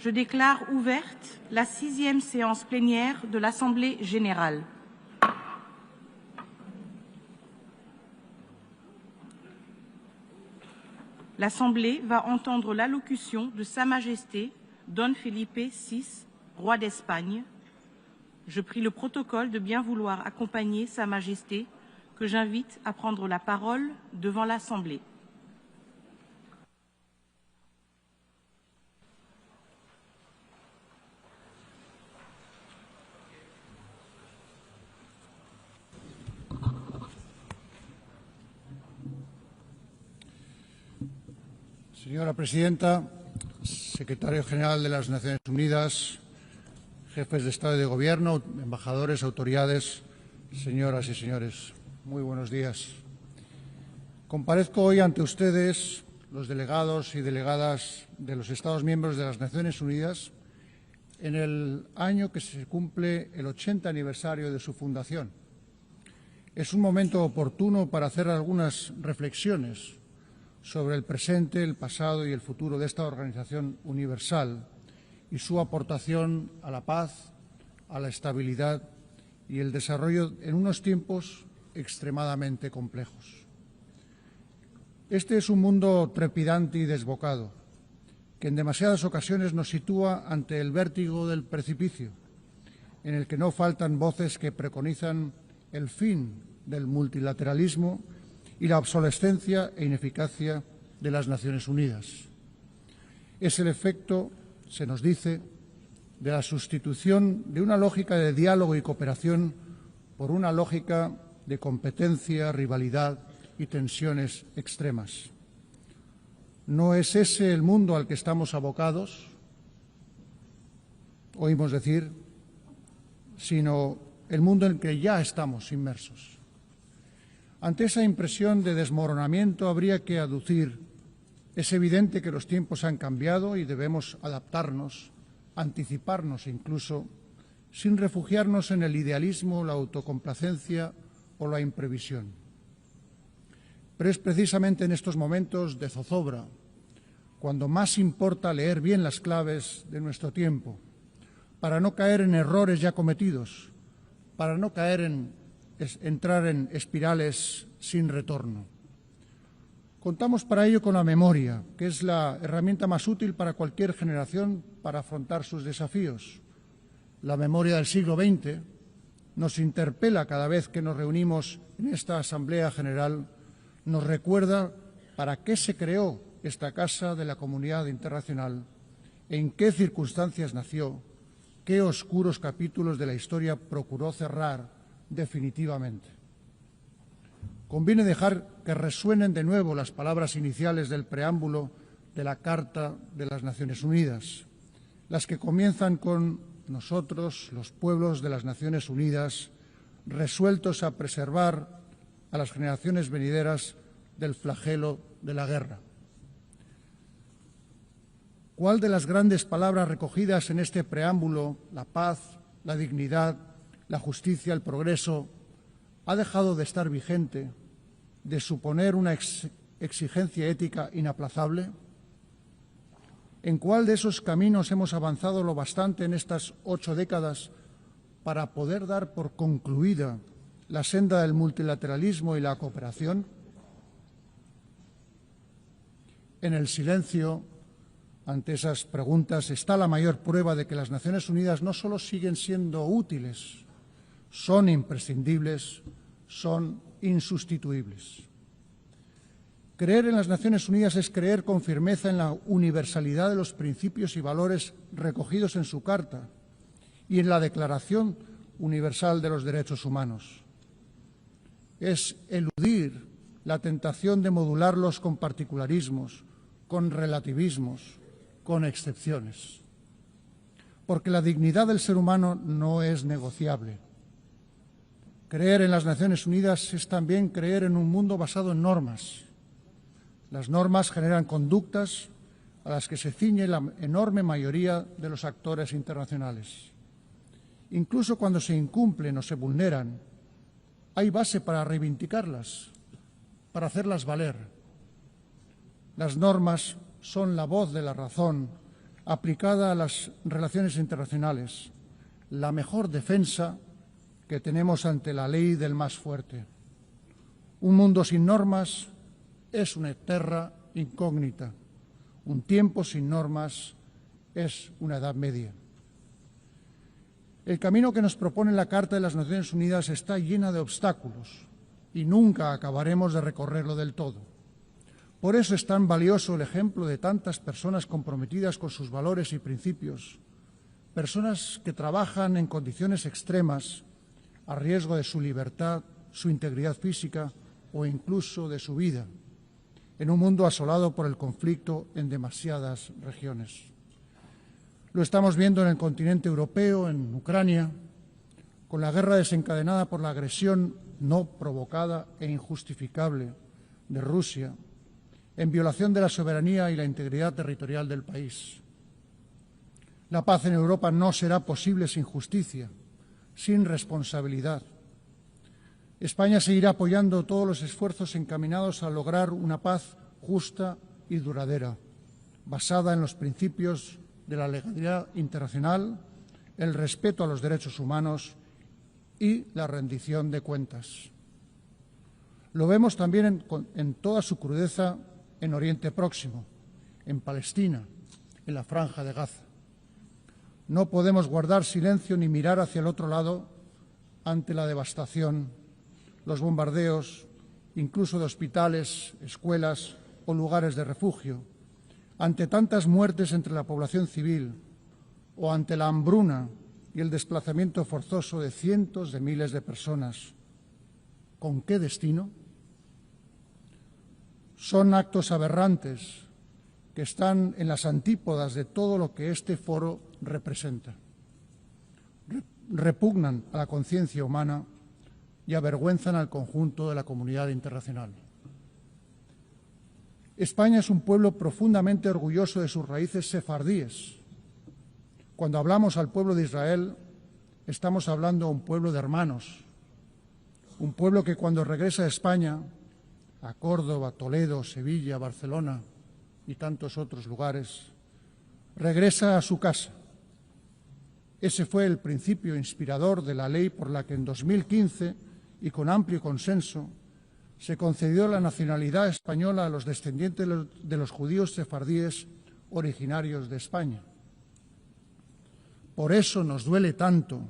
Je déclare ouverte la 6e séance plénière de l'Assemblée générale. L'Assemblée va entendre l'allocution de Sa Majesté Don Felipe VI, roi d'Espagne. Je prie le protocole de bien vouloir accompagner Sa Majesté, que j'invite à prendre la parole devant l'Assemblée. Señora Presidenta, Secretario General de las Naciones Unidas, jefes de Estado y de Gobierno, embajadores, autoridades, señoras y señores, muy buenos días. Comparezco hoy ante ustedes, los delegados y delegadas de los Estados miembros de las Naciones Unidas, en el año que se cumple el 80 aniversario de su fundación. Es un momento oportuno para hacer algunas reflexiones sobre el presente, el pasado y el futuro de esta organización universal y su aportación a la paz, a la estabilidad y el desarrollo en unos tiempos extremadamente complejos. Este es un mundo trepidante y desbocado, que en demasiadas ocasiones nos sitúa ante el vértigo del precipicio, en el que no faltan voces que preconizan el fin del multilateralismo y la obsolescencia e ineficacia de las Naciones Unidas. Es el efecto, se nos dice, de la sustitución de una lógica de diálogo y cooperación por una lógica de competencia, rivalidad y tensiones extremas. ¿No es ese el mundo al que estamos abocados? Oímos decir, sino el mundo en el que ya estamos inmersos. Ante esa impresión de desmoronamiento habría que aducir: es evidente que los tiempos han cambiado y debemos adaptarnos, anticiparnos incluso, sin refugiarnos en el idealismo, la autocomplacencia o la imprevisión. Pero es precisamente en estos momentos de zozobra cuando más importa leer bien las claves de nuestro tiempo, para no caer en errores ya cometidos, para no entrar en espirales sin retorno. Contamos para ello con la memoria, que es la herramienta más útil para cualquier generación para afrontar sus desafíos. La memoria del siglo XX nos interpela cada vez que nos reunimos en esta Asamblea General, nos recuerda para qué se creó esta Casa de la Comunidad Internacional, en qué circunstancias nació, qué oscuros capítulos de la historia procuró cerrar definitivamente. Conviene dejar que resuenen de nuevo las palabras iniciales del preámbulo de la Carta de las Naciones Unidas, las que comienzan con: nosotros, los pueblos de las Naciones Unidas, resueltos a preservar a las generaciones venideras del flagelo de la guerra. ¿Cuál de las grandes palabras recogidas en este preámbulo, la paz, la dignidad, la justicia, el progreso, ha dejado de estar vigente, de suponer una exigencia ética inaplazable? ¿En cuál de esos caminos hemos avanzado lo bastante en estas 8 décadas para poder dar por concluida la senda del multilateralismo y la cooperación? En el silencio ante esas preguntas está la mayor prueba de que las Naciones Unidas no solo siguen siendo útiles, son imprescindibles, son insustituibles. Creer en las Naciones Unidas es creer con firmeza en la universalidad de los principios y valores recogidos en su Carta y en la Declaración Universal de los Derechos Humanos. Es eludir la tentación de modularlos con particularismos, con relativismos, con excepciones. Porque la dignidad del ser humano no es negociable. Creer en las Naciones Unidas es también creer en un mundo basado en normas. Las normas generan conductas a las que se ciñe la enorme mayoría de los actores internacionales. Incluso cuando se incumplen o se vulneran, hay base para reivindicarlas, para hacerlas valer. Las normas son la voz de la razón aplicada a las relaciones internacionales, la mejor defensa que tenemos ante la ley del más fuerte. Un mundo sin normas es una terra incógnita. Un tiempo sin normas es una Edad Media. El camino que nos propone la Carta de las Naciones Unidas está llena de obstáculos y nunca acabaremos de recorrerlo del todo. Por eso es tan valioso el ejemplo de tantas personas comprometidas con sus valores y principios, personas que trabajan en condiciones extremas a riesgo de su libertad, su integridad física o incluso de su vida, en un mundo asolado por el conflicto en demasiadas regiones. Lo estamos viendo en el continente europeo, en Ucrania, con la guerra desencadenada por la agresión no provocada e injustificable de Rusia, en violación de la soberanía y la integridad territorial del país. La paz en Europa no será posible sin justicia, sin responsabilidad. España seguirá apoyando todos los esfuerzos encaminados a lograr una paz justa y duradera, basada en los principios de la legalidad internacional, el respeto a los derechos humanos y la rendición de cuentas. Lo vemos también en toda su crudeza en Oriente Próximo, en Palestina, en la Franja de Gaza. No podemos guardar silencio ni mirar hacia el otro lado ante la devastación, los bombardeos, incluso de hospitales, escuelas o lugares de refugio, ante tantas muertes entre la población civil o ante la hambruna y el desplazamiento forzoso de cientos de miles de personas. ¿Con qué destino? Son actos aberrantes que están en las antípodas de todo lo que este foro representa. Repugnan a la conciencia humana y avergüenzan al conjunto de la comunidad internacional. España es un pueblo profundamente orgulloso de sus raíces sefardíes. Cuando hablamos al pueblo de Israel, estamos hablando a un pueblo de hermanos, un pueblo que cuando regresa a España, a Córdoba, Toledo, Sevilla, Barcelona y tantos otros lugares, regresa a su casa. Ese fue el principio inspirador de la ley por la que en 2015, y con amplio consenso, se concedió la nacionalidad española a los descendientes de los judíos sefardíes originarios de España. Por eso nos duele tanto,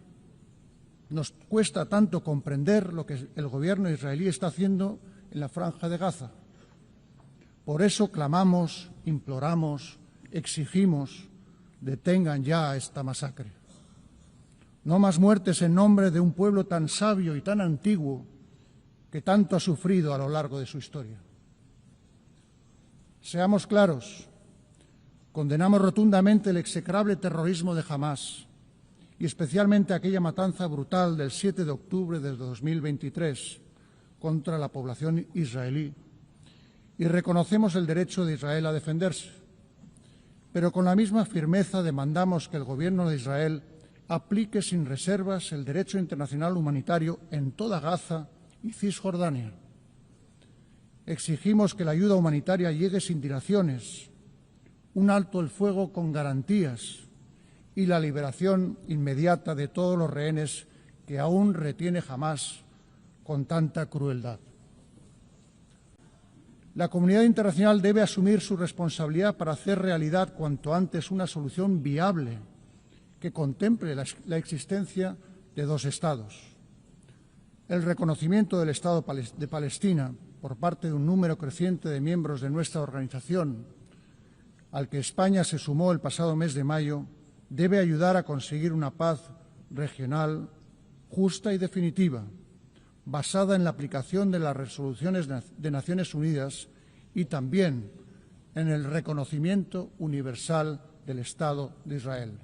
nos cuesta tanto comprender lo que el gobierno israelí está haciendo en la Franja de Gaza. Por eso clamamos, imploramos, exigimos, detengan ya esta masacre. No más muertes en nombre de un pueblo tan sabio y tan antiguo que tanto ha sufrido a lo largo de su historia. Seamos claros, condenamos rotundamente el execrable terrorismo de Hamás y especialmente aquella matanza brutal del 7 de octubre de 2023 contra la población israelí y reconocemos el derecho de Israel a defenderse. Pero con la misma firmeza demandamos que el Gobierno de Israel aplique sin reservas el derecho internacional humanitario en toda Gaza y Cisjordania. Exigimos que la ayuda humanitaria llegue sin dilaciones, un alto el fuego con garantías y la liberación inmediata de todos los rehenes que aún retiene Hamás con tanta crueldad. La comunidad internacional debe asumir su responsabilidad para hacer realidad cuanto antes una solución viable que contemple la existencia de dos Estados. El reconocimiento del Estado de Palestina por parte de un número creciente de miembros de nuestra organización, al que España se sumó el pasado mes de mayo, debe ayudar a conseguir una paz regional justa y definitiva, basada en la aplicación de las resoluciones de Naciones Unidas y también en el reconocimiento universal del Estado de Israel.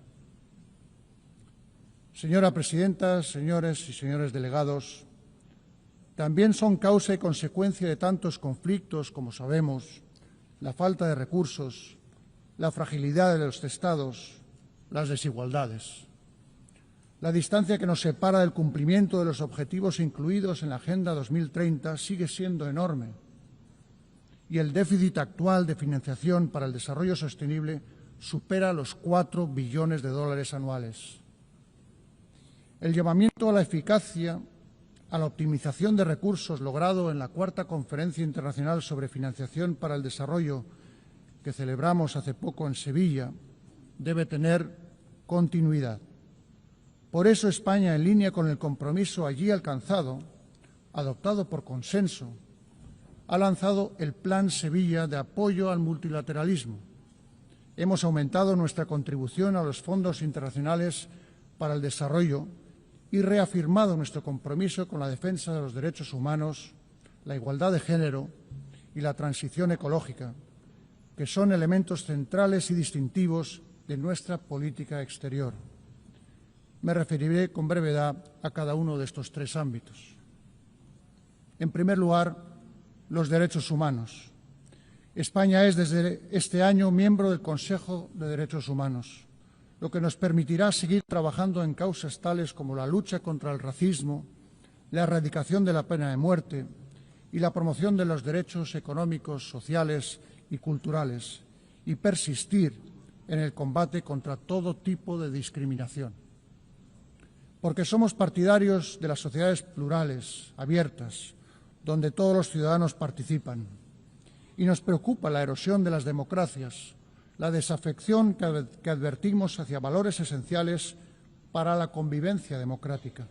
Señora Presidenta, señores y señores delegados, también son causa y consecuencia de tantos conflictos, como sabemos, la falta de recursos, la fragilidad de los Estados, las desigualdades. La distancia que nos separa del cumplimiento de los objetivos incluidos en la Agenda 2030 sigue siendo enorme y el déficit actual de financiación para el desarrollo sostenible supera los 4 billones de dólares anuales. El llamamiento a la eficacia, a la optimización de recursos logrado en la cuarta Conferencia Internacional sobre Financiación para el Desarrollo que celebramos hace poco en Sevilla, debe tener continuidad. Por eso España, en línea con el compromiso allí alcanzado, adoptado por consenso, ha lanzado el Plan Sevilla de apoyo al multilateralismo. Hemos aumentado nuestra contribución a los fondos internacionales para el desarrollo y reafirmado nuestro compromiso con la defensa de los derechos humanos, la igualdad de género y la transición ecológica, que son elementos centrales y distintivos de nuestra política exterior. Me referiré con brevedad a cada uno de estos 3 ámbitos. En primer lugar, los derechos humanos. España es desde este año miembro del Consejo de Derechos Humanos, lo que nos permitirá seguir trabajando en causas tales como la lucha contra el racismo, la erradicación de la pena de muerte y la promoción de los derechos económicos, sociales y culturales, y persistir en el combate contra todo tipo de discriminación. Porque somos partidarios de las sociedades plurales, abiertas, donde todos los ciudadanos participan, y nos preocupa la erosión de las democracias, la desafección que advertimos hacia valores esenciales para la convivencia democrática.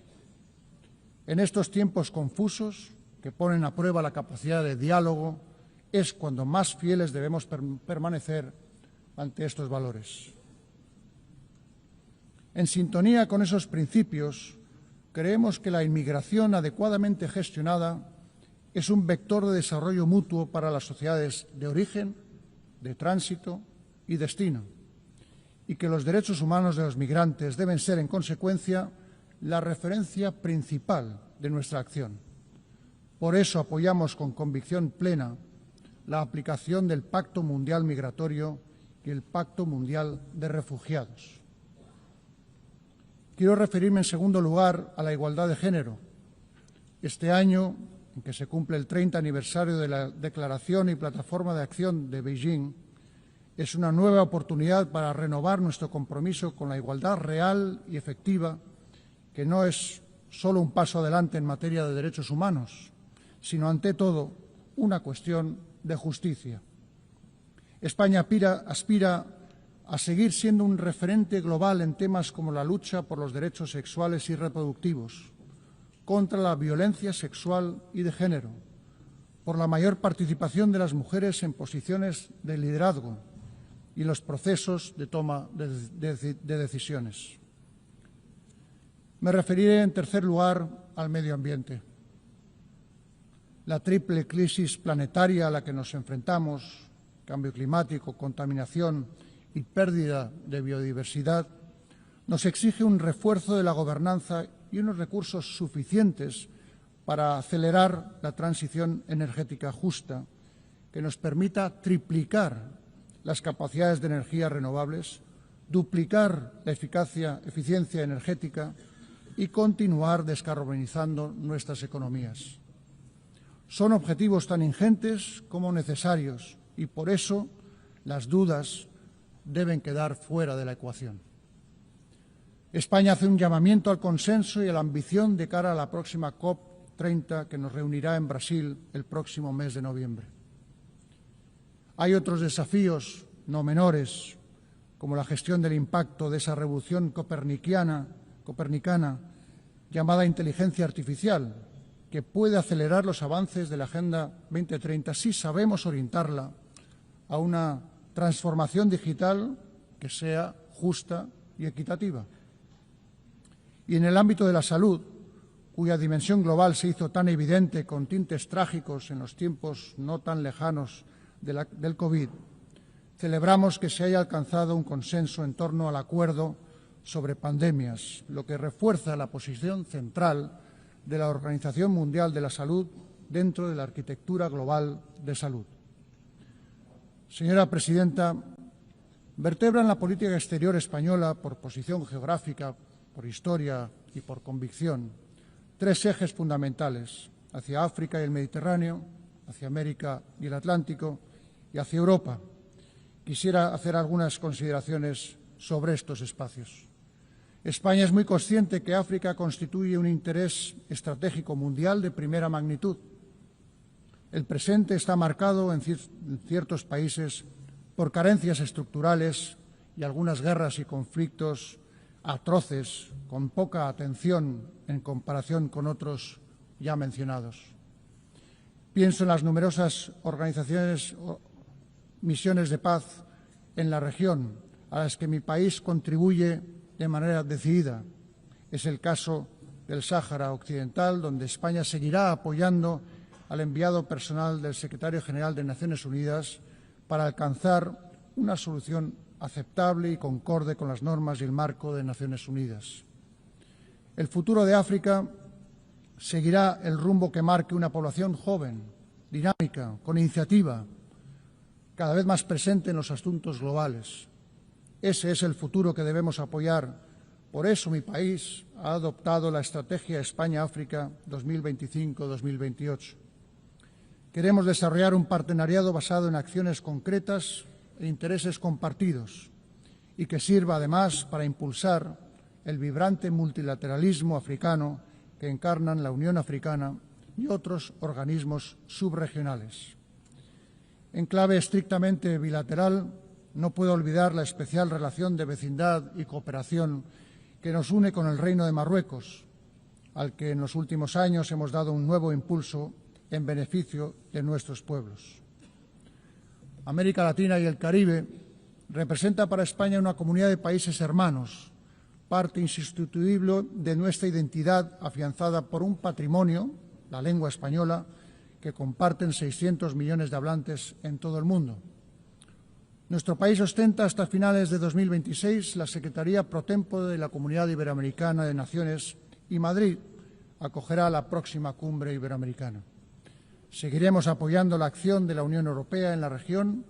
En estos tiempos confusos, que ponen a prueba la capacidad de diálogo, es cuando más fieles debemos permanecer ante estos valores. En sintonía con esos principios, creemos que la inmigración adecuadamente gestionada es un vector de desarrollo mutuo para las sociedades de origen, de tránsito y destino, y que los derechos humanos de los migrantes deben ser, en consecuencia, la referencia principal de nuestra acción. Por eso apoyamos con convicción plena la aplicación del Pacto Mundial Migratorio y el Pacto Mundial de Refugiados. Quiero referirme, en segundo lugar, a la igualdad de género. Este año, en que se cumple el 30 aniversario de la Declaración y Plataforma de Acción de Beijing, es una nueva oportunidad para renovar nuestro compromiso con la igualdad real y efectiva, que no es solo un paso adelante en materia de derechos humanos, sino, ante todo, una cuestión de justicia. España aspira a seguir siendo un referente global en temas como la lucha por los derechos sexuales y reproductivos, contra la violencia sexual y de género, por la mayor participación de las mujeres en posiciones de liderazgo y los procesos de toma de decisiones. Me referiré, en tercer lugar, al medio ambiente. La triple crisis planetaria a la que nos enfrentamos, cambio climático, contaminación y pérdida de biodiversidad, nos exige un refuerzo de la gobernanza y unos recursos suficientes para acelerar la transición energética justa, que nos permita triplicar las capacidades de energías renovables, duplicar la eficiencia energética y continuar descarbonizando nuestras economías. Son objetivos tan ingentes como necesarios y, por eso, las dudas deben quedar fuera de la ecuación. España hace un llamamiento al consenso y a la ambición de cara a la próxima COP30 que nos reunirá en Brasil el próximo mes de noviembre. Hay otros desafíos no menores, como la gestión del impacto de esa revolución copernicana llamada inteligencia artificial, que puede acelerar los avances de la Agenda 2030 si sabemos orientarla a una transformación digital que sea justa y equitativa. Y en el ámbito de la salud, cuya dimensión global se hizo tan evidente con tintes trágicos en los tiempos no tan lejanos del COVID, celebramos que se haya alcanzado un consenso en torno al acuerdo sobre pandemias, lo que refuerza la posición central de la Organización Mundial de la Salud dentro de la arquitectura global de salud. Señora presidenta, vertebran la política exterior española por posición geográfica, por historia y por convicción tres ejes fundamentales: hacia África y el Mediterráneo, hacia América y el Atlántico y hacia Europa, quisiera hacer algunas consideraciones sobre estos espacios. España es muy consciente que África constituye un interés estratégico mundial de primera magnitud. El presente está marcado en ciertos países por carencias estructurales y algunas guerras y conflictos atroces, con poca atención en comparación con otros ya mencionados. Pienso en las numerosas organizaciones o misiones de paz en la región a las que mi país contribuye de manera decidida. Es el caso del Sáhara Occidental, donde España seguirá apoyando al enviado personal del Secretario General de Naciones Unidas para alcanzar una solución aceptable y concorde con las normas y el marco de Naciones Unidas. El futuro de África seguirá el rumbo que marque una población joven, dinámica, con iniciativa, cada vez más presente en los asuntos globales. Ese es el futuro que debemos apoyar. Por eso mi país ha adoptado la Estrategia España-África 2025-2028. Queremos desarrollar un partenariado basado en acciones concretas e intereses compartidos y que sirva además para impulsar el vibrante multilateralismo africano que encarnan la Unión Africana y otros organismos subregionales. En clave estrictamente bilateral, no puedo olvidar la especial relación de vecindad y cooperación que nos une con el Reino de Marruecos, al que en los últimos años hemos dado un nuevo impulso en beneficio de nuestros pueblos. América Latina y el Caribe representa para España una comunidad de países hermanos, parte insustituible de nuestra identidad afianzada por un patrimonio, la lengua española, que comparten 600 millones de hablantes en todo el mundo. Nuestro país ostenta hasta finales de 2026 la Secretaría Pro Tempore de la Comunidad Iberoamericana de Naciones y Madrid acogerá la próxima cumbre iberoamericana. Seguiremos apoyando la acción de la Unión Europea en la región,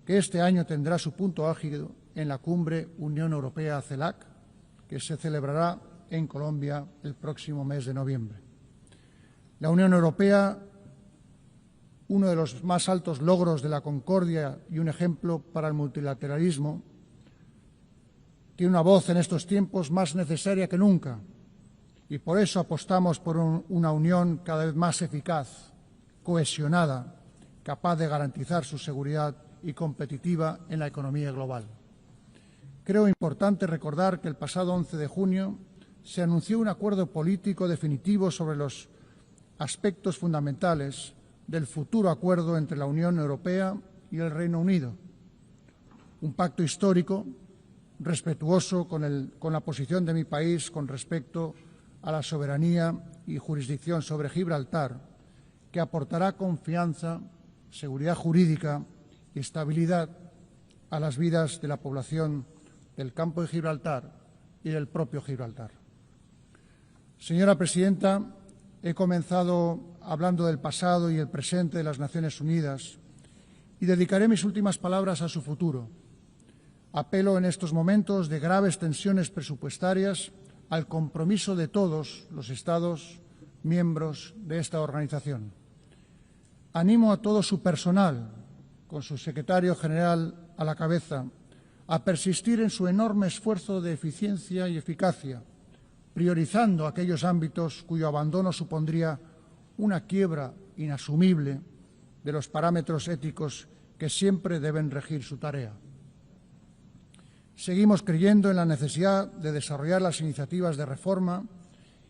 que este año tendrá su punto álgido en la cumbre Unión Europea-CELAC, que se celebrará en Colombia el próximo mes de noviembre. La Unión Europea, uno de los más altos logros de la concordia y un ejemplo para el multilateralismo, tiene una voz en estos tiempos más necesaria que nunca y por eso apostamos por una unión cada vez más eficaz, cohesionada, capaz de garantizar su seguridad y competitiva en la economía global. Creo importante recordar que el pasado 11 de junio se anunció un acuerdo político definitivo sobre los aspectos fundamentales del futuro acuerdo entre la Unión Europea y el Reino Unido. Un pacto histórico, respetuoso con la posición de mi país con respecto a la soberanía y jurisdicción sobre Gibraltar, que aportará confianza, seguridad jurídica y estabilidad a las vidas de la población del campo de Gibraltar y del propio Gibraltar. Señora Presidenta, he comenzado hablando del pasado y el presente de las Naciones Unidas y dedicaré mis últimas palabras a su futuro. Apelo en estos momentos de graves tensiones presupuestarias al compromiso de todos los Estados miembros de esta organización. Animo a todo su personal, con su secretario general a la cabeza, a persistir en su enorme esfuerzo de eficiencia y eficacia, priorizando aquellos ámbitos cuyo abandono supondría una quiebra inasumible de los parámetros éticos que siempre deben regir su tarea. Seguimos creyendo en la necesidad de desarrollar las iniciativas de reforma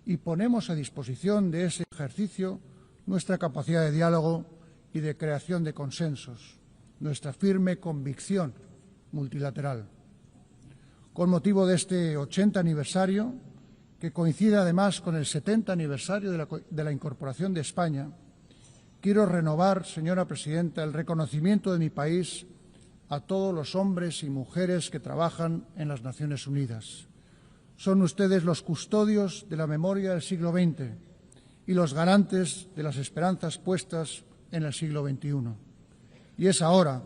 y ponemos a disposición de ese ejercicio nuestra capacidad de diálogo y de creación de consensos, nuestra firme convicción multilateral. Con motivo de este 80 aniversario, que coincide además con el 70 aniversario de la incorporación de España, quiero renovar, señora Presidenta, el reconocimiento de mi país a todos los hombres y mujeres que trabajan en las Naciones Unidas. Son ustedes los custodios de la memoria del siglo XX y los garantes de las esperanzas puestas en el siglo XXI. Y es ahora,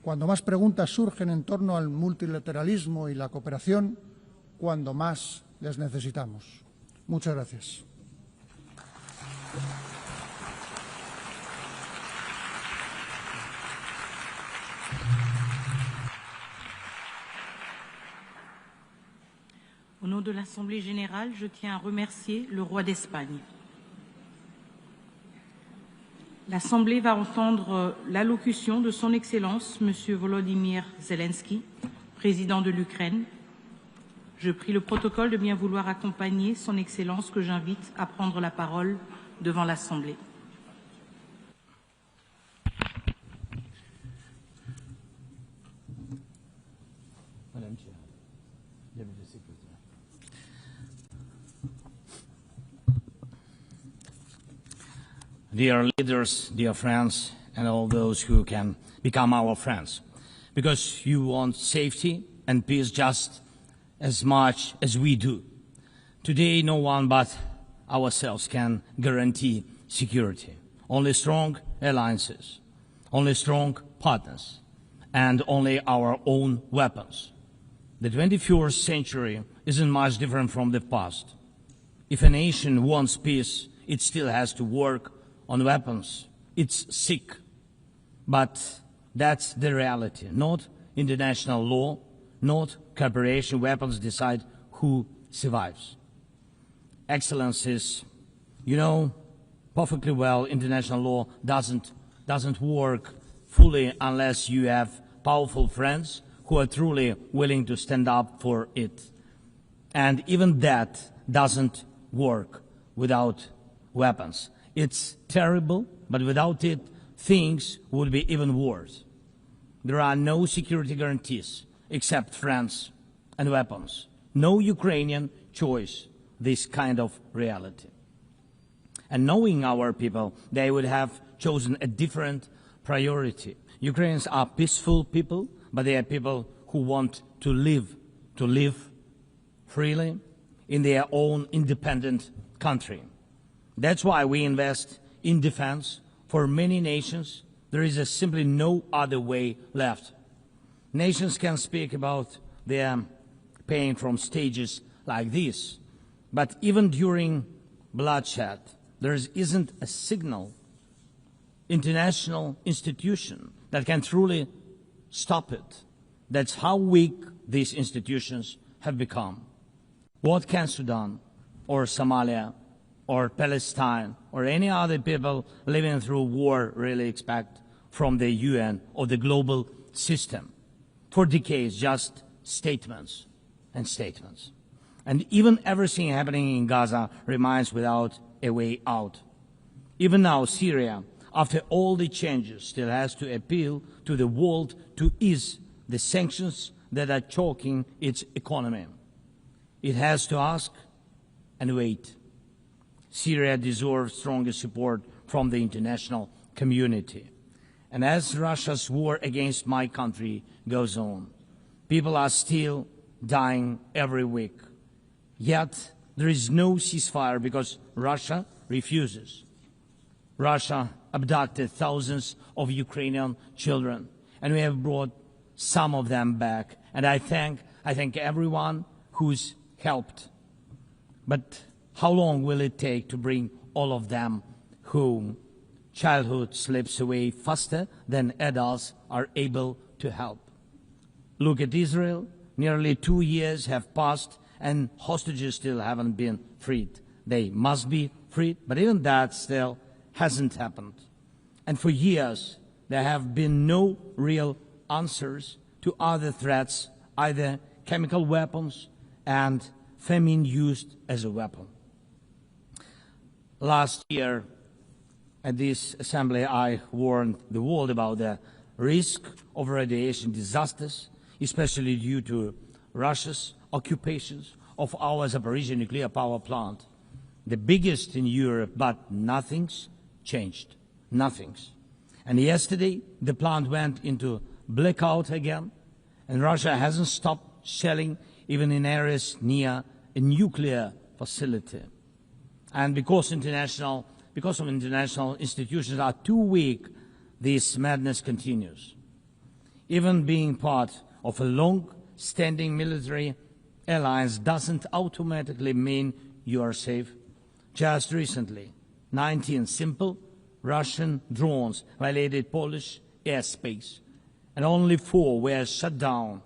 cuando más preguntas surgen en torno al multilateralismo y la cooperación, cuando más les necesitamos. Muchas gracias. Au nom de l'Assemblée générale, je tiens à remercier le roi d'Espagne. L'Assemblée va entendre l'allocution de son Excellence, M. Volodymyr Zelenskyy, président de l'Ukraine. Je prie le protocole de bien vouloir accompagner son Excellence que j'invite à prendre la parole devant l'Assemblée. Madame Chair, Deputy Secretary. Dear leaders, dear friends, and all those who can become our friends, because you want safety and peace just as much as we do. Today, no one but ourselves can guarantee security. Only strong alliances, only strong partners, and only our own weapons. The 21st century isn't much different from the past. If a nation wants peace, it still has to work on weapons. It's sick. But that's the reality. Not international law, not cooperation. Weapons decide who survives. Excellencies, you know perfectly well international law doesn't work fully unless you have powerful friends who are truly willing to stand up for it. And even that doesn't work without weapons. It's terrible, but without it, things would be even worse. There are no security guarantees except friends and weapons. No Ukrainian choice this kind of reality. And knowing our people, they would have chosen a different priority. Ukrainians are peaceful people, but they are people who want to live freely in their own independent country. That's why we invest in defense. For many nations, there is simply no other way left. Nations can speak about their pain from stages like this, but even during bloodshed, there isn't a single international institution that can truly stop it. That's how weak these institutions have become. What can Sudan or Somalia or Palestine or any other people living through war really expect from the UN or the global system? For decades, just statements and statements. And even everything happening in Gaza remains without a way out. Even now, Syria, after all the changes, still has to appeal to the world to ease the sanctions that are choking its economy. It has to ask and wait. Syria deserves stronger support from the international community. And as Russia's war against my country goes on, people are still dying every week. Yet there is no ceasefire because Russia refuses. Russia abducted thousands of Ukrainian children, and we have brought some of them back. And I thank everyone who's helped. But how long will it take to bring all of them home? Childhood slips away faster than adults are able to help. Look at Israel. Nearly 2 years have passed and hostages still haven't been freed. They must be freed, but even that still hasn't happened. And for years, there have been no real answers to other threats, either chemical weapons and famine used as a weapon. Last year, at this assembly, I warned the world about the risk of radiation disasters, especially due to Russia's occupations of our Zaporizhzhia nuclear power plant, the biggest in Europe, but nothing's changed. Nothing's. And yesterday, the plant went into blackout again, and Russia hasn't stopped shelling even in areas near a nuclear facility. And because of international institutions are too weak, this madness continues. Even being part of a long-standing military alliance doesn't automatically mean you are safe. Just recently, 19 simple Russian drones violated Polish airspace, and only 4 were shut down.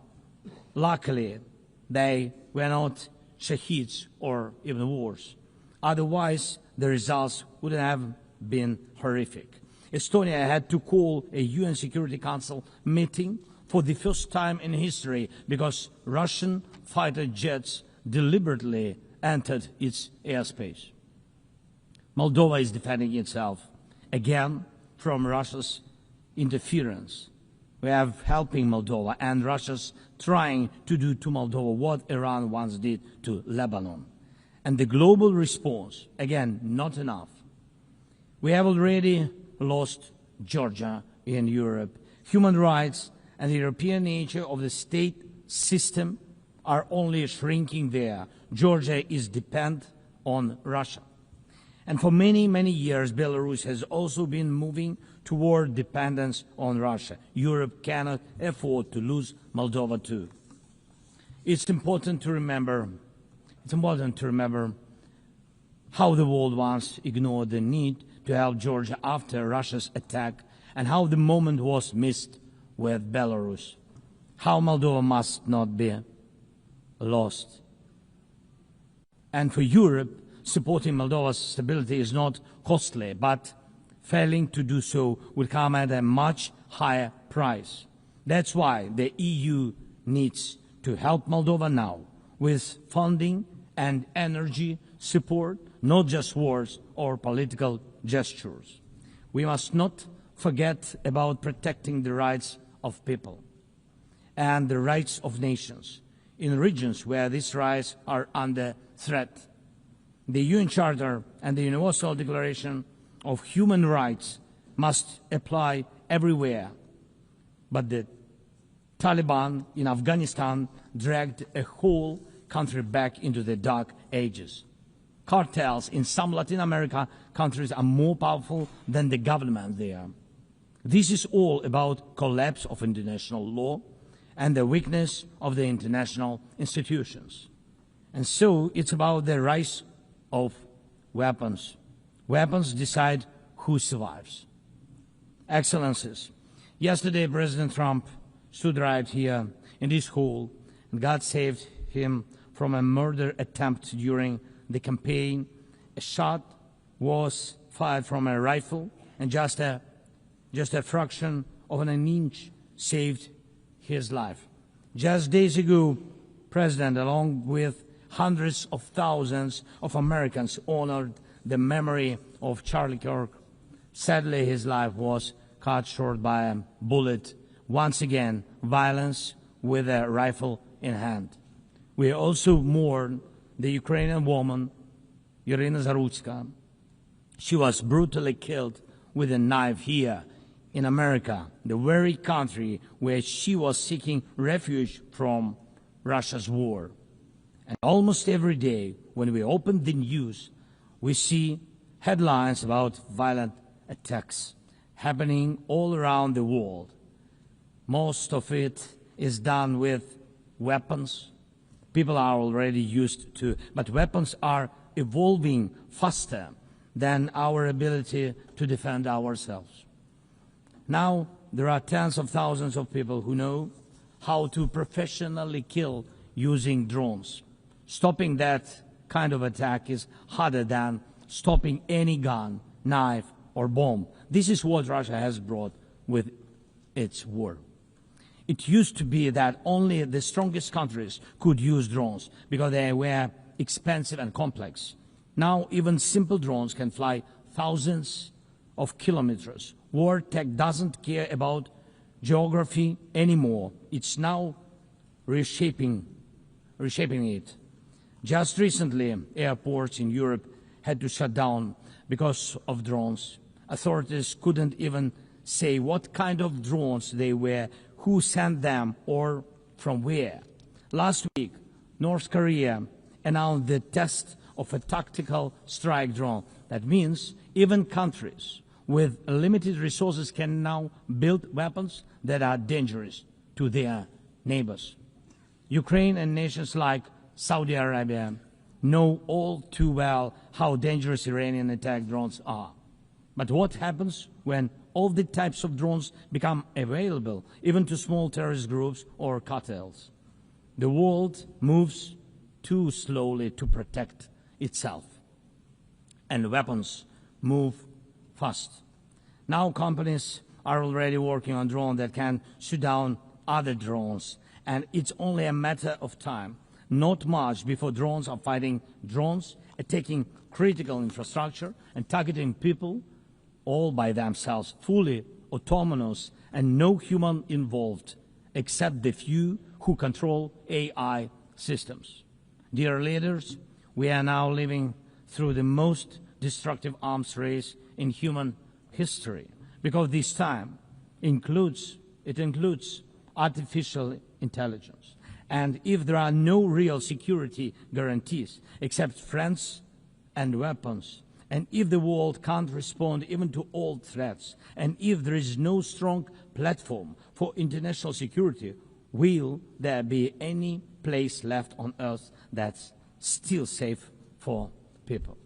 Luckily, they were not shaheeds or even worse. Otherwise, the results would have been horrific. Estonia had to call a UN Security Council meeting for the first time in history because Russian fighter jets deliberately entered its airspace. Moldova is defending itself again from Russia's interference. We are helping Moldova, and Russia's trying to do to Moldova what Iran once did to Lebanon. And the global response, again, not enough. We have already lost Georgia in Europe. Human rights and the European nature of the state system are only shrinking there. Georgia is dependent on Russia. And for many, many years, Belarus has also been moving toward dependence on Russia. Europe cannot afford to lose Moldova too. It's important to remember how the world once ignored the need to help Georgia after Russia's attack, and how the moment was missed with Belarus. How Moldova must not be lost. And for Europe, supporting Moldova's stability is not costly, but failing to do so will come at a much higher price. That's why the EU needs to help Moldova now with funding and energy support, not just words or political gestures. We must not forget about protecting the rights of people and the rights of nations in regions where these rights are under threat. The UN Charter and the Universal Declaration of Human Rights must apply everywhere. But the Taliban in Afghanistan dragged a whole country back into the dark ages. Cartels in some Latin America countries are more powerful than the government there. This is all about collapse of international law and the weakness of the international institutions. And so it's about the rise of weapons. Weapons decide who survives. Excellencies, yesterday President Trump stood right here in this hall, and God saved him from a murder attempt during the campaign. A shot was fired from a rifle, and just a fraction of an inch saved his life. Just days ago, President, along with hundreds of thousands of Americans, honored the memory of Charlie Kirk. Sadly, his life was cut short by a bullet. Once again, violence with a rifle in hand. We also mourn the Ukrainian woman, Irina Zarutska. She was brutally killed with a knife here in America, the very country where she was seeking refuge from Russia's war. And almost every day, when we open the news, we see headlines about violent attacks happening all around the world. Most of it is done with weapons. People are already used to, but weapons are evolving faster than our ability to defend ourselves. Now, there are tens of thousands of people who know how to professionally kill using drones. Stopping that kind of attack is harder than stopping any gun, knife, or bomb. This is what Russia has brought with its war. It used to be that only the strongest countries could use drones because they were expensive and complex. Now, even simple drones can fly thousands of kilometers. War tech doesn't care about geography anymore. It's now reshaping it. Just recently, airports in Europe had to shut down because of drones. Authorities couldn't even say what kind of drones they were, who sent them, or from where. Last week, North Korea announced the test of a tactical strike drone. That means even countries with limited resources can now build weapons that are dangerous to their neighbors. Ukraine and nations like Saudi Arabia know all too well how dangerous Iranian attack drones are. But what happens when all the types of drones become available, even to small terrorist groups or cartels? The world moves too slowly to protect itself. And weapons move fast. Now companies are already working on drones that can shoot down other drones, and it's only a matter of time, not much, before drones are fighting drones, attacking critical infrastructure and targeting people all by themselves, fully autonomous and no human involved, except the few who control AI systems. Dear leaders, we are now living through the most destructive arms race in human history, because this time includes artificial intelligence. And if there are no real security guarantees except friends and weapons, and if the world can't respond even to old threats, and if there is no strong platform for international security, will there be any place left on Earth that's still safe for people?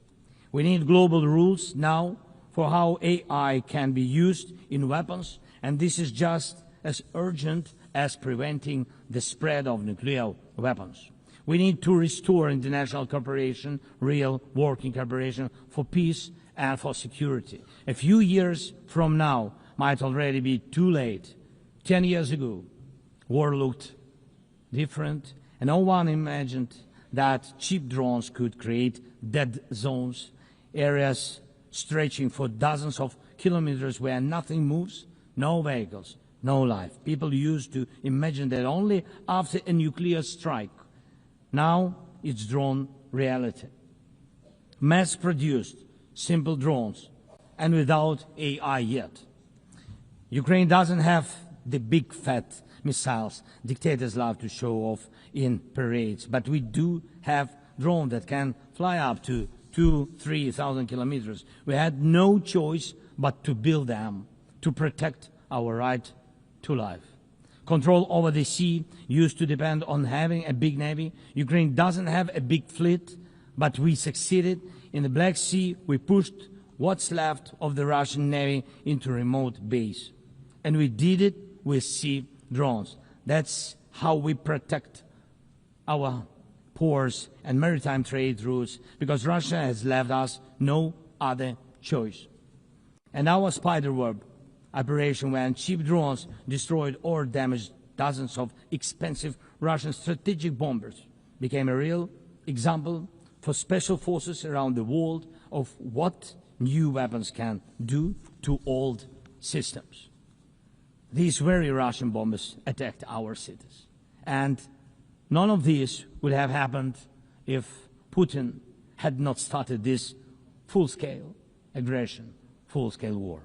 We need global rules now for how AI can be used in weapons, and this is just as urgent as preventing the spread of nuclear weapons. We need to restore international cooperation, real working cooperation for peace and for security. A few years from now might already be too late. 10 years ago, war looked different, and no one imagined that cheap drones could create dead zones, areas stretching for dozens of kilometers where nothing moves, no vehicles, no life. People used to imagine that only after a nuclear strike. Now it's drawn reality. Mass-produced, simple drones, and without AI yet. Ukraine doesn't have the big fat missiles dictators love to show off in parades, but we do have drones that can fly up to 2,000-3,000 kilometers. We had no choice but to build them to protect our right to life. Control over the sea used to depend on having a big navy. Ukraine doesn't have a big fleet, but we succeeded. In the Black Sea, we pushed what's left of the Russian navy into a remote base. And we did it with sea drones. That's how we protect our ports and maritime trade routes, because Russia has left us no other choice. And our spiderweb operation, when cheap drones destroyed or damaged dozens of expensive Russian strategic bombers, became a real example for special forces around the world of what new weapons can do to old systems. These very Russian bombers attacked our cities. And none of this would have happened if Putin had not started this full-scale aggression, full-scale war.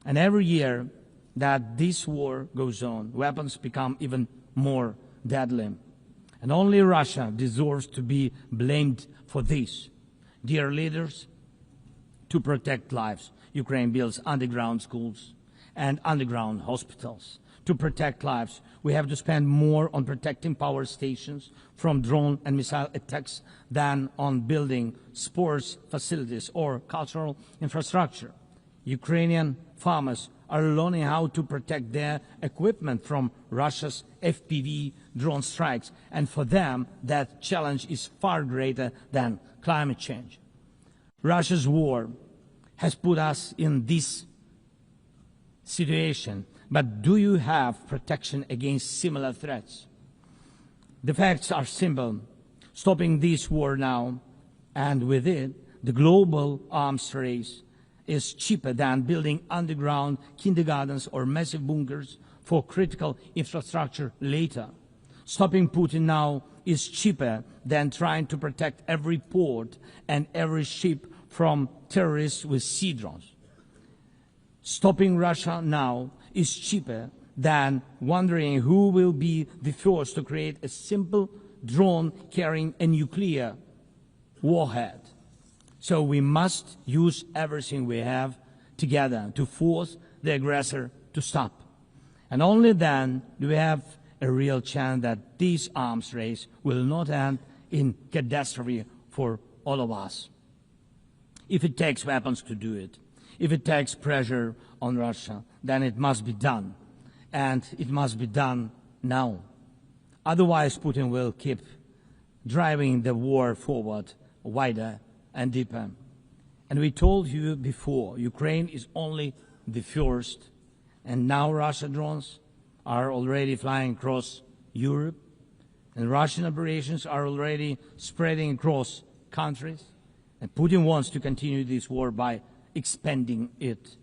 And every year that this war goes on, weapons become even more deadly. And only Russia deserves to be blamed for this. Dear leaders, to protect lives, Ukraine builds underground schools and underground hospitals. To protect lives, we have to spend more on protecting power stations from drone and missile attacks than on building sports facilities or cultural infrastructure. Ukrainian farmers are learning how to protect their equipment from Russia's FPV drone strikes, and for them that challenge is far greater than climate change. Russia's war has put us in this situation, but do you have protection against similar threats? The facts are simple. Stopping this war now, and with it, the global arms race, is cheaper than building underground kindergartens or massive bunkers for critical infrastructure later. Stopping Putin now is cheaper than trying to protect every port and every ship from terrorists with sea drones. Stopping Russia now is cheaper than wondering who will be the first to create a simple drone carrying a nuclear warhead. So we must use everything we have together to force the aggressor to stop. And only then do we have a real chance that this arms race will not end in catastrophe for all of us. If it takes weapons to do it, if it takes pressure on Russia, then it must be done. And it must be done now. Otherwise, Putin will keep driving the war forward wider and deeper. And we told you before, Ukraine is only the first, and now Russian drones are already flying across Europe, and Russian operations are already spreading across countries, and Putin wants to continue this war by expanding it,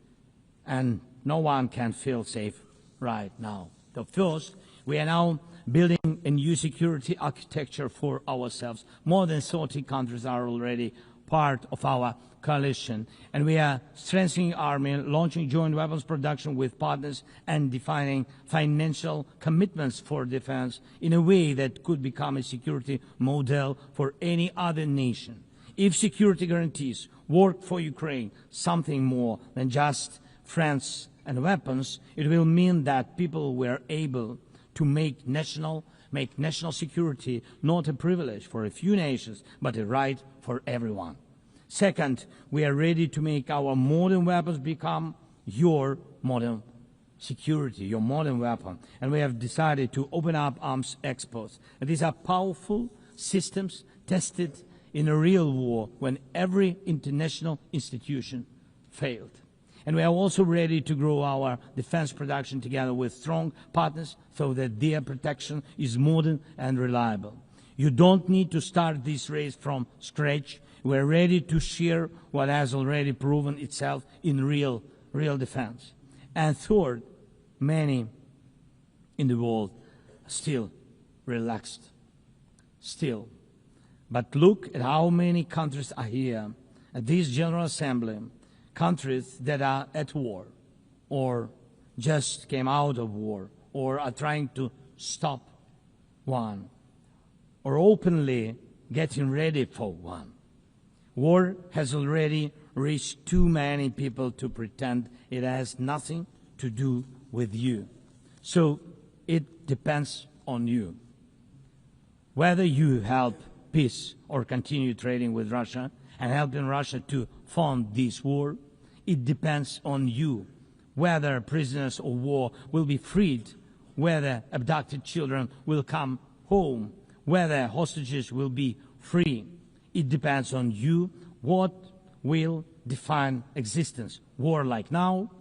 and no one can feel safe right now. So first, we are now building a new security architecture for ourselves. More than 30 countries are already part of our coalition, and we are strengthening army, launching joint weapons production with partners, and defining financial commitments for defense in a way that could become a security model for any other nation. If security guarantees work for Ukraine, something more than just friends and weapons, it will mean that people were able to make national security not a privilege for a few nations, but a right for everyone. Second, we are ready to make our modern weapons become your modern security, your modern weapon. And we have decided to open up arms exports. And these are powerful systems tested in a real war when every international institution failed. And we are also ready to grow our defense production together with strong partners so that their protection is modern and reliable. You don't need to start this race from scratch. We are ready to share what has already proven itself in real defense. And third, many in the world are still relaxed. Still. But look at how many countries are here at this General Assembly, countries that are at war, or just came out of war, or are trying to stop one, or openly getting ready for one. War has already reached too many people to pretend it has nothing to do with you. So it depends on you. Whether you help peace or continue trading with Russia and helping Russia to fund this war, it depends on you. Whether prisoners of war will be freed, whether abducted children will come home, whether hostages will be free. It depends on you what will define existence, war like now,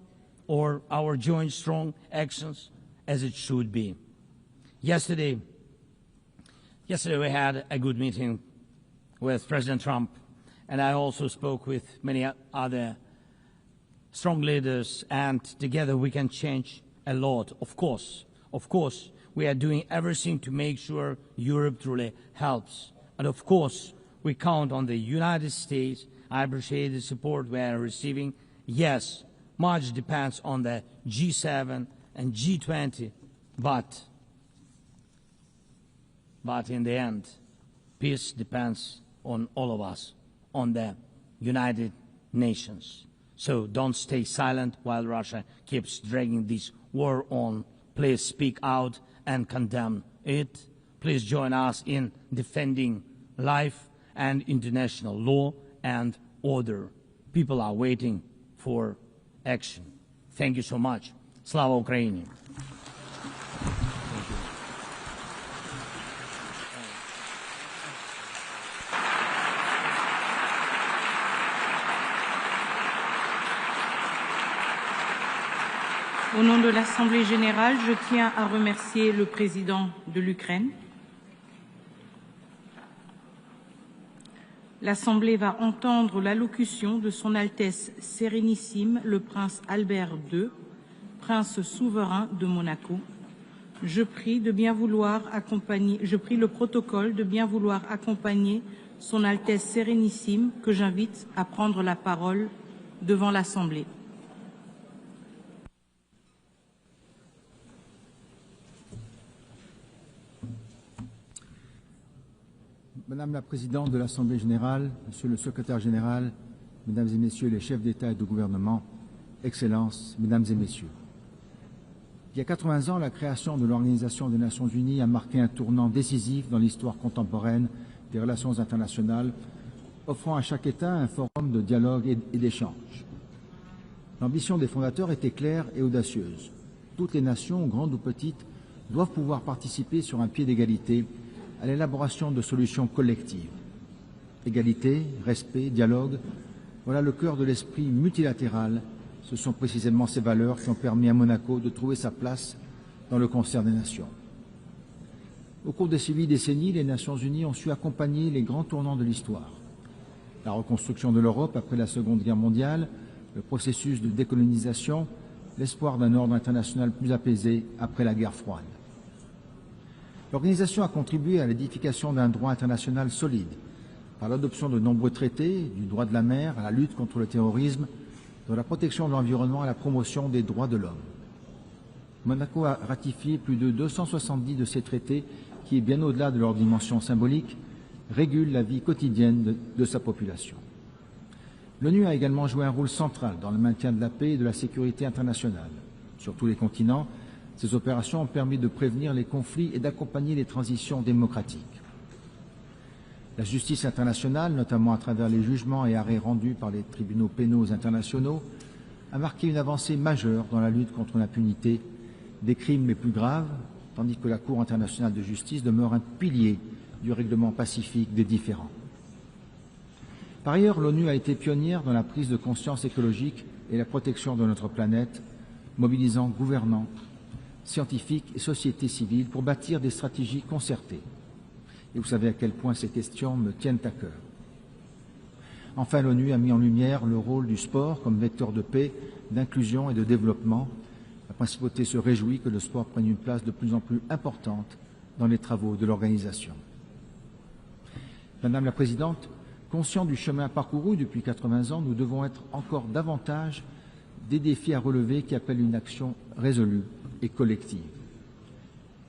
or our joint strong actions as it should be. Yesterday we had a good meeting with President Trump, and I also spoke with many other strong leaders, and together we can change a lot. Of course, we are doing everything to make sure Europe truly helps. And of course, we count on the United States. I appreciate the support we are receiving. Yes, much depends on the G7 and G20, but in the end, peace depends on all of us, on the United Nations. So don't stay silent while Russia keeps dragging this war on. Please speak out and condemn it. Please join us in defending life and international law and order. People are waiting for action. Thank you so much. Slava Ukraini. Au nom de l'Assemblée générale, je tiens à remercier le président de l'Ukraine. L'Assemblée va entendre l'allocution de Son Altesse Sérénissime, le prince Albert II, prince souverain de Monaco. Je prie le protocole de bien vouloir accompagner Son Altesse Sérénissime, que j'invite à prendre la parole devant l'Assemblée. Madame la Présidente de l'Assemblée générale, Monsieur le Secrétaire général, Mesdames et Messieurs les chefs d'État et de gouvernement, Excellences, Mesdames et Messieurs. Il y a 80 ans, la création de l'Organisation des Nations Unies a marqué un tournant décisif dans l'histoire contemporaine des relations internationales, offrant à chaque État un forum de dialogue et d'échange. L'ambition des fondateurs était claire et audacieuse. Toutes les nations, grandes ou petites, doivent pouvoir participer sur un pied d'égalité à l'élaboration de solutions collectives. Égalité, respect, dialogue, voilà le cœur de l'esprit multilatéral. Ce sont précisément ces valeurs qui ont permis à Monaco de trouver sa place dans le concert des nations. Au cours des suivies décennies, les Nations Unies ont su accompagner les grands tournants de l'histoire. La reconstruction de l'Europe après la Seconde Guerre mondiale, le processus de décolonisation, l'espoir d'un ordre international plus apaisé après la guerre froide. L'organisation a contribué à l'édification d'un droit international solide, par l'adoption de nombreux traités, du droit de la mer à la lutte contre le terrorisme, de la protection de l'environnement à la promotion des droits de l'homme. Monaco a ratifié plus de 270 de ces traités qui, bien au-delà de leur dimension symbolique, régulent la vie quotidienne de sa population. L'ONU a également joué un rôle central dans le maintien de la paix et de la sécurité internationale. Sur tous les continents, ces opérations ont permis de prévenir les conflits et d'accompagner les transitions démocratiques. La justice internationale, notamment à travers les jugements et arrêts rendus par les tribunaux pénaux internationaux, a marqué une avancée majeure dans la lutte contre l'impunité des crimes les plus graves, tandis que la Cour internationale de justice demeure un pilier du règlement pacifique des différends. Par ailleurs, l'ONU a été pionnière dans la prise de conscience écologique et la protection de notre planète, mobilisant gouvernants, scientifiques et sociétés civiles pour bâtir des stratégies concertées. Et vous savez à quel point ces questions me tiennent à cœur. Enfin, l'ONU a mis en lumière le rôle du sport comme vecteur de paix, d'inclusion et de développement. La principauté se réjouit que le sport prenne une place de plus en plus importante dans les travaux de l'organisation. Madame la Présidente, conscients du chemin parcouru depuis 80 ans, nous devons être encore davantage des défis à relever qui appellent une action résolue et collective.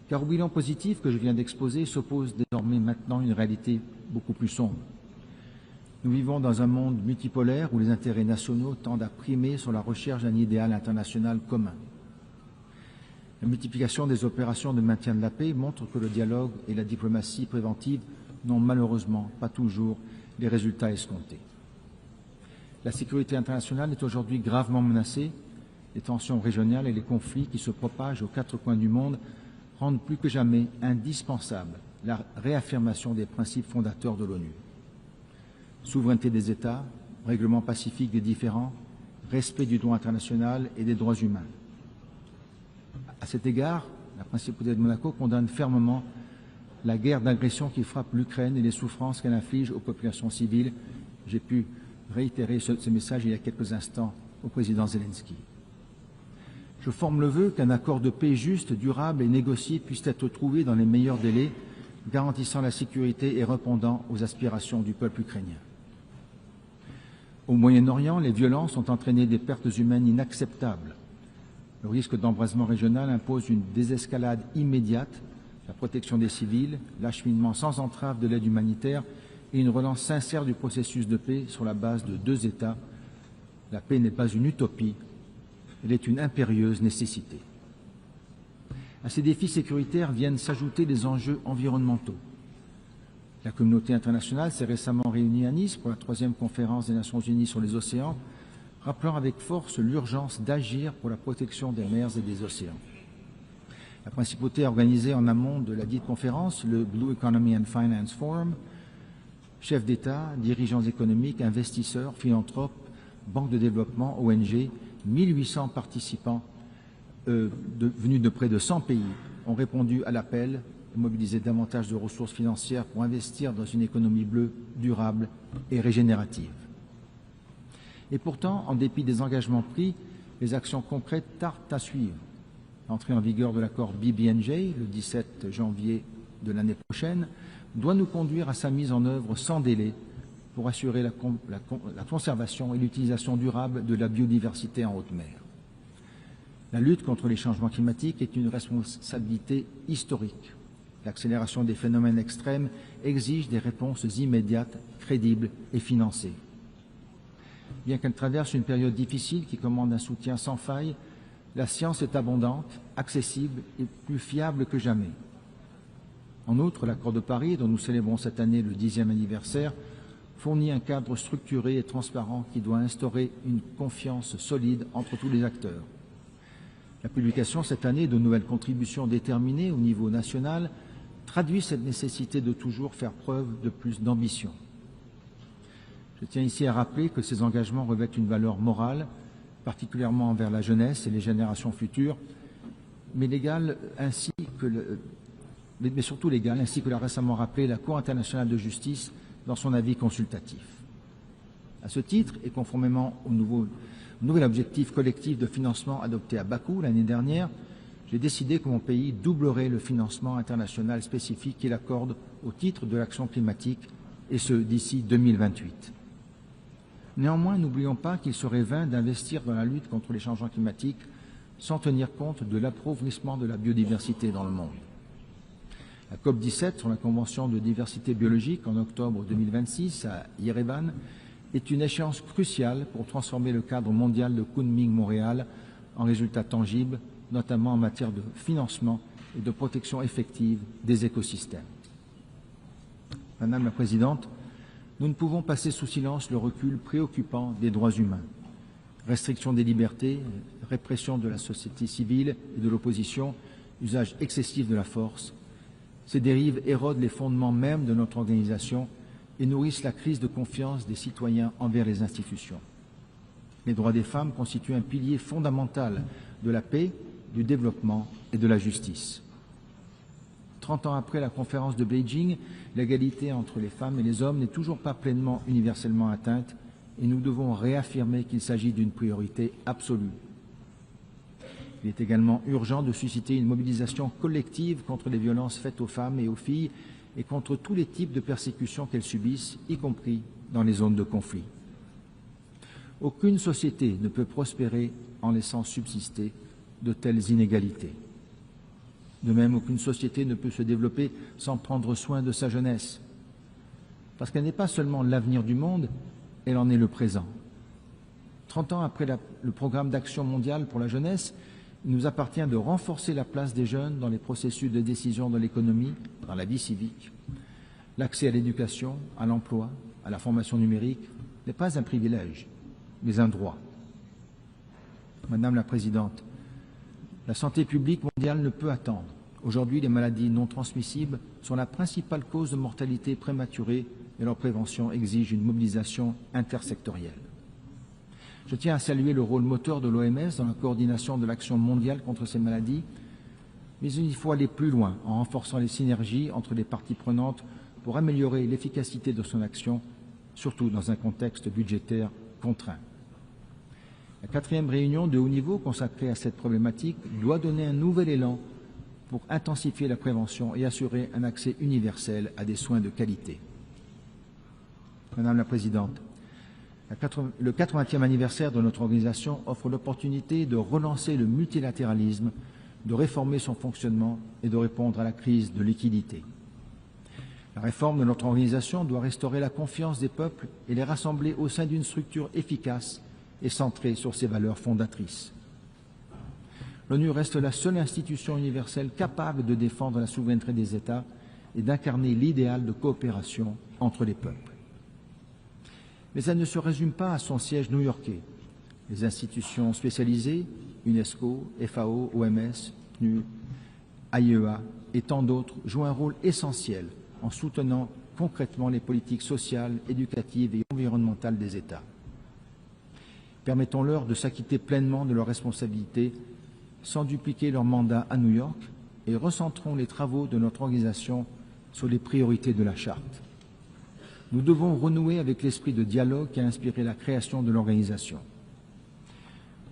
Car au bilan positif que je viens d'exposer s'oppose désormais maintenant une réalité beaucoup plus sombre. Nous vivons dans un monde multipolaire où les intérêts nationaux tendent à primer sur la recherche d'un idéal international commun. La multiplication des opérations de maintien de la paix montre que le dialogue et la diplomatie préventive n'ont malheureusement pas toujours les résultats escomptés. La sécurité internationale est aujourd'hui gravement menacée. Les tensions régionales et les conflits qui se propagent aux quatre coins du monde rendent plus que jamais indispensable la réaffirmation des principes fondateurs de l'ONU. Souveraineté des États, règlement pacifique des différends, respect du droit international et des droits humains. À cet égard, la principauté de Monaco condamne fermement la guerre d'agression qui frappe l'Ukraine et les souffrances qu'elle inflige aux populations civiles. J'ai pu réitérer ce message il y a quelques instants au président Zelenskyy. Je forme le vœu qu'un accord de paix juste, durable et négocié puisse être trouvé dans les meilleurs délais, garantissant la sécurité et répondant aux aspirations du peuple ukrainien. Au Moyen-Orient, les violences ont entraîné des pertes humaines inacceptables. Le risque d'embrasement régional impose une désescalade immédiate, la protection des civils, l'acheminement sans entrave de l'aide humanitaire et une relance sincère du processus de paix sur la base de deux États. La paix n'est pas une utopie, elle est une impérieuse nécessité. À ces défis sécuritaires viennent s'ajouter les enjeux environnementaux. La communauté internationale s'est récemment réunie à Nice pour la 3e conférence des Nations Unies sur les océans, rappelant avec force l'urgence d'agir pour la protection des mers et des océans. La principauté a organisé en amont de la dite conférence le Blue Economy and Finance Forum. Chefs d'État, dirigeants économiques, investisseurs, philanthropes, banques de développement, ONG, 1800 participants venus de près de 100 pays ont répondu à l'appel et mobilisé davantage de ressources financières pour investir dans une économie bleue, durable et régénérative. Et pourtant, en dépit des engagements pris, les actions concrètes tardent à suivre. L'entrée en vigueur de l'accord BBNJ, le 17 janvier de l'année prochaine, doit nous conduire à sa mise en œuvre sans délai pour assurer la conservation et l'utilisation durable de la biodiversité en haute mer. La lutte contre les changements climatiques est une responsabilité historique. L'accélération des phénomènes extrêmes exige des réponses immédiates, crédibles et financées. Bien qu'elle traverse une période difficile qui commande un soutien sans faille, la science est abondante, accessible et plus fiable que jamais. En outre, l'accord de Paris, dont nous célébrons cette année le 10e anniversaire, fournit un cadre structuré et transparent qui doit instaurer une confiance solide entre tous les acteurs. La publication cette année de nouvelles contributions déterminées au niveau national traduit cette nécessité de toujours faire preuve de plus d'ambition. Je tiens ici à rappeler que ces engagements revêtent une valeur morale, particulièrement envers la jeunesse et les générations futures, mais surtout légale, ainsi que l'a récemment rappelé la Cour internationale de justice dans son avis consultatif. À ce titre, et conformément au nouvel objectif collectif de financement adopté à Bakou l'année dernière, j'ai décidé que mon pays doublerait le financement international spécifique qu'il accorde au titre de l'action climatique, et ce d'ici 2028. Néanmoins, n'oublions pas qu'il serait vain d'investir dans la lutte contre les changements climatiques sans tenir compte de l'appauvrissement de la biodiversité dans le monde. La COP17 sur la Convention de diversité biologique en octobre 2026 à Yerevan est une échéance cruciale pour transformer le cadre mondial de Kunming-Montréal en résultats tangibles, notamment en matière de financement et de protection effective des écosystèmes. Madame la Présidente, nous ne pouvons passer sous silence le recul préoccupant des droits humains. Restriction des libertés, répression de la société civile et de l'opposition, usage excessif de la force. Ces dérives érodent les fondements mêmes de notre organisation et nourrissent la crise de confiance des citoyens envers les institutions. Les droits des femmes constituent un pilier fondamental de la paix, du développement et de la justice. 30 ans après la conférence de Beijing, l'égalité entre les femmes et les hommes n'est toujours pas pleinement universellement atteinte et nous devons réaffirmer qu'il s'agit d'une priorité absolue. Il est également urgent de susciter une mobilisation collective contre les violences faites aux femmes et aux filles et contre tous les types de persécutions qu'elles subissent, y compris dans les zones de conflit. Aucune société ne peut prospérer en laissant subsister de telles inégalités. De même, aucune société ne peut se développer sans prendre soin de sa jeunesse, parce qu'elle n'est pas seulement l'avenir du monde, elle en est le présent. 30 ans après le programme d'action mondiale pour la jeunesse, il nous appartient de renforcer la place des jeunes dans les processus de décision de l'économie, dans la vie civique. L'accès à l'éducation, à l'emploi, à la formation numérique n'est pas un privilège, mais un droit. Madame la Présidente, la santé publique mondiale ne peut attendre. Aujourd'hui, les maladies non transmissibles sont la principale cause de mortalité prématurée et leur prévention exige une mobilisation intersectorielle. Je tiens à saluer le rôle moteur de l'OMS dans la coordination de l'action mondiale contre ces maladies, mais il faut aller plus loin en renforçant les synergies entre les parties prenantes pour améliorer l'efficacité de son action, surtout dans un contexte budgétaire contraint. La 4e réunion de haut niveau consacrée à cette problématique doit donner un nouvel élan pour intensifier la prévention et assurer un accès universel à des soins de qualité. Madame la Présidente, le 80e anniversaire de notre organisation offre l'opportunité de relancer le multilatéralisme, de réformer son fonctionnement et de répondre à la crise de liquidité. La réforme de notre organisation doit restaurer la confiance des peuples et les rassembler au sein d'une structure efficace et centrée sur ses valeurs fondatrices. L'ONU reste la seule institution universelle capable de défendre la souveraineté des États et d'incarner l'idéal de coopération entre les peuples. Mais elle ne se résume pas à son siège new-yorkais. Les institutions spécialisées, UNESCO, FAO, OMS, PNUD, AIEA et tant d'autres jouent un rôle essentiel en soutenant concrètement les politiques sociales, éducatives et environnementales des États. Permettons-leur de s'acquitter pleinement de leurs responsabilités sans dupliquer leur mandat à New York et recentrons les travaux de notre organisation sur les priorités de la Charte. Nous devons renouer avec l'esprit de dialogue qui a inspiré la création de l'organisation.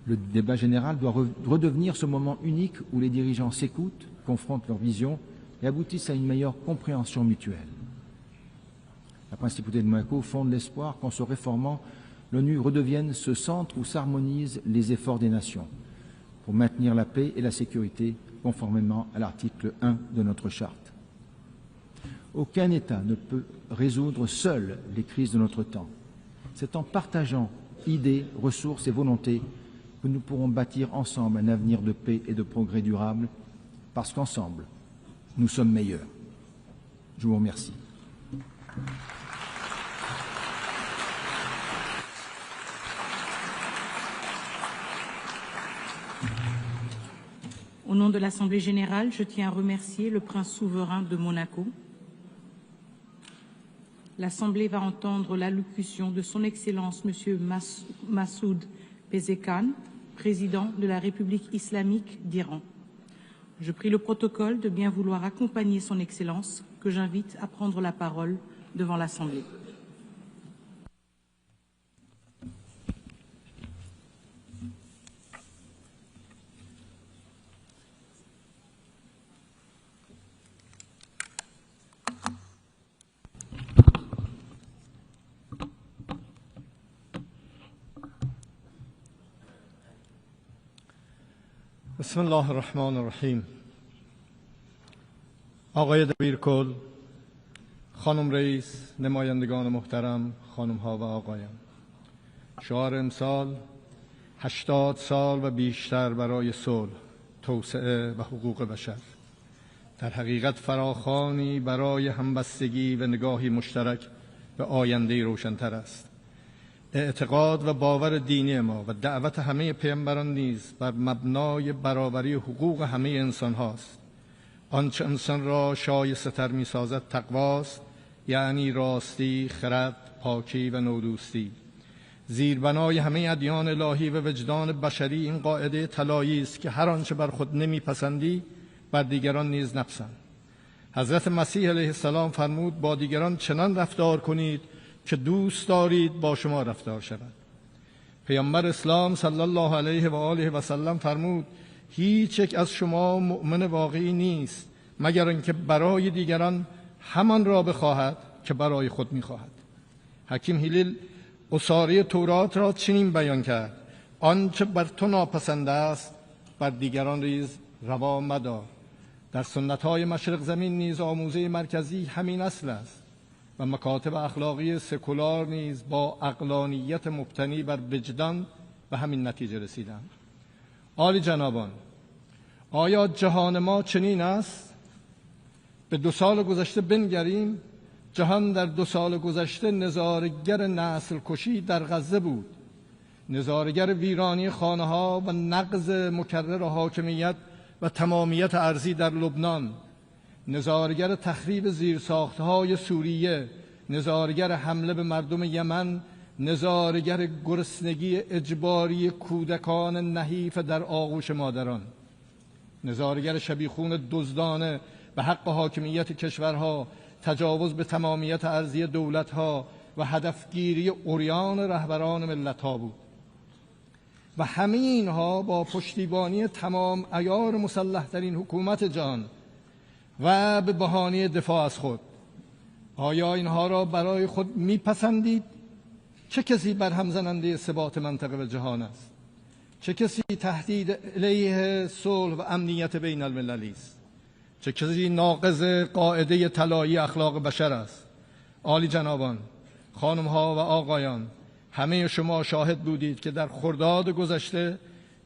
Le débat général doit redevenir ce moment unique où les dirigeants s'écoutent, confrontent leurs visions et aboutissent à une meilleure compréhension mutuelle. La principauté de Monaco fonde l'espoir qu'en se réformant, l'ONU redevienne ce centre où s'harmonisent les efforts des nations pour maintenir la paix et la sécurité conformément à l'article 1 de notre charte. Aucun État ne peut résoudre seul les crises de notre temps. C'est en partageant idées, ressources et volontés que nous pourrons bâtir ensemble un avenir de paix et de progrès durable, parce qu'ensemble, nous sommes meilleurs. Je vous remercie. Au nom de l'Assemblée générale, je tiens à remercier le prince souverain de Monaco. L'Assemblée va entendre l'allocution de son Excellence M. Massoud Pezeshkian, président de la République islamique d'Iran. Je prie le protocole de bien vouloir accompagner son Excellence, que j'invite à prendre la parole devant l'Assemblée. بسم الله الرحمن الرحیم. آقای دبیرکل، خانم رئیس، نمایندگان محترم، خانم ها و آقایان، شعار امسال 80 سال و بیشتر برای صلح، توسعه و حقوق بشر، در حقیقت فراخوانی برای همبستگی و نگاهی مشترک به آینده روشن‌تر است. اعتقاد و باور دینی ما و دعوت همه پیامبران نیز بر مبنای برابری حقوق همه انسان هاست. آنچه انسان را شایسته‌تر می‌سازد تقواست، یعنی راستی، خرد، پاکی و نودوستی. زیربنای همه ادیان الهی و وجدان بشری این قاعده طلایی است که هر آنچه بر خود نمی‌پسندی بر دیگران نیز نپسند. حضرت مسیح علیه السلام فرمود با دیگران چنان رفتار کنید که دوست دارید با شما رفتار شود. پیامبر اسلام صلی الله علیه و آله و سلم فرمود هیچ یک از شما مؤمن واقعی نیست مگر اینکه برای دیگران همان را بخواهد که برای خود میخواهد. حکیم هیلیل اساره تورات را چنین بیان کرد: آنچه بر تو ناپسند است بر دیگران ریز روا مدار. در سنت‌های مشرق زمین نیز آموزه مرکزی همین اصل است و مکاتب اخلاقی سکولار نیز با عقلانیت مبتنی بر وجدان به همین نتیجه رسیدند. عالی جنابان، آیا جهان ما چنین است؟ به 2 سال گذشته بنگریم. جهان در 2 سال گذشته نظاره‌گر نسل کشی در غزه بود، نظاره‌گر ویرانی خانه‌ها و نقض مکرر حاکمیت و تمامیت ارضی در لبنان، نظاره‌گر تخریب زیرساخت‌های سوریه، نظاره‌گر حمله به مردم یمن، نظاره‌گر گرسنگی اجباری کودکان نحیف در آغوش مادران، نظاره‌گر شبیخون دزدانه به حق حاکمیت کشورها، تجاوز به تمامیت ارضی دولت‌ها و هدفگیری عریان رهبران ملت‌ها بود. و همه اینها با پشتیبانی تمام عیار مسلح‌ترین حکومت جهان و به بهانه دفاع از خود. آیا اینها را برای خود میپسندید؟ چه کسی برهم زننده ثبات منطقه و جهان است؟ چه کسی تهدید علیه صلح و امنیت بین المللی است؟ چه کسی ناقض قاعده طلایی اخلاق بشر است؟ عالی جنابان، خانم ها و آقایان، همه شما شاهد بودید که در خرداد گذشته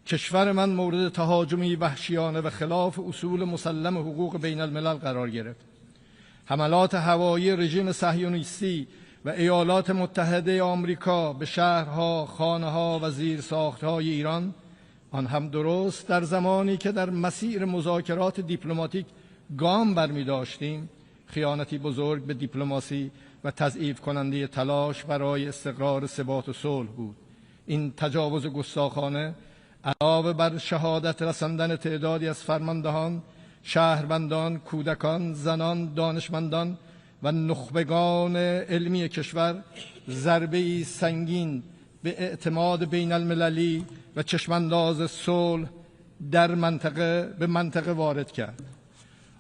کشور من مورد تهاجمی وحشیانه و خلاف اصول مسلم حقوق بین الملل قرار گرفت. حملات هوایی رژیم صهیونیستی و ایالات متحده آمریکا به شهرها، خانه‌ها و زیرساخت‌های ایران، آن هم درست در زمانی که در مسیر مذاکرات دیپلماتیک گام برمی داشتیم، خیانتی بزرگ به دیپلماسی و تضعیف کننده تلاش برای استقرار ثبات و صلح بود. این تجاوز گستاخانه علاوه بر شهادت رساندن تعدادی از فرماندهان، شهروندان، کودکان، زنان، دانشمندان و نخبگان علمی کشور، ضربه‌ای سنگین به اعتماد بین المللی و چشمانداز صلح در منطقه وارد کرد.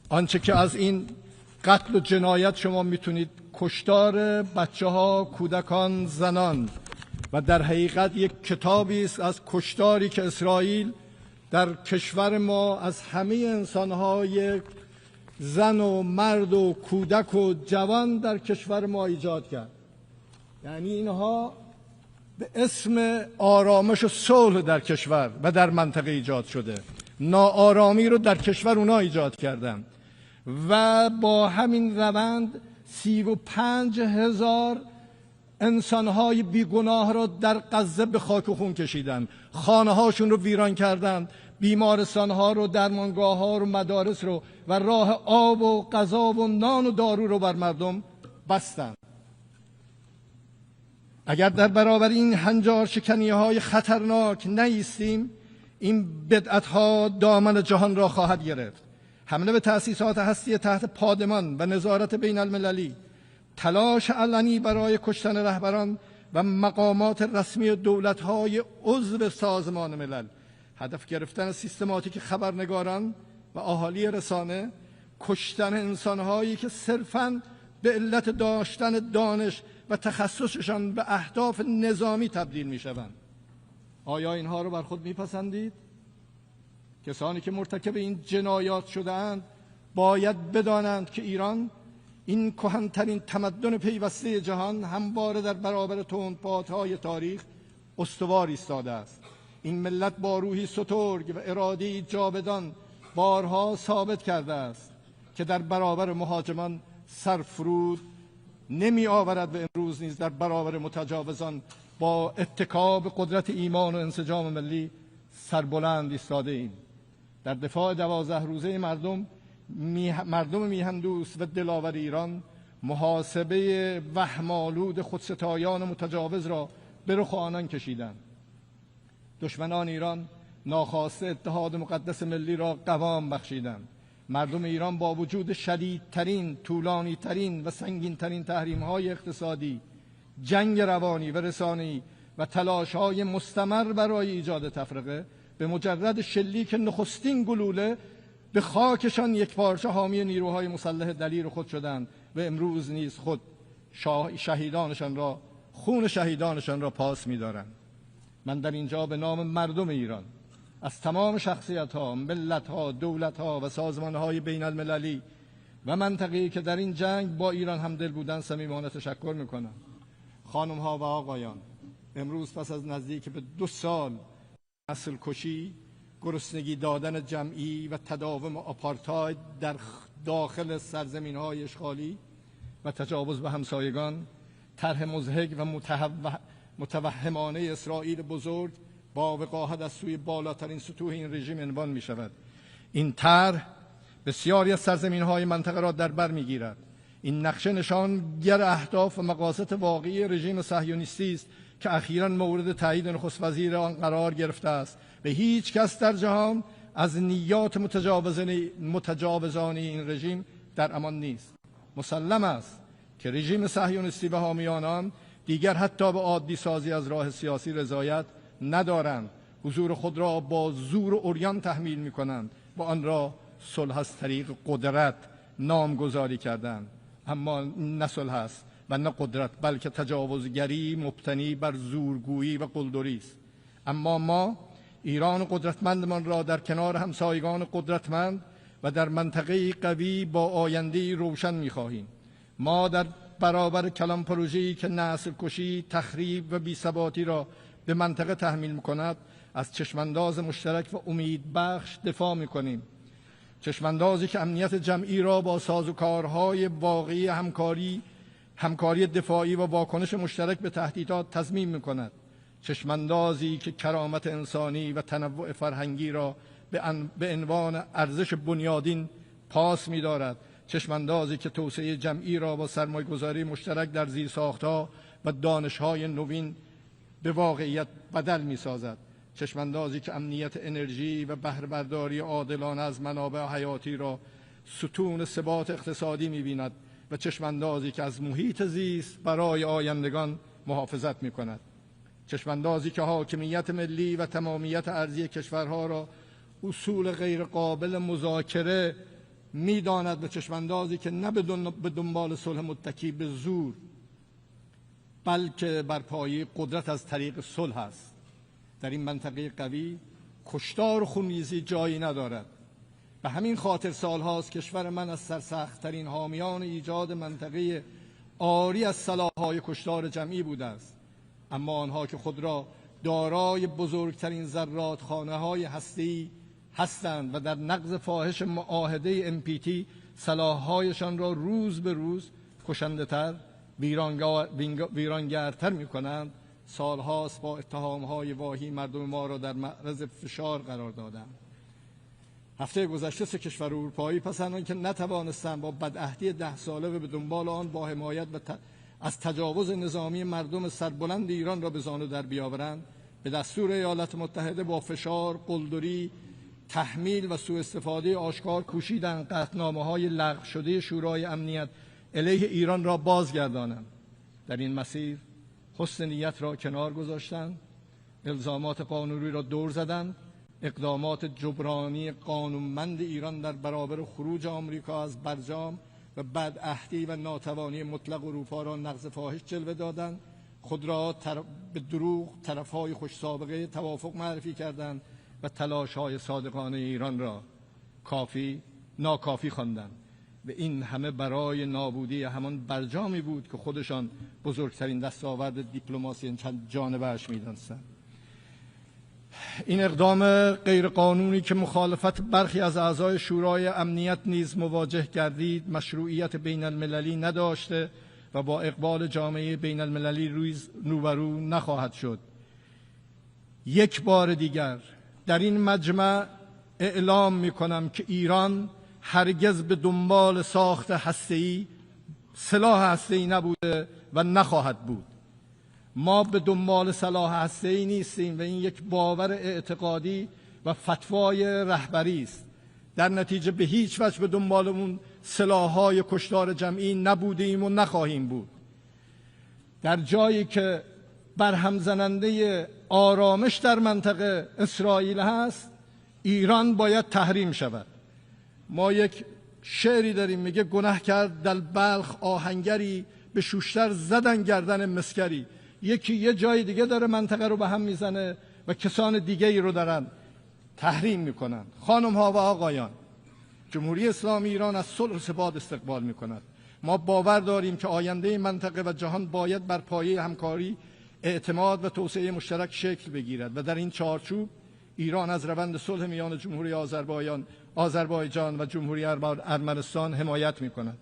آنچه که از این قتل و جنایت شما میتونید کشتار بچه‌ها، کودکان، زنان و در حقیقت یک کتابی است از کشتاری که اسرائیل در کشور ما از همه انسان‌های زن و مرد و کودک و جوان در کشور ما ایجاد کرد. یعنی اینها به اسم آرامش و صلح در کشور و در منطقه ایجاد شده، ناآرامی رو در کشور اونا ایجاد کردن و با همین روند 35,000 انسانهای بیگناه را در غزه به خاک و خون کشیدند، خانه هاشون رو ویران کردند، بیمارستان ها رو، درمانگاه ها رو، مدارس رو و راه آب و غذا و نان و دارو رو بر مردم بستند. اگر در برابر این هنجار شکنی های خطرناک نایستیم، این بدعت ها دامن جهان را خواهد گرفت. حمله به تأسیسات هستی تحت پادمان و نظارت بین المللی، تلاش علنی برای کشتن رهبران و مقامات رسمی دولت‌های عضو سازمان ملل، هدف گرفتن سیستماتیک خبرنگاران و اهالی رسانه، کشتن انسان‌هایی که صرفاً به علت داشتن دانش و تخصصشان به اهداف نظامی تبدیل می‌شوند. آیا اینها رو بر خود می‌پسندید؟ کسانی که مرتکب این جنایات شده‌اند باید بدانند که ایران، این کهن‌ترین تمدن پیوسته جهان، همواره در برابر تندبادهای تاریخ استوار ایستاده است. این ملت با روحی سترگ و اراده‌ای جاودان بارها ثابت کرده است که در برابر مهاجمان سرفرود نمی آورد و امروز نیز در برابر متجاوزان با اتکاب قدرت ایمان و انسجام ملی سربلند ایستاده ایم. در دفاع 12 روزه مردم میهندوست و دلاور ایران، محاسبه وهم‌آلود خودستایان متجاوز را به رخ آنان کشیدند. دشمنان ایران ناخواسته اتحاد مقدس ملی را قوام بخشیدند. مردم ایران با وجود شدیدترین، طولانیترین و سنگینترین تحریم‌های اقتصادی، جنگ روانی و رسانه‌ای و تلاش‌های مستمر برای ایجاد تفرقه، به مجرد شلیک نخستین گلوله به خاکشان یکپارچه حامی نیروهای مسلح دلیر خود شدند و امروز نیز خود خون شهیدانشان را پاس می‌دارند. من در اینجا به نام مردم ایران از تمام شخصیت‌ها، ملت‌ها، دولت‌ها و سازمان‌های بین المللی و منطقه‌ای که در این جنگ با ایران همدل بودند صمیمانه تشکر می‌کنم. خانم‌ها و آقایان، امروز پس از نزدیک به 2 سال نسل کشی، گرسنگی دادن جمعی و تداوم آپارتاید در داخل سرزمین‌های اشغالی و تجاوز به همسایگان، طرح مضحک و متوهمانه اسرائیل بزرگ با وقاحت از سوی بالاترین سطوح این رژیم عنوان می شود. این طرح بسیاری از سرزمین‌های منطقه را در بر می‌گیرد. این نقشه نشانگر اهداف و مقاصد واقعی رژیم صهیونیستی است که اخیراً مورد تایید نخست وزیر آن قرار گرفته است. به هیچ کس در جهان از نیات متجاوزانه این رژیم در امان نیست. مسلم است که رژیم صهیونیستی و حامیان آن دیگر حتی به عادی سازی از راه سیاسی رضایت ندارند. حضور خود را با زور و عریان تحمیل می‌کنند و آن را صلح از طریق قدرت نامگذاری کردند. اما نه صلح است و نه قدرت، بلکه تجاوزگری مبتنی بر زورگویی و قلدری است. اما ما ایران قدرتمندمان را در کنار همسایگان قدرتمند و در منطقه قوی با آینده‌ای روشن می‌خواهیم. ما در برابر کلان پروژه‌ای که نسل کشی، تخریب و بی‌ثباتی را به منطقه تحمیل می‌کند، از چشمانداز مشترک و امیدبخش دفاع می‌کنیم. چشماندازی که امنیت جمعی را با سازوکارهای واقعی همکاری دفاعی و واکنش مشترک به تهدیدات تضمین می‌کند. چشماندازی که کرامت انسانی و تنوع فرهنگی را به عنوان ارزش بنیادین پاس می‌دارد. چشماندازی که توسعه جمعی را با سرمایه‌گذاری مشترک در زیرساخت‌ها و دانش‌های نوین به واقعیت بدل می‌سازد. چشماندازی که امنیت انرژی و بهره‌برداری عادلانه از منابع حیاتی را ستون ثبات اقتصادی می‌بیند و چشماندازی که از محیط زیست برای آیندگان محافظت می‌کند. چشماندازی که حاکمیت ملی و تمامیت ارضی کشورها را اصول غیر قابل مذاکره می‌داند و چشماندازی که نه به دنبال صلح متکی به زور، بلکه بر پایه قدرت از طریق صلح است. در این منطقه قوی کشتار و خونریزی جایی ندارد. به همین خاطر سالهاست کشور من از سرسخت‌ترین حامیان ایجاد منطقه عاری از سلاح‌های کشتار جمعی بوده است. اما آنها که خود را دارای بزرگترین زرادخانه‌های هسته‌ای هستند و در نقض فاحش معاهده NPT سلاح‌هایشان را روز به روز کشنده‌تر ویرانگرتر می‌کنند، سالهاست با اتهام‌های واهی مردم ما را در معرض فشار قرار دادند. هفته گذشته 3 کشور اروپایی پس از آنکه نتوانستند با بدعهدی 10 ساله و به دنبال آن با حمایت از تجاوز نظامی مردم سربلند ایران را به زانو در بیاورند، به دستور ایالات متحده با فشار، قلدری، تحمیل و سوء استفاده آشکار کوشیدند قطعنامه‌های لغو شده شورای امنیت علیه ایران را بازگردانند. در این مسیر حسن نیت را کنار گذاشتند، الزامات قانونی را دور زدند، اقدامات جبرانی قانونمند ایران در برابر خروج آمریکا از برجام و بدعهدی و ناتوانی مطلق اروپا را نقض فاحش جلوه دادند، خود را به دروغ طرفهای خوش سابقه توافق معرفی کردند و تلاش‌های صادقانه ایران را ناکافی خواندند و این همه برای نابودی همان برجامی بود که خودشان بزرگترین دستاورد دیپلماسی چند جانبه‌اش می‌دانستند. این اقدام غیرقانونی که مخالفت برخی از اعضای شورای امنیت نیز مواجه گردید، مشروعیت بین المللی نداشته و با اقبال جامعه بین المللی روبرو نخواهد شد. یک بار دیگر در این مجمع اعلام می‌کنم که ایران هرگز به دنبال ساخت هسته‌ای، سلاح هسته‌ای نبوده و نخواهد بود. ما به دنبال سلاح هسته‌ای نیستیم و این یک باور اعتقادی و فتوای رهبری است. در نتیجه به هیچ وجه به دنبال اون سلاح‌های کشتار جمعی نبودیم و نخواهیم بود. در جایی که برهم زننده آرامش در منطقه اسرائیل هست، ایران باید تحریم شود. ما یک شعری داریم میگه گناه کرد در بلخ آهنگری، به شوشتر زدن گردن مسکری. یکی یه جای دیگه داره منطقه رو به هم میزنه و کسان دیگه ای رو دارن تحریم میکنن. خانم ها و آقایان، جمهوری اسلامی ایران از صلح و ثبات استقبال میکند. ما باور داریم که آینده منطقه و جهان باید بر پایه همکاری، اعتماد و توسعه مشترک شکل بگیرد و در این چارچوب ایران از روند صلح میان جمهوری آذربایجان و جمهوری ارمنستان حمایت میکند.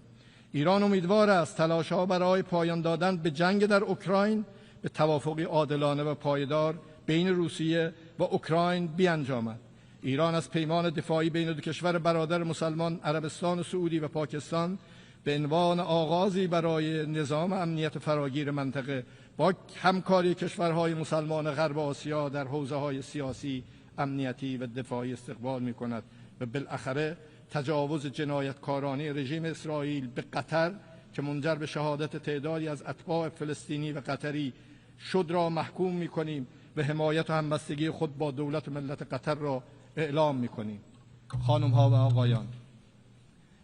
ایران امیدوار است تلاش‌ها برای پایان دادن به جنگ در اوکراین به توافقی عادلانه و پایدار بین روسیه و اوکراین بیانجامد. ایران از پیمان دفاعی بین دو کشور برادر مسلمان عربستان سعودی و پاکستان به عنوان آغازی برای نظام امنیت فراگیر منطقه با همکاری کشورهای مسلمان غرب آسیا در حوزه‌های سیاسی، امنیتی و دفاعی استقبال می‌کند و بالاخره تجاوز جنایتکارانه رژیم اسرائیل به قطر که منجر به شهادت تعدادی از اتباع فلسطینی و قطری شد را محکوم می‌کنیم و حمایت و همبستگی خود با دولت و ملت قطر را اعلام می‌کنیم. خانم‌ها و آقایان،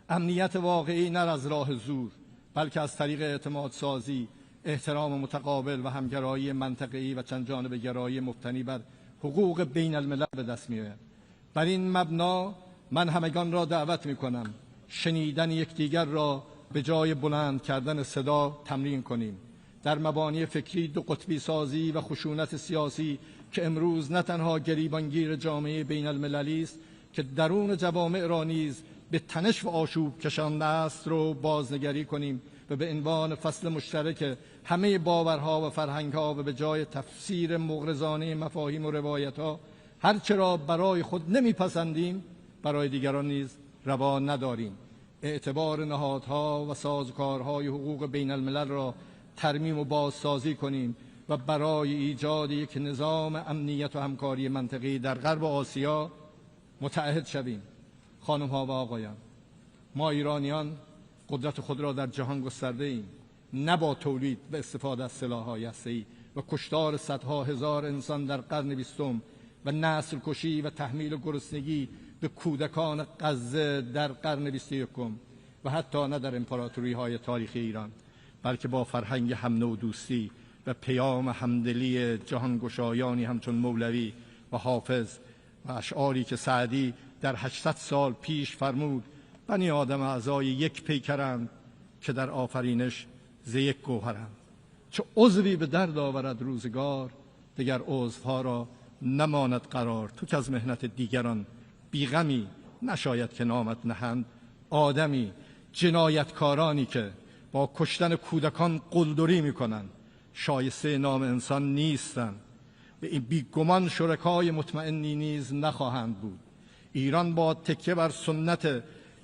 امنیت واقعی نه از راه زور بلکه از طریق اعتماد سازی، احترام متقابل و همگرایی منطقه‌ای و چند جانبه گرایی مبتنی بر حقوق بین الملل به دست می‌آید. بر این مبنا من همگان را دعوت می‌کنم شنیدن یکدیگر را به جای بلند کردن صدا تمرین کنیم. در مبانی فکری دو قطبی سازی و خشونت سیاسی که امروز نه تنها گریبانگیر جامعه بین المللی است که درون جوامع را نیز به تنش و آشوب کشانده است رو بازنگری کنیم و به عنوان فصل مشترک همه باورها و فرهنگها و به جای تفسیر مغرضانه مفاهیم و روایتها هر چرا برای خود نمیپسندیم برای دیگران نیز روا نداریم. اعتبار نهادها و سازوکارهای حقوق بین الملل را ترمیم و بازسازی کنیم و برای ایجاد یک نظام امنیت و همکاری منطقی در غرب آسیا متعهد شویم. خانم‌ها و آقایان، ما ایرانیان قدرت خود را در جهان گسترده ایم، نه با تولید و استفاده از سلاح‌های هسته‌ای و کشتار صدها هزار انسان در قرن 20 و نسل کشی و تحمیل و گرسنگی به کودکان غزه در قرن 21 و حتی نه در امپراتوری‌های تاریخی ایران، بلکه با فرهنگ هم نوع دوستی و پیام همدلی جهانگشایانی همچون مولوی و حافظ و اشعاری که سعدی در 800 سال پیش فرمود: بنی آدم اعضای یک پیکرند که در آفرینش ز یک گوهرند. چه عضوی به درد آورد روزگار، دیگر عضوها را نماند قرار. تو که از مهنت دیگران بیغمی، نشاید که نامت نهند آدمی. جنایتکارانی که با کشتن کودکان قلدری میکنند، شایسته نام انسان نیستند و این بیگمان شرکای مطمئنی نیز نخواهند بود. ایران با تکیه بر سنت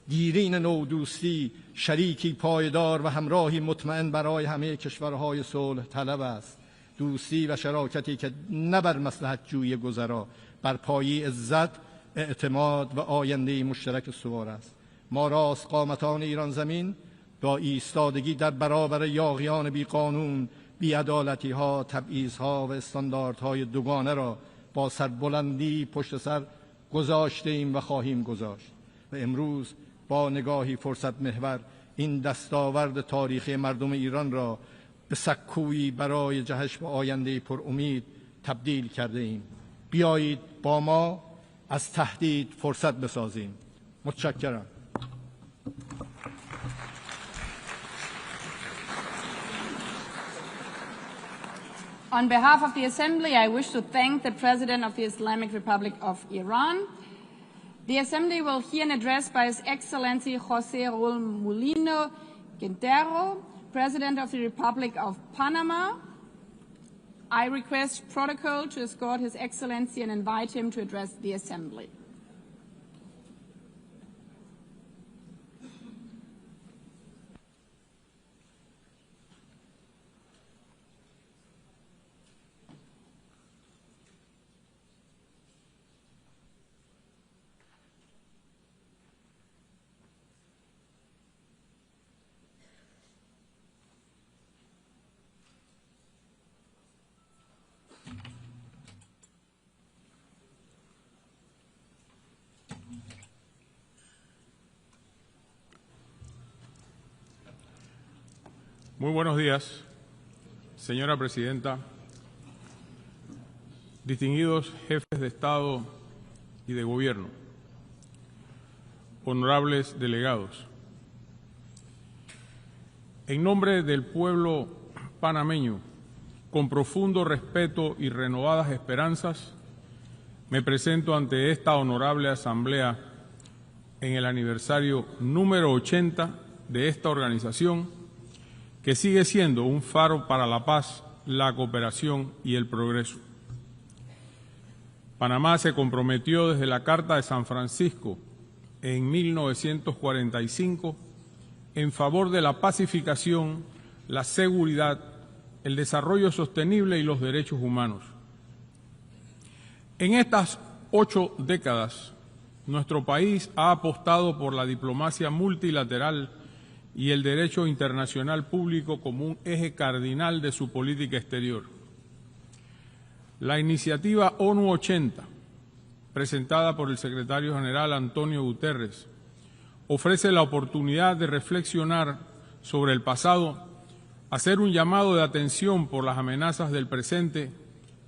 دیرین نودوستی شریکی پایدار و همراهی مطمئن برای همه کشورهای صلح طلب است. دوستی و شراکتی که نه بر مصلحت جوی گذرا، بر پایه عزت، اعتماد و آینده مشترک استوار است. ما راست قامتان ایران زمین با ایستادگی در برابر یاغیان بی قانون، بی عدالتی ها، تبعیض ها و استانداردهای دوگانه را با سربلندی پشت سر گذاشته ایم و خواهیم گذاشت. و امروز با نگاهی فرصت محور این دستاورد تاریخی مردم ایران را به سکویی برای جهش به آینده پر امید تبدیل کرده ایم. بیایید با ما از تهدید فرصت بسازیم. متشکرم. On behalf of the Assembly, I wish to thank the President of the Islamic Republic of Iran. The Assembly will hear an address by His Excellency José Raúl Mulino Quintero, President of the Republic of Panama. I request Protocol to escort His Excellency and invite him to address the Assembly. Muy buenos días, señora Presidenta, distinguidos jefes de Estado y de Gobierno, honorables delegados. En nombre del pueblo panameño, con profundo respeto y renovadas esperanzas, me presento ante esta honorable Asamblea en el aniversario número 80 de esta organización, que sigue siendo un faro para la paz, la cooperación y el progreso. Panamá se comprometió desde la Carta de San Francisco en 1945 en favor de la pacificación, la seguridad, el desarrollo sostenible y los derechos humanos. En estas 8 décadas, nuestro país ha apostado por la diplomacia multilateral y el derecho internacional público como un eje cardinal de su política exterior. La iniciativa ONU 80, presentada por el secretario general Antonio Guterres, ofrece la oportunidad de reflexionar sobre el pasado, hacer un llamado de atención por las amenazas del presente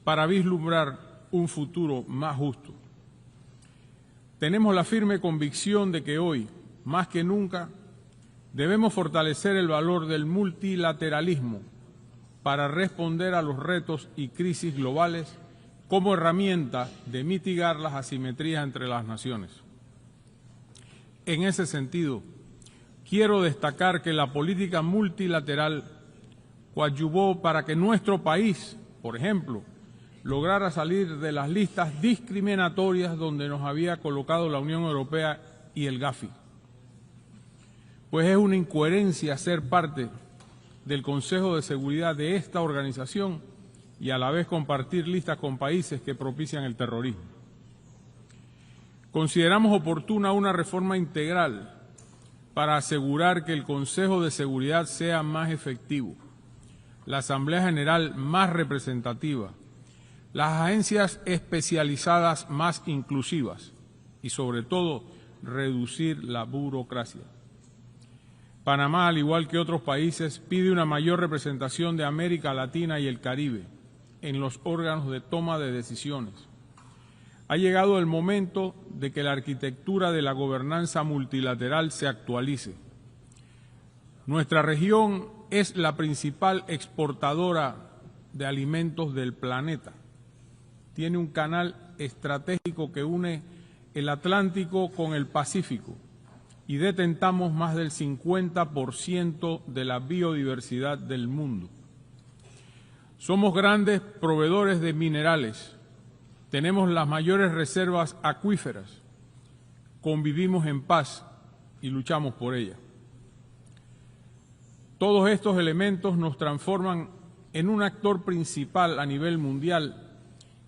para vislumbrar un futuro más justo. Tenemos la firme convicción de que hoy, más que nunca, debemos fortalecer el valor del multilateralismo para responder a los retos y crisis globales como herramienta de mitigar las asimetrías entre las naciones. En ese sentido, quiero destacar que la política multilateral coadyuvó para que nuestro país, por ejemplo, lograra salir de las listas discriminatorias donde nos había colocado la Unión Europea y el GAFI. Pues es una incoherencia ser parte del Consejo de Seguridad de esta organización y a la vez compartir listas con países que propician el terrorismo. Consideramos oportuna una reforma integral para asegurar que el Consejo de Seguridad sea más efectivo, la Asamblea General más representativa, las agencias especializadas más inclusivas y, sobre todo, reducir la burocracia. Panamá, al igual que otros países, pide una mayor representación de América Latina y el Caribe en los órganos de toma de decisiones. Ha llegado el momento de que la arquitectura de la gobernanza multilateral se actualice. Nuestra región es la principal exportadora de alimentos del planeta. Tiene un canal estratégico que une el Atlántico con el Pacífico, y detentamos más del 50% de la biodiversidad del mundo. Somos grandes proveedores de minerales, tenemos las mayores reservas acuíferas, convivimos en paz y luchamos por ella. Todos estos elementos nos transforman en un actor principal a nivel mundial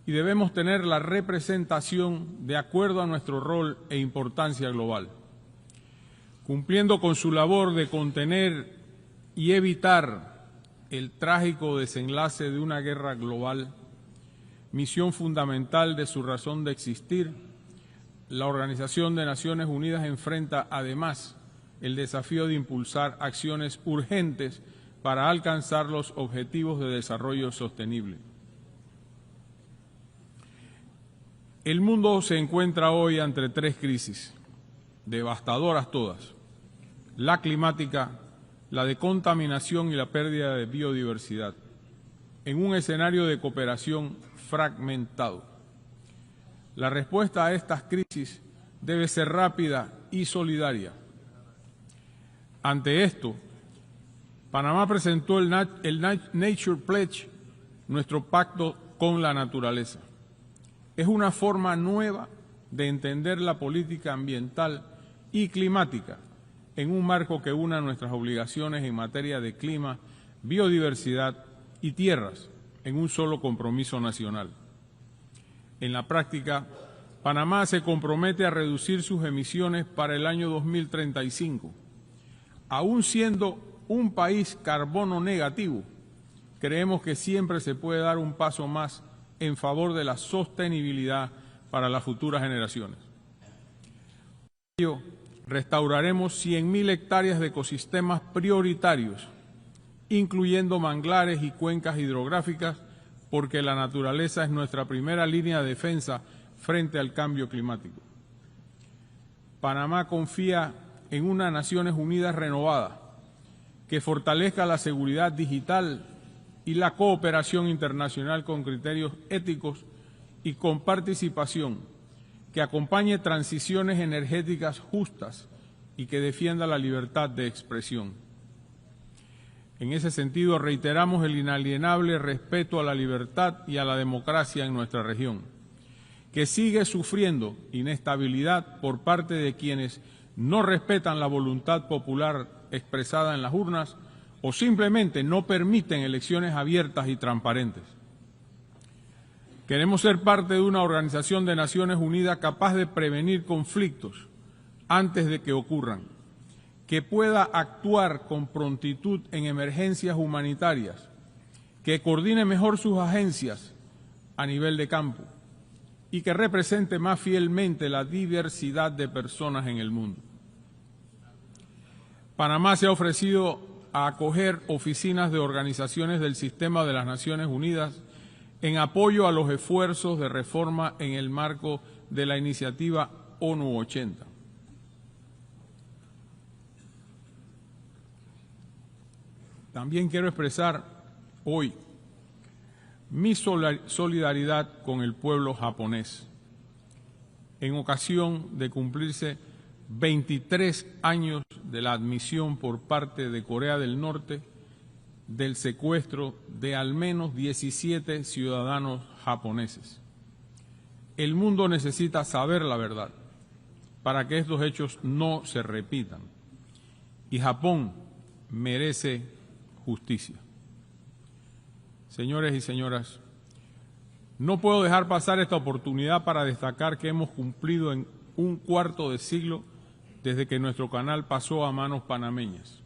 y debemos tener la representación de acuerdo a nuestro rol e importancia global. Cumpliendo con su labor de contener y evitar el trágico desenlace de una guerra global, misión fundamental de su razón de existir, la Organización de Naciones Unidas enfrenta además el desafío de impulsar acciones urgentes para alcanzar los objetivos de desarrollo sostenible. El mundo se encuentra hoy ante tres crisis, devastadoras todas: la climática, la de contaminación y la pérdida de biodiversidad, en un escenario de cooperación fragmentado. La respuesta a estas crisis debe ser rápida y solidaria. Ante esto, Panamá presentó el Nature Pledge, nuestro pacto con la naturaleza. Es una forma nueva de entender la política ambiental y climática en un marco que una nuestras obligaciones en materia de clima, biodiversidad y tierras en un solo compromiso nacional. En la práctica, Panamá se compromete a reducir sus emisiones para el año 2035. Aún siendo un país carbono negativo, creemos que siempre se puede dar un paso más en favor de la sostenibilidad para las futuras generaciones. Por ello, restauraremos 100.000 hectáreas de ecosistemas prioritarios, incluyendo manglares y cuencas hidrográficas, porque la naturaleza es nuestra primera línea de defensa frente al cambio climático. Panamá confía en una Naciones Unidas renovada, que fortalezca la seguridad digital y la cooperación internacional con criterios éticos y con participación, que acompañe transiciones energéticas justas y que defienda la libertad de expresión. En ese sentido, reiteramos el inalienable respeto a la libertad y a la democracia en nuestra región, que sigue sufriendo inestabilidad por parte de quienes no respetan la voluntad popular expresada en las urnas o simplemente no permiten elecciones abiertas y transparentes. Queremos ser parte de una organización de Naciones Unidas capaz de prevenir conflictos antes de que ocurran, que pueda actuar con prontitud en emergencias humanitarias, que coordine mejor sus agencias a nivel de campo y que represente más fielmente la diversidad de personas en el mundo. Panamá se ha ofrecido a acoger oficinas de organizaciones del sistema de las Naciones Unidas en apoyo a los esfuerzos de reforma en el marco de la iniciativa ONU 80. También quiero expresar hoy mi solidaridad con el pueblo japonés en ocasión de cumplirse 23 años de la admisión por parte de Corea del Norte del secuestro de al menos 17 ciudadanos japoneses. El mundo necesita saber la verdad para que estos hechos no se repitan. Y Japón merece justicia. Señores y señoras, no puedo dejar pasar esta oportunidad para destacar que hemos cumplido en un cuarto de siglo desde que nuestro canal pasó a manos panameñas.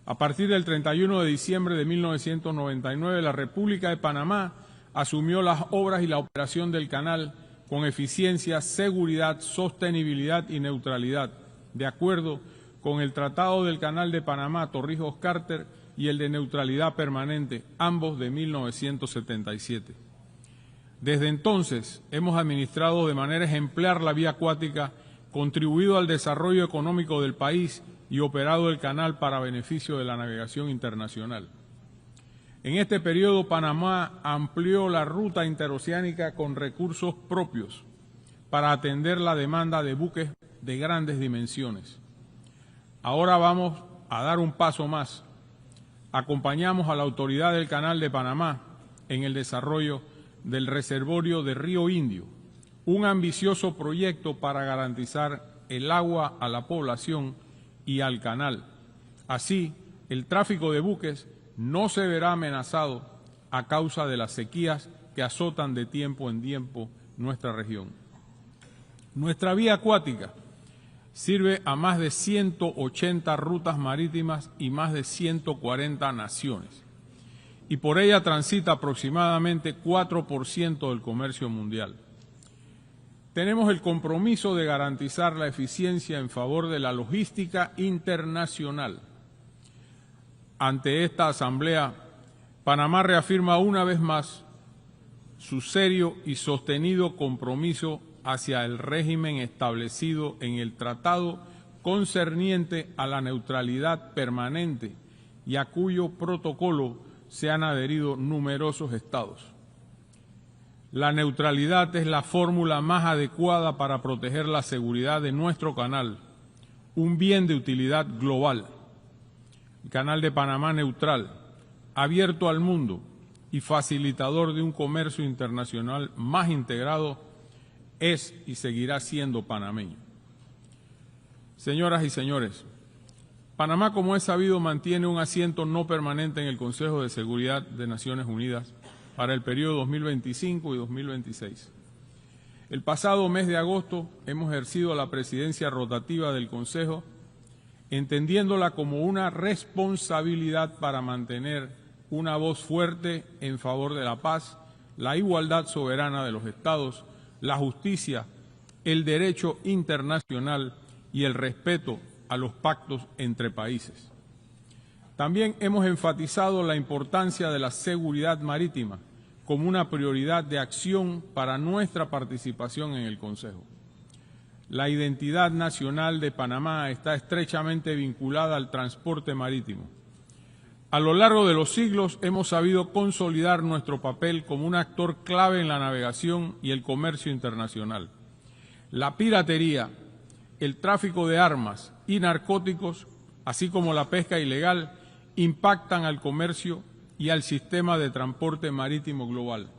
A partir del 31 de diciembre de 1999, la República de Panamá asumió las obras y la operación del canal con eficiencia, seguridad, sostenibilidad y neutralidad, de acuerdo con el Tratado del Canal de Panamá, Torrijos-Carter, y el de neutralidad permanente, ambos de 1977. Desde entonces hemos administrado de manera ejemplar la vía acuática, contribuido al desarrollo económico del país y operado el canal para beneficio de la navegación internacional. En este periodo, Panamá amplió la ruta interoceánica con recursos propios para atender la demanda de buques de grandes dimensiones. Ahora vamos a dar un paso más. Acompañamos a la autoridad del Canal de Panamá en el desarrollo del reservorio de Río Indio, un ambicioso proyecto para garantizar el agua a la población y al canal. Así, el tráfico de buques no se verá amenazado a causa de las sequías que azotan de tiempo en tiempo nuestra región. Nuestra vía acuática sirve a más de 180 rutas marítimas y más de 140 naciones, y por ella transita aproximadamente 4% del comercio mundial. Tenemos el compromiso de garantizar la eficiencia en favor de la logística internacional. Ante esta Asamblea, Panamá reafirma una vez más su serio y sostenido compromiso hacia el régimen establecido en el tratado concerniente a la neutralidad permanente y a cuyo protocolo se han adherido numerosos estados. La neutralidad es la fórmula más adecuada para proteger la seguridad de nuestro canal, un bien de utilidad global. El Canal de Panamá neutral, abierto al mundo y facilitador de un comercio internacional más integrado, es y seguirá siendo panameño. Señoras y señores, Panamá, como es sabido, mantiene un asiento no permanente en el Consejo de Seguridad de Naciones Unidas para el periodo 2025 y 2026. El pasado mes de agosto hemos ejercido la presidencia rotativa del Consejo, entendiéndola como una responsabilidad para mantener una voz fuerte en favor de la paz, la igualdad soberana de los estados, la justicia, el derecho internacional y el respeto a los pactos entre países. También hemos enfatizado la importancia de la seguridad marítima como una prioridad de acción para nuestra participación en el Consejo. La identidad nacional de Panamá está estrechamente vinculada al transporte marítimo. A lo largo de los siglos hemos sabido consolidar nuestro papel como un actor clave en la navegación y el comercio internacional. La piratería, el tráfico de armas y narcóticos, así como la pesca ilegal, impactan al comercio y al sistema de transporte marítimo global.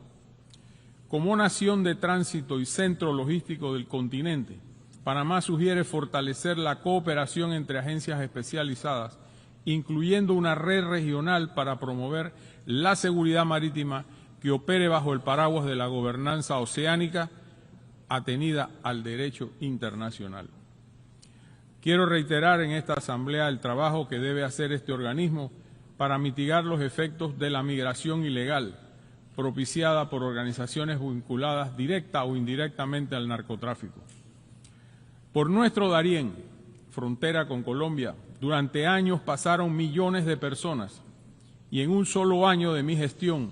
Como nación de tránsito y centro logístico del continente, Panamá sugiere fortalecer la cooperación entre agencias especializadas, incluyendo una red regional para promover la seguridad marítima que opere bajo el paraguas de la gobernanza oceánica atenida al derecho internacional. Quiero reiterar en esta Asamblea el trabajo que debe hacer este organismo para mitigar los efectos de la migración ilegal propiciada por organizaciones vinculadas directa o indirectamente al narcotráfico. Por nuestro Darién, frontera con Colombia, durante años pasaron millones de personas y en un solo año de mi gestión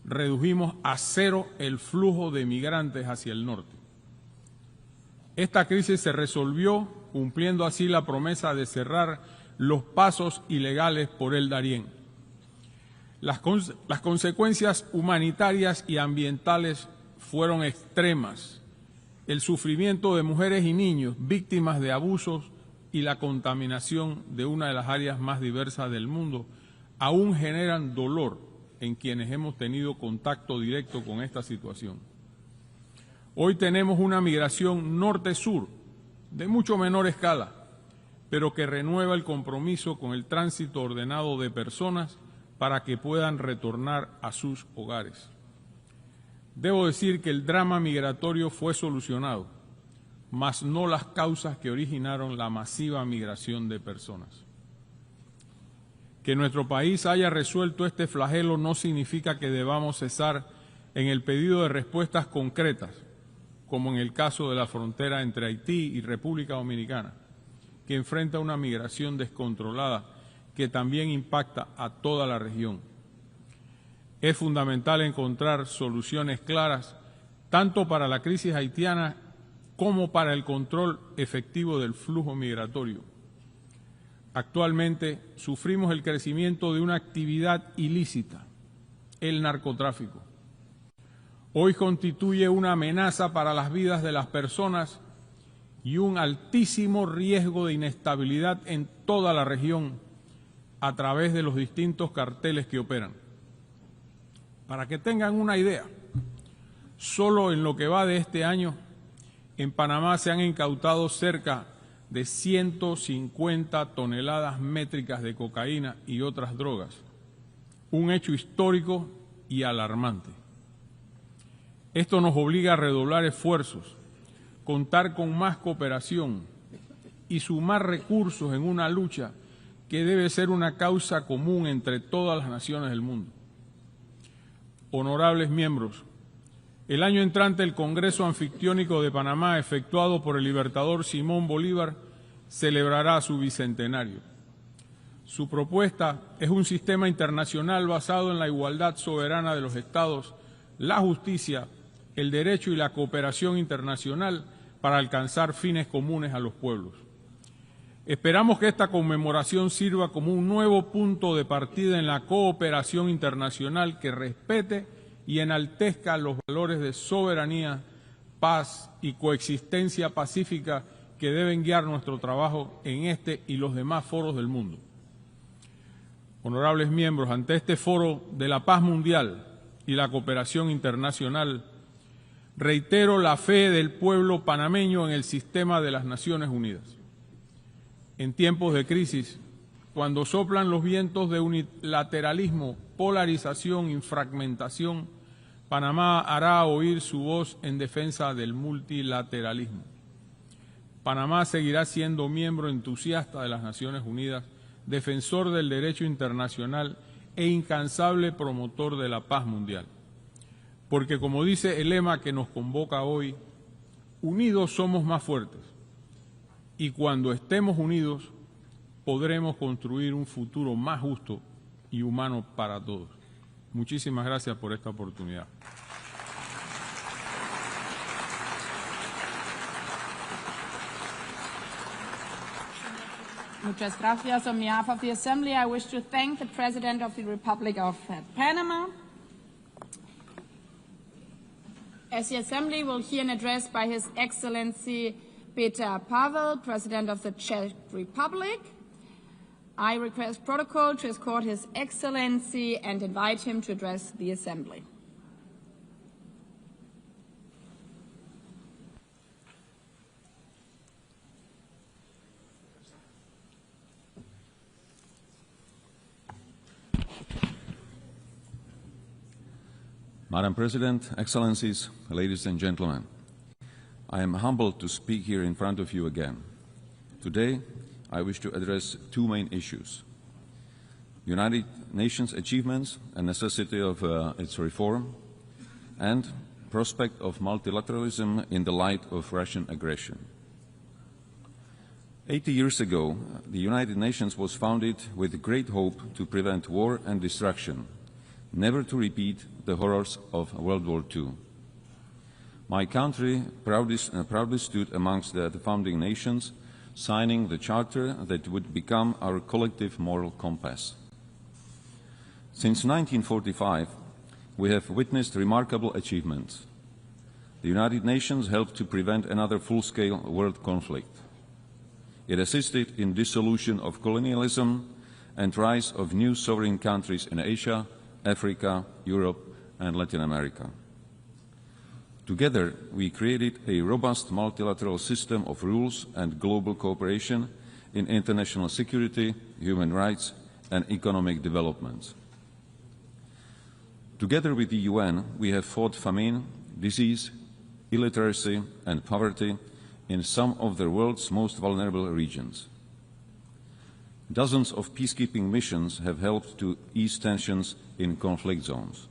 redujimos a cero el flujo de migrantes hacia el norte. Esta crisis se resolvió cumpliendo así la promesa de cerrar los pasos ilegales por el Darién. Las consecuencias humanitarias y ambientales fueron extremas. El sufrimiento de mujeres y niños víctimas de abusos y la contaminación de una de las áreas más diversas del mundo aún generan dolor en quienes hemos tenido contacto directo con esta situación. Hoy tenemos una migración norte-sur de mucho menor escala, pero que renueva el compromiso con el tránsito ordenado de personas para que puedan retornar a sus hogares. Debo decir que el drama migratorio fue solucionado, mas no las causas que originaron la masiva migración de personas. Que nuestro país haya resuelto este flagelo no significa que debamos cesar en el pedido de respuestas concretas, como en el caso de la frontera entre Haití y República Dominicana, que enfrenta una migración descontrolada que también impacta a toda la región. Es fundamental encontrar soluciones claras tanto para la crisis haitiana como para el control efectivo del flujo migratorio. Actualmente sufrimos el crecimiento de una actividad ilícita, el narcotráfico. Hoy constituye una amenaza para las vidas de las personas y un altísimo riesgo de inestabilidad en toda la región a través de los distintos carteles que operan. Para que tengan una idea, solo en lo que va de este año, en Panamá se han incautado cerca de 150 toneladas métricas de cocaína y otras drogas, un hecho histórico y alarmante. Esto nos obliga a redoblar esfuerzos, contar con más cooperación y sumar recursos en una lucha que debe ser una causa común entre todas las naciones del mundo. Honorables miembros, el año entrante el Congreso Anfictiónico de Panamá, efectuado por el libertador Simón Bolívar, celebrará su bicentenario. Su propuesta es un sistema internacional basado en la igualdad soberana de los Estados, la justicia, el derecho y la cooperación internacional para alcanzar fines comunes a los pueblos. Esperamos que esta conmemoración sirva como un nuevo punto de partida en la cooperación internacional que respete y enaltezca los valores de soberanía, paz y coexistencia pacífica que deben guiar nuestro trabajo en este y los demás foros del mundo. Honorables miembros, ante este foro de la paz mundial y la cooperación internacional, reitero la fe del pueblo panameño en el sistema de las Naciones Unidas. En tiempos de crisis, cuando soplan los vientos de unilateralismo, polarización y fragmentación, Panamá hará oír su voz en defensa del multilateralismo. Panamá seguirá siendo miembro entusiasta de las Naciones Unidas, defensor del derecho internacional e incansable promotor de la paz mundial. Porque, como dice el lema que nos convoca hoy, unidos somos más fuertes. Y cuando estemos unidos, podremos construir un futuro más justo y humano para todos. Muchísimas gracias por esta oportunidad. Muchas gracias. On behalf of the Assembly, I wish to thank the President of the Republic of Panama. As the Assembly will hear an address by His Excellency Peter Pavel, President of the Czech Republic, I request protocol to escort His Excellency and invite him to address the Assembly. Madam President, Excellencies, ladies and gentlemen, I am humbled to speak here in front of you again. Today, I wish to address two main issues: United Nations achievements and necessity of its reform, and prospect of multilateralism in the light of Russian aggression. 80 years ago, the United Nations was founded with great hope to prevent war and destruction, never to repeat the horrors of World War II. My country proudly stood amongst the founding nations, signing the charter that would become our collective moral compass. Since 1945, we have witnessed remarkable achievements. The United Nations helped to prevent another full-scale world conflict. It assisted in dissolution of colonialism and rise of new sovereign countries in Asia, Africa, Europe, and Latin America. Together, we created a robust multilateral system of rules and global cooperation in international security, human rights, and economic development. Together with the UN, we have fought famine, disease, illiteracy, and poverty in some of the world's most vulnerable regions. Dozens of peacekeeping missions have helped to ease tensions in conflict zones.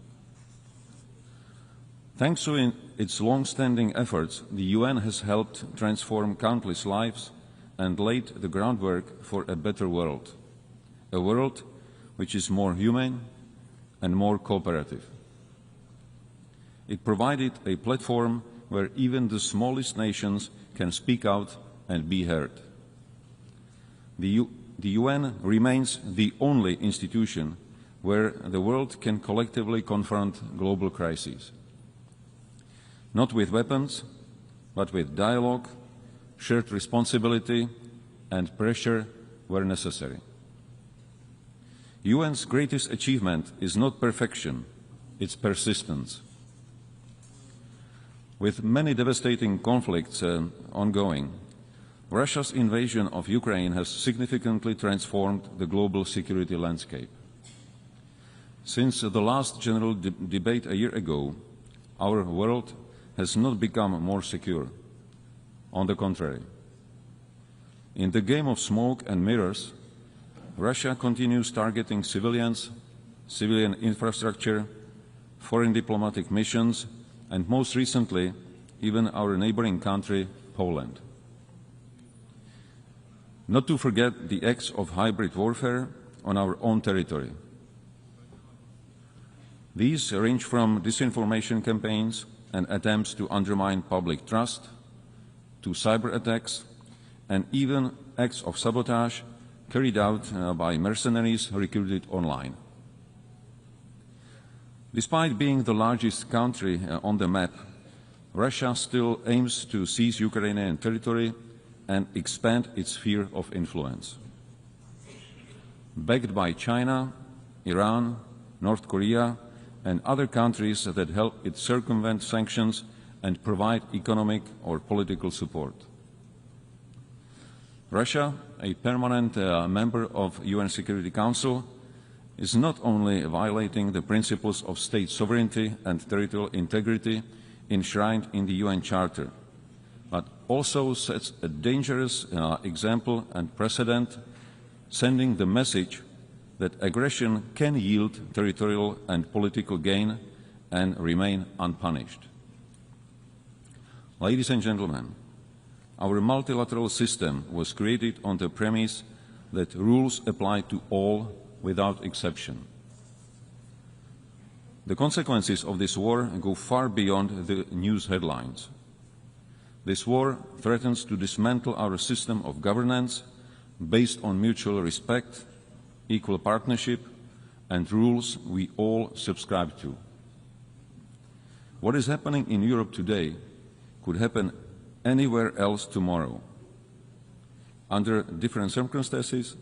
Thanks to its long-standing efforts, the UN has helped transform countless lives and laid the groundwork for a better world, a world which is more humane and more cooperative. It provided a platform where even the smallest nations can speak out and be heard. The UN remains the only institution where the world can collectively confront global crises. Not with weapons, but with dialogue, shared responsibility and pressure where necessary. UN's greatest achievement is not perfection, it's persistence. With many devastating conflicts ongoing, Russia's invasion of Ukraine has significantly transformed the global security landscape. Since the last general debate a year ago, our world has not become more secure. On the contrary. In the game of smoke and mirrors, Russia continues targeting civilians, civilian infrastructure, foreign diplomatic missions, and most recently, even our neighboring country, Poland. Not to forget the acts of hybrid warfare on our own territory. These range from disinformation campaigns and attempts to undermine public trust, to cyber attacks, and even acts of sabotage carried out by mercenaries recruited online. Despite being the largest country on the map, Russia still aims to seize Ukrainian territory and expand its sphere of influence. Backed by China, Iran, North Korea, and other countries that help it circumvent sanctions and provide economic or political support. Russia, a permanent member of UN Security Council, is not only violating the principles of state sovereignty and territorial integrity enshrined in the UN Charter, but also sets a dangerous example and precedent, sending the message that aggression can yield territorial and political gain and remain unpunished. Ladies and gentlemen, our multilateral system was created on the premise that rules apply to all without exception. The consequences of this war go far beyond the news headlines. This war threatens to dismantle our system of governance based on mutual respect, equal partnership, and rules we all subscribe to. What is happening in Europe today could happen anywhere else tomorrow, under different circumstances,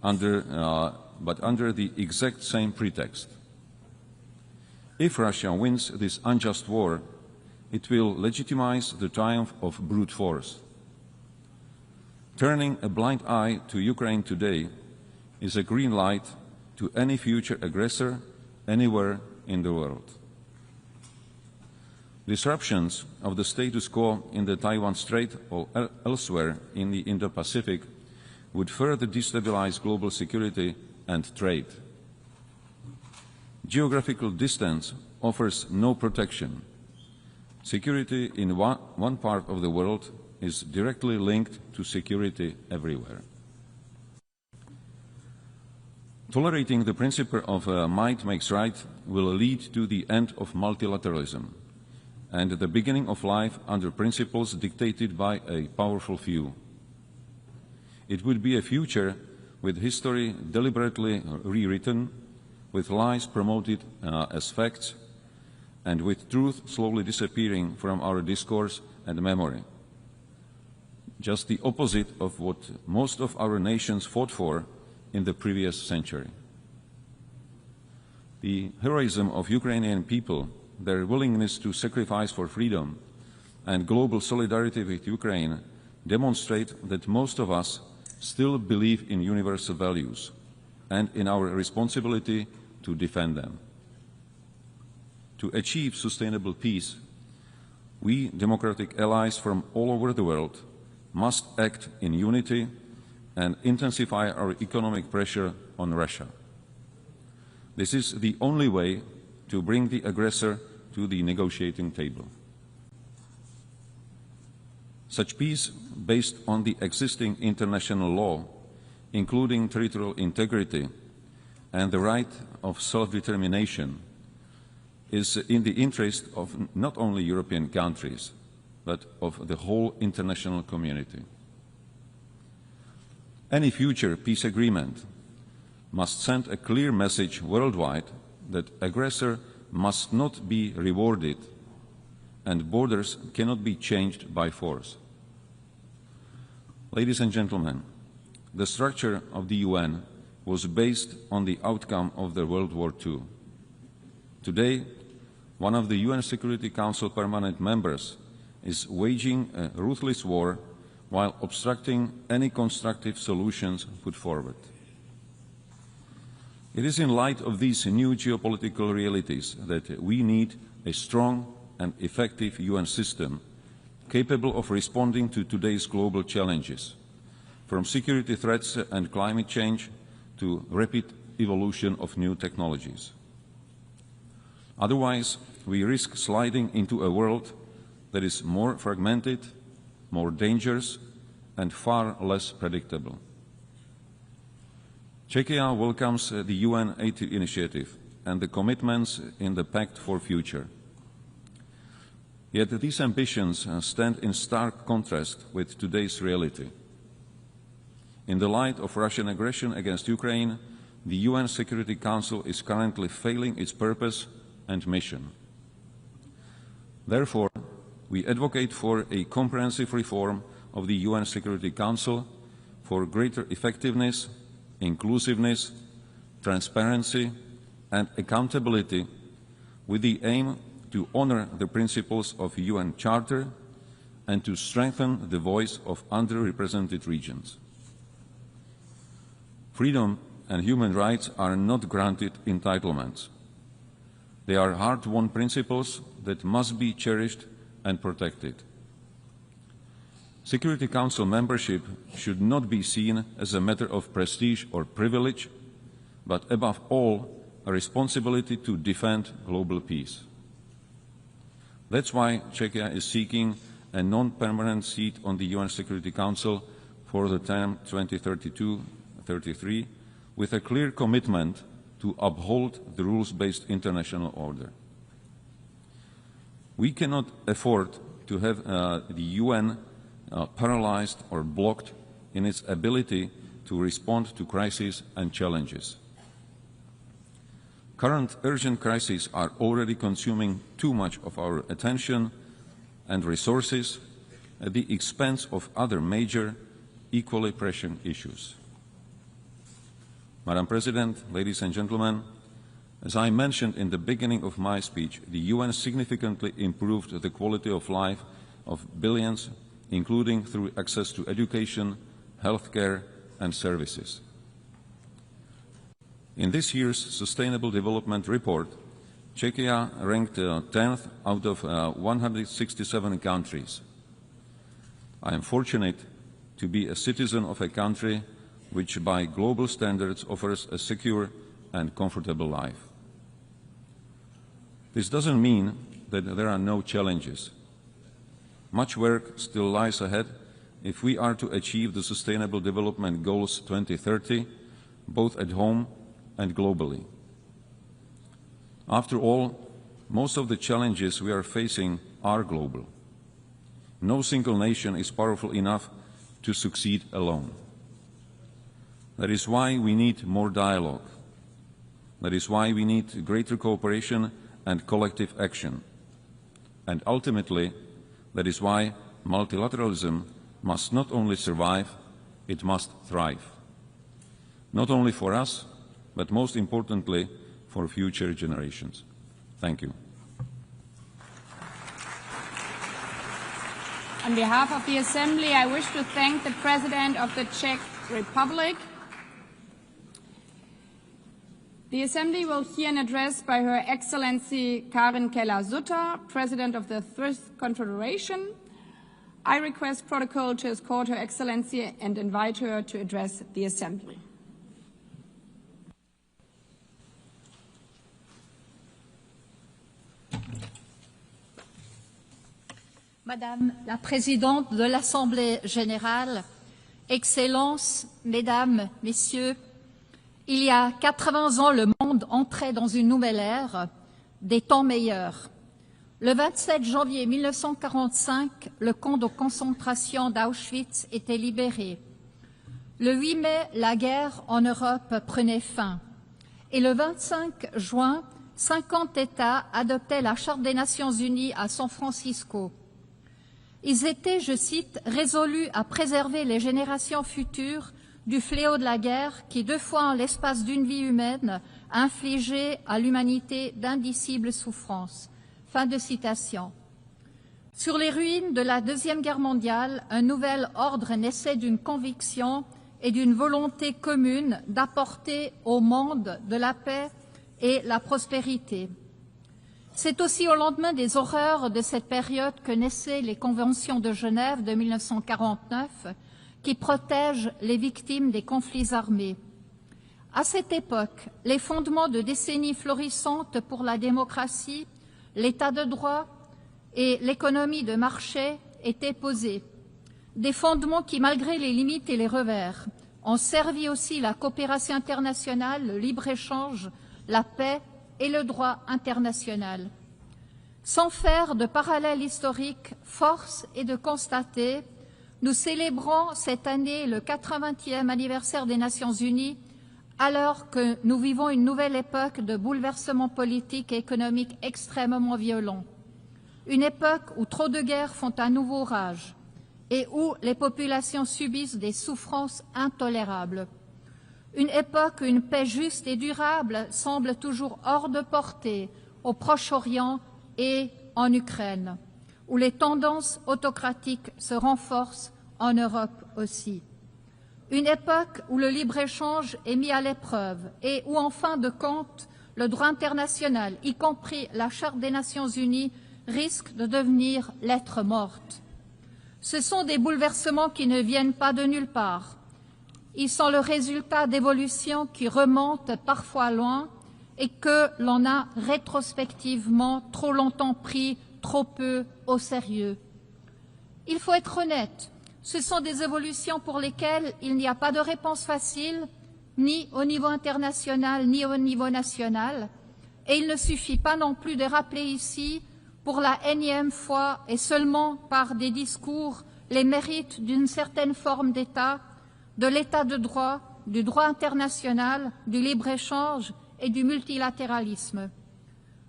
but under the exact same pretext. If Russia wins this unjust war, it will legitimize the triumph of brute force. Turning a blind eye to Ukraine today is a green light to any future aggressor anywhere in the world. Disruptions of the status quo in the Taiwan Strait or elsewhere in the Indo-Pacific would further destabilize global security and trade. Geographical distance offers no protection. Security in one part of the world is directly linked to security everywhere. Tolerating the principle of might makes right will lead to the end of multilateralism and the beginning of life under principles dictated by a powerful few. It would be a future with history deliberately rewritten, with lies promoted as facts, and with truth slowly disappearing from our discourse and memory. Just the opposite of what most of our nations fought for in the previous century. The heroism of Ukrainian people, their willingness to sacrifice for freedom, and global solidarity with Ukraine demonstrate that most of us still believe in universal values and in our responsibility to defend them. To achieve sustainable peace, we democratic allies from all over the world must act in unity and intensify our economic pressure on Russia. This is the only way to bring the aggressor to the negotiating table. Such peace, based on the existing international law, including territorial integrity and the right of self-determination, is in the interest of not only European countries, but of the whole international community. Any future peace agreement must send a clear message worldwide that aggressor must not be rewarded and borders cannot be changed by force. Ladies and gentlemen, the structure of the UN was based on the outcome of the World War II. Today, one of the UN Security Council permanent members is waging a ruthless war while obstructing any constructive solutions put forward. It is in light of these new geopolitical realities that we need a strong and effective UN system capable of responding to today's global challenges, from security threats and climate change to rapid evolution of new technologies. Otherwise, we risk sliding into a world that is more fragmented, more dangerous, and far less predictable. Czechia welcomes the UN 80 initiative and the commitments in the Pact for Future. Yet these ambitions stand in stark contrast with today's reality. In the light of Russian aggression against Ukraine, the UN Security Council is currently failing its purpose and mission. Therefore, we advocate for a comprehensive reform of the UN Security Council for greater effectiveness, inclusiveness, transparency, and accountability, with the aim to honor the principles of the UN Charter and to strengthen the voice of underrepresented regions. Freedom and human rights are not granted entitlements. They are hard-won principles that must be cherished and protected. Security Council membership should not be seen as a matter of prestige or privilege, but above all, a responsibility to defend global peace. That's why Czechia is seeking a non-permanent seat on the UN Security Council for the term 2032-33, with a clear commitment to uphold the rules-based international order. We cannot afford to have the UN paralyzed or blocked in its ability to respond to crises and challenges. Current urgent crises are already consuming too much of our attention and resources at the expense of other major, equally pressing issues. Madam President, ladies and gentlemen, as I mentioned in the beginning of my speech, the UN significantly improved the quality of life of billions, including through access to education, healthcare, and services. In this year's Sustainable Development Report, Czechia ranked 10th out of 167 countries. I am fortunate to be a citizen of a country which by global standards offers a secure and comfortable life. This doesn't mean that there are no challenges. Much work still lies ahead if we are to achieve the Sustainable Development Goals 2030, both at home and globally. After all, most of the challenges we are facing are global. No single nation is powerful enough to succeed alone. That is why we need more dialogue. That is why we need greater cooperation and collective action. And ultimately, that is why multilateralism must not only survive, it must thrive. Not only for us, but most importantly, for future generations. Thank you. On behalf of the Assembly, I wish to thank the President of the Czech Republic. The Assembly will hear an address by Her Excellency Karen Keller-Sutter, President of the Fifth Confederation. I request Protocol to escort Her Excellency and invite her to address the Assembly. Madame la Présidente de l'Assemblée générale, Excellences, Mesdames, Messieurs, il y a 80 ans, le monde entrait dans une nouvelle ère, des temps meilleurs. Le 27 janvier 1945, le camp de concentration d'Auschwitz était libéré. Le 8 mai, la guerre en Europe prenait fin. Et le 25 juin, 50 États adoptaient la Charte des Nations Unies à San Francisco. Ils étaient, je cite, résolus à préserver les générations futures du fléau de la guerre qui, 2 fois en l'espace d'une vie humaine, a infligé à l'humanité d'indicibles souffrances. » Fin de citation. Sur les ruines de la Deuxième Guerre mondiale, un nouvel ordre naissait d'une conviction et d'une volonté commune d'apporter au monde de la paix et la prospérité. C'est aussi au lendemain des horreurs de cette période que naissaient les conventions de Genève de 1949 qui protègent les victimes des conflits armés. À cette époque, les fondements de décennies florissantes pour la démocratie, l'état de droit et l'économie de marché étaient posés. Des fondements qui, malgré les limites et les revers, ont servi aussi la coopération internationale, le libre-échange, la paix et le droit international. Sans faire de parallèle historique, force est de constater, nous célébrons cette année le 80e anniversaire des Nations Unies, alors que nous vivons une nouvelle époque de bouleversements politiques et économiques extrêmement violents. Une époque où trop de guerres font un nouveau rage et où les populations subissent des souffrances intolérables. Une époque où une paix juste et durable semble toujours hors de portée au Proche-Orient et en Ukraine, où les tendances autocratiques se renforcent en Europe aussi. Une époque où le libre-échange est mis à l'épreuve et où, en fin de compte, le droit international, y compris la Charte des Nations Unies, risque de devenir lettre morte. Ce sont des bouleversements qui ne viennent pas de nulle part. Ils sont le résultat d'évolutions qui remontent parfois loin et que l'on a rétrospectivement trop longtemps pris trop peu au sérieux. Il faut être honnête, ce sont des évolutions pour lesquelles il n'y a pas de réponse facile, ni au niveau international, ni au niveau national, et il ne suffit pas non plus de rappeler ici, pour la énième fois et seulement par des discours, les mérites d'une certaine forme d'État, de l'État de droit, du droit international, du libre-échange et du multilatéralisme.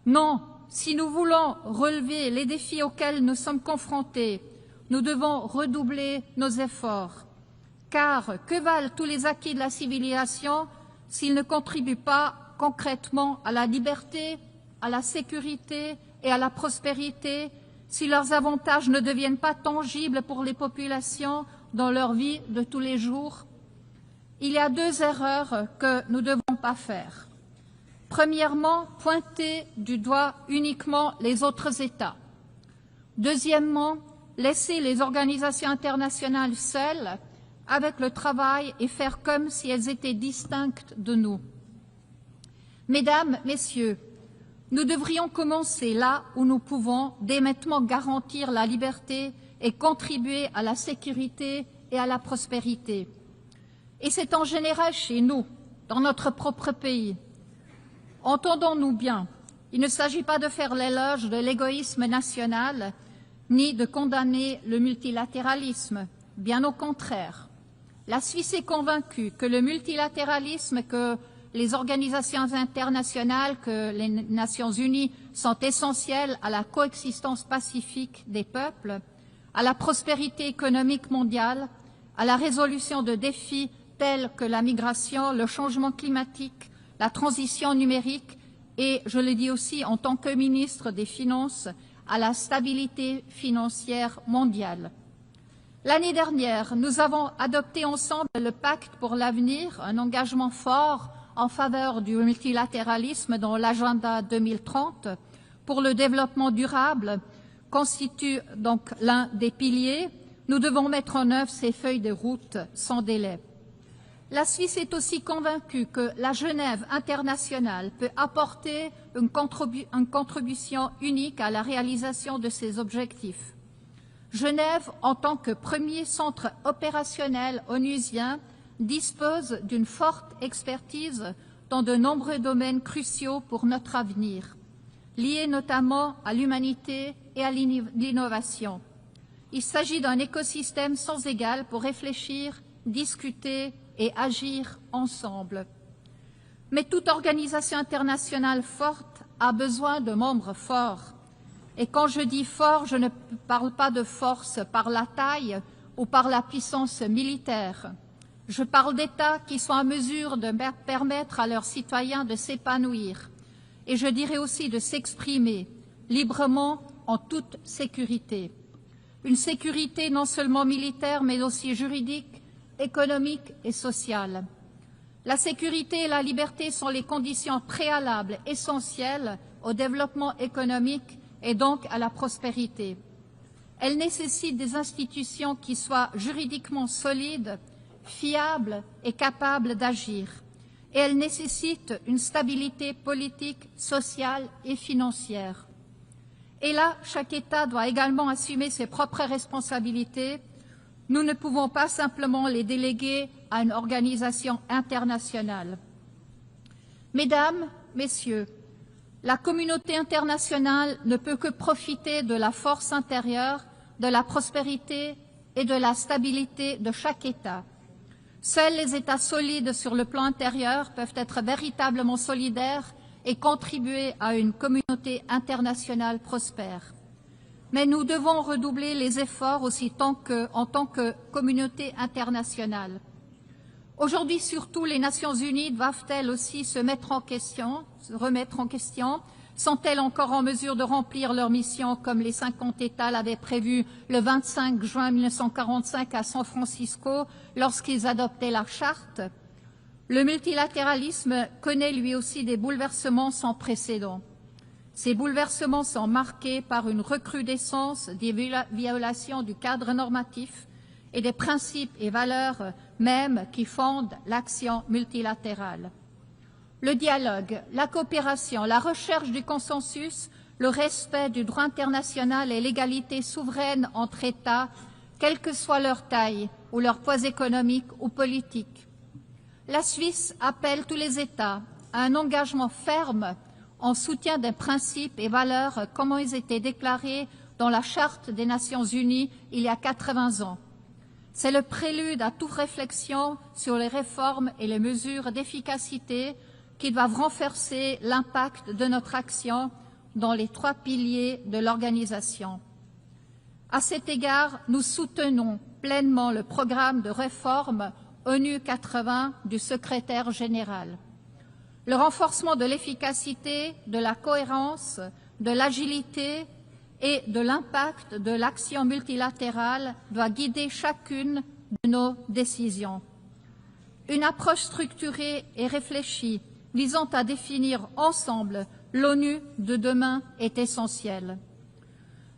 Non, si nous voulons relever les défis auxquels nous sommes confrontés, nous devons redoubler nos efforts. Car que valent tous les acquis de la civilisation s'ils ne contribuent pas concrètement à la liberté, à la sécurité et à la prospérité, si leurs avantages ne deviennent pas tangibles pour les populations dans leur vie de tous les jours? Il y a 2 erreurs que nous ne devons pas faire. Premièrement, pointer du doigt uniquement les autres États. Deuxièmement, laisser les organisations internationales seules avec le travail et faire comme si elles étaient distinctes de nous. Mesdames, Messieurs, nous devrions commencer là où nous pouvons dès maintenant garantir la liberté et contribuer à la sécurité et à la prospérité. Et c'est en général chez nous, dans notre propre pays. Entendons-nous bien, il ne s'agit pas de faire l'éloge de l'égoïsme national, ni de condamner le multilatéralisme, bien au contraire. La Suisse est convaincue que le multilatéralisme, que les organisations internationales, que les Nations Unies sont essentielles à la coexistence pacifique des peuples, à la prospérité économique mondiale, à la résolution de défis tels que la migration, le changement climatique, la transition numérique et, je le dis aussi en tant que ministre des Finances, à la stabilité financière mondiale. L'année dernière, nous avons adopté ensemble le Pacte pour l'avenir, un engagement fort en faveur du multilatéralisme dans l'agenda 2030 pour le développement durable, constitue donc l'un des piliers. Nous devons mettre en œuvre ces feuilles de route sans délai. La Suisse est aussi convaincue que la Genève internationale peut apporter une contribution unique à la réalisation de ces objectifs. Genève, en tant que premier centre opérationnel onusien, dispose d'une forte expertise dans de nombreux domaines cruciaux pour notre avenir, liés notamment à l'humanité et à l'innovation. Il s'agit d'un écosystème sans égal pour réfléchir, discuter et agir ensemble. Mais toute organisation internationale forte a besoin de membres forts. Et quand je dis fort, je ne parle pas de force par la taille ou par la puissance militaire. Je parle d'États qui sont en mesure de permettre à leurs citoyens de s'épanouir et je dirais aussi de s'exprimer librement en toute sécurité. Une sécurité non seulement militaire mais aussi juridique, économique et sociale. La sécurité et la liberté sont les conditions préalables essentielles au développement économique et donc à la prospérité. Elles nécessitent des institutions qui soient juridiquement solides, fiables et capables d'agir. Et elles nécessitent une stabilité politique, sociale et financière. Et là, chaque État doit également assumer ses propres responsabilités. Nous ne pouvons pas simplement les déléguer à une organisation internationale. Mesdames, Messieurs, la communauté internationale ne peut que profiter de la force intérieure, de la prospérité et de la stabilité de chaque État. Seuls les États solides sur le plan intérieur peuvent être véritablement solidaires et contribuer à une communauté internationale prospère. Mais nous devons redoubler les efforts aussi en tant que communauté internationale. Aujourd'hui, surtout, les Nations Unies doivent-elles aussi se remettre en question? Sont-elles encore en mesure de remplir leur mission comme les 50 États l'avaient prévu le 25 juin 1945 à San Francisco lorsqu'ils adoptaient la Charte? Le multilatéralisme connaît lui aussi des bouleversements sans précédent. Ces bouleversements sont marqués par une recrudescence des violations du cadre normatif et des principes et valeurs mêmes qui fondent l'action multilatérale. Le dialogue, la coopération, la recherche du consensus, le respect du droit international et l'égalité souveraine entre États, quelle que soit leur taille ou leur poids économique ou politique. La Suisse appelle tous les États à un engagement ferme en soutien des principes et valeurs comme ils étaient déclarés dans la Charte des Nations Unies il y a 80 ans. C'est le prélude à toute réflexion sur les réformes et les mesures d'efficacité qui doivent renforcer l'impact de notre action dans les 3 piliers de l'organisation. À cet égard, nous soutenons pleinement le programme de réforme ONU 80 du secrétaire général. Le renforcement de l'efficacité, de la cohérence, de l'agilité et de l'impact de l'action multilatérale doit guider chacune de nos décisions. Une approche structurée et réfléchie visant à définir ensemble l'ONU de demain est essentielle.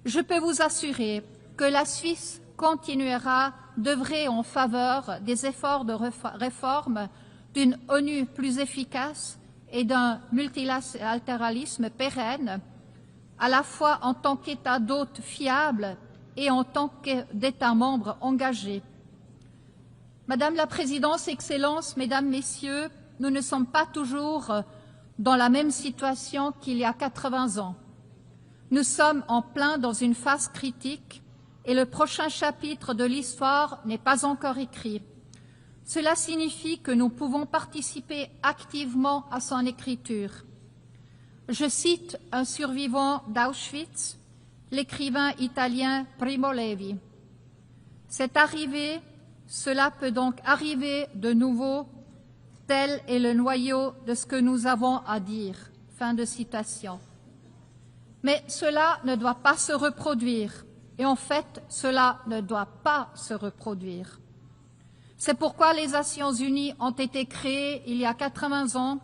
Je peux vous assurer que la Suisse continuera d'œuvrer en faveur des efforts de réforme d'une ONU plus efficace et d'un multilatéralisme pérenne, à la fois en tant qu'État d'hôte fiable et en tant qu'État membre engagé. Madame la Présidente, Excellences, Mesdames, Messieurs, nous ne sommes pas toujours dans la même situation qu'il y a 80 ans. Nous sommes en plein dans une phase critique et le prochain chapitre de l'histoire n'est pas encore écrit. Cela signifie que nous pouvons participer activement à son écriture. Je cite un survivant d'Auschwitz, l'écrivain italien Primo Levi. C'est arrivé, cela peut donc arriver de nouveau. Tel est le noyau de ce que nous avons à dire. Fin de citation. Mais cela ne doit pas se reproduire. Et en fait, cela ne doit pas se reproduire. C'est pourquoi les Nations Unies ont été créées il y a 80 ans.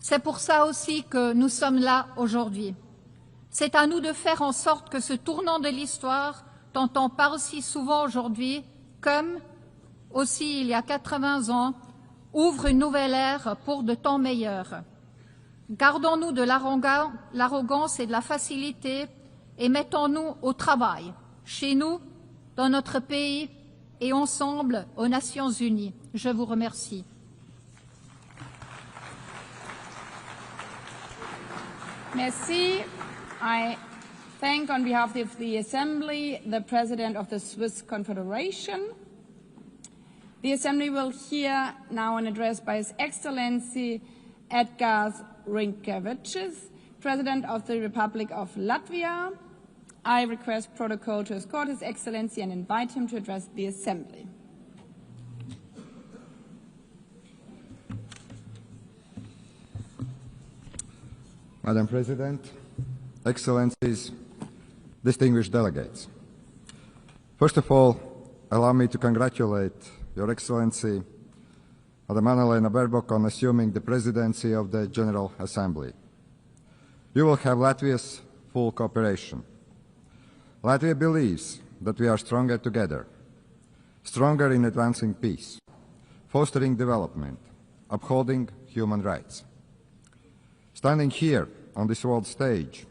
C'est pour ça aussi que nous sommes là aujourd'hui. C'est à nous de faire en sorte que ce tournant de l'histoire, dont on parle si souvent aujourd'hui, comme aussi il y a 80 ans, ouvre une nouvelle ère pour de temps meilleurs. Gardons-nous de l'arrogance et de la facilité et mettons-nous au travail, chez nous, dans notre pays et ensemble aux Nations Unies. Je vous remercie. Merci. I thank on behalf of the Assembly the President of the Swiss Confederation. The Assembly will hear now an address by His Excellency Edgar Rinkēvičs, President of the Republic of Latvia. I request Protocol to escort His Excellency and invite him to address the Assembly. Madam President, Excellencies, distinguished delegates. First of all, allow me to congratulate Your Excellency, Madam Anna-Lena Baerbock, on assuming the presidency of the General Assembly. You will have Latvia's full cooperation. Latvia believes that we are stronger together, stronger in advancing peace, fostering development, upholding human rights. Standing here on this world stage,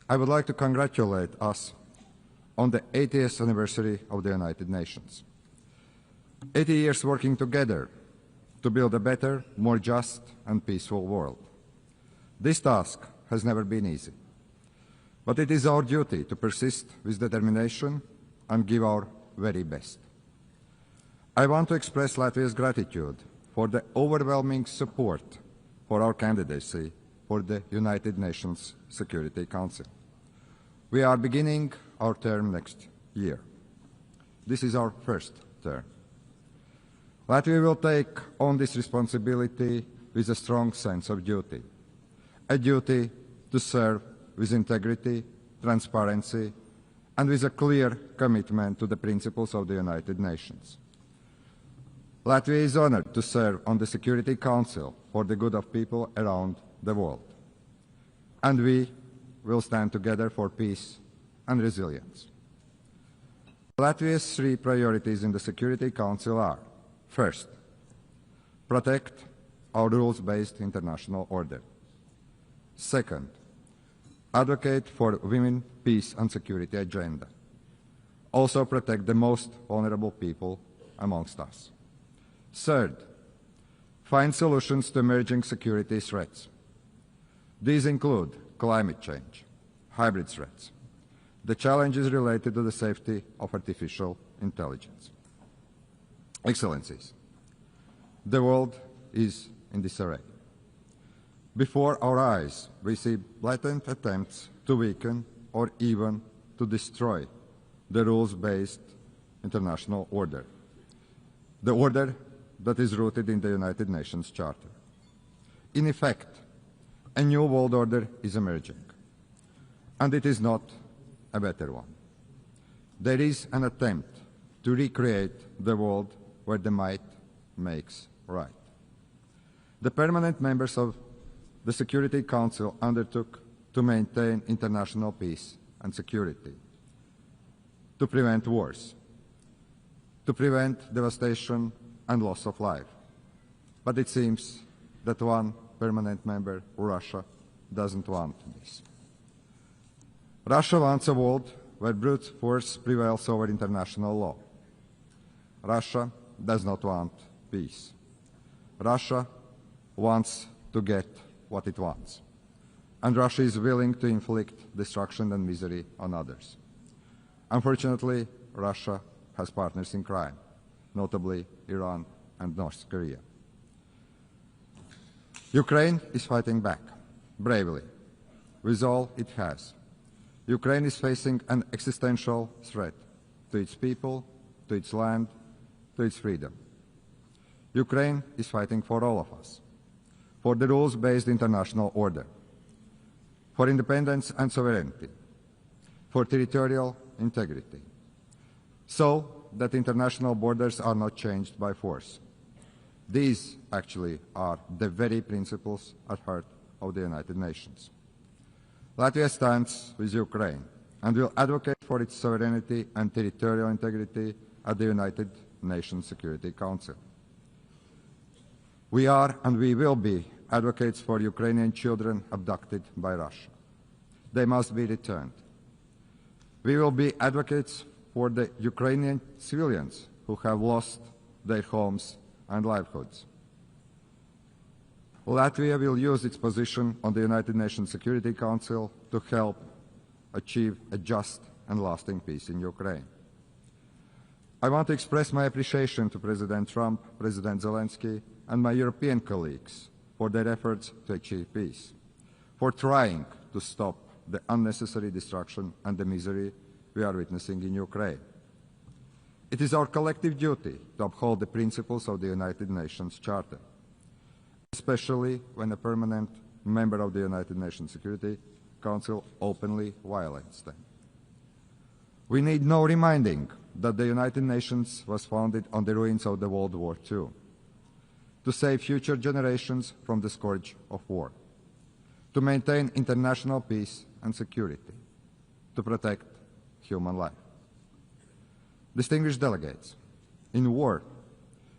I would like to congratulate us on the 80th anniversary of the United Nations. 80 years working together to build a better, more just and peaceful world. This task has never been easy, but it is our duty to persist with determination and give our very best. I want to express Latvia's gratitude for the overwhelming support for our candidacy for the United Nations Security Council. We are beginning our term next year. This is our first term. Latvia will take on this responsibility with a strong sense of duty, a duty to serve with integrity, transparency, and with a clear commitment to the principles of the United Nations. Latvia is honored to serve on the Security Council for the good of people around the world. And we will stand together for peace and resilience. Latvia's three priorities in the Security Council are: first, protect our rules-based international order. Second, advocate for women, peace and security agenda. Also protect the most vulnerable people amongst us. Third, find solutions to emerging security threats. These include climate change, hybrid threats, the challenges related to the safety of artificial intelligence. Excellencies, the world is in disarray. Before our eyes, we see blatant attempts to weaken or even to destroy the rules-based international order, the order that is rooted in the United Nations Charter. In effect, a new world order is emerging, and it is not a better one. There is an attempt to recreate the world where the might makes right. The permanent members of the Security Council undertook to maintain international peace and security, to prevent wars, to prevent devastation and loss of life. But it seems that one permanent member, Russia, doesn't want this. Russia wants a world where brute force prevails over international law. Russia does not want peace. Russia wants to get what it wants. And Russia is willing to inflict destruction and misery on others. Unfortunately, Russia has partners in crime, notably Iran and North Korea. Ukraine is fighting back, bravely, with all it has. Ukraine is facing an existential threat to its people, to its land, to its freedom. Ukraine is fighting for all of us, for the rules-based international order, for independence and sovereignty, for territorial integrity, so that international borders are not changed by force. These actually are the very principles at heart of the United Nations. Latvia stands with Ukraine and will advocate for its sovereignty and territorial integrity at the United Nations Security Council. We are and we will be advocates for Ukrainian children abducted by Russia. They must be returned. We will be advocates for the Ukrainian civilians who have lost their homes and livelihoods. Latvia will use its position on the United Nations Security Council to help achieve a just and lasting peace in Ukraine. I want to express my appreciation to President Trump, President Zelenskyy, and my European colleagues for their efforts to achieve peace, for trying to stop the unnecessary destruction and the misery we are witnessing in Ukraine. It is our collective duty to uphold the principles of the United Nations Charter, especially when a permanent member of the United Nations Security Council openly violates them. We need no reminding that the United Nations was founded on the ruins of the World War II, to save future generations from the scourge of war, to maintain international peace and security, to protect human life. Distinguished delegates, in war,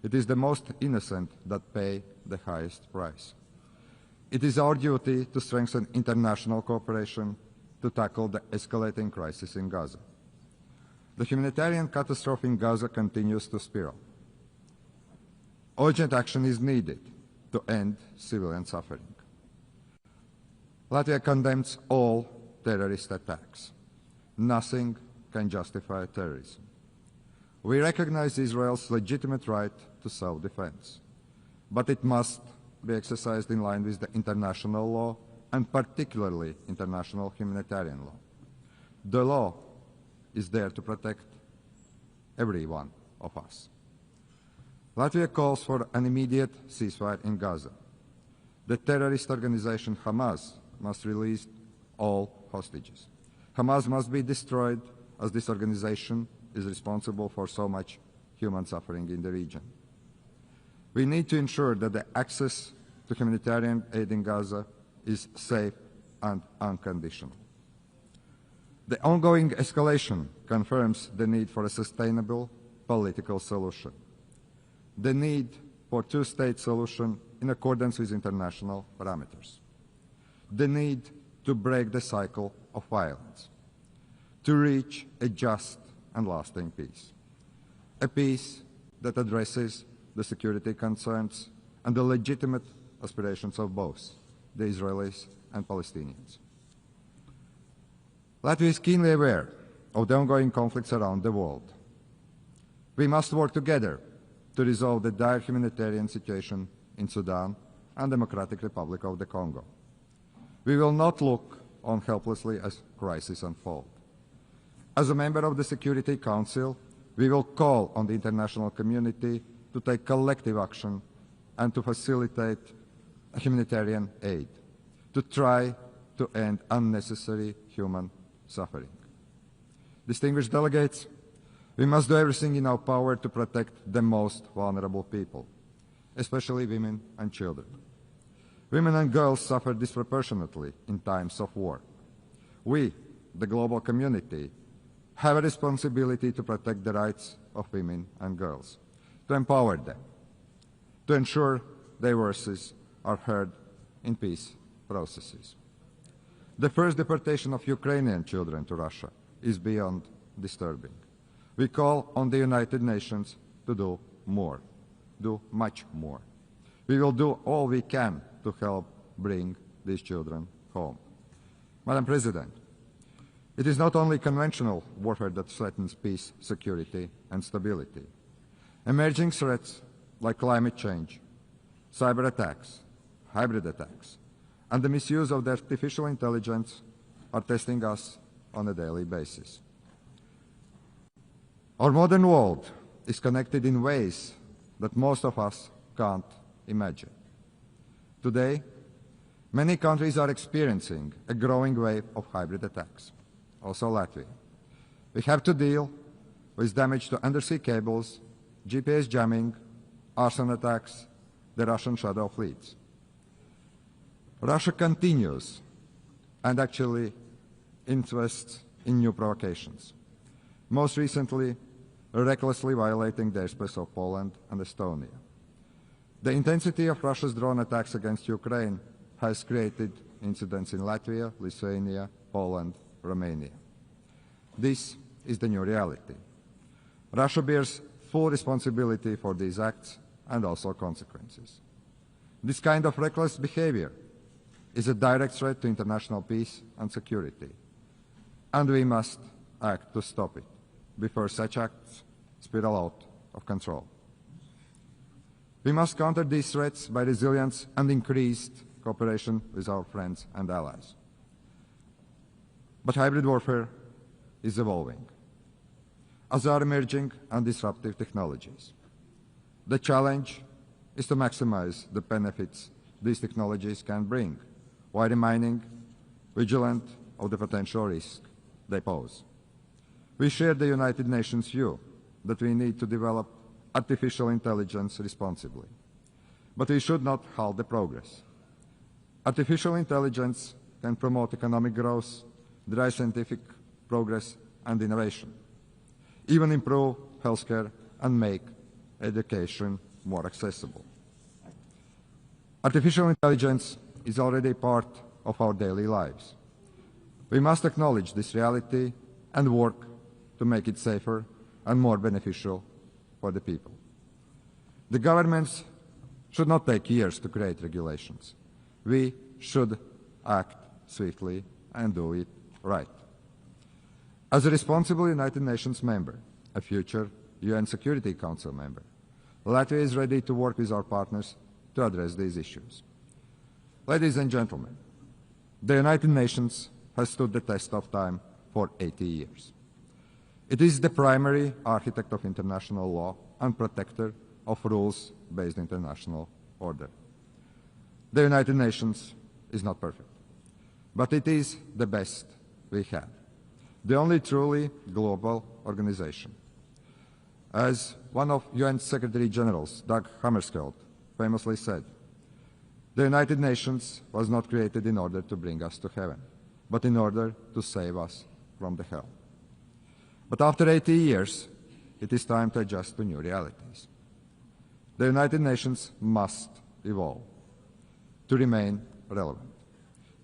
it is the most innocent that pay the highest price. It is our duty to strengthen international cooperation to tackle the escalating crisis in Gaza. The humanitarian catastrophe in Gaza continues to spiral. Urgent action is needed to end civilian suffering. Latvia condemns all terrorist attacks. Nothing can justify terrorism. We recognize Israel's legitimate right to self-defense, but it must be exercised in line with the international law, and particularly international humanitarian law. The law is there to protect every one of us. Latvia calls for an immediate ceasefire in Gaza. The terrorist organization Hamas must release all hostages. Hamas must be destroyed, as this organization is responsible for so much human suffering in the region. We need to ensure that the access to humanitarian aid in Gaza is safe and unconditional. The ongoing escalation confirms the need for a sustainable political solution, the need for a two-state solution in accordance with international parameters, the need to break the cycle of violence, to reach a just and lasting peace, a peace that addresses the security concerns and the legitimate aspirations of both the Israelis and Palestinians. Latvia is keenly aware of the ongoing conflicts around the world. We must work together to resolve the dire humanitarian situation in Sudan and Democratic Republic of the Congo. We will not look on helplessly as crises unfold. As a member of the Security Council, we will call on the international community to take collective action and to facilitate humanitarian aid, to try to end unnecessary human suffering. Distinguished delegates, we must do everything in our power to protect the most vulnerable people, especially women and children. Women and girls suffer disproportionately in times of war. We, the global community, have a responsibility to protect the rights of women and girls, to empower them, to ensure their voices are heard in peace processes. The first deportation of Ukrainian children to Russia is beyond disturbing. We call on the United Nations to do more, do much more. We will do all we can to help bring these children home. Madam President, it is not only conventional warfare that threatens peace, security, and stability. Emerging threats like climate change, cyber attacks, hybrid attacks, and the misuse of the artificial intelligence are testing us on a daily basis. Our modern world is connected in ways that most of us can't imagine. Today, many countries are experiencing a growing wave of hybrid attacks, also Latvia. We have to deal with damage to undersea cables, GPS jamming, arson attacks, the Russian shadow fleets. Russia continues and actually invests in new provocations, most recently recklessly violating the airspace of Poland and Estonia. The intensity of Russia's drone attacks against Ukraine has created incidents in Latvia, Lithuania, Poland, Romania. This is the new reality. Russia bears full responsibility for these acts and also consequences. This kind of reckless behavior is a direct threat to international peace and security, and we must act to stop it before such acts spiral out of control. We must counter these threats by resilience and increased cooperation with our friends and allies. But hybrid warfare is evolving, as are emerging and disruptive technologies. The challenge is to maximize the benefits these technologies can bring, while remaining vigilant of the potential risk they pose. We share the United Nations view that we need to develop artificial intelligence responsibly, but we should not halt the progress. Artificial intelligence can promote economic growth, drive scientific progress and innovation, even improve healthcare and make education more accessible. Artificial intelligence is already part of our daily lives. We must acknowledge this reality and work to make it safer and more beneficial for the people. The governments should not take years to create regulations. We should act swiftly and do it right. As a responsible United Nations member, a future UN Security Council member, Latvia is ready to work with our partners to address these issues. Ladies and gentlemen, the United Nations has stood the test of time for 80 years. It is the primary architect of international law and protector of rules-based international order. The United Nations is not perfect, but it is the best we have, the only truly global organization. As one of UN Secretary Generals, Dag Hammarskjöld, famously said, the United Nations was not created in order to bring us to heaven, but in order to save us from the hell. But after 80 years, it is time to adjust to new realities. The United Nations must evolve to remain relevant,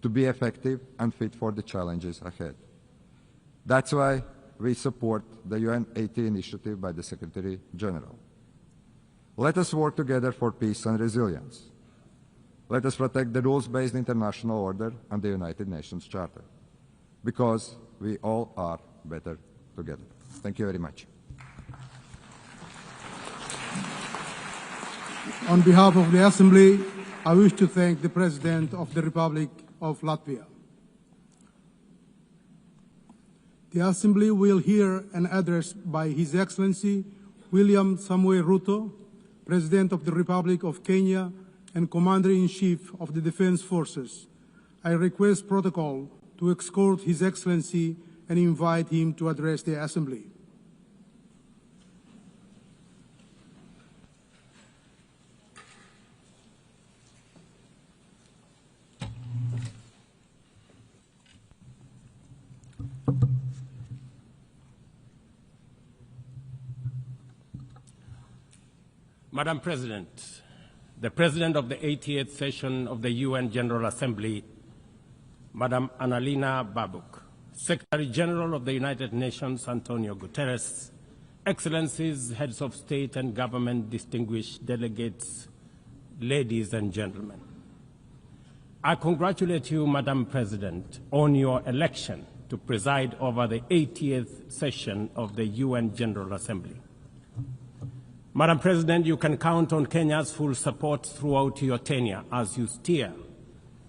to be effective and fit for the challenges ahead. That's why we support the UN 80 initiative by the Secretary General. Let us work together for peace and resilience. Let us protect the rules-based international order and the United Nations Charter, because we all are better together. Thank you very much. On behalf of the Assembly, I wish to thank the President of the Republic of Latvia. The Assembly will hear an address by His Excellency William Samuel Ruto, President of the Republic of Kenya and Commander-in-Chief of the Defense Forces. I request protocol to escort His Excellency and invite him to address the Assembly. Madam President, the President of the 88th session of the UN General Assembly, Madam Annalena Baerbock, Secretary General of the United Nations, Antonio Guterres, Excellencies, Heads of State and Government, distinguished delegates, ladies and gentlemen. I congratulate you, Madam President, on your election to preside over the 80th session of the UN General Assembly. Madam President, you can count on Kenya's full support throughout your tenure as you steer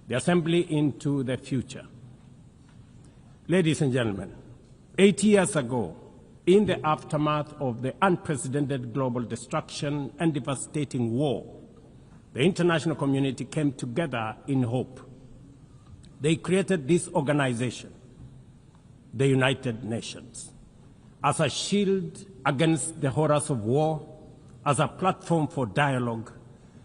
the Assembly into the future. Ladies and gentlemen, 8 years ago, in the aftermath of the unprecedented global destruction and devastating war, the international community came together in hope. They created this organization, the United Nations, as a shield against the horrors of war, as a platform for dialogue,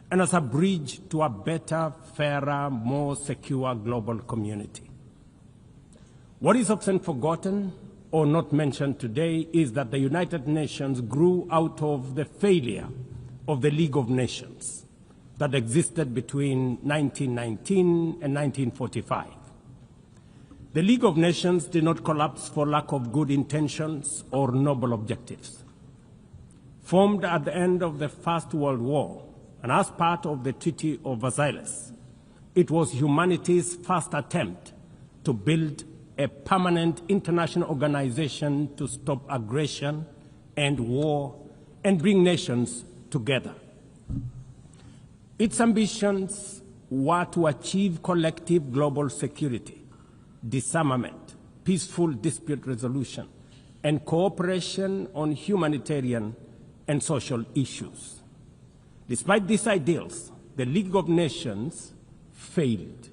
and as a bridge to a better, fairer, more secure global community. What is often forgotten or not mentioned today is that the United Nations grew out of the failure of the League of Nations that existed between 1919 and 1945. The League of Nations did not collapse for lack of good intentions or noble objectives. Formed at the end of the First World War and as part of the Treaty of Versailles, it was humanity's first attempt to build a permanent international organization to stop aggression and war and bring nations together. Its ambitions were to achieve collective global security, disarmament, peaceful dispute resolution, and cooperation on humanitarian and social issues. Despite these ideals, the League of Nations failed.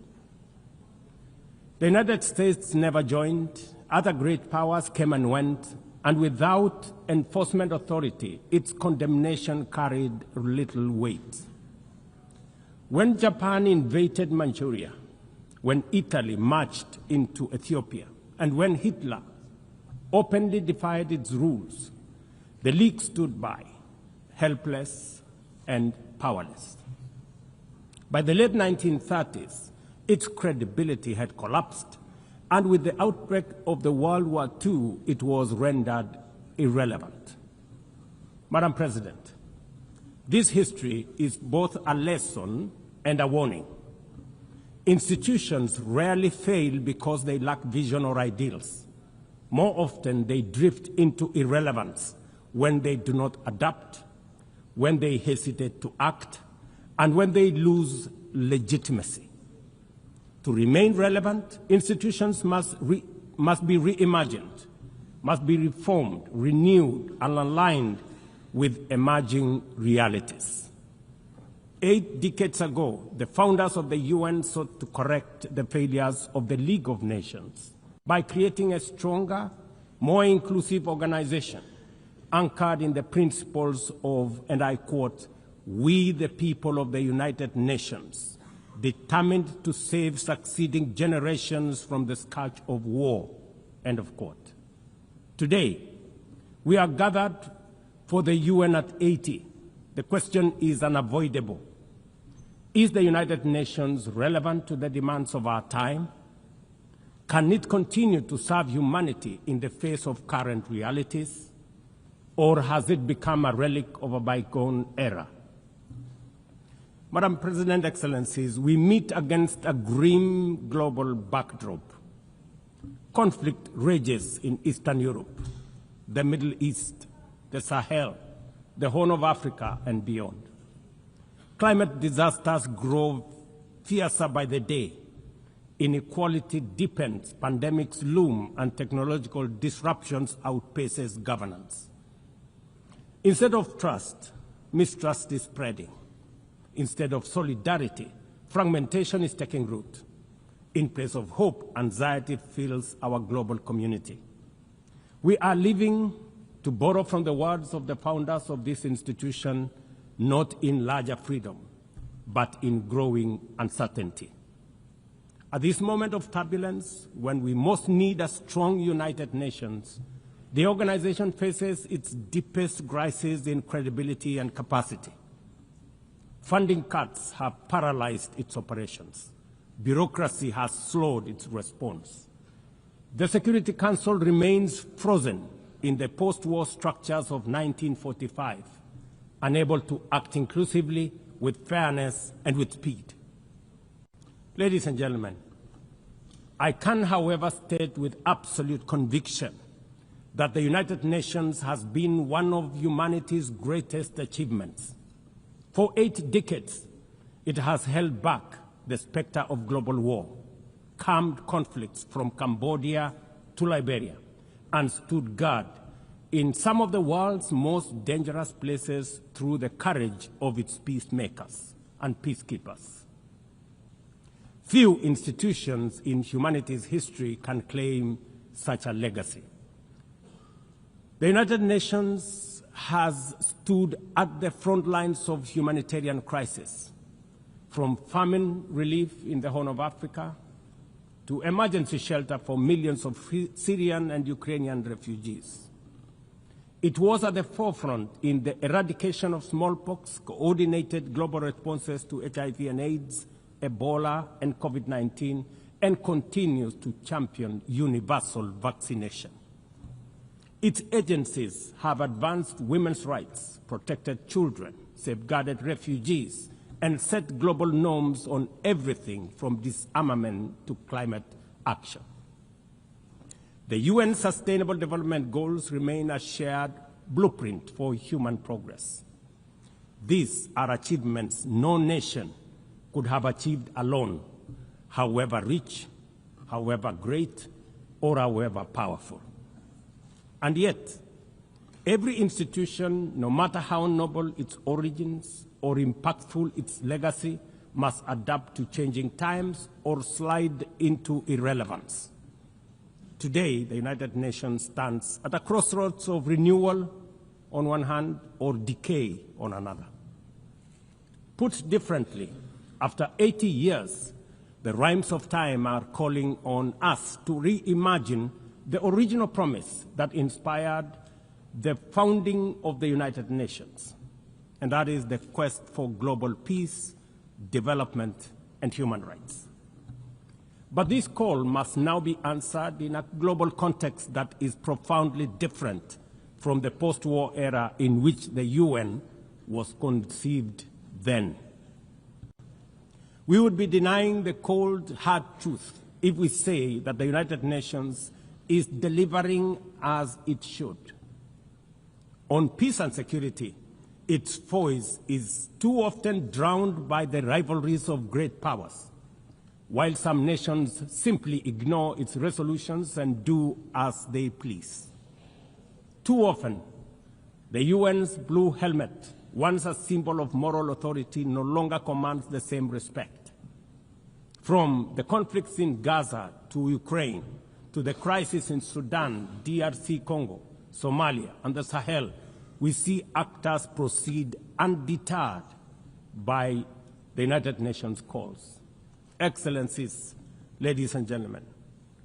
The United States never joined, other great powers came and went, and without enforcement authority, its condemnation carried little weight. When Japan invaded Manchuria, when Italy marched into Ethiopia, and when Hitler openly defied its rules, the League stood by, helpless and powerless. By the late 1930s, its credibility had collapsed, and with the outbreak of the World War II, it was rendered irrelevant. Madam President, this history is both a lesson and a warning. Institutions rarely fail because they lack vision or ideals. More often, they drift into irrelevance when they do not adapt, when they hesitate to act, and when they lose legitimacy. To remain relevant, institutions must be reimagined, must be reformed, renewed, and aligned with emerging realities. 8 decades ago, the founders of the UN sought to correct the failures of the League of Nations by creating a stronger, more inclusive organization anchored in the principles of, and I quote, "We the people of the United Nations, determined to save succeeding generations from the scourge of war," end of quote. Today, we are gathered for the UN at 80. The question is unavoidable. Is the United Nations relevant to the demands of our time? Can it continue to serve humanity in the face of current realities? Or has it become a relic of a bygone era? Madam President, Excellencies, we meet against a grim global backdrop. Conflict rages in Eastern Europe, the Middle East, the Sahel, the Horn of Africa, and beyond. Climate disasters grow fiercer by the day. Inequality deepens, pandemics loom, and technological disruptions outpaces governance. Instead of trust, mistrust is spreading. Instead of solidarity, fragmentation is taking root. In place of hope, anxiety fills our global community. We are living, to borrow from the words of the founders of this institution, not in larger freedom, but in growing uncertainty. At this moment of turbulence, when we most need a strong United Nations, the organization faces its deepest crisis in credibility and capacity. Funding cuts have paralyzed its operations. Bureaucracy has slowed its response. The Security Council remains frozen in the post-war structures of 1945, unable to act inclusively, with fairness, and with speed. Ladies and gentlemen, I can, however, state with absolute conviction that the United Nations has been one of humanity's greatest achievements. For 8 decades, it has held back the specter of global war, calmed conflicts from Cambodia to Liberia, and stood guard in some of the world's most dangerous places through the courage of its peacemakers and peacekeepers. Few institutions in humanity's history can claim such a legacy. The United Nations has stood at the front lines of humanitarian crisis, from famine relief in the Horn of Africa to emergency shelter for millions of Syrian and Ukrainian refugees. It was at the forefront in the eradication of smallpox, coordinated global responses to HIV and AIDS, Ebola, and COVID-19, and continues to champion universal vaccination. Its agencies have advanced women's rights, protected children, safeguarded refugees, and set global norms on everything from disarmament to climate action. The UN Sustainable Development Goals remain a shared blueprint for human progress. These are achievements no nation could have achieved alone, however rich, however great, or however powerful. And yet, every institution, no matter how noble its origins or impactful its legacy, must adapt to changing times or slide into irrelevance. Today, the United Nations stands at a crossroads of renewal on one hand or decay on another. Put differently, after 80 years, the rhymes of time are calling on us to reimagine the original promise that inspired the founding of the United Nations, and that is the quest for global peace, development, and human rights. But this call must now be answered in a global context that is profoundly different from the post-war era in which the UN was conceived then. We would be denying the cold, hard truth if we say that the United Nations is delivering as it should. On peace and security, its voice is too often drowned by the rivalries of great powers, while some nations simply ignore its resolutions and do as they please. Too often, the UN's blue helmet, once a symbol of moral authority, no longer commands the same respect. From the conflicts in Gaza to Ukraine, to the crisis in Sudan, DRC Congo, Somalia, and the Sahel, we see actors proceed undeterred by the United Nations calls. Excellencies, ladies and gentlemen,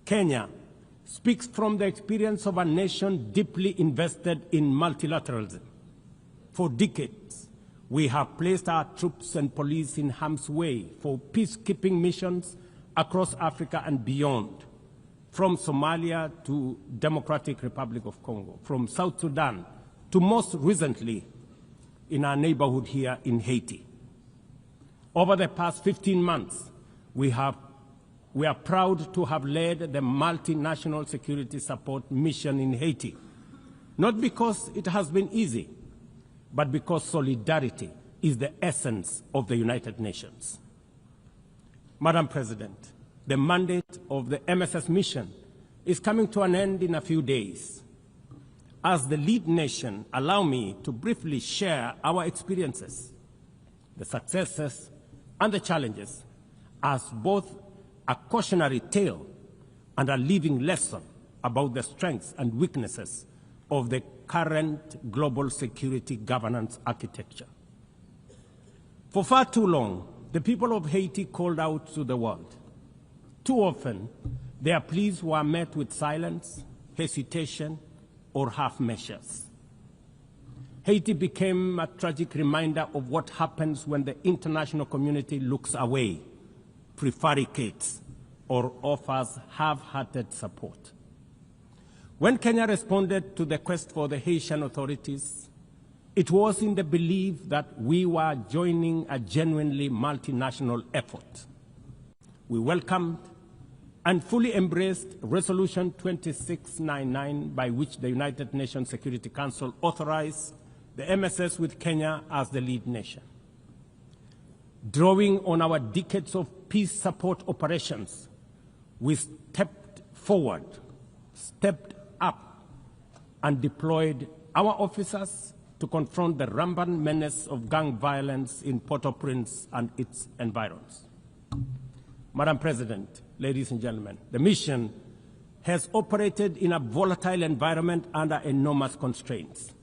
Kenya speaks from the experience of a nation deeply invested in multilateralism. For decades, we have placed our troops and police in harm's way for peacekeeping missions across Africa and beyond, from Somalia to Democratic Republic of Congo, from South Sudan to most recently in our neighborhood here in Haiti. Over the past 15 months, we are proud to have led the multinational security support mission in Haiti, not because it has been easy, but because solidarity is the essence of the United Nations. Madam President, the mandate of the MSS mission is coming to an end in a few days. As the lead nation, allow me to briefly share our experiences, the successes and the challenges, as both a cautionary tale and a living lesson about the strengths and weaknesses of the current global security governance architecture. For far too long, the people of Haiti called out to the world. Too often, their pleas were met with silence, hesitation, or half measures. Haiti became a tragic reminder of what happens when the international community looks away, prevaricates, or offers half-hearted support. When Kenya responded to the quest for the Haitian authorities, it was in the belief that we were joining a genuinely multinational effort. We welcomed and fully embraced Resolution 2699, by which the United Nations Security Council authorized the MSS with Kenya as the lead nation. Drawing on our decades of peace support operations, we stepped forward, stepped up, and deployed our officers to confront the rampant menace of gang violence in Port-au-Prince and its environs. Madam President, ladies and gentlemen, the mission has operated in a volatile environment under enormous constraints.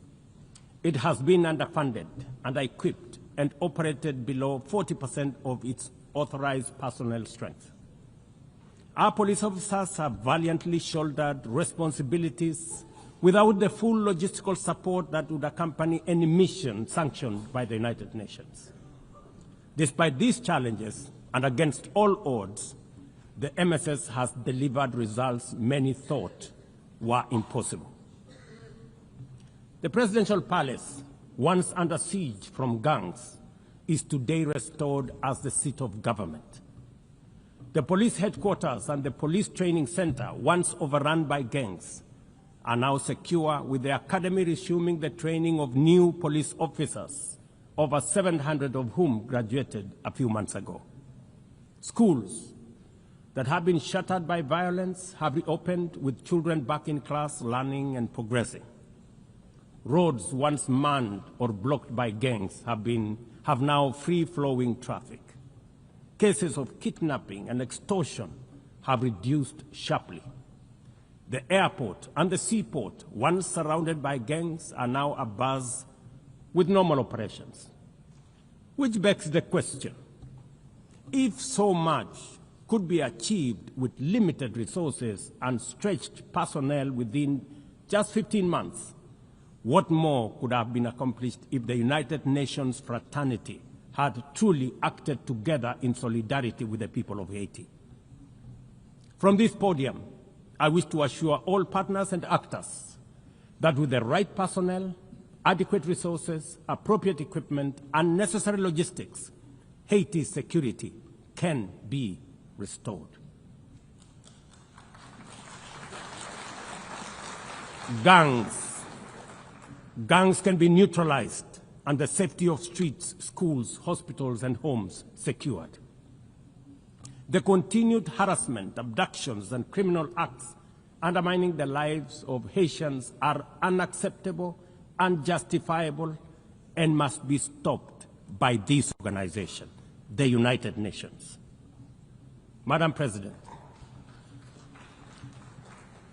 It has been underfunded, under-equipped, and operated below 40% of its authorized personnel strength. Our police officers have valiantly shouldered responsibilities without the full logistical support that would accompany any mission sanctioned by the United Nations. Despite these challenges, and against all odds, the MSS has delivered results many thought were impossible. The presidential palace, once under siege from gangs, is today restored as the seat of government. The police headquarters and the police training center, once overrun by gangs, are now secure, with the academy resuming the training of new police officers, over 700 of whom graduated a few months ago. Schools that have been shattered by violence have reopened with children back in class, learning and progressing. Roads once manned or blocked by gangs have now free-flowing traffic. Cases of kidnapping and extortion have reduced sharply. The airport and the seaport, once surrounded by gangs, are now abuzz with normal operations. Which begs the question, if so much could be achieved with limited resources and stretched personnel within just 15 months, what more could have been accomplished if the United Nations fraternity had truly acted together in solidarity with the people of Haiti? From this podium, I wish to assure all partners and actors that with the right personnel, adequate resources, appropriate equipment, and necessary logistics, Haiti's security can be restored. Gangs can be neutralized and the safety of streets, schools, hospitals, and homes secured. The continued harassment, abductions, and criminal acts undermining the lives of Haitians are unacceptable, unjustifiable, and must be stopped by this organization, the United Nations. Madam President,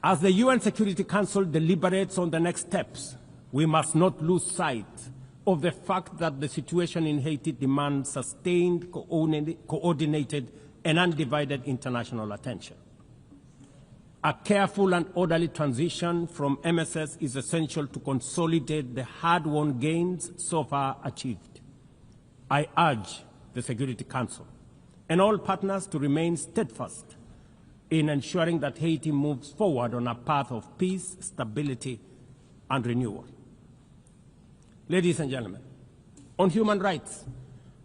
as the UN Security Council deliberates on the next steps, we must not lose sight of the fact that the situation in Haiti demands sustained, coordinated, and undivided international attention. A careful and orderly transition from MSS is essential to consolidate the hard-won gains so far achieved. I urge the Security Council and all partners to remain steadfast in ensuring that Haiti moves forward on a path of peace, stability, and renewal. Ladies and gentlemen, on human rights,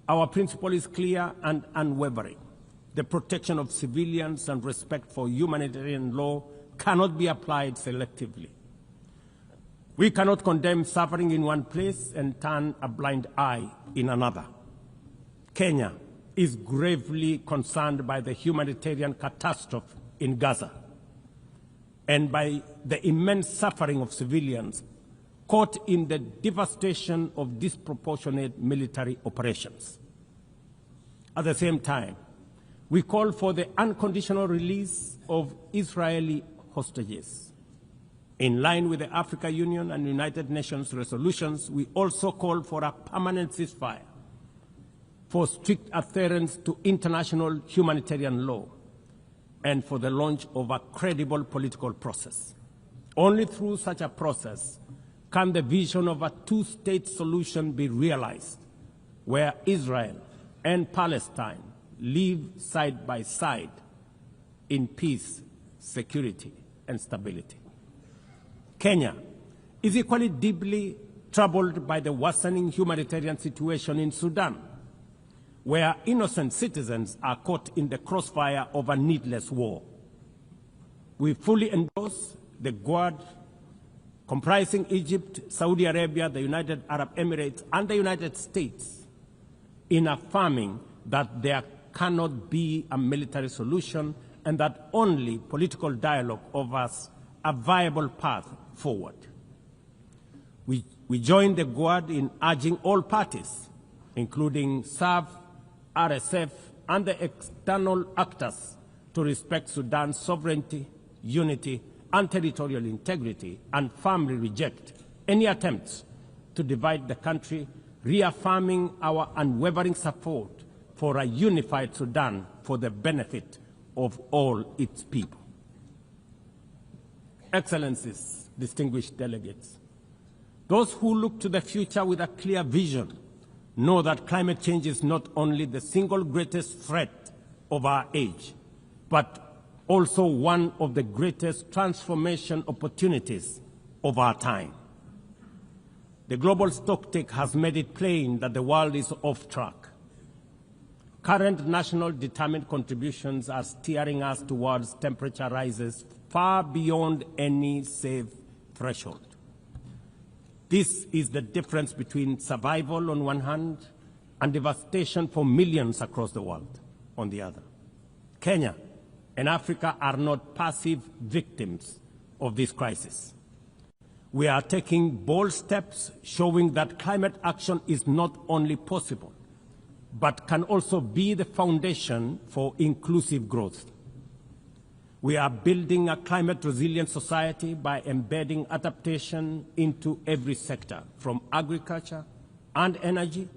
our principle is clear and unwavering. The protection of civilians and respect for humanitarian law cannot be applied selectively. We cannot condemn suffering in one place and turn a blind eye in another. Kenya is gravely concerned by the humanitarian catastrophe in Gaza and by the immense suffering of civilians caught in the devastation of disproportionate military operations. At the same time, we call for the unconditional release of Israeli hostages. In line with the African Union and United Nations resolutions, we also call for a permanent ceasefire, for strict adherence to international humanitarian law, and for the launch of a credible political process. Only through such a process can the vision of a two-state solution be realized, where Israel and Palestine live side by side in peace, security, and stability. Kenya is equally deeply troubled by the worsening humanitarian situation in Sudan, where innocent citizens are caught in the crossfire of a needless war. We fully endorse the Quad, comprising Egypt, Saudi Arabia, the United Arab Emirates, and the United States, in affirming that there cannot be a military solution and that only political dialogue offers a viable path forward. We join the Quad in urging all parties, including SAF, RSF, and the external actors, to respect Sudan's sovereignty, unity, and territorial integrity, and firmly reject any attempts to divide the country, reaffirming our unwavering support for a unified Sudan for the benefit of all its people. Excellencies, distinguished delegates, those who look to the future with a clear vision know that climate change is not only the single greatest threat of our age, but also one of the greatest transformation opportunities of our time. The global stocktake has made it plain that the world is off track. Current national determined contributions are steering us towards temperature rises far beyond any safe threshold. This is the difference between survival on one hand and devastation for millions across the world on the other. Kenya and Africa are not passive victims of this crisis. We are taking bold steps showing that climate action is not only possible, but can also be the foundation for inclusive growth. We are building a climate-resilient society by embedding adaptation into every sector, from agriculture and energy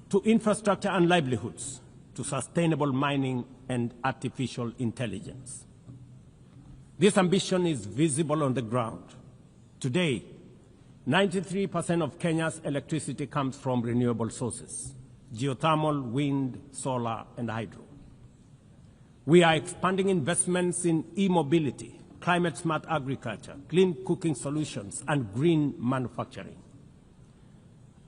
to infrastructure and livelihoods, to sustainable mining and artificial intelligence. This ambition is visible on the ground. Today, 93% of Kenya's electricity comes from renewable sources: geothermal, wind, solar, and hydro. We are expanding investments in e-mobility, climate-smart agriculture, clean cooking solutions, and green manufacturing.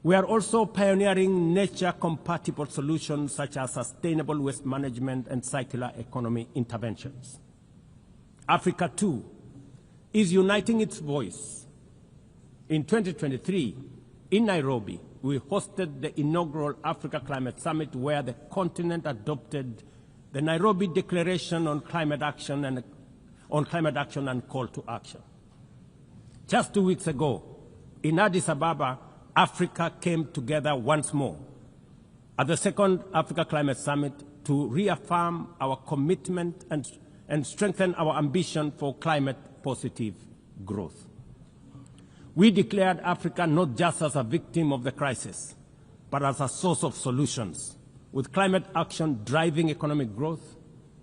We are also pioneering nature-compatible solutions such as sustainable waste management and circular economy interventions. Africa, too, is uniting its voice. In 2023, in Nairobi, we hosted the inaugural Africa Climate Summit, where the continent adopted the Nairobi Declaration on Climate Action and Call to Action. Just 2 weeks ago, in Addis Ababa, Africa came together once more at the second Africa Climate Summit to reaffirm our commitment and strengthen our ambition for climate-positive growth. We declared Africa not just as a victim of the crisis, but as a source of solutions, with climate action driving economic growth,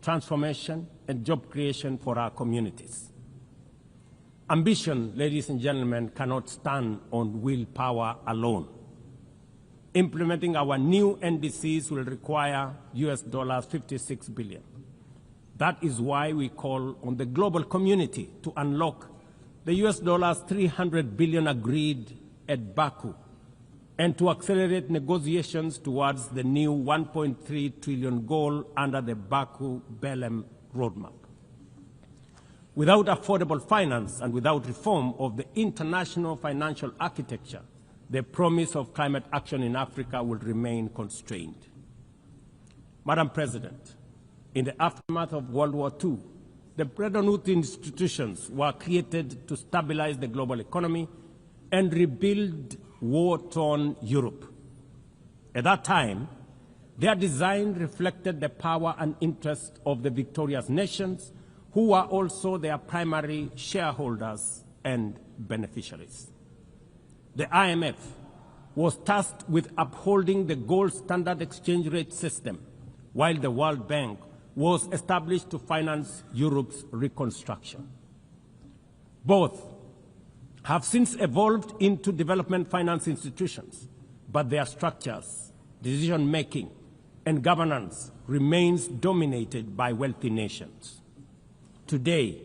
transformation, and job creation for our communities. Ambition, ladies and gentlemen, cannot stand on willpower alone. Implementing our new NDCs will require $56 billion. That is why we call on the global community to unlock the $300 billion agreed at Baku, and to accelerate negotiations towards the new $1.3 trillion goal under the Baku-Belém roadmap. Without affordable finance and without reform of the international financial architecture, the promise of climate action in Africa will remain constrained. Madam President, in the aftermath of World War II, the Bretton Woods institutions were created to stabilize the global economy and rebuild war-torn Europe. At that time, their design reflected the power and interest of the victorious nations, who were also their primary shareholders and beneficiaries. The IMF was tasked with upholding the gold standard exchange rate system, while the World Bank was established to finance Europe's reconstruction. Both have since evolved into development finance institutions, but their structures, decision-making, and governance remains dominated by wealthy nations. Today,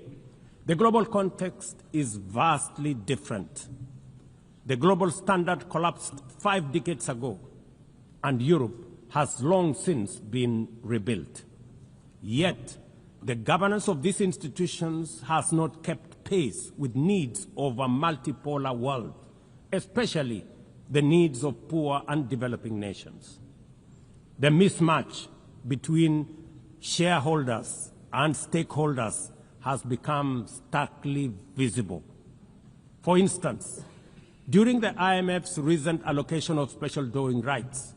the global context is vastly different. The global standard collapsed 5 decades ago, and Europe has long since been rebuilt. Yet, the governance of these institutions has not kept pace with needs of a multipolar world, especially the needs of poor and developing nations. The mismatch between shareholders and stakeholders has become starkly visible. For instance, during the IMF's recent allocation of special drawing rights,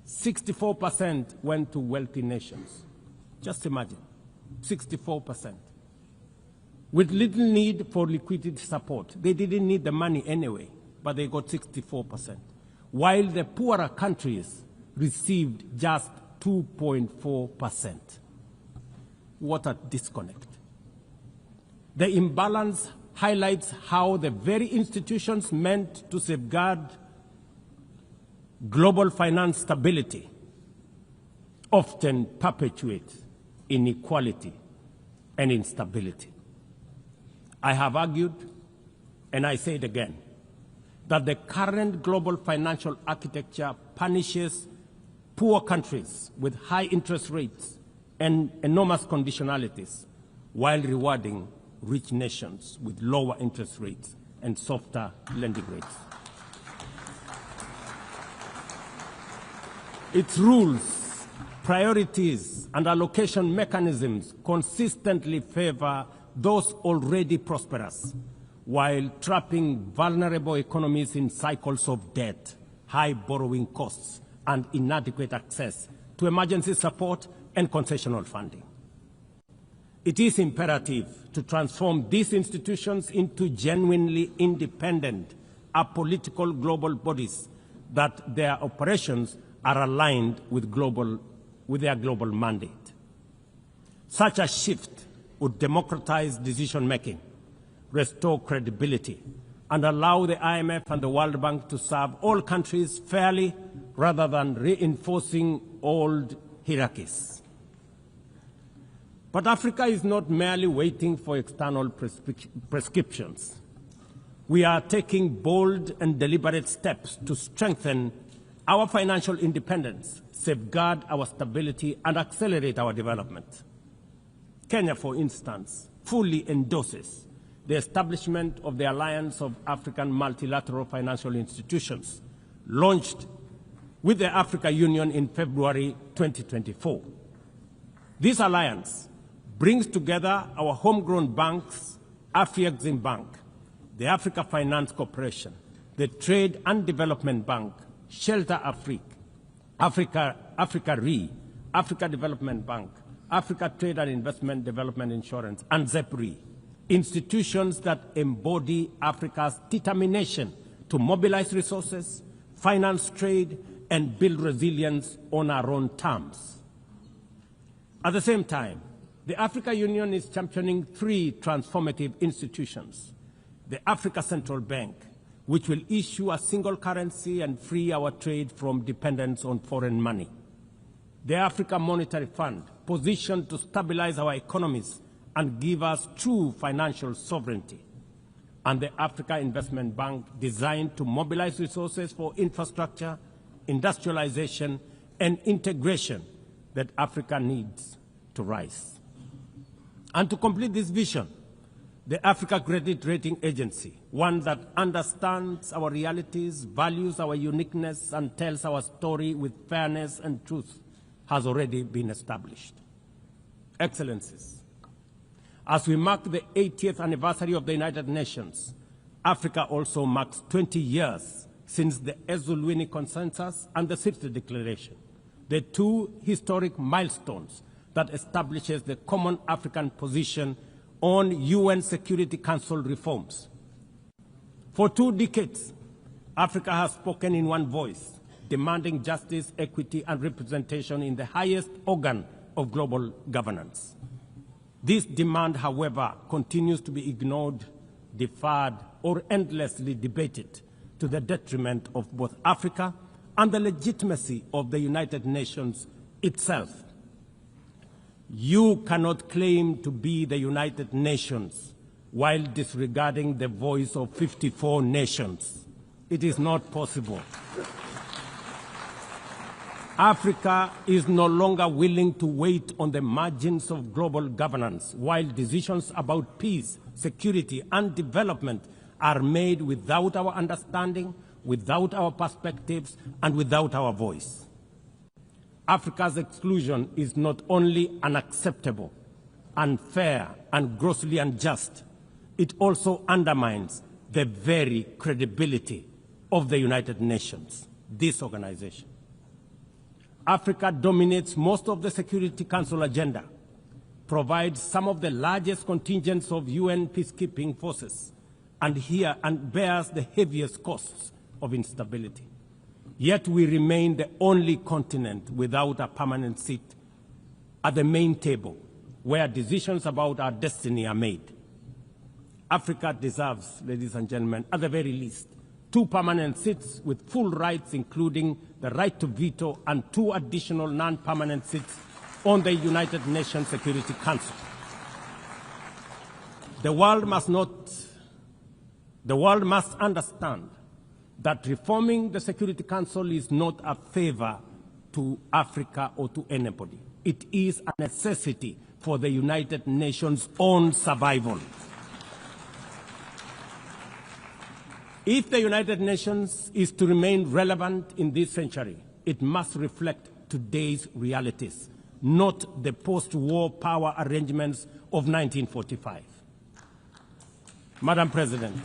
64% went to wealthy nations. Just imagine, 64%. With little need for liquidity support. They didn't need the money anyway, but they got 64%. While the poorer countries received just 2.4%. What a disconnect. The imbalance highlights how the very institutions meant to safeguard global finance stability often perpetuate inequality and instability. I have argued, and I say it again, that the current global financial architecture punishes poor countries with high interest rates and enormous conditionalities, while rewarding rich nations with lower interest rates and softer lending rates. Its rules priorities and allocation mechanisms consistently favor those already prosperous, while trapping vulnerable economies in cycles of debt, high borrowing costs, and inadequate access to emergency support and concessional funding. It is imperative to transform these institutions into genuinely independent, apolitical global bodies that their operations are aligned with their global mandate. Such a shift would democratize decision-making, restore credibility, and allow the IMF and the World Bank to serve all countries fairly rather than reinforcing old hierarchies. But Africa is not merely waiting for external prescriptions. We are taking bold and deliberate steps to strengthen our financial independence, safeguard our stability, and accelerate our development. Kenya, for instance, fully endorses the establishment of the Alliance of African Multilateral Financial Institutions, launched with the Africa Union in February 2024. This alliance brings together our homegrown banks, Afrexim Bank, the Africa Finance Corporation, the Trade and Development Bank, Shelter Africa Re, Africa Development Bank, Africa Trade and Investment Development Insurance, and ZEPRI, institutions that embody Africa's determination to mobilize resources, finance trade, and build resilience on our own terms. At the same time, the Africa Union is championing 3 transformative institutions: the Africa Central Bank, which will issue a single currency and free our trade from dependence on foreign money; the Africa Monetary Fund, positioned to stabilize our economies and give us true financial sovereignty; and the Africa Investment Bank, designed to mobilize resources for infrastructure, industrialization, and integration that Africa needs to rise. And to complete this vision, the Africa Credit Rating Agency, one that understands our realities, values our uniqueness, and tells our story with fairness and truth, has already been established. Excellencies, as we mark the 80th anniversary of the United Nations, Africa also marks 20 years since the Ezulwini Consensus and the Sirte Declaration, the 2 historic milestones that establishes the common African position on UN Security Council reforms. For 2 decades, Africa has spoken in one voice, demanding justice, equity, and representation in the highest organ of global governance. This demand, however, continues to be ignored, deferred, or endlessly debated to the detriment of both Africa and the legitimacy of the United Nations itself. You cannot claim to be the United Nations while disregarding the voice of 54 nations. It is not possible. Africa is no longer willing to wait on the margins of global governance while decisions about peace, security, and development are made without our understanding, without our perspectives, and without our voice. Africa's exclusion is not only unacceptable, unfair, and grossly unjust, it also undermines the very credibility of the United Nations, this organization. Africa dominates most of the Security Council agenda, provides some of the largest contingents of UN peacekeeping forces, and bears the heaviest costs of instability. Yet we remain the only continent without a permanent seat at the main table where decisions about our destiny are made. Africa deserves, ladies and gentlemen, at the very least, 2 permanent seats with full rights, including the right to veto, and 2 additional non-permanent seats on the United Nations Security Council. The world must understand that reforming the Security Council is not a favor to Africa or to anybody. It is a necessity for the United Nations' own survival. If the United Nations is to remain relevant in this century, it must reflect today's realities, not the post-war power arrangements of 1945. Madam President,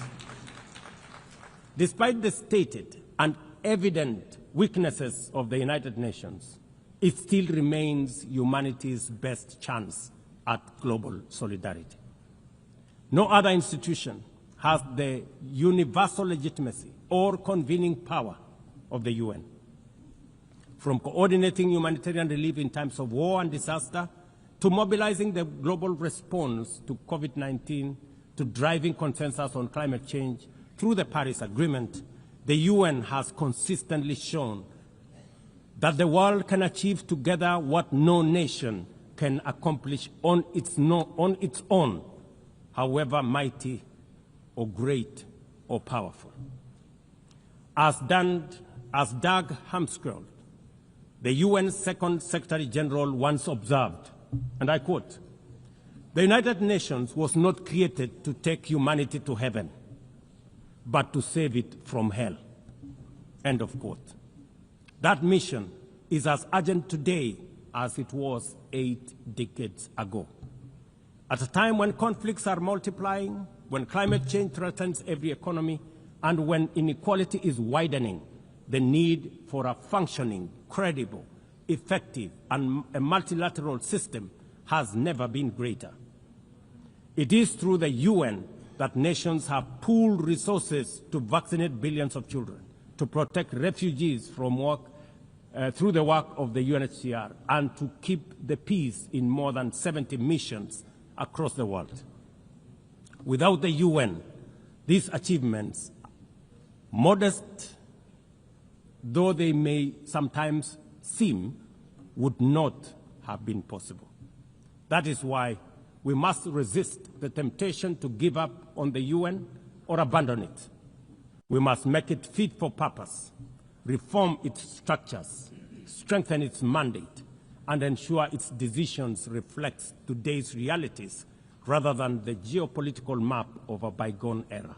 despite the stated and evident weaknesses of the United Nations, it still remains humanity's best chance at global solidarity. No other institution has the universal legitimacy or convening power of the UN. From coordinating humanitarian relief in times of war and disaster, to mobilizing the global response to COVID-19, to driving consensus on climate change, through the Paris Agreement, the UN has consistently shown that the world can achieve together what no nation can accomplish on its own, however mighty or great or powerful. As Dag Hammarskjöld, the UN's Second Secretary General, once observed, and I quote, "The United Nations was not created to take humanity to heaven, but to save it from hell." End of quote. That mission is as urgent today as it was 8 decades ago. At a time when conflicts are multiplying, when climate change threatens every economy, and when inequality is widening, the need for a functioning, credible, effective, and a multilateral system has never been greater. It is through the UN that nations have pooled resources to vaccinate billions of children, to protect refugees from through the work of the UNHCR, and to keep the peace in more than 70 missions across the world. Without the UN, these achievements, modest though they may sometimes seem, would not have been possible. That is why we must resist the temptation to give up on the UN or abandon it. We must make it fit for purpose, reform its structures, strengthen its mandate, and ensure its decisions reflect today's realities rather than the geopolitical map of a bygone era.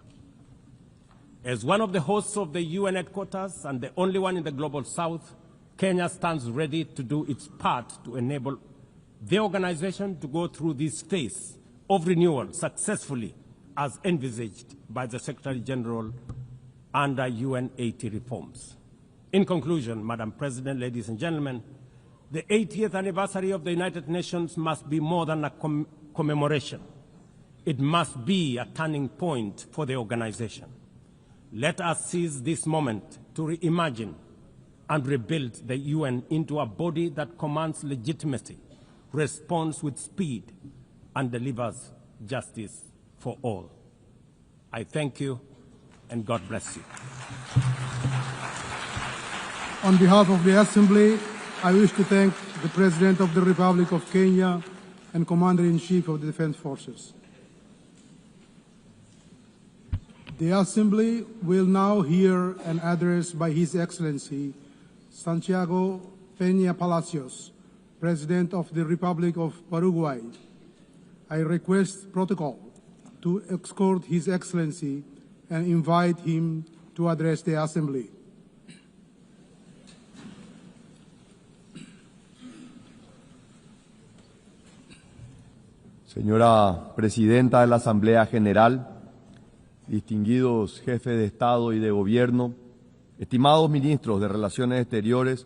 As one of the hosts of the UN headquarters and the only one in the Global South, Kenya stands ready to do its part to enable the organization to go through this phase of renewal successfully as envisaged by the Secretary General under UN 80 reforms. In conclusion, Madam President, ladies and gentlemen, the 80th anniversary of the United Nations must be more than a commemoration. It must be a turning point for the organization. Let us seize this moment to reimagine and rebuild the UN into a body that commands legitimacy, responds with speed, and delivers justice for all. I thank you, and God bless you. On behalf of the Assembly, I wish to thank the President of the Republic of Kenya and Commander-in-Chief of the Defense Forces. The Assembly will now hear an address by His Excellency Santiago Peña Palacios, President of the Republic of Paraguay. I request protocol to escort His Excellency and invite him to address the Assembly. Señora Presidenta de la Asamblea General, distinguidos jefes de Estado y de Gobierno, estimados ministros de Relaciones Exteriores,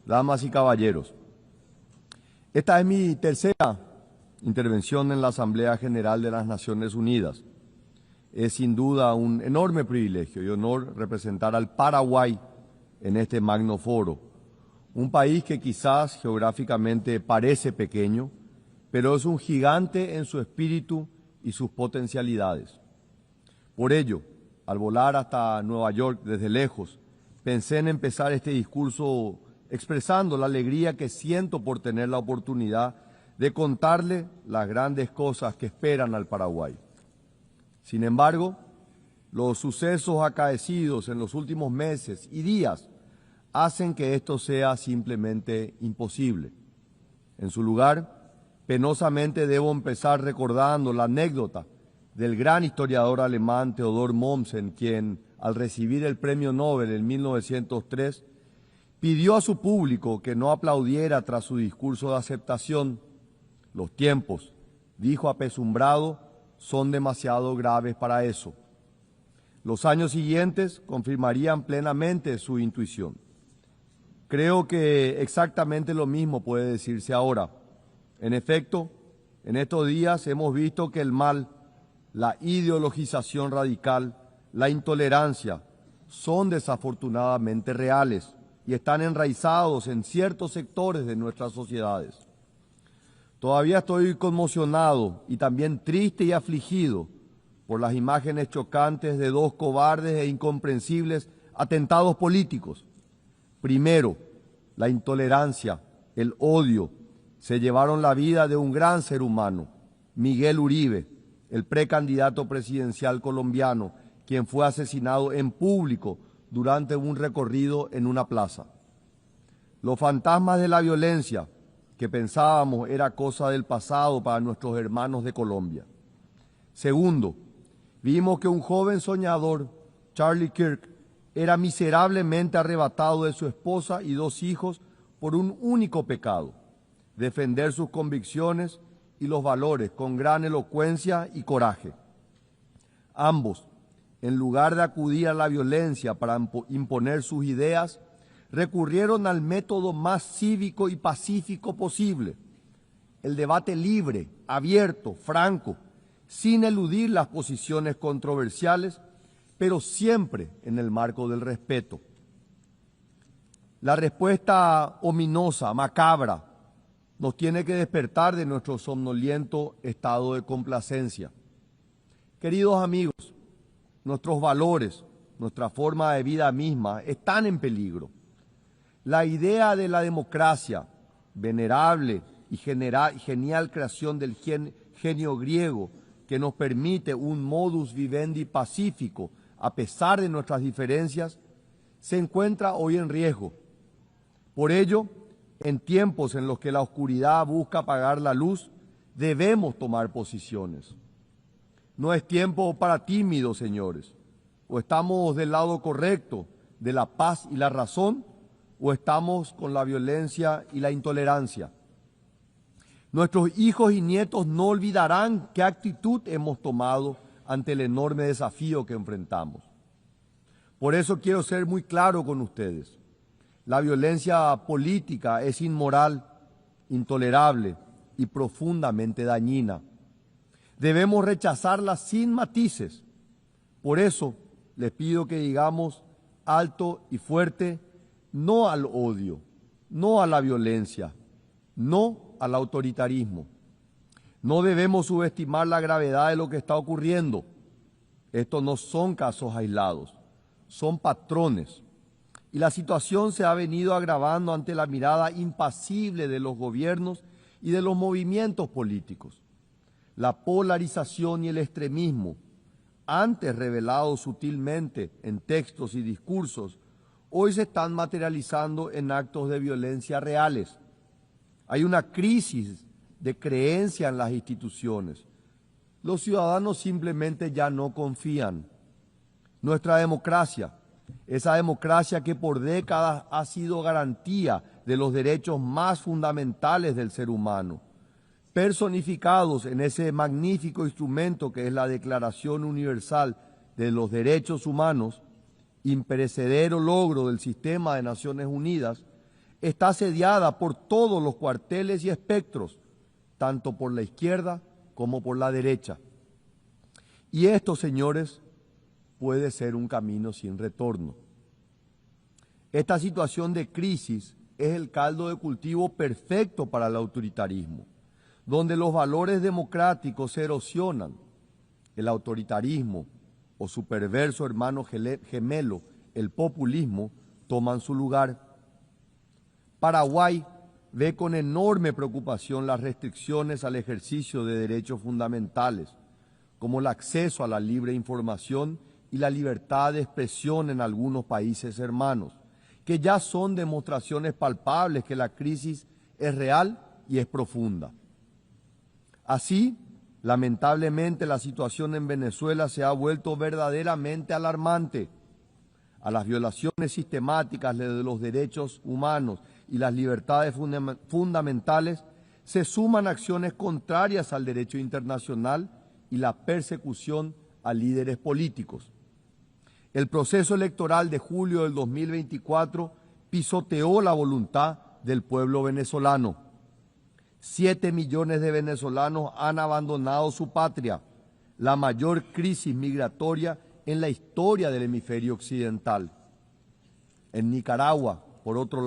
damas y caballeros. Esta es mi tercera intervención en la Asamblea General de las Naciones Unidas. Es sin duda un enorme privilegio y honor representar al Paraguay en este magno foro, un país que quizás geográficamente parece pequeño, pero es un gigante en su espíritu y sus potencialidades. Por ello, al volar hasta Nueva York desde lejos, pensé en empezar este discurso expresando la alegría que siento por tener la oportunidad de contarle las grandes cosas que esperan al Paraguay. Sin embargo, los sucesos acaecidos en los últimos meses y días hacen que esto sea simplemente imposible. En su lugar, penosamente debo empezar recordando la anécdota del gran historiador alemán Theodor Mommsen, quien, al recibir el Premio Nobel en 1903, pidió a su público que no aplaudiera tras su discurso de aceptación. Los tiempos, dijo apesumbrado, son demasiado graves para eso. Los años siguientes confirmarían plenamente su intuición. Creo que exactamente lo mismo puede decirse ahora. En efecto, en estos días hemos visto que el mal, la ideologización radical, la intolerancia, son desafortunadamente reales y están enraizados en ciertos sectores de nuestras sociedades. Todavía estoy conmocionado y también triste y afligido por las imágenes chocantes de dos cobardes e incomprensibles atentados políticos. Primero, la intolerancia, el odio, se llevaron la vida de un gran ser humano, Miguel Uribe, el precandidato presidencial colombiano, quien fue asesinado en público durante un recorrido en una plaza. Los fantasmas de la violencia, que pensábamos era cosa del pasado para nuestros hermanos de Colombia. Segundo, vimos que un joven soñador, Charlie Kirk, era miserablemente arrebatado de su esposa y 2 hijos por un único pecado: defender sus convicciones y los valores con gran elocuencia y coraje. Ambos, en lugar de acudir a la violencia para imponer sus ideas, recurrieron al método más cívico y pacífico posible: el debate libre, abierto, franco, sin eludir las posiciones controversiales, pero siempre en el marco del respeto. La respuesta ominosa, macabra, nos tiene que despertar de nuestro somnoliento estado de complacencia. Queridos amigos, nuestros valores, nuestra forma de vida misma están en peligro. La idea de la democracia, venerable y genial creación del genio griego, que nos permite un modus vivendi pacífico a pesar de nuestras diferencias, se encuentra hoy en riesgo. Por ello, en tiempos en los que la oscuridad busca apagar la luz, debemos tomar posiciones. No es tiempo para tímidos, señores. O estamos del lado correcto, de la paz y la razón, o estamos con la violencia y la intolerancia. Nuestros hijos y nietos no olvidarán qué actitud hemos tomado ante el enorme desafío que enfrentamos. Por eso quiero ser muy claro con ustedes. La violencia política es inmoral, intolerable y profundamente dañina. Debemos rechazarla sin matices. Por eso les pido que digamos alto y fuerte: no al odio, no a la violencia, no al autoritarismo. No debemos subestimar la gravedad de lo que está ocurriendo. Estos no son casos aislados, son patrones. Y la situación se ha venido agravando ante la mirada impasible de los gobiernos y de los movimientos políticos. La polarización y el extremismo, antes revelados sutilmente en textos y discursos, hoy se están materializando en actos de violencia reales. Hay una crisis de creencia en las instituciones. Los ciudadanos simplemente ya no confían. Nuestra democracia, esa democracia que por décadas ha sido garantía de los derechos más fundamentales del ser humano, personificados en ese magnífico instrumento que es la Declaración Universal de los Derechos Humanos, imperecedero logro del sistema de Naciones Unidas, está asediada por todos los cuarteles y espectros, tanto por la izquierda como por la derecha. Y esto, señores, puede ser un camino sin retorno. Esta situación de crisis es el caldo de cultivo perfecto para el autoritarismo, donde los valores democráticos se erosionan. El autoritarismo o su perverso hermano gemelo, el populismo, toman su lugar. Paraguay ve con enorme preocupación las restricciones al ejercicio de derechos fundamentales, como el acceso a la libre información y la libertad de expresión en algunos países hermanos, que ya son demostraciones palpables que la crisis es real y es profunda. Así, lamentablemente, la situación en Venezuela se ha vuelto verdaderamente alarmante. a las violaciones sistemáticas de los derechos humanos y las libertades fundamentales, se suman acciones contrarias al derecho internacional y la persecución a líderes políticos. El proceso electoral de julio del 2024 pisoteó la voluntad del pueblo venezolano. 7 millones de venezolanos han abandonado su patria, la mayor crisis migratoria en la historia del hemisferio occidental. En Nicaragua, por otro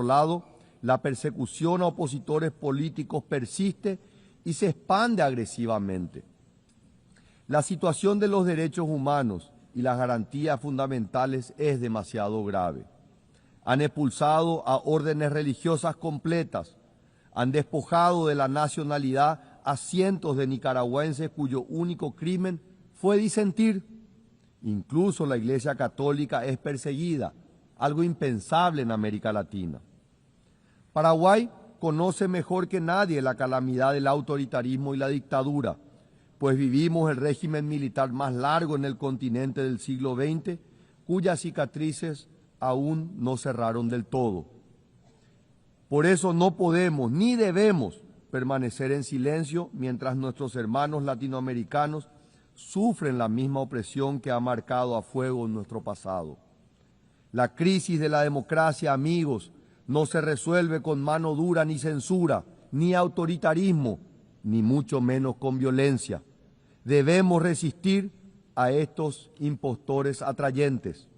lado, la persecución a opositores políticos persiste y se expande agresivamente. La situación de los derechos humanos y las garantías fundamentales es demasiado grave. Han expulsado a órdenes religiosas completas, han despojado de la nacionalidad a cientos de nicaragüenses cuyo único crimen fue disentir. Incluso la Iglesia Católica es perseguida, algo impensable en América Latina. Paraguay conoce mejor que nadie la calamidad del autoritarismo y la dictadura, pues vivimos el régimen militar más largo en el continente del siglo XX, cuyas cicatrices aún no cerraron del todo. Por eso no podemos ni debemos permanecer en silencio mientras nuestros hermanos latinoamericanos sufren la misma opresión que ha marcado a fuego nuestro pasado. La crisis de la democracia, amigos, no se resuelve con mano dura ni censura, ni autoritarismo, ni mucho menos con violencia. Debemos resistir a estos impostores atrayentes.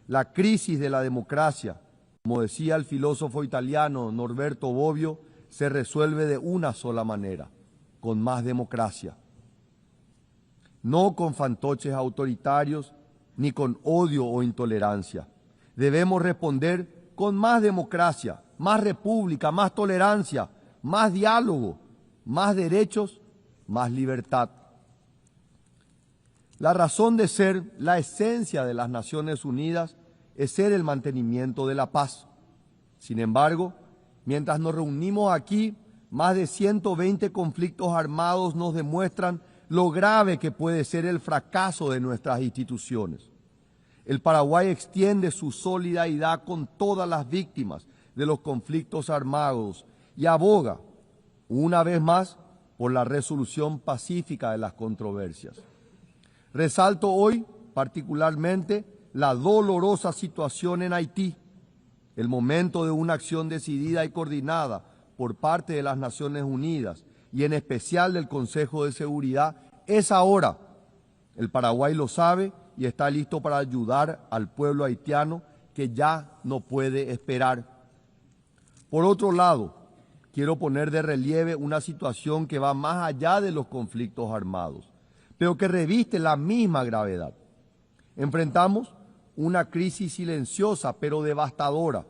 La crisis de la democracia, como decía el filósofo italiano Norberto Bobbio, se resuelve de una sola manera, con más democracia. No con fantoches autoritarios, ni con odio o intolerancia. Debemos responder con más democracia, más república, más tolerancia, más diálogo, más derechos, más libertad. La razón de ser, la esencia de las Naciones Unidas, es ser el mantenimiento de la paz. Sin embargo, mientras nos reunimos aquí, más de 120 conflictos armados nos demuestran lo grave que puede ser el fracaso de nuestras instituciones. El Paraguay extiende su solidaridad con todas las víctimas de los conflictos armados y aboga, una vez más, por la resolución pacífica de las controversias. Resalto hoy, particularmente, la dolorosa situación en Haití. El momento de una acción decidida y coordinada por parte de las Naciones Unidas y en especial del Consejo de Seguridad es ahora. El Paraguay lo sabe y está listo para ayudar al pueblo haitiano que ya no puede esperar. Por otro lado, quiero poner de relieve una situación que va más allá de los conflictos armados, pero que reviste la misma gravedad. Enfrentamos una crisis silenciosa pero devastadora,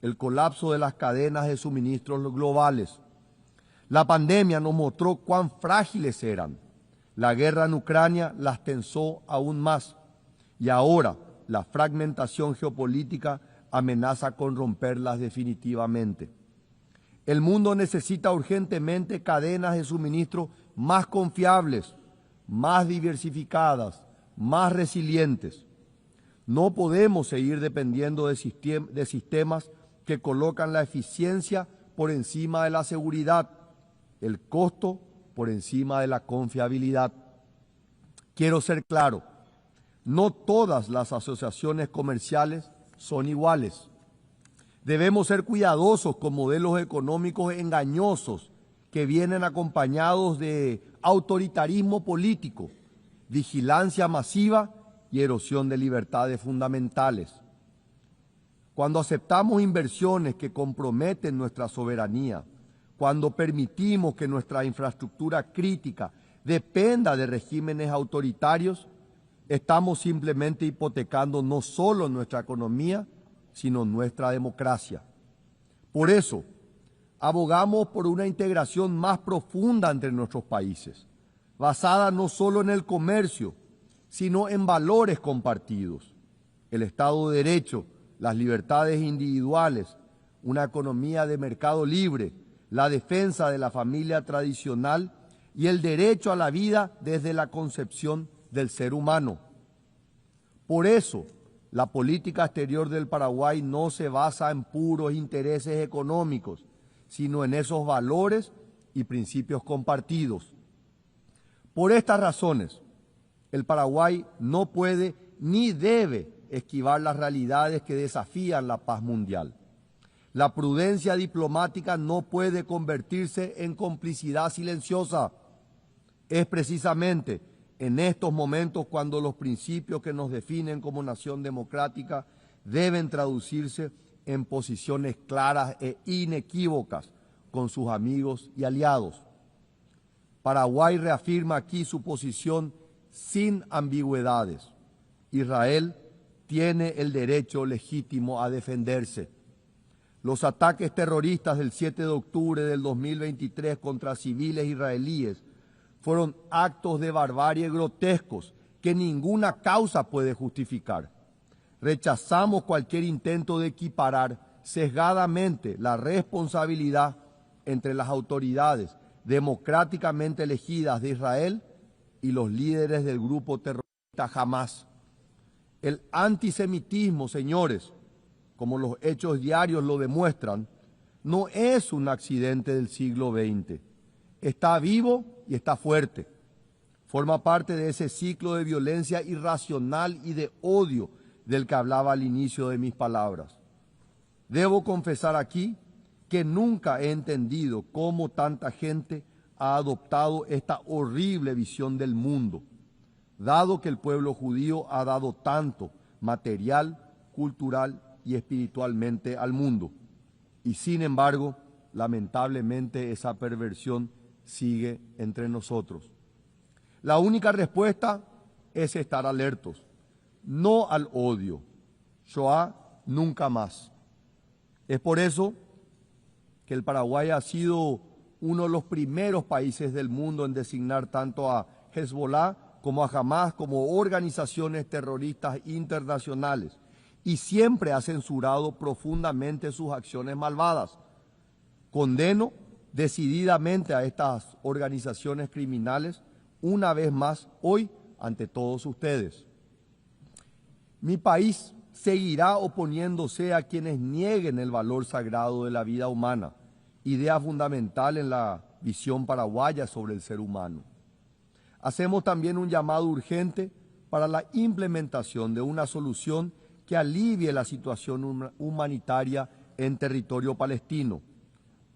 el colapso de las cadenas de suministros globales. La pandemia nos mostró cuán frágiles eran. La guerra en Ucrania las tensó aún más. Y ahora la fragmentación geopolítica amenaza con romperlas definitivamente. El mundo necesita urgentemente cadenas de suministro más confiables, más diversificadas, más resilientes. No podemos seguir dependiendo de sistemas que colocan la eficiencia por encima de la seguridad, el costo por encima de la confiabilidad. Quiero ser claro, no todas las asociaciones comerciales son iguales. Debemos ser cuidadosos con modelos económicos engañosos que vienen acompañados de autoritarismo político, vigilancia masiva y erosión de libertades fundamentales. Cuando aceptamos inversiones que comprometen nuestra soberanía, cuando permitimos que nuestra infraestructura crítica dependa de regímenes autoritarios, estamos simplemente hipotecando no solo nuestra economía, sino nuestra democracia. Por eso, abogamos por una integración más profunda entre nuestros países, basada no solo en el comercio, sino en valores compartidos, el Estado de Derecho, las libertades individuales, una economía de mercado libre, la defensa de la familia tradicional y el derecho a la vida desde la concepción del ser humano. Por eso, La política exterior del Paraguay no se basa en puros intereses económicos, sino en esos valores y principios compartidos. Por estas razones, el Paraguay no puede ni debe esquivar las realidades que desafían la paz mundial. La prudencia diplomática no puede convertirse en complicidad silenciosa. Es precisamente en estos momentos cuando los principios que nos definen como nación democrática deben traducirse en posiciones claras e inequívocas con sus amigos y aliados. Paraguay reafirma aquí su posición sin ambigüedades. Israel tiene el derecho legítimo a defenderse. Los ataques terroristas del 7 de octubre del 2023 contra civiles israelíes fueron actos de barbarie grotescos que ninguna causa puede justificar. Rechazamos cualquier intento de equiparar sesgadamente la responsabilidad entre las autoridades democráticamente elegidas de Israel y los líderes del grupo terrorista Hamas. El antisemitismo, señores, como los hechos diarios lo demuestran, no es un accidente del siglo XX. Está vivo y está fuerte. Forma parte de ese ciclo de violencia irracional y de odio del que hablaba al inicio de mis palabras. Debo confesar aquí que nunca he entendido cómo tanta gente ha adoptado esta horrible visión del mundo, dado que el pueblo judío ha dado tanto material, cultural y espiritualmente al mundo. Y sin embargo, lamentablemente esa perversión sigue entre nosotros. La única respuesta es estar alertos, no al odio. Shoah nunca más. Es por eso que el Paraguay ha sido uno de los primeros países del mundo en designar tanto a Hezbollah como a Hamas como organizaciones terroristas internacionales y siempre ha censurado profundamente sus acciones malvadas. Condeno decididamente a estas organizaciones criminales una vez más hoy ante todos ustedes. Mi país seguirá oponiéndose a quienes nieguen el valor sagrado de la vida humana, idea fundamental en la visión paraguaya sobre el ser humano. Hacemos también un llamado urgente para la implementación de una solución que alivie la situación humanitaria en territorio palestino,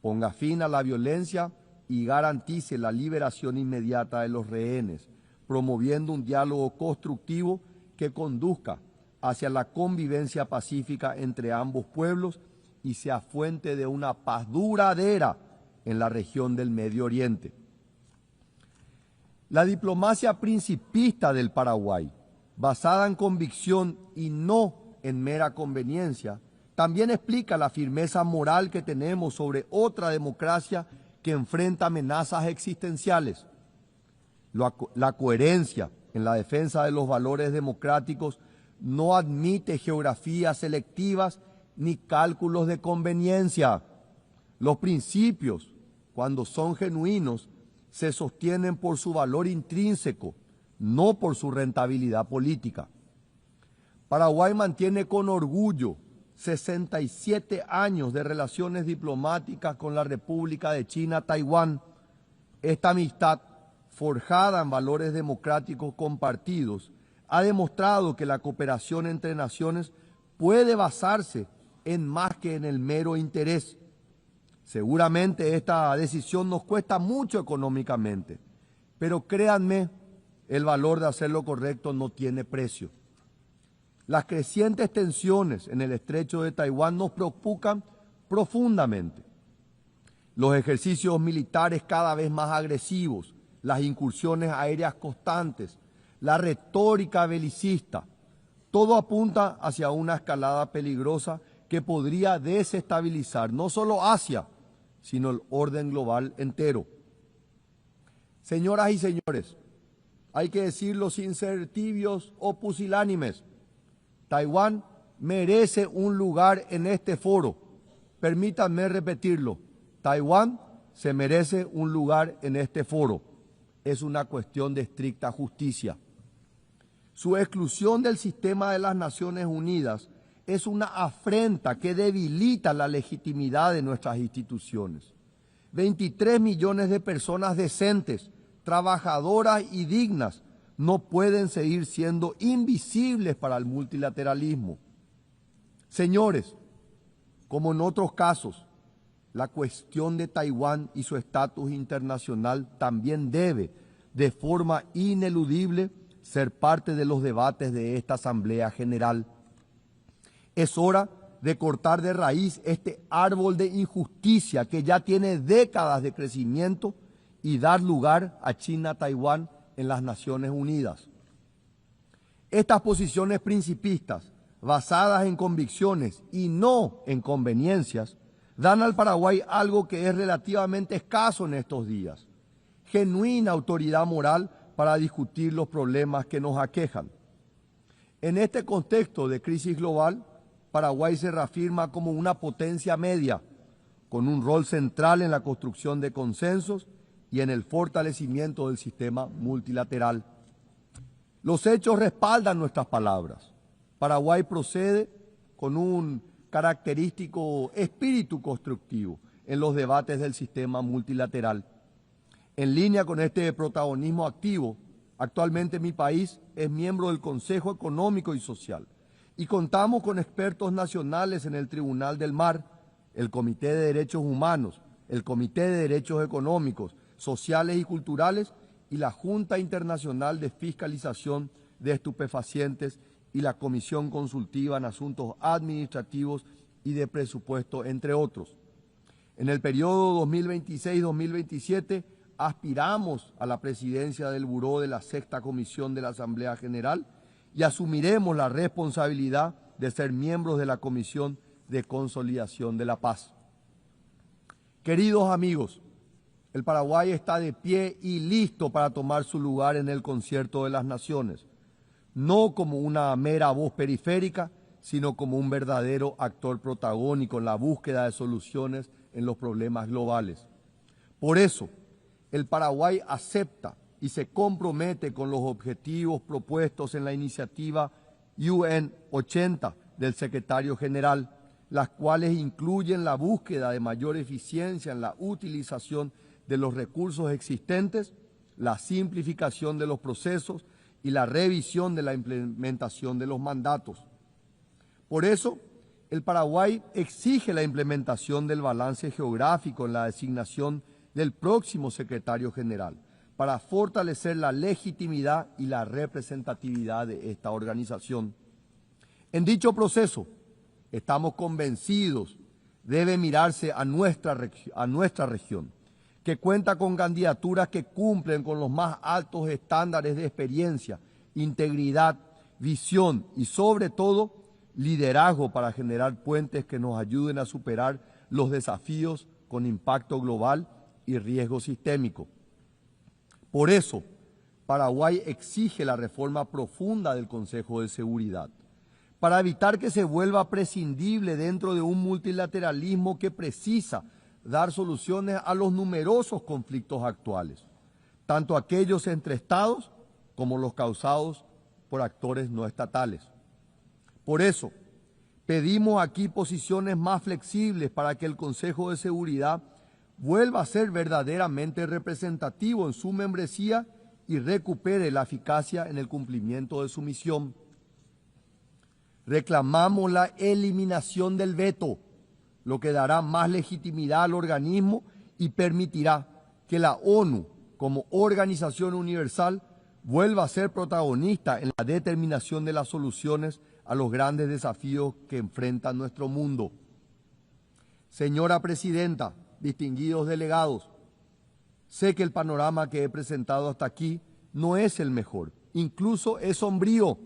ponga fin a la violencia y garantice la liberación inmediata de los rehenes, promoviendo un diálogo constructivo que conduzca hacia la convivencia pacífica entre ambos pueblos y sea fuente de una paz duradera en la región del Medio Oriente. La diplomacia principista del Paraguay, basada en convicción y no en mera conveniencia, también explica la firmeza moral que tenemos sobre otra democracia que enfrenta amenazas existenciales. La coherencia en la defensa de los valores democráticos no admite geografías selectivas ni cálculos de conveniencia. Los principios, cuando son genuinos, se sostienen por su valor intrínseco, no por su rentabilidad política. Paraguay mantiene con orgullo 67 años de relaciones diplomáticas con la República de China, Taiwán. Esta amistad, forjada en valores democráticos compartidos, ha demostrado que la cooperación entre naciones puede basarse en más que en el mero interés. Seguramente esta decisión nos cuesta mucho económicamente, pero créanme, el valor de hacer lo correcto no tiene precio. Las crecientes tensiones en el estrecho de Taiwán nos preocupan profundamente. Los ejercicios militares cada vez más agresivos, las incursiones aéreas constantes, la retórica belicista, todo apunta hacia una escalada peligrosa que podría desestabilizar no solo Asia, sino el orden global entero. Señoras y señores, hay que decirlo sin ser tibios o pusilánimes. Taiwán merece un lugar en este foro. Permítanme repetirlo. Taiwán se merece un lugar en este foro. Es una cuestión de estricta justicia. Su exclusión del sistema de las Naciones Unidas es una afrenta que debilita la legitimidad de nuestras instituciones. 23 millones de personas decentes, trabajadoras y dignas no pueden seguir siendo invisibles para el multilateralismo. Señores, como en otros casos, la cuestión de Taiwán y su estatus internacional también debe, de forma ineludible, ser parte de los debates de esta Asamblea General. Es hora de cortar de raíz este árbol de injusticia que ya tiene décadas de crecimiento y dar lugar a China-Taiwán en las Naciones Unidas. Estas posiciones principistas, basadas en convicciones y no en conveniencias, dan al Paraguay algo que es relativamente escaso en estos días: genuina autoridad moral para discutir los problemas que nos aquejan. En este contexto de crisis global, Paraguay se reafirma como una potencia media, con un rol central en la construcción de consensos y en el fortalecimiento del sistema multilateral. Los hechos respaldan nuestras palabras. Paraguay procede con un característico espíritu constructivo en los debates del sistema multilateral. En línea con este protagonismo activo, actualmente mi país es miembro del Consejo Económico y Social y contamos con expertos nacionales en el Tribunal del Mar, el Comité de Derechos Humanos, el Comité de Derechos Económicos, Sociales y Culturales y la Junta Internacional de Fiscalización de Estupefacientes y la Comisión Consultiva en Asuntos Administrativos y de Presupuesto, entre otros. En el periodo 2026-2027 aspiramos a la presidencia del Buró de la Sexta Comisión de la Asamblea General y asumiremos la responsabilidad de ser miembros de la Comisión de Consolidación de la Paz. Queridos amigos, el Paraguay está de pie y listo para tomar su lugar en el concierto de las naciones, no como una mera voz periférica, sino como un verdadero actor protagónico en la búsqueda de soluciones en los problemas globales. Por eso, el Paraguay acepta y se compromete con los objetivos propuestos en la iniciativa UN 80 del secretario general, las cuales incluyen la búsqueda de mayor eficiencia en la utilización de los recursos existentes, la simplificación de los procesos y la revisión de la implementación de los mandatos. Por eso, el Paraguay exige la implementación del balance geográfico en la designación del próximo secretario general para fortalecer la legitimidad y la representatividad de esta organización. En dicho proceso, estamos convencidos debe mirarse a nuestra región, que cuenta con candidaturas que cumplen con los más altos estándares de experiencia, integridad, visión y sobre todo liderazgo para generar puentes que nos ayuden a superar los desafíos con impacto global y riesgo sistémico. Por eso, Paraguay exige la reforma profunda del Consejo de Seguridad, para evitar que se vuelva prescindible dentro de un multilateralismo que precisa dar soluciones a los numerosos conflictos actuales, tanto aquellos entre estados como los causados por actores no estatales. Por eso, pedimos aquí posiciones más flexibles para que el Consejo de Seguridad vuelva a ser verdaderamente representativo en su membresía y recupere la eficacia en el cumplimiento de su misión. Reclamamos la eliminación del veto, lo que dará más legitimidad al organismo y permitirá que la ONU, como organización universal, vuelva a ser protagonista en la determinación de las soluciones a los grandes desafíos que enfrenta nuestro mundo. Señora Presidenta, distinguidos delegados, sé que el panorama que he presentado hasta aquí no es el mejor, incluso es sombrío,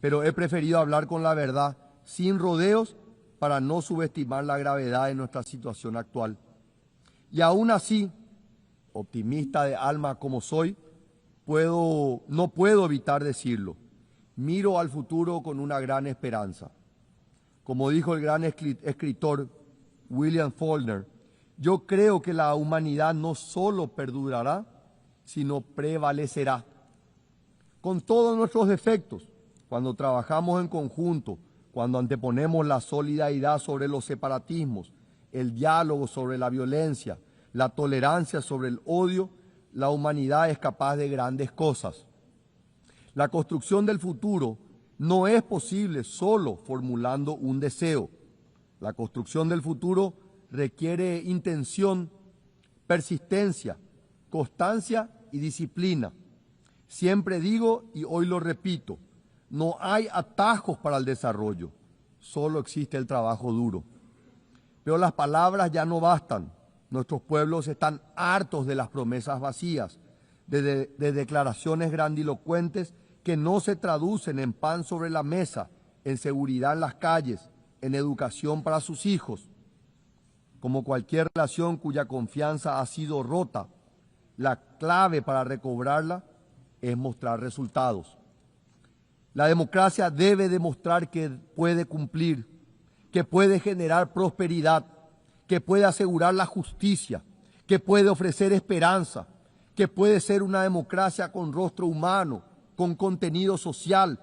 pero he preferido hablar con la verdad, sin rodeos, para no subestimar la gravedad de nuestra situación actual. Y aún así, optimista de alma como soy, no puedo evitar decirlo. Miro al futuro con una gran esperanza. Como dijo el gran escritor William Faulkner, yo creo que la humanidad no solo perdurará, sino prevalecerá. con todos nuestros defectos, cuando trabajamos en conjunto, cuando anteponemos la solidaridad sobre los separatismos, el diálogo sobre la violencia, la tolerancia sobre el odio, la humanidad es capaz de grandes cosas. La construcción del futuro no es posible solo formulando un deseo. La construcción del futuro requiere intención, persistencia, constancia y disciplina. Siempre digo, y hoy lo repito, no hay atajos para el desarrollo, solo existe el trabajo duro. Pero las palabras ya no bastan. Nuestros pueblos están hartos de las promesas vacías, de declaraciones grandilocuentes que no se traducen en pan sobre la mesa, en seguridad en las calles, en educación para sus hijos. Como cualquier relación cuya confianza ha sido rota, la clave para recobrarla es mostrar resultados. La democracia debe demostrar que puede cumplir, que puede generar prosperidad, que puede asegurar la justicia, que puede ofrecer esperanza, que puede ser una democracia con rostro humano, con contenido social,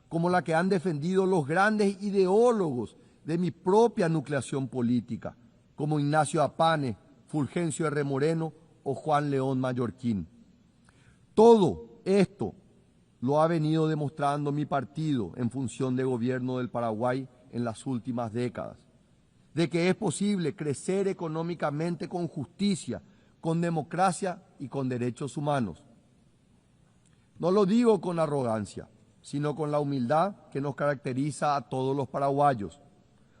como la que han defendido los grandes ideólogos de mi propia nucleación política, como Ignacio Apane, Fulgencio R. Moreno o Juan León Mallorquín. Todo esto lo ha venido demostrando mi partido en función de gobierno del Paraguay en las últimas décadas, de que es posible crecer económicamente con justicia, con democracia y con derechos humanos. No lo digo con arrogancia, sino con la humildad que nos caracteriza a todos los paraguayos,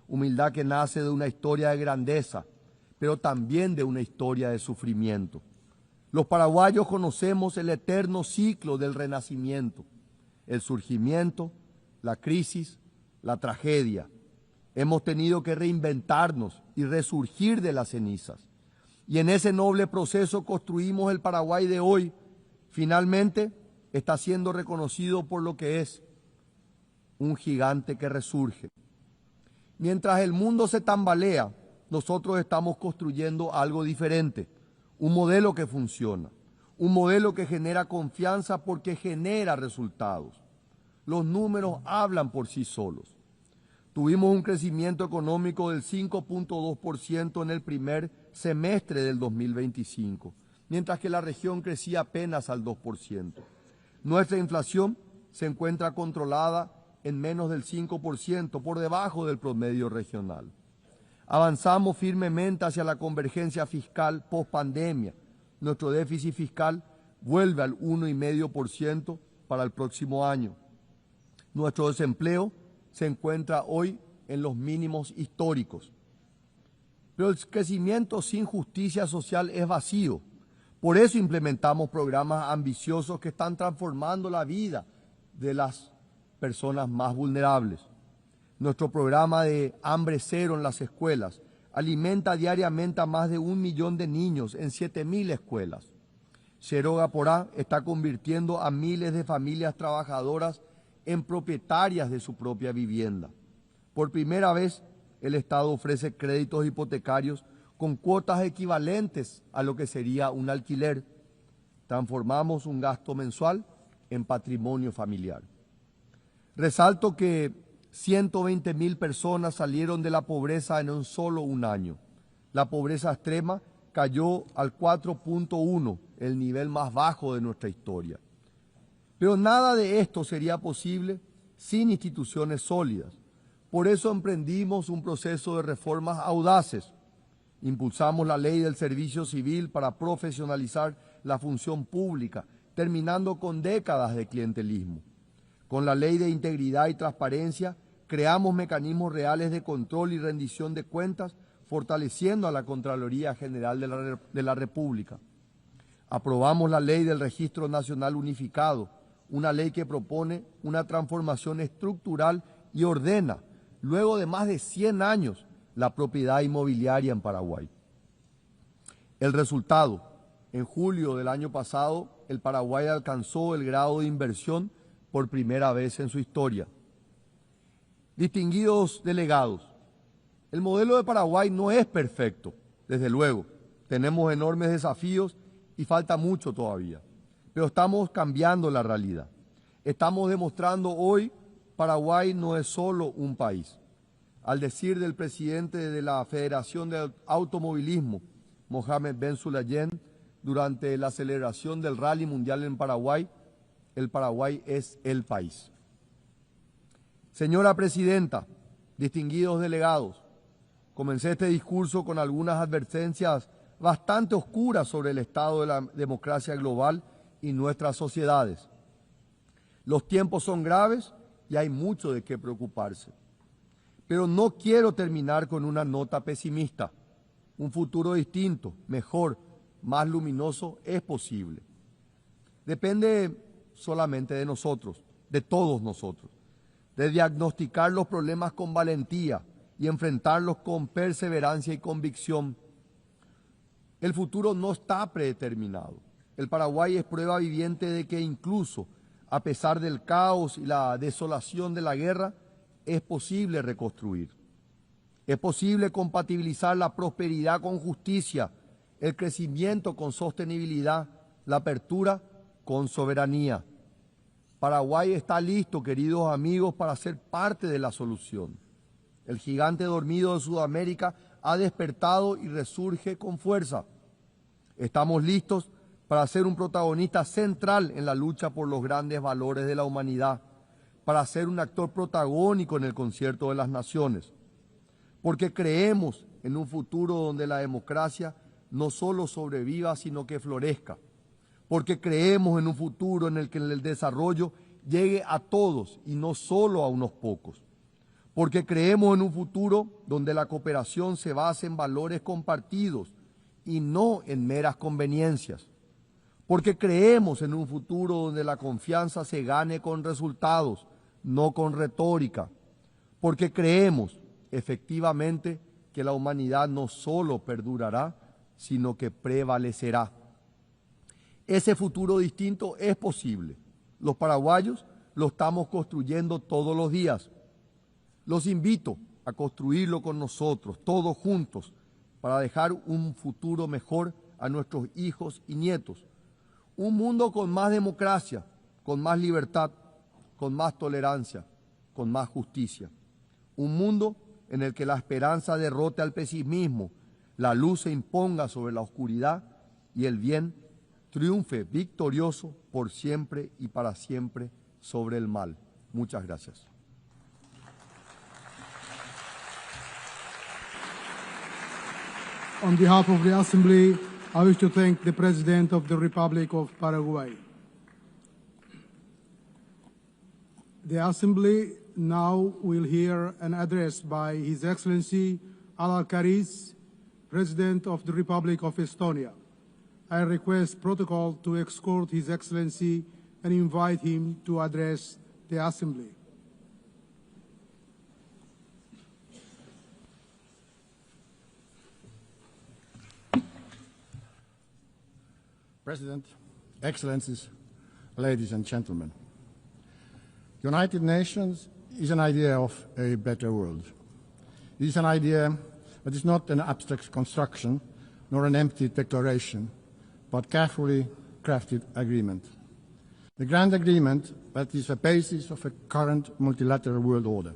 humildad que nace de una historia de grandeza, pero también de una historia de sufrimiento. Los paraguayos conocemos el eterno ciclo del renacimiento, el surgimiento, la crisis, la tragedia. Hemos tenido que reinventarnos y resurgir de las cenizas. Y en ese noble proceso construimos el Paraguay de hoy. Finalmente está siendo reconocido por lo que es, un gigante que resurge. Mientras el mundo se tambalea, nosotros estamos construyendo algo diferente, un modelo que funciona, un modelo que genera confianza porque genera resultados. Los números hablan por sí solos. Tuvimos un crecimiento económico del 5.2% en el primer semestre del 2025, mientras que la región crecía apenas al 2%. Nuestra inflación se encuentra controlada en menos del 5%, por debajo del promedio regional. Avanzamos firmemente hacia la convergencia fiscal post-pandemia. Nuestro déficit fiscal vuelve al 1,5% para el próximo año. Nuestro desempleo se encuentra hoy en los mínimos históricos. Pero el crecimiento sin justicia social es vacío. Por eso implementamos programas ambiciosos que están transformando la vida de las personas más vulnerables. Nuestro programa de hambre cero en las escuelas alimenta diariamente a más de 1 millón de niños en 7.000 escuelas. Xeroga Porá está convirtiendo a miles de familias trabajadoras en propietarias de su propia vivienda. Por primera vez, el Estado ofrece créditos hipotecarios con cuotas equivalentes a lo que sería un alquiler. Transformamos un gasto mensual en patrimonio familiar. Resalto que 120.000 personas salieron de la pobreza en solo un año. La pobreza extrema cayó al 4.1, el nivel más bajo de nuestra historia. Pero nada de esto sería posible sin instituciones sólidas. Por eso emprendimos un proceso de reformas audaces. Impulsamos la ley del servicio civil para profesionalizar la función pública, terminando con décadas de clientelismo. Con la ley de integridad y transparencia, creamos mecanismos reales de control y rendición de cuentas, fortaleciendo a la Contraloría General de la República. Aprobamos la ley del Registro Nacional Unificado, una ley que propone una transformación estructural y ordena, luego de más de 100 años, la propiedad inmobiliaria en Paraguay. El resultado, en julio del año pasado, el Paraguay alcanzó el grado de inversión por primera vez en su historia. Distinguidos delegados, el modelo de Paraguay no es perfecto, desde luego. Tenemos enormes desafíos y falta mucho todavía, pero estamos cambiando la realidad. Estamos demostrando hoy Paraguay no es solo un país. Al decir del presidente de la Federación de Automovilismo, Mohamed Ben Sulayem, durante la celebración del Rally Mundial en Paraguay, el Paraguay es el país. Señora Presidenta, distinguidos delegados, comencé este discurso con algunas advertencias bastante oscuras sobre el estado de la democracia global y nuestras sociedades. Los tiempos son graves y hay mucho de qué preocuparse. Pero no quiero terminar con una nota pesimista. Un futuro distinto, mejor, más luminoso es posible. Depende solamente de nosotros, de todos nosotros, de diagnosticar los problemas con valentía y enfrentarlos con perseverancia y convicción. El futuro no está predeterminado. El Paraguay es prueba viviente de que incluso a pesar del caos y la desolación de la guerra, es posible reconstruir. Es posible compatibilizar la prosperidad con justicia, el crecimiento con sostenibilidad, la apertura con soberanía. Paraguay está listo, queridos amigos, para ser parte de la solución. El gigante dormido de Sudamérica ha despertado y resurge con fuerza. Estamos listos para ser un protagonista central en la lucha por los grandes valores de la humanidad, para ser un actor protagónico en el concierto de las naciones, porque creemos en un futuro donde la democracia no solo sobreviva, sino que florezca, porque creemos en un futuro en el que el desarrollo llegue a todos y no solo a unos pocos, porque creemos en un futuro donde la cooperación se base en valores compartidos y no en meras conveniencias, porque creemos en un futuro donde la confianza se gane con resultados, no con retórica, porque creemos efectivamente que la humanidad no solo perdurará, sino que prevalecerá. Ese futuro distinto es posible. Los paraguayos lo estamos construyendo todos los días. Los invito a construirlo con nosotros, todos juntos, para dejar un futuro mejor a nuestros hijos y nietos. Un mundo con más democracia, con más libertad, con más tolerancia, con más justicia. Un mundo en el que la esperanza derrote al pesimismo, la luz se imponga sobre la oscuridad y el bien triunfe victorioso por siempre y para siempre sobre el mal. Muchas gracias. On behalf of the Assembly, I wish to thank the President of the Republic of Paraguay. The Assembly now will hear an address by His Excellency Al-Karis, President of the Republic of Estonia. I request protocol to escort His Excellency and invite him to address the Assembly. President, Excellencies, ladies and gentlemen. United Nations is an idea of a better world. It is an idea that is not an abstract construction nor an empty declaration, but carefully crafted agreement. The grand agreement that is the basis of a current multilateral world order.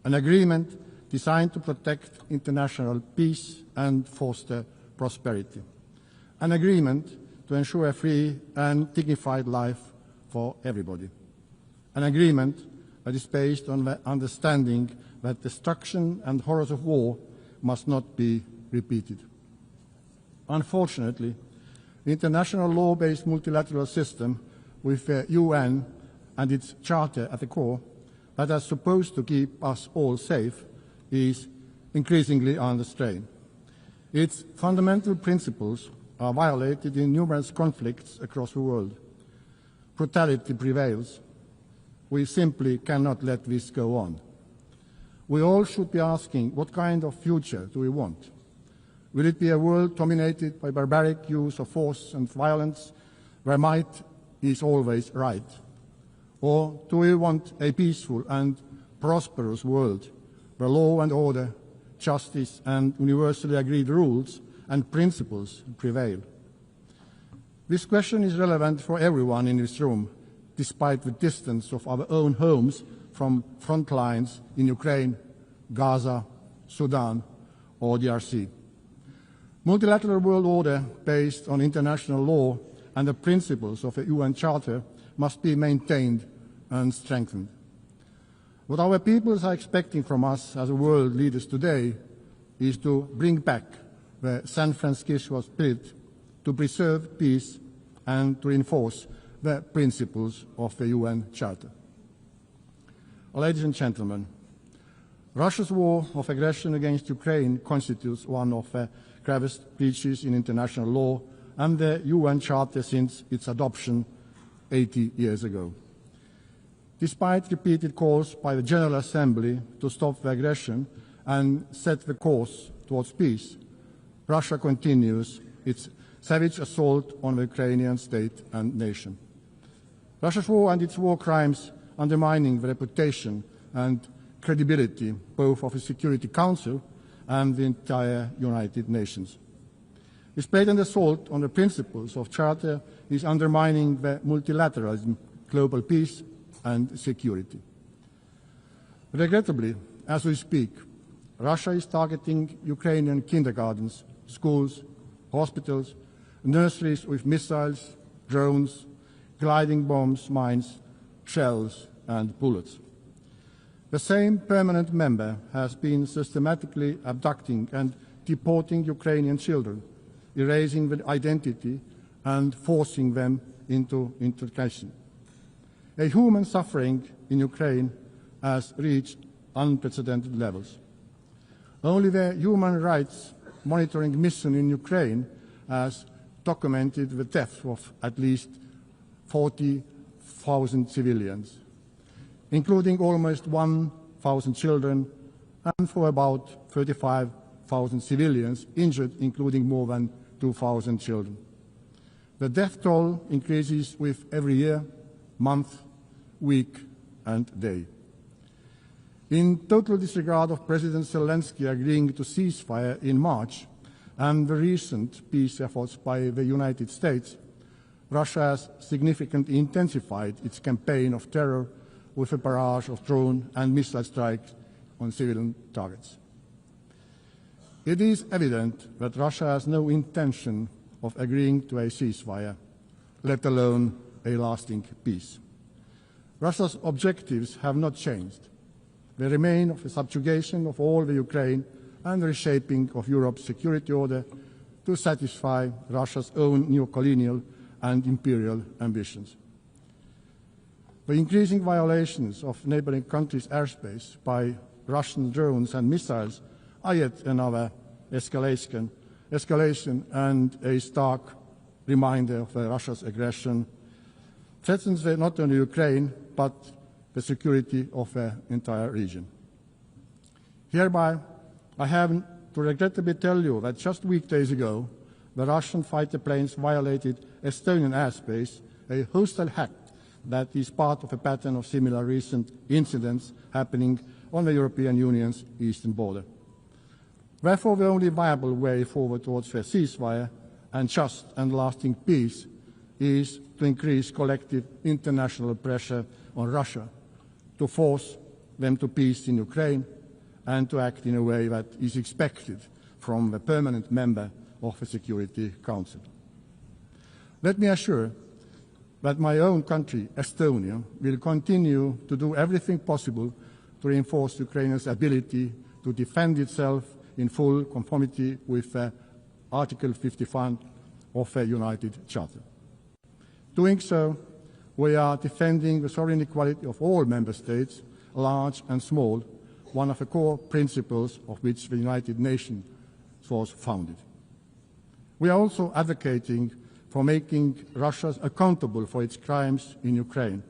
An agreement designed to protect international peace and foster prosperity. An agreement to ensure a free and dignified life for everybody. An agreement that is based on the understanding that destruction and horrors of war must not be repeated. Unfortunately, the international law-based multilateral system with the UN and its charter at the core that is supposed to keep us all safe is increasingly under strain. Its fundamental principles are violated in numerous conflicts across the world. Brutality prevails. We simply cannot let this go on. We all should be asking, what kind of future do we want? Will it be a world dominated by barbaric use of force and violence, where might is always right? Or do we want a peaceful and prosperous world, where law and order, justice and universally agreed rules and principles prevail? This question is relevant for everyone in this room, despite the distance of our own homes from front lines in Ukraine, Gaza, Sudan, or DRC. Multilateral world order based on international law and the principles of the UN Charter must be maintained and strengthened. What our peoples are expecting from us as world leaders today is to bring back the San Francisco spirit, to preserve peace and to reinforce the principles of the UN Charter. Ladies and gentlemen, Russia's war of aggression against Ukraine constitutes one of the gravest breaches in international law and the UN Charter since its adoption 80 years ago. Despite repeated calls by the General Assembly to stop the aggression and set the course towards peace, Russia continues its savage assault on the Ukrainian state and nation. Russia's war and its war crimes undermining the reputation and credibility both of the Security Council and the entire United Nations. This blatant assault on the principles of Charter is undermining the multilateralism, global peace and security. Regrettably, as we speak, Russia is targeting Ukrainian kindergartens, schools, hospitals, nurseries with missiles, drones, gliding bombs, mines, shells and bullets. The same permanent member has been systematically abducting and deporting Ukrainian children, erasing their identity and forcing them into integration. A human suffering in Ukraine has reached unprecedented levels. Only the Human Rights Monitoring Mission in Ukraine has documented the death of at least 40,000 civilians, including almost 1,000 children, and for about 35,000 civilians injured, including more than 2,000 children. The death toll increases with every year, month, week, and day. In total disregard of President Zelenskyy agreeing to ceasefire in March and the recent peace efforts by the United States, Russia has significantly intensified its campaign of terror with a barrage of drone and missile strikes on civilian targets. It is evident that Russia has no intention of agreeing to a ceasefire, let alone a lasting peace. Russia's objectives have not changed. They remain of the subjugation of all the Ukraine and the reshaping of Europe's security order to satisfy Russia's own neo-colonial and imperial ambitions. The increasing violations of neighboring countries' airspace by Russian drones and missiles are yet another escalation and a stark reminder of Russia's aggression threatens not only Ukraine but the security of the entire region. Hereby, I have to regrettably tell you that just weekdays ago, the Russian fighter planes violated Estonian airspace, a hostile act that is part of a pattern of similar recent incidents happening on the European Union's eastern border. Therefore, the only viable way forward towards a ceasefire and just and lasting peace is to increase collective international pressure on Russia to force them to peace in Ukraine and to act in a way that is expected from the permanent member of the Security Council. Let me assure that my own country, Estonia, will continue to do everything possible to reinforce Ukraine's ability to defend itself in full conformity with Article 51 of the United Charter. Doing so, we are defending the sovereign equality of all member states, large and small, one of the core principles of which the United Nations was founded. We are also advocating for making Russia accountable for its crimes in Ukraine,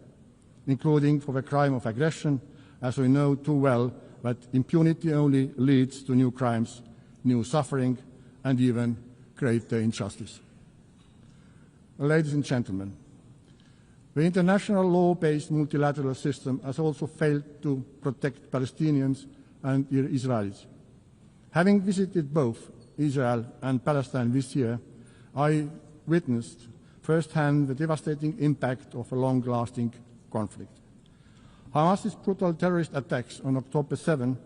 including for the crime of aggression, as we know too well that impunity only leads to new crimes, new suffering, and even greater injustice. Ladies and gentlemen, the international law-based multilateral system has also failed to protect Palestinians and Israelis. Having visited both Israel and Palestine this year, I witnessed firsthand the devastating impact of a long-lasting conflict. Hamas's brutal terrorist attacks on October 7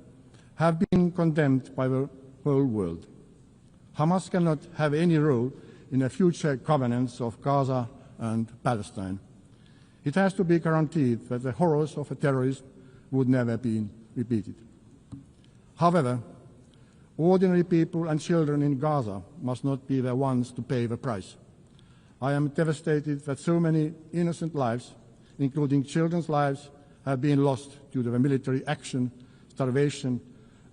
have been condemned by the whole world. Hamas cannot have any role in the future governance of Gaza and Palestine. It has to be guaranteed that the horrors of terrorism would never be repeated. However, ordinary people and children in Gaza must not be the ones to pay the price. I am devastated that so many innocent lives, including children's lives, have been lost due to the military action, starvation,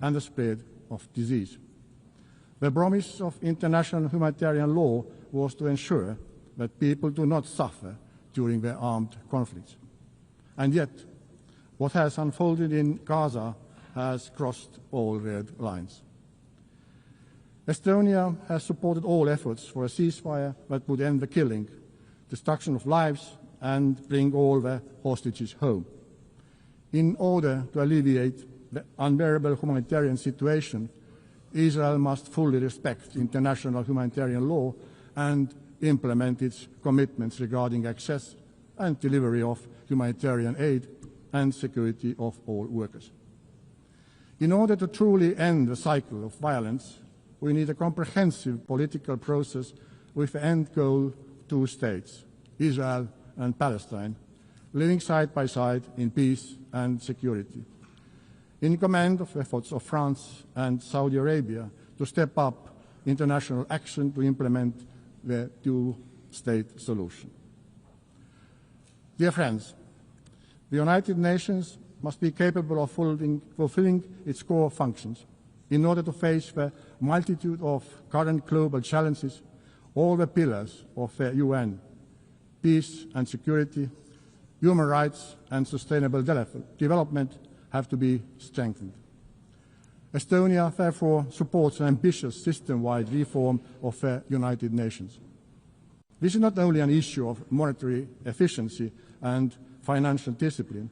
and the spread of disease. The promise of international humanitarian law was to ensure that people do not suffer during their armed conflicts. And yet, what has unfolded in Gaza has crossed all red lines. Estonia has supported all efforts for a ceasefire that would end the killing, destruction of lives, and bring all the hostages home. In order to alleviate the unbearable humanitarian situation, Israel must fully respect international humanitarian law and implement its commitments regarding access and delivery of humanitarian aid and security of all workers. In order to truly end the cycle of violence, we need a comprehensive political process with the end goal 2 states, Israel and Palestine, living side by side in peace and security. In command of efforts of France and Saudi Arabia to step up international action to implement the 2-state solution. Dear friends, the United Nations must be capable of fulfilling its core functions. In order to face the multitude of current global challenges, all the pillars of the UN, peace and security, human rights and sustainable development have to be strengthened. Estonia therefore supports an ambitious system-wide reform of the United Nations. This is not only an issue of monetary efficiency and financial discipline,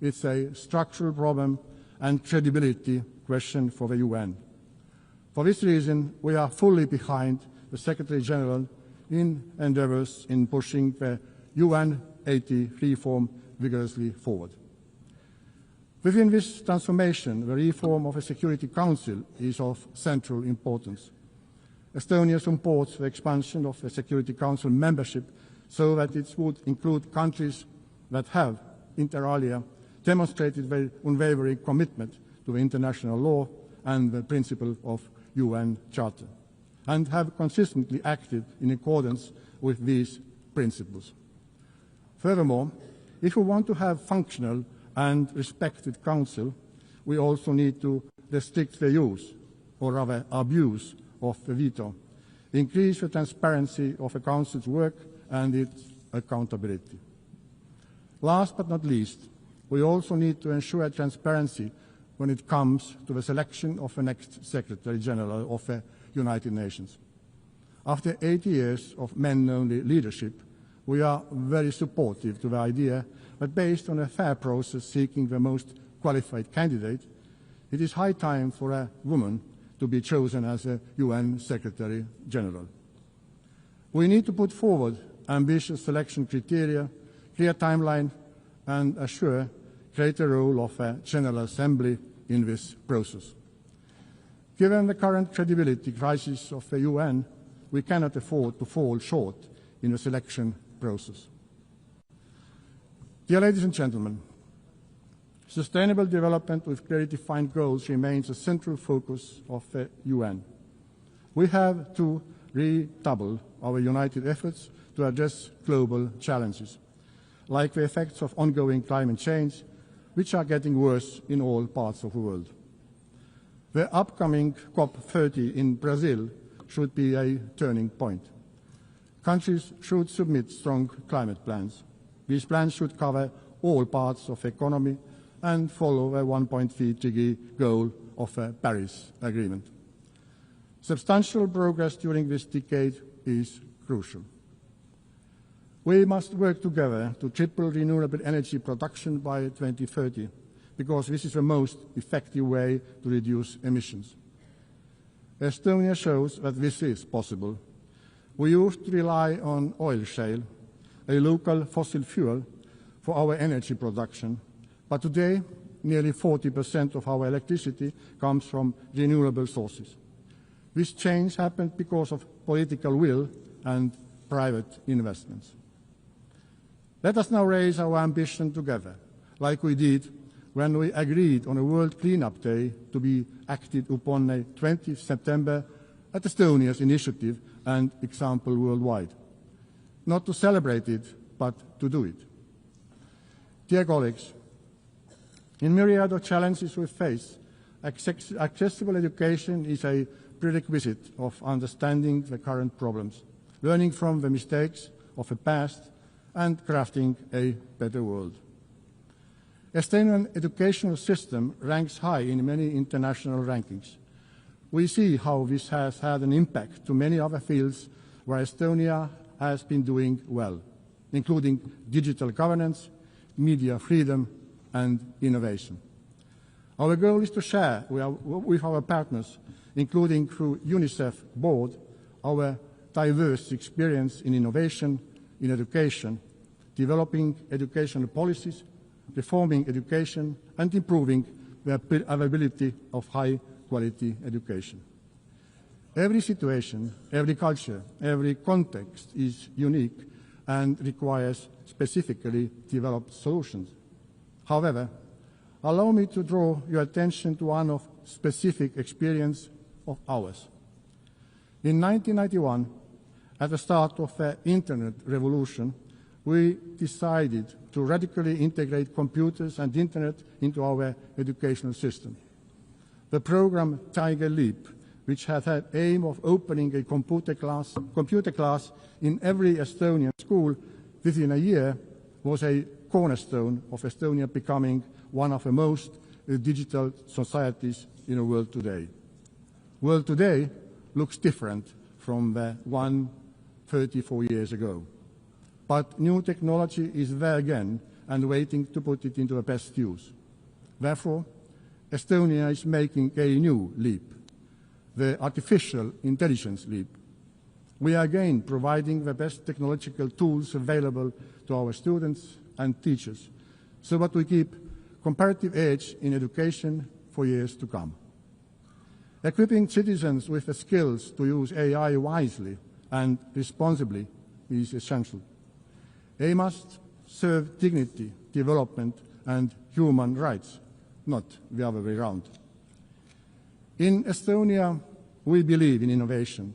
it's a structural problem and credibility question for the UN. For this reason, we are fully behind the Secretary General in endeavours in pushing the UN 80 reform vigorously forward. Within this transformation, the reform of the Security Council is of central importance. Estonia supports the expansion of the Security Council membership so that it would include countries that have, inter alia, demonstrated their unwavering commitment to international law and the principle of UN Charter, and have consistently acted in accordance with these principles. Furthermore, if we want to have functional and respected council, we also need to restrict the use, or rather abuse, of the veto, increase the transparency of the council's work and its accountability. Last but not least, we also need to ensure transparency when it comes to the selection of the next Secretary General of the United Nations. After 80 years of men-only leadership, we are very supportive to the idea that based on a fair process seeking the most qualified candidate, it is high time for a woman to be chosen as a UN Secretary General. We need to put forward ambitious selection criteria, clear timeline, and assure greater role of a General Assembly in this process. Given the current credibility crisis of the UN, we cannot afford to fall short in the selection process. Dear ladies and gentlemen, sustainable development with clearly defined goals remains a central focus of the UN. We have to redouble our united efforts to address global challenges, like the effects of ongoing climate change, which are getting worse in all parts of the world. The upcoming COP30 in Brazil should be a turning point. Countries should submit strong climate plans. These plans should cover all parts of the economy and follow the 1.3 degree goal of the Paris Agreement. Substantial progress during this decade is crucial. We must work together to triple renewable energy production by 2030, because this is the most effective way to reduce emissions. Estonia shows that this is possible. We used to rely on oil shale, a local fossil fuel, for our energy production, but today nearly 40% of our electricity comes from renewable sources. This change happened because of political will and private investments. Let us now raise our ambition together, like we did when we agreed on a World Cleanup Day to be acted upon on 20 September at Estonia's initiative and example worldwide. Not to celebrate it, but to do it. Dear colleagues, in myriad of challenges we face, accessible education is a prerequisite of understanding the current problems, learning from the mistakes of the past, and crafting a better world. Estonian educational system ranks high in many international rankings. We see how this has had an impact to many other fields where Estonia has been doing well, including digital governance, media freedom, and innovation. Our goal is to share with our partners, including through UNICEF board, our diverse experience in innovation, in education, developing educational policies, reforming education, and improving the availability of high-quality education. Every situation, every culture, every context is unique and requires specifically developed solutions. However, allow me to draw your attention to one of specific experience of ours. In 1991, at the start of the Internet revolution, we decided to radically integrate computers and Internet into our educational system. The program Tiger Leap, which had the aim of opening a computer class in every Estonian school within a year, was a cornerstone of Estonia becoming one of the most digital societies in the world today. The world today looks different from the one 34 years ago. But new technology is there again and waiting to put it into the best use. Therefore, Estonia is making a new leap, the artificial intelligence leap. We are again providing the best technological tools available to our students and teachers so that we keep comparative edge in education for years to come. Equipping citizens with the skills to use AI wisely and responsibly is essential. They must serve dignity, development, and human rights, not the other way around. In Estonia, we believe in innovation,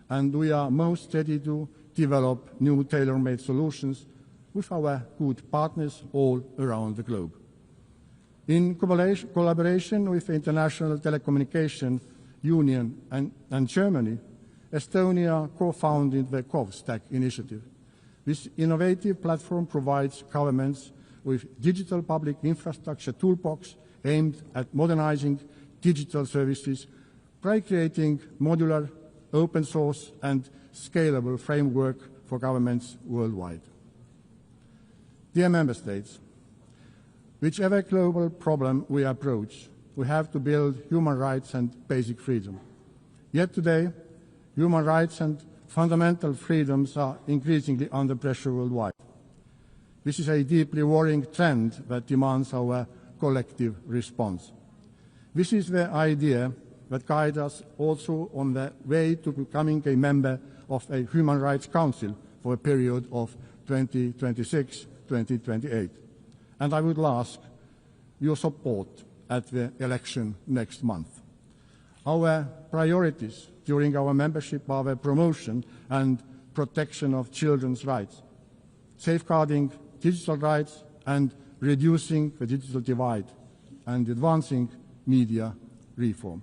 and we are most ready to develop new tailor-made solutions with our good partners all around the globe. In collaboration with the International Telecommunication Union and Germany, Estonia co-founded the CovStack initiative. This innovative platform provides governments with digital public infrastructure toolbox aimed at modernizing digital services by creating modular, open source and scalable framework for governments worldwide. Dear Member States, whichever global problem we approach, we have to build human rights and basic freedom. Yet today, human rights and fundamental freedoms are increasingly under pressure worldwide. This is a deeply worrying trend that demands our collective response. This is the idea that guides us also on the way to becoming a member of a Human Rights Council for a period of 2026-2028. And I would ask your support at the election next month. Our priorities during our membership are the promotion and protection of children's rights, safeguarding digital rights and reducing the digital divide, and advancing media reform.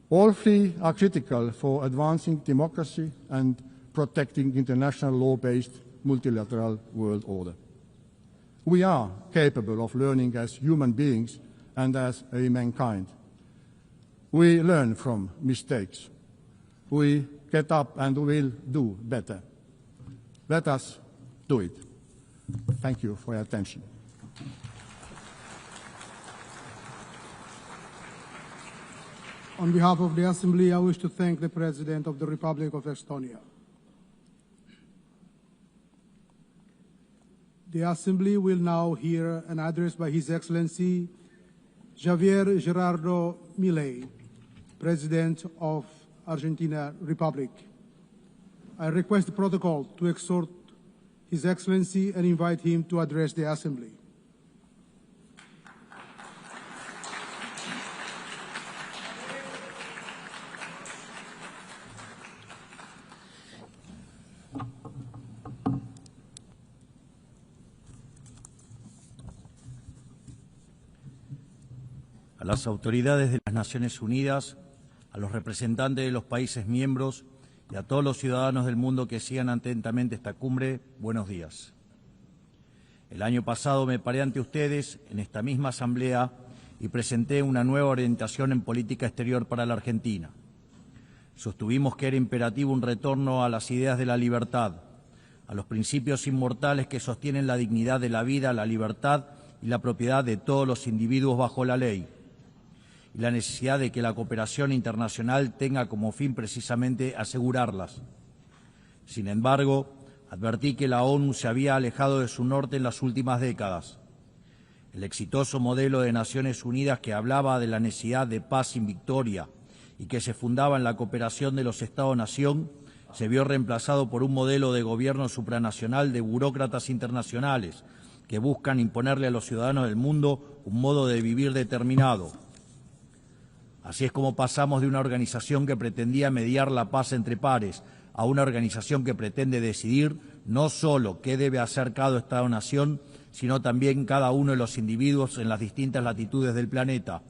All three are critical for advancing democracy and protecting international law-based multilateral world order. We are capable of learning as human beings and as a mankind. We learn from mistakes. We get up and will do better. Let us do it. Thank you for your attention. On behalf of the Assembly, I wish to thank the President of the Republic of Estonia. The Assembly will now hear an address by His Excellency Javier Gerardo Milei, President of Argentina Republic. I request the protocol to exhort His Excellency and invite him to address the Assembly. A las autoridades de las Naciones Unidas, a los representantes de los países miembros y a todos los ciudadanos del mundo que sigan atentamente esta cumbre, buenos días. El año pasado me paré ante ustedes en esta misma asamblea y presenté una nueva orientación en política exterior para la Argentina. Sostuvimos que era imperativo un retorno a las ideas de la libertad, a los principios inmortales que sostienen la dignidad de la vida, la libertad y la propiedad de todos los individuos bajo la ley, y la necesidad de que la cooperación internacional tenga como fin precisamente asegurarlas. Sin embargo, advertí que la ONU se había alejado de su norte en las últimas décadas. El exitoso modelo de Naciones Unidas que hablaba de la necesidad de paz sin victoria y que se fundaba en la cooperación de los Estados-nación se vio reemplazado por un modelo de gobierno supranacional de burócratas internacionales que buscan imponerle a los ciudadanos del mundo un modo de vivir determinado. Así es como pasamos de una organización que pretendía mediar la paz entre pares a una organización que pretende decidir no solo qué debe hacer cada Estado-nación, sino también cada uno de los individuos en las distintas latitudes del planeta.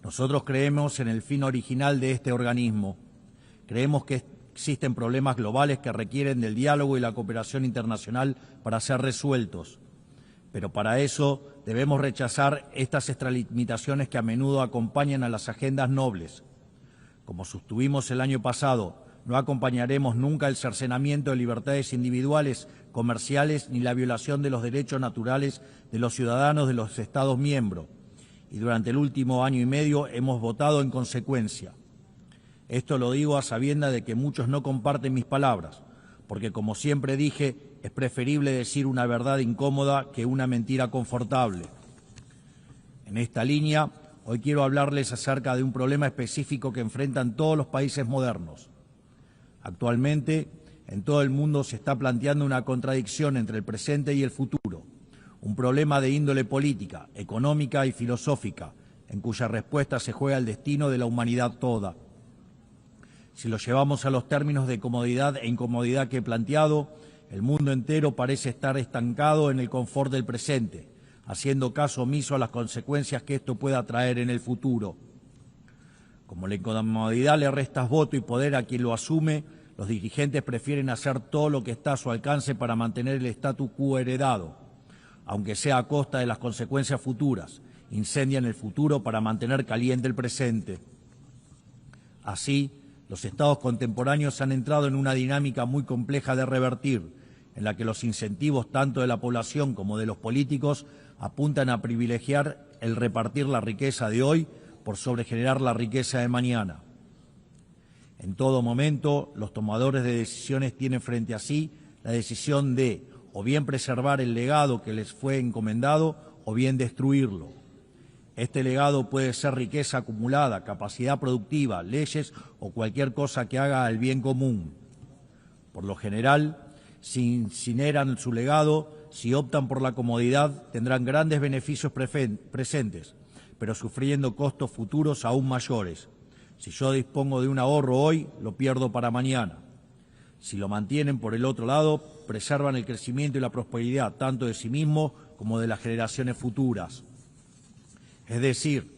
Nosotros creemos en el fin original de este organismo. Creemos que existen problemas globales que requieren del diálogo y la cooperación internacional para ser resueltos. Pero para eso debemos rechazar estas extralimitaciones que a menudo acompañan a las agendas nobles. Como sostuvimos el año pasado, no acompañaremos nunca el cercenamiento de libertades individuales, comerciales, ni la violación de los derechos naturales de los ciudadanos de los Estados miembros. Y durante el último año y medio hemos votado en consecuencia. Esto lo digo a sabiendas de que muchos no comparten mis palabras, porque como siempre dije, es preferible decir una verdad incómoda que una mentira confortable. En esta línea, hoy quiero hablarles acerca de un problema específico que enfrentan todos los países modernos. Actualmente, en todo el mundo se está planteando una contradicción entre el presente y el futuro, un problema de índole política, económica y filosófica, en cuya respuesta se juega el destino de la humanidad toda. Si lo llevamos a los términos de comodidad e incomodidad que he planteado, el mundo entero parece estar estancado en el confort del presente, haciendo caso omiso a las consecuencias que esto pueda traer en el futuro. Como la incomodidad le resta voto y poder a quien lo asume, los dirigentes prefieren hacer todo lo que está a su alcance para mantener el statu quo heredado, aunque sea a costa de las consecuencias futuras. Incendian el futuro para mantener caliente el presente. Así, los estados contemporáneos han entrado en una dinámica muy compleja de revertir, en la que los incentivos tanto de la población como de los políticos apuntan a privilegiar el repartir la riqueza de hoy por sobre generar la riqueza de mañana. En todo momento, los tomadores de decisiones tienen frente a sí la decisión de o bien preservar el legado que les fue encomendado o bien destruirlo. Este legado puede ser riqueza acumulada, capacidad productiva, leyes o cualquier cosa que haga al bien común. Por lo general, si incineran su legado, si optan por la comodidad, tendrán grandes beneficios presentes, pero sufriendo costos futuros aún mayores. Si yo dispongo de un ahorro hoy, lo pierdo para mañana. Si lo mantienen por el otro lado, preservan el crecimiento y la prosperidad tanto de sí mismos como de las generaciones futuras. Es decir,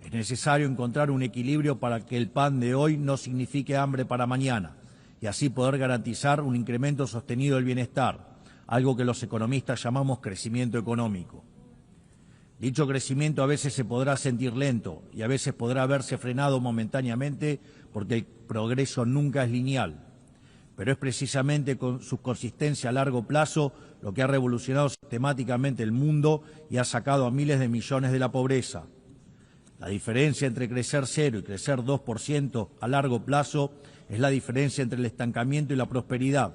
es necesario encontrar un equilibrio para que el pan de hoy no signifique hambre para mañana y así poder garantizar un incremento sostenido del bienestar, algo que los economistas llamamos crecimiento económico. Dicho crecimiento a veces se podrá sentir lento y a veces podrá verse frenado momentáneamente porque el progreso nunca es lineal, pero es precisamente con su consistencia a largo plazo lo que ha revolucionado sistemáticamente el mundo y ha sacado a miles de millones de la pobreza. La diferencia entre crecer 0 y crecer 2% a largo plazo es la diferencia entre el estancamiento y la prosperidad.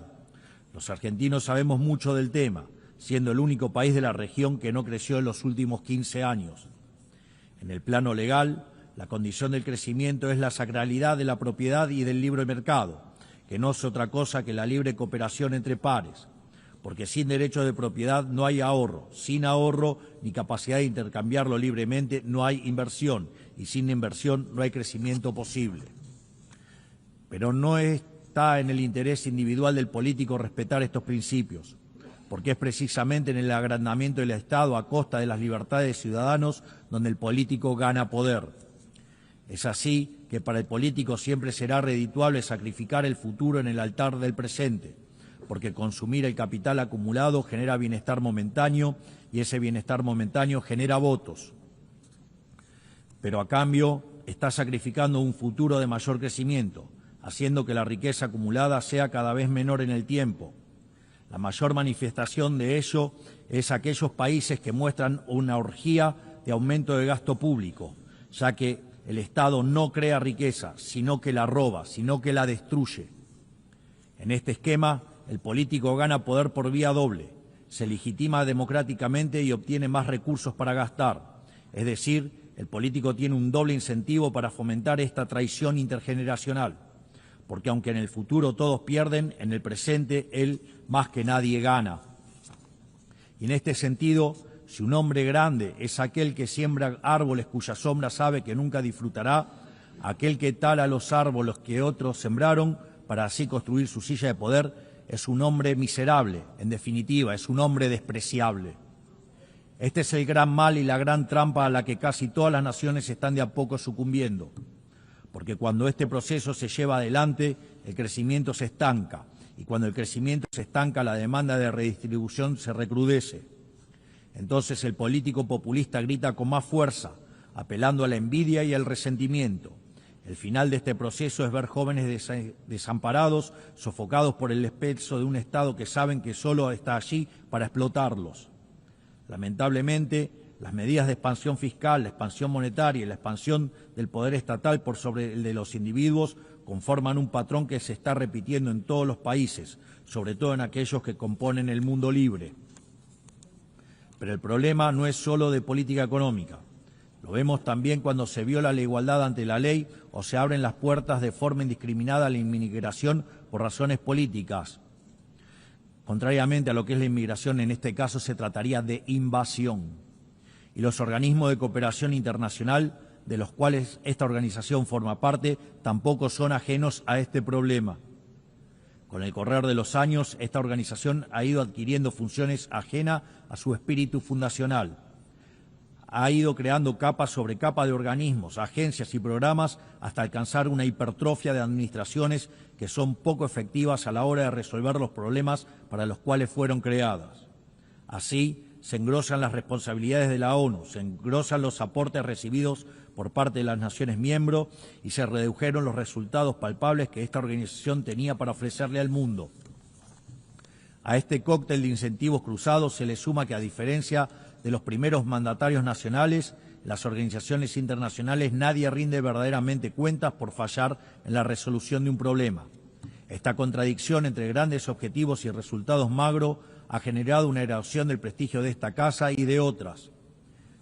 Los argentinos sabemos mucho del tema, siendo el único país de la región que no creció en los últimos 15 años. En el plano legal, la condición del crecimiento es la sacralidad de la propiedad y del libre mercado, que no es otra cosa que la libre cooperación entre pares, porque sin derecho de propiedad no hay ahorro, sin ahorro ni capacidad de intercambiarlo libremente no hay inversión, y sin inversión no hay crecimiento posible. Pero no está en el interés individual del político respetar estos principios, porque es precisamente en el agrandamiento del Estado a costa de las libertades de ciudadanos donde el político gana poder. Es así que para el político siempre será redituable sacrificar el futuro en el altar del presente, porque consumir el capital acumulado genera bienestar momentáneo y ese bienestar momentáneo genera votos. Pero a cambio está sacrificando un futuro de mayor crecimiento, haciendo que la riqueza acumulada sea cada vez menor en el tiempo. La mayor manifestación de ello es aquellos países que muestran una orgía de aumento de gasto público, ya que el Estado no crea riqueza, sino que la roba, sino que la destruye. En este esquema, el político gana poder por vía doble, se legitima democráticamente y obtiene más recursos para gastar. Es decir, el político tiene un doble incentivo para fomentar esta traición intergeneracional, porque aunque en el futuro todos pierden, en el presente él más que nadie gana. Y en este sentido, si un hombre grande es aquel que siembra árboles cuya sombra sabe que nunca disfrutará, aquel que tala los árboles que otros sembraron para así construir su silla de poder, es un hombre miserable, en definitiva, es un hombre despreciable. Este es el gran mal y la gran trampa a la que casi todas las naciones están de a poco sucumbiendo, porque cuando este proceso se lleva adelante, el crecimiento se estanca, y cuando el crecimiento se estanca, la demanda de redistribución se recrudece. Entonces el político populista grita con más fuerza, apelando a la envidia y al resentimiento. El final de este proceso es ver jóvenes desamparados, sofocados por el peso de un Estado que saben que solo está allí para explotarlos. Lamentablemente, las medidas de expansión fiscal, la expansión monetaria y la expansión del poder estatal por sobre el de los individuos conforman un patrón que se está repitiendo en todos los países, sobre todo en aquellos que componen el mundo libre. Pero el problema no es solo de política económica. Lo vemos también cuando se viola la igualdad ante la ley o se abren las puertas de forma indiscriminada a la inmigración por razones políticas. Contrariamente a lo que es la inmigración, en este caso se trataría de invasión. Y los organismos de cooperación internacional, de los cuales esta organización forma parte, tampoco son ajenos a este problema. Con el correr de los años, esta organización ha ido adquiriendo funciones ajenas a su espíritu fundacional. Ha ido creando capa sobre capa de organismos, agencias y programas hasta alcanzar una hipertrofia de administraciones que son poco efectivas a la hora de resolver los problemas para los cuales fueron creadas. Así, se engrosan las responsabilidades de la ONU, se engrosan los aportes recibidos por parte de las naciones miembros y se redujeron los resultados palpables que esta organización tenía para ofrecerle al mundo. A este cóctel de incentivos cruzados se le suma que, a diferencia de los primeros mandatarios nacionales, las organizaciones internacionales nadie rinde verdaderamente cuentas por fallar en la resolución de un problema. Esta contradicción entre grandes objetivos y resultados magros ha generado una erosión del prestigio de esta casa y de otras.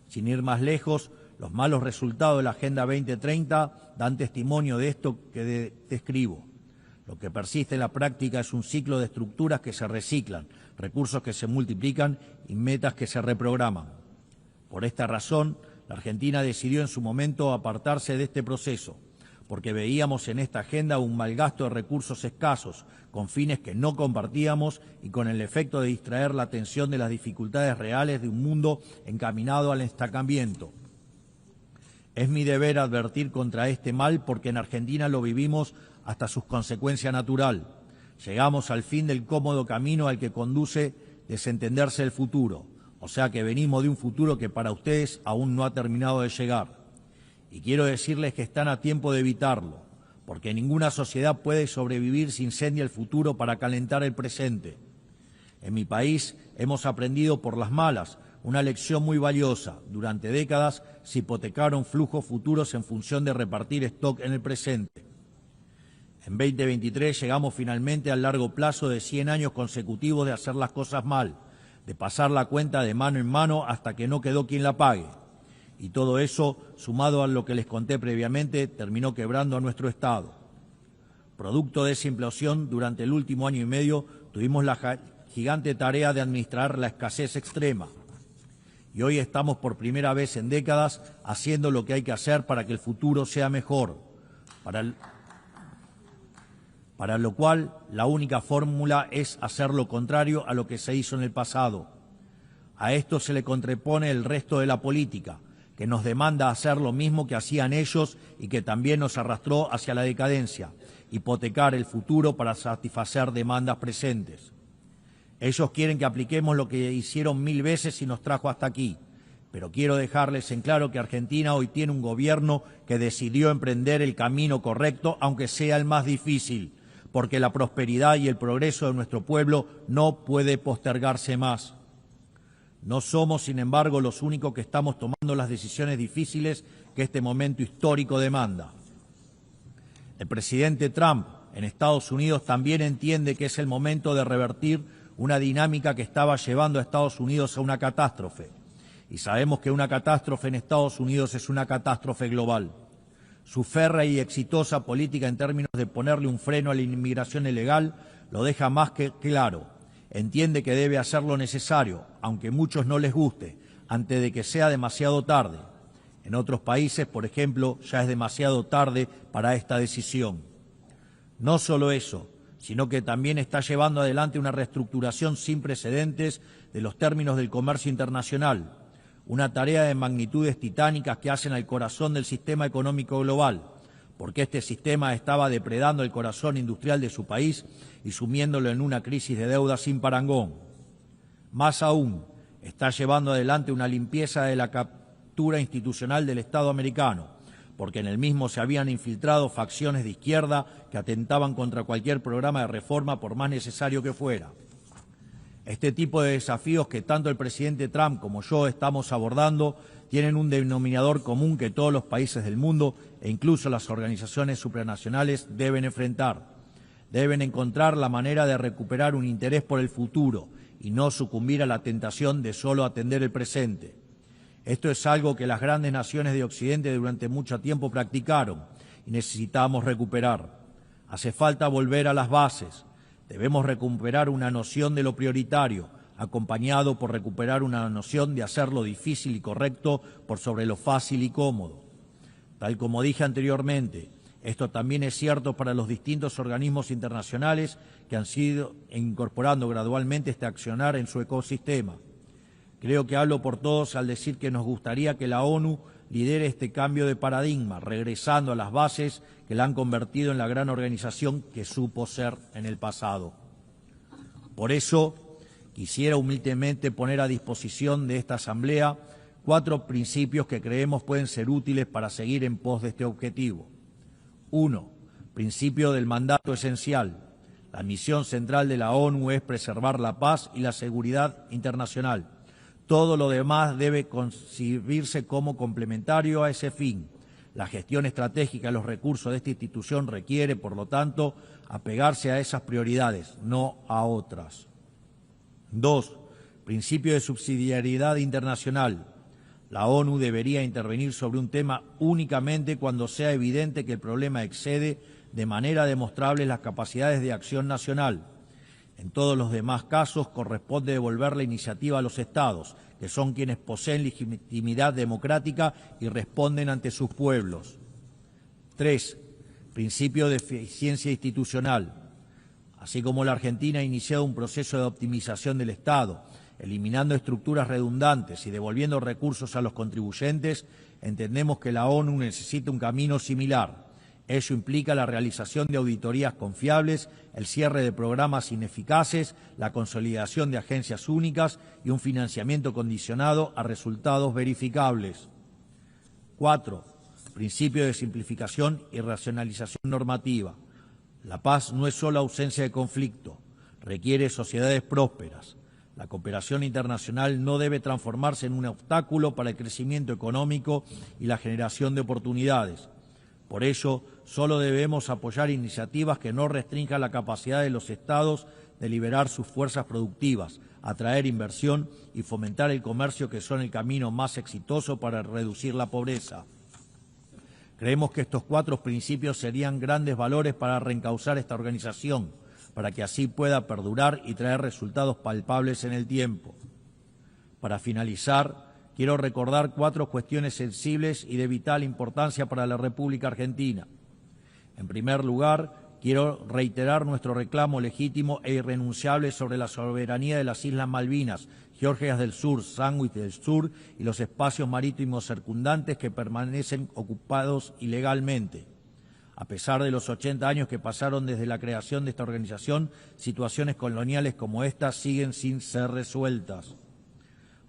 Sin ir más lejos, los malos resultados de la Agenda 2030 dan testimonio de esto que describo. Lo que persiste en la práctica es un ciclo de estructuras que se reciclan, recursos que se multiplican y metas que se reprograman. Por esta razón, la Argentina decidió en su momento apartarse de este proceso, porque veíamos en esta agenda un malgasto de recursos escasos, con fines que no compartíamos y con el efecto de distraer la atención de las dificultades reales de un mundo encaminado al estancamiento. Es mi deber advertir contra este mal porque en Argentina lo vivimos hasta su consecuencia natural. Llegamos al fin del cómodo camino al que conduce desentenderse el futuro, o sea que venimos de un futuro que para ustedes aún no ha terminado de llegar. Y quiero decirles que están a tiempo de evitarlo, porque ninguna sociedad puede sobrevivir si incendia el futuro para calentar el presente. En mi país hemos aprendido por las malas, una lección muy valiosa. Durante décadas se hipotecaron flujos futuros en función de repartir stock en el presente. En 2023 llegamos finalmente al largo plazo de 100 años consecutivos de hacer las cosas mal, de pasar la cuenta de mano en mano hasta que no quedó quien la pague. Y todo eso, sumado a lo que les conté previamente, terminó quebrando a nuestro Estado. Producto de esa implosión, durante el último año y medio tuvimos la gigante tarea de administrar la escasez extrema. Y hoy estamos por primera vez en décadas haciendo lo que hay que hacer para que el futuro sea mejor. Para lo cual la única fórmula es hacer lo contrario a lo que se hizo en el pasado. A esto se le contrapone el resto de la política, que nos demanda hacer lo mismo que hacían ellos y que también nos arrastró hacia la decadencia, hipotecar el futuro para satisfacer demandas presentes. Ellos quieren que apliquemos lo que hicieron 1000 veces y nos trajo hasta aquí. Pero quiero dejarles en claro que Argentina hoy tiene un gobierno que decidió emprender el camino correcto, aunque sea el más difícil, porque la prosperidad y el progreso de nuestro pueblo no puede postergarse más. No somos, sin embargo, los únicos que estamos tomando las decisiones difíciles que este momento histórico demanda. El presidente Trump en Estados Unidos también entiende que es el momento de revertir una dinámica que estaba llevando a Estados Unidos a una catástrofe. Y sabemos que una catástrofe en Estados Unidos es una catástrofe global. Su férrea y exitosa política en términos de ponerle un freno a la inmigración ilegal lo deja más que claro. Entiende que debe hacer lo necesario, aunque a muchos no les guste, antes de que sea demasiado tarde. En otros países, por ejemplo, ya es demasiado tarde para esta decisión. No solo eso, sino que también está llevando adelante una reestructuración sin precedentes de los términos del comercio internacional, una tarea de magnitudes titánicas que hacen al corazón del sistema económico global, porque este sistema estaba depredando el corazón industrial de su país y sumiéndolo en una crisis de deuda sin parangón. Más aún, está llevando adelante una limpieza de la captura institucional del Estado americano, porque en el mismo se habían infiltrado facciones de izquierda que atentaban contra cualquier programa de reforma por más necesario que fuera. Este tipo de desafíos que tanto el presidente Trump como yo estamos abordando tienen un denominador común que todos los países del mundo e incluso las organizaciones supranacionales deben enfrentar. Deben encontrar la manera de recuperar un interés por el futuro y no sucumbir a la tentación de solo atender el presente. Esto es algo que las grandes naciones de Occidente durante mucho tiempo practicaron y necesitamos recuperar. Hace falta volver a las bases. Debemos recuperar una noción de lo prioritario, acompañado por recuperar una noción de hacer lo difícil y correcto por sobre lo fácil y cómodo. Tal como dije anteriormente, esto también es cierto para los distintos organismos internacionales que han sido incorporando gradualmente este accionar en su ecosistema. Creo que hablo por todos al decir que nos gustaría que la ONU lidere este cambio de paradigma, regresando a las bases que la han convertido en la gran organización que supo ser en el pasado. Por eso, quisiera humildemente poner a disposición de esta Asamblea 4 principios que creemos pueden ser útiles para seguir en pos de este objetivo. 1. Principio del mandato esencial. La misión central de la ONU es preservar la paz y la seguridad internacional. Todo lo demás debe concebirse como complementario a ese fin. La gestión estratégica de los recursos de esta institución requiere, por lo tanto, apegarse a esas prioridades, no a otras. 2. Principio de subsidiariedad internacional. La ONU debería intervenir sobre un tema únicamente cuando sea evidente que el problema excede de manera demostrable las capacidades de acción nacional. En todos los demás casos corresponde devolver la iniciativa a los Estados, que son quienes poseen legitimidad democrática y responden ante sus pueblos. 3. Principio de eficiencia institucional. Así como la Argentina ha iniciado un proceso de optimización del Estado, eliminando estructuras redundantes y devolviendo recursos a los contribuyentes, entendemos que la ONU necesita un camino similar. Ello implica la realización de auditorías confiables, el cierre de programas ineficaces, la consolidación de agencias únicas y un financiamiento condicionado a resultados verificables. 4. Principio de simplificación y racionalización normativa. La paz no es solo ausencia de conflicto, requiere sociedades prósperas. La cooperación internacional no debe transformarse en un obstáculo para el crecimiento económico y la generación de oportunidades. Por ello, solo debemos apoyar iniciativas que no restrinjan la capacidad de los Estados de liberar sus fuerzas productivas, atraer inversión y fomentar el comercio, que son el camino más exitoso para reducir la pobreza. Creemos que estos 4 principios serían grandes valores para reencauzar esta organización, para que así pueda perdurar y traer resultados palpables en el tiempo. Para finalizar, quiero recordar 4 cuestiones sensibles y de vital importancia para la República Argentina. En primer lugar, quiero reiterar nuestro reclamo legítimo e irrenunciable sobre la soberanía de las Islas Malvinas, Georgias del Sur, Sandwich del Sur y los espacios marítimos circundantes que permanecen ocupados ilegalmente. A pesar de los 80 años que pasaron desde la creación de esta organización, situaciones coloniales como esta siguen sin ser resueltas.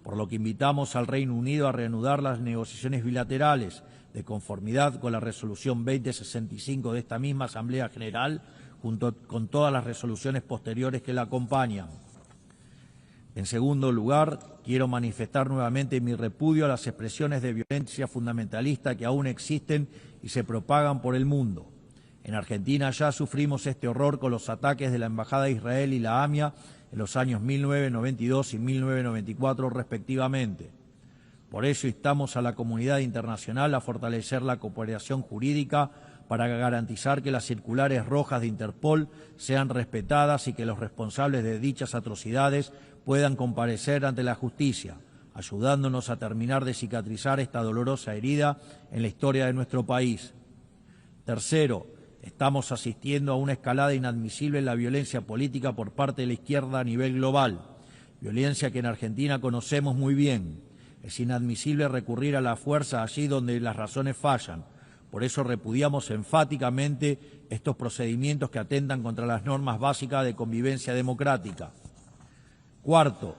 Por lo que invitamos al Reino Unido a reanudar las negociaciones bilaterales, de conformidad con la resolución 2065 de esta misma Asamblea General, junto con todas las resoluciones posteriores que la acompañan. En segundo lugar, quiero manifestar nuevamente mi repudio a las expresiones de violencia fundamentalista que aún existen y se propagan por el mundo. En Argentina ya sufrimos este horror con los ataques de la Embajada de Israel y la AMIA en los años 1992 y 1994 respectivamente. Por ello instamos a la comunidad internacional a fortalecer la cooperación jurídica para garantizar que las circulares rojas de Interpol sean respetadas y que los responsables de dichas atrocidades puedan comparecer ante la justicia, ayudándonos a terminar de cicatrizar esta dolorosa herida en la historia de nuestro país. Tercero, estamos asistiendo a una escalada inadmisible en la violencia política por parte de la izquierda a nivel global, violencia que en Argentina conocemos muy bien. Es inadmisible recurrir a la fuerza allí donde las razones fallan. Por eso repudiamos enfáticamente estos procedimientos que atentan contra las normas básicas de convivencia democrática. Cuarto,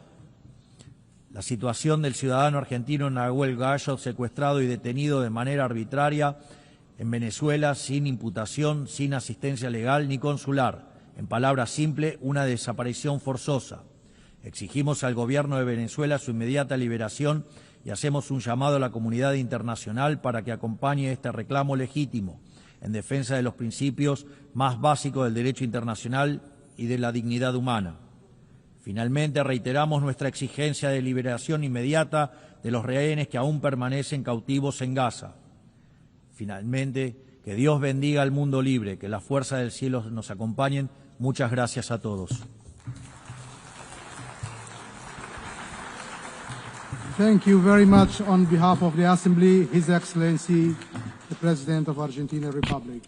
la situación del ciudadano argentino Nahuel Gallo, secuestrado y detenido de manera arbitraria en Venezuela sin imputación, sin asistencia legal ni consular. En palabras simples, una desaparición forzosa. Exigimos al gobierno de Venezuela su inmediata liberación y hacemos un llamado a la comunidad internacional para que acompañe este reclamo legítimo en defensa de los principios más básicos del derecho internacional y de la dignidad humana. Finalmente, reiteramos nuestra exigencia de liberación inmediata de los rehenes que aún permanecen cautivos en Gaza. Finalmente, que Dios bendiga al mundo libre, que las fuerzas del cielo nos acompañen. Muchas gracias a todos. Thank you very much on behalf of the Assembly, His Excellency, the President of Argentina Republic.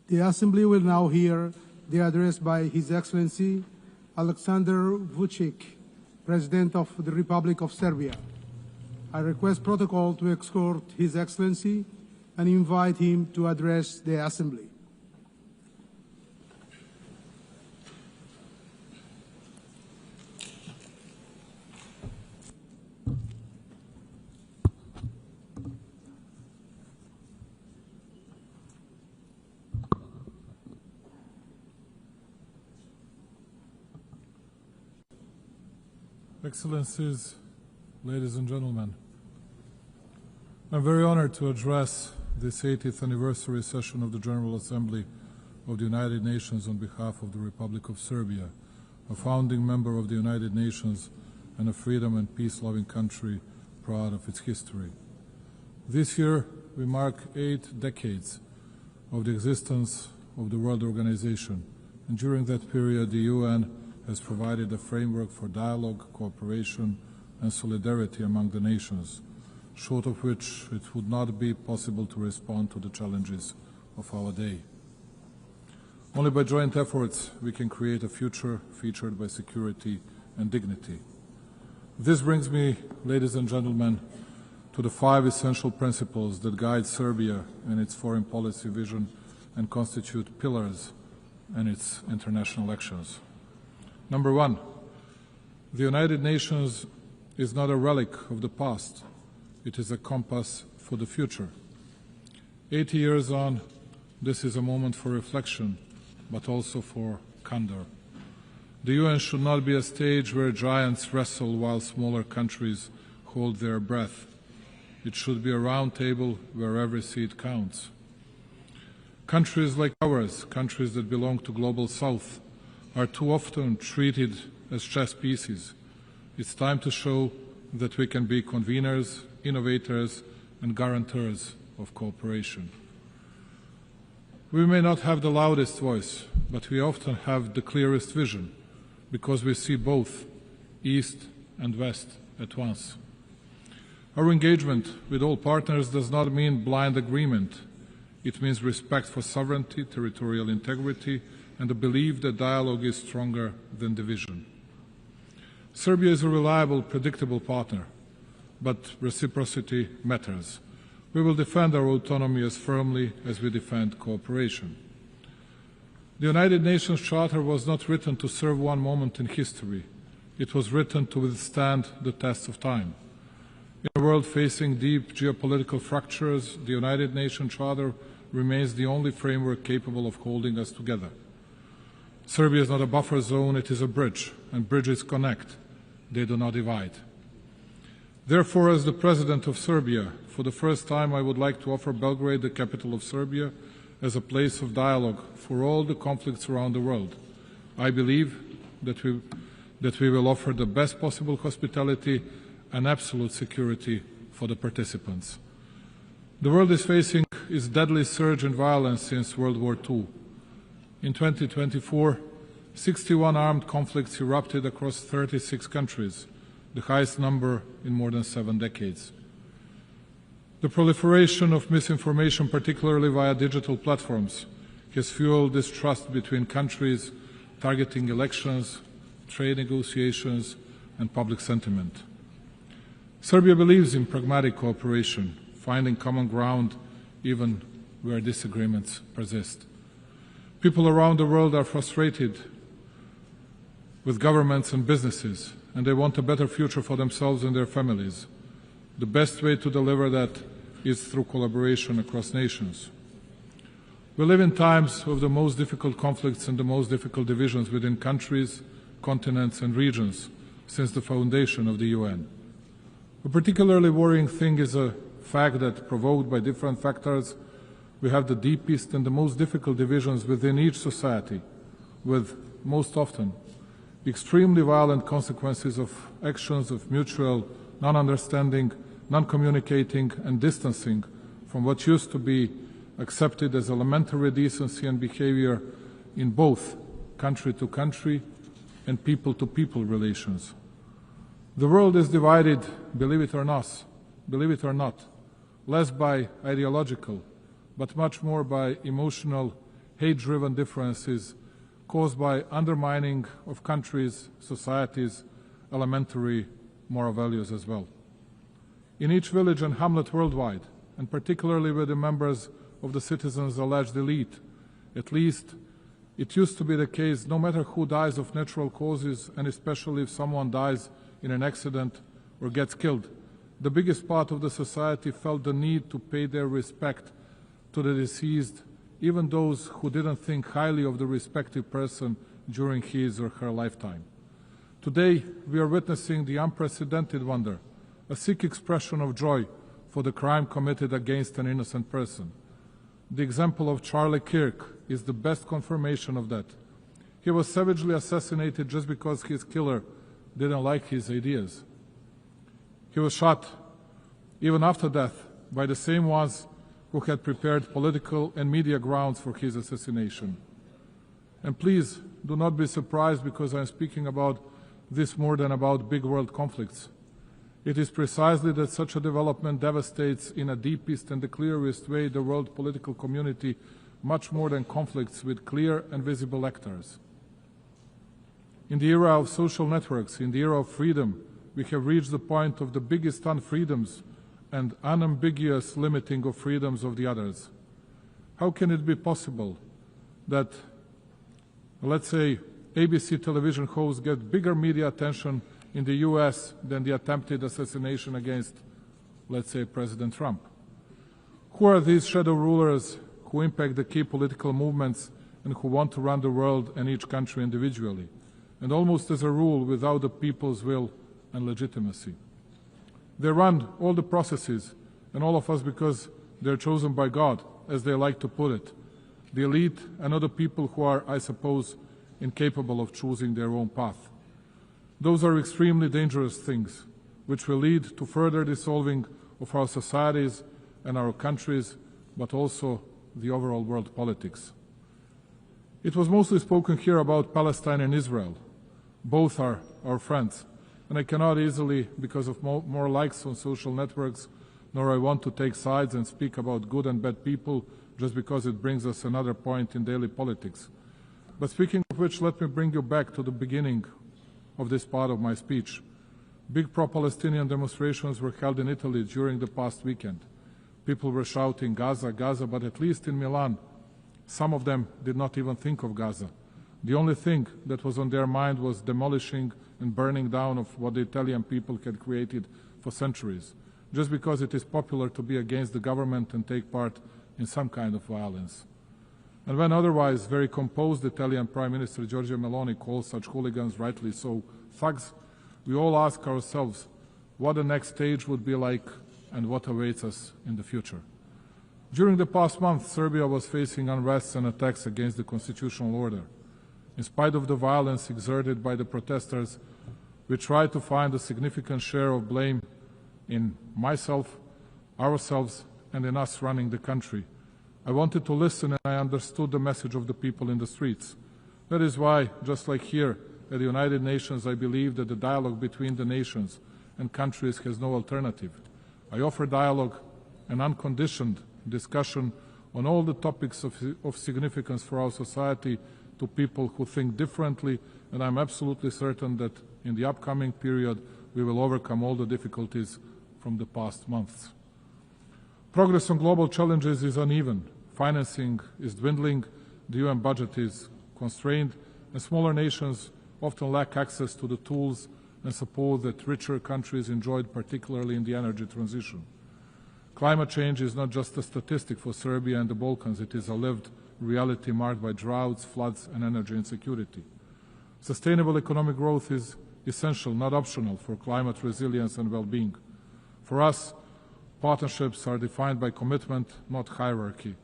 The Assembly will now hear the address by His Excellency Alexander Vučić, President of the Republic of Serbia. I request protocol to escort His Excellency and invite him to address the Assembly. Excellencies, ladies and gentlemen, I'm very honored to address this 80th anniversary session of the General Assembly of the United Nations on behalf of the Republic of Serbia, a founding member of the United Nations and a freedom and peace-loving country proud of its history. This year, we mark 8 decades of the existence of the World Organization, and during that period, the UN has provided a framework for dialogue, cooperation, and solidarity among the nations, short of which it would not be possible to respond to the challenges of our day. Only by joint efforts we can create a future featured by security and dignity. This brings me, ladies and gentlemen, to the 5 essential principles that guide Serbia in its foreign policy vision and constitute pillars in its international actions. Number 1, the United Nations is not a relic of the past. It is a compass for the future. 80 years on, this is a moment for reflection but also for candor. The UN should not be a stage where giants wrestle while smaller countries hold their breath. It should be a round table where every seat counts. Countries like ours, countries that belong to Global South, are too often treated as chess pieces. It's time to show that we can be conveners, innovators, and guarantors of cooperation. We may not have the loudest voice, but we often have the clearest vision, because we see both East and West at once. Our engagement with all partners does not mean blind agreement. It means respect for sovereignty, territorial integrity, and the belief that dialogue is stronger than division. Serbia is a reliable, predictable partner, but reciprocity matters. We will defend our autonomy as firmly as we defend cooperation. The United Nations Charter was not written to serve one moment in history. It was written to withstand the test of time. In a world facing deep geopolitical fractures, the United Nations Charter remains the only framework capable of holding us together. Serbia is not a buffer zone, it is a bridge, and bridges connect. They do not divide. Therefore, as the President of Serbia, for the first time I would like to offer Belgrade, the capital of Serbia, as a place of dialogue for all the conflicts around the world. I believe that we will offer the best possible hospitality and absolute security for the participants. The world is facing its deadly surge in violence since World War II. In 2024, 61 armed conflicts erupted across 36 countries, the highest number in more than 7 decades. The proliferation of misinformation, particularly via digital platforms, has fueled distrust between countries, targeting elections, trade negotiations, and public sentiment. Serbia believes in pragmatic cooperation, finding common ground even where disagreements persist. People around the world are frustrated with governments and businesses, and they want a better future for themselves and their families. The best way to deliver that is through collaboration across nations. We live in times of the most difficult conflicts and the most difficult divisions within countries, continents, and regions since the foundation of the UN. A particularly worrying thing is a fact that, provoked by different factors, we have the deepest and the most difficult divisions within each society, with, most often, extremely violent consequences of actions of mutual non-understanding, non-communicating, and distancing from what used to be accepted as elementary decency and behavior in both country-to-country and people-to-people relations. The world is divided, believe it or not, less by ideological, but much more by emotional, hate-driven differences caused by undermining of countries, societies, elementary moral values as well. In each village and hamlet worldwide, and particularly with the members of the citizens' alleged elite, at least it used to be the case, no matter who dies of natural causes, and especially if someone dies in an accident or gets killed, the biggest part of the society felt the need to pay their respect to the deceased, even those who didn't think highly of the respective person during his or her lifetime. Today, we are witnessing the unprecedented wonder, a sick expression of joy for the crime committed against an innocent person. The example of Charlie Kirk is the best confirmation of that. He was savagely assassinated just because his killer didn't like his ideas. He was shot, even after death, by the same ones who had prepared political and media grounds for his assassination. And please do not be surprised because I'm speaking about this more than about big world conflicts. It is precisely that such a development devastates in a deepest and the clearest way the world political community much more than conflicts with clear and visible actors. In the era of social networks, in the era of freedom, we have reached the point of the biggest unfreedoms and unambiguous limiting of freedoms of the others. How can it be possible that, let's say, ABC television hosts get bigger media attention in the US than the attempted assassination against, let's say, President Trump? Who are these shadow rulers who impact the key political movements and who want to run the world and each country individually, and almost as a rule without the people's will and legitimacy. They run all the processes, and all of us because they're chosen by God, as they like to put it. The elite and other people who are, I suppose, incapable of choosing their own path. Those are extremely dangerous things, which will lead to further dissolving of our societies and our countries, but also the overall world politics. It was mostly spoken here about Palestine and Israel. Both are our friends, and I cannot easily, because of more likes on social networks, nor I want to take sides and speak about good and bad people just because it brings us another point in daily politics. But speaking of which, let me bring you back to the beginning of this part of my speech. Big pro-Palestinian demonstrations were held in Italy during the past weekend. People were shouting, Gaza, Gaza, but at least in Milan, some of them did not even think of Gaza. The only thing that was on their mind was demolishing and burning down of what the Italian people had created for centuries, just because it is popular to be against the government and take part in some kind of violence. And when otherwise very composed Italian Prime Minister Giorgia Meloni calls such hooligans, rightly so, thugs, we all ask ourselves what the next stage would be like and what awaits us in the future. During the past month, Serbia was facing unrest and attacks against the constitutional order. In spite of the violence exerted by the protesters, we tried to find a significant share of blame in myself, ourselves, and in us running the country. I wanted to listen, and I understood the message of the people in the streets. That is why, just like here at the United Nations, I believe that the dialogue between the nations and countries has no alternative. I offer dialogue and unconditioned discussion on all the topics of significance for our society to people who think differently, and I'm absolutely certain that in the upcoming period we will overcome all the difficulties from the past months. Progress on global challenges is uneven. Financing is dwindling, the UN budget is constrained, and smaller nations often lack access to the tools and support that richer countries enjoyed, particularly in the energy transition. Climate change is not just a statistic for Serbia and the Balkans, it is a lived reality marked by droughts, floods, and energy insecurity. Sustainable economic growth is essential, not optional, for climate resilience and well-being. For us, partnerships are defined by commitment, not hierarchy.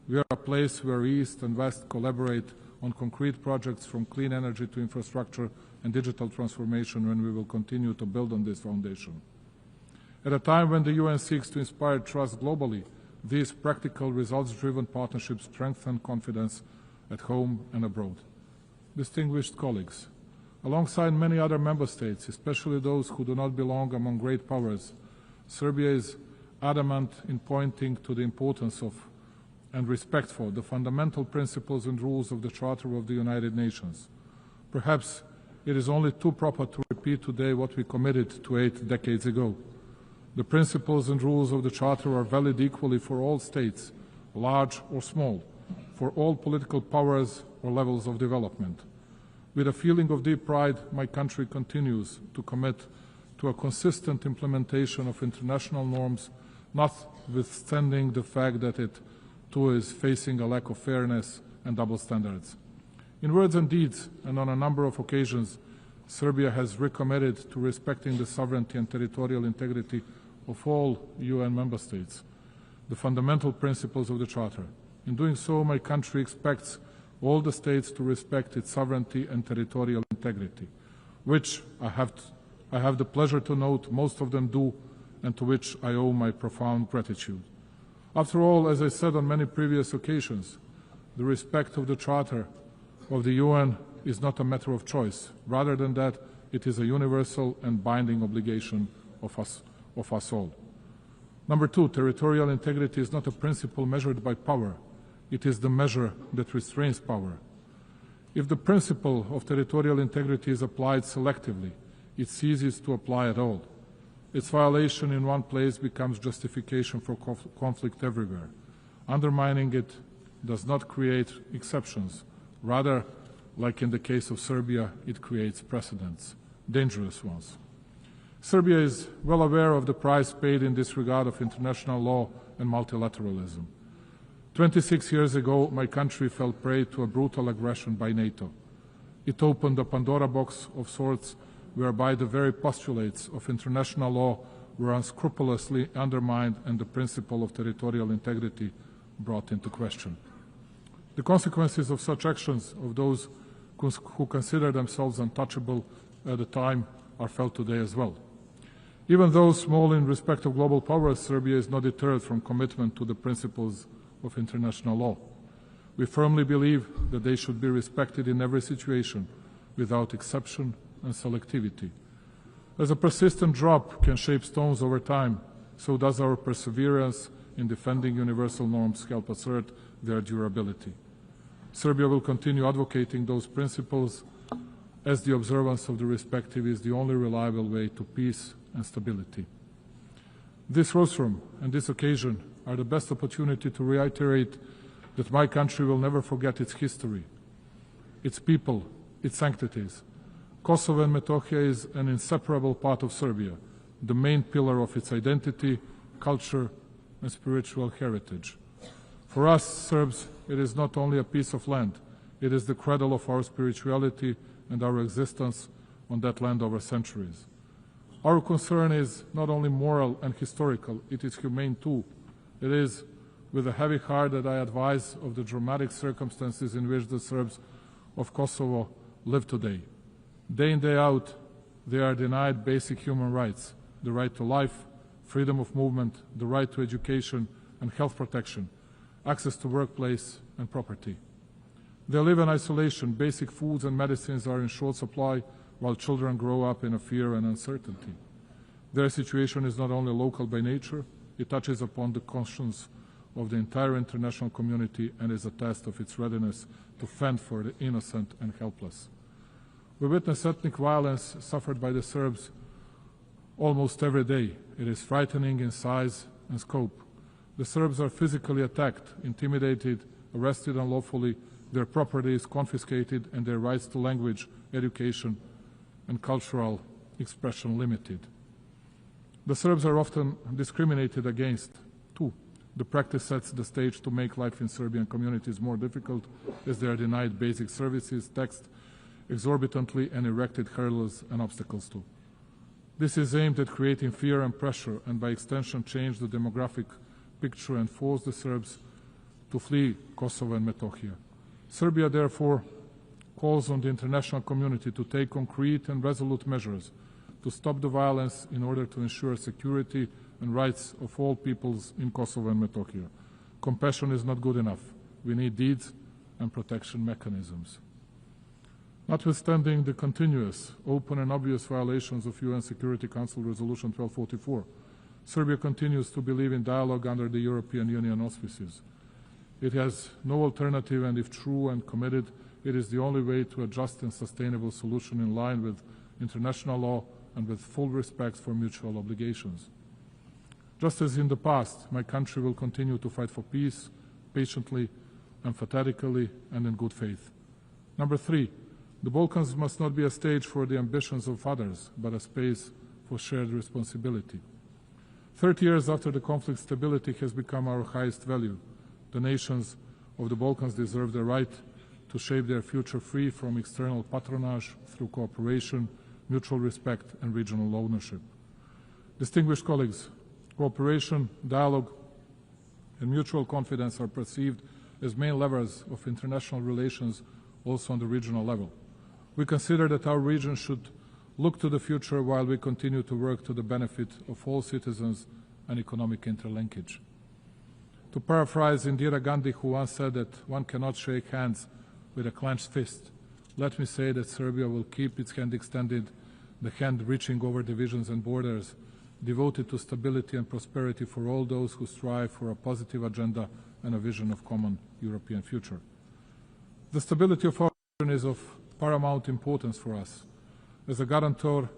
We are a place where East and West collaborate on concrete projects from clean energy to infrastructure and digital transformation, and we will continue to build on this foundation. At a time when the UN seeks to inspire trust globally, these practical, results-driven partnerships strengthen confidence at home and abroad. Distinguished colleagues, alongside many other member states, especially those who do not belong among great powers, Serbia is adamant in pointing to the importance of and respect for the fundamental principles and rules of the Charter of the United Nations. Perhaps it is only too proper to repeat today what we committed to 8 decades ago. The principles and rules of the Charter are valid equally for all states, large or small, for all political powers or levels of development. With a feeling of deep pride, my country continues to commit to a consistent implementation of international norms, notwithstanding the fact that it too is facing a lack of fairness and double standards. In words and deeds, and on a number of occasions, Serbia has recommitted to respecting the sovereignty and territorial integrity of all UN member states, the fundamental principles of the Charter. In doing so, my country expects all the states to respect its sovereignty and territorial integrity, which I have the pleasure to note most of them do, and to which I owe my profound gratitude. After all, as I said on many previous occasions, the respect of the Charter of the UN is not a matter of choice. Rather than that, it is a universal and binding obligation of us all. Number two, territorial integrity is not a principle measured by power. It is the measure that restrains power. If the principle of territorial integrity is applied selectively, it ceases to apply at all. Its violation in one place becomes justification for conflict everywhere. Undermining it does not create exceptions. Rather, like in the case of Serbia, it creates precedents, dangerous ones. Serbia is well aware of the price paid in this regard of international law and multilateralism. 26 years ago, my country fell prey to a brutal aggression by NATO. It opened a Pandora box of sorts whereby the very postulates of international law were unscrupulously undermined and the principle of territorial integrity brought into question. The consequences of such actions of those who consider themselves untouchable at the time are felt today as well. Even though small in respect of global powers, Serbia is not deterred from commitment to the principles of international law. We firmly believe that they should be respected in every situation, without exception and selectivity. As a persistent drop can shape stones over time, so does our perseverance in defending universal norms help assert their durability. Serbia will continue advocating those principles, as the observance of the respective is the only reliable way to peace and stability. This rostrum and this occasion are the best opportunity to reiterate that my country will never forget its history, its people, its sanctities. Kosovo and Metohija is an inseparable part of Serbia, the main pillar of its identity, culture, and spiritual heritage. For us, Serbs, it is not only a piece of land, it is the cradle of our spirituality and our existence on that land over centuries. Our concern is not only moral and historical, it is humane too. It is with a heavy heart that I advise of the dramatic circumstances in which the Serbs of Kosovo live today. Day in, day out, they are denied basic human rights, the right to life, freedom of movement, the right to education and health protection, access to workplace and property. They live in isolation, basic foods and medicines are in short supply, while children grow up in a fear and uncertainty. Their situation is not only local by nature, it touches upon the conscience of the entire international community and is a test of its readiness to fend for the innocent and helpless. We witness ethnic violence suffered by the Serbs almost every day. It is frightening in size and scope. The Serbs are physically attacked, intimidated, arrested unlawfully, their property is confiscated, and their rights to language, education, and cultural expression limited. The Serbs are often discriminated against, too. The practice sets the stage to make life in Serbian communities more difficult, as they are denied basic services, taxed exorbitantly, and erected hurdles and obstacles too. This is aimed at creating fear and pressure, and by extension change the demographic picture and force the Serbs to flee Kosovo and Metohija. Serbia, therefore, calls on the international community to take concrete and resolute measures to stop the violence in order to ensure security and rights of all peoples in Kosovo and Metohija. Compassion is not good enough. We need deeds and protection mechanisms. Notwithstanding the continuous, open and obvious violations of UN Security Council Resolution 1244, Serbia continues to believe in dialogue under the European Union auspices. It has no alternative, and if true and committed, it is the only way to a just and sustainable solution in line with international law and with full respect for mutual obligations. Just as in the past, my country will continue to fight for peace, patiently, emphatically, and in good faith. Number 3, the Balkans must not be a stage for the ambitions of others, but a space for shared responsibility. 30 years after the conflict, stability has become our highest value. The nations of the Balkans deserve the right to shape their future free from external patronage through cooperation, mutual respect, and regional ownership. Distinguished colleagues, cooperation, dialogue, and mutual confidence are perceived as main levers of international relations also on the regional level. We consider that our region should look to the future while we continue to work to the benefit of all citizens and economic interlinkage. To paraphrase Indira Gandhi, who once said that one cannot shake hands with a clenched fist, let me say that Serbia will keep its hand extended, the hand reaching over divisions and borders, devoted to stability and prosperity for all those who strive for a positive agenda and a vision of common European future. The stability of our region is of paramount importance for us. As a guarantor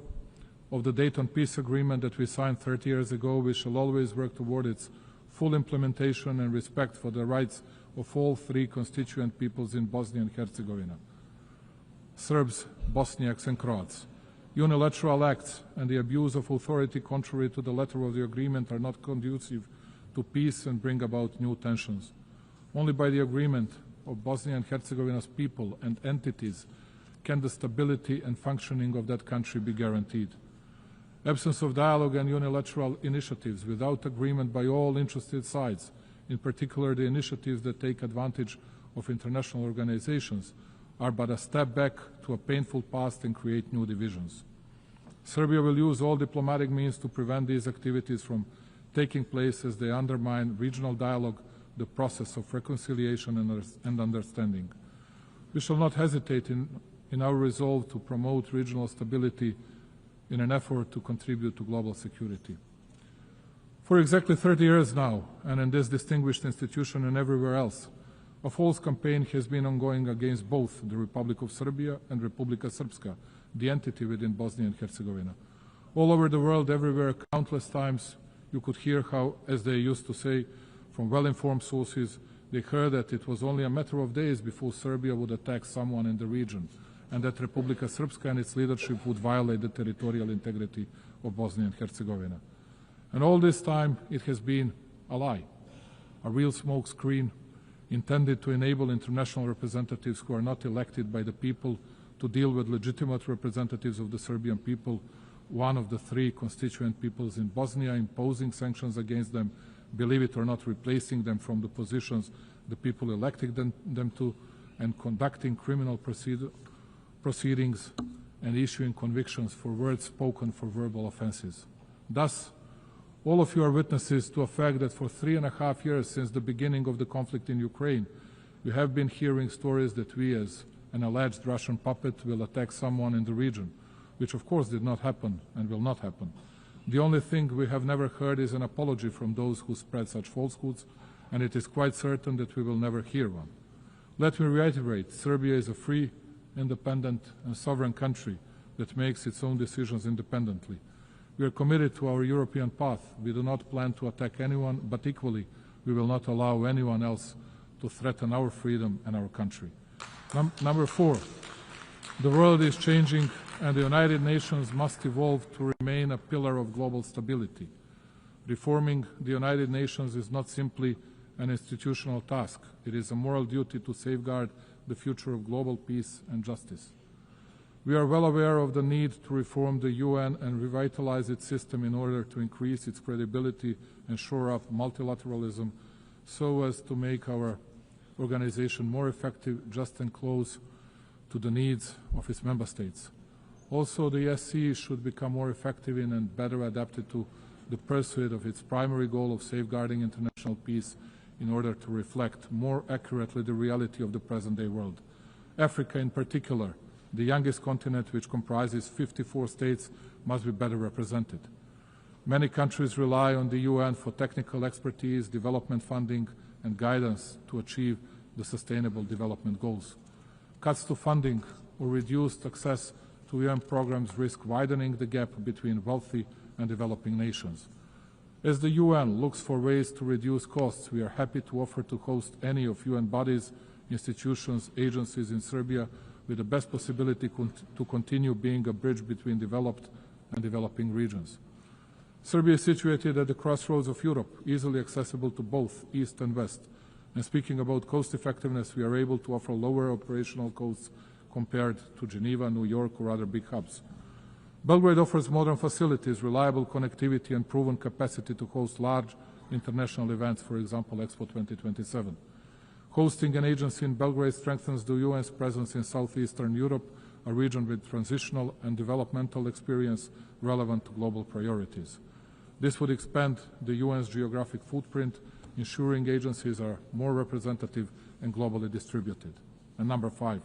of the Dayton Peace Agreement that we signed 30 years ago, we shall always work toward its full implementation and respect for the rights of all 3 constituent peoples in Bosnia and Herzegovina, Serbs, Bosniaks, and Croats. Unilateral acts and the abuse of authority contrary to the letter of the agreement are not conducive to peace and bring about new tensions. Only by the agreement of Bosnia and Herzegovina's people and entities can the stability and functioning of that country be guaranteed. Absence of dialogue and unilateral initiatives without agreement by all interested sides, in particular the initiatives that take advantage of international organizations, are but a step back to a painful past and create new divisions. Serbia will use all diplomatic means to prevent these activities from taking place as they undermine regional dialogue, the process of reconciliation and understanding. We shall not hesitate in our resolve to promote regional stability in an effort to contribute to global security. For exactly 30 years now, and in this distinguished institution and everywhere else, a false campaign has been ongoing against both the Republic of Serbia and Republika Srpska, the entity within Bosnia and Herzegovina. All over the world, everywhere, countless times, you could hear how, as they used to say, from well-informed sources, they heard that it was only a matter of days before Serbia would attack someone in the region, and that Republika Srpska and its leadership would violate the territorial integrity of Bosnia and Herzegovina. And all this time, it has been a lie, a real smokescreen intended to enable international representatives who are not elected by the people to deal with legitimate representatives of the Serbian people, one of the three constituent peoples in Bosnia, imposing sanctions against them, believe it or not, replacing them from the positions the people elected them to, and conducting criminal proceedings and issuing convictions for words spoken for verbal offenses. Thus, all of you are witnesses to a fact that for 3.5 years since the beginning of the conflict in Ukraine, we have been hearing stories that we, as an alleged Russian puppet, will attack someone in the region, which of course did not happen and will not happen. The only thing we have never heard is an apology from those who spread such falsehoods, and it is quite certain that we will never hear one. Let me reiterate, Serbia is a free, independent and sovereign country that makes its own decisions independently. We are committed to our European path. We do not plan to attack anyone, but equally, we will not allow anyone else to threaten our freedom and our country. Number 4, the world is changing and the United Nations must evolve to remain a pillar of global stability. Reforming the United Nations is not simply an institutional task. It is a moral duty to safeguard the future of global peace and justice. We are well aware of the need to reform the UN and revitalize its system in order to increase its credibility and shore up multilateralism so as to make our organization more effective, just and close to the needs of its member states. Also, the SC should become more effective in and better adapted to the pursuit of its primary goal of safeguarding international peace in order to reflect more accurately the reality of the present-day world. Africa in particular, the youngest continent which comprises 54 states, must be better represented. Many countries rely on the UN for technical expertise, development funding and guidance to achieve the Sustainable Development Goals. Cuts to funding or reduced access to UN programs risk widening the gap between wealthy and developing nations. As the UN looks for ways to reduce costs, we are happy to offer to host any of UN bodies, institutions, agencies in Serbia with the best possibility to continue being a bridge between developed and developing regions. Serbia is situated at the crossroads of Europe, easily accessible to both East and West. And speaking about cost effectiveness, we are able to offer lower operational costs compared to Geneva, New York, or other big hubs. Belgrade offers modern facilities, reliable connectivity, and proven capacity to host large international events, for example, Expo 2027. Hosting an agency in Belgrade strengthens the UN's presence in southeastern Europe, a region with transitional and developmental experience relevant to global priorities. This would expand the UN's geographic footprint, ensuring agencies are more representative and globally distributed. And number 5,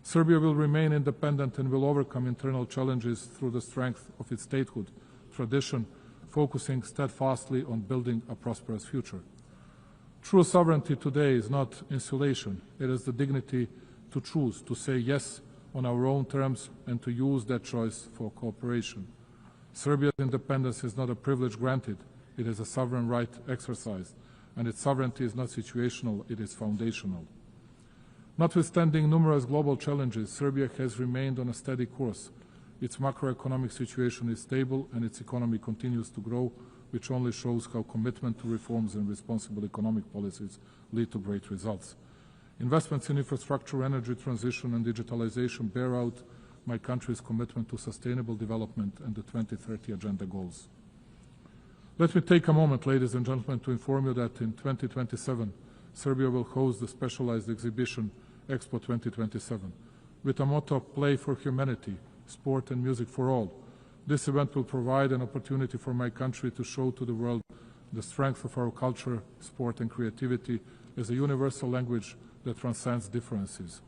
Serbia will remain independent and will overcome internal challenges through the strength of its statehood tradition, focusing steadfastly on building a prosperous future. True sovereignty today is not insulation. It is the dignity to choose, to say yes on our own terms and to use that choice for cooperation. Serbia's independence is not a privilege granted. It is a sovereign right exercised, and its sovereignty is not situational, it is foundational. Notwithstanding numerous global challenges, Serbia has remained on a steady course. Its macroeconomic situation is stable and its economy continues to grow, which only shows how commitment to reforms and responsible economic policies lead to great results. Investments in infrastructure, energy transition and digitalization bear out my country's commitment to sustainable development and the 2030 Agenda goals. Let me take a moment, ladies and gentlemen, to inform you that in 2027, Serbia will host the specialized exhibition Expo 2027 with a motto, Play for Humanity, Sport and Music for All. This event will provide an opportunity for my country to show to the world the strength of our culture, sport and creativity as a universal language that transcends differences.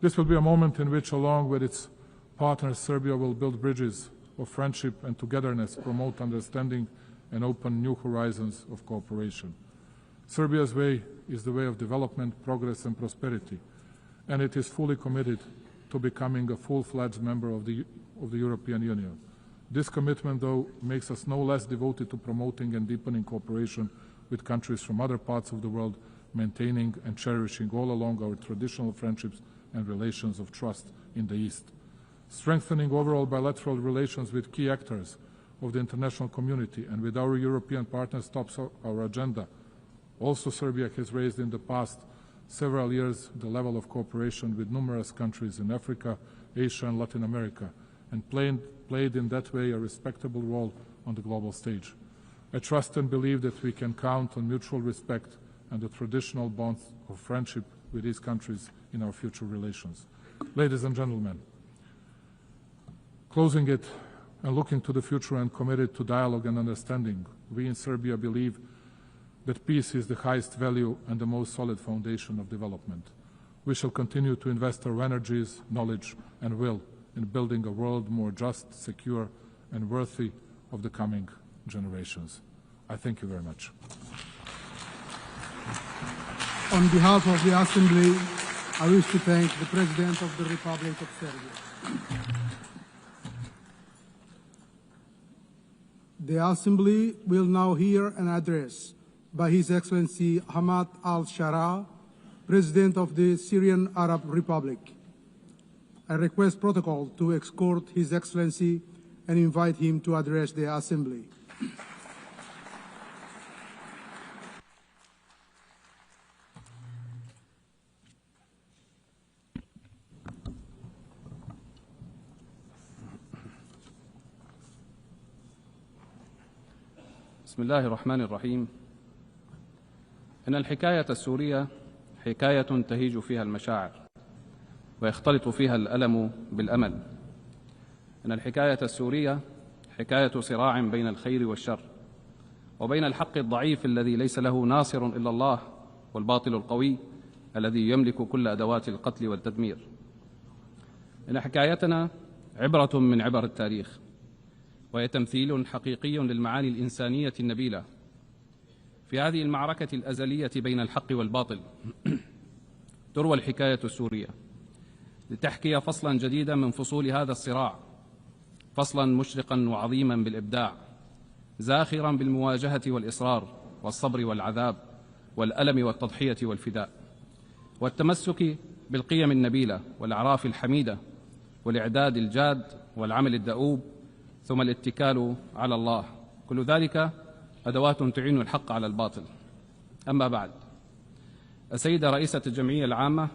This will be a moment in which, along with its partners, Serbia will build bridges of friendship and togetherness, promote understanding and open new horizons of cooperation. Serbia's way is the way of development, progress and prosperity, and it is fully committed to becoming a full-fledged member of the European Union. This commitment, though, makes us no less devoted to promoting and deepening cooperation with countries from other parts of the world, maintaining and cherishing all along our traditional friendships and relations of trust in the East. Strengthening overall bilateral relations with key actors of the international community and with our European partners tops our agenda. Also, Serbia has raised in the past several years the level of cooperation with numerous countries in Africa, Asia and Latin America, and played in that way a respectable role on the global stage. I trust and believe that we can count on mutual respect and the traditional bonds of friendship with these countries in our future relations. Ladies and gentlemen, closing it and looking to the future and committed to dialogue and understanding, we in Serbia believe that peace is the highest value and the most solid foundation of development. We shall continue to invest our energies, knowledge and will in building a world more just, secure and worthy of the coming generations. I thank you very much. On behalf of the Assembly, I wish to thank the President of the Republic of Serbia. The Assembly will now hear an address by His Excellency Hamad al-Shara, President of the Syrian Arab Republic. I request protocol to escort His Excellency and invite him to address the Assembly. بسم الله الرحمن الرحيم. إن الحكاية السورية حكاية تهيج فيها المشاعر ويختلط فيها الألم بالأمل. إن الحكاية السورية حكاية صراع بين الخير والشر وبين الحق الضعيف الذي ليس له ناصر إلا الله والباطل القوي الذي يملك كل أدوات القتل والتدمير. إن حكايتنا عبرة من عبر التاريخ وهي تمثيل حقيقي للمعاني الإنسانية النبيلة. في هذه المعركة الأزلية بين الحق والباطل تروى الحكاية السورية لتحكي فصلا جديدا من فصول هذا الصراع، فصلا مشرقا وعظيما بالإبداع، زاخرا بالمواجهة والإصرار والصبر والعذاب والألم والتضحية والفداء والتمسك بالقيم النبيلة والأعراف الحميدة والإعداد الجاد والعمل الدؤوب ثم الاتكال على الله. كل ذلك أدوات تعين الحق على الباطل. أما بعد، السيدة رئيسة الجمعية العامة،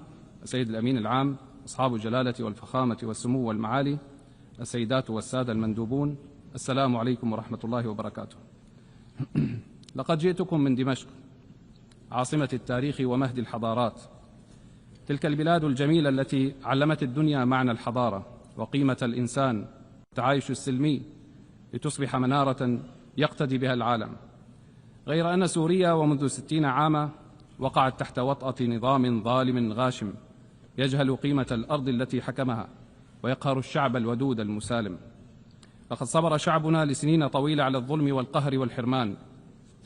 السيد الأمين العام، أصحاب الجلالة والفخامة والسمو والمعالي، السيدات والسادة المندوبون، السلام عليكم ورحمة الله وبركاته. لقد جئتكم من دمشق، عاصمة التاريخ ومهد الحضارات، تلك البلاد الجميلة التي علمت الدنيا معنى الحضارة وقيمة الإنسان والتعايش السلمي لتصبح منارة يقتدي بها العالم. غير أن سوريا ومنذ 60 عاما وقعت تحت وطأة نظام ظالم غاشم يجهل قيمة الأرض التي حكمها ويقهر الشعب الودود المسالم. لقد صبر شعبنا لسنين طويلة على الظلم والقهر والحرمان،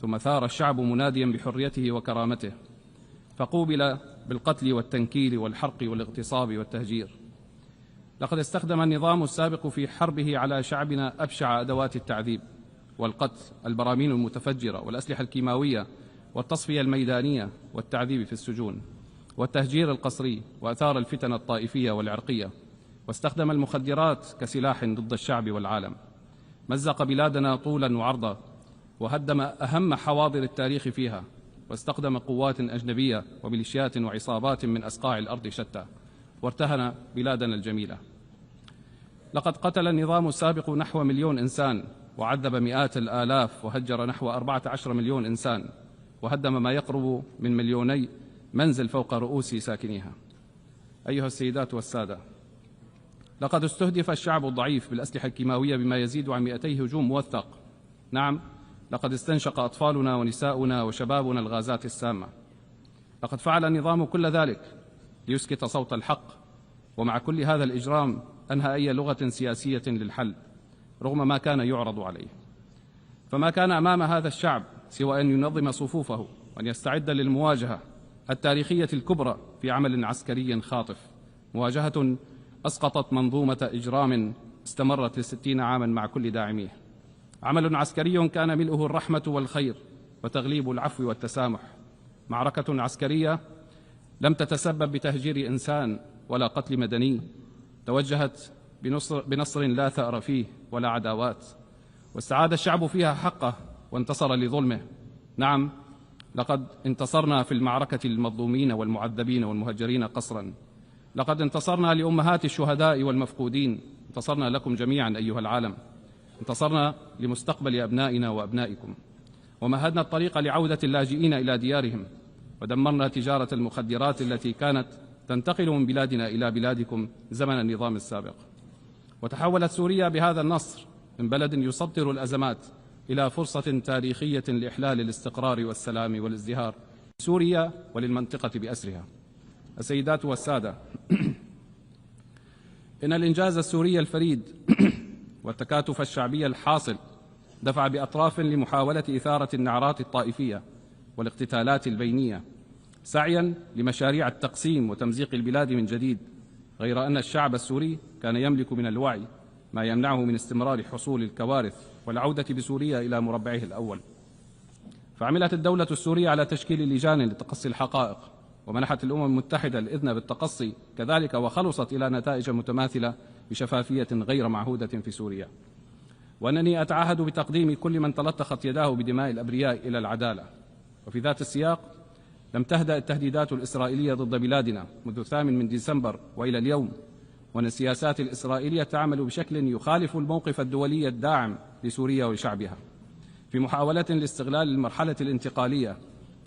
ثم ثار الشعب مناديا بحريته وكرامته، فقوبل بالقتل والتنكيل والحرق والاغتصاب والتهجير. لقد استخدم النظام السابق في حربه على شعبنا أبشع أدوات التعذيب والقتل، البراميل المتفجرة والأسلحة الكيماوية والتصفية الميدانية والتعذيب في السجون والتهجير القسري، وأثار الفتن الطائفية والعرقية، واستخدم المخدرات كسلاح ضد الشعب والعالم. مزق بلادنا طولا وعرضا وهدم أهم حواضر التاريخ فيها، واستخدم قوات أجنبية وميليشيات وعصابات من أصقاع الأرض شتى، وارتهن بلادنا الجميلة. لقد قتل النظام السابق نحو 1,000,000 إنسان، وعذب مئات الآلاف، وهجر نحو 14 مليون إنسان، وهدم ما يقرب من 2,000,000 منزل فوق رؤوس ساكنيها. أيها السيدات والسادة، لقد استهدف الشعب الضعيف بالأسلحة الكيماوية بما يزيد عن 200 هجوم موثق. نعم، لقد استنشق أطفالنا ونساؤنا وشبابنا الغازات السامة. لقد فعل النظام كل ذلك ليسكت صوت الحق، ومع كل هذا الإجرام أنهى أي لغة سياسية للحل رغم ما كان يعرض عليه. فما كان أمام هذا الشعب سوى أن ينظم صفوفه وأن يستعد للمواجهة التاريخية الكبرى في عمل عسكري خاطف، مواجهة أسقطت منظومة إجرام استمرت ل60 عاما مع كل داعميه. عمل عسكري كان ملؤه الرحمة والخير وتغليب العفو والتسامح. معركة عسكرية لم تتسبب بتهجير إنسان ولا قتل مدني، توجهت بنصر لا ثأر فيه ولا عداوات، واستعاد الشعب فيها حقه وانتصر لظلمه. نعم، لقد انتصرنا في المعركة للمظلومين والمعذبين والمهجرين قسرا. لقد انتصرنا لأمهات الشهداء والمفقودين. انتصرنا لكم جميعا أيها العالم. انتصرنا لمستقبل أبنائنا وأبنائكم، ومهدنا الطريق لعودة اللاجئين إلى ديارهم، ودمرنا تجارة المخدرات التي كانت تنتقل من بلادنا إلى بلادكم زمن النظام السابق. وتحولت سوريا بهذا النصر من بلد يسطر الأزمات إلى فرصة تاريخية لإحلال الاستقرار والسلام والازدهار لسوريا وللمنطقة بأسرها. السيدات والسادة، إن الإنجاز السوري الفريد والتكاتف الشعبي الحاصل دفع بأطراف لمحاولة إثارة النعرات الطائفية والاقتتالات البينية، سعيا لمشاريع التقسيم وتمزيق البلاد من جديد، غير أن الشعب السوري كان يملك من الوعي ما يمنعه من استمرار حصول الكوارث والعودة بسوريا إلى مربعه الأول. فعملت الدولة السورية على تشكيل لجان لتقصي الحقائق، ومنحت الأمم المتحدة الإذن بالتقصي كذلك، وخلصت إلى نتائج متماثلة بشفافية غير معهودة في سوريا. وأنني أتعهد بتقديم كل من تلطخت يداه بدماء الأبرياء إلى العدالة. وفي ذات السياق، لم تهدأ التهديدات الإسرائيلية ضد بلادنا منذ 8 ديسمبر وإلى اليوم، وأن السياسات الإسرائيلية تعمل بشكل يخالف الموقف الدولي الداعم لسوريا وشعبها، في محاولة لاستغلال المرحلة الانتقالية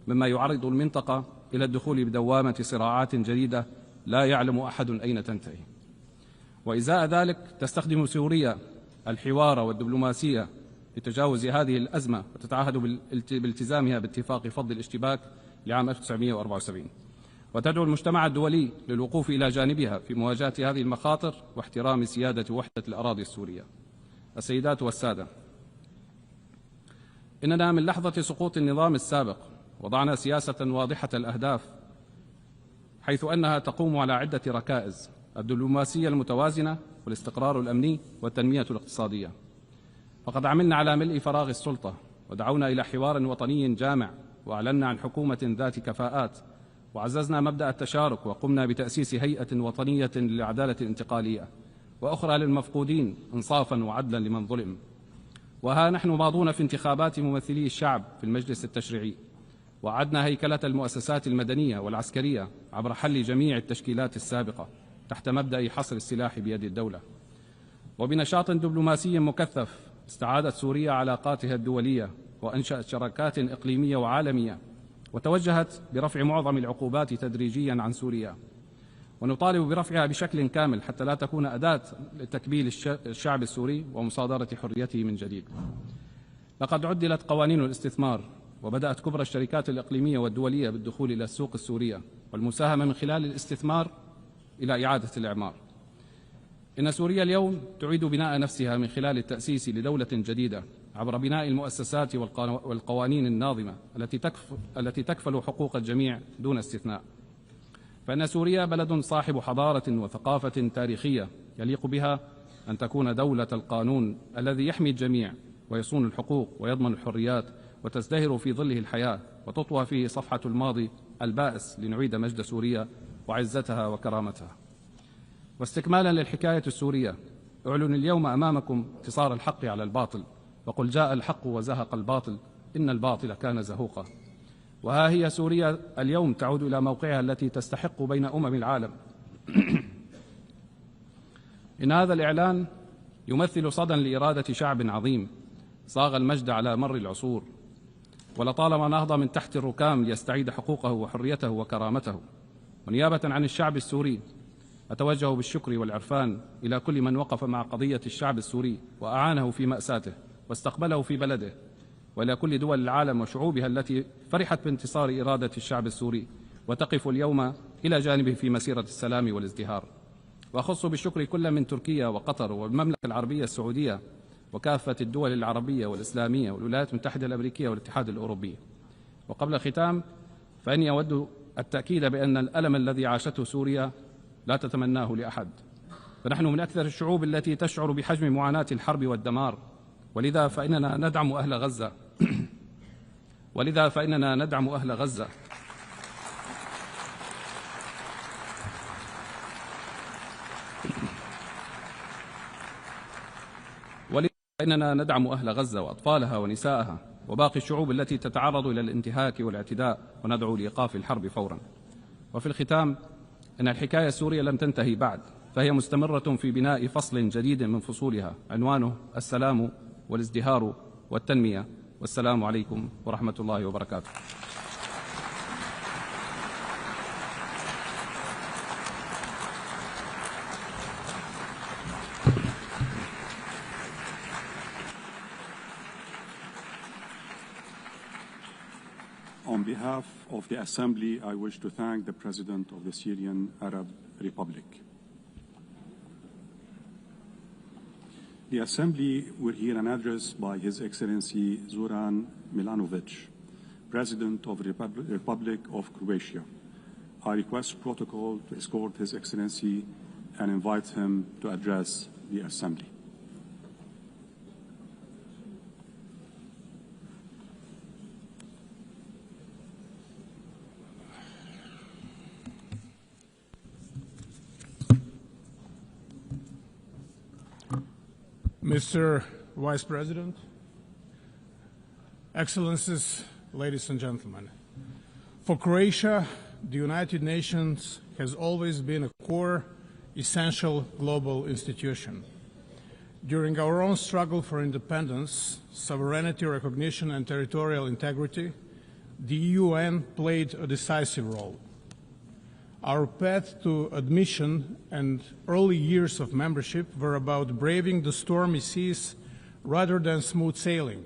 مما يعرض المنطقة إلى الدخول بدوامة صراعات جديدة لا يعلم أحد أين تنتهي. وإزاء ذلك تستخدم سوريا الحوار والدبلوماسية لتجاوز هذه الأزمة، وتتعهد بالتزامها باتفاق فض الاشتباك لعام 1974، وتدعو المجتمع الدولي للوقوف إلى جانبها في مواجهة هذه المخاطر واحترام سيادة وحدة الأراضي السورية. السيدات والسادة، إننا من لحظة سقوط النظام السابق وضعنا سياسة واضحة الأهداف، حيث أنها تقوم على عدة ركائز: الدبلوماسية المتوازنة، والاستقرار الأمني، والتنمية الاقتصادية. فقد عملنا على ملء فراغ السلطة، ودعونا إلى حوار وطني جامع، وأعلنا عن حكومة ذات كفاءات، وعززنا مبدأ التشارك، وقمنا بتأسيس هيئة وطنية للعدالة الانتقالية، وأخرى للمفقودين إنصافا وعدلا لمن ظلم. وها نحن ماضون في انتخابات ممثلي الشعب في المجلس التشريعي، وعدنا هيكلة المؤسسات المدنية والعسكرية عبر حل جميع التشكيلات السابقة تحت مبدأ حصر السلاح بيد الدولة. وبنشاط دبلوماسي مكثف استعادت سوريا علاقاتها الدولية، وأنشأت شراكات إقليمية وعالمية، وتوجهت برفع معظم العقوبات تدريجيا عن سوريا، ونطالب برفعها بشكل كامل حتى لا تكون أداة لتكبيل الشعب السوري ومصادرة حريته من جديد. لقد عدلت قوانين الاستثمار، وبدأت كبرى الشركات الإقليمية والدولية بالدخول إلى السوق السورية والمساهمة من خلال الاستثمار إلى إعادة الإعمار. إن سوريا اليوم تعيد بناء نفسها من خلال التأسيس لدولة جديدة عبر بناء المؤسسات والقوانين الناظمة التي تكفل حقوق الجميع دون استثناء. فإن سوريا بلد صاحب حضارة وثقافة تاريخية يليق بها أن تكون دولة القانون الذي يحمي الجميع ويصون الحقوق ويضمن الحريات، وتزدهر في ظله الحياة، وتطوى فيه صفحة الماضي البائس لنعيد مجد سوريا وعزتها وكرامتها. واستكمالا للحكاية السورية، أعلن اليوم أمامكم انتصار الحق على الباطل، وقل جاء الحق وزهق الباطل إن الباطل كان زهوقا. وها هي سوريا اليوم تعود إلى موقعها التي تستحق بين العالم. إن هذا الإعلان يمثل صدى لإرادة شعب عظيم صاغ المجد على مر العصور، ولطالما نهض من تحت الركام ليستعيد حقوقه وحريته وكرامته. ونيابة عن الشعب السوري أتوجه بالشكر والعرفان إلى كل من وقف مع قضية الشعب السوري وأعانه في مأساته واستقبله في بلده، وإلى كل دول العالم وشعوبها التي فرحت بانتصار إرادة الشعب السوري وتقف اليوم إلى جانبه في مسيرة السلام والازدهار. وأخص بالشكر كل من تركيا وقطر والمملكة العربية السعودية وكافة الدول العربية والإسلامية والولايات المتحدة الأمريكية والاتحاد الأوروبي. وقبل الختام فإني أود التأكيد بأن الألم الذي عاشته سوريا لا تتمناه لأحد، فنحن من أكثر الشعوب التي تشعر بحجم معاناة الحرب والدمار، ولذا فإننا ندعم أهل غزة ولذا فإننا ندعم أهل غزة وأطفالها ونسائها وباقي الشعوب التي تتعرض إلى الانتهاك والاعتداء، وندعو لإيقاف الحرب فورا. وفي الختام إن الحكاية السورية لم تنتهي بعد، فهي مستمرة في بناء فصل جديد من فصولها عنوانه السلام والازدهار والتنمية. والسلام عليكم ورحمة الله وبركاته. On behalf of the Assembly, I wish to thank the President of the Syrian Arab Republic. The Assembly will hear an address by His Excellency Zoran Milanović, President of the Republic of Croatia. I request protocol to escort His Excellency and invite him to address the Assembly. Mr. Vice President, Excellencies, ladies and gentlemen, for Croatia, the United Nations has always been a core, essential global institution. During our own struggle for independence, sovereignty, recognition, and territorial integrity, the UN played a decisive role. Our path to admission and early years of membership were about braving the stormy seas rather than smooth sailing.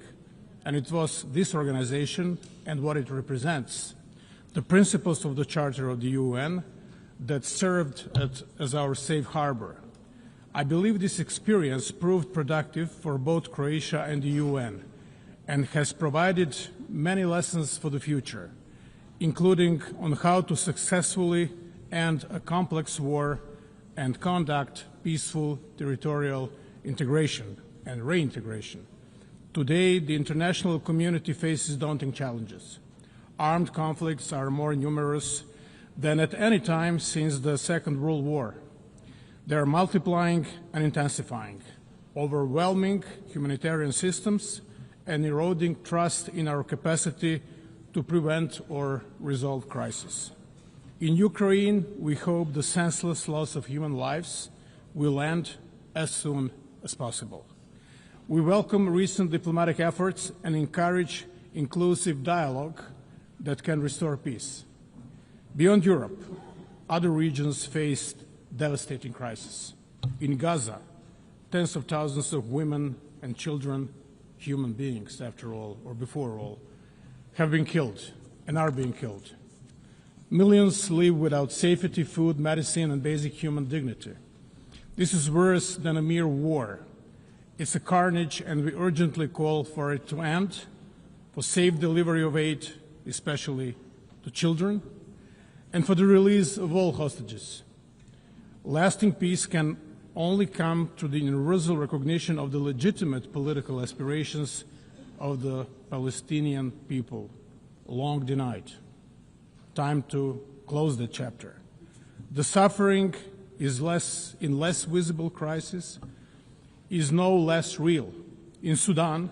And it was this organization and what it represents, the principles of the Charter of the UN, that served as our safe harbor. I believe this experience proved productive for both Croatia and the UN and has provided many lessons for the future, including on how to successfully end a complex war and conduct peaceful territorial integration and reintegration. Today, the international community faces daunting challenges. Armed conflicts are more numerous than at any time since the Second World War. They are multiplying and intensifying, overwhelming humanitarian systems and eroding trust in our capacity to prevent or resolve crises. In Ukraine, we hope the senseless loss of human lives will end as soon as possible. We welcome recent diplomatic efforts and encourage inclusive dialogue that can restore peace. Beyond Europe, other regions faced devastating crises. In Gaza, tens of thousands of women and children, human beings after all, or before all, have been killed and are being killed. Millions live without safety, food, medicine, and basic human dignity. This is worse than a mere war. It's a carnage, and we urgently call for it to end, for safe delivery of aid, especially to children, and for the release of all hostages. Lasting peace can only come through the universal recognition of the legitimate political aspirations of the Palestinian people, long denied. Time to close the chapter. The suffering is in less visible crisis is no less real. In Sudan,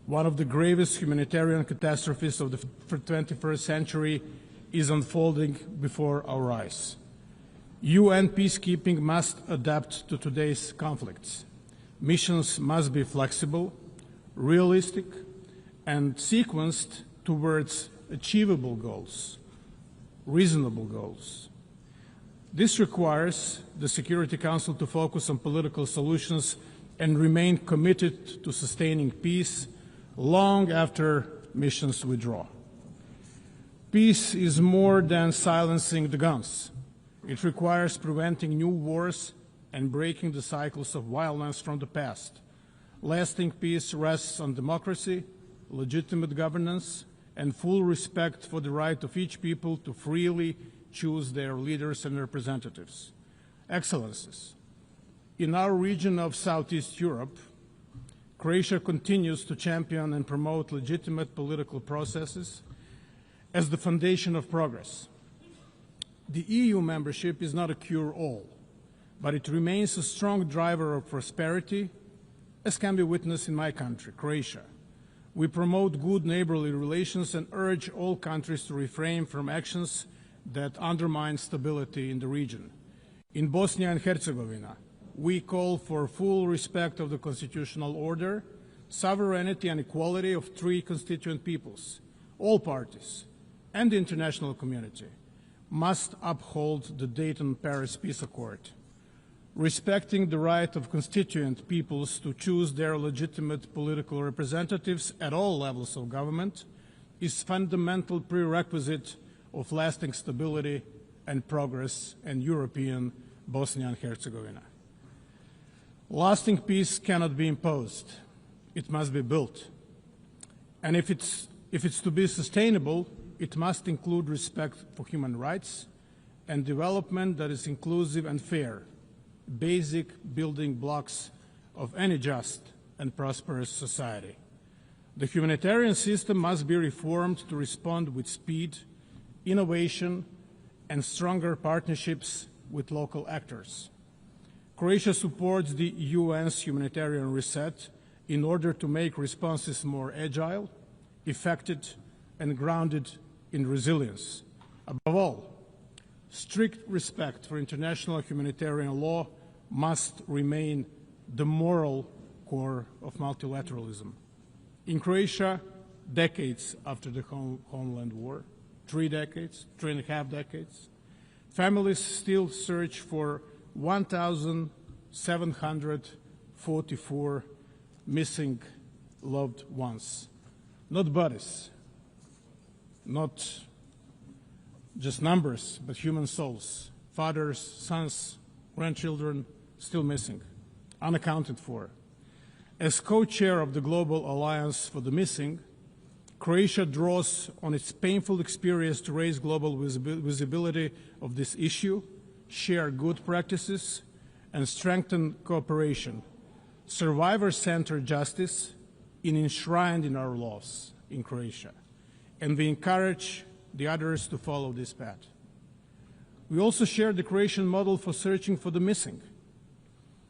One of the gravest humanitarian catastrophes of the 21st century is unfolding before our eyes. UN peacekeeping must adapt to today's conflicts. Missions must be flexible, realistic, and sequenced towards achievable goals, reasonable goals. This requires the Security Council to focus on political solutions and remain committed to sustaining peace long after missions withdraw. Peace is more than silencing the guns. It requires preventing new wars and breaking the cycles of violence from the past. Lasting peace rests on democracy, legitimate governance, and full respect for the right of each people to freely choose their leaders and representatives. Excellencies, in our region of Southeast Europe, Croatia continues to champion and promote legitimate political processes as the foundation of progress. The EU membership is not a cure-all, but it remains a strong driver of prosperity, as can be witnessed in my country, Croatia. We promote good neighborly relations and urge all countries to refrain from actions that undermine stability in the region. In Bosnia and Herzegovina, we call for full respect of the constitutional order, sovereignty and equality of three constituent peoples. All parties and the international community must uphold the Dayton-Paris Peace Accord. Respecting the right of constituent peoples to choose their legitimate political representatives at all levels of government is fundamental prerequisite of lasting stability and progress in European Bosnia and Herzegovina. Lasting peace cannot be imposed. It must be built. And if it's to be sustainable, it must include respect for human rights and development that is inclusive and fair, basic building blocks of any just and prosperous society. The humanitarian system must be reformed to respond with speed, innovation, and stronger partnerships with local actors. Croatia supports the UN's humanitarian reset in order to make responses more agile, effective, and grounded in resilience. Above all, strict respect for international humanitarian law must remain the moral core of multilateralism. In Croatia, decades after the homeland war, 3 decades, 3.5 decades, families still search for 1,744 missing loved ones. Not bodies, not just numbers, but human souls, fathers, sons, grandchildren still missing, unaccounted for. As co-chair of the Global Alliance for the Missing, Croatia draws on its painful experience to raise global visibility of this issue, share good practices, and strengthen cooperation. Survivor-centered justice is enshrined in our laws in Croatia, and we encourage the others to follow this path. We also share the Croatian model for searching for the missing.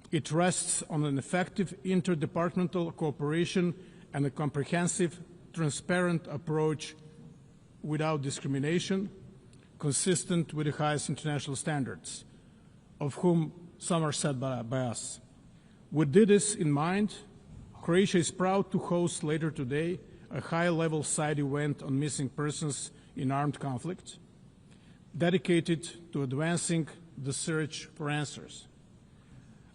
It rests on an effective interdepartmental cooperation and a comprehensive, transparent approach without discrimination, consistent with the highest international standards, of whom some are set by us. With this in mind, Croatia is proud to host later today a high-level side event on missing persons in armed conflict, dedicated to advancing the search for answers.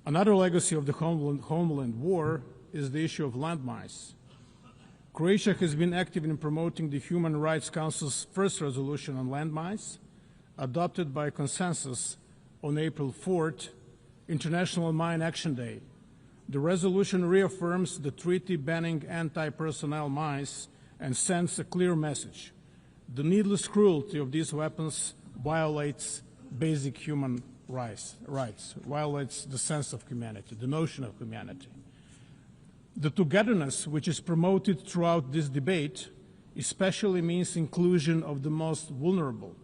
Another legacy of the homeland war is the issue of landmines. Croatia has been active in promoting the Human Rights Council's first resolution on landmines, adopted by consensus on April 4th, International Mine Action Day. The resolution reaffirms the treaty banning anti-personnel mines and sends a clear message. The needless cruelty of these weapons violates basic human rights, violates the sense of humanity, the notion of humanity. The togetherness which is promoted throughout this debate especially means inclusion of the most vulnerable.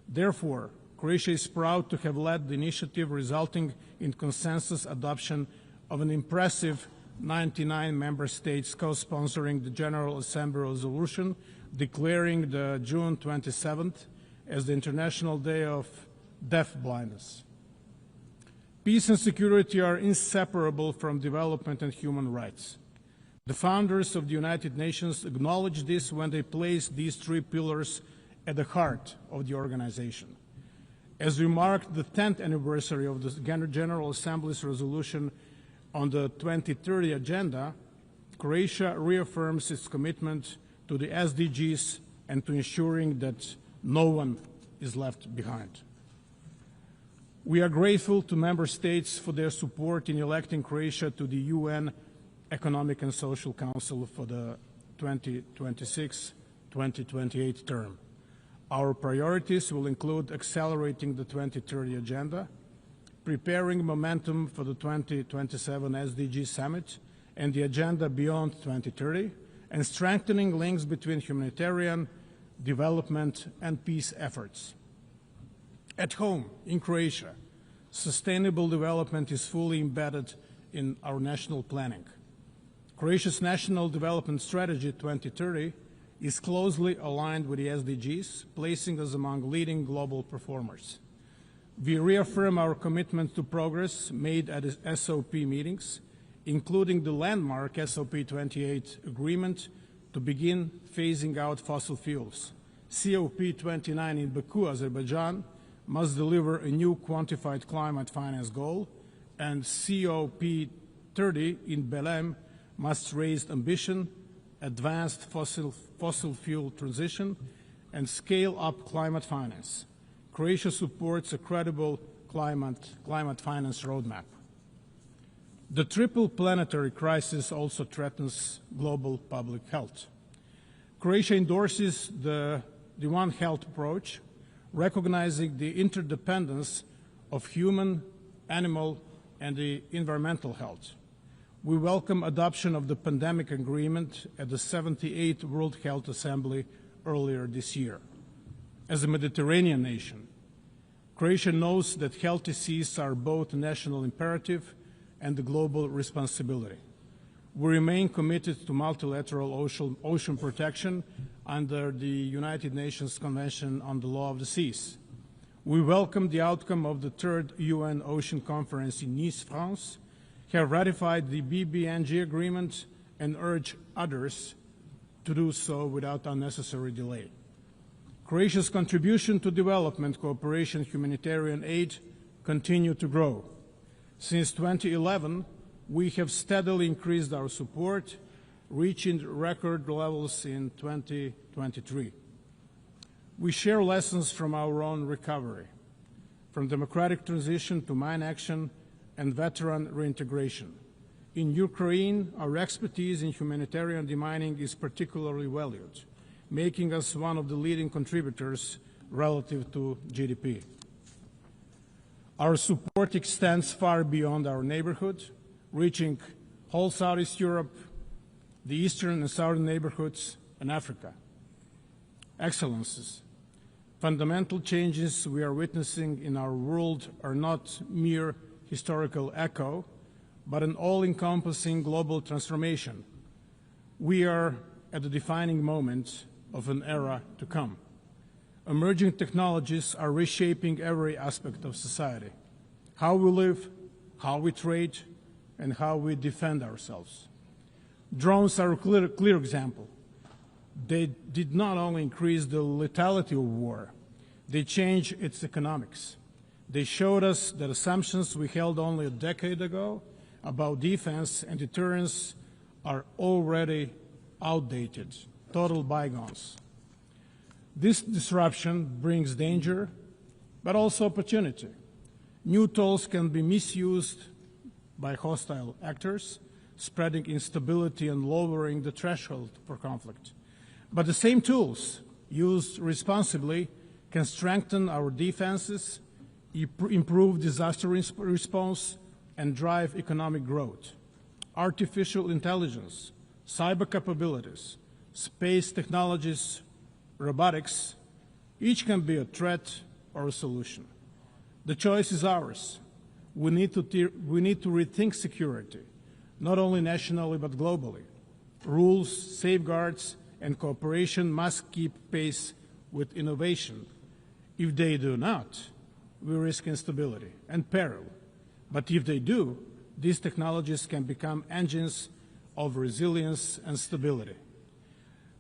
Therefore, Croatia is proud to have led the initiative resulting in consensus adoption of an impressive 99 member states co-sponsoring the General Assembly resolution declaring the June 27th as the International Day of Deaf Blindness. Peace and security are inseparable from development and human rights. The founders of the United Nations acknowledged this when they placed these three pillars at the heart of the organization. As we marked the 10th anniversary of the General Assembly's resolution on the 2030 agenda, Croatia reaffirms its commitment to the SDGs and to ensuring that no one is left behind. We are grateful to member states for their support in electing Croatia to the UN Economic and Social Council for the 2026-2028 term. Our priorities will include accelerating the 2030 agenda, preparing momentum for the 2027 SDG Summit and the agenda beyond 2030, and strengthening links between humanitarian, development, and peace efforts. At home, in Croatia, sustainable development is fully embedded in our national planning. Croatia's National Development Strategy 2030 is closely aligned with the SDGs, placing us among leading global performers. We reaffirm our commitment to progress made at SOP meetings, including the landmark SOP 28 agreement to begin phasing out fossil fuels. COP 29 in Baku, Azerbaijan, must deliver a new quantified climate finance goal, and COP 30 in Belém must raise ambition, advance fossil fuel transition, and scale up climate finance. Croatia supports a credible climate finance roadmap. The triple planetary crisis also threatens global public health. Croatia endorses the One Health approach, recognizing the interdependence of human, animal, and the environmental health. We welcome adoption of the pandemic agreement at the 78th World Health Assembly earlier this year. As a Mediterranean nation, Croatia knows that healthy seas are both a national imperative and a global responsibility. We remain committed to multilateral ocean protection under the United Nations Convention on the Law of the Seas. We welcome the outcome of the third UN Ocean Conference in Nice, France, have ratified the BBNG agreement, and urge others to do so without unnecessary delay. Croatia's contribution to development cooperation and humanitarian aid continue to grow. Since 2011, we have steadily increased our support, reaching record levels in 2023. We share lessons from our own recovery, from democratic transition to mine action and veteran reintegration. In Ukraine, our expertise in humanitarian demining is particularly valued, making us one of the leading contributors relative to GDP. Our support extends far beyond our neighborhood, reaching whole Southeast Europe, the eastern and southern neighborhoods, and Africa. Excellencies, fundamental changes we are witnessing in our world are not mere historical echo, but an all-encompassing global transformation. We are at the defining moment of an era to come. Emerging technologies are reshaping every aspect of society: how we live, how we trade, and how we defend ourselves. Drones are a clear example. They did not only increase the lethality of war, they changed its economics. They showed us that assumptions we held only a decade ago about defense and deterrence are already outdated, total bygones. This disruption brings danger, but also opportunity. New tools can be misused by hostile actors, spreading instability and lowering the threshold for conflict. But the same tools, used responsibly, can strengthen our defenses, improve disaster response, and drive economic growth. Artificial intelligence, cyber capabilities, space technologies, robotics, each can be a threat or a solution. The choice is ours. We need to rethink security, not only nationally but globally. Rules, safeguards, and cooperation must keep pace with innovation. If they do not, we risk instability and peril. But if they do, these technologies can become engines of resilience and stability.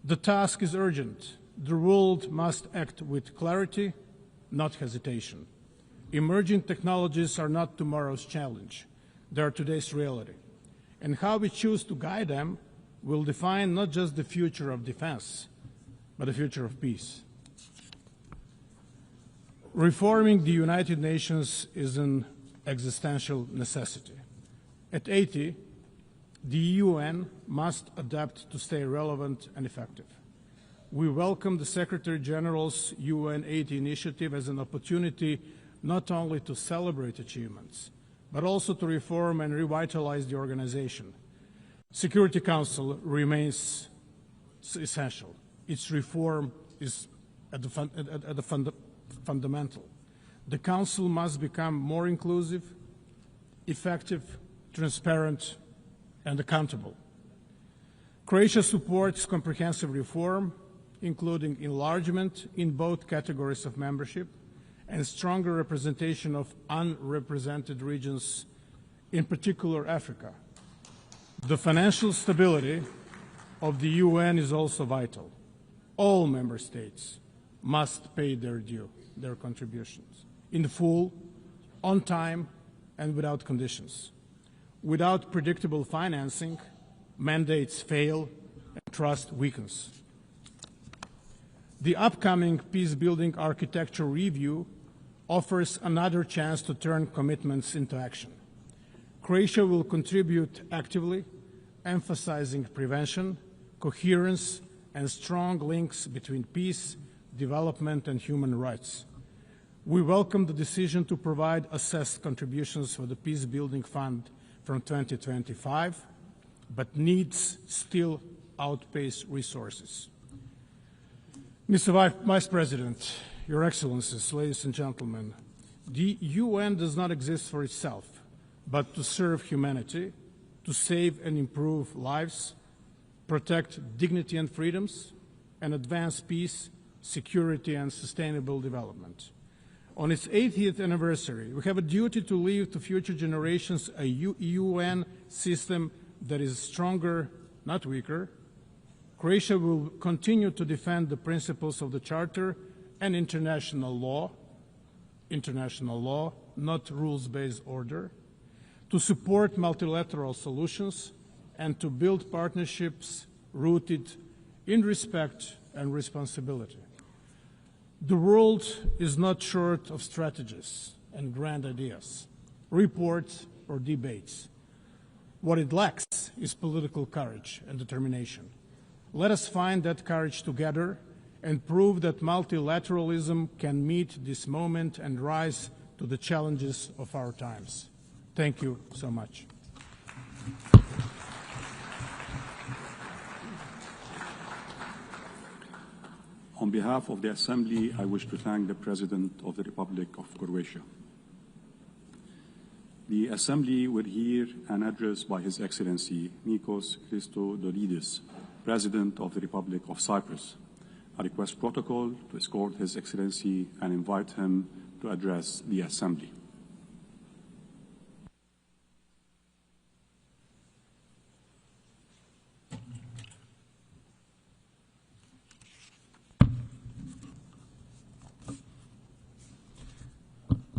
The task is urgent. The world must act with clarity, not hesitation. Emerging technologies are not tomorrow's challenge. They are today's reality. And how we choose to guide them will define not just the future of defense, but the future of peace. Reforming the United Nations is an existential necessity. At 80, the UN must adapt to stay relevant and effective. We welcome the Secretary General's UN 80 initiative as an opportunity not only to celebrate achievements, but also to reform and revitalize the organization. Security Council remains essential. Its reform is at the fundamental. The Council must become more inclusive, effective, transparent, and accountable. Croatia supports comprehensive reform, including enlargement in both categories of membership and stronger representation of unrepresented regions, in particular Africa. The financial stability of the UN is also vital. All member states must pay their due, their contributions, in full, on time, and without conditions. Without predictable financing, mandates fail and trust weakens. The upcoming peace-building architecture review offers another chance to turn commitments into action. Croatia will contribute actively, emphasizing prevention, coherence, and strong links between peace, development, and human rights. We welcome the decision to provide assessed contributions for the Peace-Building Fund from 2025, but needs still outpace resources. Mr. Vice President, Your Excellencies, ladies and gentlemen, the UN does not exist for itself, but to serve humanity, to save and improve lives, protect dignity and freedoms, and advance peace, security, and sustainable development. On its 80th anniversary, we have a duty to leave to future generations a UN system that is stronger, not weaker. Croatia will continue to defend the principles of the Charter and international law, not rules-based order, to support multilateral solutions, and to build partnerships rooted in respect and responsibility. The world is not short of strategies and grand ideas, reports, or debates. What it lacks is political courage and determination. Let us find that courage together and prove that multilateralism can meet this moment and rise to the challenges of our times. Thank you so much. On behalf of the Assembly, I wish to thank the President of the Republic of Croatia. The Assembly will hear an address by His Excellency Nikos Christodoulides, President of the Republic of Cyprus. I request protocol to escort His Excellency and invite him to address the Assembly.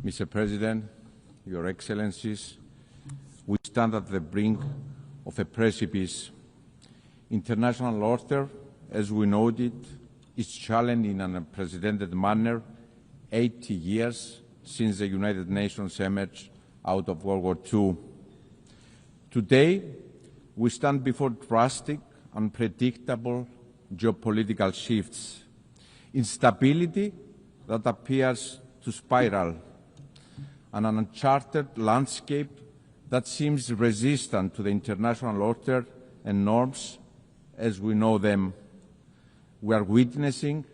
Mr. President, Your Excellencies, we stand at the brink of a precipice. International order, as we noted, is challenged in an unprecedented manner 80 years since the United Nations emerged out of World War II. Today, we stand before drastic, unpredictable geopolitical shifts, instability that appears to spiral, and an uncharted landscape that seems resistant to the international order and norms as we know them. We are witnessing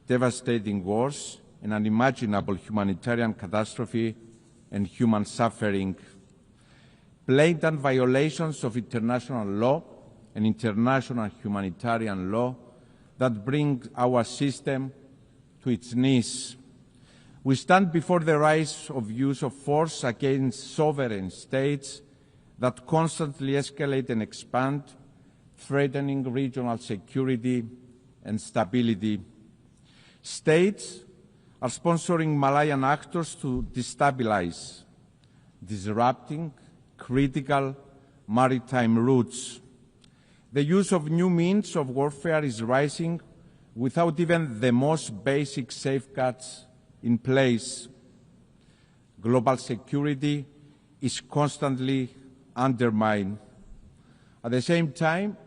devastating wars, an unimaginable humanitarian catastrophe, and human suffering. blatant violations of international law and international humanitarian law that bring our system to its knees. We stand before the rise of use of force against sovereign states that constantly escalate and expand, threatening regional security and stability. States are sponsoring Malayan actors to destabilize, disrupting critical maritime routes. The use of new means of warfare is rising without even the most basic safeguards in place. Global security is constantly undermined. At the same time,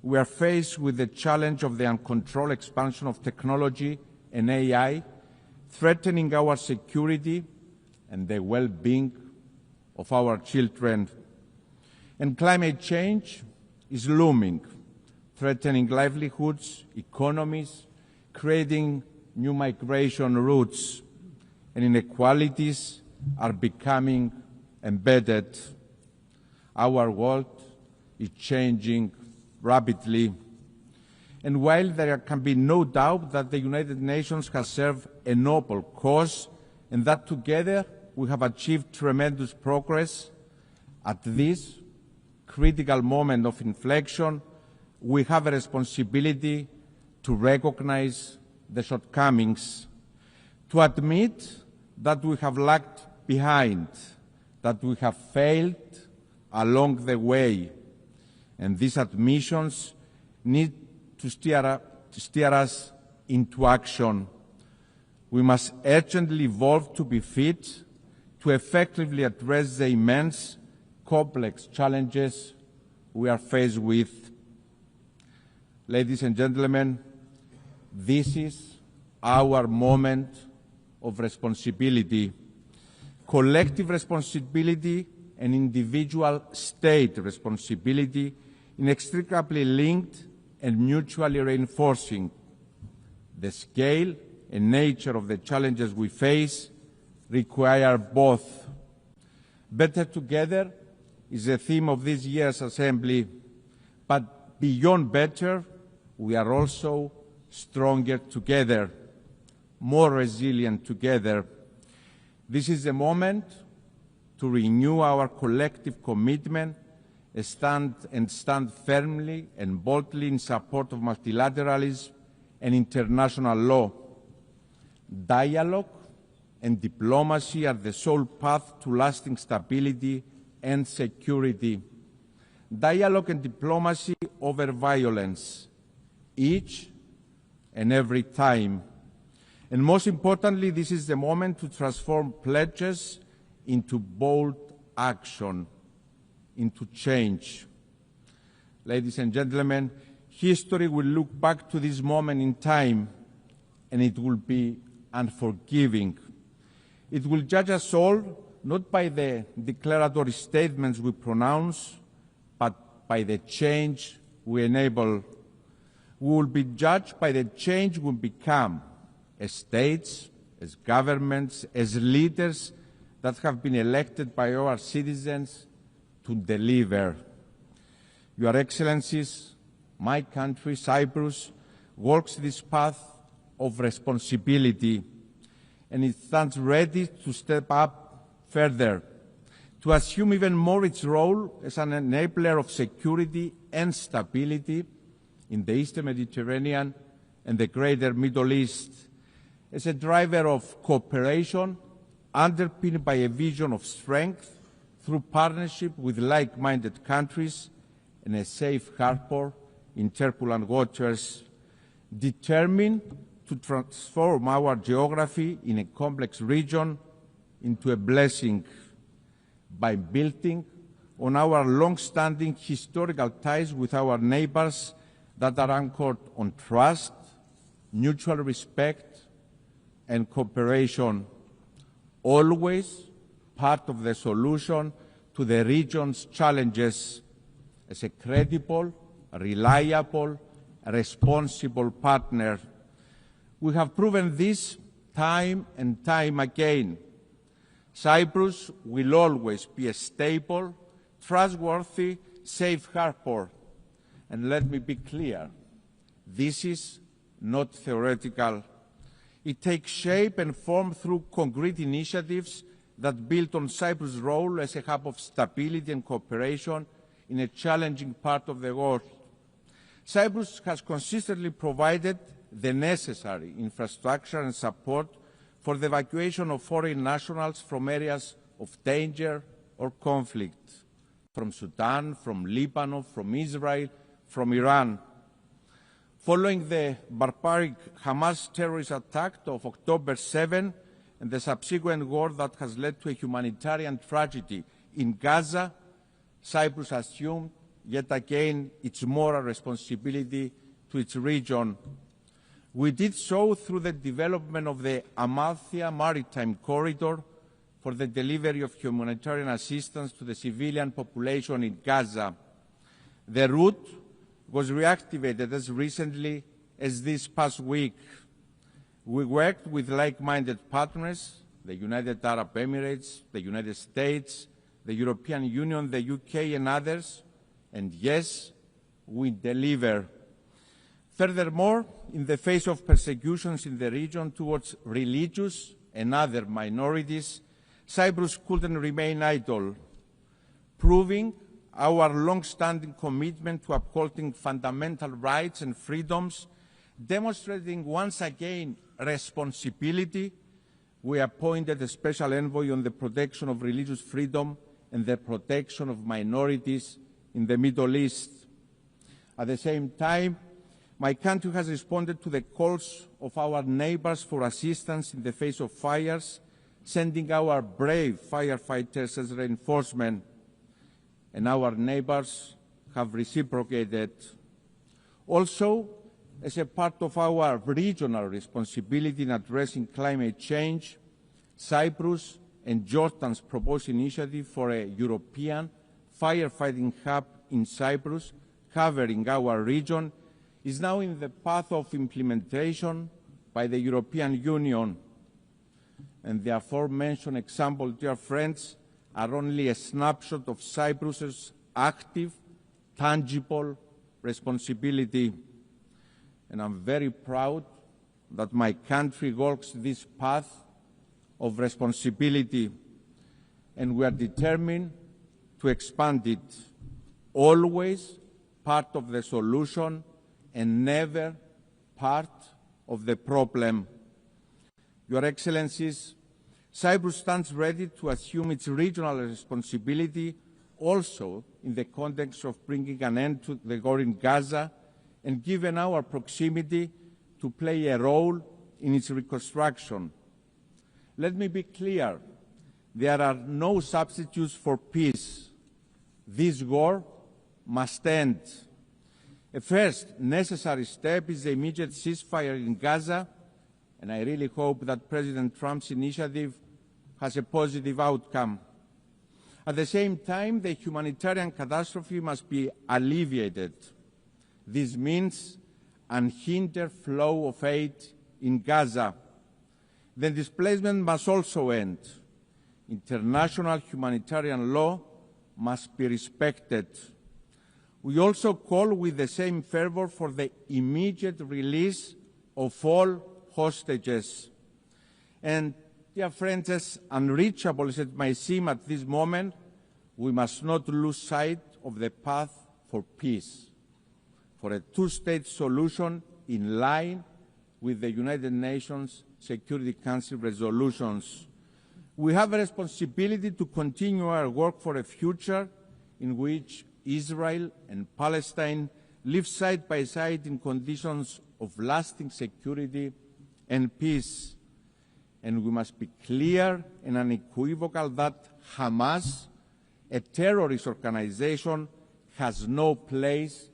we are faced with the challenge of the uncontrolled expansion of technology and AI, threatening our security and the well-being of our children. And climate change is looming, threatening livelihoods, economies, creating new migration routes, and inequalities are becoming embedded. Our world is changing rapidly. And while there can be no doubt that the United Nations has served a noble cause and that together we have achieved tremendous progress, at this critical moment of inflection, we have a responsibility to recognize the shortcomings, to admit that we have lagged behind, that we have failed along the way, and these admissions need to steer us into action. We must urgently evolve to be fit to effectively address the immense, complex challenges we are faced with. Ladies and gentlemen, this is our moment of responsibility, collective responsibility and individual state responsibility, inextricably linked and mutually reinforcing. The scale and nature of the challenges we face require both. Better together is the theme of this year's Assembly, but beyond better, we are also stronger together, more resilient together. This is the moment to renew our collective commitment and stand firmly and boldly in support of multilateralism and international law. Dialogue and diplomacy are the sole path to lasting stability and security. Dialogue and diplomacy over violence, each and every time. And most importantly, this is the moment to transform pledges into bold action, into change. Ladies and gentlemen, history will look back to this moment in time, and it will be unforgiving. It will judge us all not by the declaratory statements we pronounce, but by the change we enable. We will be judged by the change we become as states, as governments, as leaders that have been elected by our citizens to deliver. Your Excellencies, my country, Cyprus, walks this path of responsibility, and it stands ready to step up further, to assume even more its role as an enabler of security and stability in the Eastern Mediterranean and the greater Middle East, as a driver of cooperation underpinned by a vision of strength through partnership with like-minded countries and a safe harbor in turbulent waters, determined to transform our geography in a complex region into a blessing by building on our long-standing historical ties with our neighbors that are anchored on trust, mutual respect, and cooperation, always part of the solution to the region's challenges as a credible, reliable, responsible partner. We have proven this time and time again. Cyprus will always be a stable, trustworthy, safe harbor. And let me be clear, this is not theoretical. It takes shape and form through concrete initiatives that build on Cyprus' role as a hub of stability and cooperation in a challenging part of the world. Cyprus has consistently provided the necessary infrastructure and support for the evacuation of foreign nationals from areas of danger or conflict, from Sudan, from Lebanon, from Israel, from Iran. Following the barbaric Hamas terrorist attack of October 7 and the subsequent war that has led to a humanitarian tragedy in Gaza, Cyprus assumed yet again its moral responsibility to its region. We did so through the development of the Amalthea Maritime Corridor for the delivery of humanitarian assistance to the civilian population in Gaza. The route was reactivated as recently as this past week. We worked with like-minded partners, the United Arab Emirates, the United States, the European Union, the UK and others, and yes, we deliver. Furthermore, in the face of persecutions in the region towards religious and other minorities, Cyprus couldn't remain idle, proving our long-standing commitment to upholding fundamental rights and freedoms, demonstrating once again responsibility. We appointed a special envoy on the protection of religious freedom and the protection of minorities in the Middle East. At the same time, my country has responded to the calls of our neighbors for assistance in the face of fires, sending our brave firefighters as reinforcement, and our neighbors have reciprocated. Also, as a part of our regional responsibility in addressing climate change, Cyprus and Jordan's proposed initiative for a European firefighting hub in Cyprus covering our region is now in the path of implementation by the European Union. And the aforementioned example, dear friends, are only a snapshot of Cyprus's active, tangible responsibility. And I'm very proud that my country walks this path of responsibility, and we are determined to expand it, always part of the solution and never part of the problem. Your Excellencies, Cyprus stands ready to assume its regional responsibility also in the context of bringing an end to the war in Gaza, and given our proximity, to play a role in its reconstruction. Let me be clear, there are no substitutes for peace. This war must end. A first necessary step is the immediate ceasefire in Gaza, and I really hope that President Trump's initiative has a positive outcome. At the same time, the humanitarian catastrophe must be alleviated. This means unhindered flow of aid in Gaza. The displacement must also end. International humanitarian law must be respected. We also call with the same fervor for the immediate release of all hostages. And, dear friends, as unreachable as it may seem at this moment, we must not lose sight of the path for peace, for a two-state solution in line with the United Nations Security Council resolutions. We have a responsibility to continue our work for a future in which Israel and Palestine live side by side in conditions of lasting security and peace. And we must be clear and unequivocal that Hamas, a terrorist organization, has no place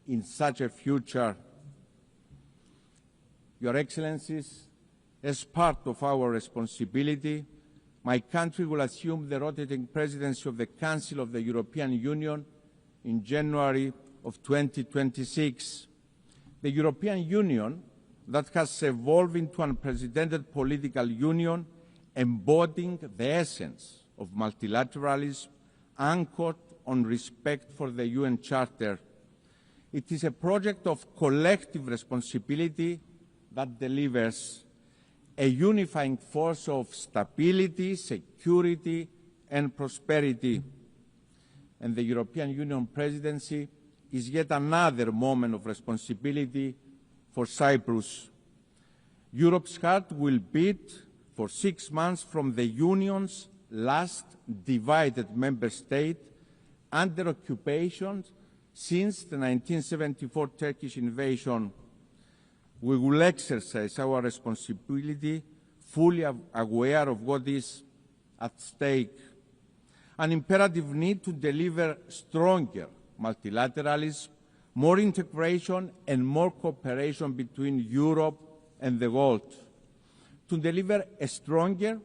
in such a future. Your Excellencies, as part of our responsibility, my country will assume the rotating presidency of the Council of the European Union in January of 2026. The European Union that has evolved into an unprecedented political union embodying the essence of multilateralism anchored on respect for the UN Charter. It is a project of collective responsibility that delivers a unifying force of stability, security, and prosperity. And the European Union presidency is yet another moment of responsibility for Cyprus. Europe's heart will beat for 6 months from the Union's last divided member state under occupation since the 1974 Turkish invasion. We will exercise our responsibility fully aware of what is at stake. An imperative need to deliver stronger multilateralism, more integration and more cooperation between Europe and the world. To deliver a stronger,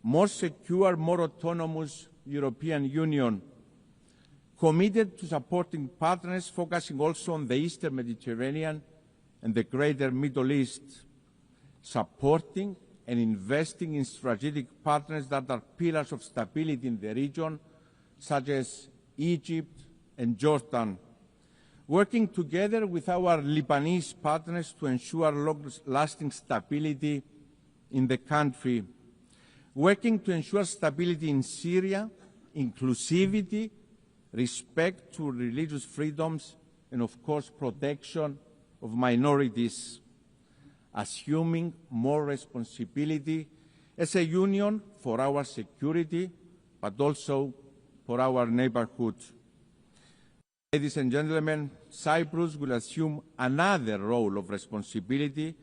more secure, more autonomous European Union, committed to supporting partners focusing also on the Eastern Mediterranean and the greater Middle East, supporting and investing in strategic partners that are pillars of stability in the region, such as Egypt and Jordan, working together with our Lebanese partners to ensure long-lasting stability in the country, working to ensure stability in Syria, inclusivity, respect to religious freedoms, and of course protection of minorities, assuming more responsibility as a union for our security, but also for our neighborhood. Ladies and gentlemen, Cyprus will assume another role of responsibility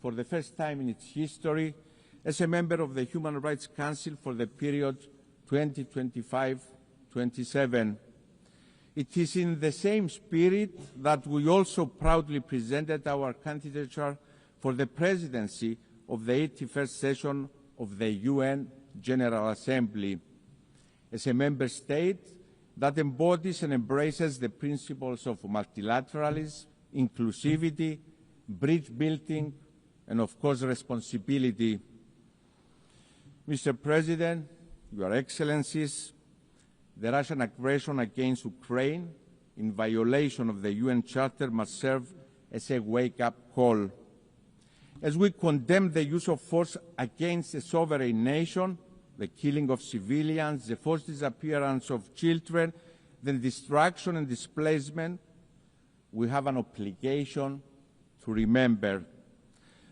for the first time in its history as a member of the Human Rights Council for the period 2025-27. It is in the same spirit that we also proudly presented our candidature for the presidency of the 81st session of the UN General Assembly. As a member state that embodies and embraces the principles of multilateralism, inclusivity, bridge building, and of course responsibility. Mr. President, Your Excellencies, the Russian aggression against Ukraine in violation of the UN Charter must serve as a wake-up call. As we condemn the use of force against a sovereign nation, the killing of civilians, the forced disappearance of children, the destruction and displacement, we have an obligation to remember.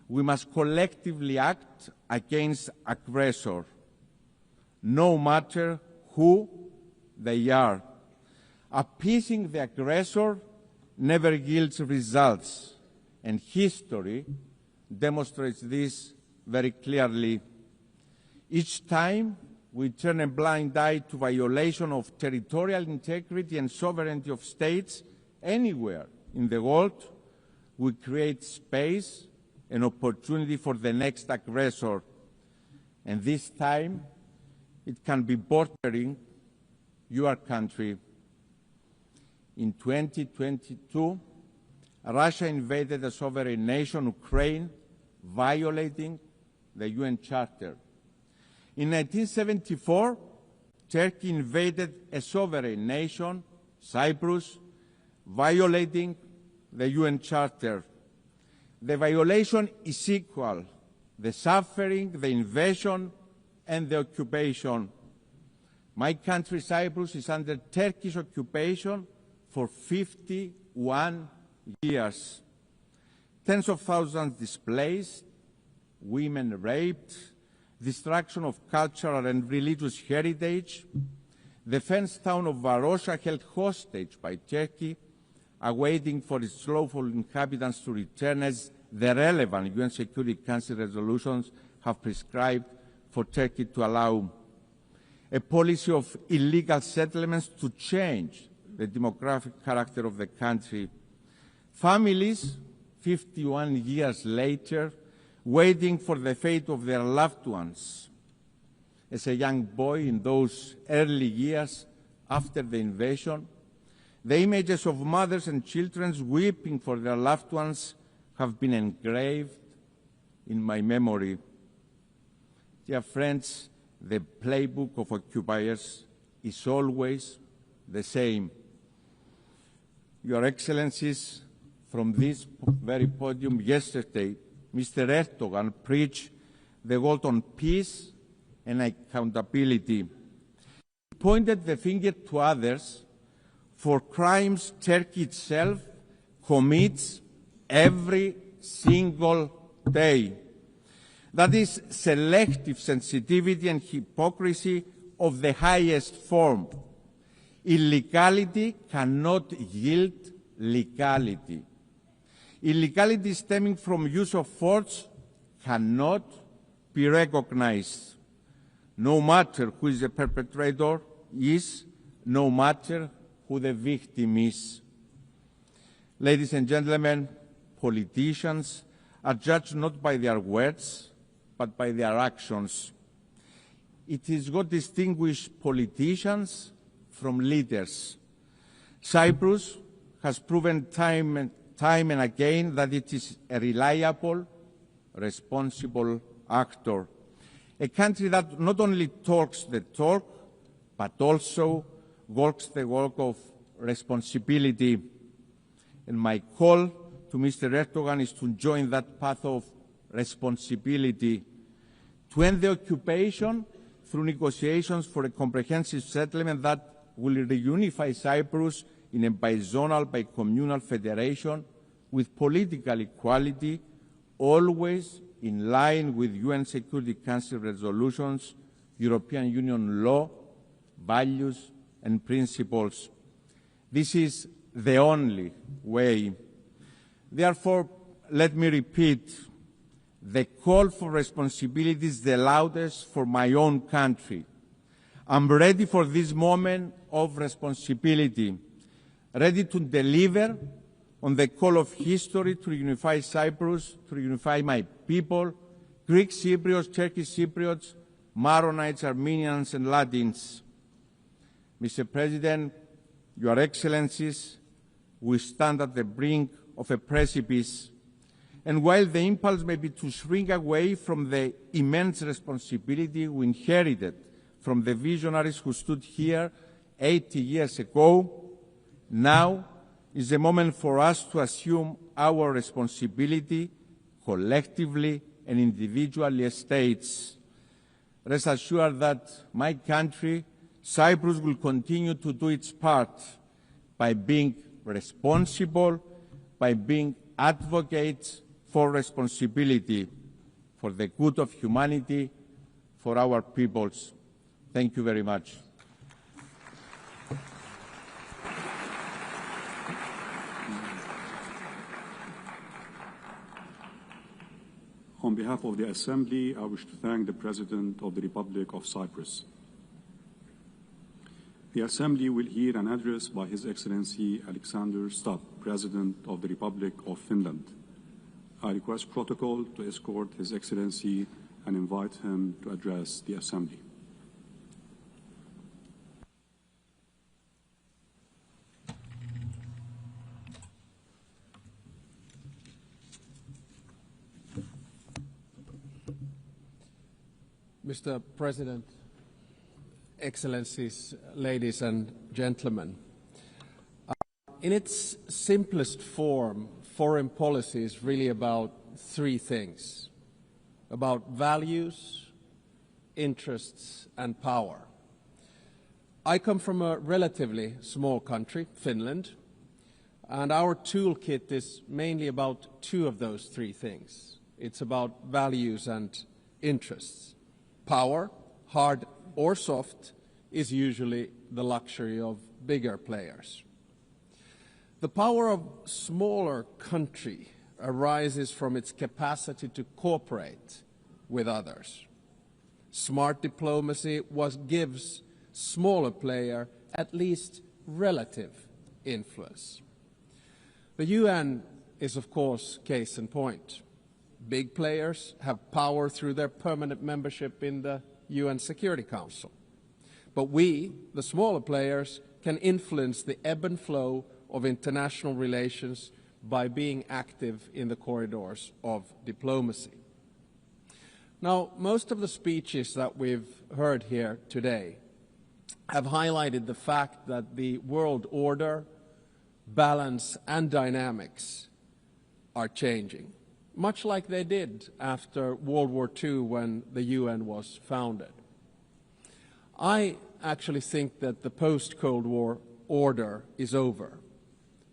We must collectively act against aggressor, no matter who they are. Appeasing the aggressor never yields results, and history demonstrates this very clearly. Each time we turn a blind eye to violation of territorial integrity and sovereignty of states anywhere in the world, we create space and opportunity for the next aggressor. And this time, it can be bordering your country. In 2022, Russia invaded a sovereign nation, Ukraine, violating the UN Charter. In 1974, Turkey invaded a sovereign nation, Cyprus, violating the UN Charter. The violation is equal: the suffering, the invasion, and the occupation. My country, Cyprus, is under Turkish occupation for 51 years. Tens of thousands displaced, women raped, destruction of cultural and religious heritage, the fenced town of Varosha held hostage by Turkey, awaiting for its lawful inhabitants to return as the relevant UN Security Council resolutions have prescribed for Turkey to allow. A policy of illegal settlements to change the demographic character of the country. Families, 51 years later, waiting for the fate of their loved ones. As a young boy in those early years after the invasion, the images of mothers and children weeping for their loved ones have been engraved in my memory. Dear friends, the playbook of occupiers is always the same. Your Excellencies, from this very podium yesterday, Mr. Erdogan preached the goal on peace and accountability. He pointed the finger to others for crimes Turkey itself commits every single day. That is selective sensitivity and hypocrisy of the highest form. Illegality cannot yield legality. Illegality stemming from use of force cannot be recognized, no matter who is the perpetrator is, no matter who the victim is. Ladies and gentlemen, politicians are judged not by their words, but by their actions. It is what distinguishes politicians from leaders. Cyprus has proven time and again that it is a reliable, responsible actor. A country that not only talks the talk, but also walks the walk of responsibility. And my call to Mr. Erdogan is to join that path of responsibility, to end the occupation through negotiations for a comprehensive settlement that will reunify Cyprus in a bizonal, bicommunal federation with political equality, always in line with UN Security Council resolutions, European Union law, values and principles. This is the only way. Therefore, let me repeat, the call for responsibility is the loudest for my own country. I'm ready for this moment of responsibility, ready to deliver on the call of history to reunify Cyprus, to reunify my people, Greek Cypriots, Turkish Cypriots, Maronites, Armenians and Latins. Mr. President, Your Excellencies, we stand at the brink of a precipice, and while the impulse may be to shrink away from the immense responsibility we inherited from the visionaries who stood here 80 years ago, now is the moment for us to assume our responsibility collectively and individually as states. Rest assured that my country, Cyprus, will continue to do its part by being responsible, by being advocates for responsibility, for the good of humanity, for our peoples. Thank you very much. On behalf of the Assembly, I wish to thank the President of the Republic of Cyprus. The Assembly will hear an address by His Excellency Alexander Stubb, President of the Republic of Finland. I request protocol to escort His Excellency and invite him to address the Assembly. Mr. President, Excellencies, ladies and gentlemen, in its simplest form, foreign policy is really about three things: about values, interests, and power. I come from a relatively small country, Finland, and our toolkit is mainly about two of those three things. It's about values and interests. Power, hard or soft, is usually the luxury of bigger players. The power of smaller country arises from its capacity to cooperate with others. Smart diplomacy gives smaller player at least relative influence. The UN is, of course, case in point. Big players have power through their permanent membership in the UN Security Council. But we, the smaller players, can influence the ebb and flow of international relations by being active in the corridors of diplomacy. Now, most of the speeches that we've heard here today have highlighted the fact that the world order, balance, and dynamics are changing, much like they did after World War II when the UN was founded. I actually think that the post-Cold War order is over,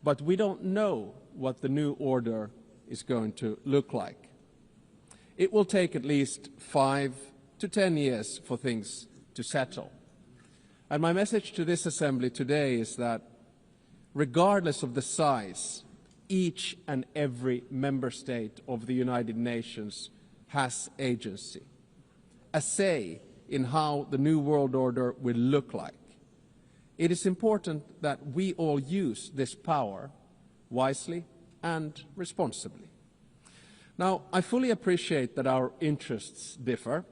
but we don't know what the new order is going to look like. It will take at least 5 to 10 years for things to settle. And my message to this Assembly today is that regardless of the size, each and every member state of the United Nations has agency, a say in how the new world order will look like. It is important that we all use this power wisely and responsibly. Now, I fully appreciate that our interests differ,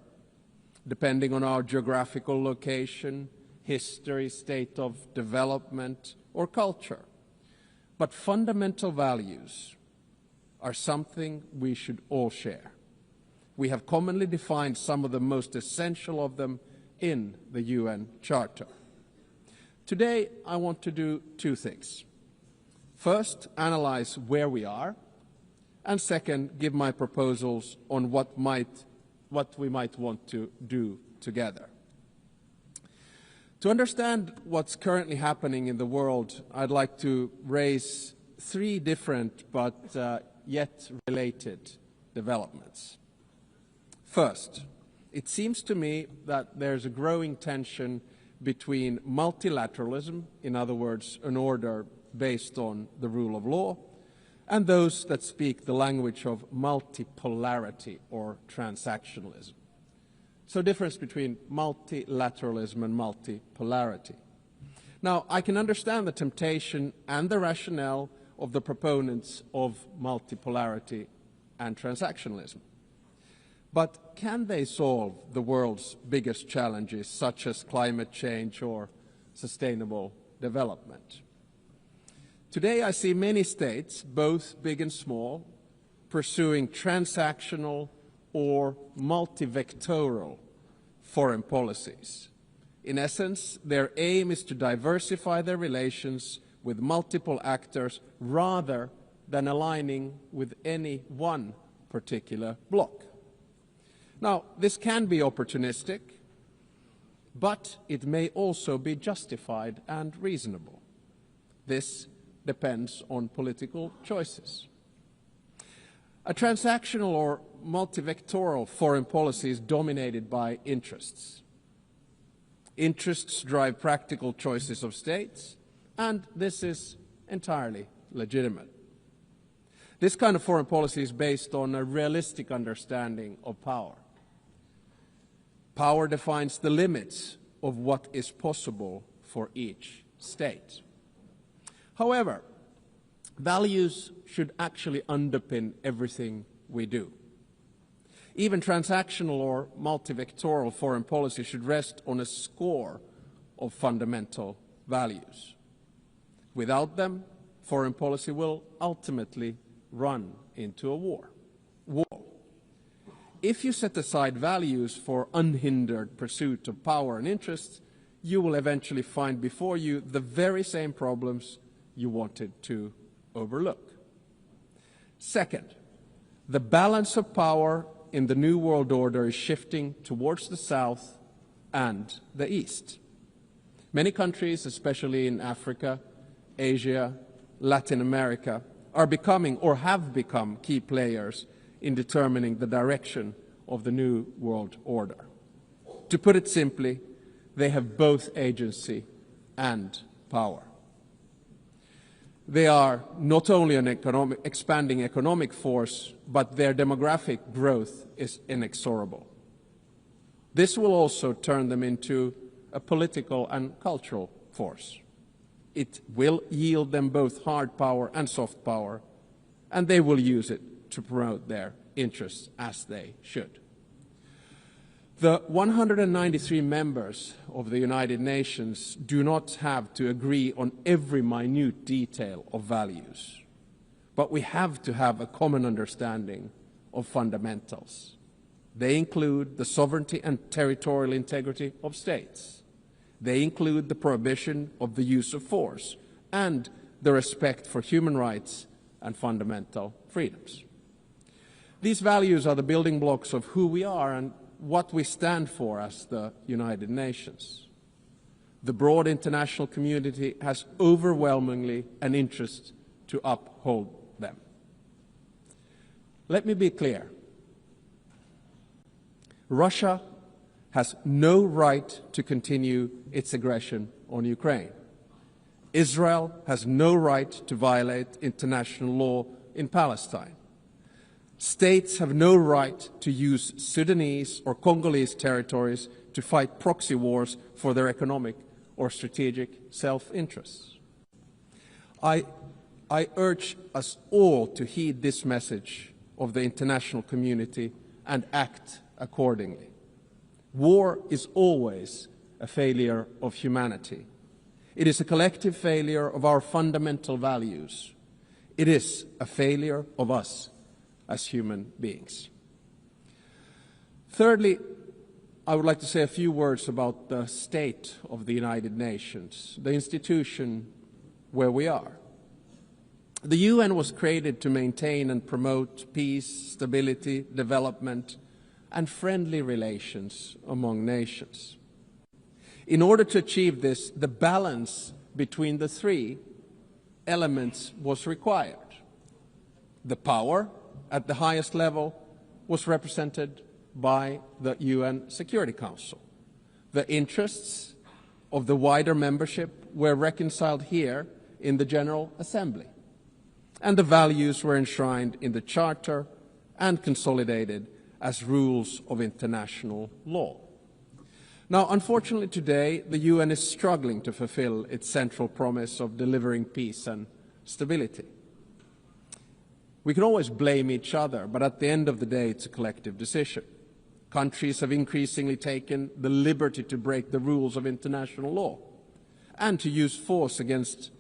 depending on our geographical location, history, state of development, or culture. But fundamental values are something we should all share. We have commonly defined some of the most essential of them in the UN Charter. Today, I want to do 2 things. First, analyze where we are, and second, give my proposals on what we might want to do together. To understand what's currently happening in the world, I'd like to raise 3 different but yet related developments. First, it seems to me that there's a growing tension between multilateralism, in other words, an order based on the rule of law, and those that speak the language of multipolarity or transactionalism. So difference between multilateralism and multipolarity. Now, I can understand the temptation and the rationale of the proponents of multipolarity and transactionalism. But can they solve the world's biggest challenges, such as climate change or sustainable development? Today, I see many states, both big and small, pursuing transactional or multivectoral foreign policies. In essence, their aim is to diversify their relations with multiple actors rather than aligning with any one particular bloc. Now, this can be opportunistic, but it may also be justified and reasonable. This depends on political choices. A transactional or multivectoral foreign policy is dominated by interests. Interests drive practical choices of states, and this is entirely legitimate. This kind of foreign policy is based on a realistic understanding of power. Power defines the limits of what is possible for each state. However, values should actually underpin everything we do. Even transactional or multivectoral foreign policy should rest on a score of fundamental values. Without them, foreign policy will ultimately run into a war. If you set aside values for unhindered pursuit of power and interests, you will eventually find before you the very same problems you wanted to overlook. Second, the balance of power in the New World Order is shifting towards the South and the East. Many countries, especially in Africa, Asia, Latin America, are becoming or have become key players in determining the direction of the New World Order. To put it simply, they have both agency and power. They are not only an expanding economic force, but their demographic growth is inexorable. This will also turn them into a political and cultural force. It will yield them both hard power and soft power, and they will use it to promote their interests as they should. The 193 members of the United Nations do not have to agree on every minute detail of values, but we have to have a common understanding of fundamentals. They include the sovereignty and territorial integrity of states, They include the prohibition of the use of force and the respect for human rights and fundamental freedoms. These values are the building blocks of who we are and what we stand for as the United Nations. The broad international community has overwhelmingly an interest to uphold them. Let me be clear. Russia has no right to continue its aggression on Ukraine. Israel has no right to violate international law in Palestine. States have no right to use Sudanese or Congolese territories to fight proxy wars for their economic or strategic self-interests. I urge us all to heed this message of the international community and act accordingly. War is always a failure of humanity. It is a collective failure of our fundamental values. It is a failure of us as human beings. Thirdly, I would like to say a few words about the state of the United Nations, the institution where we are. The UN was created to maintain and promote peace, stability, development, and friendly relations among nations. In order to achieve this, the balance between the three elements was required. The power at the highest level was represented by the UN Security Council. The interests of the wider membership were reconciled here in the General Assembly, and the values were enshrined in the Charter and consolidated as rules of international law. Now, unfortunately today, the UN is struggling to fulfill its central promise of delivering peace and stability. We can always blame each other, but at the end of the day, it's a collective decision. Countries have increasingly taken the liberty to break the rules of international law and to use force against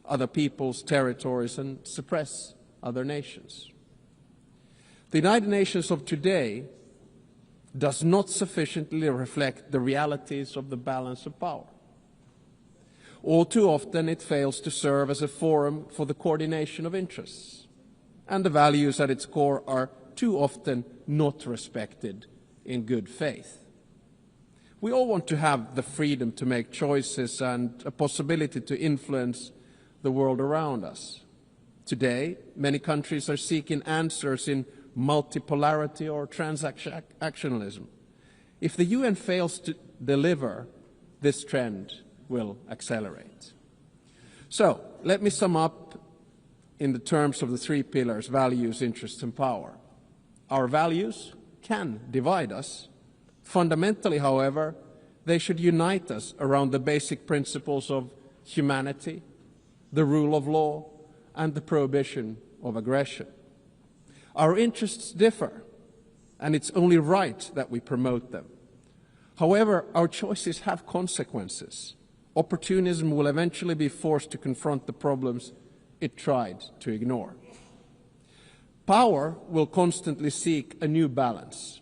other people's territories and suppress other nations. The United Nations of today does not sufficiently reflect the realities of the balance of power. All too often, it fails to serve as a forum for the coordination of interests, and the values at its core are too often not respected in good faith. We all want to have the freedom to make choices and a possibility to influence the world around us. Today, many countries are seeking answers in multipolarity or transactionalism. If the UN fails to deliver, this trend will accelerate. So, let me sum up in the terms of the three pillars: values, interests, and power. Our values can divide us. Fundamentally, however, they should unite us around the basic principles of humanity, the rule of law, and the prohibition of aggression. Our interests differ, and it's only right that we promote them. However, our choices have consequences. Opportunism will eventually be forced to confront the problems it tried to ignore. Power will constantly seek a new balance.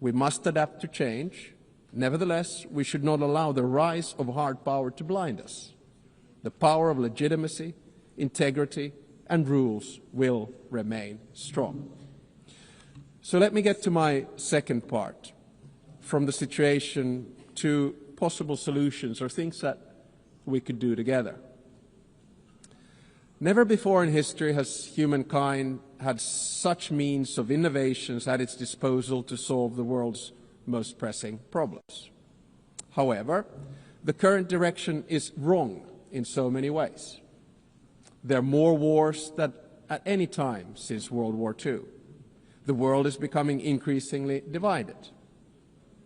We must adapt to change. Nevertheless, we should not allow the rise of hard power to blind us. The power of legitimacy, integrity, and rules will remain strong. So let me get to my second part, from the situation to possible solutions or things that we could do together. Never before in history has humankind had such means of innovations at its disposal to solve the world's most pressing problems. However, the current direction is wrong in so many ways. There are more wars than at any time since World War II. The world is becoming increasingly divided.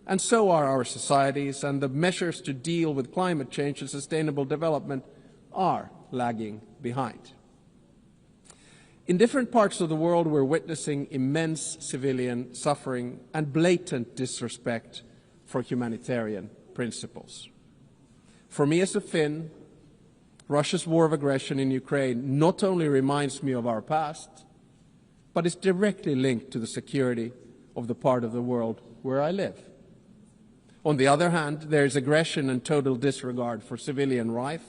And so are our societies, and the measures to deal with climate change and sustainable development are lagging behind. In different parts of the world, we're witnessing immense civilian suffering and blatant disrespect for humanitarian principles. For me as a Finn, Russia's war of aggression in Ukraine not only reminds me of our past, but is directly linked to the security of the part of the world where I live. On the other hand, there is aggression and total disregard for civilian life,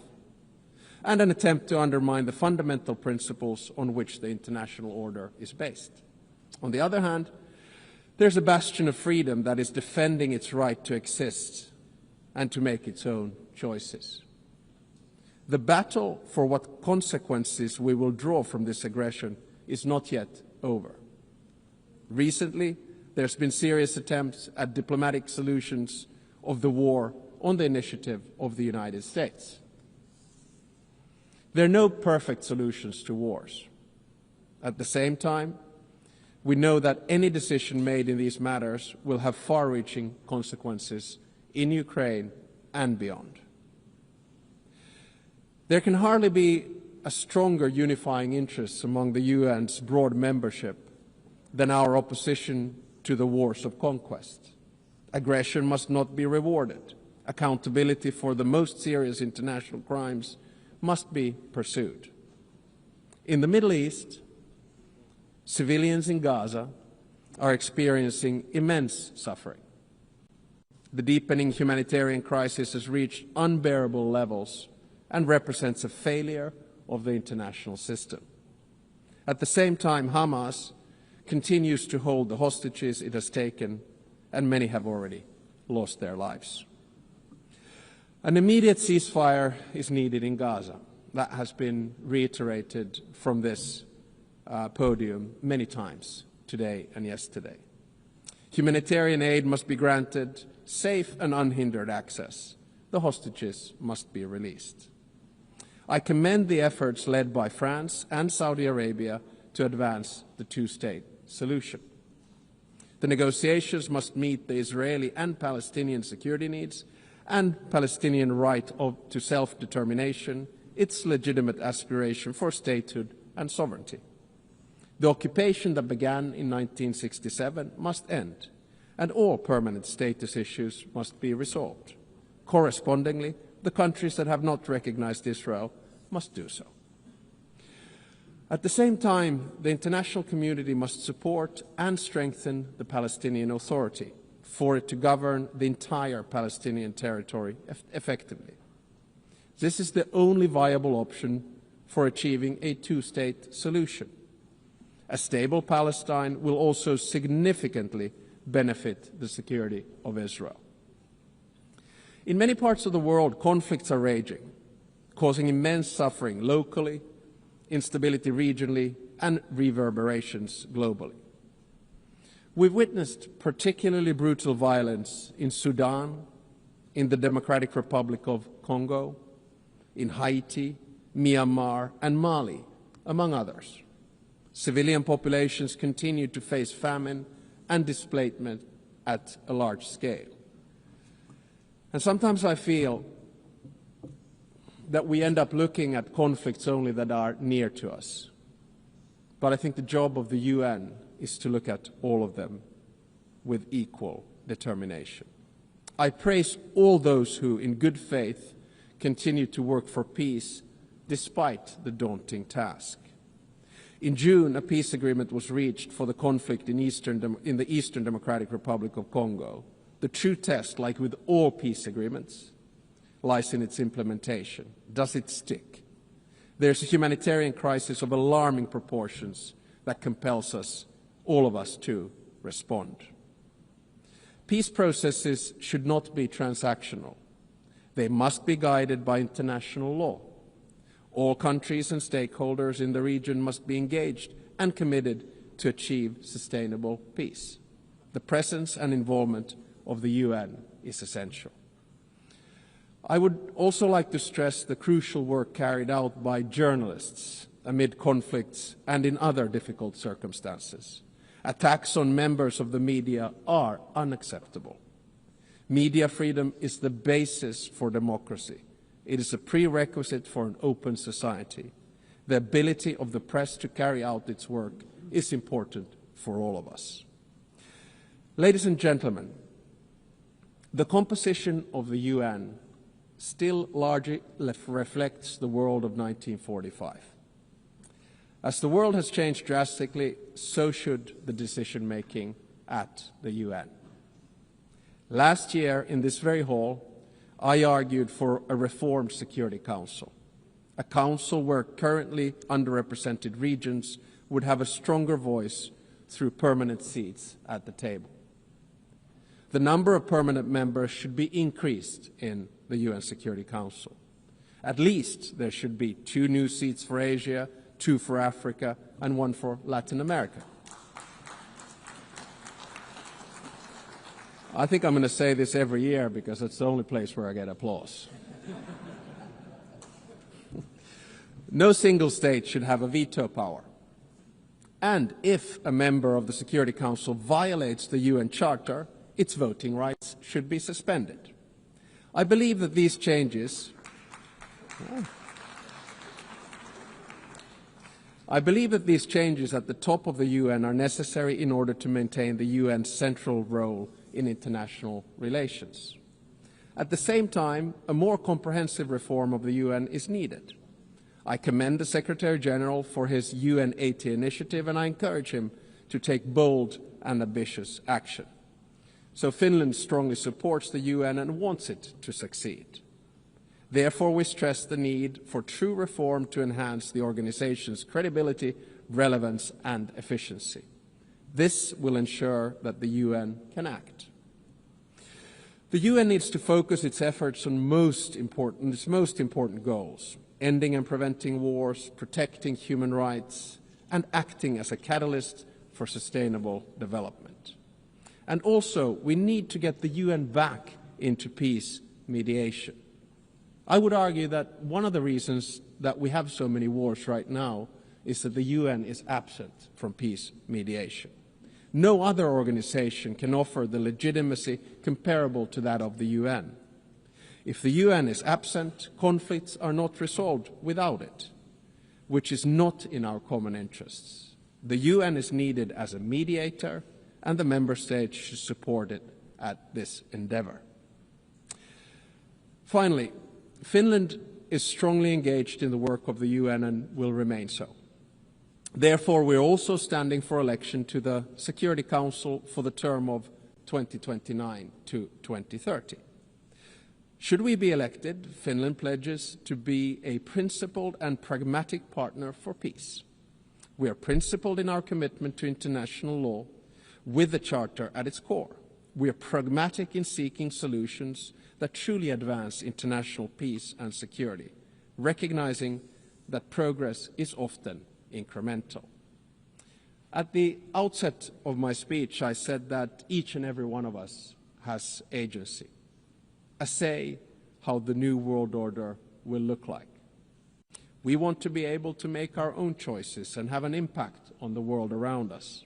and an attempt to undermine the fundamental principles on which the international order is based. On the other hand, there's a bastion of freedom that is defending its right to exist and to make its own choices. The battle for what consequences we will draw from this aggression is not yet over. Recently, there's been serious attempts at diplomatic solutions of the war on the initiative of the United States. There are no perfect solutions to wars. At the same time, we know that any decision made in these matters will have far-reaching consequences in Ukraine and beyond. There can hardly be a stronger unifying interest among the UN's broad membership than our opposition to the wars of conquest. Aggression must not be rewarded. Accountability for the most serious international crimes must be pursued. In the Middle East, civilians in Gaza are experiencing immense suffering. The deepening humanitarian crisis has reached unbearable levels and represents a failure of the international system. At the same time, Hamas continues to hold the hostages it has taken, and many have already lost their lives. An immediate ceasefire is needed in Gaza. That has been reiterated from this podium many times today and yesterday. Humanitarian aid must be granted safe and unhindered access. The hostages must be released. I commend the efforts led by France and Saudi Arabia to advance the two-state solution. The negotiations must meet the Israeli and Palestinian security needs and Palestinian right to self-determination, its legitimate aspiration for statehood and sovereignty. The occupation that began in 1967 must end, and all permanent status issues must be resolved. Correspondingly, the countries that have not recognized Israel must do so. At the same time, the international community must support and strengthen the Palestinian Authority for it to govern the entire Palestinian territory effectively. This is the only viable option for achieving a two-state solution. A stable Palestine will also significantly benefit the security of Israel. In many parts of the world, conflicts are raging, causing immense suffering locally, instability regionally, and reverberations globally. We've witnessed particularly brutal violence in Sudan, in the Democratic Republic of Congo, in Haiti, Myanmar, and Mali, among others. Civilian populations continue to face famine and displacement at a large scale. And sometimes I feel that we end up looking at conflicts only that are near to us. But I think the job of the UN is to look at all of them with equal determination. I praise all those who, in good faith, continue to work for peace despite the daunting task. In June, a peace agreement was reached for the conflict in the Eastern Democratic Republic of Congo. The true test, like with all peace agreements, lies in its implementation. Does it stick? There's a humanitarian crisis of alarming proportions that compels us, all of us, to respond. Peace processes should not be transactional. They must be guided by international law. All countries and stakeholders in the region must be engaged and committed to achieve sustainable peace. The presence and involvement of the UN is essential. I would also like to stress the crucial work carried out by journalists amid conflicts and in other difficult circumstances. Attacks on members of the media are unacceptable. Media freedom is the basis for democracy. It is a prerequisite for an open society. The ability of the press to carry out its work is important for all of us. Ladies and gentlemen, the composition of the UN still largely reflects the world of 1945. As the world has changed drastically, so should the decision-making at the UN. Last year, in this very hall, I argued for a reformed Security Council, a council where currently underrepresented regions would have a stronger voice through permanent seats at the table. The number of permanent members should be increased in the UN Security Council. At least there should be 2 new seats for Asia, 2 for Africa, and 1 for Latin America. I think I'm going to say this every year because it's the only place where I get applause. No single state should have a veto power. And if a member of the Security Council violates the UN Charter, its voting rights should be suspended. I believe that these changes at the top of the UN are necessary in order to maintain the UN's central role in international relations. At the same time, a more comprehensive reform of the UN is needed. I commend the Secretary General for his UN 80 initiative, and I encourage him to take bold and ambitious action. So Finland strongly supports the UN and wants it to succeed. Therefore, we stress the need for true reform to enhance the organization's credibility, relevance, and efficiency. This will ensure that the UN can act. The UN needs to focus its efforts on its most important goals: ending and preventing wars, protecting human rights, and acting as a catalyst for sustainable development. And also, we need to get the UN back into peace mediation. I would argue that one of the reasons that we have so many wars right now is that the UN is absent from peace mediation. No other organization can offer the legitimacy comparable to that of the UN. If the UN is absent, conflicts are not resolved without it, which is not in our common interests. The UN is needed as a mediator, and the member states should support it at this endeavor. Finally, Finland is strongly engaged in the work of the UN and will remain so. Therefore, we are also standing for election to the Security Council for the term of 2029 to 2030. Should we be elected, Finland pledges to be a principled and pragmatic partner for peace. We are principled in our commitment to international law, with the Charter at its core. We are pragmatic in seeking solutions that truly advance international peace and security, recognizing that progress is often incremental. At the outset of my speech, I said that each and every one of us has agency, a say how the new world order will look like. We want to be able to make our own choices and have an impact on the world around us.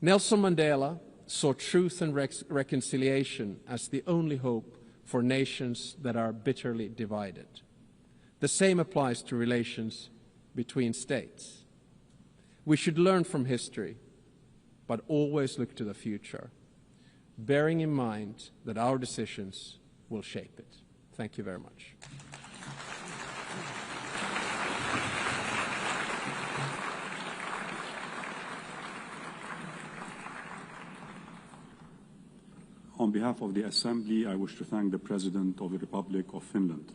Nelson Mandela saw truth and reconciliation as the only hope for nations that are bitterly divided. The same applies to relations between states. We should learn from history, but always look to the future, bearing in mind that our decisions will shape it. Thank you very much. On behalf of the Assembly, I wish to thank the President of the Republic of Finland.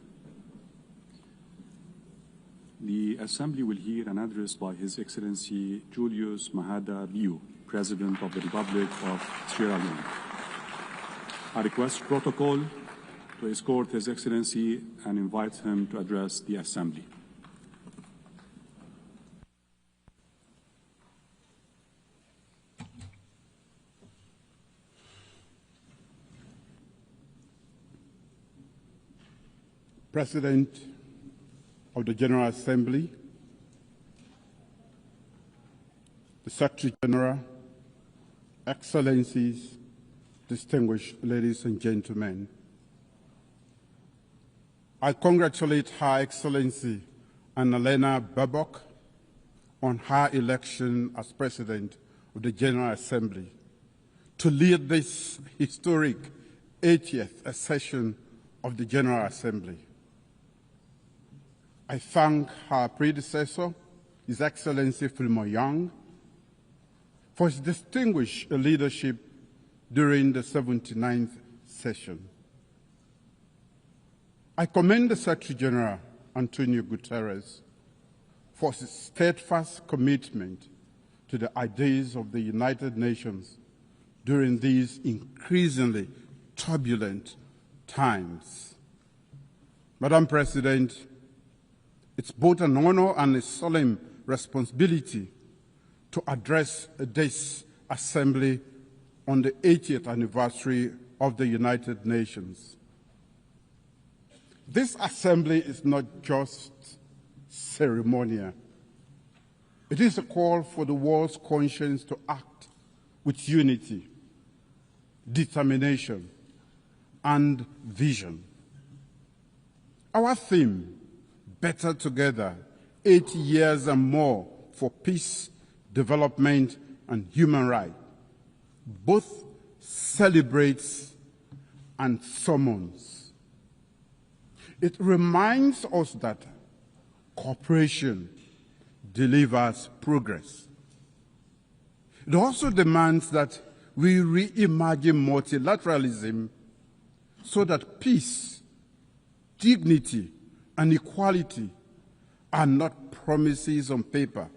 The Assembly will hear an address by His Excellency Julius Maada Bio, President of the Republic of Sierra Leone. I request protocol to escort His Excellency and invite him to address the Assembly. President of the General Assembly, the Secretary General, Excellencies, distinguished ladies and gentlemen, I congratulate Her Excellency Annalena Baerbock on her election as President of the General Assembly to lead this historic 80th session of the General Assembly. I thank her predecessor, His Excellency Philmore Young, for his distinguished leadership during the 79th session. I commend the Secretary General, Antonio Guterres, for his steadfast commitment to the ideas of the United Nations during these increasingly turbulent times. Madam President, it's both an honor and a solemn responsibility to address this Assembly on the 80th anniversary of the United Nations. This Assembly is not just ceremonial. It is a call for the world's conscience to act with unity, determination, and vision. Our theme, Better Together, 80 years and more for peace, development, and human rights, both celebrates and summons. It reminds us that cooperation delivers progress. It also demands that we reimagine multilateralism so that peace, dignity, and equality are not promises on paper,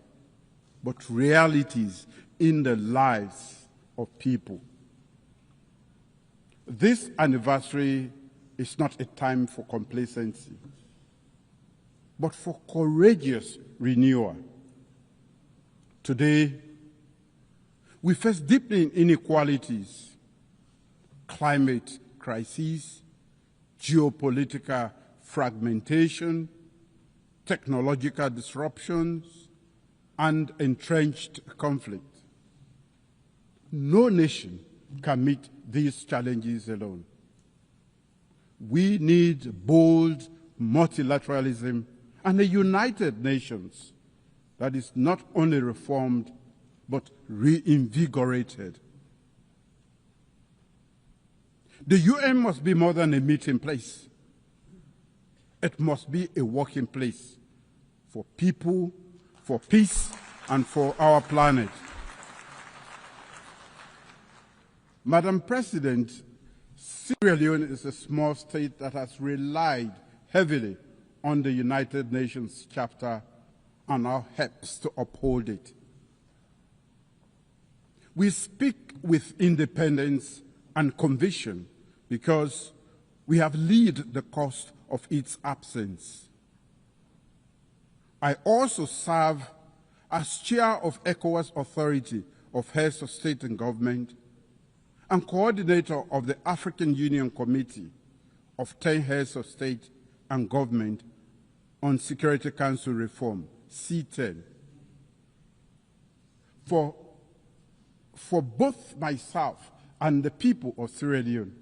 but realities in the lives of people. This anniversary is not a time for complacency, but for courageous renewal. Today, we face deepening inequalities, climate crises, geopolitical fragmentation, technological disruptions, and entrenched conflict. No nation can meet these challenges alone. We need bold multilateralism and a united nations that is not only reformed but reinvigorated. The UN must be more than a meeting place. It must be a working place for people, for peace, and for our planet. Madam President, Sierra Leone is a small state that has relied heavily on the United Nations Charter and now helps to uphold it. We speak with independence and conviction because we have lived the cost of its absence. I also serve as chair of ECOWAS Authority of Heads of State and Government and coordinator of the African Union Committee of 10 Heads of State and Government on Security Council Reform, C10. For both myself and the people of Sierra Leone,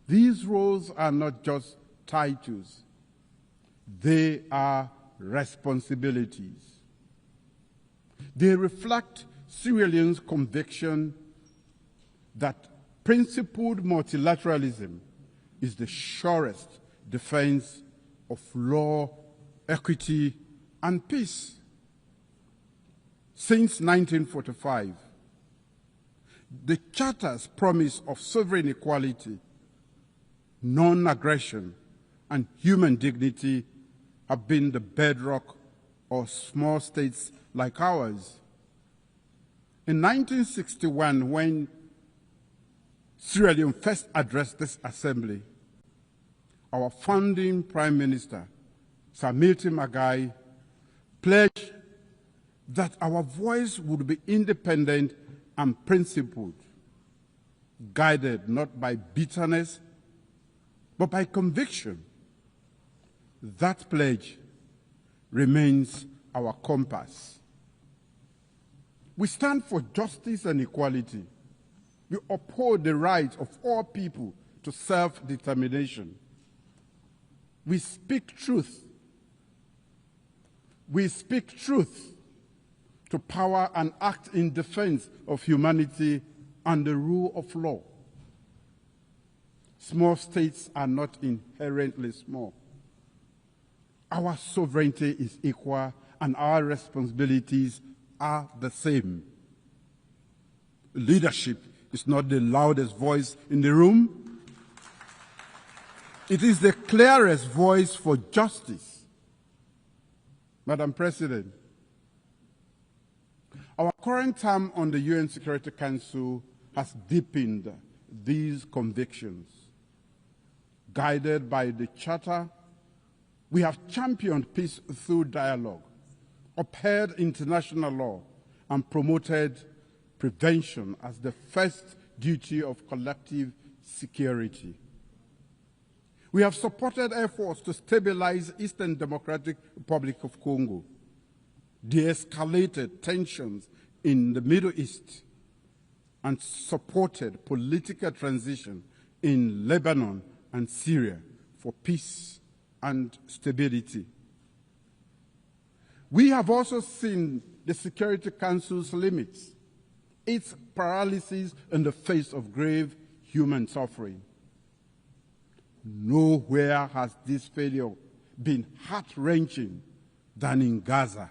these roles are not just titles, they are responsibilities. They reflect Sierra Leone's conviction that principled multilateralism is the surest defense of law, equity, and peace. Since 1945, the Charter's promise of sovereign equality, non-aggression, and human dignity have been the bedrock of small states like ours. In 1961, when Sierra Leone first addressed this assembly, our founding Prime Minister, Sir Milton Magai, pledged that our voice would be independent and principled, guided not by bitterness, but by conviction. That pledge remains our compass. We stand for justice and equality. We uphold the right of all people to self-determination. We speak truth. We speak truth to power and act in defense of humanity and the rule of law. Small states are not inherently small. Our sovereignty is equal and our responsibilities are the same. Leadership is not the loudest voice in the room. It is the clearest voice for justice. Madam President, our current term on the UN Security Council has deepened these convictions. Guided by the Charter, we have championed peace through dialogue, upheld international law, and promoted prevention as the first duty of collective security. We have supported efforts to stabilize Eastern Democratic Republic of Congo, de-escalated tensions in the Middle East, and supported political transition in Lebanon and Syria for peace and stability. We have also seen the Security Council's limits, its paralysis in the face of grave human suffering. Nowhere has this failure been heart-wrenching than in Gaza.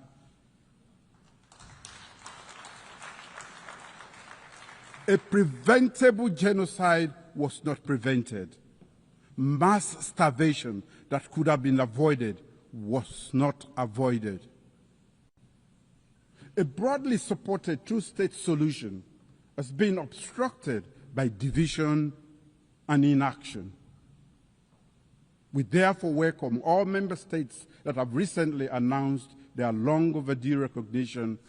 A preventable genocide was not prevented. Mass starvation that could have been avoided was not avoided. A broadly supported two-state solution has been obstructed by division and inaction. We therefore welcome all member states that have recently announced their long overdue recognition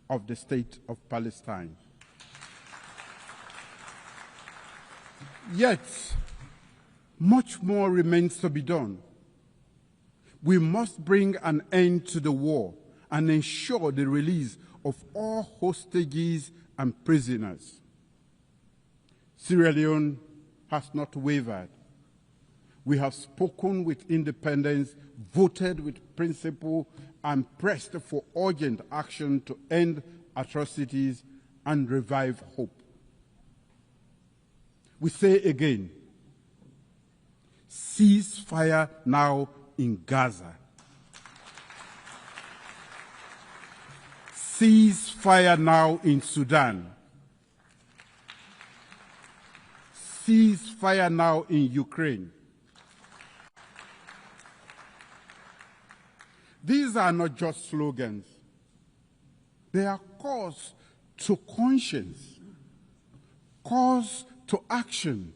of the State of Palestine. Yet, much more remains to be done. We must bring an end to the war and ensure the release of all hostages and prisoners. Sierra Leone has not wavered. We have spoken with independence, voted with principle, and pressed for urgent action to end atrocities and revive hope. We say again, ceasefire now in Gaza. Ceasefire now in Sudan. Ceasefire now in Ukraine. These are not just slogans. They are calls to conscience, calls to action.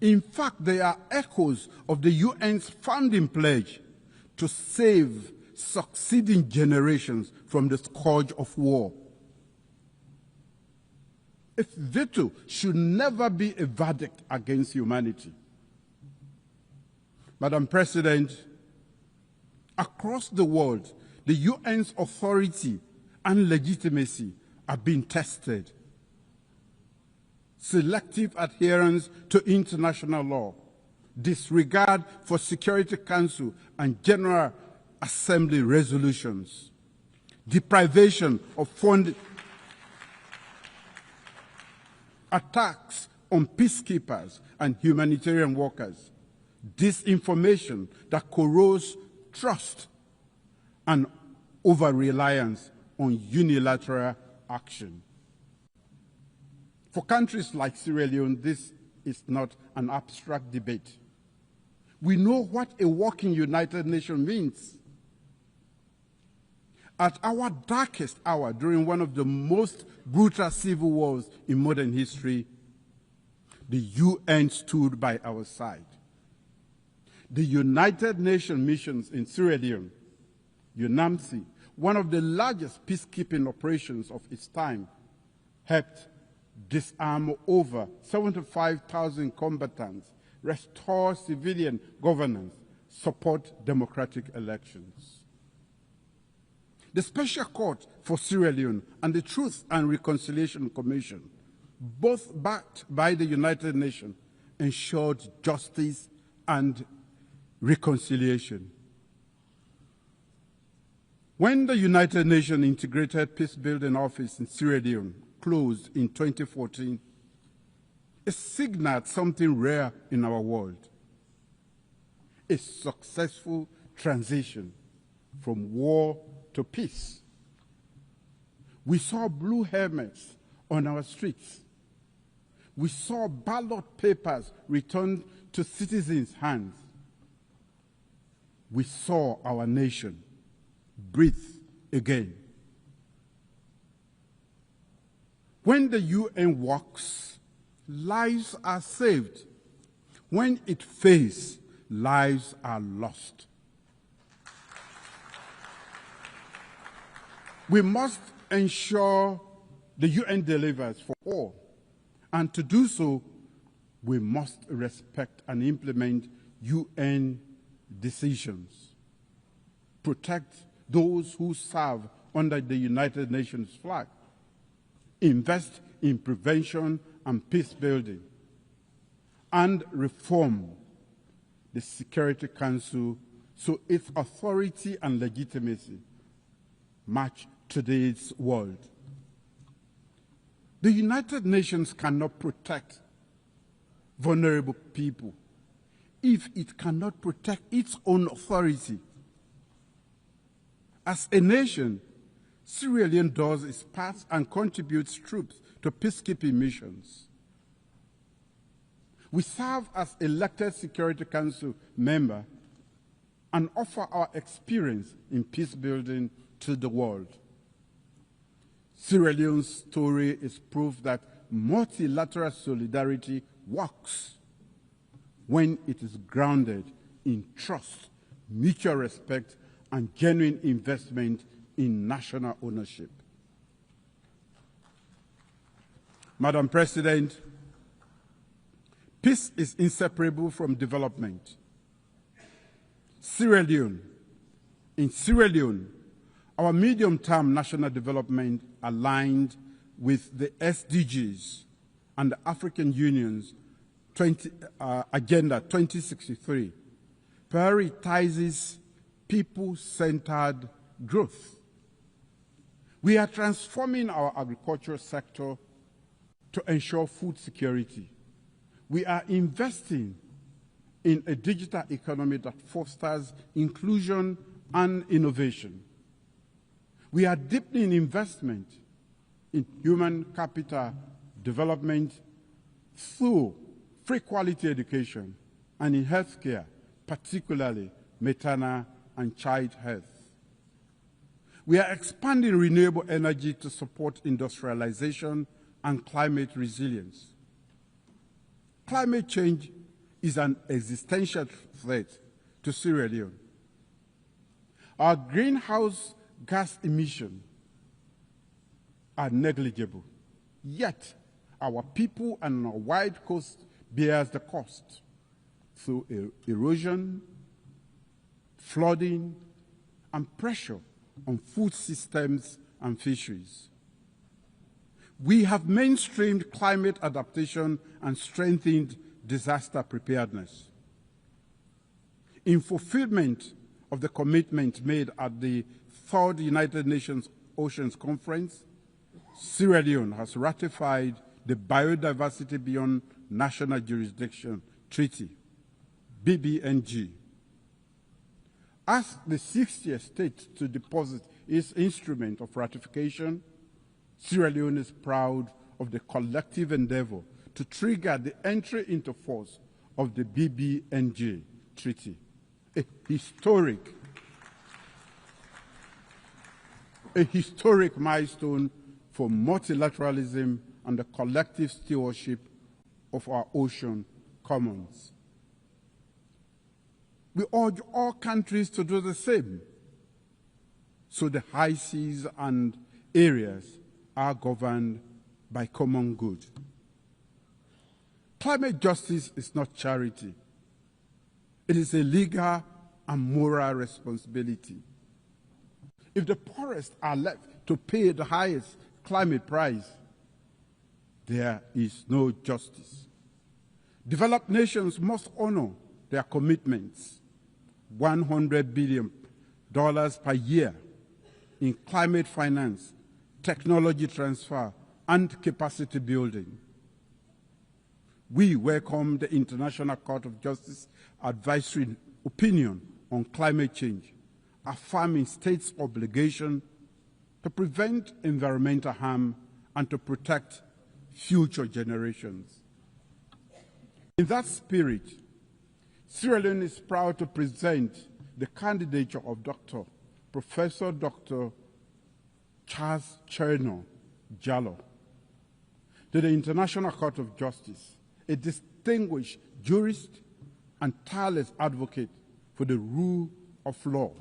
In fact, they are echoes of the UN's founding pledge to save succeeding generations from the scourge of war. A veto should never be a verdict against humanity. Madam President, across the world, the UN's authority and legitimacy are being tested. Selective adherence to international law, disregard for Security Council and General Assembly resolutions, deprivation of funding, attacks on peacekeepers and humanitarian workers, disinformation that corrodes trust, and over-reliance on unilateral action. For countries like Sierra Leone, this is not an abstract debate. We know what a working United Nations means. At our darkest hour, during one of the most brutal civil wars in modern history, the UN stood by our side. The United Nations missions in Sierra Leone, UNAMSI, one of the largest peacekeeping operations of its time, helped disarm over 75,000 combatants, restore civilian governance, support democratic elections. The Special Court for Sierra Leone and the Truth and Reconciliation Commission, both backed by the United Nations, ensured justice and reconciliation. When the United Nations Integrated Peacebuilding Office in Sierra Leone closed in 2014, it signaled something rare in our world: a successful transition from war to peace. We saw blue helmets on our streets, We saw ballot papers returned to citizens' hands. We saw our nation breathe again. When the UN works, lives are saved. When it fails, lives are lost. We must ensure the UN delivers for all. And to do so, we must respect and implement UN decisions. Protect those who serve under the United Nations flag. Invest in prevention and peace building. And reform the Security Council so its authority and legitimacy match today's world. The United Nations cannot protect vulnerable people if it cannot protect its own authority. As a nation, Sierra Leone does its part and contributes troops to peacekeeping missions. We serve as elected Security Council member and offer our experience in peace building to the world. Sierra Leone's story is proof that multilateral solidarity works when it is grounded in trust, mutual respect, and genuine investment in national ownership. Madam President, peace is inseparable from development. In Sierra Leone, our medium-term national development aligned with the SDGs and the African Union's Agenda 2063 prioritizes people-centered growth. We are transforming our agricultural sector to ensure food security. We are investing in a digital economy that fosters inclusion and innovation. We are deepening investment in human capital development through free quality education and in healthcare, particularly maternal and child health. We are expanding renewable energy to support industrialization and climate resilience. Climate change is an existential threat to Sierra Leone. Our greenhouse gas emissions are negligible, yet our people and our wide coast bears the cost through erosion, flooding, and pressure on food systems and fisheries. We have mainstreamed climate adaptation and strengthened disaster preparedness. In fulfillment of the commitment made at the Third United Nations Oceans Conference, Sierra Leone has ratified the Biodiversity Beyond National Jurisdiction Treaty, BBNG. As the 60th state to deposit its instrument of ratification, Sierra Leone is proud of the collective endeavor to trigger the entry into force of the BBNG Treaty, a historic milestone for multilateralism and the collective stewardship of our ocean commons. We urge all countries to do the same, so the high seas and areas are governed by common good. Climate justice is not charity. It is a legal and moral responsibility. If the poorest are left to pay the highest climate price, there is no justice. Developed nations must honor their commitments, $100 billion per year in climate finance, technology transfer, and capacity building. We welcome the International Court of Justice advisory opinion on climate change, affirming states' obligation to prevent environmental harm and to protect future generations. In that spirit, Sierra Leone is proud to present the candidature of Professor Dr. Charles Cherno Jallo to the International Court of Justice, a distinguished jurist and tireless advocate for the rule of law.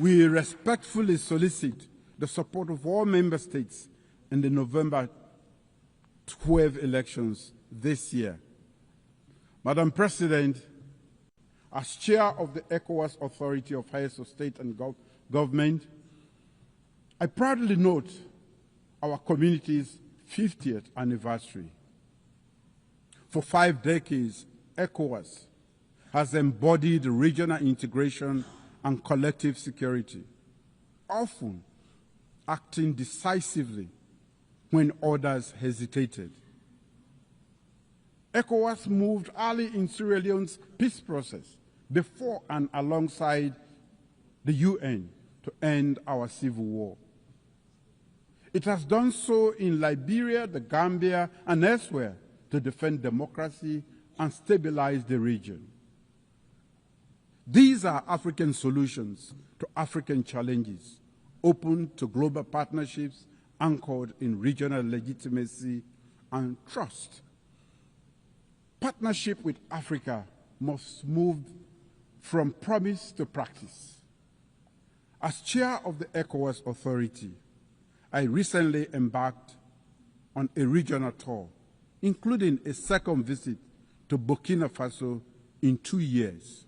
We respectfully solicit the support of all member states in the November 12 elections this year. Madam President, as chair of the ECOWAS Authority of Heads of State and Government, I proudly note our community's 50th anniversary. For 5 decades, ECOWAS has embodied regional integration and collective security, often acting decisively when others hesitated. ECOWAS moved early in Sierra Leone's peace process before and alongside the UN to end our civil war. It has done so in Liberia, the Gambia, and elsewhere to defend democracy and stabilize the region. These are African solutions to African challenges, open to global partnerships anchored in regional legitimacy and trust. Partnership with Africa must move from promise to practice. As chair of the ECOWAS Authority, I recently embarked on a regional tour, including a second visit to Burkina Faso in 2 years.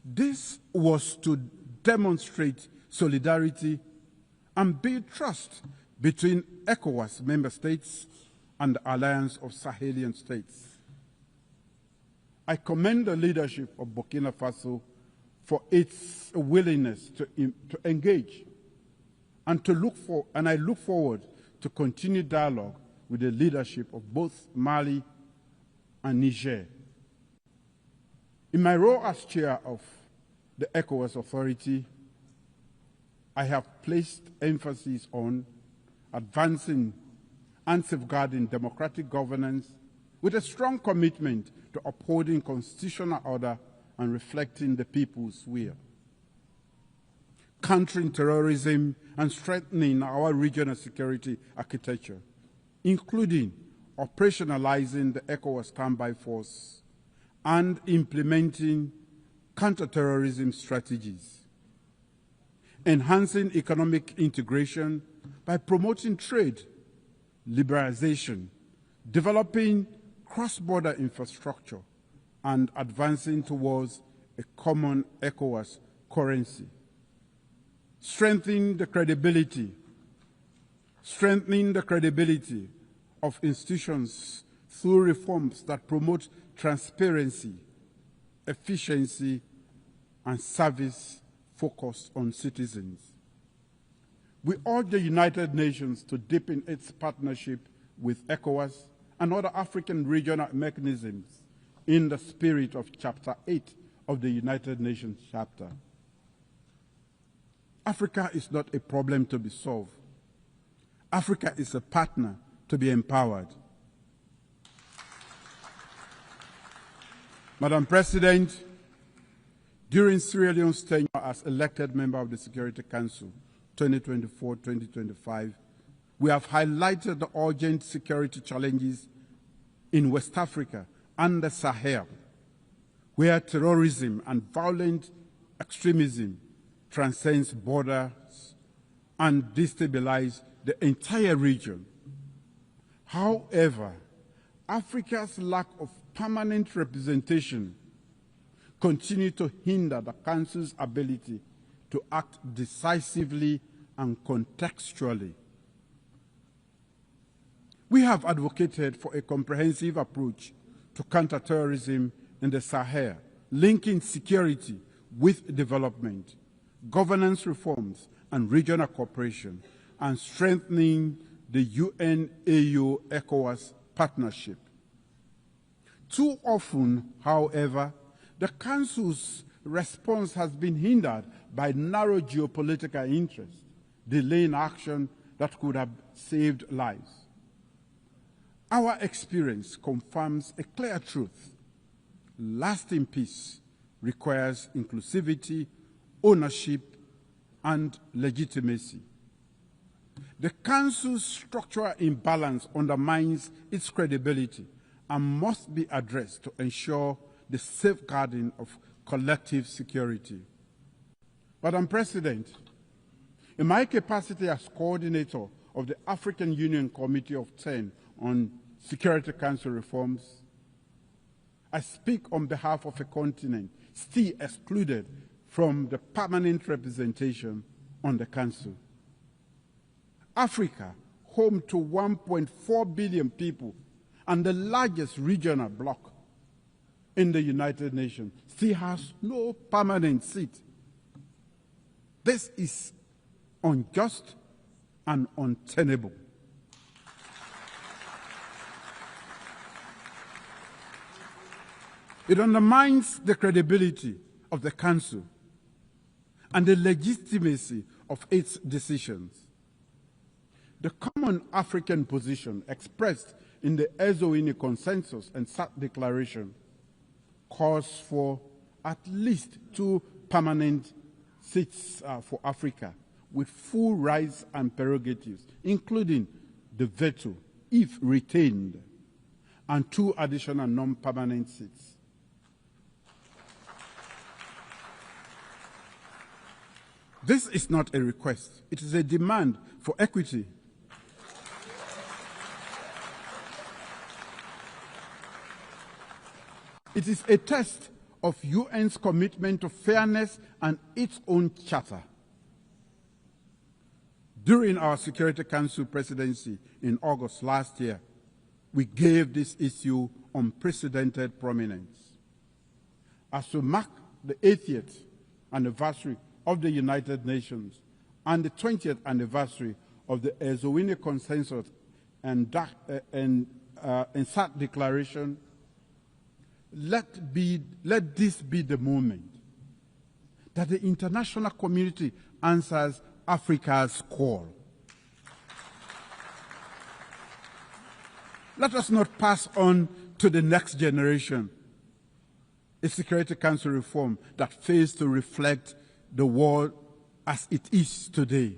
This was to demonstrate solidarity and build trust between ECOWAS member states and the Alliance of Sahelian States. I commend the leadership of Burkina Faso for its willingness to engage and I look forward to continued dialogue with the leadership of both Mali and Niger. In my role as chair of the ECOWAS Authority, I have placed emphasis on advancing and safeguarding democratic governance with a strong commitment to upholding constitutional order and reflecting the people's will. Countering terrorism and strengthening our regional security architecture, including operationalizing the ECOWAS standby force and implementing counterterrorism strategies. Enhancing economic integration by promoting trade, liberalization, developing cross-border infrastructure, and advancing towards a common ECOWAS currency. Strengthening the credibility of institutions through reforms that promote transparency, efficiency, and service focused on citizens. We urge the United Nations to deepen its partnership with ECOWAS and other African regional mechanisms in the spirit of Chapter 8 of the United Nations Charter. Africa is not a problem to be solved. Africa is a partner to be empowered. Madam President, during Sierra Leone's tenure as elected member of the Security Council 2024-2025, we have highlighted the urgent security challenges in West Africa and the Sahel, where terrorism and violent extremism transcends borders and destabilize the entire region. However, Africa's lack of permanent representation continue to hinder the Council's ability to act decisively and contextually. We have advocated for a comprehensive approach to counterterrorism in the Sahel, linking security with development, governance reforms and regional cooperation, and strengthening the UN-AU-ECOWAS partnership. Too often, however, the Council's response has been hindered by narrow geopolitical interests, delaying action that could have saved lives. Our experience confirms a clear truth. Lasting peace requires inclusivity, ownership, and legitimacy. The Council's structural imbalance undermines its credibility and must be addressed to ensure the safeguarding of collective security. Madam President, in my capacity as coordinator of the African Union Committee of 10 on Security Council reforms, I speak on behalf of a continent still excluded from the permanent representation on the Council. Africa, home to 1.4 billion people and the largest regional bloc in the United Nations, still has no permanent seat. This is unjust and untenable. It undermines the credibility of the Council and the legitimacy of its decisions. The common African position expressed in the Arévalo Consensus and SAC Declaration calls for at least 2 permanent seats for Africa with full rights and prerogatives, including the veto, if retained, and 2 additional non-permanent seats. This is not a request. It is a demand for equity. It is a test of UN's commitment to fairness and its own charter. During our Security Council presidency in August last year, we gave this issue unprecedented prominence. As we mark the 80th anniversary of the United Nations and the 20th anniversary of the Arévalo Consensus and SAC Declaration, let this be the moment that the international community answers Africa's call. Let us not pass on to the next generation a Security Council reform that fails to reflect the world as it is today.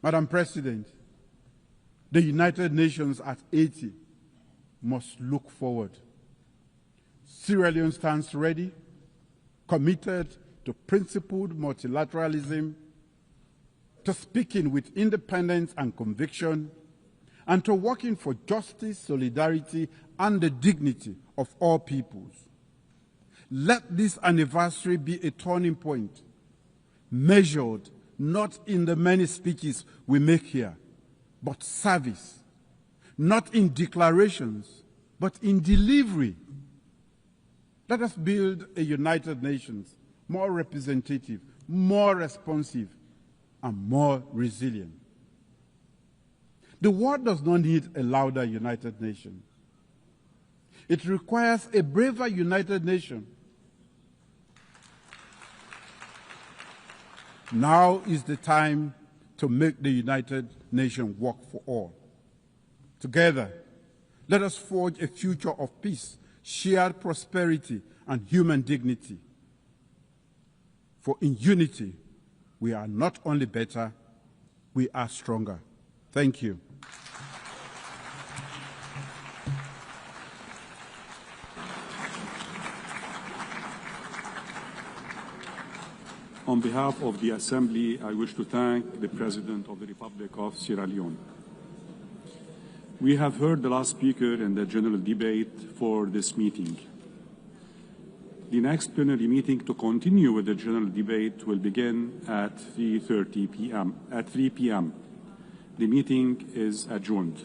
Madam President, the United Nations at 80 must look forward. Sierra Leone stands ready, committed to principled multilateralism, to speaking with independence and conviction, and to working for justice, solidarity, and the dignity of all peoples. Let this anniversary be a turning point, measured not in the many speeches we make here, but service, not in declarations, but in delivery. Let us build a United Nations more representative, more responsive, and more resilient. The world does not need a louder United Nations. It requires a braver United Nations. Now is the time to make the United Nations work for all. Together, let us forge a future of peace, shared prosperity, and human dignity. For in unity, we are not only better, we are stronger. Thank you. On behalf of the Assembly, I wish to thank the President of the Republic of Sierra Leone. We have heard the last speaker in the general debate for this meeting. The next plenary meeting to continue with the general debate will begin at 3:30 p.m. At 3 p.m. The meeting is adjourned.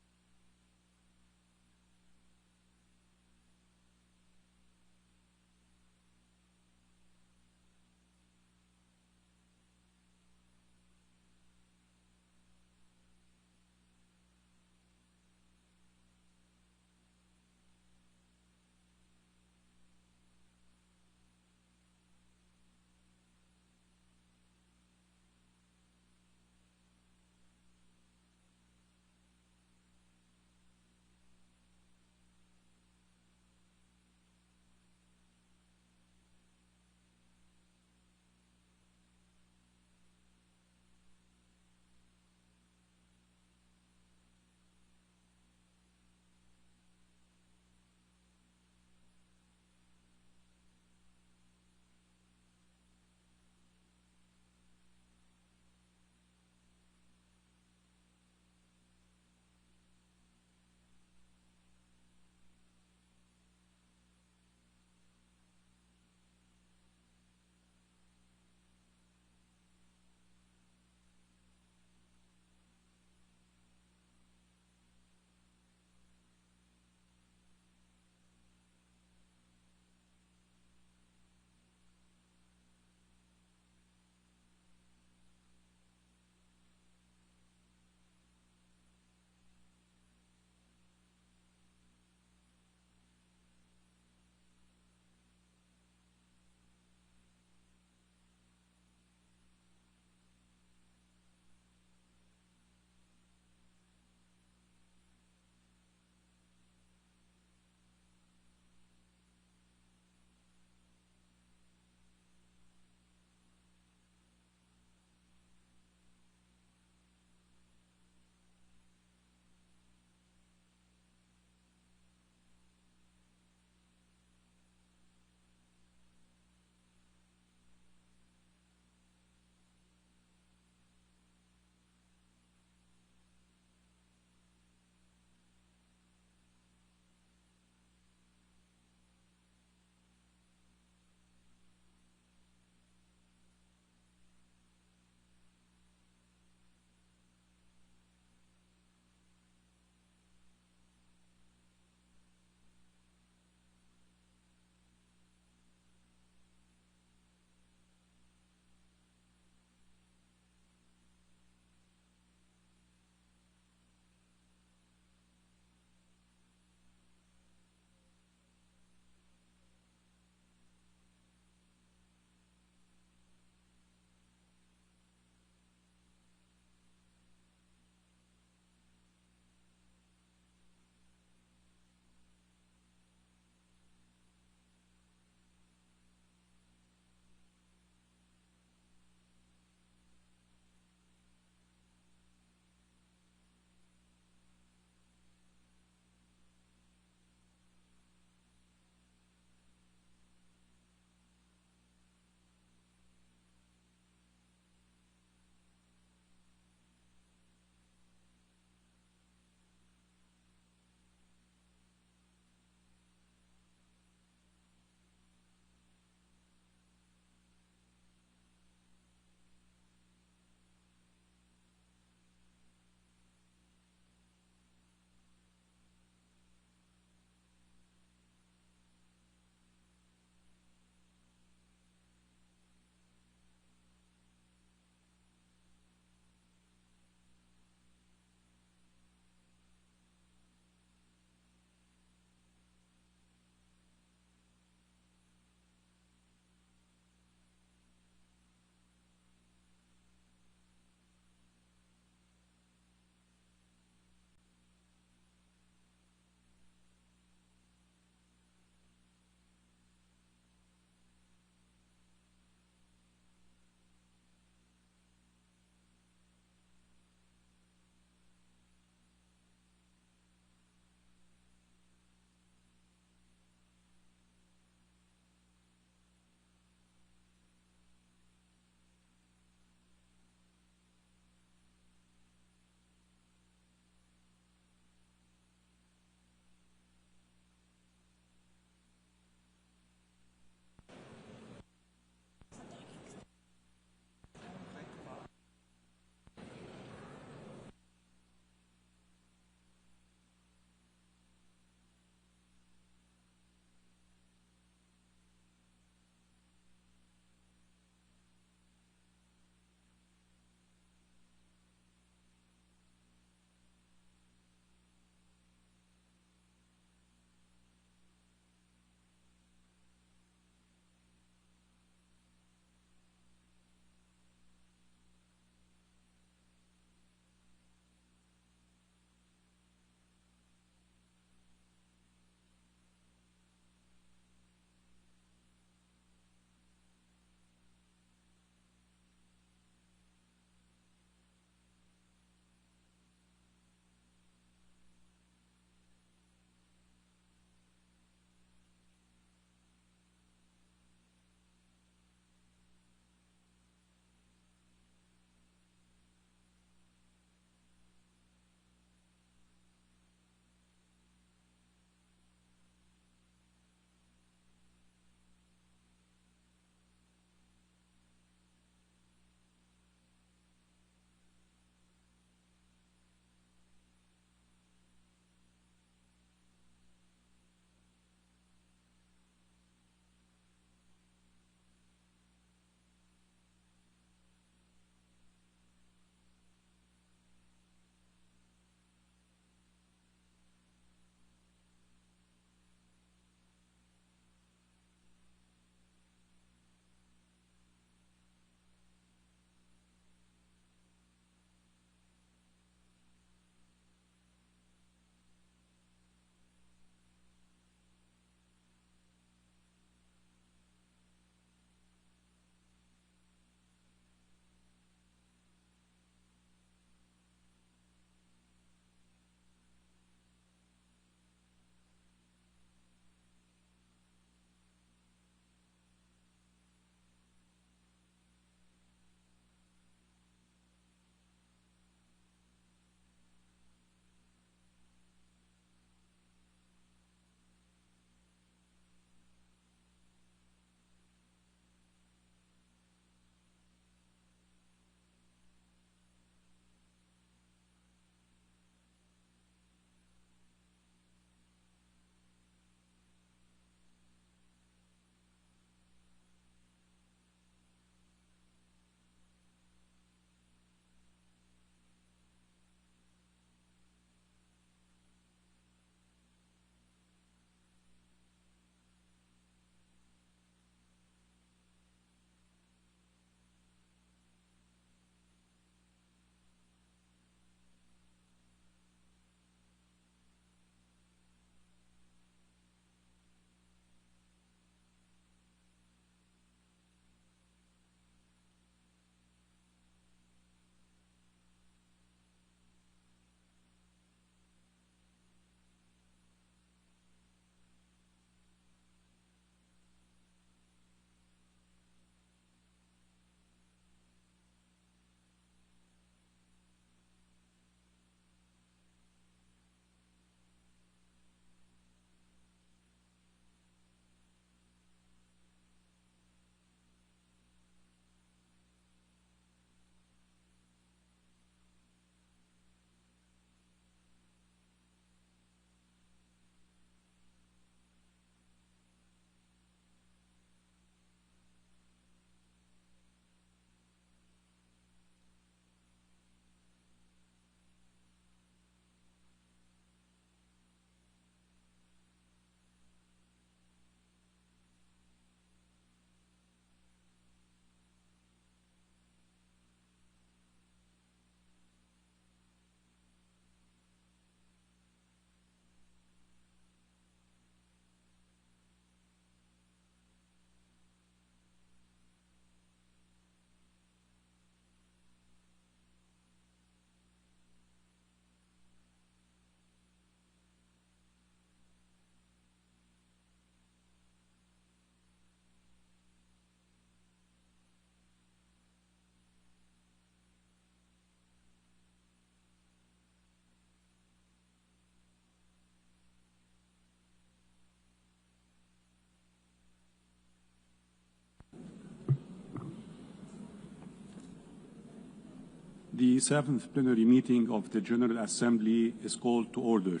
The 7th plenary meeting of the General Assembly is called to order.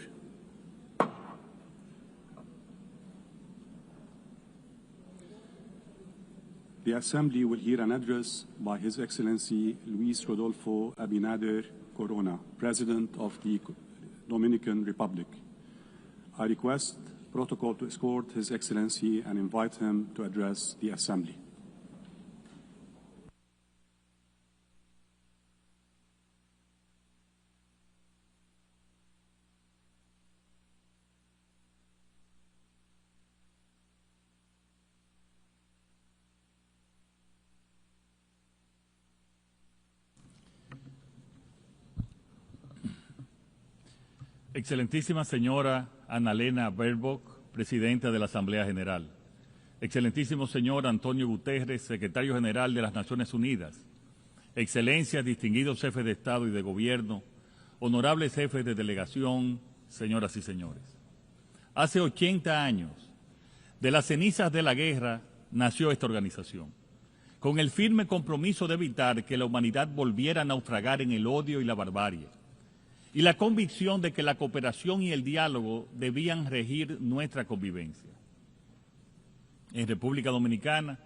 The Assembly will hear an address by His Excellency Luis Rodolfo Abinader Corona, President of the Dominican Republic. I request protocol to escort His Excellency and invite him to address the Assembly. Excelentísima señora Annalena Baerbock, Presidenta de la Asamblea General. Excelentísimo señor Antonio Guterres, Secretario General de las Naciones Unidas. Excelencias, distinguidos jefes de Estado y de Gobierno, honorables jefes de delegación, señoras y señores. Hace 80 años, de las cenizas de la guerra, nació esta organización, con el firme compromiso de evitar que la humanidad volviera a naufragar en el odio y la barbarie, y la convicción de que la cooperación y el diálogo debían regir nuestra convivencia. En República Dominicana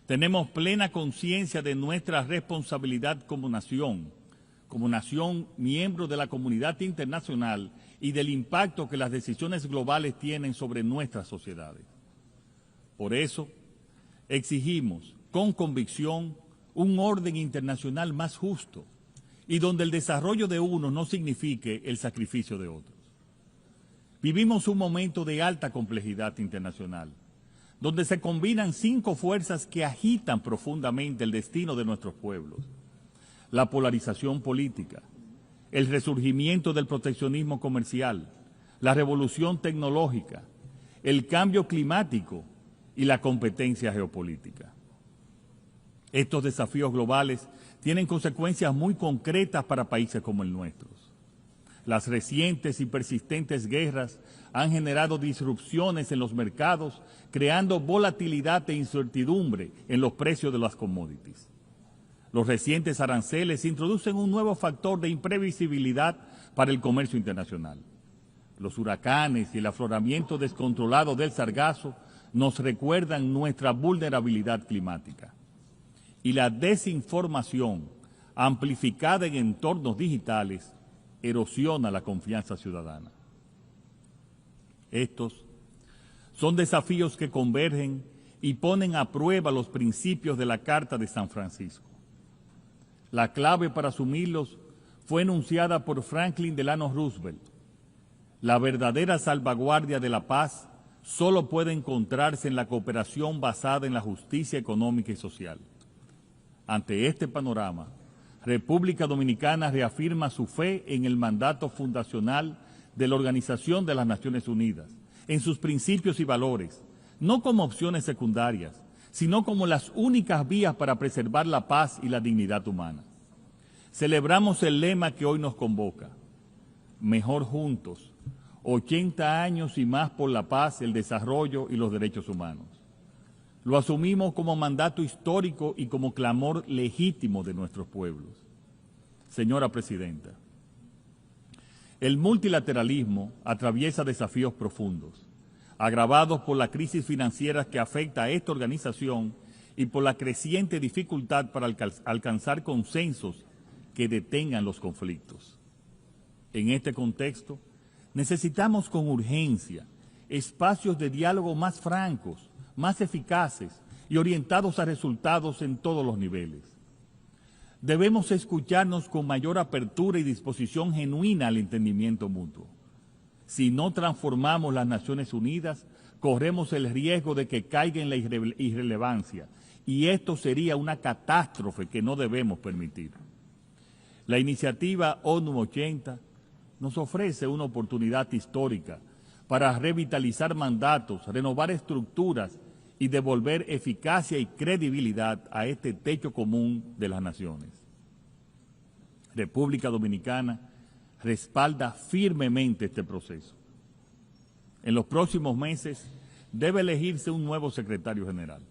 tenemos plena conciencia de nuestra responsabilidad como nación miembro de la comunidad internacional y del impacto que las decisiones globales tienen sobre nuestras sociedades. Por eso, exigimos con convicción un orden internacional más justo, y donde el desarrollo de uno no signifique el sacrificio de otros. Vivimos un momento de alta complejidad internacional, donde se combinan 5 fuerzas que agitan profundamente el destino de nuestros pueblos: la polarización política, el resurgimiento del proteccionismo comercial, la revolución tecnológica, el cambio climático y la competencia geopolítica. Estos desafíos globales tienen consecuencias muy concretas para países como el nuestro. Las recientes y persistentes guerras han generado disrupciones en los mercados, creando volatilidad e incertidumbre en los precios de las commodities. Los recientes aranceles introducen un nuevo factor de imprevisibilidad para el comercio internacional. Los huracanes y el afloramiento descontrolado del sargazo nos recuerdan nuestra vulnerabilidad climática. Y la desinformación, amplificada en entornos digitales, erosiona la confianza ciudadana. Estos son desafíos que convergen y ponen a prueba los principios de la Carta de San Francisco. La clave para asumirlos fue enunciada por Franklin Delano Roosevelt. La verdadera salvaguardia de la paz solo puede encontrarse en la cooperación basada en la justicia económica y social. Ante este panorama, República Dominicana reafirma su fe en el mandato fundacional de la Organización de las Naciones Unidas, en sus principios y valores, no como opciones secundarias, sino como las únicas vías para preservar la paz y la dignidad humana. Celebramos el lema que hoy nos convoca: mejor juntos, 80 años y más por la paz, el desarrollo y los derechos humanos. Lo asumimos como mandato histórico y como clamor legítimo de nuestros pueblos. Señora Presidenta, el multilateralismo atraviesa desafíos profundos, agravados por la crisis financiera que afecta a esta organización y por la creciente dificultad para alcanzar consensos que detengan los conflictos. En este contexto, necesitamos con urgencia espacios de diálogo más francos, más eficaces y orientados a resultados en todos los niveles. Debemos escucharnos con mayor apertura y disposición genuina al entendimiento mutuo. Si no transformamos las Naciones Unidas, corremos el riesgo de que caiga en la irrelevancia, y esto sería una catástrofe que no debemos permitir. La iniciativa ONU 80 nos ofrece una oportunidad histórica para revitalizar mandatos, renovar estructuras y devolver eficacia y credibilidad a este techo común de las naciones. República Dominicana respalda firmemente este proceso. En los próximos meses debe elegirse un nuevo secretario general.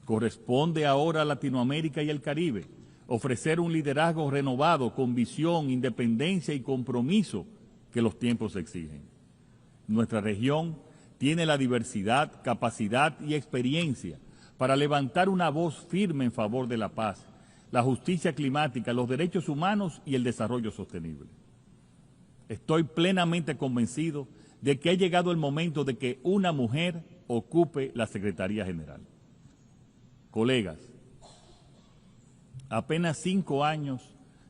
Corresponde ahora a Latinoamérica y el Caribe ofrecer un liderazgo renovado con visión, independencia y compromiso que los tiempos exigen. Nuestra región tiene la diversidad, capacidad y experiencia para levantar una voz firme en favor de la paz, la justicia climática, los derechos humanos y el desarrollo sostenible. Estoy plenamente convencido de que ha llegado el momento de que una mujer ocupe la Secretaría General. Colegas, apenas 5 años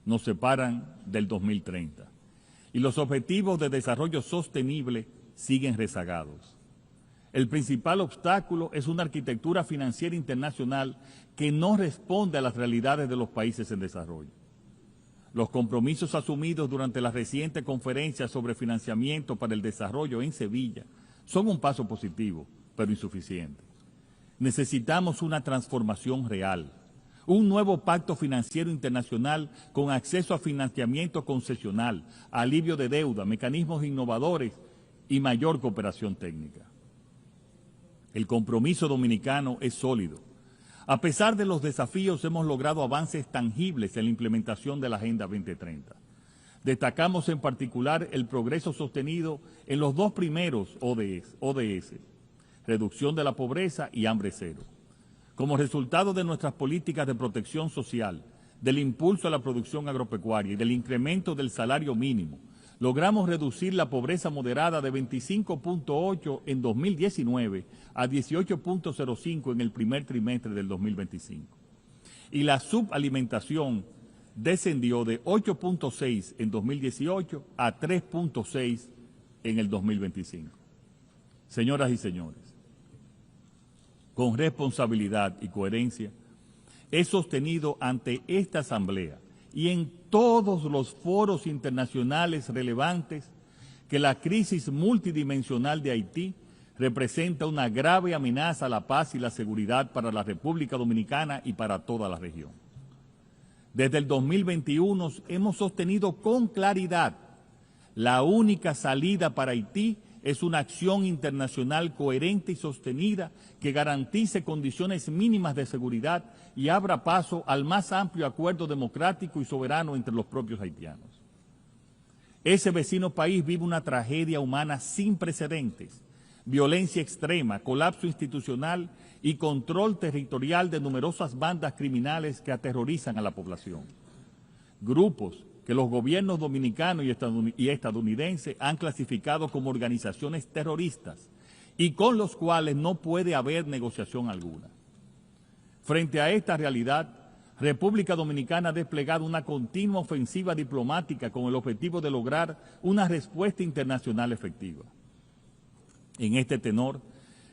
nos separan del 2030 y los objetivos de desarrollo sostenible siguen rezagados. El principal obstáculo es una arquitectura financiera internacional que no responde a las realidades de los países en desarrollo. Los compromisos asumidos durante la reciente conferencia sobre financiamiento para el desarrollo en Sevilla son un paso positivo, pero insuficiente. Necesitamos una transformación real, un nuevo pacto financiero internacional con acceso a financiamiento concesional, alivio de deuda, mecanismos innovadores y mayor cooperación técnica. El compromiso dominicano es sólido. A pesar de los desafíos, hemos logrado avances tangibles en la implementación de la Agenda 2030. Destacamos en particular el progreso sostenido en los 2 primeros ODS, reducción de la pobreza y hambre cero. Como resultado de nuestras políticas de protección social, del impulso a la producción agropecuaria y del incremento del salario mínimo, logramos reducir la pobreza moderada de 25.8 en 2019 a 18.05 en el primer trimestre del 2025. Y la subalimentación descendió de 8.6 en 2018 a 3.6 en el 2025. Señoras y señores, con responsabilidad y coherencia, he sostenido ante esta Asamblea y en todos los foros internacionales relevantes que la crisis multidimensional de Haití representa una grave amenaza a la paz y la seguridad para la República Dominicana y para toda la región. Desde el 2021 hemos sostenido con claridad la única salida para Haití es una acción internacional coherente y sostenida que garantice condiciones mínimas de seguridad y abra paso al más amplio acuerdo democrático y soberano entre los propios haitianos. Ese vecino país vive una tragedia humana sin precedentes, violencia extrema, colapso institucional y control territorial de numerosas bandas criminales que aterrorizan a la población. Grupos que los gobiernos dominicanos y estadounidenses han clasificado como organizaciones terroristas y con los cuales no puede haber negociación alguna. Frente a esta realidad, República Dominicana ha desplegado una continua ofensiva diplomática con el objetivo de lograr una respuesta internacional efectiva. En este tenor,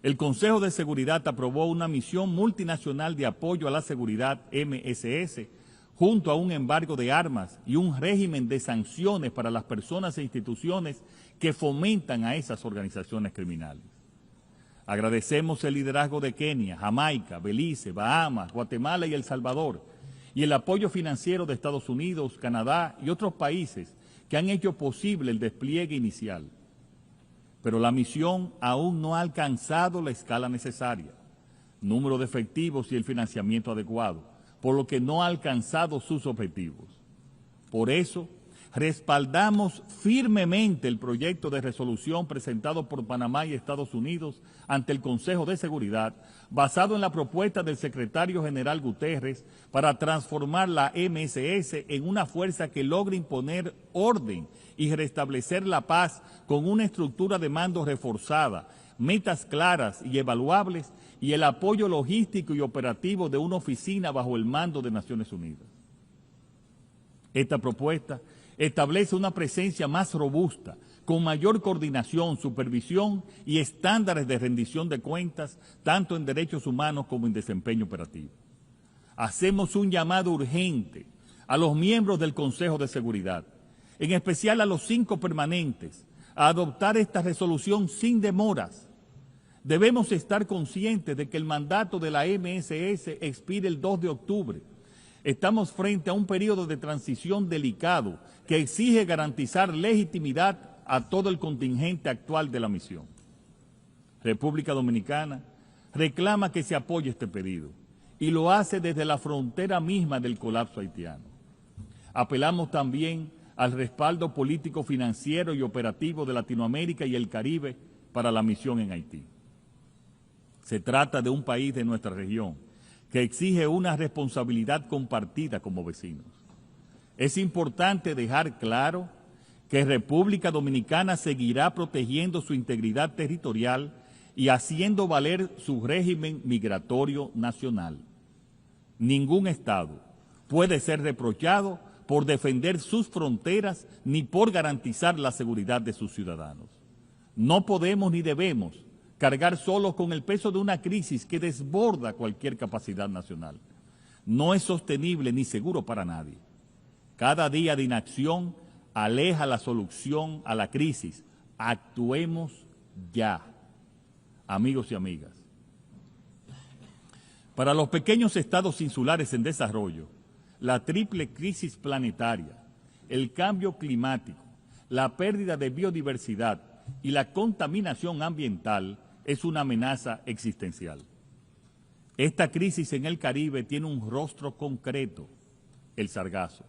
el Consejo de Seguridad aprobó una misión multinacional de apoyo a la seguridad, MSS, junto a un embargo de armas y un régimen de sanciones para las personas e instituciones que fomentan a esas organizaciones criminales. Agradecemos el liderazgo de Kenia, Jamaica, Belice, Bahamas, Guatemala y El Salvador, y el apoyo financiero de Estados Unidos, Canadá y otros países que han hecho posible el despliegue inicial. Pero la misión aún no ha alcanzado la escala necesaria, número de efectivos y el financiamiento adecuado, por lo que no ha alcanzado sus objetivos. Por eso, respaldamos firmemente el proyecto de resolución presentado por Panamá y Estados Unidos ante el Consejo de Seguridad, basado en la propuesta del secretario general Guterres para transformar la MSS en una fuerza que logre imponer orden y restablecer la paz con una estructura de mando reforzada, metas claras y evaluables y el apoyo logístico y operativo de una oficina bajo el mando de Naciones Unidas. Esta propuesta establece una presencia más robusta, con mayor coordinación, supervisión y estándares de rendición de cuentas, tanto en derechos humanos como en desempeño operativo. Hacemos un llamado urgente a los miembros del Consejo de Seguridad, en especial a los 5 permanentes, a adoptar esta resolución sin demoras. Debemos estar conscientes de que el mandato de la MSS expira el 2 de octubre. Estamos frente a un periodo de transición delicado que exige garantizar legitimidad a todo el contingente actual de la misión. República Dominicana reclama que se apoye este pedido y lo hace desde la frontera misma del colapso haitiano. Apelamos también al respaldo político, financiero y operativo de Latinoamérica y el Caribe para la misión en Haití. Se trata de un país de nuestra región que exige una responsabilidad compartida como vecinos. Es importante dejar claro que República Dominicana seguirá protegiendo su integridad territorial y haciendo valer su régimen migratorio nacional. Ningún Estado puede ser reprochado por defender sus fronteras ni por garantizar la seguridad de sus ciudadanos. No podemos ni debemos cargar solos con el peso de una crisis que desborda cualquier capacidad nacional. No es sostenible ni seguro para nadie. Cada día de inacción aleja la solución a la crisis. Actuemos ya, amigos y amigas. Para los pequeños estados insulares en desarrollo, la triple crisis planetaria, el cambio climático, la pérdida de biodiversidad y la contaminación ambiental es una amenaza existencial. Esta crisis en el Caribe tiene un rostro concreto, el sargazo,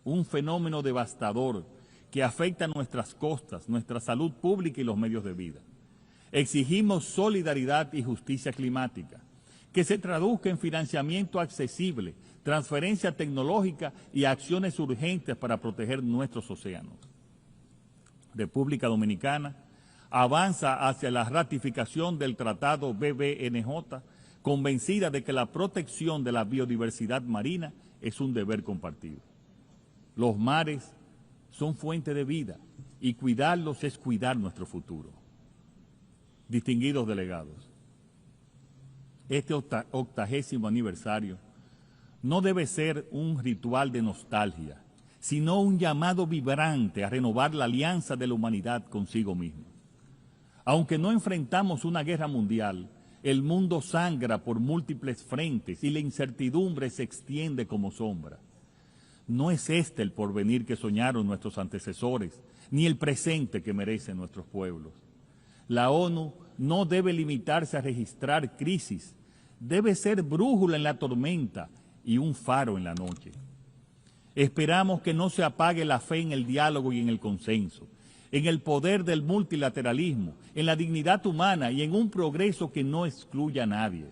un fenómeno devastador que afecta nuestras costas, nuestra salud pública y los medios de vida. Exigimos solidaridad y justicia climática, que se traduzca en financiamiento accesible, transferencia tecnológica y acciones urgentes para proteger nuestros océanos. República Dominicana avanza hacia la ratificación del Tratado BBNJ, convencida de que la protección de la biodiversidad marina es un deber compartido. Los mares son fuente de vida y cuidarlos es cuidar nuestro futuro. Distinguidos delegados, este 80º aniversario no debe ser un ritual de nostalgia, sino un llamado vibrante a renovar la alianza de la humanidad consigo misma. Aunque no enfrentamos una guerra mundial, el mundo sangra por múltiples frentes y la incertidumbre se extiende como sombra. No es este el porvenir que soñaron nuestros antecesores, ni el presente que merecen nuestros pueblos. La ONU no debe limitarse a registrar crisis, debe ser brújula en la tormenta y un faro en la noche. Esperamos que no se apague la fe en el diálogo y en el consenso, en el poder del multilateralismo, en la dignidad humana y en un progreso que no excluya a nadie.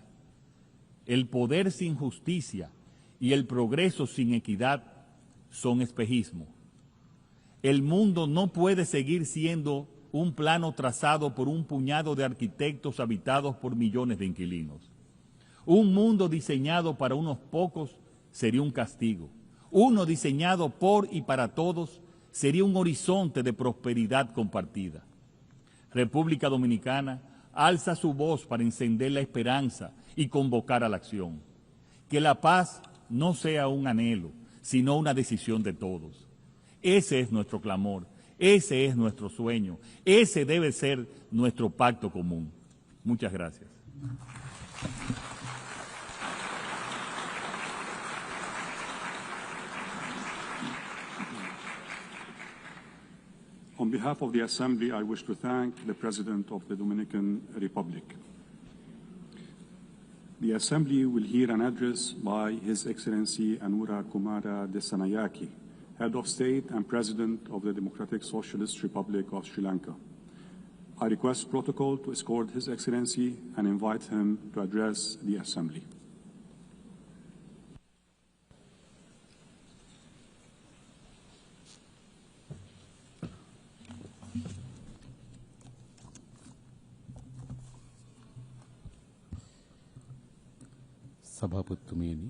El poder sin justicia y el progreso sin equidad son espejismo. El mundo no puede seguir siendo un plano trazado por un puñado de arquitectos habitados por millones de inquilinos. Un mundo diseñado para unos pocos sería un castigo. Uno diseñado por y para todos sería un horizonte de prosperidad compartida. República Dominicana alza su voz para encender la esperanza y convocar a la acción. Que la paz no sea un anhelo, sino una decisión de todos. Ese es nuestro clamor, ese es nuestro sueño, ese debe ser nuestro pacto común. Muchas gracias. On behalf of the Assembly, I wish to thank the President of the Dominican Republic. The Assembly will hear an address by His Excellency Anura Kumara Dissanayake, Head of State and President of the Democratic Socialist Republic of Sri Lanka. I request protocol to escort His Excellency and invite him to address the Assembly. සභාපතිතුමියනි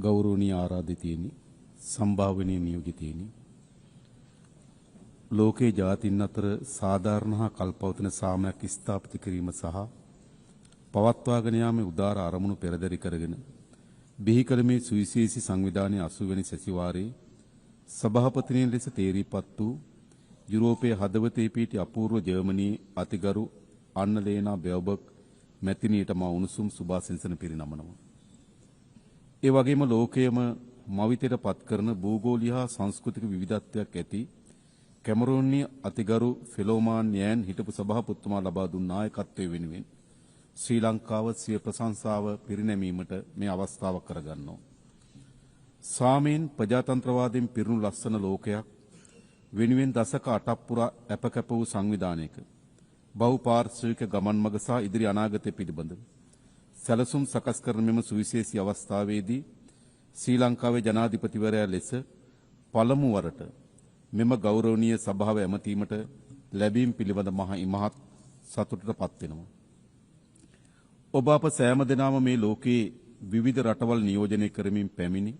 ගෞරවනීය ආරාධිතයිනි සම්භාවනීය නියෝජිතයිනි ලෝකේ ජාතීන් අතර සාධාරණ හා කල්පවතින සාමයක් ස්ථාපිත කිරීම සහ පවත්වාගෙන යාමේ උදාර අරමුණු පෙරදරි කරගෙන බිහි කළ මේ සුවිශේෂී සංවිධානයේ 80 වෙනි සැසිවාරයේ සභාපතිනිය ලෙස තේරීපත් වූ යුරෝපයේ හදවතේ පිහිටි අපූර්ව ජර්මනියේ අතිගරු අන්නලේනා බෙවබක් මැතිණියට මා උණුසුම් සුභාශිංසන පිරිනමනවා. ඒ වගේම ලෝකයේම මවිතයට පත් කරන භූගෝලීය හා සංස්කෘතික විවිධත්වයක් ඇති කැමරූන්ගේ අතිගරු ෆෙලෝමාන් යෑන් හිටපු සභාපතිතුමා ලබා දුන් නායකත්වයේ වෙනුවෙන් ශ්‍රී ලංකාව සිය ප්‍රශංසාව පිරිනැමීමට මේ අවස්ථාව කරගන්නවා. සාමීන් ප්‍රජාතන්ත්‍රවාදයෙන් පිරුණු ලස්සන ලෝකයක් වෙනුවෙන් දශක 8ක් පුරා අපකැප වූ සංවිධානයක බහුපාර්ශ්වික ගමන් මඟ සහ ඉදිරි අනාගතය පිළිබඳ සැලසුම් සකස් කරන මෙම සුවිශේෂී අවස්ථාවේදී ශ්‍රී ලංකාවේ ජනාධිපතිවරයා ලෙස පළමු වරට මෙම ගෞරවනීය සභාව ඇමතීමට ලැබීම පිළිබඳ ඉමහත් සතුටට පත් වෙනවා. ඔබ අප සෑම දෙනාම මේ ලෝකයේ විවිධ රටවල් නියෝජනය කරමින් පැමිණි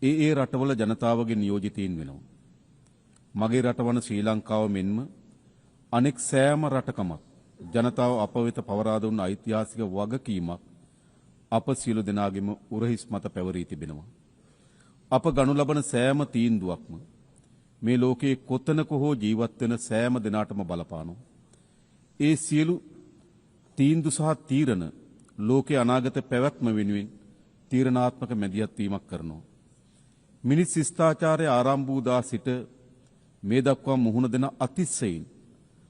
ඒ රටවල ජනතාවගේ නියෝජිතයින් වෙනවා. මගේ රටවන ශ්‍රී ලංකාව මෙන්ම අනෙක් සෑම රටකම ජනතාව අප වෙත පවරා දුන්න ඓතිහාසික වගකීමක් අප සියලු දෙනාගේම උරහිස් මත පැවරී තිබෙනවා. අප ගනු ලබන සෑම තීන්දුවක්ම මේ ලෝකයේ කොතනක හෝ ජීවත් වෙන සෑම දෙනාටම බලපානවා. ඒ සියලු තීන්දුව සහ තීරණ ලෝකයේ අනාගත පැවැත්ම වෙනුවෙන් තීරණාත්මක මැදිහත් වීමක් කරනවා. මිනිස් ශිෂ්ටාචාරය ආරම්භ වූ දා සිට මේ දක්වා මුහුණ දෙන අතිශයින්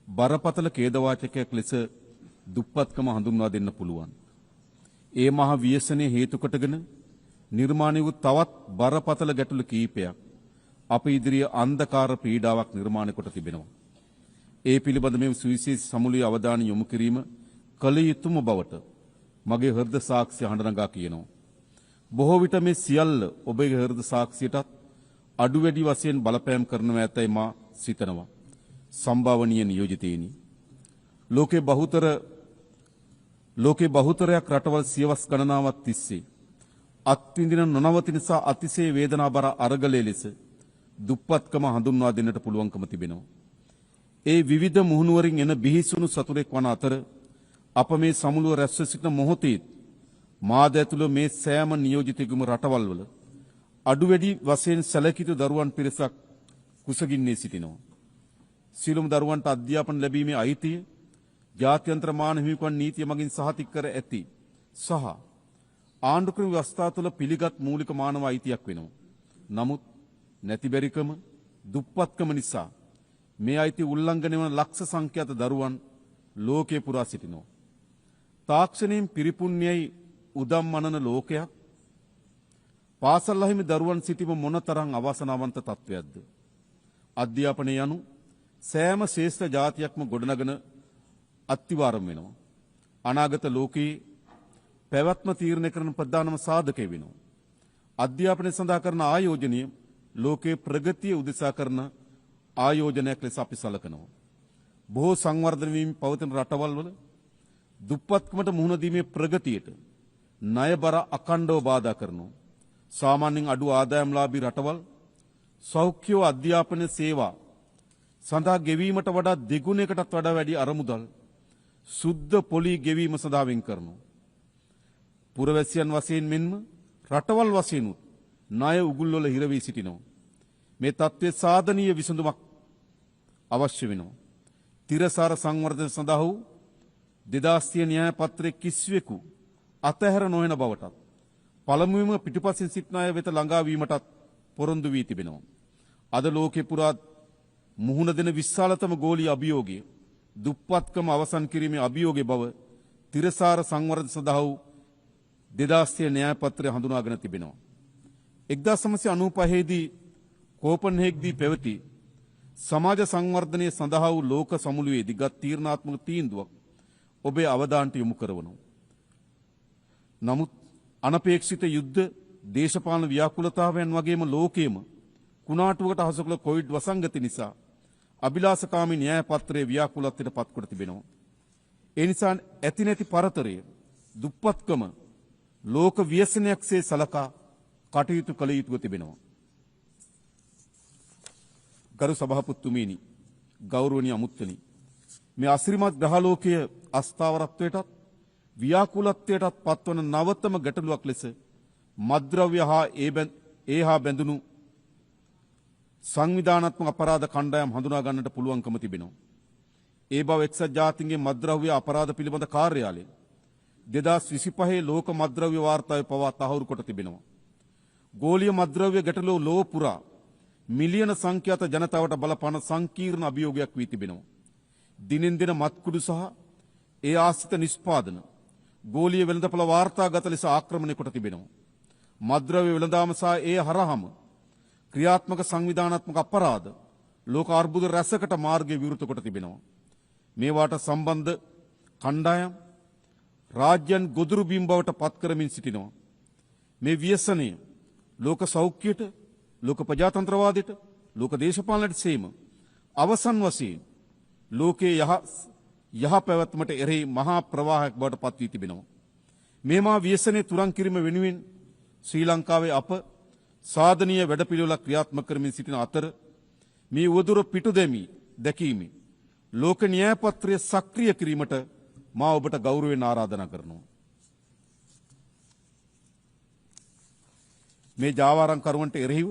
බරපතල ඛේදවාචකයක් ලෙස දුප්පත්කම හඳුන්වා දෙන්න පුළුවන්. ඒ මහ ව්‍යසනයේ හේතු කොටගෙන නිර්මාණය වූ තවත් බරපතල ගැටලු කීපයක් අප ඉදිරියේ අන්ධකාර පීඩාවක් නිර්මාණය කොට තිබෙනවා. ඒ පිළිබඳ මේ සුවිශේෂී සමුළුවේ අවධානය යොමු කිරීම කළ යුතුම බවට මගේ හෘද සාක්ෂිය හඬනගා කියනවා. බොහෝ විට මේ සියල්ල ඔබේ හෘද සාක්ෂියටත් අඩු වැඩි වශයෙන් බලපෑම් කරනවා ඇතැයි මා සිතනවා. සම්භාවනීය නියෝජිතයිනි. ලෝකේ බහුතරයක් රටවල් සියවස් ගණනාවක් තිස්සේ අත්විඳින නොනවතින නිසා අතිශය වේදනාබර අරගලයේ ලෙස දුප්පත්කම හඳුන්වා දෙන්නට පුළුවන්කම තිබෙනවා. ඒ විවිධ මුහුණුවරින් එන බිහිසුණු සතුරෙක් වන අතර අප මේ සමුළුව රැස්ව සිටින මොහොතේ මාද ඇතුළු මේ සෑම නියෝජිතයෙකුම රටවල් වල අඩු වැඩි වශයෙන් සැලකිතු දරුවන් පිරිසක් කුසගින්නේ සිටිනවා. සියලුම දරුවන්ට අධ්‍යාපන ලැබීමේ අයිතිය ජාත්‍යන්තර මානව හිමිකම් නීතිය මගින් සහතික කර ඇති සහ ආණ්ඩුක්‍රම ව්‍යවස්ථාව තුළ පිළිගත් මූලික මානව අයිතියක් වෙනවා. නමුත් නැතිබැරිකම දුප්පත්කම නිසා මේ අයිතිය උල්ලංඝනය වන ලක්ෂ සංඛ්‍යාත දරුවන් ලෝකේ පුරා සිටිනවා. තාක්ෂණයෙන් පිරිපුන්නේයි උදම් මනන ලෝකයක් පාසල් අහිමි දරුවන් සිටීම මොනතරම් අවාසනාවන්ත තත්වයක්ද. අධ්‍යාපනය යනු සෑම ශ්‍රේෂ්ඨ ජාතියක්ම ගොඩනගන අත්තිවාරම් වෙනවා. අනාගත ලෝකයේ පැවැත්ම තීරණය කරන ප්‍රධානම සාධකය වෙනවා. අධ්‍යාපනය සඳහා කරන ආයෝජනය ලෝකයේ ප්‍රගතිය උදෙසා කරන ආයෝජනයක් ලෙස අපි සලකනවා. බොහෝ සංවර්ධන වීම පවතින රටවල් වල දුප්පත්කමට මුහුණ දීමේ ප්‍රගතියට ණයබර අඛණ්ඩව බාධා කරනවා. සාමාන්‍යයෙන් අඩු ආදායම්ලාභී රටවල් සෞඛ්‍ය අධ්‍යාපන සේවා සඳහා ගෙවීමට වඩා දෙගුණයකටත් වඩා වැඩි අරමුදල් සුද්ධ පොලි ගෙවීම සඳහා වෙන් කරනවා. පුරවැසියන් වශයෙන් මෙන්ම රටවල් වශයෙන් ණය උගුල් වල හිර වී සිටිනවා. මේ තත්ත්වයේ සාධනීය විසඳුමක් අවශ්‍ය වෙනවා. තිරසාර සංවර්ධන සඳහා වූ 2030 න්‍යාය පත්‍රයේ කිසිවෙකු අතහැර නොවන බවටත් පළමුවෙන්ම පිටුපසින් සිටින අය වෙත ළඟා වීමටත් පොරොන්දු වී තිබෙනවා. අද ලෝකේ පුරා මුහුණ දෙන විශාලතම ගෝලීය අභියෝගය දුප්පත්කම අවසන් කිරීමේ අභියෝගයේ බව තිරසාර සංවර්ධන සඳහා වූ 2030 න්‍යාය පත්‍රය හඳුනාගෙන තිබෙනවා. 1995 දී කෝපන්හෙග්දී පැවති සමාජ සංවර්ධනයේ සඳහා වූ ලෝක සමුළුවේදී ගත් තීරණාත්මක තීන්දුවක් ඔබේ අවධානයට යොමු කරනවා. නමුත් අනපේක්ෂිත යුද්ධ, දේශපාලන ව්‍යාකූලතාවයන් වගේම ලෝකයේම කුණාටුවකට හසු කළ කොවිඩ් වසංගතය නිසා අභිලාෂකාමී න්‍යාය පත්‍රයේ ව්‍යාකූලත්වයට පත් කර තිබෙනවා. ඒ නිසා ඇති නැති පරතරය දුප්පත්කම ලෝක ව්‍යසනයක්සේ සලකා කටයුතු කළ යුතුව තිබෙනවා. ගරු සභාපතිතුමනි, ගෞරවනීය අමුත්තනි, මේ අසිරිමත් ග්‍රහලෝකයේ අස්ථාවරත්වයටත් ව්‍යාකූලත්වයටත් පත්වන නවතම ගැටලුවක් ලෙස මත්ද්‍රව්‍ය හා ඒහා බැඳුණු සංවිධානාත්මක අපරාධ කණ්ඩායම් හඳුනා ගන්නට පුළුවන්කම තිබෙනවා. ඒ බව එක්සත් ජාතීන්ගේ මත්ද්‍රව්‍ය අපරාධ පිළිබඳ කාර්යාලය 2025 ලෝක මත්ද්‍රව්‍ය වාර්තාවේ පවා තහවුරු කොට තිබෙනවා. ගෝලීය මත්ද්‍රව්‍ය ගැටලුව ලෝව පුරා මිලියන සංඛ්‍යාත ජනතාවට බලපාන සංකීර්ණ අභියෝගයක් වී තිබෙනවා. දිනෙන් දින මත්කුඩු සහ ඒ ආශ්‍රිත නිෂ්පාදන ගෝලීය වෙළඳපොළ වාර්තාගත ලෙස ආක්‍රමණය කොට තිබෙනවා. මද්ද්‍රව්‍ය වෙළඳාම සහ ඒ හරහම ක්‍රියාත්මක සංවිධානාත්මක අපරාධ ලෝක අර්බුද රැසකට මාර්ගය විවෘත කොට තිබෙනවා. මේවාට සම්බන්ධ කණ්ඩායම් රාජ්‍යයන් ගොදුරු බිම් බවට පත් කරමින් සිටිනවා. මේ ව්‍යසනය ලෝක සෞඛ්‍යයට, ලෝක ප්‍රජාතන්ත්‍රවාදයට, ලෝක දේශපාලනයට සේම අවසන් වශයෙන් ලෝකයේ යහ පැවැත්මට එරෙහි මහා ප්‍රවාහයක් බවට පත් වී තිබෙනවා. මේමා ව්‍යසනයේ තුරන් කිරීම වෙනුවෙන් ශ්‍රී ලංකාවේ අප සාධනීය වැඩපිළිවෙලක් ක්‍රියාත්මක කරමින් සිටින අතර මේ උවදුර පිටු දැකීමේ ලෝක න්‍යාය පත්‍රය සක්‍රිය කිරීමට මා ඔබට ගෞරවයෙන් ආරාධනා කරනවා. මේ ජාවාරම්කරුවන්ට එරෙහිව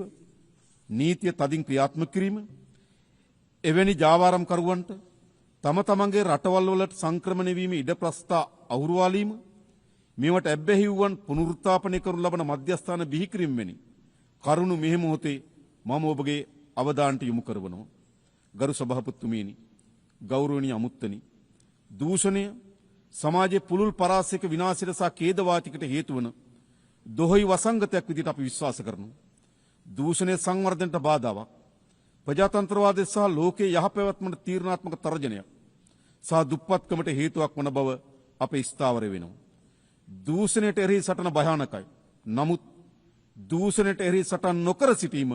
නීතිය තදින් ක්‍රියාත්මක කිරීම, එවැනි ජාවාරම්කරුවන්ට තම තමන්ගේ රටවල් වලට සංක්‍රමණය වීම ඉඩ ප්‍රස්ථා අවුරුවාලීම, මේවට ඇබ්බැහි වූවන් පුනරුත්ථාපනය කරනු ලබන මධ්‍යස්ථාන බිහි කිරීම වැනි කරුණු මෙහි මොහොතේ මම ඔබගේ අවධානයට යොමු කරවනවා. ගරු සභාපතිතුමනි, ගෞරවනීය අමුත්තනි, දූෂණය සමාජයේ පුළුල් පරාසයක විනාශයට සහ ඛේදවාචකයට හේතු වන දොහොයි වසංගතයක් විදිහට අපි විශ්වාස කරනවා. දූෂණය සංවර්ධනයට බාධාවක්, ප්‍රජාතන්ත්‍රවාදය සහ ලෝකයේ යහපැවැත්මට තීරණාත්මක තර්ජනයක් සහ දුප්පත්කමට හේතුවක් වන බව අපේ ස්ථාවර වෙනවා. දූෂණයට එරෙහි සටන භයානකයි. නමුත් දූෂණයට එරෙහි සටන් නොකර සිටීම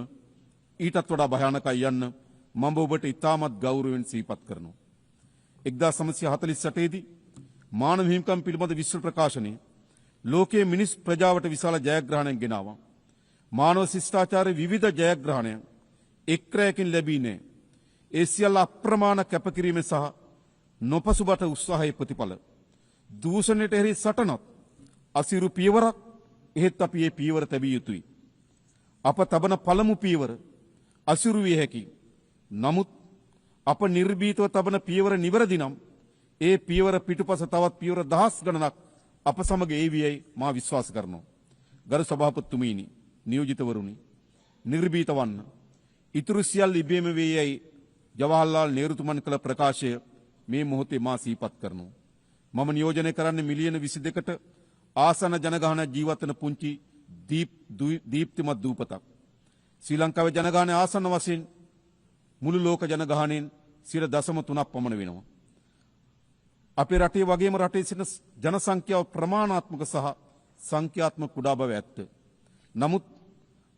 ඊටත් වඩා භයානකයි යන්න මම ඔබට ඉතාමත් ගෞරවයෙන් සිහිපත් කරනවා. 1948 දී මානව හිමිකම් පිළිබඳ විශ්ව ප්‍රකාශනයේ ලෝකයේ මිනිස් ප්‍රජාවට විශාල ජයග්‍රහණයක් ගෙනාවා. මානව ශිෂ්ටාචාරයේ විවිධ ජයග්‍රහණයන් එක් රැයකින් ලැබී නැහැ. ඒ සියල්ල අප්‍රමාණ කැපකිරීම සහ නොපසුබට උත්සාහයේ ප්‍රතිඵල. දූෂණයට එරෙහි සටනත් අසිරු පියවරක්. එහෙත් අපි මේ පියවර තැබිය යුතුයි. අප තබන පළමු පියවර අසිරු විය හැකි. නමුත් අප නිර්භීතව තබන පියවර නිවැරදි නම් ඒ පියවර පිටුපස තවත් පියවර දහස් ගණනක් අප සමග ඒවියයි මා විශ්වාස කරනවා. ගරු සභාපතිතුමනි, නියෝජිතවරුනි, නිර්භීත වන්න. ඉතුරු සියල්ල ඉබේම වේ යයි ජවහර්ලාල් නේරුතුමන් කළ ප්‍රකාශය මේ මොහොතේ මා සිහිපත් කරනවා. මම නියෝජනය කරන්නේ මිලියන 22කට ආසන ජනගහනය ජීවත් වන පුංචි දීප්තිමත් දූපතක්. ශ්‍රී ලංකාවේ ජනගහනය ආසන්න වශයෙන් මුළු ලෝක ජනගහනයෙන් 0.3ක් පමණ වෙනවා. අපේ රටේ වගේම රටේ සිටින ජන සංඛ්‍යාව ප්‍රමාණාත්මක සහ සංඛ්‍යාත්මක කුඩා බව ඇත්ත. නමුත්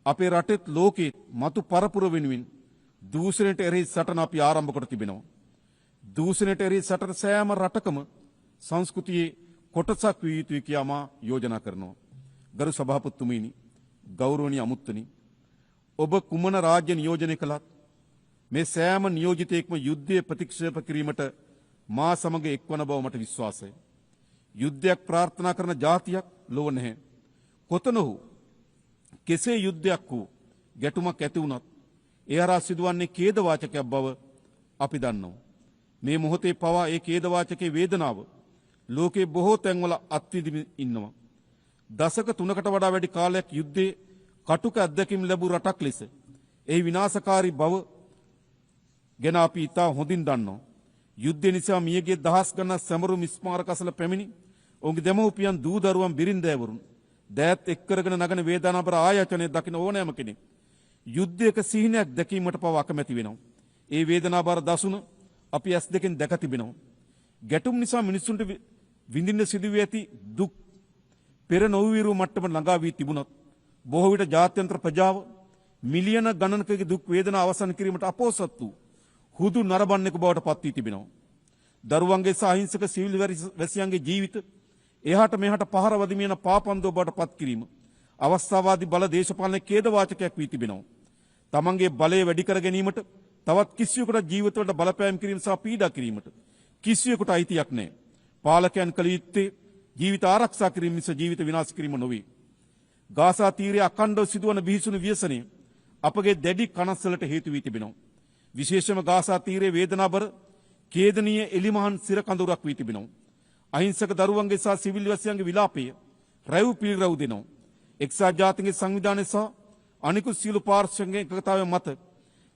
අපේ රටෙත් ලෝකෙත් මතු පරපුර වෙනුවෙන් දූෂණයට එරෙහි සටන අපි ආරම්භ කොට තිබෙනවා. දූෂණයට එරෙහි සටන සෑම රටකම සංස්කෘතියේ කොටසක් විය යුතුයි කියා මා යෝජනා කරනවා. ගරු සභාපතිතුමනි, ගෞරවනීය අමුත්තනි, ඔබ කුමන රාජ්‍ය නියෝජනය කළත් මේ සෑම නියෝජිතයෙක්ම යුද්ධය ප්‍රතික්ෂේප කිරීමට මා සමග එක්වන බව මට විශ්වාසයි. යුද්ධයක් ප්‍රාර්ථනා කරන ජාතියක් ලොව නැහැ. කොතන හෝ කෙසේ යුද්ධයක් වූ ගැටුමක් ඇති වුණත් ඒ හරහා සිදුවන්නේ ඛේදවාචකයක් බව අපි දන්නවා. මේ මොහොතේ පවා ඒ ඛේදවාචකයේ වේදනාව ලෝකේ බොහෝ තැන්වල අත්විඳිමින් ඉන්නවා. දශක 3කට වඩා වැඩි කාලයක් යුද්ධයේ කටුක අත්දැකීම් ලැබූ රටක් ලෙස ඒ විනාශකාරී බව ගැන අපි ඉතා හොඳින් දන්නවා. යුද්ධය නිසා මියගිය දහස් ගණන් සැමරුම් ස්මාරක අසල පැමිණි ඔවුන්ගේ දෙමව්පියන් දූ දරුවන් බිරින්දෑවරුන් දෑත් එක් කරගෙන නගන වේදනාබර ආයතනය දකින ඕනෑම කෙනෙක් යුද්ධයක සිහිනයක් දැකීමට පවා අකමැති වෙනවා. ඒ වේදනාබර දසුන අපි ඇස් දෙකෙන් දැක තිබෙනවා. ගැටුම් නිසා මිනිසුන්ට විඳින්න සිදුවී ඇති දුක් පෙර නොවිරු මට්ටම ළඟා වී තිබුණත් බොහෝ විට ජාත්‍යන්තර ප්‍රජාව මිලියන ගණනකගේ දුක් වේදනා අවසන් කිරීමට අපොහොසත් වූ හුදු නරඹන්නෙකු බවට පත් වී තිබෙනවා. දරුවන්ගේ සහ අහිංසක සිවිල් වැසියන්ගේ ජීවිත එහාට මෙහාට පහර වදිමින පාපන්දෝ බවට පත් කිරීම අවස්ථාවාදී බල දේශපාලන ඛේදවාචකයක් වී තිබෙනවා. තමන්ගේ බලය වැඩි කර ගැනීමට තවත් කිසියෙකුට ජීවිතවලට බලපෑම් කිරීම සහ පීඩා කිරීමට කිසියෙකුට අයිතියක් නැහැ. පාලකයන් කළ යුත්තේ ජීවිත ආරක්ෂා කිරීම මිස ජීවිත විනාශ කිරීම නොවේ. ගාසා තීරයේ අඛණ්ඩව සිදුවන බිහිසුණු ව්‍යසනය අපගේ දැඩි කනස්සලට හේතු වී තිබෙනවා. විශේෂම ගාසා තීරයේ වේදනාබර ඛේදනීය එලිමහන් සිර කඳුරක් වී තිබෙනවා. අහිංසක දරුවන්ගේ සහ සිවිල් වැසියන්ගේ විලාපය රැව් පිළිරව් දෙනවා. එක්සත් ජාතීන්ගේ සංවිධානය සහ අනිකුත් සියලු පාර්ශ්වයන්ගේ එකතාවය මත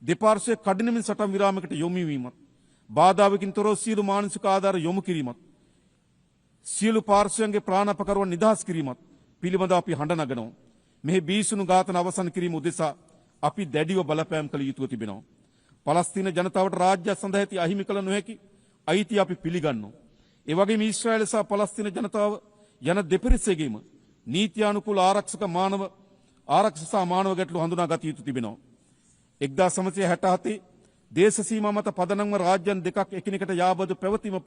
දෙපාර්ශ්වයේ කඩිනමින් සටන් විරාමයකට යොමු වීමත්, බාධාවකින් තොරව සියලු මානසික ආධාර යොමු කිරීමත්, සියලු පාර්ශ්වයන්ගේ ප්‍රාණපකරුවන් නිදහස් කිරීමත් පිළිබඳව අපි හඬ නගනවා. මෙහි බීසුණු ඝාතන අවසන් කිරීම උදෙසා අපි දැඩිව බලපෑම් කළ යුතුව තිබෙනවා. පලස්තීන ජනතාවට රාජ්‍ය සඳහා ඇති අහිමි කළ නොහැකි අයිතිය අපි පිළිගන්නවා. ඒ වගේම ඊශ්‍රායල සහ පලස්තීන ජනතාව යන දෙපිරිසෙගේම නීත්‍යානුකූල ආරක්ෂක මානව ගැටලු හඳුනා ගත යුතු තිබෙනවා. 1967 දේශ සීමා මත පදනම්ව රාජ්‍යන් දෙකක් එකිනෙකට යාබදු පැවතීම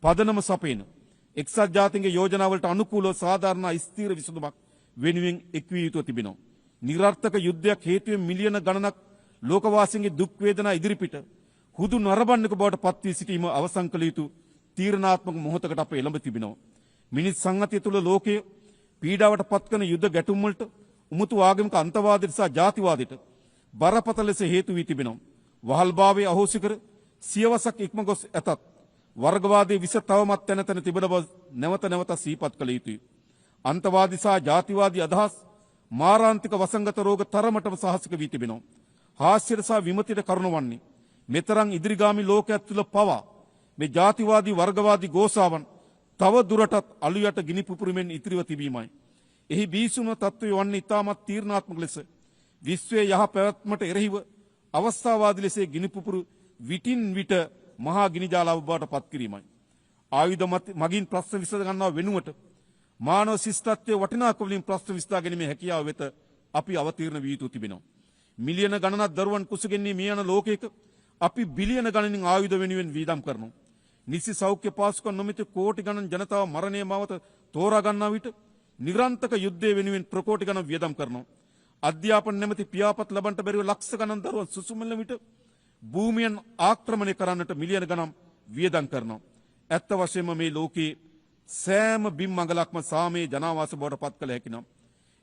පදනම සපේන එක්සත් ජාතීන්ගේ යෝජනාවලට අනුකූලව සාධාරණ ස්ථීර විසඳුමක් වෙනුවෙන් එක්විය යුතුව තිබෙනවා. නිරර්ථක යුද්ධයක් හේතුවෙන් මිලියන ගණනක් ලෝකවාසීන්ගේ දුක් වේදනා ඉදිරිපිට හුදු නරඹන්නක බවට පත් වී සිටීම අවසන් කළ යුතු තීරණාත්මක මොහොතකට අප එළඹ තිබෙනවා. මිනිස් සංහතිය තුළ ලෝකයේ පීඩාවට පත්කන යුද්ධ ගැටුම් වලට උමුතු ආගමික අන්තවාදයට සහ ජාතිවාදයට බරපතල ලෙස හේතු වී තිබෙනවා. වහල්භාවයේ අහෝසි කර සියවසක් ඉක්ම ගොස් ඇතත් වර්ගවාදයේ විස තවමත් තැන තිබෙන බව නැවත නැවත සිහිපත් කළ යුතුයි. අන්තවාදී සහ ජාතිවාදී අදහස් මාරාන්තික වසංගත රෝග තරමටම සාහසික වී තිබෙනවා. හාස්‍යයට සහ විමතියට කරුණවන්නේ මෙතරම් ඉදිරිගාමී ලෝකයක් තුළ පවා මේ ජාතිවාදී වර්ගවාදී ගෝසාවන් තව දුරටත් අලුයට ගිනි පුපුරුමින් ඉතිරිව තිබීමයි. එහි බීසුම තත්ත්වය වන්නේ ඉතාමත් තීරණාත්මක ලෙස විශ්වයේ යහ පැවැත්මට එරෙහිව අවස්ථාවාදී ලෙස ගිනි පුපුරු විටින් විට මහා ගිනි ජාලාව බවට පත් කිරීමයි. ආයුධ මගින් ප්‍රශ්න විසඳ ගන්නවා වෙනුවට මානව ශිෂ්ටත්වයේ වටිනාකම වලින් ප්‍රශ්න විසඳා ගැනීමේ හැකියාව වෙත අපි අවතීර්ණ වී යුතු තිබෙනවා. මිලියන ගණනක් දරුවන් කුසගෙන්නේ මේ යන ලෝකයක අපි බිලියන ගණනින් ආයුධ වෙනුවෙන් වීදම් කරනවා. නිසි සෞඛ්‍ය පාසුකම් නොමැති කෝටි ගණන් ජනතාව මරණය මවත තෝරා ගන්නා විට නිරන්තක යුද්ධය වෙනුවෙන් ප්‍රකෝටි ගණන් වියදම් කරනවා. අධ්‍යාපන නැමැති පියාපත් ලබන්නට බැරිව ලක්ෂ ගණන් දරුවන් සුසුමෙල්ල විට භූමියන් ආක්‍රමණය කරන්නට මිලියන ගණන් වියදම් කරනවා. ඇත්ත වශයෙන්ම මේ ලෝකයේ සෑම බිම් මඟලක්ම සාමයේ ජනාවාස බවට පත් කළ හැකි නම්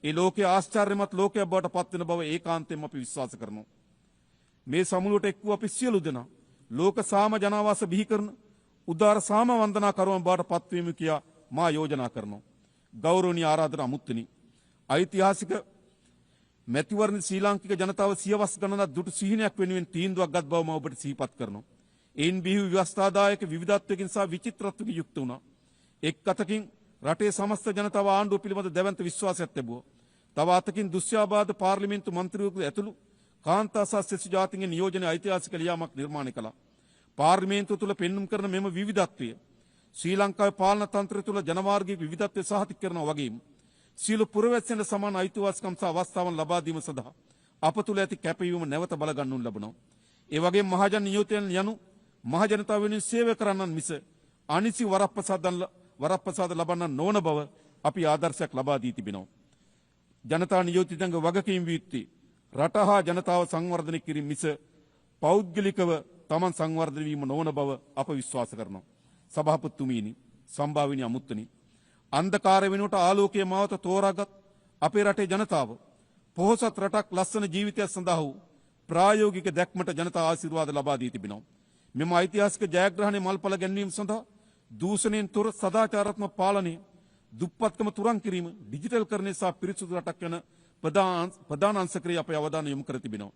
ඒ ලෝකයේ ආශ්චර්යමත් ලෝකයක් බවට පත් වෙන බව ඒකාන්තයෙන්ම අපි විශ්වාස කරනවා. මේ සමුළුවට එක් වූ අපි සියලු දෙනා ලෝක සාම ජනාවාස බිහි කරන උදාර සාම වන්දනා කරුවන් බවට පත්වීම කියා මා යෝජනා කරනවා. ගෞරවනීය ආරාධන අමුත්තනි, ඓතිහාසික මැතිවරණ ශ්‍රී ලාංකික ජනතාව සියවස් ගණනක් දුටු සිහිනයක් වෙනුවෙන් තීන්දුවක් ගත් බව මම ඔබට සිහිපත් කරනවා. එයින් බිහි ව්‍යවස්ථාදායක විවිධත්වයකින් සහ විචිත්‍රත්වයකින් යුක්ත වුණා. එක් අතකින් රටේ සමස්ත ජනතාව ආණ්ඩුව පිළිබඳ දැවැන්ත විශ්වාසයක් තිබුවා. තව අතකින් දුස්්‍යාබාධ පාර්ලිමේන්තු මන්ත්‍රීවරු ඇතුළු කාන්තා සහ සෙසු ජාතීන්ගේ නියෝජන ඓතිහාසික ලියාමක් නිර්මාණය කළා. පාර්ලිමේන්තුව තුළ පෙන්눔 කරන මෙම විවිධත්වය ශ්‍රී ලංකාවේ පාලන තන්ත්‍රය තුළ ජනමාර්ගික විවිධත්වය සහතික කරනවා වගේම සියලු පුරවැසියන්ට සමාන අයිතිවාසිකම් සහ අවස්ථාවන් ලබා දීම සඳහා අප තුළ ඇති කැපවීම නැවත බලගන්නු ලබනවා. ඒ වගේම මහජන නියෝජනයන් යනු මහජනතාව වෙනුවෙන් සේවය කරන්නන් මිස අනිසි වරප්‍රසාද ලබන්න නොවන බව අපි ආදර්ශයක් ලබා දී තිබෙනවා. ජනතා නියෝජිතයන්ගේ වගකීම් වීත්තේ රට හා ජනතාව සංවර්ධනය කිරීම මිස පෞද්ගලිකව තමන් සංවර්ධනය වීම නොවන බව අප විශ්වාස කරනවා. සභාපතිතුමීනි, සම්භාවිනී අමුත්තනි, අන්ධකාරය වෙනුවට ආලෝකයේ මාවත තෝරාගත් අපේ රටේ ජනතාව පොහොසත් රටක් ලස්සන ජීවිතයක් සඳහා වූ ප්‍රායෝගික දැක්මට ජනතා ආශිර්වාද ලබා දී තිබෙනවා. මෙම ඓතිහාසික ජයග්‍රහණය මල්පල ගැන්වීම සඳහා දූෂණයෙන් තොර සදාචාරාත්මක පාලනය, දුප්පත්කම තුරන් කිරීම, ඩිජිටල් කරණය සහ පිරිසුදු රටක් යන ප්‍රධාන අංශකරේ අපේ අවධානය යොමු කර තිබෙනවා.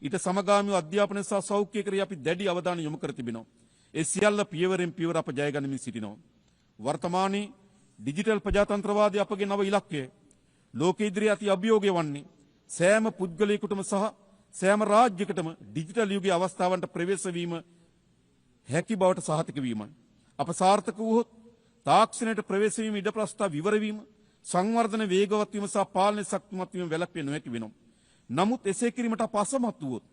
ඊට සමගාමීව අධ්‍යාපනය සහ සෞඛ්‍ය කරේ අපි දැඩි අවධානය යොමු කර තිබෙනවා. ඒ සියල්ල පියවරෙන් පියවර අප ජය ගනිමින් සිටිනවා. වර්තමානයේ ඩිජිටල් ප්‍රජාතන්ත්‍රවාදී අපගේ නව ඉලක්කය ලෝක ඉදිරියේ අති අභියෝගය වන්නේ සෑම පුද්ගලයෙකුටම සහ සෑම රාජ්‍යයකටම ඩිජිටල් යුගයේ අවස්ථාවන්ට ප්‍රවේශ වීම හැකි බවට සහතික වීමයි. අප සාර්ථක වූහොත් තාක්ෂණයට ප්‍රවේශ වීම ඉඩ ප්‍රස්ථා විවර වීම, සංවර්ධන වේගවත් වීම සහ පාලනය ශක්තිමත් වීම වැළැක්විය නොහැකි වෙනවා. නමුත් එසේ කිරීමට අප අසමත් වුවොත්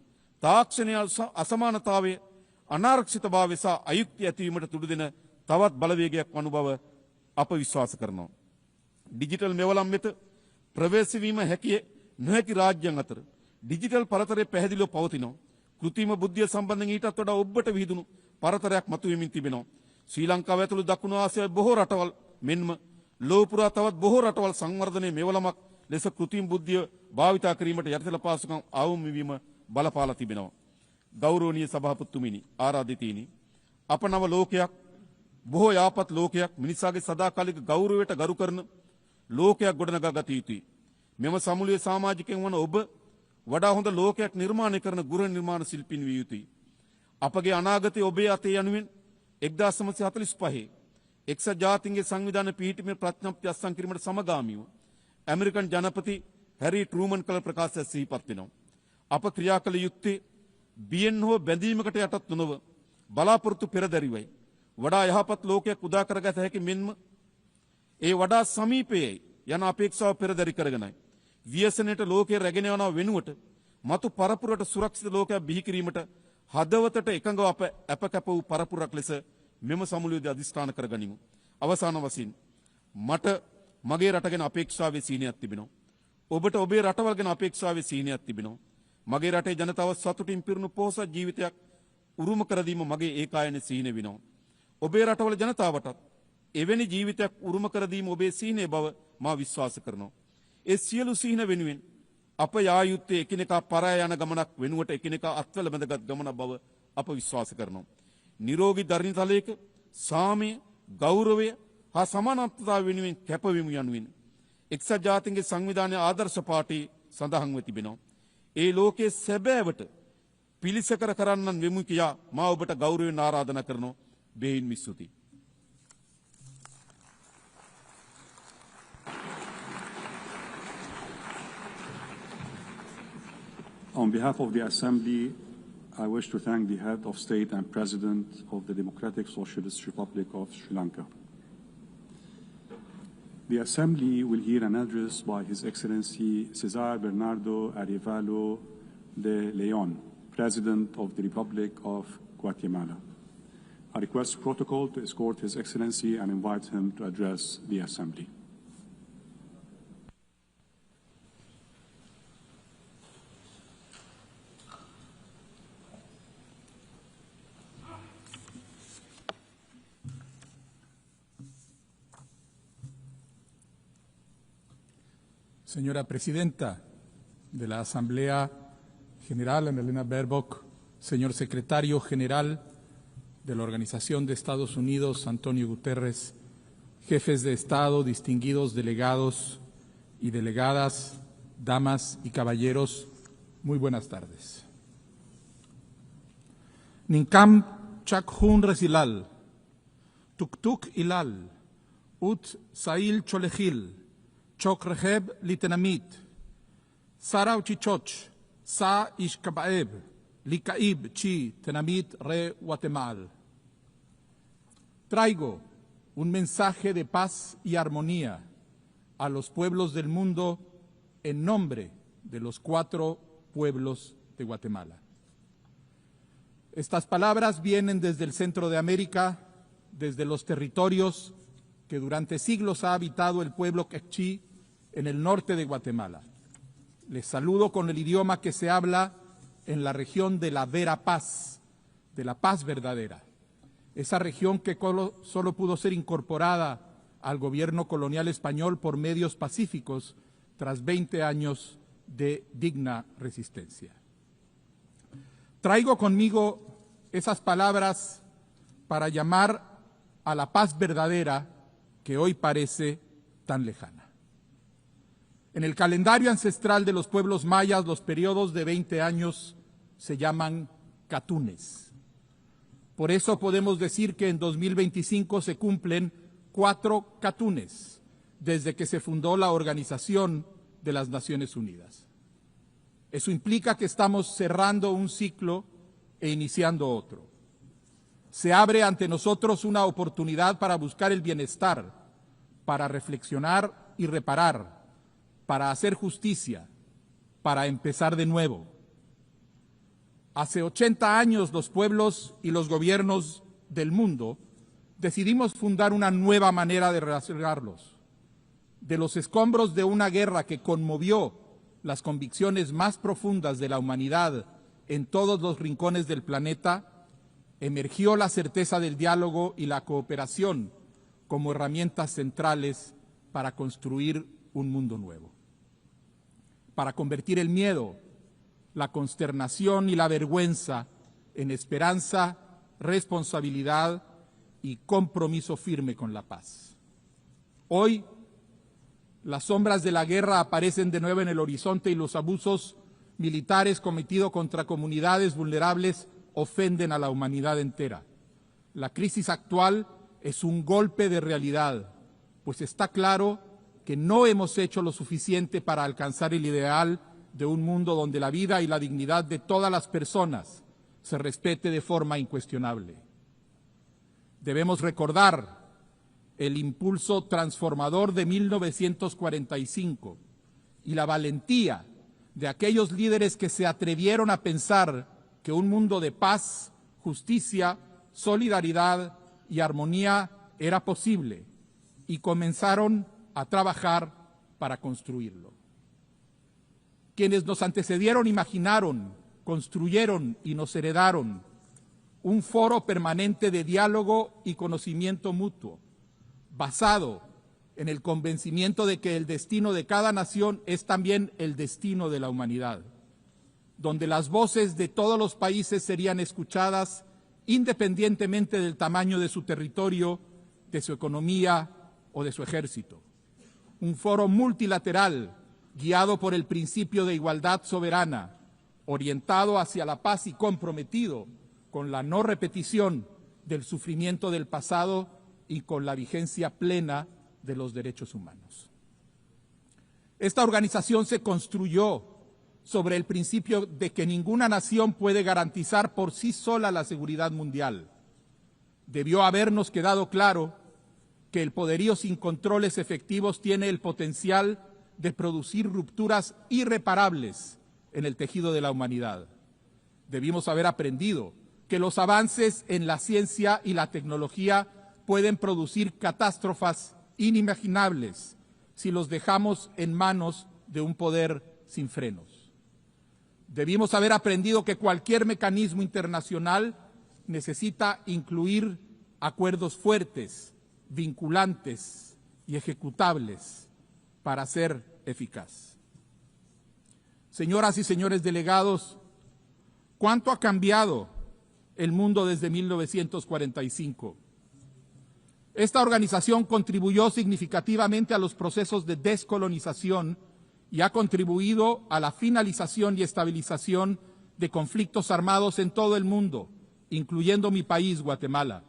තාක්ෂණය අසමානතාවය, අනාරක්ෂිතභාවය සහ අයුක්තිය ඇතිවීමට තුඩු දෙන තවත් බලවේගයක් වනු බව අප විශ්වාස කරනවා. ඩිජිටල් මෙවලම් වෙත ප්‍රවේශ වීම නොහැකි රාජ්‍යයන් අතර ඩිජිටල් පරතරය පැහැදිලිව පවතිනවා. කෘත්‍රිම බුද්ධිය සම්බන්ධයෙන් ඊටත් වඩා ඔබට විහිදුණු පරතරයක් මතුවෙමින් තිබෙනවා. ශ්‍රී ලංකාව ඇතුළු දකුණු ආසියාවේ බොහෝ රටවල් මෙන්ම ලෝක පුරා තවත් බොහෝ රටවල් සංවර්ධනයේ මෙවලමක් ලෙස කෘත්‍රිම බුද්ධිය භාවිතා කිරීමට යටිතල පාසුකම් අවම වීම බලපාලා තිබෙනවා. ගෞරවනීය සභාපතිතුමිනි, ආරාධිතයිනි, අප නව ලෝකයක්, බොහෝ යාපත් ලෝකයක්, මිනිසාගේ සදාකාලික ගෞරවයට ගරු කරන ලෝකයක් ගොඩනගා ගත යුතුයි. මෙම සමුළුවේ සමාජිකයන් වන ඔබ වඩා හොඳ ලෝකයක් නිර්මාණය කරන ගෘහ නිර්මාණ ශිල්පීන් විය යුතුයි. අපගේ අනාගතය ඔබේ අතේ යනුවෙන් 1945 එක්සත් ජාතීන්ගේ සංවිධාන පිහිටීමේ ප්‍රඥප්ති අත්සන් කිරීමට සමගාමීව ඇමරිකන් ජනපති හැරි ට්‍රූමන් කළ ප්‍රකාශය සිහිපත් වෙනවා. අප ක්‍රියා කළ යුත්තේ බියෙන් හෝ බැඳීමකට යටත් නොව බලාපොරොත්තු පෙරදැරිවයි. වඩා යහපත් ලෝකයක් උදා කරගත හැකි මෙන්ම ඒ වඩා සමීපයේ යන අපේක්ෂාව පෙරදැරි කරගෙනයි. ව්‍යසනයට ලෝකයේ රැගෙන යන වෙනුවට මතු පරපුරට සුරක්ෂිත ලෝකයක් බිහි කිරීමට හදවතට එකඟව අප කැප වූ පරපුරක් ලෙස මෙම සමුළුවේදී අධිෂ්ඨාන කරගනිමු. අවසාන වශයෙන් මට මගේ රට ගැන අපේක්ෂාවේ සීනයක් තිබෙනවා. ඔබට ඔබේ රටවල් ගැන අපේක්ෂාවේ සීනයක් තිබෙනවා. මගේ රටේ ජනතාව සතුටින් පිරුණු පොහොසත් ජීවිතයක් උරුම කර දීම මගේ ඒකායන සීන වෙනවා. ඔබේ රටවල ජනතාවටත් එවැනි ජීවිතයක් උරුම කර දීම ඔබේ සීනේ බව මා විශ්වාස කරනවා. ඒ සියලු සීන වෙනුවෙන් අප යා යුත්තේ එකිනෙකා පරාය යන ගමනක් වෙනුවට එකිනෙකා අත්වල බැඳගත් ගමනක් බව අප විශ්වාස කරනවා. නිරෝගී ධර්මතලයක සාමය, ගෞරවය හා සමානත්වතාව වෙනුවෙන් කැපවීම යනුවෙන් එක්සත් ජාතීන්ගේ සංවිධානයේ ආදර්ශ පාඨය සඳහන්ව තිබෙනවා. ඒ ලෝකයේ සැබෑවට පිළිසකර කරන්නන් වෙමු කියා මා ඔබට ගෞරවයෙන් ආරාධනා කරනවා. බෙහෙයින් ස්තුතියි. On behalf of the Assembly, I wish to thank the Head of State and President of the Democratic Socialist Republic of Sri Lanka. The Assembly will hear an address by His Excellency Cesar Bernardo Arévalo de León, President of the Republic of Guatemala. I request protocol to escort His Excellency and invite him to address the Assembly. Señora Presidenta de la Asamblea General, Annalena Baerbock, señor Secretario General de la Organización de Estados Unidos, Antonio Guterres, jefes de Estado, distinguidos delegados y delegadas, damas y caballeros, muy buenas tardes. Ninkam chakhun resilal, tuktuk ilal, ut sail cholejil, Chok Reheb Litenamit, Sara Uchichoch, Sa Ishkabaeb, Likaib Chi Tenamit Re Guatemala. Traigo un mensaje de paz y armonía a los pueblos del mundo en nombre de los 4 pueblos de Guatemala. Estas palabras vienen desde el centro de América, desde los territorios que durante siglos ha habitado el pueblo quechí en el norte de Guatemala. Les saludo con el idioma que se habla en la región de la vera paz, de la paz verdadera. Esa región que solo pudo ser incorporada al gobierno colonial español por medios pacíficos tras 20 años de digna resistencia. Traigo conmigo esas palabras para llamar a la paz verdadera que hoy parece tan lejana. En el calendario ancestral de los pueblos mayas, los periodos de 20 años se llaman catunes. Por eso podemos decir que en 2025 se cumplen 4 catunes desde que se fundó la Organización de las Naciones Unidas. Eso implica que estamos cerrando un ciclo e iniciando otro. Se abre ante nosotros una oportunidad para buscar el bienestar, para reflexionar y reparar, para hacer justicia, para empezar de nuevo. Hace 80 años los pueblos y los gobiernos del mundo decidimos fundar una nueva manera de relacionarlos. De los escombros de una guerra que conmovió las convicciones más profundas de la humanidad en todos los rincones del planeta, emergió la certeza del diálogo y la cooperación como herramientas centrales para construir un mundo nuevo, para convertir el miedo, la consternación y la vergüenza en esperanza, responsabilidad y compromiso firme con la paz. Hoy, las sombras de la guerra aparecen de nuevo en el horizonte y los abusos militares cometidos contra comunidades vulnerables ofenden a la humanidad entera. La crisis actual es un golpe de realidad, pues está claro que no hemos hecho lo suficiente para alcanzar el ideal de un mundo donde la vida y la dignidad de todas las personas se respete de forma incuestionable. Debemos recordar el impulso transformador de 1945 y la valentía de aquellos líderes que se atrevieron a pensar que un mundo de paz, justicia, solidaridad y armonía era posible y comenzaron a trabajar para construirlo. Quienes nos antecedieron imaginaron, construyeron y nos heredaron un foro permanente de diálogo y conocimiento mutuo, basado en el convencimiento de que el destino de cada nación es también el destino de la humanidad, donde las voces de todos los países serían escuchadas independientemente del tamaño de su territorio, de su economía o de su ejército. Un foro multilateral guiado por el principio de igualdad soberana, orientado hacia la paz y comprometido con la no repetición del sufrimiento del pasado y con la vigencia plena de los derechos humanos. Esta organización se construyó sobre el principio de que ninguna nación puede garantizar por sí sola la seguridad mundial. Debió habernos quedado claro que el poderío sin controles efectivos tiene el potencial de producir rupturas irreparables en el tejido de la humanidad. Debimos haber aprendido que los avances en la ciencia y la tecnología pueden producir catástrofes inimaginables si los dejamos en manos de un poder sin frenos. Debimos haber aprendido que cualquier mecanismo internacional necesita incluir acuerdos fuertes, vinculantes y ejecutables para ser eficaz. Señoras y señores delegados, ¿cuánto ha cambiado el mundo desde 1945? Esta organización contribuyó significativamente a los procesos de descolonización y ha contribuido a la finalización y estabilización de conflictos armados en todo el mundo, incluyendo mi país, Guatemala.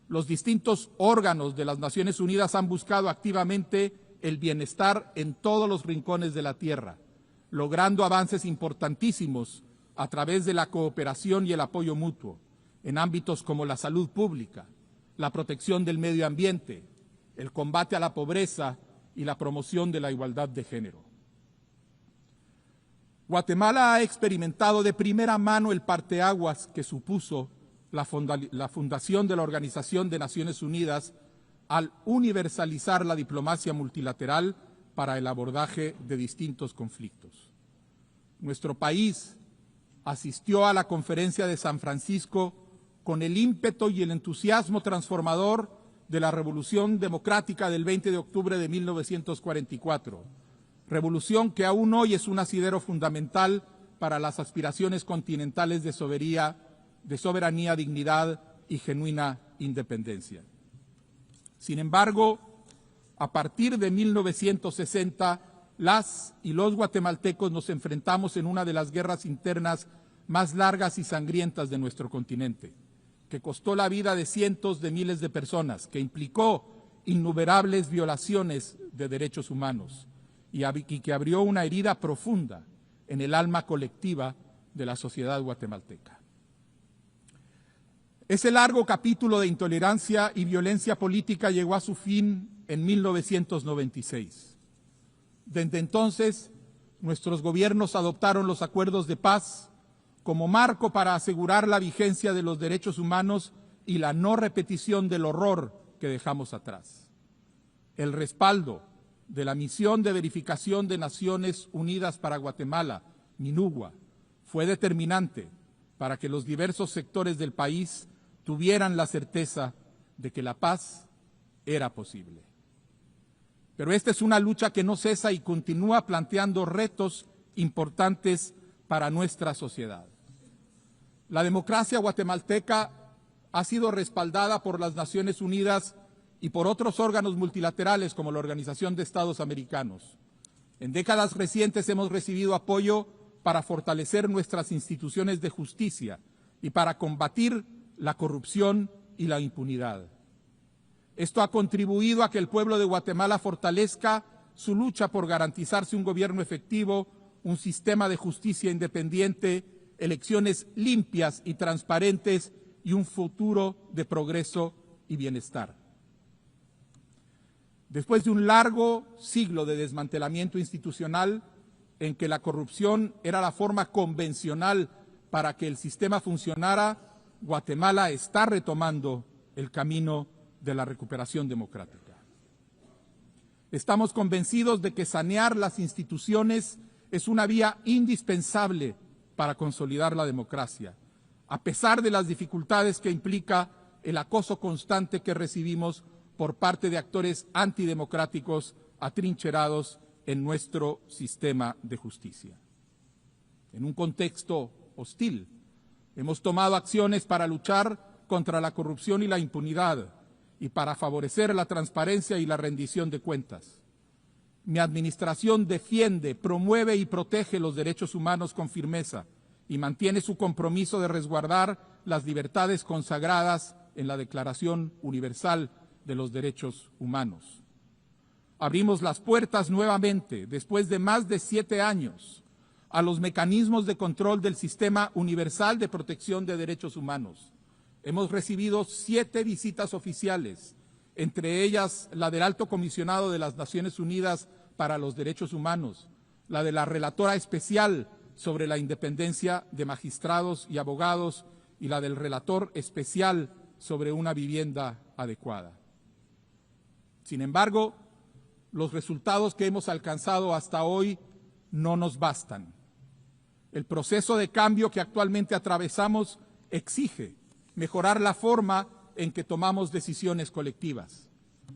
Los distintos órganos de las Naciones Unidas han buscado activamente el bienestar en todos los rincones de la tierra, logrando avances importantísimos a través de la cooperación y el apoyo mutuo en ámbitos como la salud pública, la protección del medio ambiente, el combate a la pobreza y la promoción de la igualdad de género. Guatemala ha experimentado de primera mano el parteaguas que supuso la fundación de la Organización de Naciones Unidas al universalizar la diplomacia multilateral para el abordaje de distintos conflictos. Nuestro país asistió a la Conferencia de San Francisco con el ímpetu y el entusiasmo transformador de la Revolución Democrática del 20 de octubre de 1944, revolución que aún hoy es un asidero fundamental para las aspiraciones continentales de soberanía, dignidad y genuina independencia. Sin embargo, a partir de 1960, las y los guatemaltecos nos enfrentamos en una de las guerras internas más largas y sangrientas de nuestro continente, que costó la vida de cientos de miles de personas, que implicó innumerables violaciones de derechos humanos y que abrió una herida profunda en el alma colectiva de la sociedad guatemalteca. Ese largo capítulo de intolerancia y violencia política llegó a su fin en 1996. Desde entonces, nuestros gobiernos adoptaron los acuerdos de paz como marco para asegurar la vigencia de los derechos humanos y la no repetición del horror que dejamos atrás. El respaldo de la Misión de Verificación de Naciones Unidas para Guatemala, MINUGUA, fue determinante para que los diversos sectores del país tuvieran la certeza de que la paz era posible. Pero esta es una lucha que no cesa y continúa planteando retos importantes para nuestra sociedad. La democracia guatemalteca ha sido respaldada por las Naciones Unidas y por otros órganos multilaterales como la Organización de Estados Americanos. En décadas recientes hemos recibido apoyo para fortalecer nuestras instituciones de justicia y para combatir la corrupción y la impunidad. Esto ha contribuido a que el pueblo de Guatemala fortalezca su lucha por garantizarse un gobierno efectivo, un sistema de justicia independiente, elecciones limpias y transparentes y un futuro de progreso y bienestar. Después de un largo siglo de desmantelamiento institucional en que la corrupción era la forma convencional para que el sistema funcionara, Guatemala está retomando el camino de la recuperación democrática. Estamos convencidos de que sanear las instituciones es una vía indispensable para consolidar la democracia, a pesar de las dificultades que implica el acoso constante que recibimos por parte de actores antidemocráticos atrincherados en nuestro sistema de justicia. En un contexto hostil, hemos tomado acciones para luchar contra la corrupción y la impunidad y para favorecer la transparencia y la rendición de cuentas. Mi administración defiende, promueve y protege los derechos humanos con firmeza y mantiene su compromiso de resguardar las libertades consagradas en la Declaración Universal de los Derechos Humanos. Abrimos las puertas nuevamente, después de más de 7 años, a los mecanismos de control del Sistema Universal de Protección de Derechos Humanos. Hemos recibido 7 visitas oficiales, entre ellas la del Alto Comisionado de las Naciones Unidas para los Derechos Humanos, la de la Relatora Especial sobre la Independencia de Magistrados y Abogados y la del Relator Especial sobre una vivienda adecuada. Sin embargo, los resultados que hemos alcanzado hasta hoy no nos bastan. El proceso de cambio que actualmente atravesamos exige mejorar la forma en que tomamos decisiones colectivas.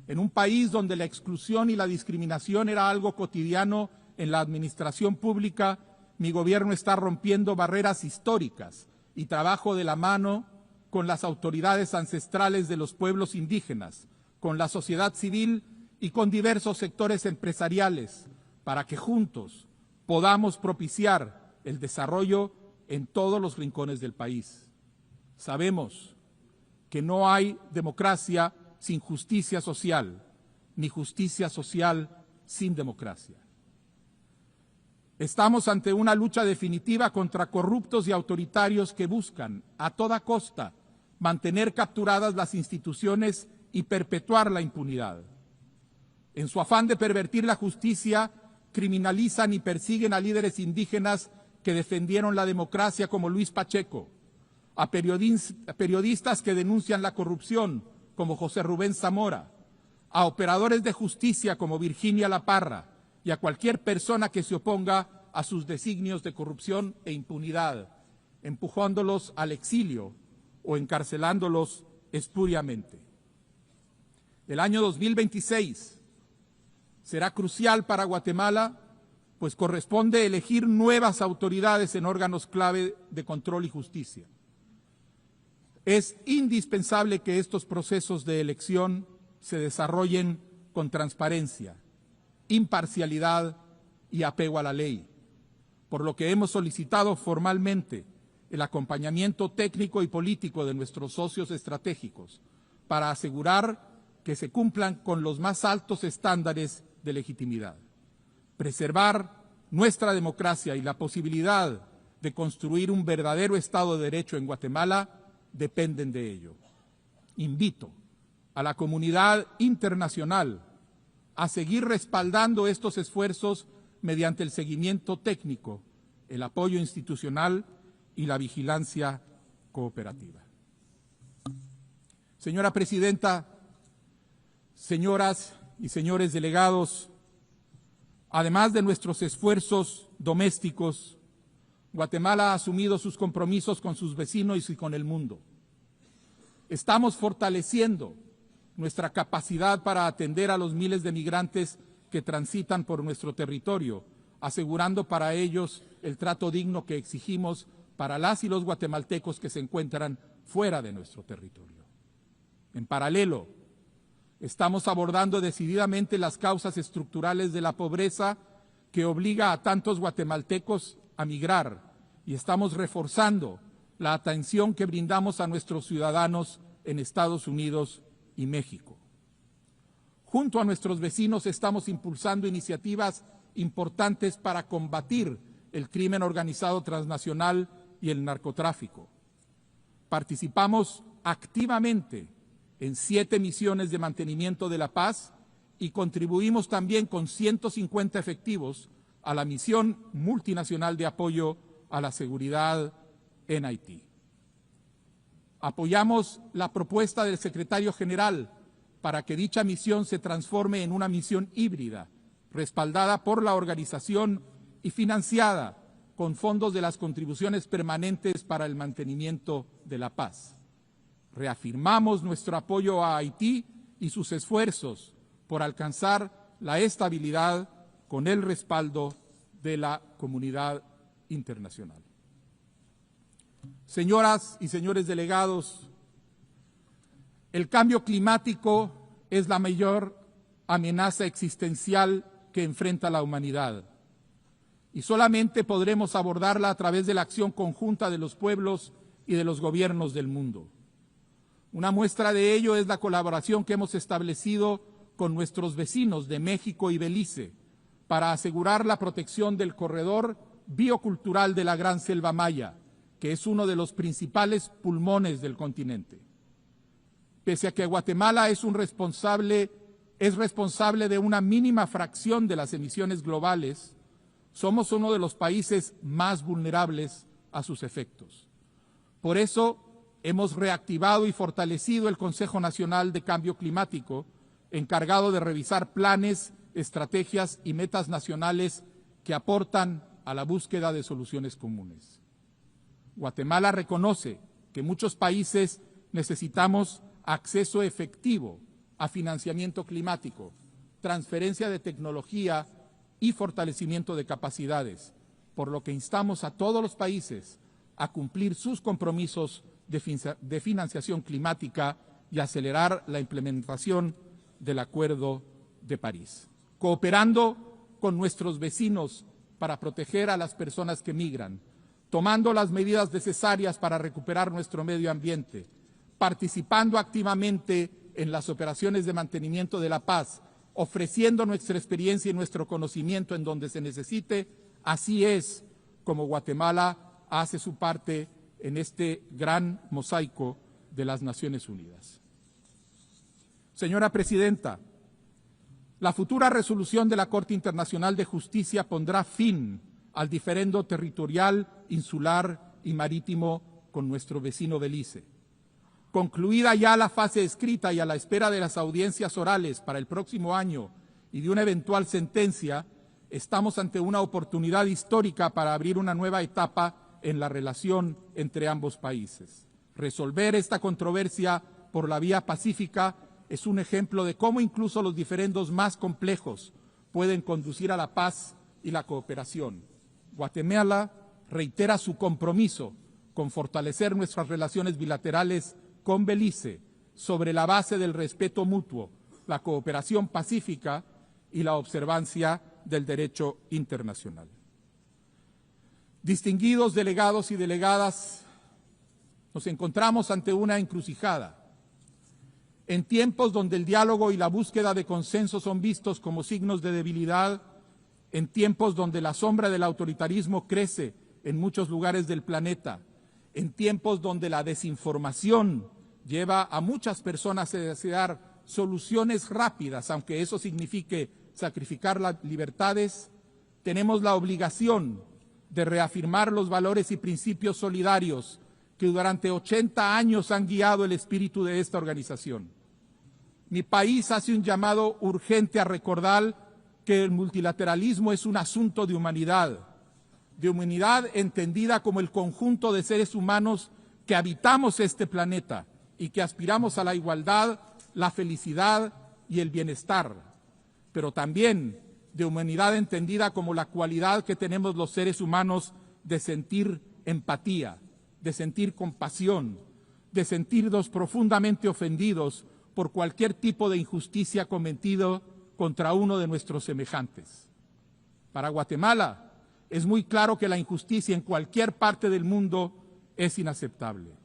En un país donde la exclusión y la discriminación era algo cotidiano en la administración pública, mi gobierno está rompiendo barreras históricas y trabajo de la mano con las autoridades ancestrales de los pueblos indígenas, con la sociedad civil y con diversos sectores empresariales, para que juntos podamos propiciar el desarrollo en todos los rincones del país. Sabemos que no hay democracia sin justicia social, ni justicia social sin democracia. Estamos ante una lucha definitiva contra corruptos y autoritarios que buscan, a toda costa, mantener capturadas las instituciones y perpetuar la impunidad. En su afán de pervertir la justicia, criminalizan y persiguen a líderes indígenas que defendieron la democracia como Luis Pacheco, a periodistas que denuncian la corrupción como José Rubén Zamora, a operadores de justicia como Virginia La Parra y a cualquier persona que se oponga a sus designios de corrupción e impunidad, empujándolos al exilio o encarcelándolos espuriamente. El año 2026 será crucial para Guatemala, pues corresponde elegir nuevas autoridades en órganos clave de control y justicia. Es indispensable que estos procesos de elección se desarrollen con transparencia, imparcialidad y apego a la ley, por lo que hemos solicitado formalmente el acompañamiento técnico y político de nuestros socios estratégicos para asegurar que se cumplan con los más altos estándares de legitimidad. Preservar nuestra democracia y la posibilidad de construir un verdadero Estado de Derecho en Guatemala dependen de ello. Invito a la comunidad internacional a seguir respaldando estos esfuerzos mediante el seguimiento técnico, el apoyo institucional y la vigilancia cooperativa. Señora Presidenta, señoras y señores delegados, además de nuestros esfuerzos domésticos, Guatemala ha asumido sus compromisos con sus vecinos y con el mundo. Estamos fortaleciendo nuestra capacidad para atender a los miles de migrantes que transitan por nuestro territorio, asegurando para ellos el trato digno que exigimos para las y los guatemaltecos que se encuentran fuera de nuestro territorio. En paralelo, estamos abordando decididamente las causas estructurales de la pobreza que obliga a tantos guatemaltecos a migrar y estamos reforzando la atención que brindamos a nuestros ciudadanos en Estados Unidos y México. Junto a nuestros vecinos estamos impulsando iniciativas importantes para combatir el crimen organizado transnacional y el narcotráfico. Participamos activamente en 7 misiones de mantenimiento de la paz y contribuimos también con 150 efectivos a la misión multinacional de apoyo a la seguridad en Haití. Apoyamos la propuesta del secretario general para que dicha misión se transforme en una misión híbrida, respaldada por la organización y financiada con fondos de las contribuciones permanentes para el mantenimiento de la paz. Reafirmamos nuestro apoyo a Haití y sus esfuerzos por alcanzar la estabilidad con el respaldo de la comunidad internacional. Señoras y señores delegados, el cambio climático es la mayor amenaza existencial que enfrenta la humanidad y solamente podremos abordarla a través de la acción conjunta de los pueblos y de los gobiernos del mundo. Una muestra de ello es la colaboración que hemos establecido con nuestros vecinos de México y Belice para asegurar la protección del corredor biocultural de la Gran Selva Maya, que es uno de los principales pulmones del continente. Pese a que Guatemala es responsable de una mínima fracción de las emisiones globales, somos uno de los países más vulnerables a sus efectos. Por eso hemos reactivado y fortalecido el Consejo Nacional de Cambio Climático, encargado de revisar planes, estrategias y metas nacionales que aportan a la búsqueda de soluciones comunes. Guatemala reconoce que muchos países necesitamos acceso efectivo a financiamiento climático, transferencia de tecnología y fortalecimiento de capacidades, por lo que instamos a todos los países a cumplir sus compromisos de financiación climática y acelerar la implementación del Acuerdo de París, cooperando con nuestros vecinos para proteger a las personas que migran, tomando las medidas necesarias para recuperar nuestro medio ambiente, participando activamente en las operaciones de mantenimiento de la paz, ofreciendo nuestra experiencia y nuestro conocimiento en donde se necesite. Así es como Guatemala hace su parte en este gran mosaico de las Naciones Unidas. Señora Presidenta, la futura resolución de la Corte Internacional de Justicia pondrá fin al diferendo territorial, insular y marítimo con nuestro vecino Belice. Concluida ya la fase escrita y a la espera de las audiencias orales para el próximo año y de una eventual sentencia, estamos ante una oportunidad histórica para abrir una nueva etapa en la relación entre ambos países. Resolver esta controversia por la vía pacífica es un ejemplo de cómo incluso los diferendos más complejos pueden conducir a la paz y la cooperación. Guatemala reitera su compromiso con fortalecer nuestras relaciones bilaterales con Belice sobre la base del respeto mutuo, la cooperación pacífica y la observancia del derecho internacional. Distinguidos delegados y delegadas, nos encontramos ante una encrucijada. En tiempos donde el diálogo y la búsqueda de consenso son vistos como signos de debilidad, en tiempos donde la sombra del autoritarismo crece en muchos lugares del planeta, en tiempos donde la desinformación lleva a muchas personas a desear soluciones rápidas, aunque eso signifique sacrificar las libertades, tenemos la obligación de reafirmar los valores y principios solidarios que durante 80 años han guiado el espíritu de esta organización. Mi país hace un llamado urgente a recordar que el multilateralismo es un asunto de humanidad entendida como el conjunto de seres humanos que habitamos este planeta y que aspiramos a la igualdad, la felicidad y el bienestar, pero también de humanidad entendida como la cualidad que tenemos los seres humanos de sentir empatía, de sentir compasión, de sentirnos profundamente ofendidos por cualquier tipo de injusticia cometido contra uno de nuestros semejantes. Para Guatemala es muy claro que la injusticia en cualquier parte del mundo es inaceptable.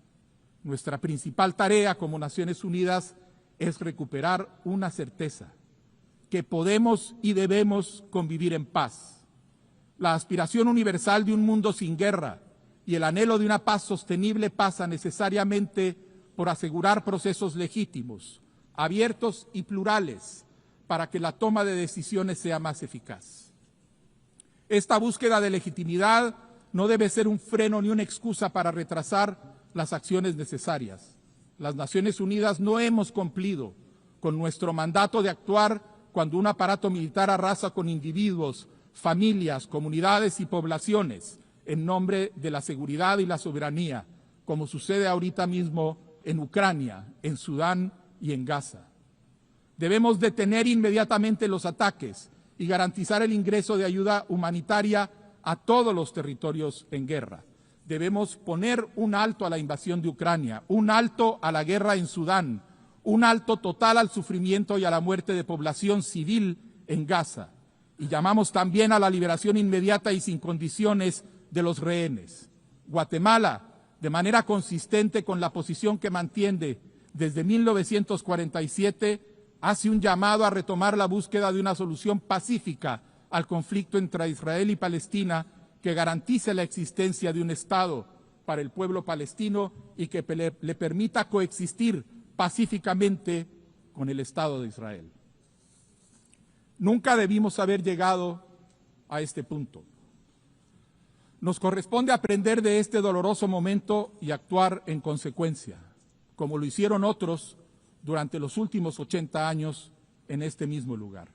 Nuestra principal tarea como Naciones Unidas es recuperar una certeza, que podemos y debemos convivir en paz. La aspiración universal de un mundo sin guerra y el anhelo de una paz sostenible pasa necesariamente por asegurar procesos legítimos, abiertos y plurales, para que la toma de decisiones sea más eficaz. Esta búsqueda de legitimidad no debe ser un freno ni una excusa para retrasar las acciones necesarias. Las Naciones Unidas no hemos cumplido con nuestro mandato de actuar cuando un aparato militar arrasa con individuos, familias, comunidades y poblaciones en nombre de la seguridad y la soberanía, como sucede ahorita mismo en Ucrania, en Sudán y en Gaza. Debemos detener inmediatamente los ataques y garantizar el ingreso de ayuda humanitaria a todos los territorios en guerra. Debemos poner un alto a la invasión de Ucrania, un alto a la guerra en Sudán, un alto total al sufrimiento y a la muerte de población civil en Gaza. Y llamamos también a la liberación inmediata y sin condiciones de los rehenes. Guatemala, de manera consistente con la posición que mantiene desde 1947, hace un llamado a retomar la búsqueda de una solución pacífica al conflicto entre Israel y Palestina que garantice la existencia de un Estado para el pueblo palestino y que le permita coexistir pacíficamente con el Estado de Israel. Nunca debimos haber llegado a este punto. Nos corresponde aprender de este doloroso momento y actuar en consecuencia, como lo hicieron otros durante los últimos 80 años en este mismo lugar.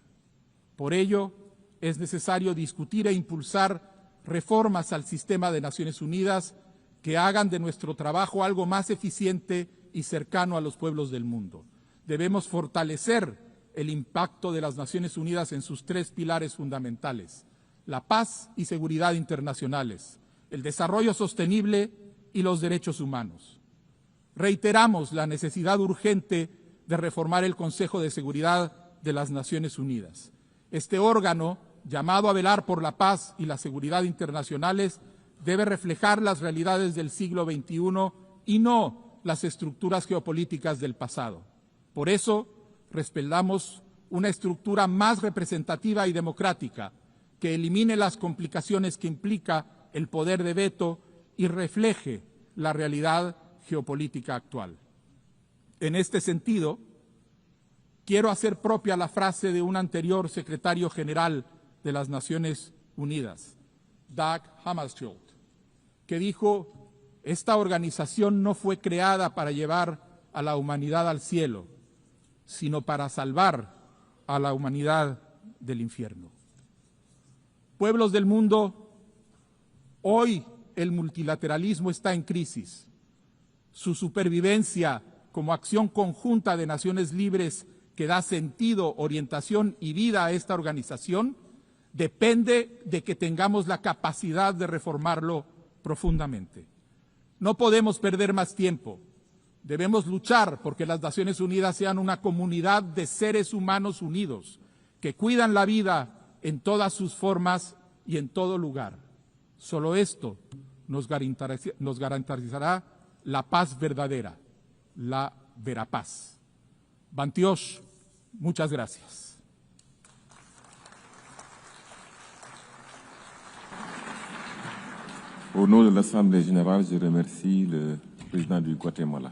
Por ello, es necesario discutir e impulsar reformas al sistema de Naciones Unidas que hagan de nuestro trabajo algo más eficiente y cercano a los pueblos del mundo. Debemos fortalecer el impacto de las Naciones Unidas en sus tres pilares fundamentales: la paz y seguridad internacionales, el desarrollo sostenible y los derechos humanos. Reiteramos la necesidad urgente de reformar el Consejo de Seguridad de las Naciones Unidas. Este órgano, llamado a velar por la paz y la seguridad internacionales, debe reflejar las realidades del siglo XXI y no las estructuras geopolíticas del pasado. Por eso, respaldamos una estructura más representativa y democrática que elimine las complicaciones que implica el poder de veto y refleje la realidad geopolítica actual. En este sentido, quiero hacer propia la frase de un anterior secretario general de las Naciones Unidas, Dag Hammarskjöld, que dijo: esta organización no fue creada para llevar a la humanidad al cielo, sino para salvar a la humanidad del infierno. Pueblos del mundo, hoy el multilateralismo está en crisis. Su supervivencia como acción conjunta de naciones libres que da sentido, orientación y vida a esta organización depende de que tengamos la capacidad de reformarlo profundamente. No podemos perder más tiempo. Debemos luchar porque las Naciones Unidas sean una comunidad de seres humanos unidos que cuidan la vida en todas sus formas y en todo lugar. Solo esto nos garantizará la paz verdadera, la verapaz. Bantiosh, muchas gracias. Au nom de l'Assemblée générale, je remercie le président du Guatemala.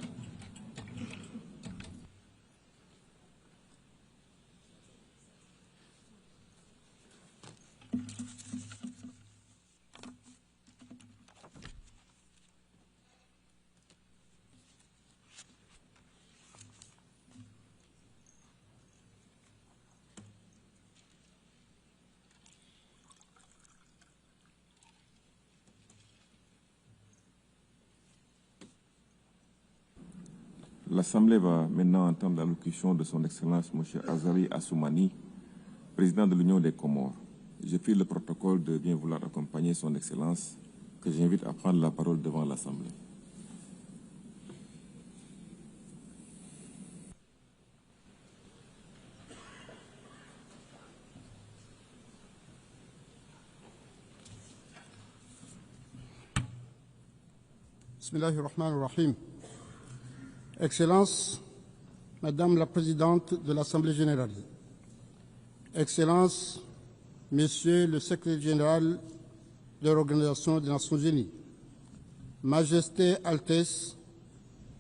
L'Assemblée va maintenant entendre l'allocution de son Excellence M. Azali Assoumani, président de l'Union des Comores. Je prie le protocole de bien vouloir accompagner son Excellence, que j'invite à prendre la parole devant l'Assemblée. Bismillahirrahmanirrahim. Excellence, Madame la Présidente de l'Assemblée générale, Excellences, Monsieur le Secrétaire général de l'Organisation des Nations Unies, Majesté, Altesse,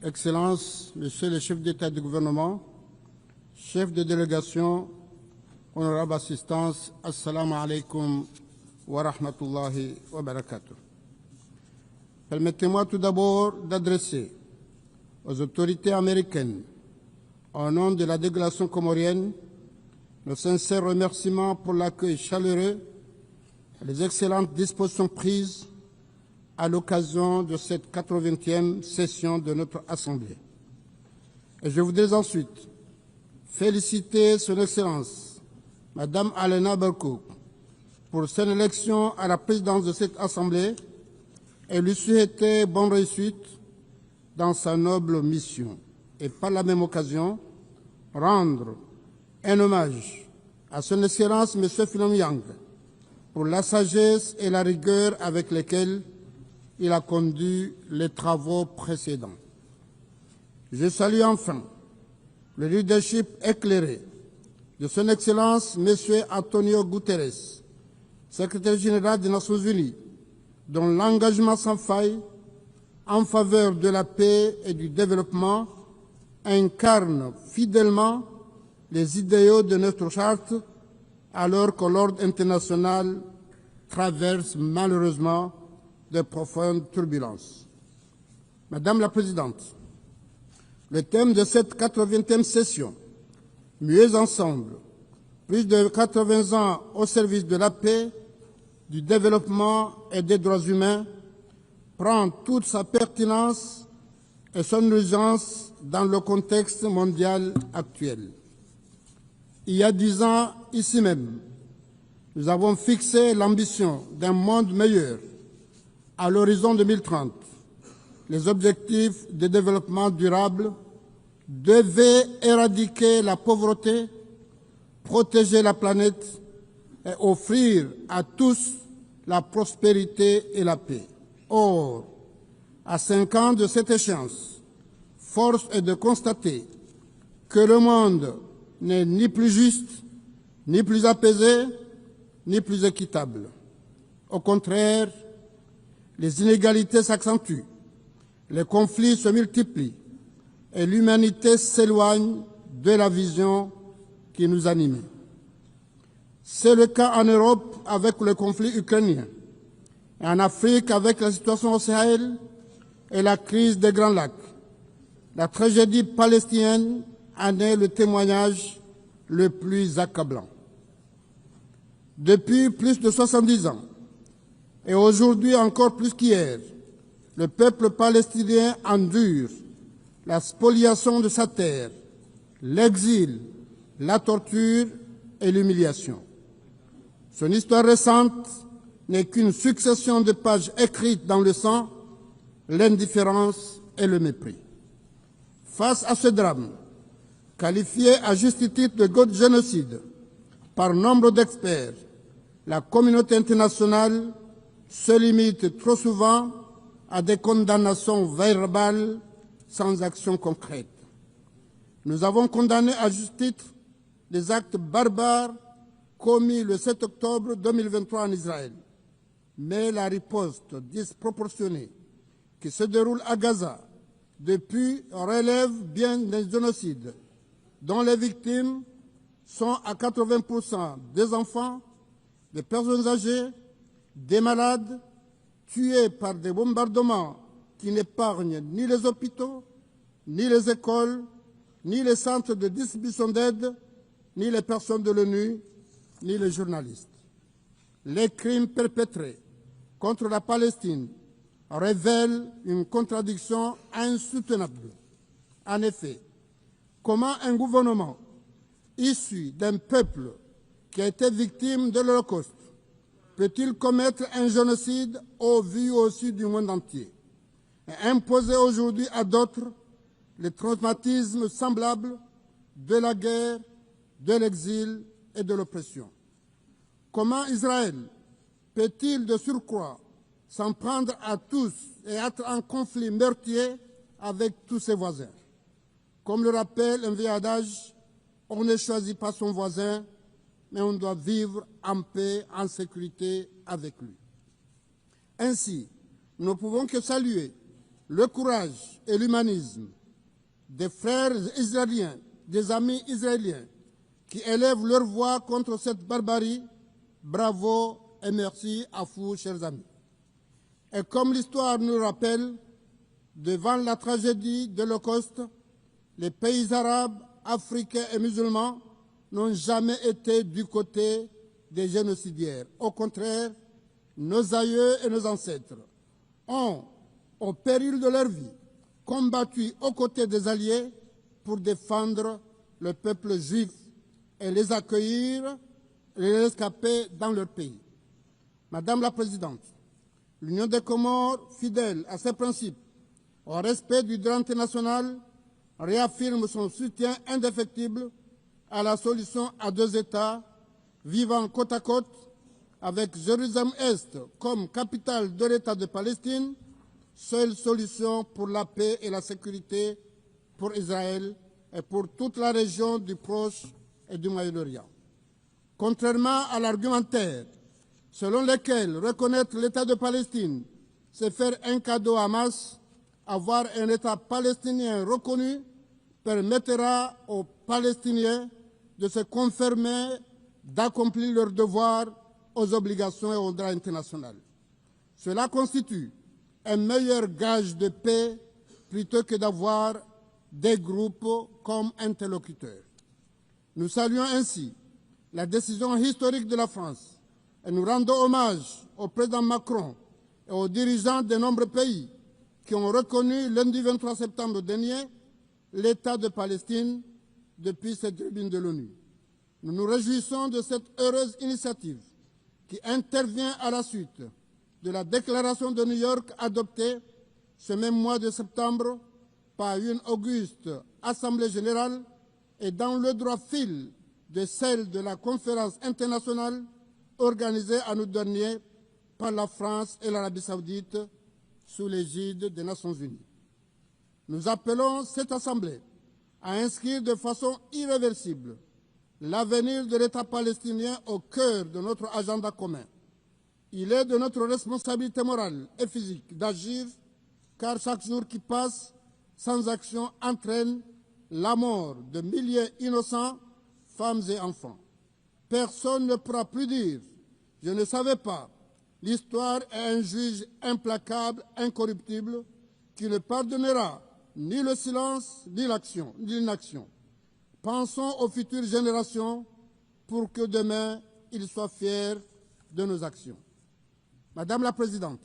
Excellences, Monsieur le chef d'État et de gouvernement, chef de délégation, honorable assistance, Assalamu alaikum wa rahmatullahi wa barakatuh. Permettez-moi tout d'abord d'adresser aux autorités américaines, au nom de la délégation comorienne, nos sincères remerciements pour l'accueil chaleureux et les excellentes dispositions prises à l'occasion de cette 80e session de notre Assemblée. Et je voudrais ensuite féliciter Son Excellence, Madame Alena Berkouk, pour son élection à la présidence de cette Assemblée et lui souhaiter bonne réussite dans sa noble mission. Et par la même occasion, rendre un hommage à Son Excellence M. Philom Yang pour la sagesse et la rigueur avec lesquelles il a conduit les travaux précédents. Je salue enfin le leadership éclairé de Son Excellence M. Antonio Guterres, secrétaire général des Nations Unies, dont l'engagement sans faille en faveur de la paix et du développement incarne fidèlement les idéaux de notre charte, alors que l'ordre international traverse malheureusement de profondes turbulences. Madame la Présidente, le thème de cette 80e session, Mieux ensemble, plus de 80 ans au service de la paix, du développement et des droits humains, prend toute sa pertinence et son urgence dans le contexte mondial actuel. Il y a 10 ans, ici même, nous avons fixé l'ambition d'un monde meilleur à l'horizon 2030. Les objectifs de développement durable devaient éradiquer la pauvreté, protéger la planète et offrir à tous la prospérité et la paix. Or, à 5 ans de cette échéance, force est de constater que le monde n'est ni plus juste, ni plus apaisé, ni plus équitable. Au contraire, les inégalités s'accentuent, les conflits se multiplient et l'humanité s'éloigne de la vision qui nous anime. C'est le cas en Europe avec le conflit ukrainien, et en Afrique avec la situation au Sahel et la crise des Grands Lacs. La tragédie palestinienne en est le témoignage le plus accablant. Depuis plus de 70 ans, et aujourd'hui encore plus qu'hier, le peuple palestinien endure la spoliation de sa terre, l'exil, la torture et l'humiliation. Son histoire récente n'est qu'une succession de pages écrites dans le sang, l'indifférence et le mépris. Face à ce drame, qualifié à juste titre de génocide par nombre d'experts, la communauté internationale se limite trop souvent à des condamnations verbales sans action concrète. Nous avons condamné à juste titre les actes barbares commis le 7 octobre 2023 en Israël. Mais la riposte disproportionnée qui se déroule à Gaza depuis relève bien d'un génocide dont les victimes sont à 80% des enfants, des personnes âgées, des malades, tués par des bombardements qui n'épargnent ni les hôpitaux, ni les écoles, ni les centres de distribution d'aide, ni les personnes de l'ONU, ni les journalistes. Les crimes perpétrés contre la Palestine révèlent une contradiction insoutenable. En effet, comment un gouvernement issu d'un peuple qui a été victime de l'Holocauste peut-il commettre un génocide au vu aussi du monde entier et imposer aujourd'hui à d'autres les traumatismes semblables de la guerre, de l'exil et de l'oppression? Comment Israël peut-il de surcroît s'en prendre à tous et être en conflit meurtrier avec tous ses voisins? Comme le rappelle un vieil adage, on ne choisit pas son voisin, mais on doit vivre en paix, en sécurité avec lui. Ainsi, nous ne pouvons que saluer le courage et l'humanisme des frères israéliens, des amis israéliens, qui élèvent leur voix contre cette barbarie. Bravo et merci à vous, chers amis. Et comme l'histoire nous rappelle, devant la tragédie de l'Holocauste, les pays arabes, africains et musulmans n'ont jamais été du côté des génocidaires. Au contraire, nos aïeux et nos ancêtres ont, au péril de leur vie, combattu aux côtés des alliés pour défendre le peuple juif et les accueillir et les rescaper dans leur pays. Madame la Présidente, l'Union des Comores, fidèle à ses principes, au respect du droit international, réaffirme son soutien indéfectible à la solution à deux États vivant côte à côte, avec Jérusalem-Est comme capitale de l'État de Palestine, seule solution pour la paix et la sécurité pour Israël et pour toute la région du Proche et du Moyen-Orient. Contrairement à l'argumentaire selon lequel reconnaître l'État de Palestine, c'est faire un cadeau à Hamas, avoir un État palestinien reconnu permettra aux Palestiniens de se conformer, d'accomplir leurs devoirs aux obligations et au droit international. Cela constitue un meilleur gage de paix plutôt que d'avoir des groupes comme interlocuteurs. Nous saluons ainsi la décision historique de la France et nous rendons hommage au président Macron et aux dirigeants de nombreux pays qui ont reconnu lundi 23 septembre dernier l'État de Palestine depuis cette tribune de l'ONU. Nous nous réjouissons de cette heureuse initiative qui intervient à la suite de la déclaration de New York adoptée ce même mois de septembre par une auguste Assemblée générale et dans le droit fil de celle de la conférence internationale organisée en août dernier par la France et l'Arabie saoudite sous l'égide des Nations unies. Nous appelons cette Assemblée à inscrire de façon irréversible l'avenir de l'État palestinien au cœur de notre agenda commun. Il est de notre responsabilité morale et physique d'agir, car chaque jour qui passe sans action entraîne la mort de milliers innocents, femmes et enfants. Personne ne pourra plus dire « je ne savais pas ». L'histoire est un juge implacable, incorruptible, qui ne pardonnera ni le silence, ni l'inaction. Pensons aux futures générations pour que demain, ils soient fiers de nos actions. Madame la Présidente,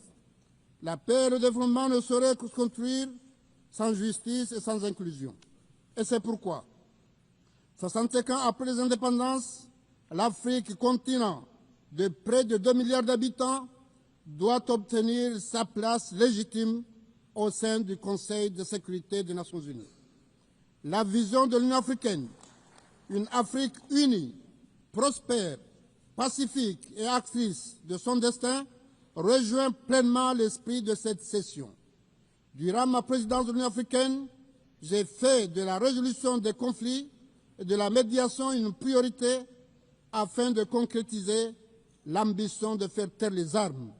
la paix et le développement ne sauraient se construire sans justice et sans inclusion. Et c'est pourquoi, 65 ans après les indépendances, l'Afrique, continent de près de 2 milliards d'habitants, doit obtenir sa place légitime au sein du Conseil de sécurité des Nations unies. La vision de l'Union africaine, une Afrique unie, prospère, pacifique et actrice de son destin, rejoint pleinement l'esprit de cette session. Durant ma présidence de l'Union africaine, j'ai fait de la résolution des conflits et de la médiation une priorité afin de concrétiser l'ambition de faire taire les armes.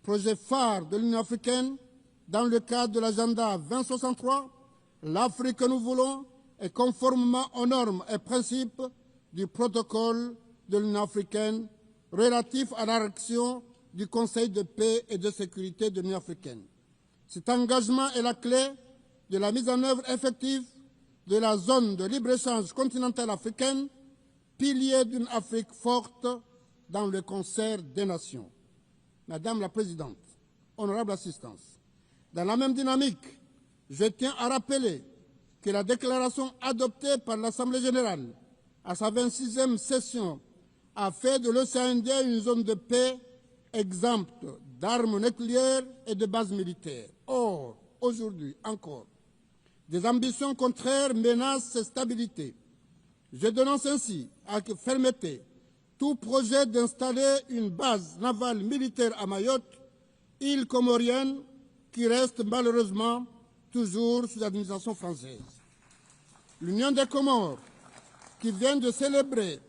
Projet phare de l'Union africaine, dans le cadre de l'agenda 2063, l'Afrique que nous voulons est conformément aux normes et principes du protocole de l'Union africaine relatif à la réaction du Conseil de paix et de sécurité de l'Union africaine. Cet engagement est la clé de la mise en œuvre effective de la zone de libre-échange continentale africaine, pilier d'une Afrique forte dans le concert des nations. Madame la Présidente, honorable assistance, dans la même dynamique, je tiens à rappeler que la déclaration adoptée par l'Assemblée générale à sa 26e session a fait de l'océan Indien une zone de paix exempte d'armes nucléaires et de bases militaires. Or, aujourd'hui encore, des ambitions contraires menacent cette stabilité. Je dénonce ainsi avec fermeté tout projet d'installer une base navale militaire à Mayotte, île comorienne qui reste malheureusement toujours sous l'administration française. L'Union des Comores, qui vient de célébrer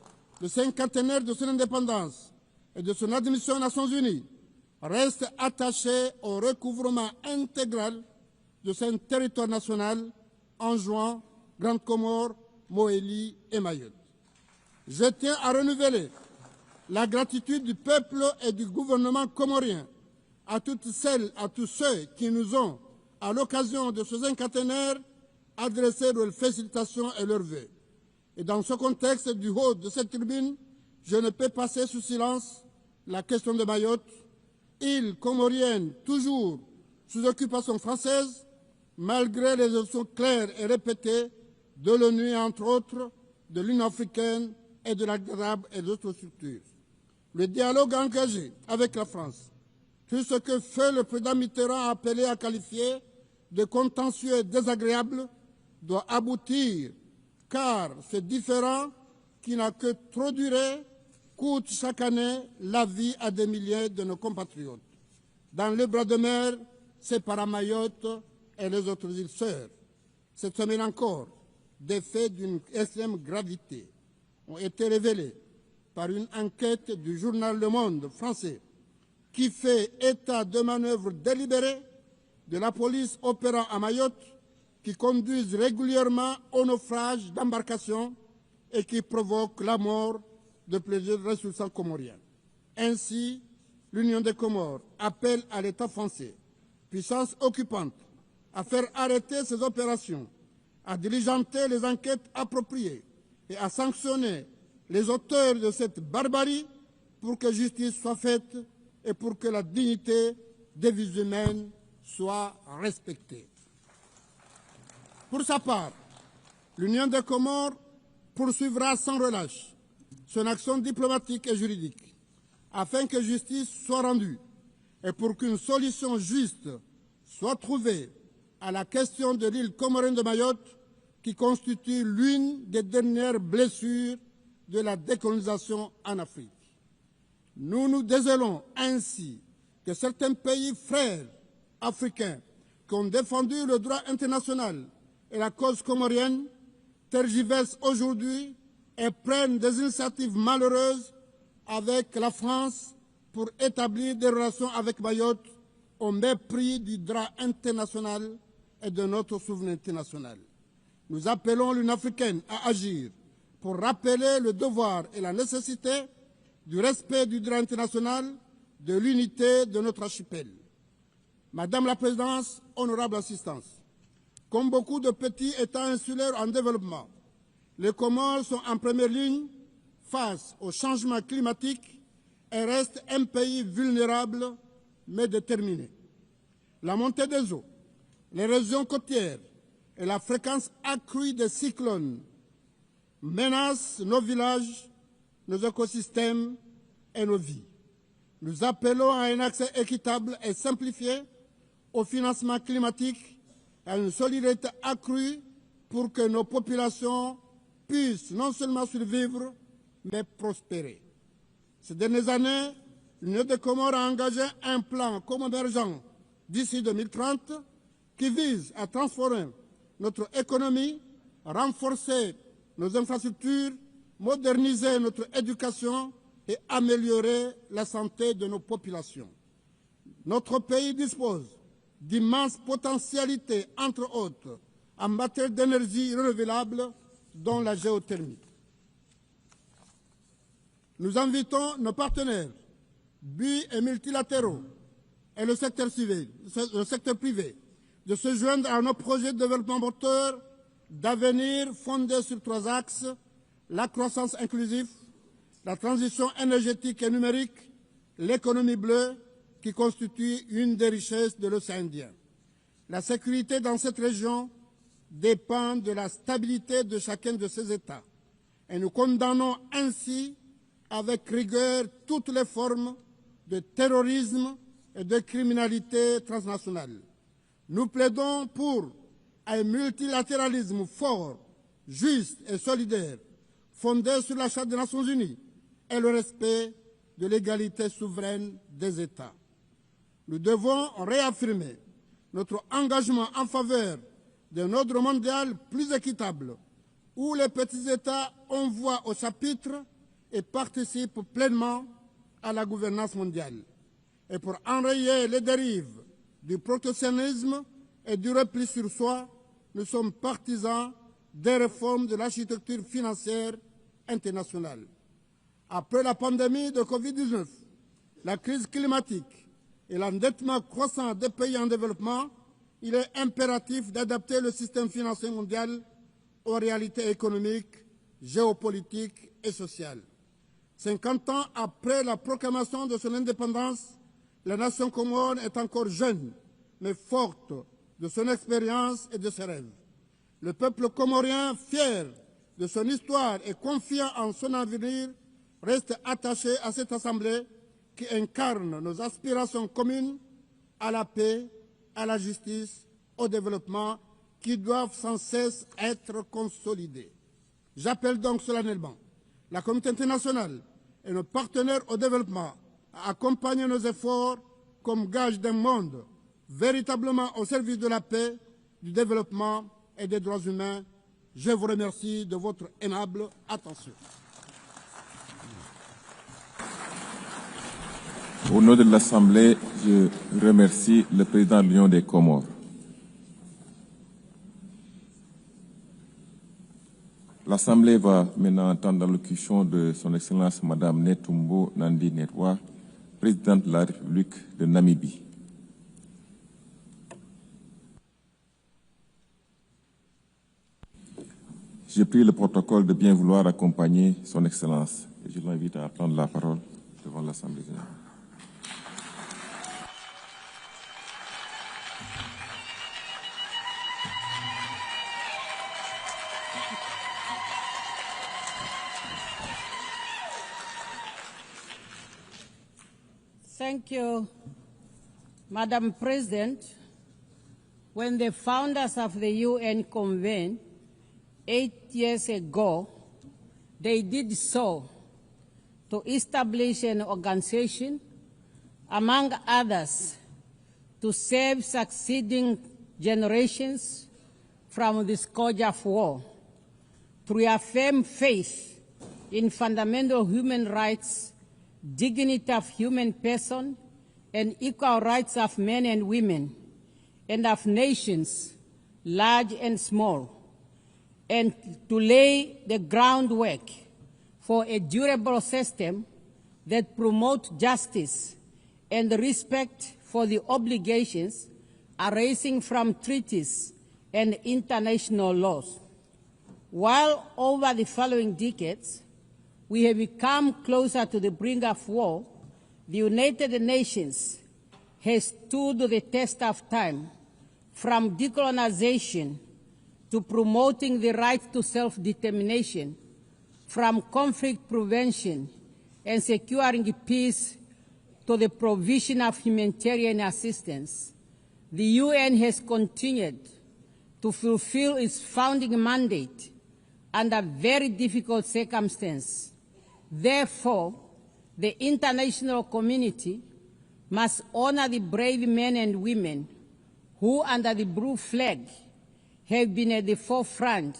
le cinquantenaire de son indépendance et de son admission aux Nations Unies, reste attaché au recouvrement intégral de son territoire national en jouant Grande Comore, Moélie et Mayotte. Je tiens à renouveler la gratitude du peuple et du gouvernement comorien à toutes celles, à tous ceux qui nous ont, à l'occasion de ce cinquantenaire, adressé leurs félicitations et leurs vœux. Et dans ce contexte du haut de cette tribune, je ne peux passer sous silence la question de Mayotte, île comorienne toujours sous occupation française, malgré les options claires et répétées de l'ONU et entre autres de l'Union africaine et de la DRAB et d'autres structures. Le dialogue engagé avec la France, tout ce que fait le président Mitterrand appelé à qualifier de contentieux et désagréable, doit aboutir, car ce différend qui n'a que trop duré coûte chaque année la vie à des milliers de nos compatriotes. Dans le bras de mer séparant Mayotte et les autres îles sœurs, cette semaine encore, des faits d'une extrême gravité ont été révélés par une enquête du journal Le Monde français qui fait état de manœuvres délibérées de la police opérant à Mayotte qui conduisent régulièrement au naufrage d'embarcations et qui provoquent la mort de plusieurs ressortissants comoriens. Ainsi, l'Union des Comores appelle à l'État français, puissance occupante, à faire arrêter ces opérations, à diligenter les enquêtes appropriées et à sanctionner les auteurs de cette barbarie pour que justice soit faite et pour que la dignité des vies humaines soit respectée. Pour sa part, l'Union des Comores poursuivra sans relâche son action diplomatique et juridique afin que justice soit rendue et pour qu'une solution juste soit trouvée à la question de l'île comorienne de Mayotte qui constitue l'une des dernières blessures de la décolonisation en Afrique. Nous nous désolons ainsi que certains pays frères africains qui ont défendu le droit international et la cause comorienne tergiversent aujourd'hui et prennent des initiatives malheureuses avec la France pour établir des relations avec Mayotte au mépris du droit international et de notre souveraineté nationale. Nous appelons l'Union africaine à agir pour rappeler le devoir et la nécessité du respect du droit international, de l'unité de notre archipel. Madame la Présidente, honorable assistance, comme beaucoup de petits États insulaires en développement, les Comores sont en première ligne face au changement climatique et restent un pays vulnérable mais déterminé. La montée des eaux, les régions côtières et la fréquence accrue des cyclones menacent nos villages, nos écosystèmes et nos vies. Nous appelons à un accès équitable et simplifié au financement climatique et à une solidarité accrue pour que nos populations puissent non seulement survivre, mais prospérer. Ces dernières années, l'Union des Comores a engagé un plan convergent d'ici 2030 qui vise à transformer notre économie, renforcer nos infrastructures, moderniser notre éducation et améliorer la santé de nos populations. Notre pays dispose d'immenses potentialités, entre autres, en matière d'énergie renouvelable, dont la géothermie. Nous invitons nos partenaires, bi- et multilatéraux, et le secteur civil, le secteur privé, de se joindre à nos projets de développement moteurs d'avenir fondés sur 3 axes: la croissance inclusive, la transition énergétique et numérique, l'économie bleue, qui constitue une des richesses de l'océan Indien. La sécurité dans cette région dépend de la stabilité de chacun de ces États, et nous condamnons ainsi avec rigueur toutes les formes de terrorisme et de criminalité transnationale. Nous plaidons pour un multilatéralisme fort, juste et solidaire, fondé sur la Charte des Nations Unies et le respect de l'égalité souveraine des États. Nous devons réaffirmer notre engagement en faveur d'un ordre mondial plus équitable, où les petits États ont voix au chapitre et participent pleinement à la gouvernance mondiale. Et pour enrayer les dérives du protectionnisme et du repli sur soi, nous sommes partisans des réformes de l'architecture financière internationale. Après la pandémie de Covid-19, la crise climatique et l'endettement croissant des pays en développement, il est impératif d'adapter le système financier mondial aux réalités économiques, géopolitiques et sociales. 50 ans après la proclamation de son indépendance, la nation comorienne est encore jeune, mais forte de son expérience et de ses rêves. Le peuple comorien, fier de son histoire et confiant en son avenir, reste attaché à cette assemblée qui incarne nos aspirations communes à la paix, à la justice, au développement, qui doivent sans cesse être consolidées. J'appelle donc solennellement la communauté internationale et nos partenaires au développement à accompagner nos efforts comme gage d'un monde véritablement au service de la paix, du développement et des droits humains. Je vous remercie de votre aimable attention. Au nom de l'Assemblée, je remercie le président de l'Union des Comores. L'Assemblée va maintenant entendre l'allocution de son Excellence Madame Netumbo Nandi Netwa, présidente de la République de Namibie. J'ai pris le protocole de bien vouloir accompagner son Excellence et je l'invite à prendre la parole devant l'Assemblée générale. Thank you, Madam President. When the founders of the UN convened 8 years ago, they did so to establish an organization, among others, to save succeeding generations from the scourge of war, to reaffirm faith in fundamental human rights, dignity of human person, and equal rights of men and women, and of nations, large and small, and to lay the groundwork for a durable system that promotes justice and respect for the obligations arising from treaties and international laws. While over the following decades, we have become closer to the brink of war, the United Nations has stood the test of time, from decolonization to promoting the right to self-determination, from conflict prevention and securing peace to the provision of humanitarian assistance. The UN has continued to fulfill its founding mandate under very difficult circumstances. Therefore, the international community must honor the brave men and women who, under the blue flag, have been at the forefront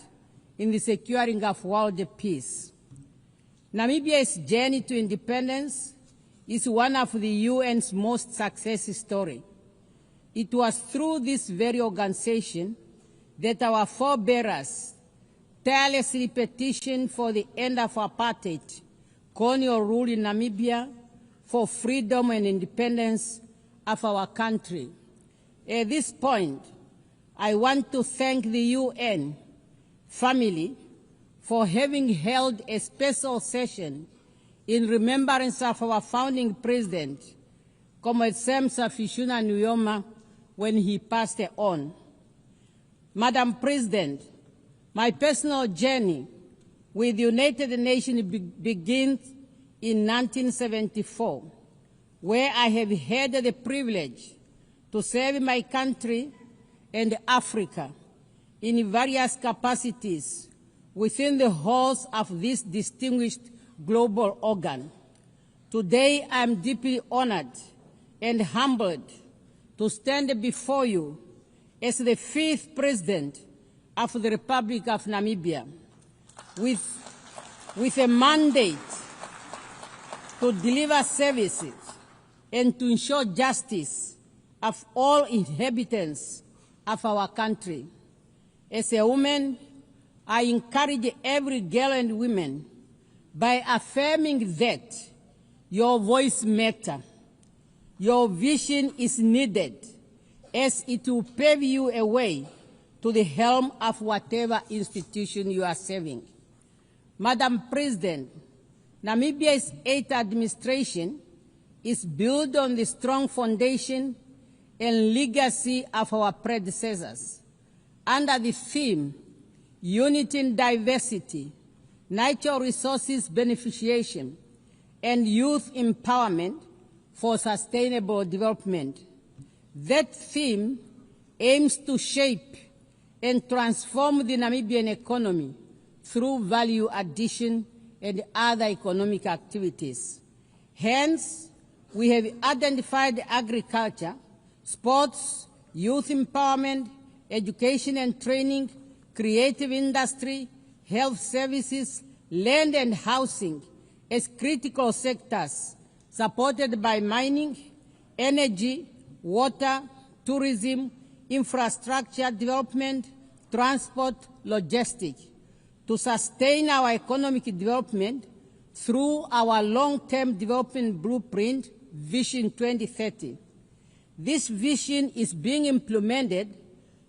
in the securing of world peace. Namibia's journey to independence is one of the UN's most successful stories. It was through this very organization that our forebears tirelessly petitioned for the end of apartheid, colonial rule in Namibia, for freedom and independence of our country. At this point, I want to thank the UN family for having held a special session in remembrance of our founding president, Comrade Sam Safishuna Nujoma, when he passed on. Madam President, my personal journey with the United Nations begins in 1974, where I have had the privilege to serve my country and Africa in various capacities within the halls of this distinguished global organ. Today, I am deeply honored and humbled to stand before you as the 5th President of the Republic of Namibia with a mandate to deliver services and to ensure justice of all inhabitants of our country. As a woman, I encourage every girl and woman by affirming that your voice matters, your vision is needed, as it will pave you a way to the helm of whatever institution you are serving. Madam President, Namibia's 8th administration is built on the strong foundation and legacy of our predecessors. Under the theme, Unity in Diversity, Natural Resources Beneficiation, and Youth Empowerment for Sustainable Development. That theme aims to shape and transform the Namibian economy through value addition and other economic activities. Hence, we have identified agriculture, sports, youth empowerment, education and training, creative industry, health services, land and housing as critical sectors supported by mining, energy, water, tourism, infrastructure development, transport, logistics, to sustain our economic development through our long-term development blueprint, Vision 2030. This vision is being implemented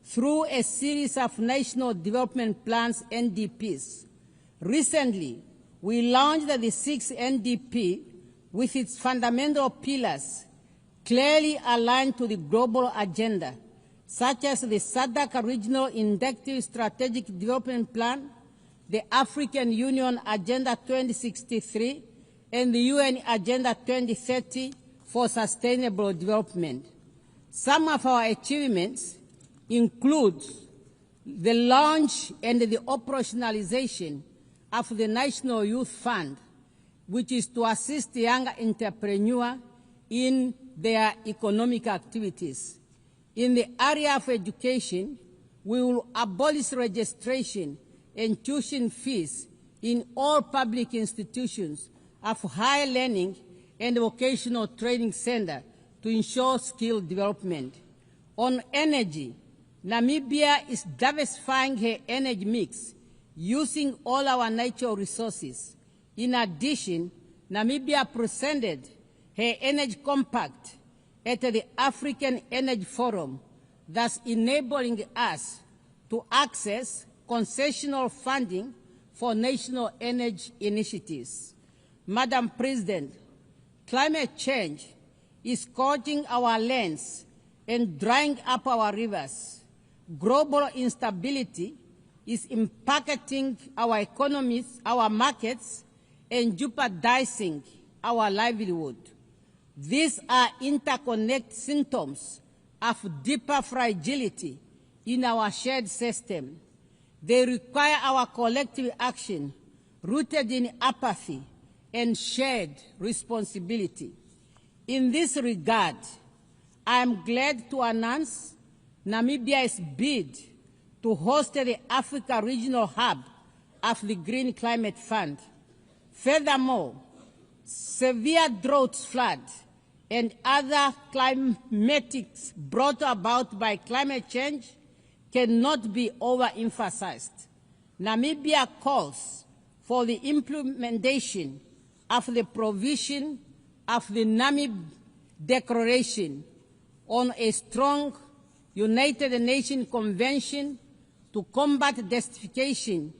through a series of national development plans, NDPs. Recently, we launched the 6th NDP with its fundamental pillars clearly aligned to the global agenda, such as the SADC Regional Inductive Strategic Development Plan, the African Union Agenda 2063, and the UN Agenda 2030 for Sustainable Development. Some of our achievements include the launch and the operationalization of the National Youth Fund, which is to assist young entrepreneurs in their economic activities. In the area of education, we will abolish registration and tuition fees in all public institutions of higher learning and vocational training centers to ensure skill development. On energy, Namibia is diversifying her energy mix using all our natural resources. In addition, Namibia presented her energy compact at the African Energy Forum, thus enabling us to access concessional funding for national energy initiatives. Madam President, climate change is scorching our lands and drying up our rivers. Global instability is impacting our economies, our markets, and jeopardizing our livelihood. These are interconnected symptoms of deeper fragility in our shared system. They require our collective action rooted in apathy and shared responsibility. In this regard, I am glad to announce Namibia's bid to host the Africa Regional Hub of the Green Climate Fund. Furthermore, severe droughts, floods, and other climatics brought about by climate change cannot be overemphasized. Namibia calls for the implementation of the provision of the Namib Declaration on a strong United Nations Convention to combat desertification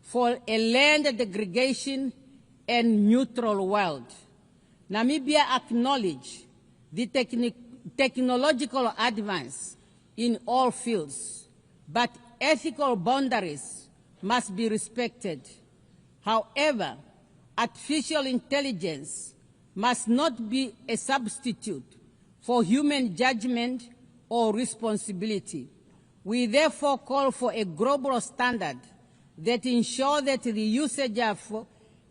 for a land degradation and neutral world. Namibia acknowledges the technological advance in all fields, but ethical boundaries must be respected. However, artificial intelligence must not be a substitute for human judgment or responsibility. We therefore call for a global standard that ensures that the usage of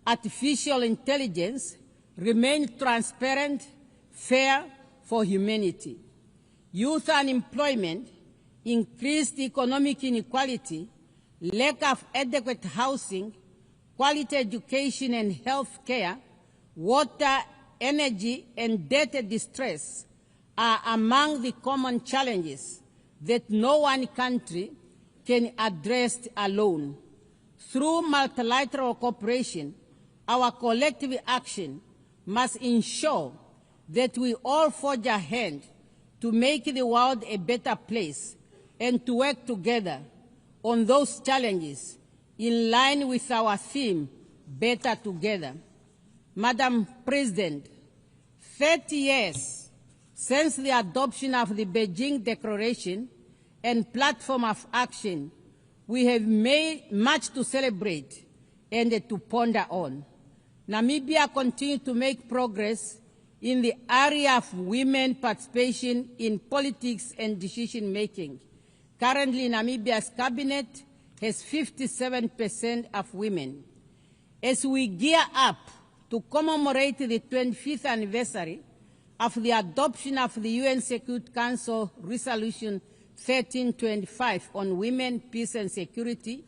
artificial intelligence remains transparent, fair for humanity. Youth unemployment, increased economic inequality, lack of adequate housing, quality education and health care water, energy, and debt distress are among the common challenges that no one country can address alone. Through multilateral cooperation, our collective action must ensure that we all forge ahead to make the world a better place and to work together on those challenges in line with our theme, Better Together. Madam President, 30 years since the adoption of the Beijing Declaration and Platform of Action, we have made much to celebrate and to ponder on. Namibia continues to make progress in the area of women participation in politics and decision-making. Currently, Namibia's cabinet has 57% of women. As we gear up to commemorate the 25th anniversary of the adoption of the UN Security Council Resolution 1325 on women, peace and security,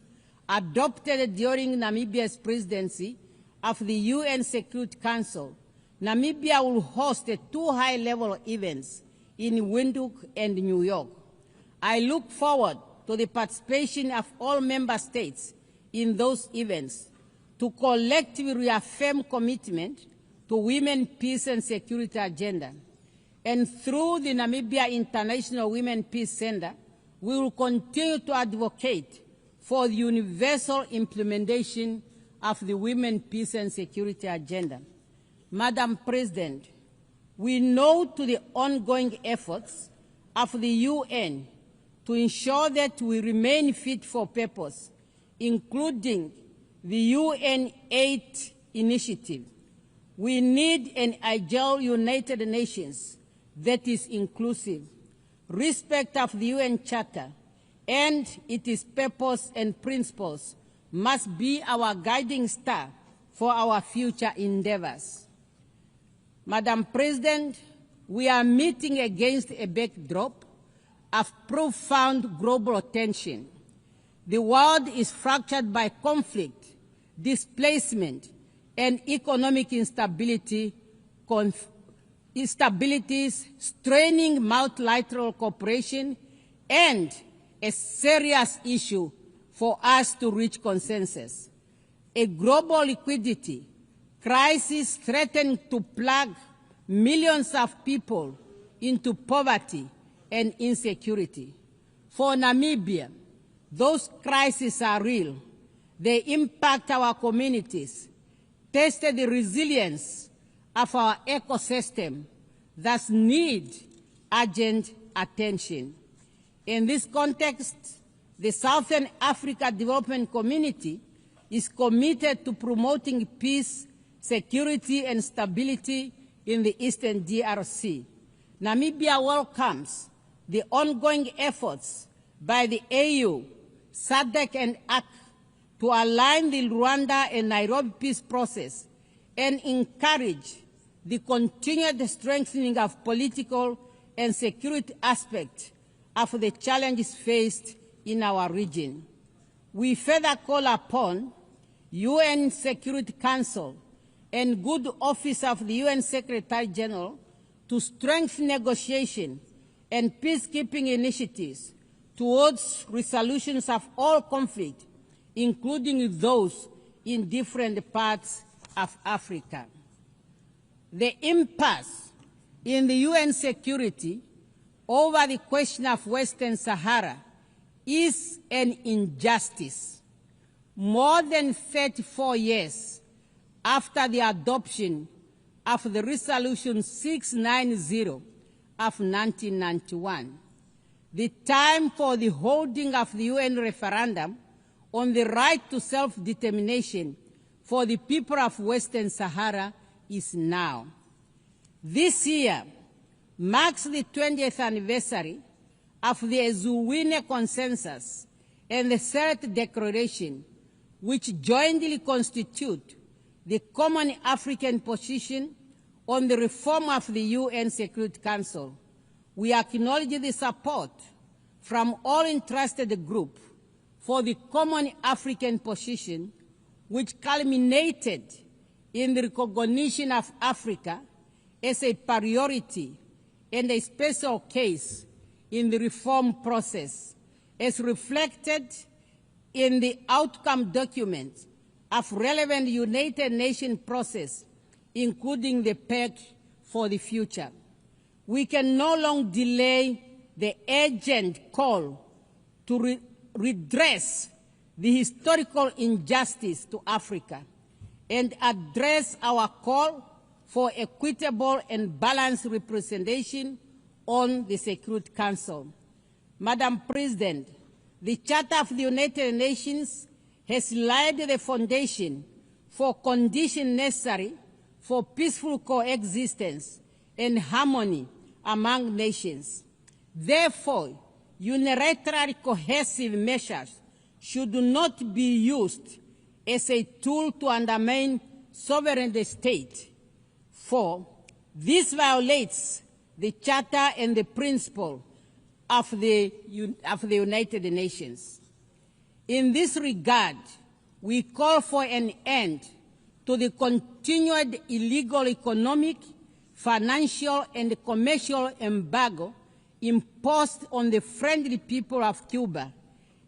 adopted during Namibia's presidency of the UN Security Council, Namibia will host two high-level events in Windhoek and New York. I look forward to the participation of all member states in those events to collectively reaffirm commitment to women, peace and security agenda. And through the Namibia International Women Peace Center, we will continue to advocate for the universal implementation of the Women, Peace and Security agenda. Madam President, we know to the ongoing efforts of the UN to ensure that we remain fit for purpose, including the UN 8 initiative. We need an agile United Nations that is inclusive. Respect of the UN Charter and its purpose and principles must be our guiding star for our future endeavors. Madam President, we are meeting against a backdrop of profound global tension. The world is fractured by conflict, displacement, and economic instabilities straining multilateral cooperation and a serious issue for us to reach consensus. A global liquidity crisis threatens to plunge millions of people into poverty and insecurity. For Namibia, those crises are real. They impact our communities, test the resilience of our ecosystem, thus need urgent attention. In this context, the Southern Africa Development Community is committed to promoting peace, security, and stability in the Eastern DRC. Namibia welcomes the ongoing efforts by the AU, SADC, and AC to align the Rwanda and Nairobi peace process and encourage the continued strengthening of political and security aspects of the challenges faced in our region. We further call upon UN Security Council and good office of the UN Secretary General to strengthen negotiation and peacekeeping initiatives towards resolutions of all conflict, including those in different parts of Africa. The impasse in the UN security over the question of Western Sahara is an injustice. More than 34 years after the adoption of the Resolution 690 of 1991, the time for the holding of the UN referendum on the right to self-determination for the people of Western Sahara is now. This year marks the 20th anniversary of the Ezuwine Consensus and the Third Declaration, which jointly constitute the common African position on the reform of the UN Security Council. We acknowledge the support from all interested groups for the common African position, which culminated in the recognition of Africa as a priority and a special case in the reform process, as reflected in the outcome document of relevant United Nations process, including the pact for the future. We can no longer delay the urgent call to redress the historical injustice to Africa and address our call for equitable and balanced representation on the Security Council. Madam President, the Charter of the United Nations has laid the foundation for conditions necessary for peaceful coexistence and harmony among nations. Therefore, unilateral cohesive measures should not be used as a tool to undermine sovereign state, for this violates the Charter and the principle of the United Nations. In this regard, we call for an end to the continued illegal economic, financial, and commercial embargo imposed on the friendly people of Cuba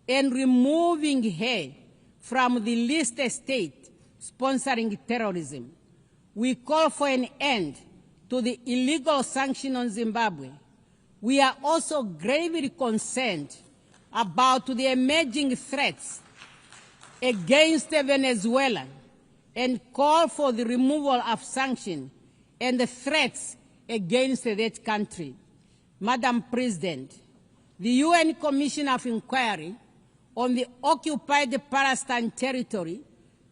and removing her from the list of states sponsoring terrorism. We call for an end to the illegal sanctions on Zimbabwe. We are also gravely concerned about the emerging threats against Venezuela and call for the removal of sanctions and the threats against that country. Madam President, the UN Commission of Inquiry on the occupied Palestine territory,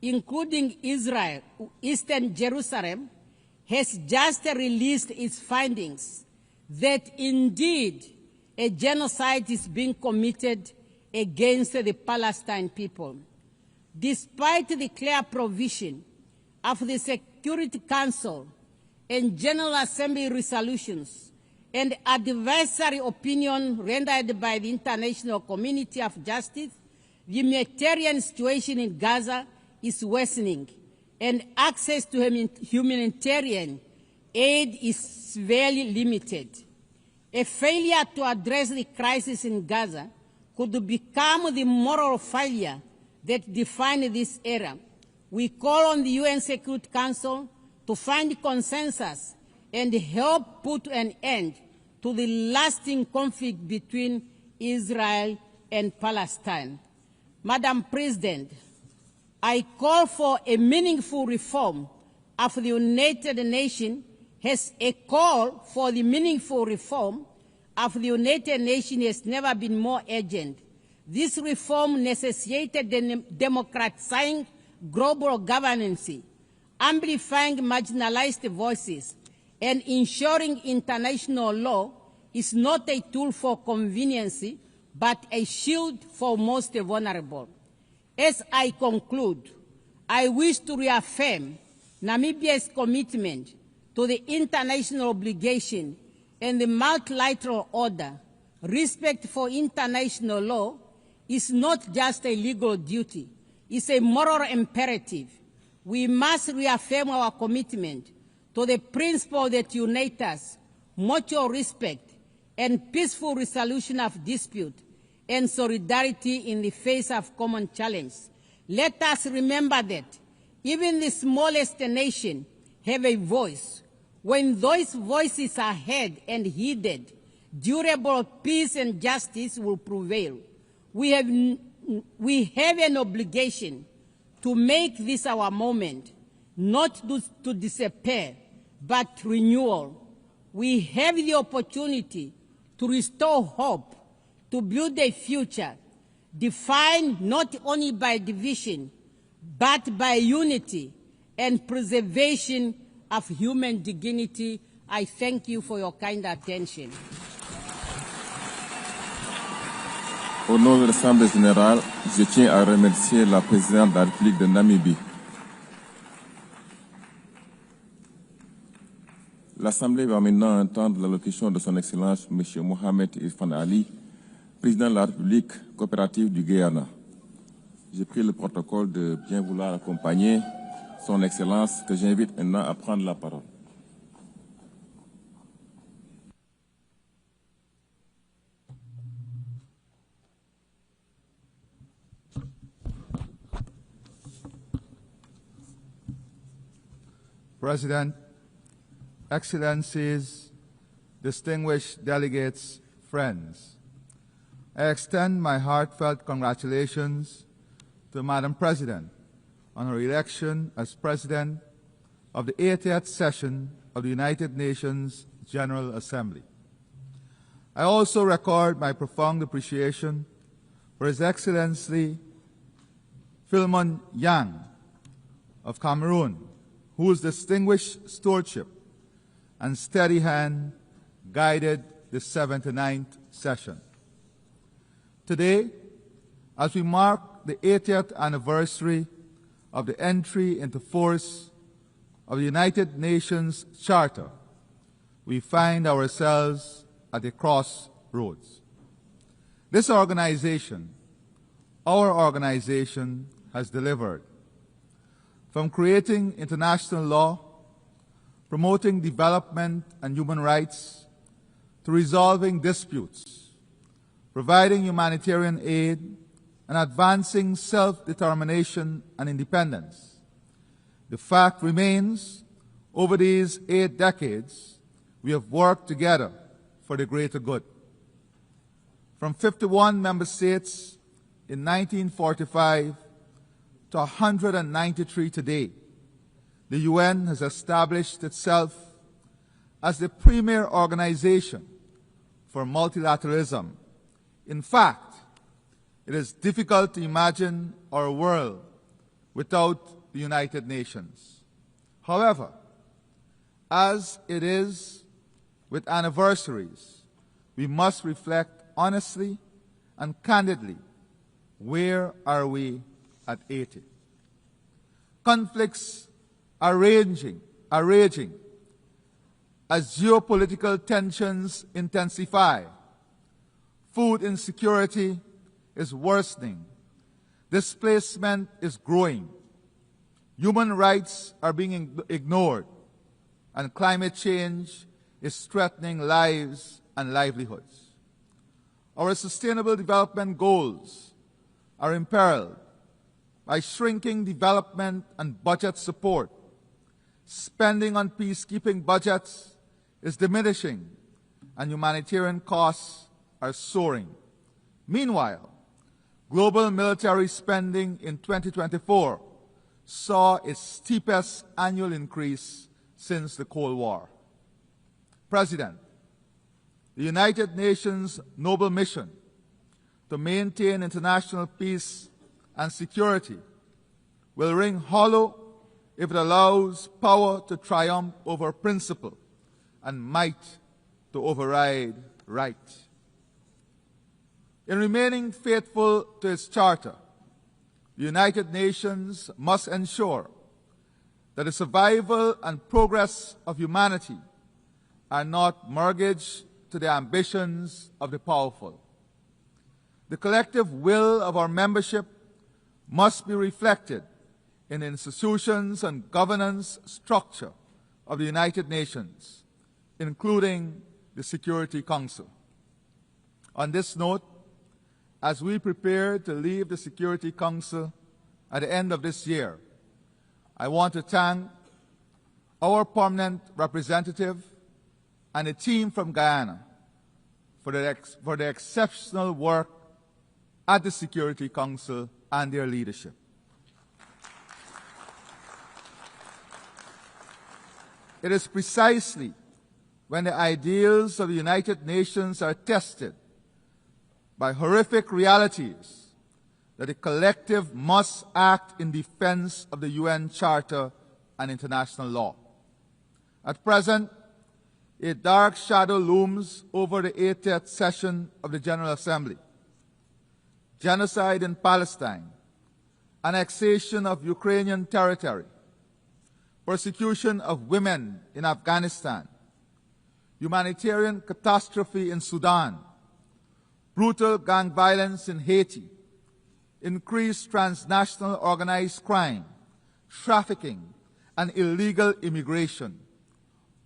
including Israel, Eastern Jerusalem, has just released its findings that indeed a genocide is being committed against the Palestinian people. Despite the clear provision of the Security Council and General Assembly resolutions and advisory opinion rendered by the international community of justice, the humanitarian situation in Gaza is worsening, and access to humanitarian aid is severely limited. A failure to address the crisis in Gaza could become the moral failure that defines this era. We call on the UN Security Council to find consensus and help put an end to the lasting conflict between Israel and Palestine. Madam President, I call for a meaningful reform of the United Nations. As a call for the meaningful reform of the United Nations has never been more urgent. This reform necessitated democratizing global governance, amplifying marginalized voices, and ensuring international law is not a tool for convenience, but a shield for most vulnerable. As I conclude, I wish to reaffirm Namibia's commitment to the international obligation and the multilateral order. Respect for international law is not just a legal duty, it's a moral imperative. We must reaffirm our commitment to the principle that unite us, mutual respect, and peaceful resolution of dispute, and solidarity in the face of common challenge. Let us remember that even the smallest nation have a voice. When those voices are heard and heeded, durable peace and justice will prevail. We have an obligation to make this our moment, not to despair, but renewal. We have the opportunity to restore hope, to build a future defined not only by division, but by unity and preservation of human dignity. I thank you for your kind attention. Au nom de l'Assemblée générale, je tiens à remercier la présidente de la République de Namibie. L'Assemblée va maintenant entendre l'allocution de son Excellence M. Mohamed Irfan Ali, président de la République coopérative du Guyana. J'ai pris le protocole de bien vouloir accompagner Son Excellence, que j'invite maintenant à prendre la parole. President, Excellencies, distinguished delegates, friends, I extend my heartfelt congratulations to Madam President on her election as President of the 80th session of the United Nations General Assembly. I also record my profound appreciation for His Excellency Philemon Yang of Cameroon, whose distinguished stewardship and steady hand guided the 79th session. Today, as we mark the 80th anniversary of the entry into force of the United Nations Charter, we find ourselves at a crossroads. This organization, our organization, has delivered. From creating international law, promoting development and human rights, to resolving disputes, providing humanitarian aid, and advancing self-determination and independence. The fact remains, over these 8 decades, we have worked together for the greater good. From 51 member states in 1945 to 193 today, the UN has established itself as the premier organization for multilateralism. In fact, it is difficult to imagine our world without the United Nations. However, as it is with anniversaries, we must reflect honestly and candidly, where are we at 80? Conflicts are raging as geopolitical tensions intensify. Food insecurity is worsening. Displacement is growing. Human rights are being ignored, and climate change is threatening lives and livelihoods. Our sustainable development goals are imperiled by shrinking development and budget support. Spending on peacekeeping budgets is diminishing, and humanitarian costs are soaring. Meanwhile, global military spending in 2024 saw its steepest annual increase since the Cold War. President, the United Nations noble mission to maintain international peace and security will ring hollow if it allows power to triumph over principle and might to override right. In remaining faithful to its charter, the United Nations must ensure that the survival and progress of humanity are not mortgaged to the ambitions of the powerful. The collective will of our membership must be reflected in the institutions and governance structure of the United Nations, including the Security Council. On this note, as we prepare to leave the Security Council at the end of this year, I want to thank our permanent representative and a team from Guyana for their exceptional work at the Security Council and their leadership. It is precisely when the ideals of the United Nations are tested by horrific realities that the collective must act in defense of the UN Charter and international law. At present, a dark shadow looms over the 80th session of the General Assembly. Genocide in Palestine, annexation of Ukrainian territory, persecution of women in Afghanistan, humanitarian catastrophe in Sudan, brutal gang violence in Haiti, increased transnational organized crime, trafficking, and illegal immigration.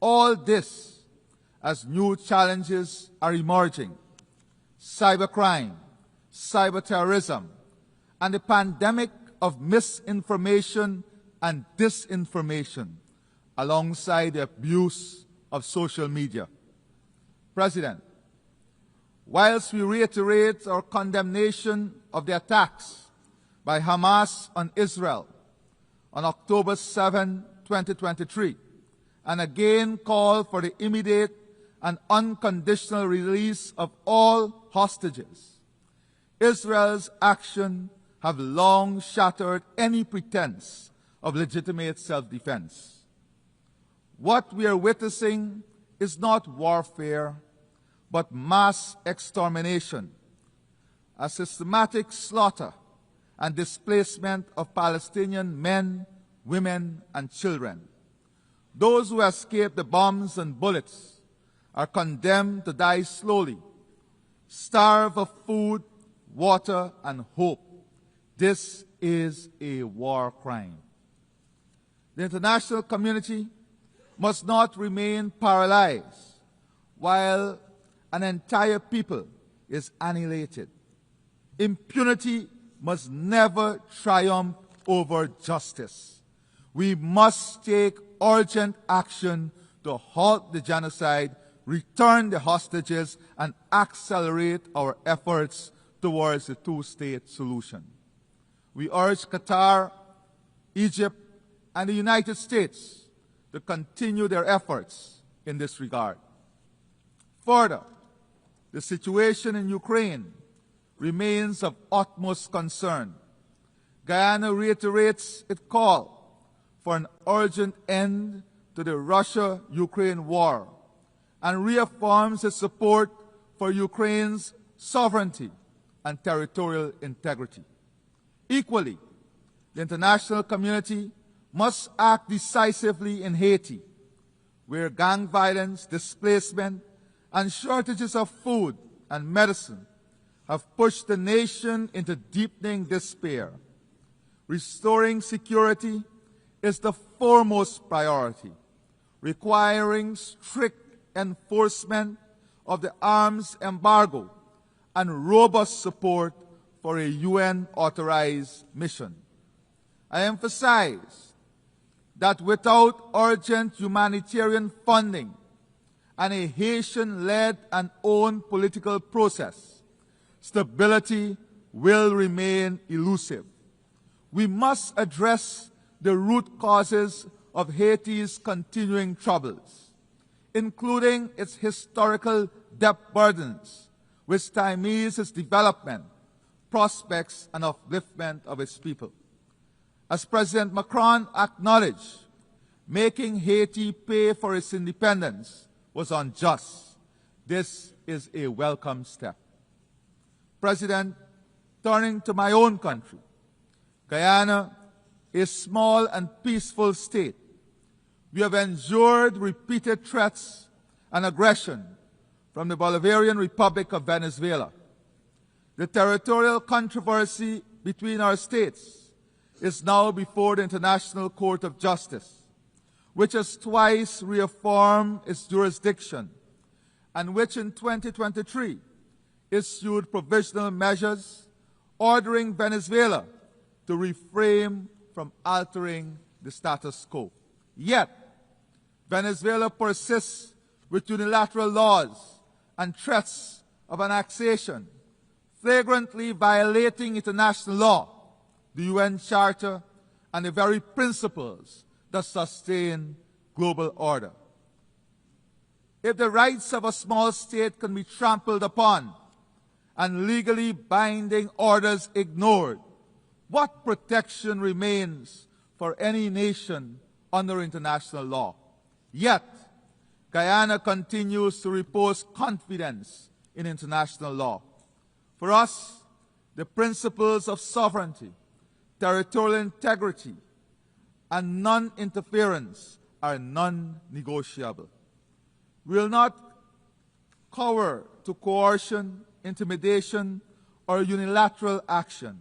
All this as new challenges are emerging: cybercrime, cyberterrorism, and the pandemic of misinformation and disinformation, alongside the abuse of social media. President, whilst we reiterate our condemnation of the attacks by Hamas on Israel on October 7, 2023, and again call for the immediate and unconditional release of all hostages, Israel's actions have long shattered any pretense of legitimate self-defense. What we are witnessing is not warfare, but mass extermination, a systematic slaughter and displacement of Palestinian men, women, and children. Those who escape the bombs and bullets are condemned to die slowly, starve of food, water, and hope. This is a war crime. The international community must not remain paralyzed while an entire people is annihilated. Impunity must never triumph over justice. We must take urgent action to halt the genocide, return the hostages, and accelerate our efforts towards a two-state solution. We urge Qatar, Egypt, and the United States to continue their efforts in this regard. Further, the situation in Ukraine remains of utmost concern. Guyana reiterates its call for an urgent end to the Russia-Ukraine war and reaffirms its support for Ukraine's sovereignty and territorial integrity. Equally, the international community must act decisively in Haiti, where gang violence, displacement, and shortages of food and medicine have pushed the nation into deepening despair. Restoring security is the foremost priority, requiring strict enforcement of the arms embargo and robust support for a UN-authorized mission. I emphasize that without urgent humanitarian funding and a Haitian-led and owned political process, stability will remain elusive. We must address the root causes of Haiti's continuing troubles, including its historical debt burdens, which stymies its development, prospects, and upliftment of its people. As President Macron acknowledged, making Haiti pay for its independence was unjust. This is a welcome step. President, turning to my own country, Guyana, a small and peaceful state, we have endured repeated threats and aggression from the Bolivarian Republic of Venezuela. The territorial controversy between our states is now before the International Court of Justice, which has twice reaffirmed its jurisdiction and which in 2023 issued provisional measures ordering Venezuela to refrain from altering the status quo. Yet, Venezuela persists with unilateral laws and threats of annexation, flagrantly violating international law, the UN Charter, and the very principles that sustain global order. If the rights of a small state can be trampled upon and legally binding orders ignored, what protection remains for any nation under international law? Yet, Guyana continues to repose confidence in international law. For us, the principles of sovereignty, territorial integrity, and non-interference are non-negotiable. We will not cower to coercion, intimidation, or unilateral action.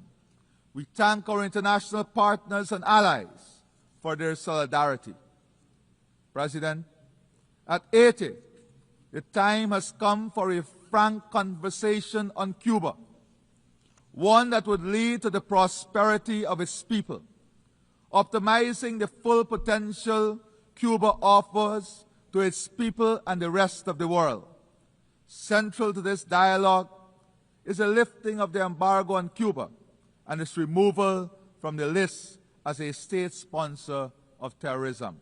We thank our international partners and allies for their solidarity. President, at 80, the time has come for a frank conversation on Cuba, one that would lead to the prosperity of its people, optimizing the full potential Cuba offers to its people and the rest of the world. Central to this dialogue is the lifting of the embargo on Cuba and its removal from the list as a state sponsor of terrorism.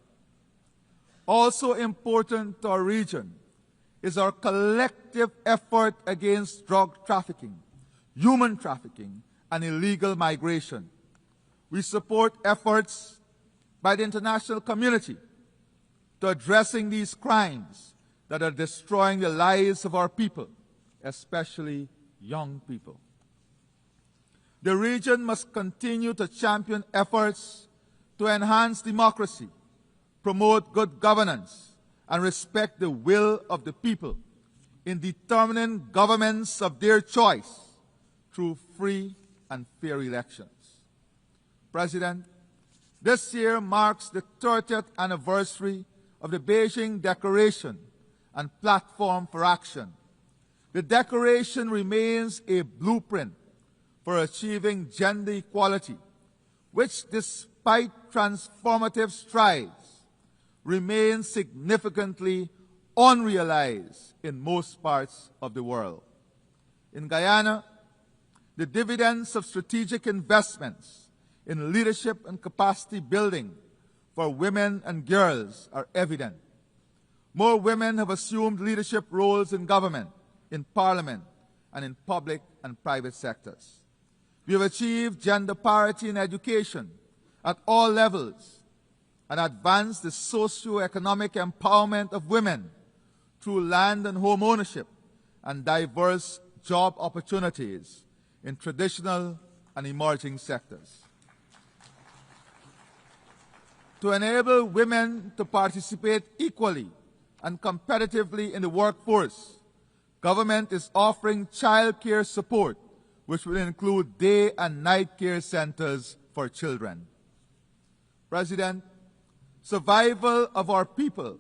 Also important to our region is our collective effort against drug trafficking, human trafficking, and illegal migration. We support efforts by the international community to addressing these crimes that are destroying the lives of our people, especially young people. The region must continue to champion efforts to enhance democracy, promote good governance, and respect the will of the people in determining governments of their choice through free and fair elections. President, this year marks the 30th anniversary of the Beijing Declaration and Platform for Action. The Declaration remains a blueprint for achieving gender equality, which, despite transformative strides, remains significantly unrealized in most parts of the world. In Guyana, the dividends of strategic investments in leadership and capacity building for women and girls are evident. More women have assumed leadership roles in government, in parliament, and in public and private sectors. We have achieved gender parity in education at all levels and advanced the socio-economic empowerment of women through land and home ownership and diverse job opportunities in traditional and emerging sectors. To enable women to participate equally and competitively in the workforce, government is offering child care support, which will include day and night care centers for children. President, survival of our people,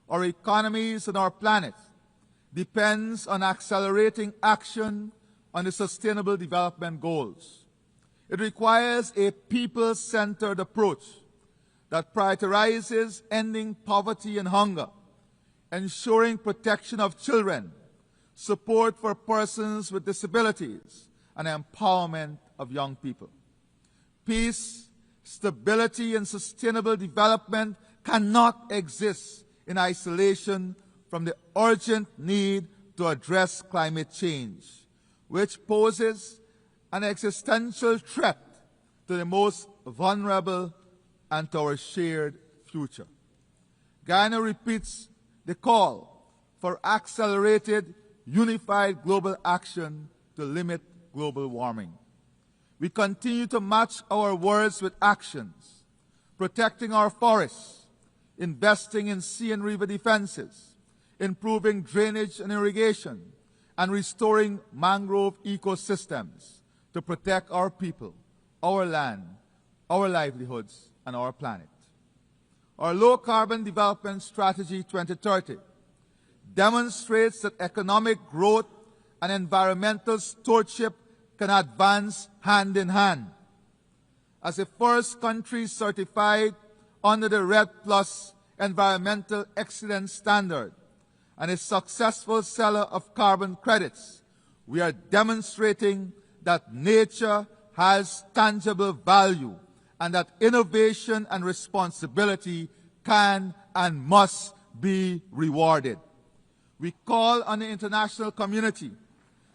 our economies, and our planet depends on accelerating action on the Sustainable Development Goals. It requires a people-centered approach that prioritizes ending poverty and hunger, ensuring protection of children, support for persons with disabilities, and empowerment of young people. Peace, stability, and sustainable development cannot exist in isolation from the urgent need to address climate change, which poses an existential threat to the most vulnerable and to our shared future. Guyana repeats the call for accelerated, unified global action to limit global warming. We continue to match our words with actions, protecting our forests, investing in sea and river defenses, improving drainage and irrigation, and restoring mangrove ecosystems to protect our people, our land, our livelihoods, and our planet. Our low-carbon development strategy 2030 demonstrates that economic growth and environmental stewardship can advance hand in hand. As the first country certified under the RED+ Environmental Excellence Standard and a successful seller of carbon credits, we are demonstrating that nature has tangible value and that innovation and responsibility can and must be rewarded. We call on the international community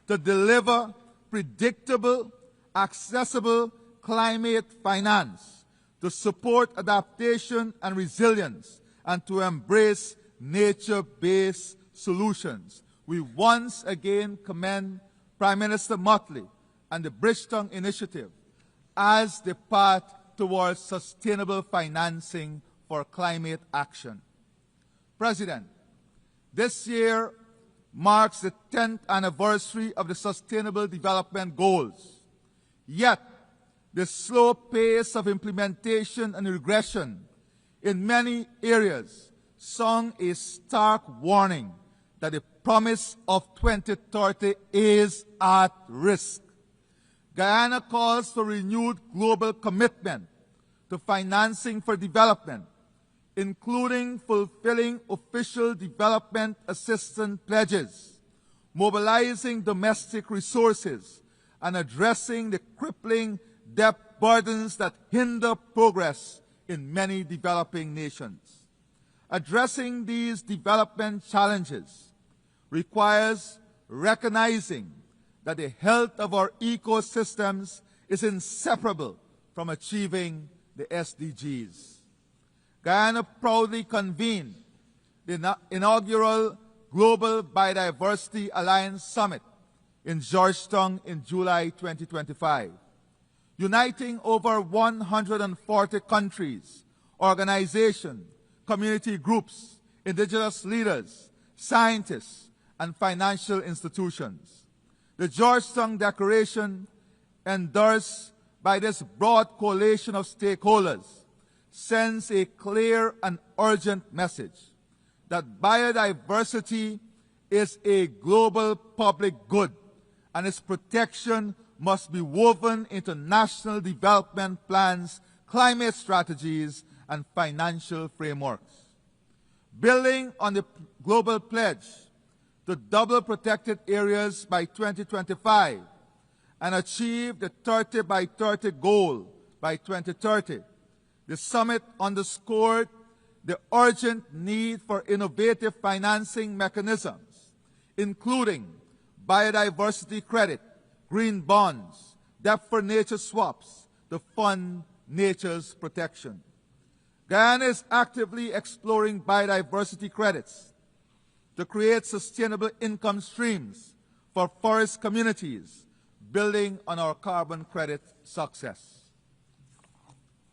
to deliver predictable, accessible climate finance, to support adaptation and resilience, and to embrace nature-based solutions. We once again commend Prime Minister Motley and the Bridgetown Initiative as the path towards sustainable financing for climate action. President, this year marks the 10th anniversary of the Sustainable Development Goals. Yet, the slow pace of implementation and regression in many areas sound a stark warning that the promise of 2030 is at risk. Guyana calls for renewed global commitment to financing for development, including fulfilling official development assistance pledges, mobilizing domestic resources, and addressing the crippling debt burdens that hinder progress in many developing nations. Addressing these development challenges requires recognizing that the health of our ecosystems is inseparable from achieving the SDGs. Guyana proudly convened the inaugural Global Biodiversity Alliance Summit in Georgetown in July 2025, uniting over 140 countries, organizations, community groups, indigenous leaders, scientists, and financial institutions. The Georgetown Declaration, endorsed by this broad coalition of stakeholders, sends a clear and urgent message that biodiversity is a global public good and its protection must be woven into national development plans, climate strategies, and financial frameworks. Building on the global pledge to double protected areas by 2025 and achieve the 30 by 30 goal by 2030, the summit underscored the urgent need for innovative financing mechanisms, including biodiversity credit, green bonds, debt for nature swaps to fund nature's protection. Guyana is actively exploring biodiversity credits to create sustainable income streams for forest communities, building on our carbon credit success.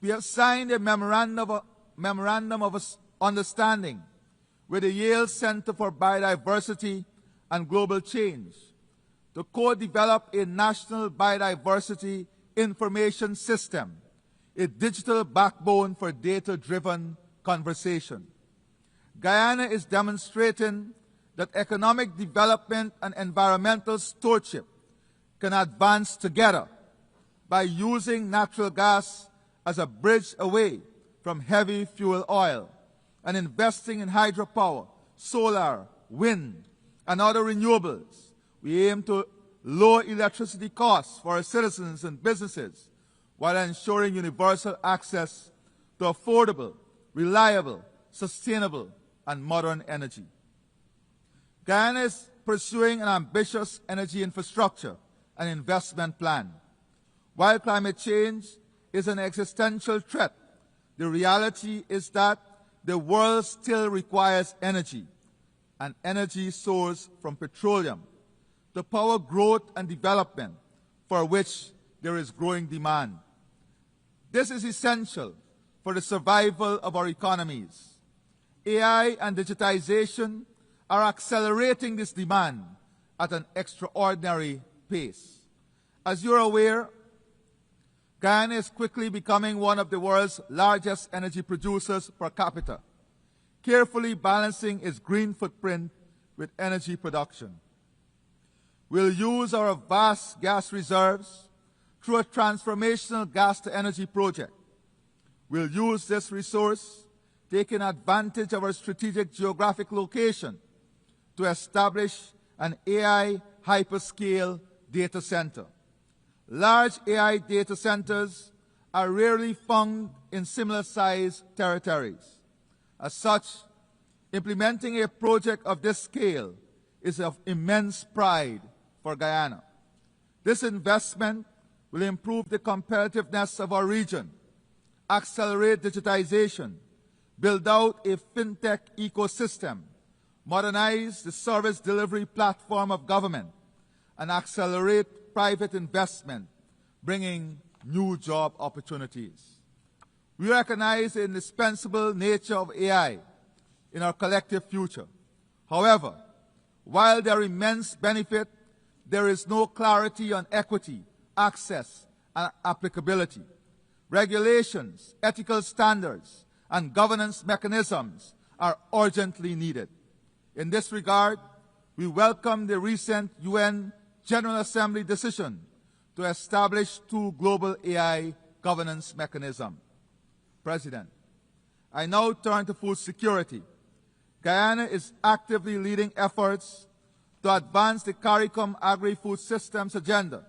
We have signed a memorandum of understanding with the Yale Center for Biodiversity and Global Change to co-develop a national biodiversity information system, a digital backbone for data-driven conversation. Guyana is demonstrating that economic development and environmental stewardship can advance together by using natural gas as a bridge away from heavy fuel oil and investing in hydropower, solar, wind, and other renewables. We aim to lower electricity costs for our citizens and businesses while ensuring universal access to affordable, reliable, sustainable, and modern energy. Guyana is pursuing an ambitious energy infrastructure and investment plan. While climate change is an existential threat, the reality is that the world still requires energy, an energy source from petroleum, to power growth and development for which there is growing demand. This is essential for the survival of our economies. AI and digitization are accelerating this demand at an extraordinary pace. As you're aware, Guyana is quickly becoming one of the world's largest energy producers per capita, carefully balancing its green footprint with energy production. We'll use our vast gas reserves through a transformational gas-to-energy project. We'll use this resource, taking advantage of our strategic geographic location, to establish an AI hyperscale data center. Large AI data centers are rarely found in similar-sized territories. As such, implementing a project of this scale is of immense pride for Guyana. This investment will improve the competitiveness of our region, accelerate digitization, build out a fintech ecosystem, modernize the service delivery platform of government, and accelerate private investment, bringing new job opportunities. We recognize the indispensable nature of AI in our collective future. However, while there are immense benefits, there is no clarity on equity, access, and applicability. Regulations, ethical standards, and governance mechanisms are urgently needed. In this regard, we welcome the recent UN General Assembly decision to establish 2 global AI governance mechanisms. President, I now turn to food security. Guyana is actively leading efforts to advance the CARICOM agri-food systems agenda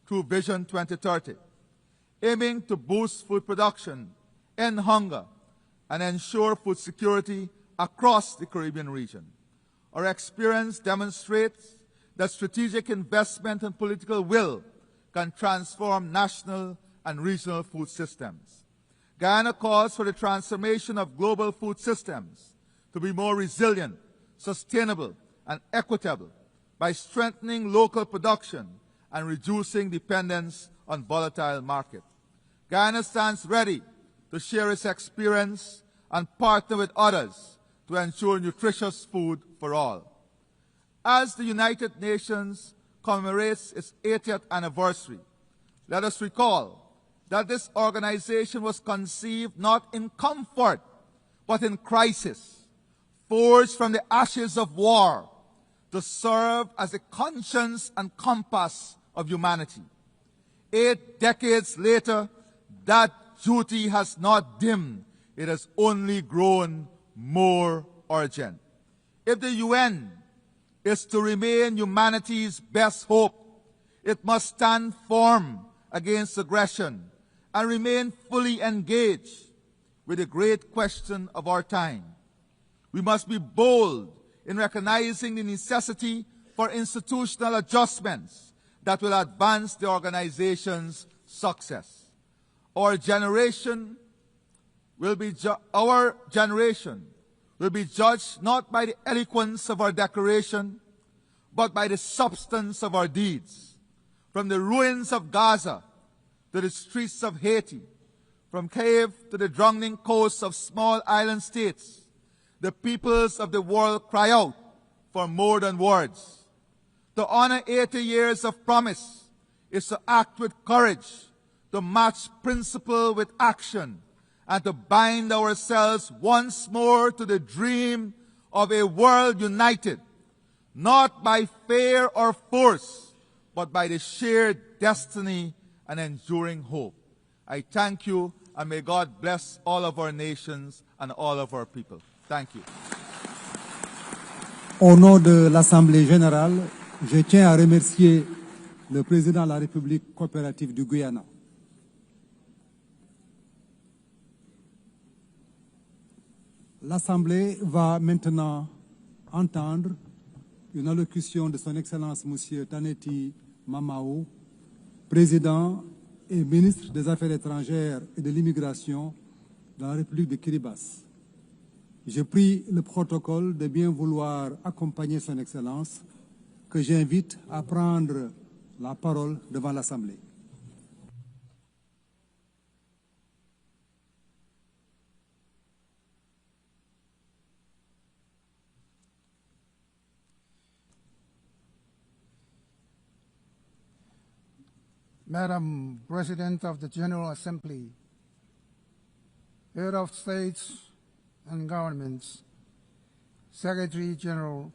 through Vision 2030, aiming to boost food production, end hunger, and ensure food security across the Caribbean region. Our experience demonstrates that strategic investment and political will can transform national and regional food systems. Guyana calls for the transformation of global food systems to be more resilient, sustainable, and equitable by strengthening local production and reducing dependence on volatile markets. Guyana stands ready to share its experience and partner with others to ensure nutritious food for all. As the United Nations commemorates its 80th anniversary, let us recall that this organization was conceived not in comfort, but in crisis, forged from the ashes of war to serve as the conscience and compass of humanity. 8 decades later, that duty has not dimmed, it has only grown more urgent. If the UN is to remain humanity's best hope, it must stand firm against aggression and remain fully engaged with the great question of our time. We must be bold in recognizing the necessity for institutional adjustments that will advance the organization's success. Our generation will be judged not by the eloquence of our declaration, but by the substance of our deeds. From the ruins of Gaza to the streets of Haiti, from Kiev to the drowning coasts of small island states, the peoples of the world cry out for more than words. To honor 80 years of promise is to act with courage, to match principle with action, and to bind ourselves once more to the dream of a world united, not by fear or force, but by the shared destiny and enduring hope. I thank you, and may God bless all of our nations and all of our people. Thank you. Au nom de l'Assemblée générale, je tiens à remercier le président de la République coopérative du Guyana. L'Assemblée va maintenant entendre une allocution de son Excellence M. Taneti Maamau, président et ministre des Affaires étrangères et de l'immigration de la République de Kiribati. Je prie le protocole de bien vouloir accompagner son Excellence, que j'invite à prendre la parole devant l'Assemblée. Madam President of the General Assembly, Head of States and Governments, Secretary General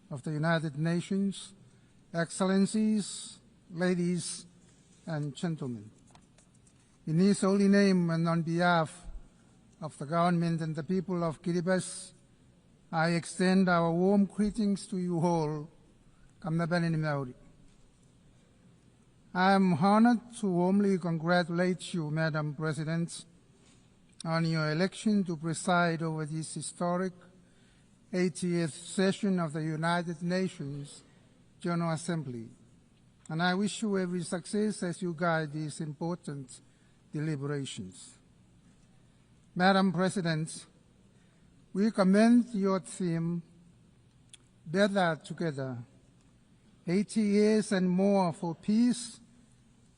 of the United Nations, Excellencies, ladies and gentlemen. In His holy name and on behalf of the government and the people of Kiribati, I extend our warm greetings to you all. I am honored to warmly congratulate you, Madam President, on your election to preside over this historic 80th session of the United Nations General Assembly, and I wish you every success as you guide these important deliberations. Madam President, we commend your theme, Better Together, 80 years and more for peace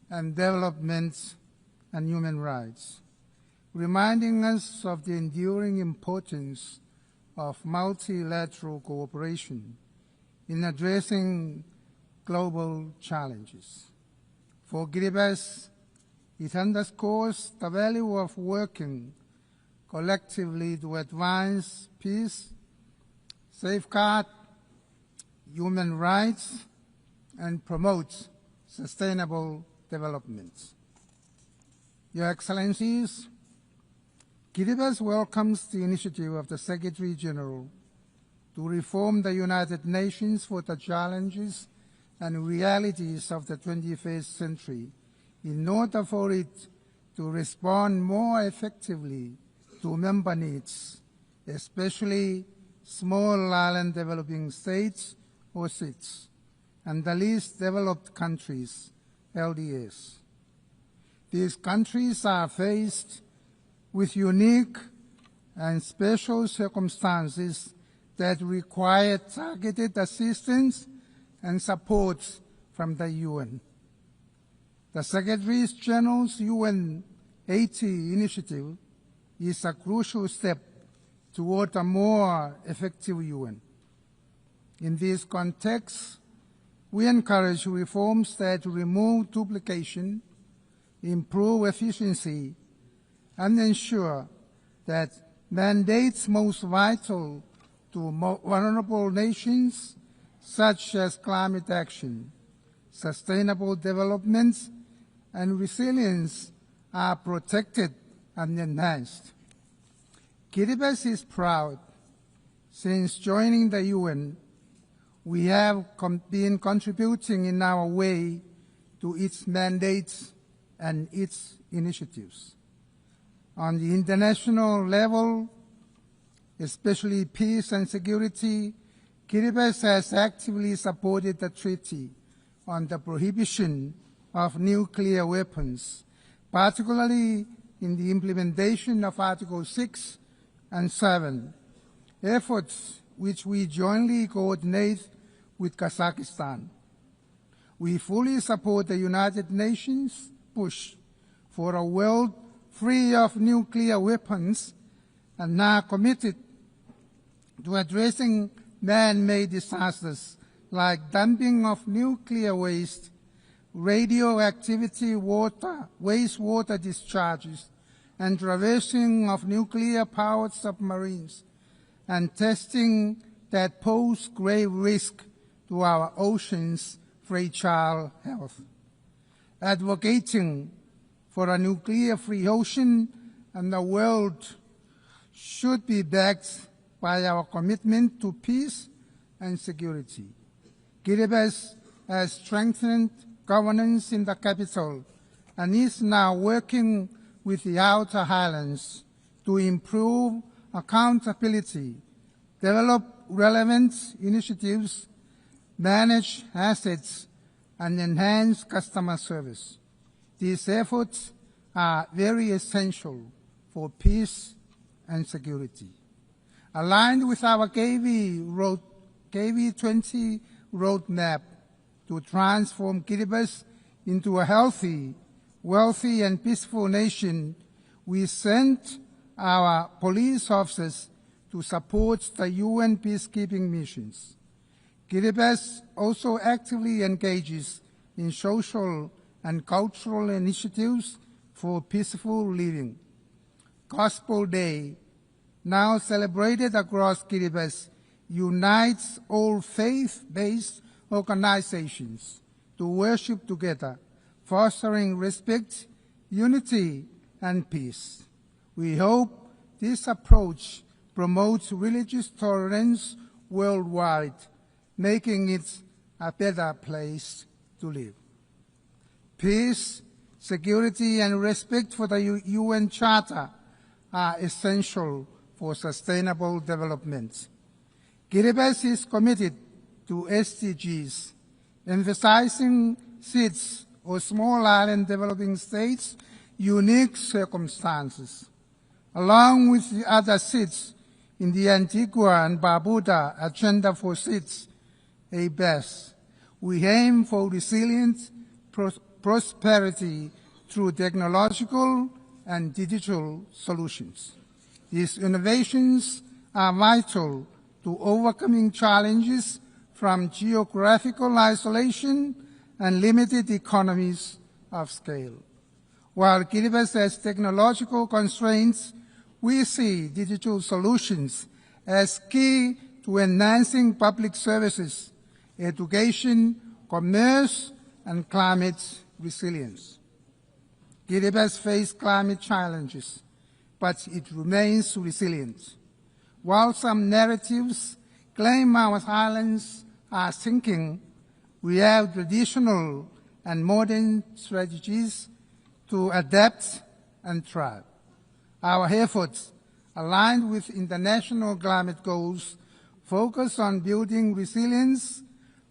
and development and human rights, reminding us of the enduring importance of multilateral cooperation in addressing global challenges. For Kiribati, it underscores the value of working collectively to advance peace, safeguard human rights, and promote sustainable development. Your Excellencies, Kiribati welcomes the initiative of the Secretary General to reform the United Nations for the challenges and realities of the 21st century in order for it to respond more effectively to member needs, especially small island developing states or SIDS, and the least developed countries, LDS. These countries are faced with unique and special circumstances that require targeted assistance and support from the UN. The Secretary General's UN 80 initiative is a crucial step toward a more effective UN. In this context, we encourage reforms that remove duplication, improve efficiency, and ensure that mandates most vital to vulnerable nations, such as climate action, sustainable development, and resilience, are protected and enhanced. Kiribati is proud. Since joining the UN, we have been contributing in our way to its mandates and its initiatives. On the international level, especially peace and security, Kiribati has actively supported the Treaty on the Prohibition of Nuclear Weapons, particularly in the implementation of Article 6 and 7, efforts which we jointly coordinate with Kazakhstan. We fully support the United Nations push for a world free of nuclear weapons and are committed to addressing man-made disasters like dumping of nuclear waste, radioactivity wastewater discharges, and traversing of nuclear-powered submarines, and testing that pose grave risk to our oceans' fragile health. Advocating for a nuclear-free ocean and the world should be backed by our commitment to peace and security. Kiribati has strengthened governance in the capital and is now working with the outer highlands to improve accountability, develop relevant initiatives, manage assets, and enhance customer service. These efforts are very essential for peace and security. Aligned with our KV20 roadmap to transform Kiribati into a healthy, wealthy, and peaceful nation, we sent our police officers to support the UN peacekeeping missions. Kiribati also actively engages in social and cultural initiatives for peaceful living. Gospel Day, now celebrated across Kiribati, unites all faith-based organizations to worship together, fostering respect, unity, and peace. We hope this approach promotes religious tolerance worldwide, making it a better place to live. Peace, security, and respect for the UN Charter are essential for sustainable development. Kiribati is committed to SDGs, emphasizing SIDS, or small island developing states, unique circumstances. Along with the other SIDS in the Antigua and Barbuda Agenda for SIDS, ABES, we aim for resilient prosperity through technological and digital solutions. These innovations are vital to overcoming challenges from geographical isolation and limited economies of scale. While Kiribati has technological constraints, we see digital solutions as key to enhancing public services, education, commerce, and climate resilience. Kiribati faces climate challenges, but it remains resilient. While some narratives claim our islands are sinking, we have traditional and modern strategies to adapt and thrive. Our efforts, aligned with international climate goals, focus on building resilience,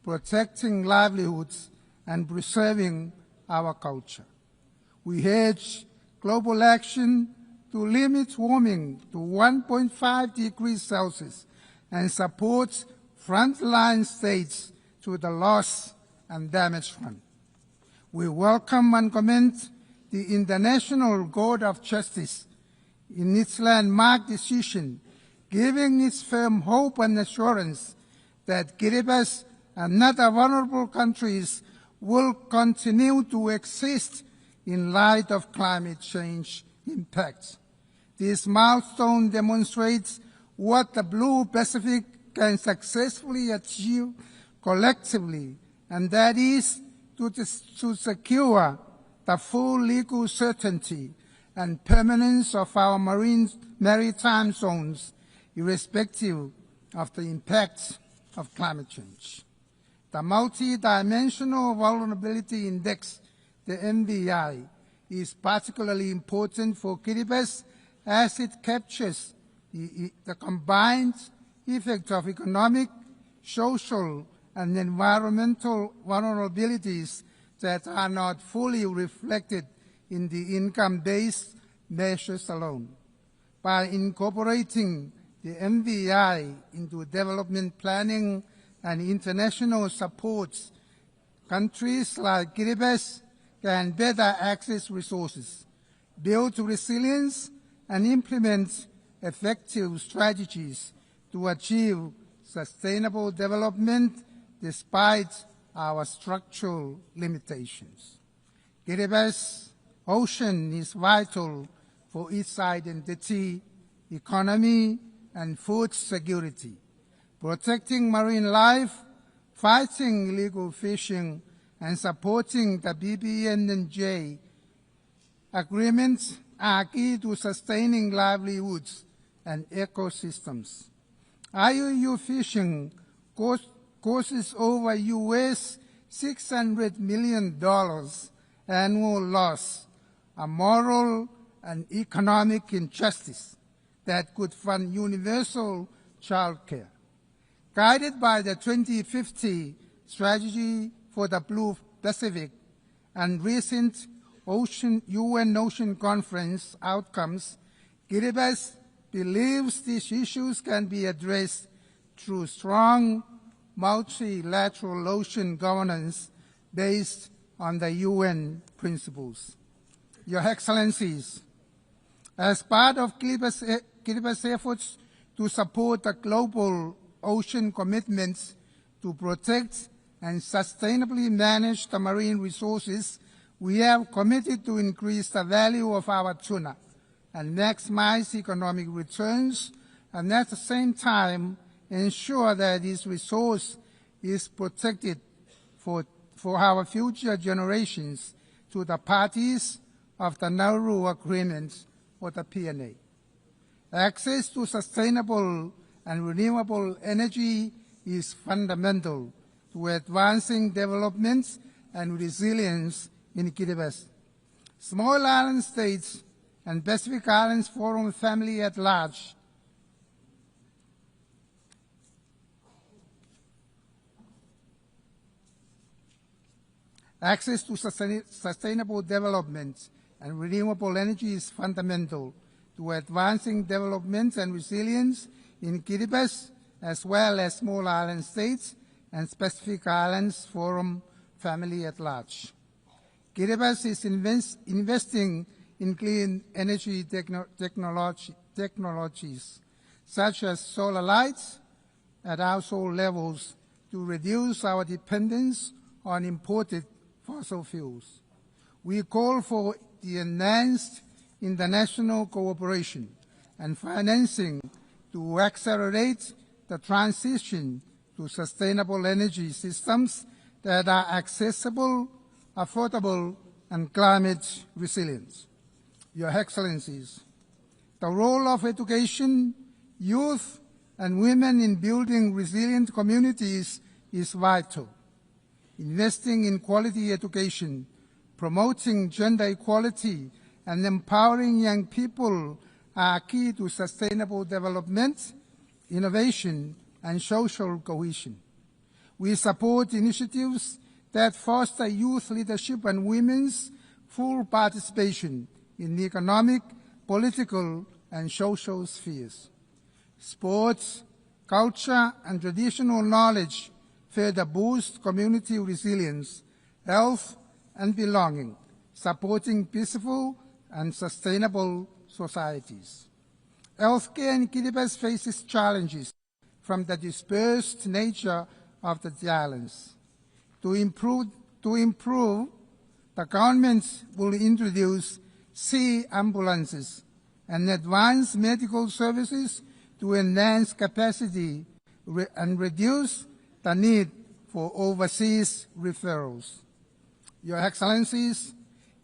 protecting livelihoods, and preserving our culture. We urge global action to limit warming to 1.5 degrees Celsius and support frontline states to the loss and damage front. We welcome and commend the International Court of Justice in its landmark decision, giving its firm hope and assurance that Kiribati and other vulnerable countries will continue to exist in light of climate change impacts. This milestone demonstrates what the Blue Pacific can successfully achieve collectively, and that is to secure the full legal certainty and permanence of our maritime zones, irrespective of the impacts of climate change. The Multi-Dimensional Vulnerability Index, the MVI, is particularly important for Kiribati as it captures the combined effect of economic, social, and environmental vulnerabilities that are not fully reflected in the income-based measures alone. By incorporating the MVI into development planning and international supports, countries like Kiribati can better access resources, build resilience, and implement effective strategies to achieve sustainable development despite our structural limitations. Kiribati's ocean is vital for its identity, economy, and food security. Protecting marine life, fighting illegal fishing, and supporting the BBNJ agreements are key to sustaining livelihoods and ecosystems. IUU fishing causes over US $600 million annual loss, a moral and economic injustice that could fund universal childcare. Guided by the 2050 strategy for the Blue Pacific and recent UN Ocean Conference outcomes, Kiribati believes these issues can be addressed through strong multilateral ocean governance based on the UN principles. Your Excellencies, as part of Kiribati's efforts to support the global ocean commitments to protect and sustainably manage the marine resources, we have committed to increase the value of our tuna and maximize economic returns, and at the same time ensure that this resource is protected for our future generations to the parties of the Nauru Agreement or the PNA. Access to sustainable and renewable energy is fundamental to advancing development and resilience in Kiribati. Small island states and Pacific Islands Forum family at large access to sustainable development and renewable energy is fundamental to advancing development and resilience in Kiribati, as well as small island states and Pacific Islands Forum family at large. Kiribati is investing in clean energy technologies, such as solar lights at household levels, to reduce our dependence on imported fossil fuels. We call for the enhanced international cooperation and financing to accelerate the transition to sustainable energy systems that are accessible, affordable, and climate resilient. Your Excellencies, the role of education, youth, and women in building resilient communities is vital. Investing in quality education, promoting gender equality, and empowering young people are key to sustainable development, innovation, and social cohesion. We support initiatives that foster youth leadership and women's full participation in the economic, political, and social spheres. Sports, culture, and traditional knowledge further boost community resilience, health, and belonging, supporting peaceful and sustainable societies. Healthcare in Kiribati faces challenges from the dispersed nature of the islands. To improve, the government will introduce sea ambulances and advance medical services to enhance capacity and reduce the need for overseas referrals. Your Excellencies,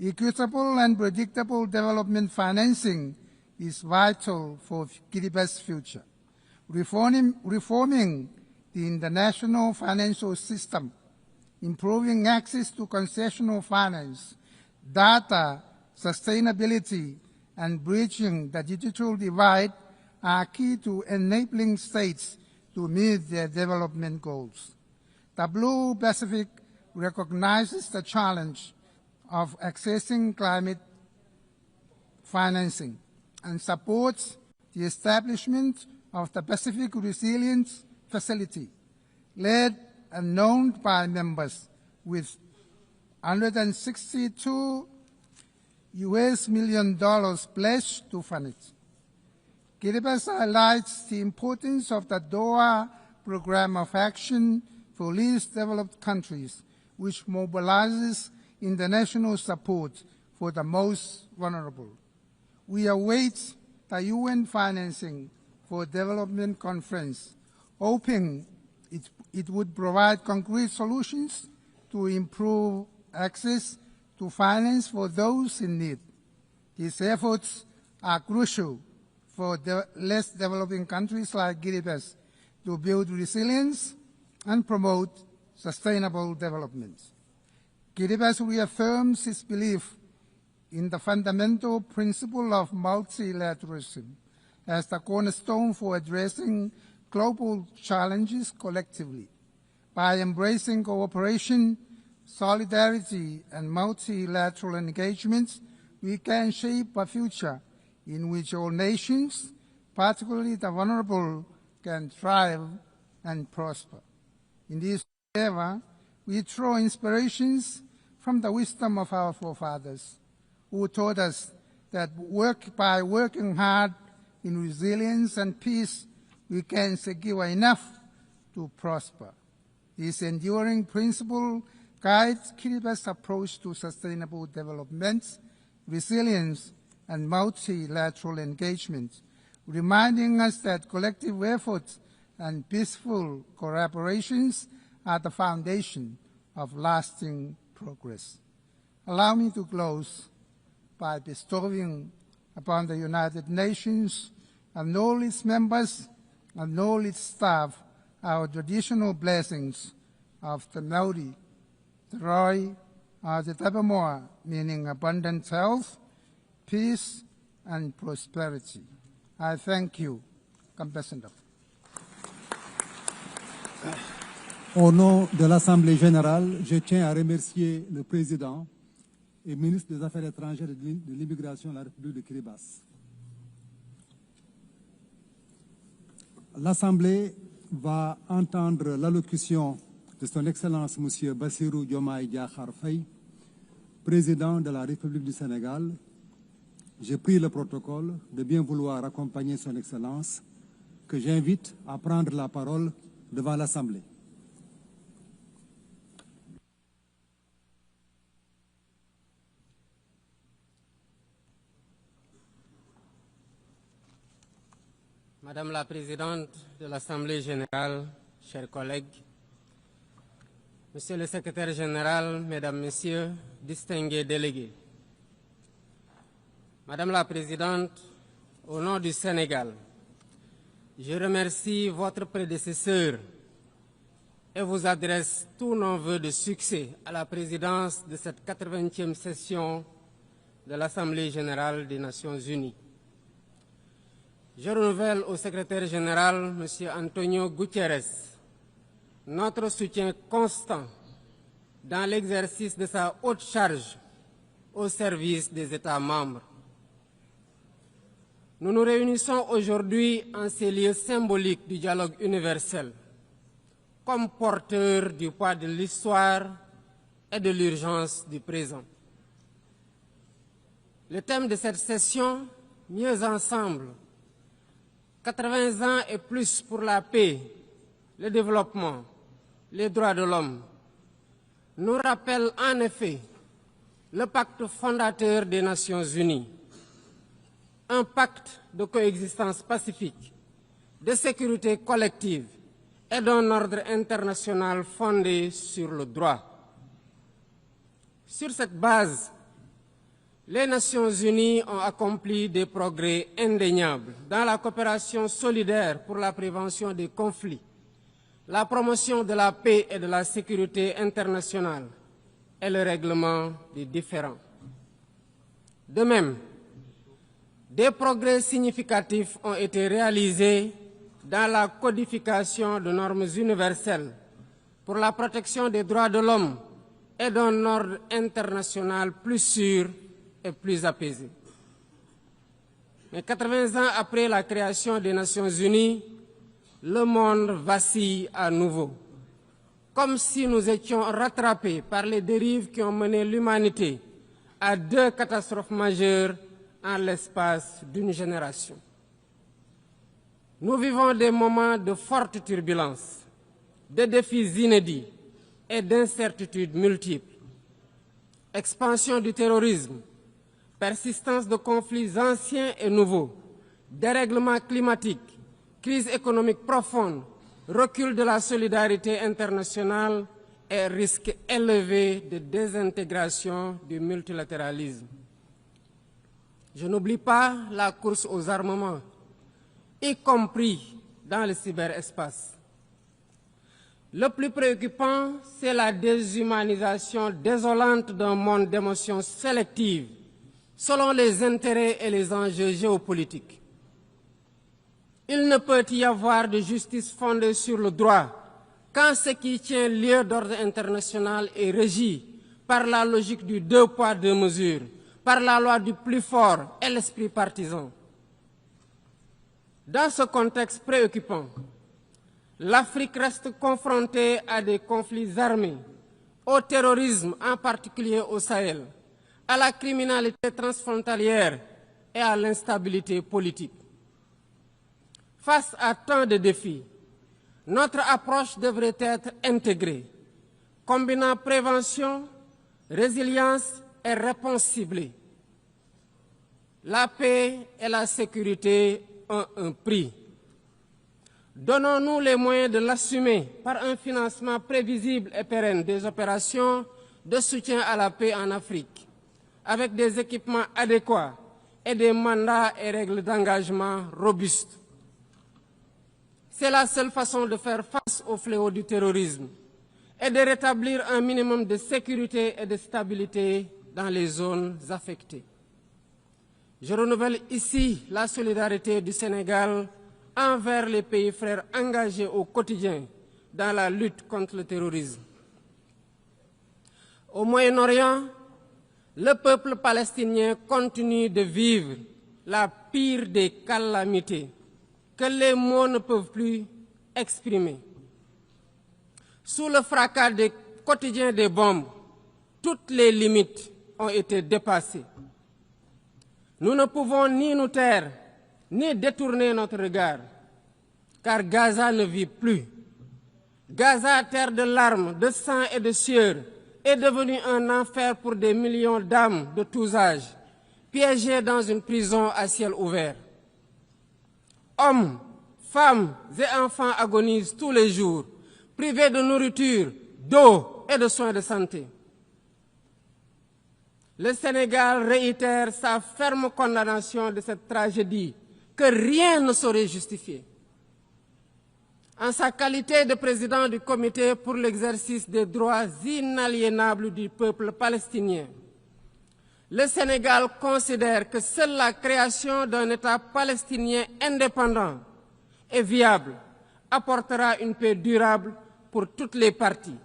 equitable and predictable development financing is vital for Kiribati's future. Reforming the international financial system, improving access to concessional finance, data, sustainability, and bridging the digital divide are key to enabling states to meet their development goals. The Blue Pacific recognizes the challenge of accessing climate financing and supports the establishment of the Pacific Resilience Facility, led and known by members, with $162 million pledged to fund it. Kiribati highlights the importance of the Doha Programme of Action for Least Developed Countries, which mobilizes international support for the most vulnerable. We await the UN financing for development conference, hoping it would provide concrete solutions to improve access to finance for those in need. These efforts are crucial for less developing countries like Kiribati to build resilience and promote sustainable development. Kiribati reaffirms its belief in the fundamental principle of multilateralism as the cornerstone for addressing global challenges collectively. By embracing cooperation, solidarity, and multilateral engagement, we can shape a future in which all nations, particularly the vulnerable, can thrive and prosper. In this endeavor, we draw inspirations from the wisdom of our forefathers, who taught us that by working hard in resilience and peace, we can secure enough to prosper. This enduring principle guides Kiribati's approach to sustainable development, resilience, and multilateral engagement, reminding us that collective efforts and peaceful collaborations are the foundation of lasting progress. Allow me to close by bestowing upon the United Nations and all its members and all its staff our traditional blessings of the Maori, the Roi, the Tabamoa, meaning abundant health, peace, and prosperity. I thank you, Ambassador. Au nom de l'Assemblée générale, je tiens à remercier le Président et ministre des Affaires étrangères et de l'Immigration de la République de Kiribati. L'Assemblée va entendre l'allocution de Son Excellence M. Bassirou Diomaye Diakhar Faye, Président de la République du Sénégal. J'ai pris le protocole de bien vouloir accompagner Son Excellence, que j'invite à prendre la parole devant l'Assemblée. Madame la Présidente de l'Assemblée générale, chers collègues, Monsieur le Secrétaire général, Mesdames, Messieurs, distingués délégués. Madame la Présidente, au nom du Sénégal, je remercie votre prédécesseur et vous adresse tous nos vœux de succès à la présidence de cette 80e session de l'Assemblée générale des Nations unies. Je renouvelle au secrétaire général, M. Antonio Guterres, notre soutien constant dans l'exercice de sa haute charge au service des États membres. Nous nous réunissons aujourd'hui en ces lieux symboliques du dialogue universel, comme porteurs du poids de l'histoire et de l'urgence du présent. Le thème de cette session, Mieux ensemble, 80 ans et plus pour la paix, le développement, les droits de l'homme, nous rappelle en effet le pacte fondateur des Nations unies, un pacte de coexistence pacifique, de sécurité collective et d'un ordre international fondé sur le droit. Sur cette base, les Nations unies ont accompli des progrès indéniables dans la coopération solidaire pour la prévention des conflits, la promotion de la paix et de la sécurité internationale et le règlement des différends. De même, des progrès significatifs ont été réalisés dans la codification de normes universelles pour la protection des droits de l'homme et d'un ordre international plus sûr et plus apaisé. Mais 80 ans après la création des Nations unies, le monde vacille à nouveau, comme si nous étions rattrapés par les dérives qui ont mené l'humanité à 2 catastrophes majeures en l'espace d'une génération. Nous vivons des moments de forte turbulence, de défis inédits et d'incertitudes multiples. Expansion du terrorisme, persistance de conflits anciens et nouveaux, dérèglement climatique, crise économique profonde, recul de la solidarité internationale et risque élevé de désintégration du multilatéralisme. Je n'oublie pas la course aux armements, y compris dans le cyberespace. Le plus préoccupant, c'est la déshumanisation désolante d'un monde d'émotions sélectives selon les intérêts et les enjeux géopolitiques. Il ne peut y avoir de justice fondée sur le droit quand ce qui tient lieu d'ordre international est régi par la logique du 2 poids 2 mesures, par la loi du plus fort et l'esprit partisan. Dans ce contexte préoccupant, l'Afrique reste confrontée à des conflits armés, au terrorisme, en particulier au Sahel, à la criminalité transfrontalière et à l'instabilité politique. Face à tant de défis, notre approche devrait être intégrée, combinant prévention, résilience et réponse ciblée. La paix et la sécurité ont un prix. Donnons-nous les moyens de l'assumer par un financement prévisible et pérenne des opérations de soutien à la paix en Afrique, avec des équipements adéquats et des mandats et règles d'engagement robustes. C'est la seule façon de faire face au fléau du terrorisme et de rétablir un minimum de sécurité et de stabilité dans les zones affectées. Je renouvelle ici la solidarité du Sénégal envers les pays frères engagés au quotidien dans la lutte contre le terrorisme. Au Moyen-Orient, le peuple palestinien continue de vivre la pire des calamités que les mots ne peuvent plus exprimer. Sous le fracas des quotidiens des bombes, toutes les limites ont été dépassées. Nous ne pouvons ni nous taire, ni détourner notre regard, car Gaza ne vit plus. Gaza, terre de larmes, de sang et de sueur, est devenu un enfer pour des millions d'âmes de tous âges, piégées dans une prison à ciel ouvert. Hommes, femmes et enfants agonisent tous les jours, privés de nourriture, d'eau et de soins de santé. Le Sénégal réitère sa ferme condamnation de cette tragédie que rien ne saurait justifier. En sa qualité de président du comité pour l'exercice des droits inaliénables du peuple palestinien, le Sénégal considère que seule la création d'un État palestinien indépendant et viable apportera une paix durable pour toutes les parties,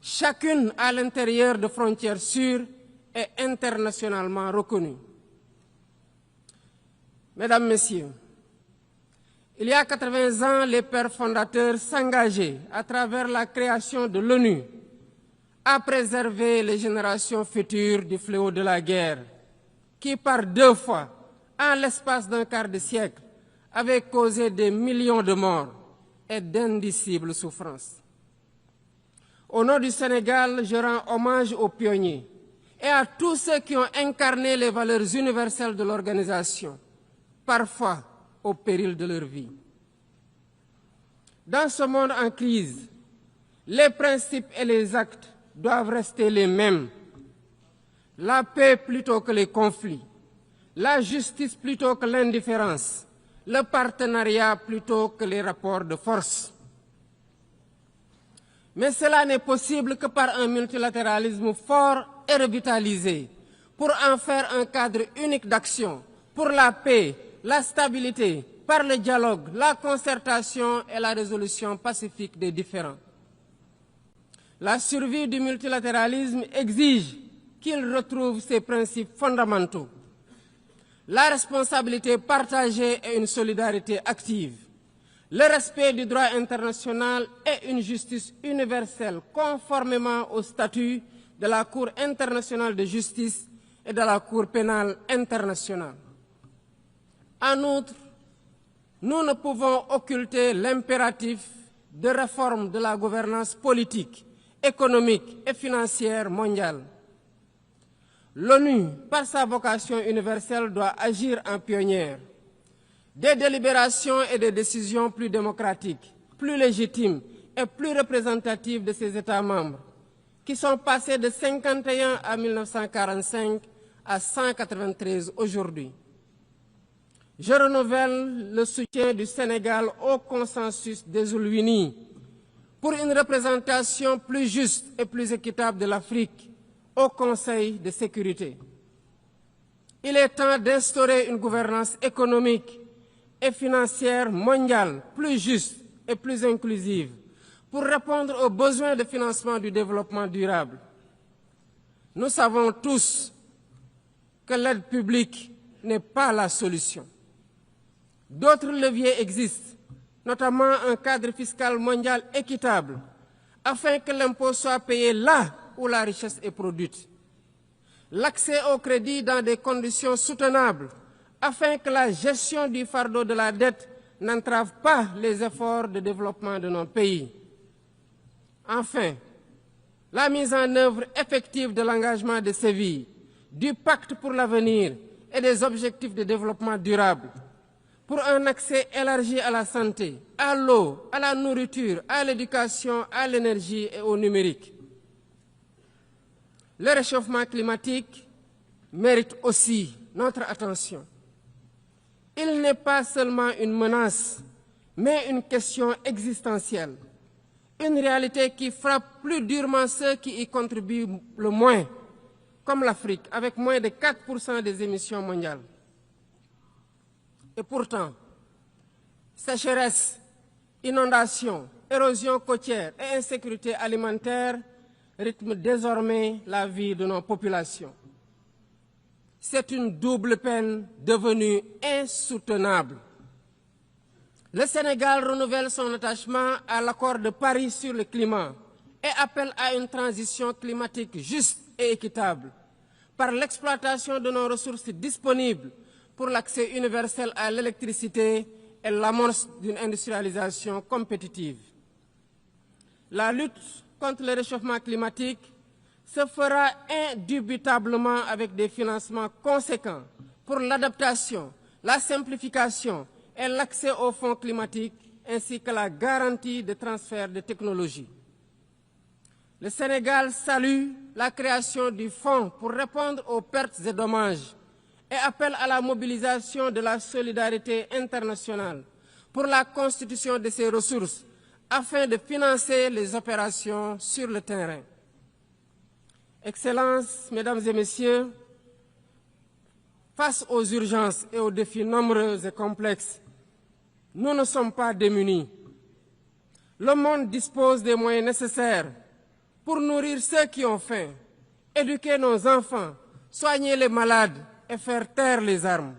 chacune à l'intérieur de frontières sûres et internationalement reconnues. Mesdames, Messieurs, il y a 80 ans, les pères fondateurs s'engageaient, à travers la création de l'ONU, à préserver les générations futures du fléau de la guerre, qui par 2 fois, en l'espace d'un quart de siècle, avait causé des millions de morts et d'indicibles souffrances. Au nom du Sénégal, je rends hommage aux pionniers et à tous ceux qui ont incarné les valeurs universelles de l'organisation, parfois au péril de leur vie. Dans ce monde en crise, les principes et les actes doivent rester les mêmes. La paix plutôt que les conflits, la justice plutôt que l'indifférence, le partenariat plutôt que les rapports de force. Mais cela n'est possible que par un multilatéralisme fort et revitalisé, pour en faire un cadre unique d'action, pour la paix, la stabilité, par le dialogue, la concertation et la résolution pacifique des différends. La survie du multilatéralisme exige qu'il retrouve ses principes fondamentaux, la responsabilité partagée et une solidarité active, le respect du droit international et une justice universelle conformément au statut de la Cour internationale de justice et de la Cour pénale internationale. En outre, nous ne pouvons occulter l'impératif de réforme de la gouvernance politique, économique et financière mondiale. L'ONU, par sa vocation universelle, doit agir en pionnière. Des délibérations et des décisions plus démocratiques, plus légitimes et plus représentatives de ses États membres, qui sont passés de 51 à 1945 à 193 aujourd'hui. Je renouvelle le soutien du Sénégal au consensus des Oulouini pour une représentation plus juste et plus équitable de l'Afrique au Conseil de sécurité. Il est temps d'instaurer une gouvernance économique et financière mondiale plus juste et plus inclusive pour répondre aux besoins de financement du développement durable. Nous savons tous que l'aide publique n'est pas la solution. D'autres leviers existent, notamment un cadre fiscal mondial équitable, afin que l'impôt soit payé là où la richesse est produite. L'accès au crédit dans des conditions soutenables, afin que la gestion du fardeau de la dette n'entrave pas les efforts de développement de nos pays. Enfin, la mise en œuvre effective de l'engagement de Séville, du pacte pour l'avenir et des objectifs de développement durable, pour un accès élargi à la santé, à l'eau, à la nourriture, à l'éducation, à l'énergie et au numérique. Le réchauffement climatique mérite aussi notre attention. Il n'est pas seulement une menace, mais une question existentielle, une réalité qui frappe plus durement ceux qui y contribuent le moins, comme l'Afrique, avec moins de 4% des émissions mondiales. Et pourtant, sécheresse, inondations, érosion côtière et insécurité alimentaire rythment désormais la vie de nos populations. C'est une double peine devenue insoutenable. Le Sénégal renouvelle son attachement à l'accord de Paris sur le climat et appelle à une transition climatique juste et équitable par l'exploitation de nos ressources disponibles pour l'accès universel à l'électricité et l'amorce d'une industrialisation compétitive. La lutte contre le réchauffement climatique se fera indubitablement avec des financements conséquents pour l'adaptation, la simplification est l'accès aux fonds climatiques ainsi que la garantie de transfert de technologies. Le Sénégal salue la création du fonds pour répondre aux pertes et dommages et appelle à la mobilisation de la solidarité internationale pour la constitution de ces ressources afin de financer les opérations sur le terrain. Excellences, Mesdames et Messieurs, face aux urgences et aux défis nombreux et complexes, nous ne sommes pas démunis. Le monde dispose des moyens nécessaires pour nourrir ceux qui ont faim, éduquer nos enfants, soigner les malades et faire taire les armes.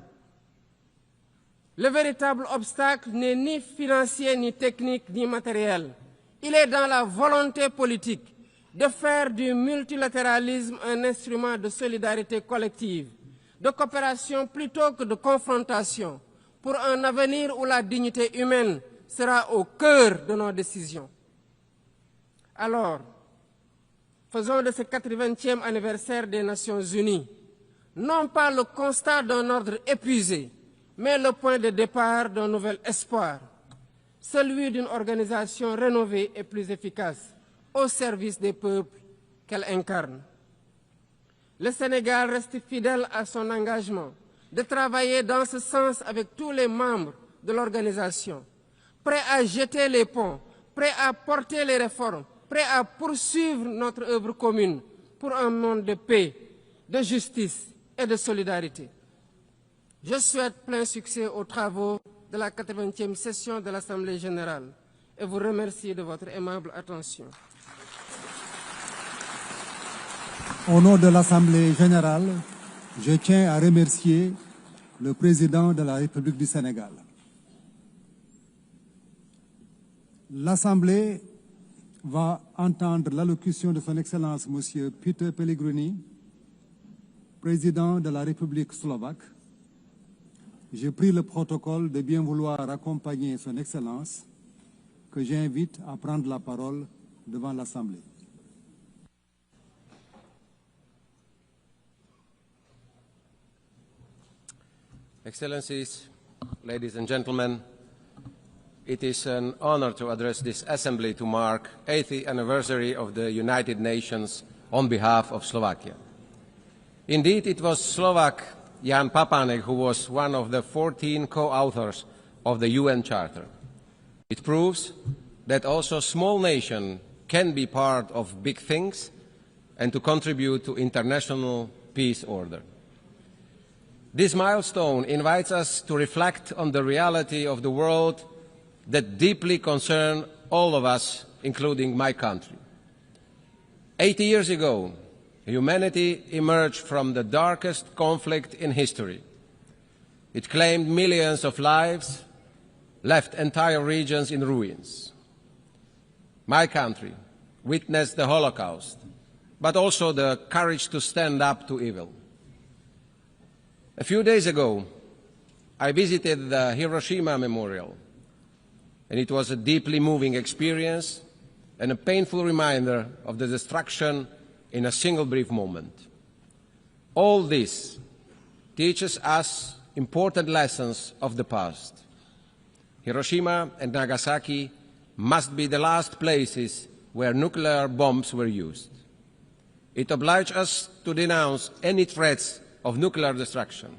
Le véritable obstacle n'est ni financier, ni technique, ni matériel. Il est dans la volonté politique de faire du multilatéralisme un instrument de solidarité collective, de coopération plutôt que de confrontation, pour un avenir où la dignité humaine sera au cœur de nos décisions. Alors, faisons de ce 80e anniversaire des Nations Unies, non pas le constat d'un ordre épuisé, mais le point de départ d'un nouvel espoir, celui d'une organisation rénovée et plus efficace, au service des peuples qu'elle incarne. Le Sénégal reste fidèle à son engagement de travailler dans ce sens avec tous les membres de l'organisation, prêt à jeter les ponts, prêt à porter les réformes, prêt à poursuivre notre œuvre commune pour un monde de paix, de justice et de solidarité. Je souhaite plein succès aux travaux de la 80e session de l'Assemblée générale et vous remercie de votre aimable attention. Au nom de l'Assemblée générale, je tiens à remercier le président de la République du Sénégal. L'Assemblée va entendre l'allocution de son Excellence M. Peter Pellegrini, président de la République slovaque. J'ai pris le protocole de bien vouloir accompagner son Excellence, que j'invite à prendre la parole devant l'Assemblée. Excellencies, ladies and gentlemen, it is an honor to address this Assembly to mark the 80th anniversary of the United Nations on behalf of Slovakia. Indeed, it was Slovak Jan Papanek who was one of the 14 co-authors of the UN Charter. It proves that also small nations can be part of big things and to contribute to international peace order. This milestone invites us to reflect on the reality of the world that deeply concerns all of us, including my country. 80 years ago, humanity emerged from the darkest conflict in history. It claimed millions of lives, left entire regions in ruins. My country witnessed the Holocaust, but also the courage to stand up to evil. A few days ago, I visited the Hiroshima Memorial, and it was a deeply moving experience and a painful reminder of the destruction in a single brief moment. All this teaches us important lessons of the past. Hiroshima and Nagasaki must be the last places where nuclear bombs were used. It obliges us to denounce any threats of nuclear destruction.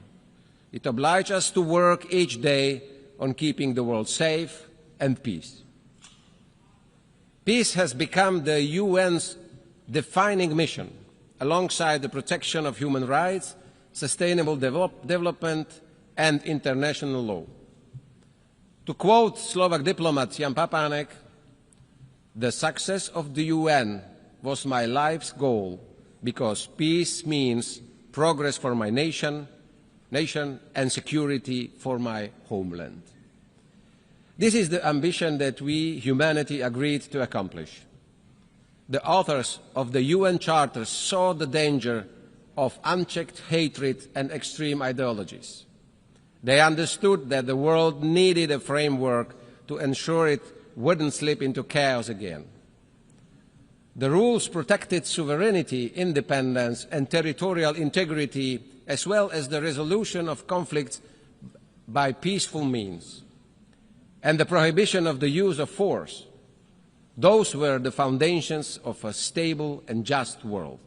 It obliges us to work each day on keeping the world safe and peace. Peace has become the UN's defining mission, alongside the protection of human rights, sustainable development, and international law. To quote Slovak diplomat Jan Papanek, "The success of the UN was my life's goal because peace means progress for my nation and security for my homeland." This is the ambition that we, humanity, agreed to accomplish. The authors of the UN Charter saw the danger of unchecked hatred and extreme ideologies. They understood that the world needed a framework to ensure it wouldn't slip into chaos again. The rules protected sovereignty, independence, and territorial integrity, as well as the resolution of conflicts by peaceful means. and the prohibition of the use of force. Those were the foundations of a stable and just world.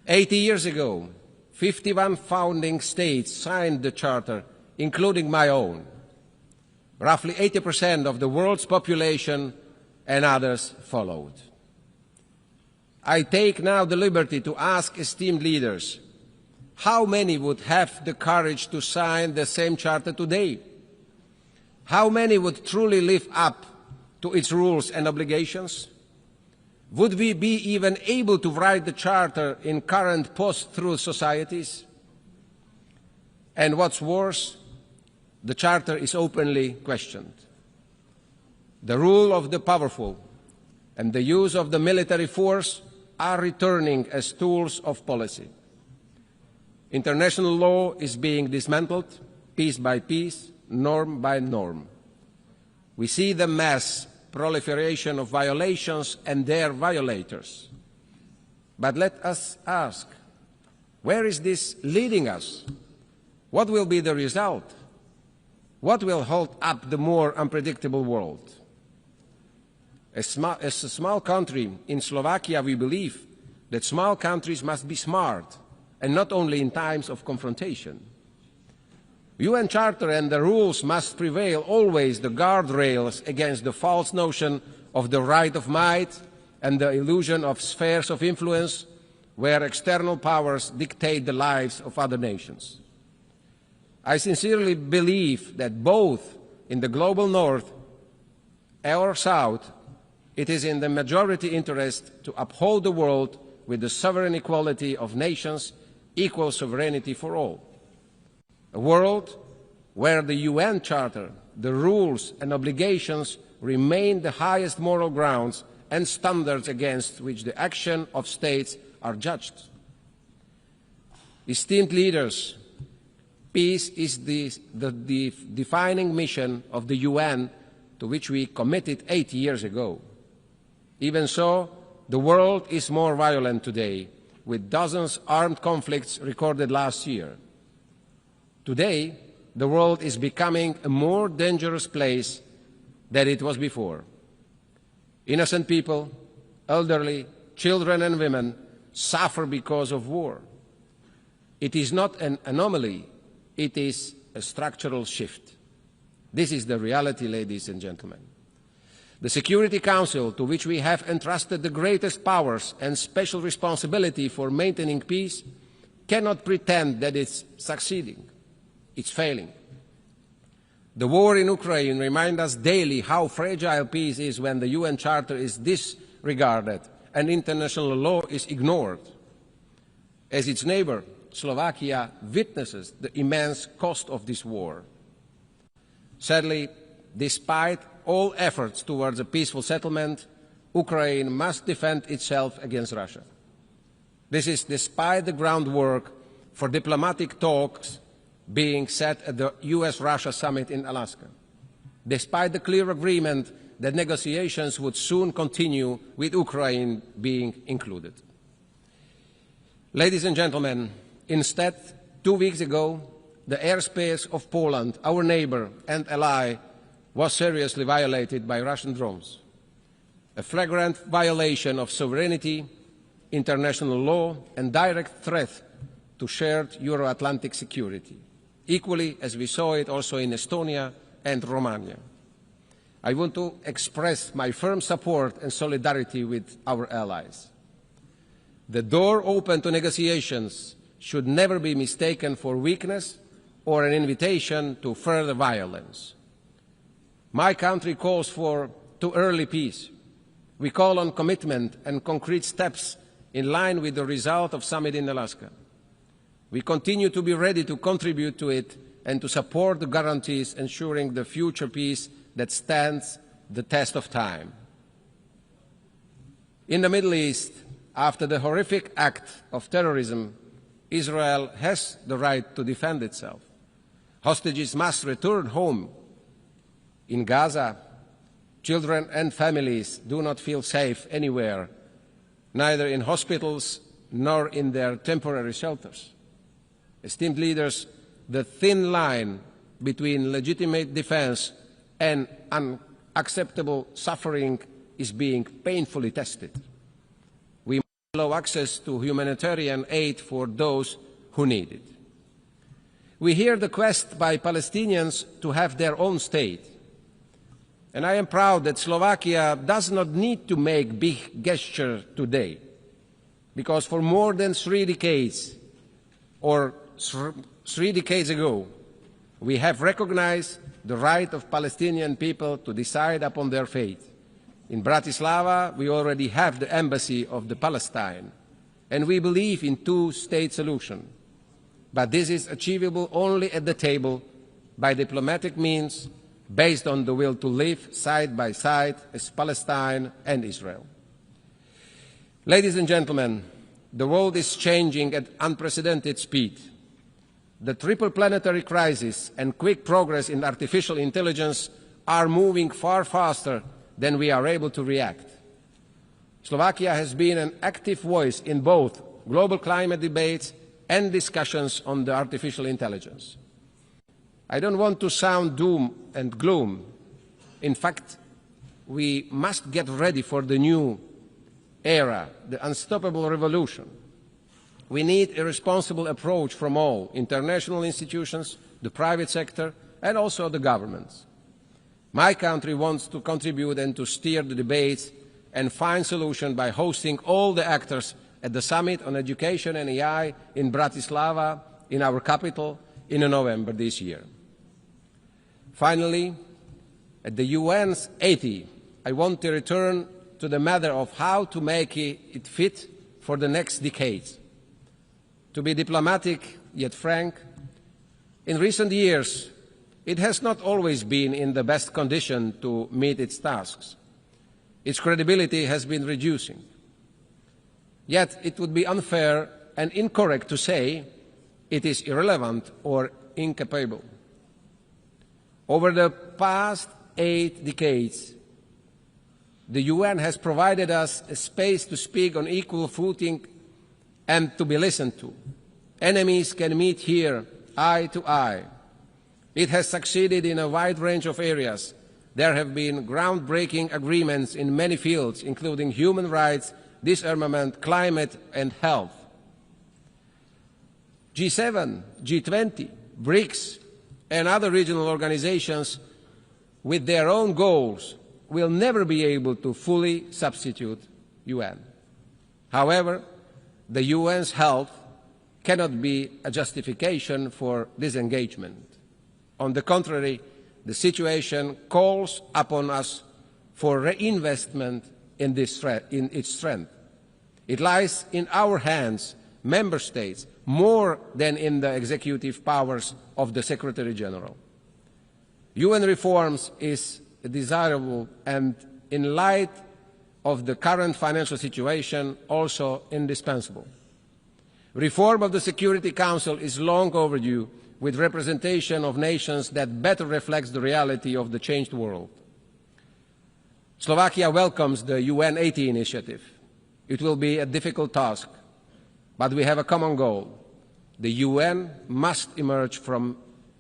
80 years ago, 51 founding states signed the Charter, including my own. Roughly 80% of the world's population and others followed. I take now the liberty to ask esteemed leaders, how many would have the courage to sign the same Charter today? How many would truly live up to its rules and obligations? Would we be even able to write the Charter in current post-truth societies? And what's worse, the Charter is openly questioned. The rule of the powerful and the use of the military force are returning as tools of policy. International law is being dismantled, piece by piece, norm by norm. We see the mass proliferation of violations and their violators. But let us ask, where is this leading us? What will be the result? What will hold up the more unpredictable world? As a small country in Slovakia, we believe that small countries must be smart, and not only in times of confrontation. UN Charter and the rules must prevail always, the guardrails against the false notion of the right of might and the illusion of spheres of influence where external powers dictate the lives of other nations. I sincerely believe that both in the global north or south, it is in the majority interest to uphold the world with the sovereign equality of nations, equal sovereignty for all. A world where the UN Charter, the rules and obligations remain the highest moral grounds and standards against which the action of states are judged. Esteemed leaders, peace is the defining mission of the UN to which we committed 80 years ago. Even so, the world is more violent today, with dozens of armed conflicts recorded last year. Today, the world is becoming a more dangerous place than it was before. Innocent people, elderly, children and women suffer because of war. It is not an anomaly, it is a structural shift. This is the reality, ladies and gentlemen. The Security Council, to which we have entrusted the greatest powers and special responsibility for maintaining peace, cannot pretend that it's succeeding. It's failing. The war in Ukraine reminds us daily how fragile peace is when the UN Charter is disregarded and international law is ignored. As its neighbor, Slovakia witnesses the immense cost of this war. Sadly, despite all efforts towards a peaceful settlement, Ukraine must defend itself against Russia. This is despite the groundwork for diplomatic talks being set at the US-Russia summit in Alaska, despite the clear agreement that negotiations would soon continue with Ukraine being included. Ladies and gentlemen, instead, 2 weeks ago, the airspace of Poland, our neighbor and ally, was seriously violated by Russian drones, a flagrant violation of sovereignty, international law, and direct threat to shared Euro-Atlantic security, equally as we saw it also in Estonia and Romania. I want to express my firm support and solidarity with our allies. The door open to negotiations should never be mistaken for weakness or an invitation to further violence. My country calls for too early peace. We call on commitment and concrete steps in line with the result of summit in Alaska. We continue to be ready to contribute to it and to support the guarantees ensuring the future peace that stands the test of time. In the Middle East, after the horrific act of terrorism, Israel has the right to defend itself. Hostages must return home. In Gaza, children and families do not feel safe anywhere, neither in hospitals nor in their temporary shelters. Esteemed leaders, the thin line between legitimate defense and unacceptable suffering is being painfully tested. We must allow access to humanitarian aid for those who need it. We hear the quest by Palestinians to have their own state. And I am proud that Slovakia does not need to make big gestures today, because for more than 3 decades, or 3 decades ago, we have recognized the right of Palestinian people to decide upon their fate. In Bratislava, we already have the embassy of the Palestine, and we believe in two-state solution. But this is achievable only at the table by diplomatic means based on the will to live side by side as Palestine and Israel. Ladies and gentlemen, the world is changing at unprecedented speed. The triple planetary crisis and quick progress in artificial intelligence are moving far faster than we are able to react. Slovakia has been an active voice in both global climate debates and discussions on the artificial intelligence. I don't want to sound doom and gloom. In fact, we must get ready for the new era, the unstoppable revolution. We need a responsible approach from all international institutions, the private sector, and also the governments. My country wants to contribute and to steer the debates and find solutions by hosting all the actors at the Summit on Education and AI in Bratislava, in our capital, in November this year. Finally, at the UN's 80, I want to return to the matter of how to make it fit for the next decades. To be diplomatic yet frank, in recent years, it has not always been in the best condition to meet its tasks. Its credibility has been reducing. Yet it would be unfair and incorrect to say it is irrelevant or incapable. Over the past 8 decades, the UN has provided us a space to speak on equal footing and to be listened to. Enemies can meet here, eye to eye. It has succeeded in a wide range of areas. There have been groundbreaking agreements in many fields, including human rights, disarmament, climate, and health. G7, G20, BRICS, and other regional organizations with their own goals will never be able to fully substitute UN. However, the UN's health cannot be a justification for disengagement. On the contrary, the situation calls upon us for reinvestment in its strength. It lies in our hands, member states, more than in the executive powers of the Secretary General. UN reforms is desirable and, in light of the current financial situation, also indispensable. Reform of the Security Council is long overdue, with representation of nations that better reflects the reality of the changed world. Slovakia welcomes the UN 80 initiative. It will be a difficult task, but we have a common goal. The UN must emerge from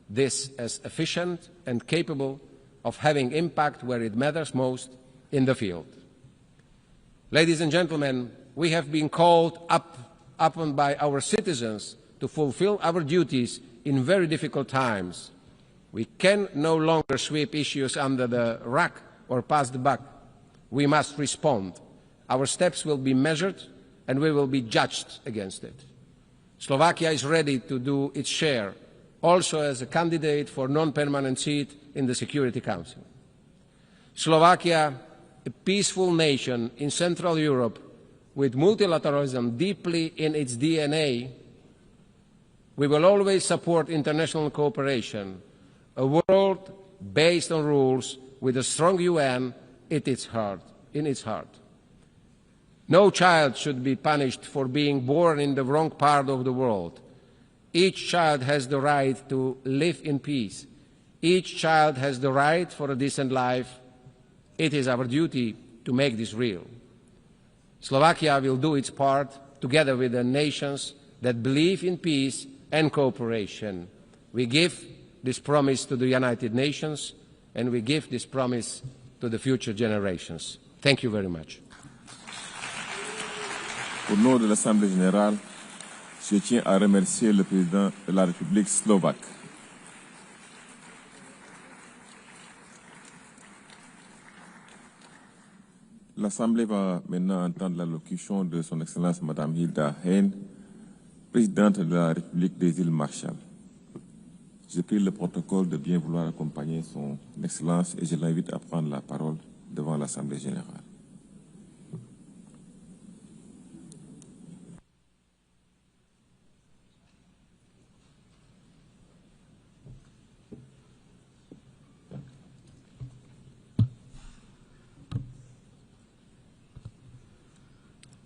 this as efficient and capable of having impact where it matters most in the field. Ladies and gentlemen, we have been called upon by our citizens to fulfill our duties in very difficult times. We can no longer sweep issues under the rug or pass the buck. We must respond. Our steps will be measured and we will be judged against it. Slovakia is ready to do its share, also as a candidate for non-permanent seat in the Security Council. Slovakia, a peaceful nation in Central Europe with multilateralism deeply in its DNA, we will always support international cooperation, a world based on rules with a strong UN in its heart. No child should be punished for being born in the wrong part of the world. Each child has the right to live in peace. Each child has the right for a decent life. It is our duty to make this real. Slovakia will do its part together with the nations that believe in peace and cooperation. We give this promise to the United Nations and we give this promise to the future generations. Thank you very much. Au nom de l'Assemblée générale, je tiens à remercier le président de la République slovaque. L'Assemblée va maintenant entendre l'allocution de son Excellence Madame Hilda Heine, présidente de la République des îles Marshall. Je prie le protocole de bien vouloir accompagner son Excellence et je l'invite à prendre la parole devant l'Assemblée générale.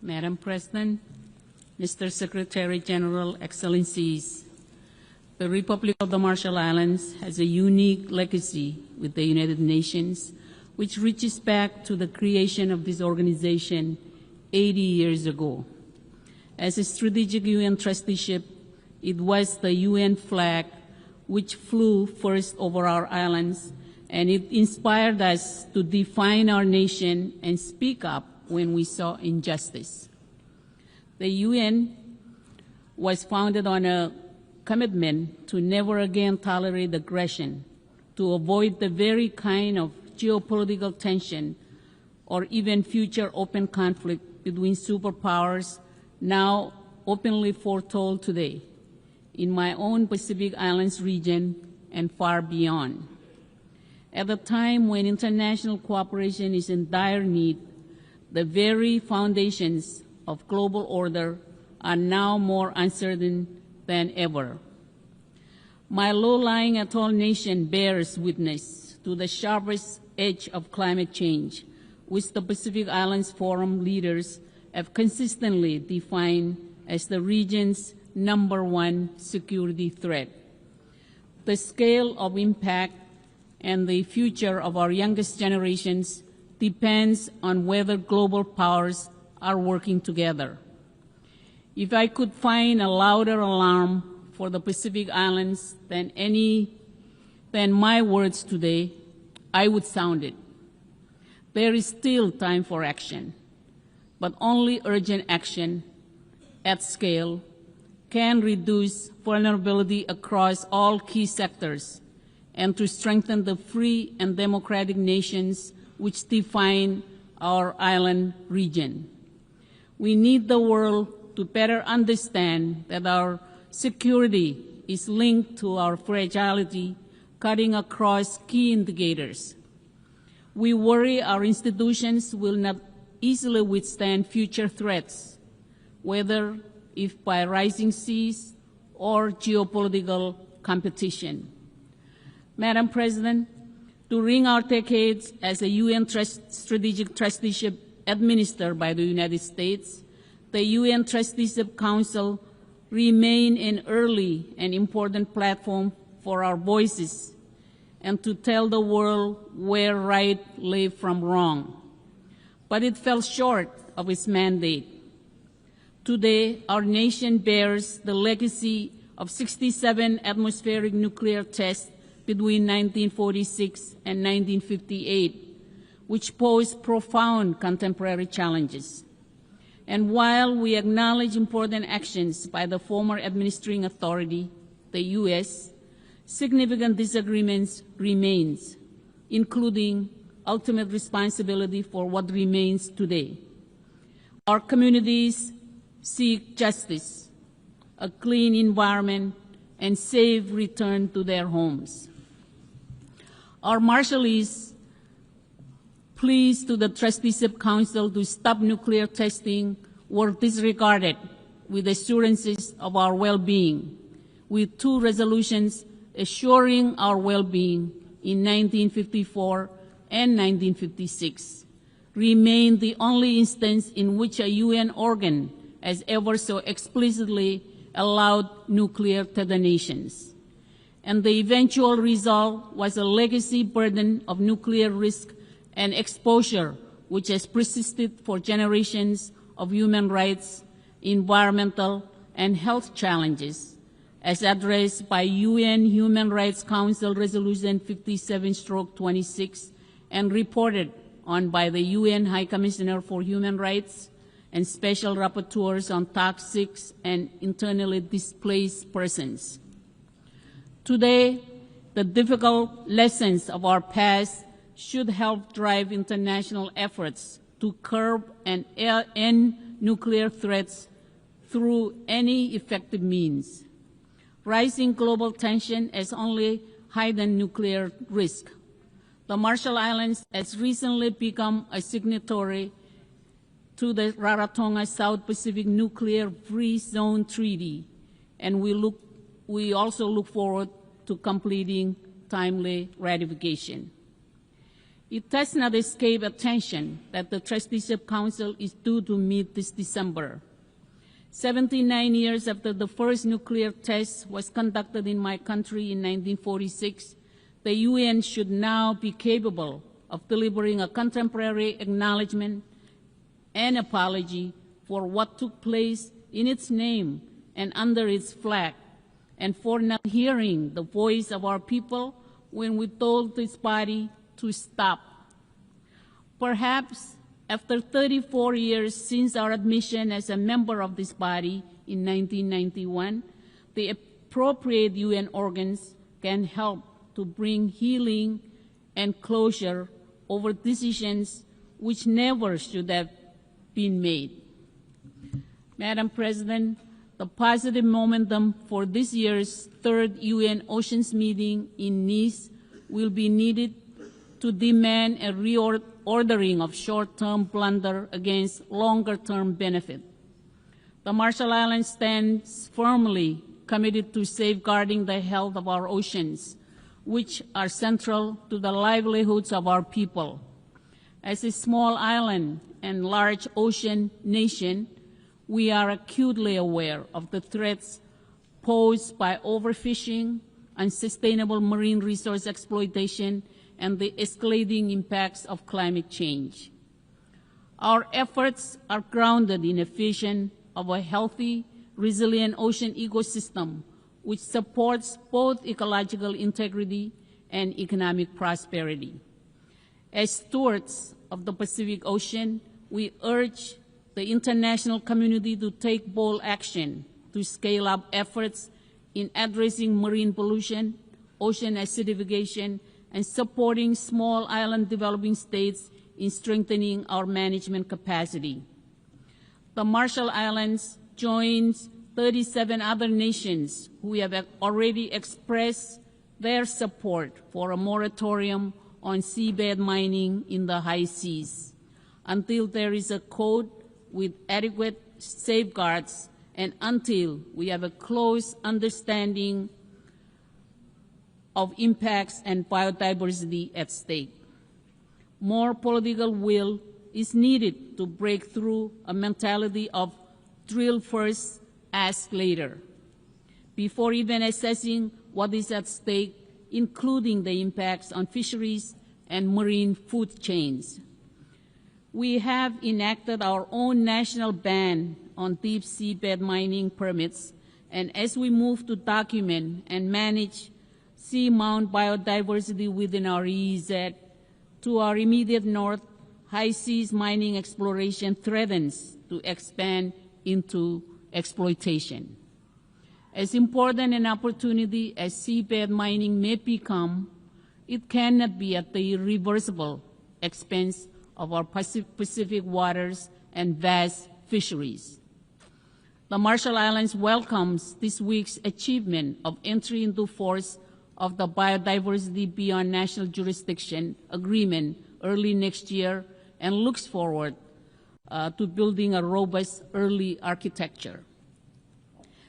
Madam President, Mr. Secretary General, Excellencies, the Republic of the Marshall Islands has a unique legacy with the United Nations, which reaches back to the creation of this organization 80 years ago. As a strategic UN trusteeship, it was the UN flag which flew first over our islands, and it inspired us to define our nation and speak up when we saw injustice. The UN was founded on a commitment to never again tolerate aggression, to avoid the very kind of geopolitical tension or even future open conflict between superpowers now openly foretold today in my own Pacific Islands region and far beyond. At a time when international cooperation is in dire need, the very foundations of global order are now more uncertain than ever. My low-lying atoll nation bears witness to the sharpest edge of climate change, which the Pacific Islands Forum leaders have consistently defined as the region's #1 security threat. The scale of impact and the future of our youngest generations depends on whether global powers are working together. If I could find a louder alarm for the Pacific Islands than my words today, I would sound it. There is still time for action, but only urgent action at scale can reduce vulnerability across all key sectors and to strengthen the free and democratic nations which define our island region. We need the world to better understand that our security is linked to our fragility, cutting across key indicators. We worry our institutions will not easily withstand future threats, whether if by rising seas or geopolitical competition. Madam President, during our decades as a UN strategic trusteeship administered by the United States, the UN Trusteeship Council remained an early and important platform for our voices and to tell the world where right lay from wrong. But it fell short of its mandate. Today, our nation bears the legacy of 67 atmospheric nuclear tests between 1946 and 1958, which pose profound contemporary challenges. And while we acknowledge important actions by the former administering authority, the U.S., significant disagreements remain, including ultimate responsibility for what remains today. Our communities seek justice, a clean environment, and safe return to their homes. Our Marshallese pleas to the Trusteeship Council to stop nuclear testing were disregarded with assurances of our well-being, with 2 resolutions assuring our well-being in 1954 and 1956, remain the only instance in which a UN organ has ever so explicitly allowed nuclear detonations. And the eventual result was a legacy burden of nuclear risk and exposure which has persisted for generations of human rights, environmental, and health challenges, as addressed by UN Human Rights Council Resolution 57/26 and reported on by the UN High Commissioner for Human Rights and Special Rapporteurs on toxic and internally displaced persons. Today, the difficult lessons of our past should help drive international efforts to curb and end nuclear threats through any effective means. Rising global tension has only heightened nuclear risk. The Marshall Islands has recently become a signatory to the Rarotonga South Pacific Nuclear Free Zone Treaty, and we also look forward to completing timely ratification. It does not escape attention that the Trusteeship Council is due to meet this December. 79 years after the first nuclear test was conducted in my country in 1946, the UN should now be capable of delivering a contemporary acknowledgement and apology for what took place in its name and under its flag, and for not hearing the voice of our people when we told this body to stop. Perhaps after 34 years since our admission as a member of this body in 1991, the appropriate UN organs can help to bring healing and closure over decisions which never should have been made. Madam President, the positive momentum for this year's third UN Oceans meeting in Nice will be needed to demand a reordering of short-term blunder against longer-term benefit. The Marshall Islands stands firmly committed to safeguarding the health of our oceans, which are central to the livelihoods of our people. As a small island and large ocean nation, we are acutely aware of the threats posed by overfishing, unsustainable marine resource exploitation, and the escalating impacts of climate change. Our efforts are grounded in a vision of a healthy, resilient ocean ecosystem which supports both ecological integrity and economic prosperity. As stewards of the Pacific Ocean, we urge the international community to take bold action to scale up efforts in addressing marine pollution, ocean acidification, and supporting small island developing states in strengthening our management capacity. The Marshall Islands joins 37 other nations who have already expressed their support for a moratorium on seabed mining in the high seas until there is a code with adequate safeguards and until we have a close understanding of impacts and biodiversity at stake. More political will is needed to break through a mentality of drill first, ask later, before even assessing what is at stake, including the impacts on fisheries and marine food chains. We have enacted our own national ban on deep seabed mining permits, and as we move to document and manage seamount biodiversity within our EEZ, to our immediate north, high seas mining exploration threatens to expand into exploitation. As important an opportunity as seabed mining may become, it cannot be at the irreversible expense of our Pacific waters and vast fisheries. The Marshall Islands welcomes this week's achievement of entry into force of the Biodiversity Beyond National Jurisdiction Agreement early next year and looks forward to building a robust early architecture.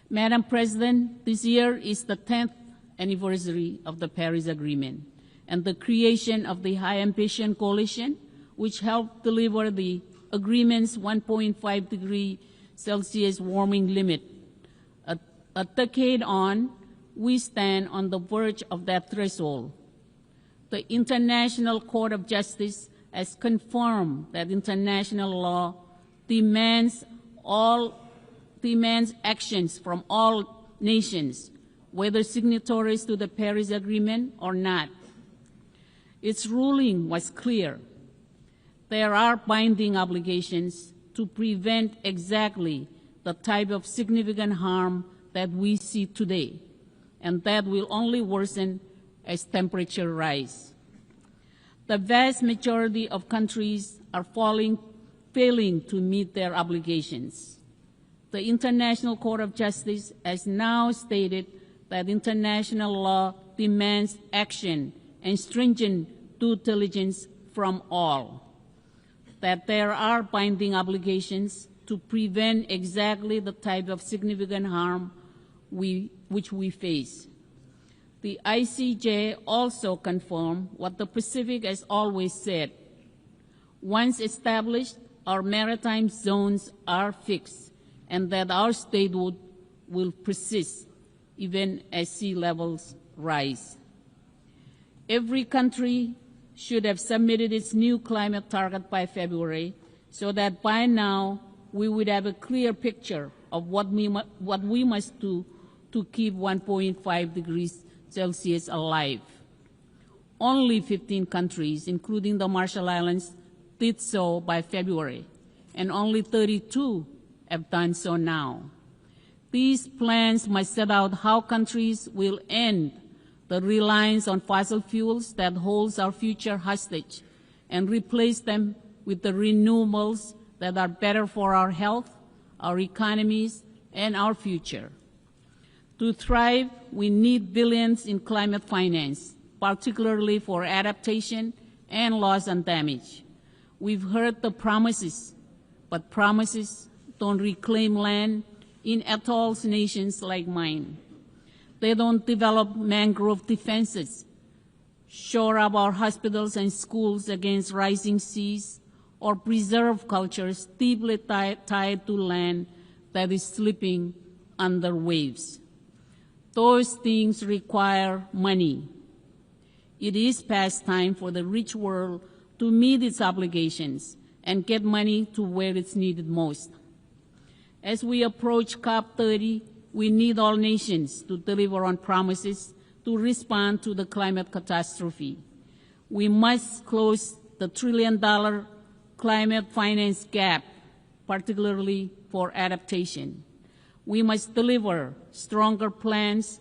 Madam President, this year is the 10th anniversary of the Paris Agreement and the creation of the High Ambition Coalition, which helped deliver the agreement's 1.5 degree Celsius warming limit. A decade on, we stand on the verge of that threshold. The International Court of Justice has confirmed that international law demands actions from all nations whether signatories to the Paris Agreement or not. Its ruling was clear. There are binding obligations to prevent exactly the type of significant harm that we see today, and that will only worsen as temperature rise. The vast majority of countries are failing to meet their obligations. The International Court of Justice has now stated that international law demands action and stringent due diligence from all, that there are binding obligations to prevent exactly the type of significant harm which we face. The ICJ also confirmed what the Pacific has always said. Once established, our maritime zones are fixed, and that our statehood will persist even as sea levels rise. Every country should have submitted its new climate target by February, so that by now we would have a clear picture of what we must do to keep 1.5 degrees Celsius alive. Only 15 countries, including the Marshall Islands, did so by February, and only 32 have done so now. These plans must set out how countries will end the reliance on fossil fuels that holds our future hostage and replace them with the renewables that are better for our health, our economies, and our future. To thrive, we need billions in climate finance, particularly for adaptation and loss and damage. We've heard the promises, but promises don't reclaim land in atolls nations like mine. They don't develop mangrove defenses, shore up our hospitals and schools against rising seas, or preserve cultures deeply tied to land that is slipping under waves. Those things require money. It is past time for the rich world to meet its obligations and get money to where it's needed most. As we approach COP30, we need all nations to deliver on promises to respond to the climate catastrophe. We must close the $1 trillion climate finance gap, particularly for adaptation. We must deliver stronger plans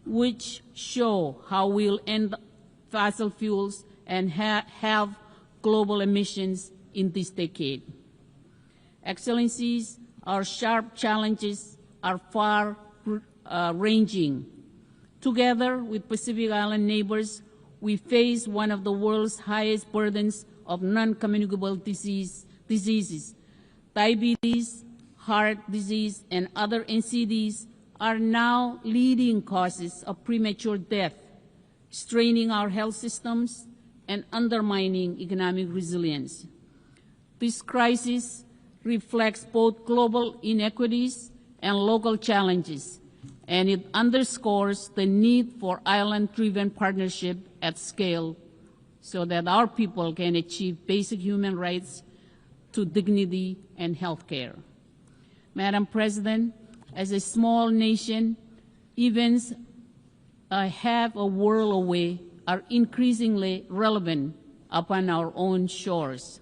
which show how we'll end fossil fuels and have global emissions in this decade. Excellencies, our sharp challenges are far-ranging. Together with Pacific Island neighbors, we face one of the world's highest burdens of non-communicable diseases. Diabetes, heart disease, and other NCDs are now leading causes of premature death, straining our health systems and undermining economic resilience. This crisis reflects both global inequities and local challenges, and it underscores the need for island-driven partnership at scale so that our people can achieve basic human rights to dignity and health care. Madam President, as a small nation, events half a world away are increasingly relevant upon our own shores.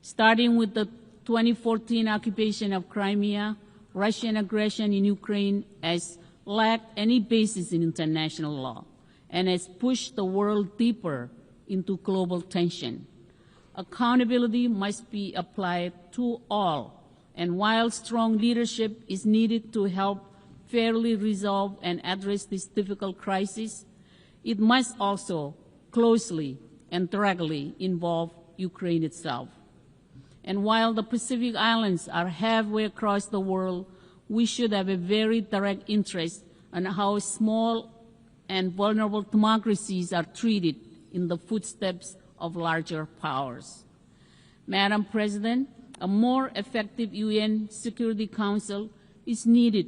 Starting with the 2014 occupation of Crimea, Russian aggression in Ukraine has lacked any basis in international law and has pushed the world deeper into global tension. Accountability must be applied to all, and while strong leadership is needed to help fairly resolve and address this difficult crisis, it must also closely and directly involve Ukraine itself. And while the Pacific Islands are halfway across the world, we should have a very direct interest in how small and vulnerable democracies are treated in the footsteps of larger powers. Madam President, a more effective UN Security Council is needed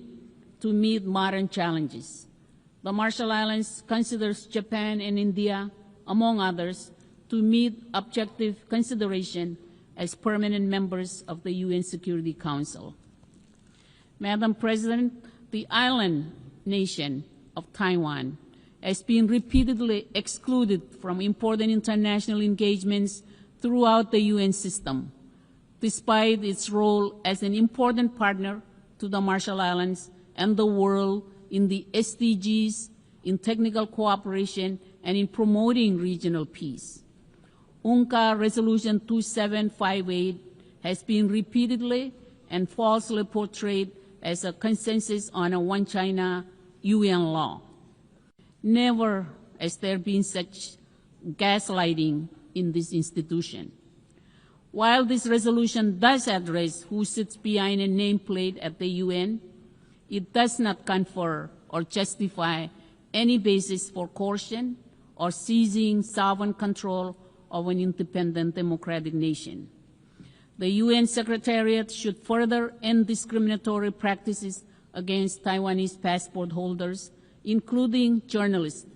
to meet modern challenges. The Marshall Islands considers Japan and India, among others, to meet objective consideration as permanent members of the UN Security Council. Madam President, the island nation of Taiwan has been repeatedly excluded from important international engagements throughout the UN system, despite its role as an important partner to the Marshall Islands and the world in the SDGs, in technical cooperation, and in promoting regional peace. UNCA Resolution 2758 has been repeatedly and falsely portrayed as a consensus on a One China UN law. Never has there been such gaslighting in this institution. While this resolution does address who sits behind a nameplate at the UN, it does not confer or justify any basis for coercion or seizing sovereign control of an independent democratic nation. The UN Secretariat should further end discriminatory practices against Taiwanese passport holders, including journalists,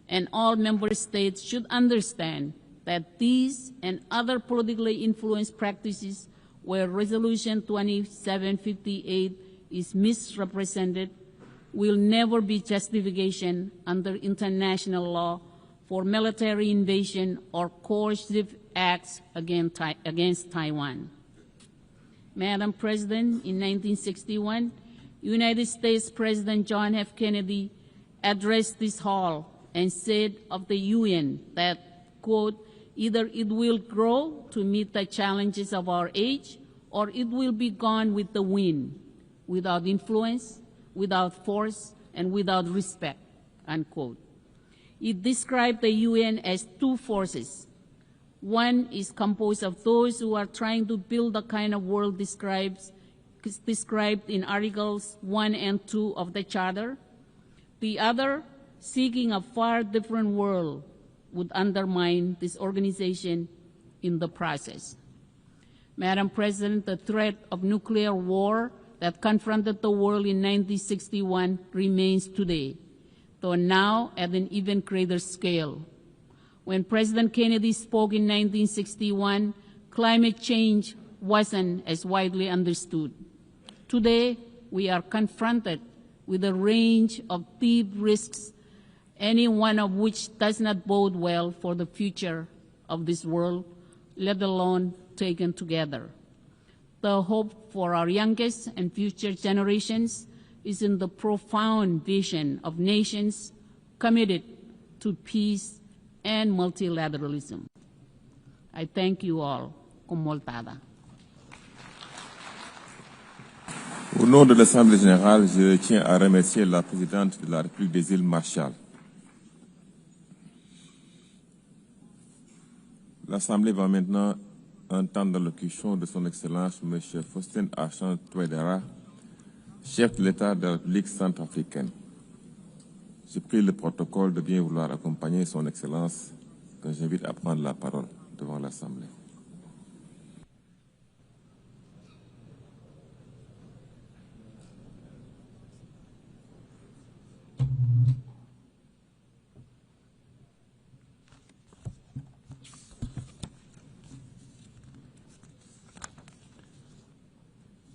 and all member states should understand that these and other politically influenced practices where Resolution 2758 is misrepresented will never be justification under international law for military invasion or coercive acts against Taiwan. Madam President, in 1961, United States President John F. Kennedy addressed this hall and said of the UN that, quote, either it will grow to meet the challenges of our age, or it will be gone with the wind, without influence, without force, and without respect, unquote. It described the UN as two forces. One is composed of those who are trying to build the kind of world described in Articles 1 and 2 of the Charter. The other, seeking a far different world, would undermine this organization in the process. Madam President, the threat of nuclear war that confronted the world in 1961 remains today, though now at an even greater scale. When President Kennedy spoke in 1961, climate change wasn't as widely understood. Today, we are confronted with a range of deep risks, any one of which does not bode well for the future of this world, let alone taken together. The hope for our youngest and future generations is in the profound vision of nations committed to peace and multilateralism. I thank you all. Con moltada. Au nom de l'Assemblée générale, je tiens à remercier la présidente de la République des îles Marshall. L'Assemblée va maintenant entendre l'allocution de son Excellence M. Faustin Archange Touadéra, chef de l'État de la République centrafricaine. Je prie le protocole de bien vouloir accompagner son Excellence, que j'invite à prendre la parole devant l'Assemblée.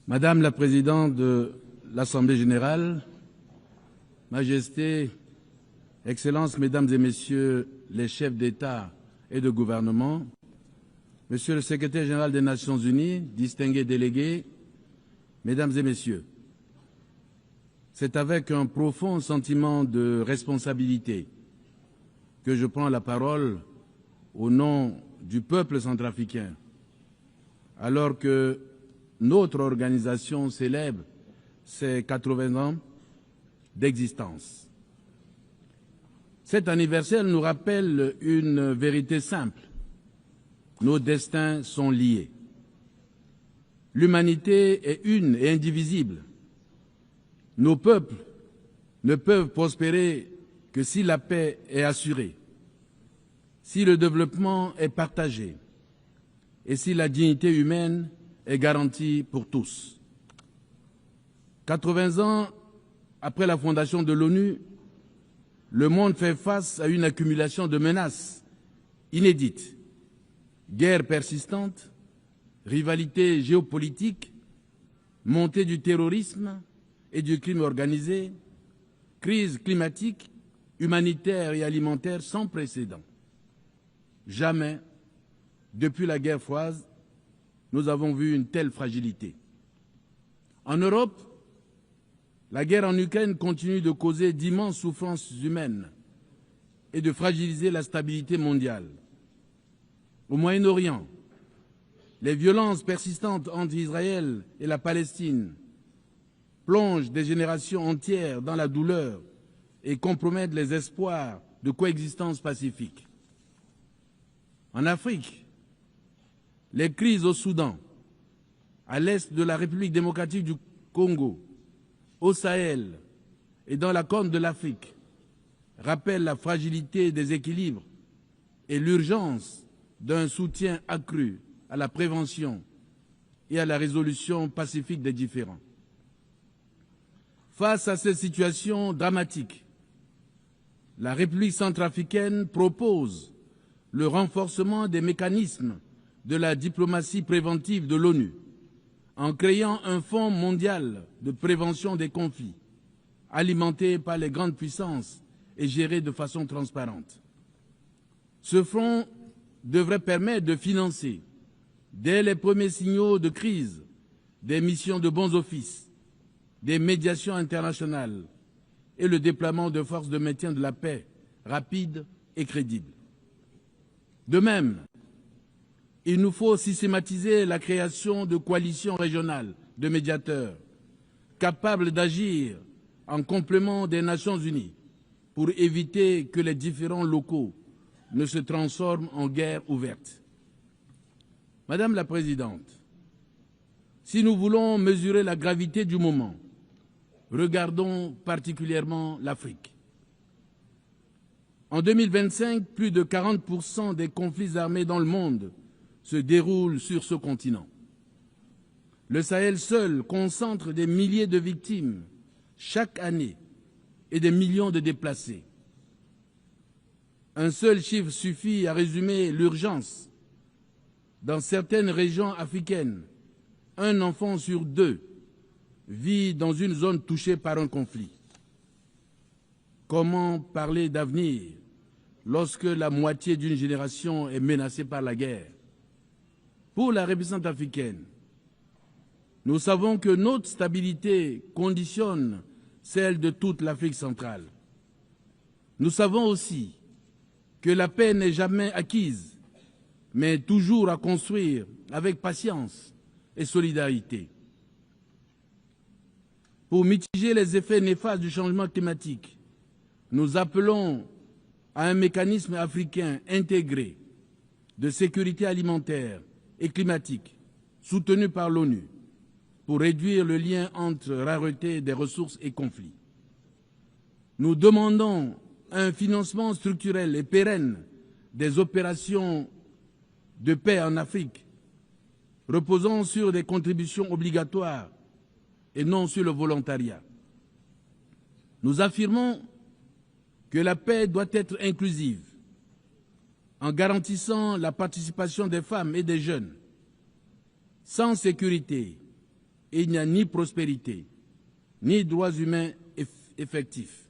Madame la Présidente de l'Assemblée générale, Majesté, Excellences, Mesdames et Messieurs les chefs d'État et de gouvernement, Monsieur le Secrétaire général des Nations unies, distingués délégués, Mesdames et Messieurs, c'est avec un profond sentiment de responsabilité que je prends la parole au nom du peuple centrafricain, alors que notre organisation célèbre ses 80 ans d'existence. Cet anniversaire nous rappelle une vérité simple. Nos destins sont liés. L'humanité est une et indivisible. Nos peuples ne peuvent prospérer que si la paix est assurée, si le développement est partagé et si la dignité humaine est garantie pour tous. 80 ans après la fondation de l'ONU, le monde fait face à une accumulation de menaces inédites. Guerre persistante, rivalité géopolitique, montée du terrorisme et du crime organisé, crise climatique, humanitaire et alimentaire sans précédent. Jamais, depuis la guerre froide, nous avons vu une telle fragilité. En Europe, la guerre en Ukraine continue de causer d'immenses souffrances humaines et de fragiliser la stabilité mondiale. Au Moyen-Orient, les violences persistantes entre Israël et la Palestine plongent des générations entières dans la douleur et compromettent les espoirs de coexistence pacifique. En Afrique, les crises au Soudan, à l'est de la République démocratique du Congo, au Sahel et dans la Corne de l'Afrique rappellent la fragilité des équilibres et l'urgence d'un soutien accru à la prévention et à la résolution pacifique des différends. Face à cette situation dramatique, la République centrafricaine propose le renforcement des mécanismes de la diplomatie préventive de l'ONU en créant un fonds mondial de prévention des conflits, alimenté par les grandes puissances et géré de façon transparente. Ce fonds devrait permettre de financer, dès les premiers signaux de crise, des missions de bons offices, des médiations internationales et le déploiement de forces de maintien de la paix rapides et crédibles. De même, il nous faut systématiser la création de coalitions régionales de médiateurs capables d'agir en complément des Nations unies pour éviter que les différends locaux ne se transforment en guerre ouverte. Madame la Présidente, si nous voulons mesurer la gravité du moment, regardons particulièrement l'Afrique. En 2025, plus de 40% des conflits armés dans le monde se déroulent sur ce continent. Le Sahel seul concentre des milliers de victimes chaque année et des millions de déplacés. Un seul chiffre suffit à résumer l'urgence. Dans certaines régions africaines, un enfant sur deux vit dans une zone touchée par un conflit. Comment parler d'avenir lorsque la moitié d'une génération est menacée par la guerre? Pour la République centrafricaine, nous savons que notre stabilité conditionne celle de toute l'Afrique centrale. Nous savons aussi que la paix n'est jamais acquise, mais toujours à construire avec patience et solidarité. Pour mitiger les effets néfastes du changement climatique, nous appelons à un mécanisme africain intégré de sécurité alimentaire et climatique, soutenu par l'ONU, pour réduire le lien entre rareté des ressources et conflits. Nous demandons un financement structurel et pérenne des opérations de paix en Afrique, reposant sur des contributions obligatoires et non sur le volontariat. Nous affirmons que la paix doit être inclusive, en garantissant la participation des femmes et des jeunes. Sans sécurité, il n'y a ni prospérité, ni droits humains effectifs.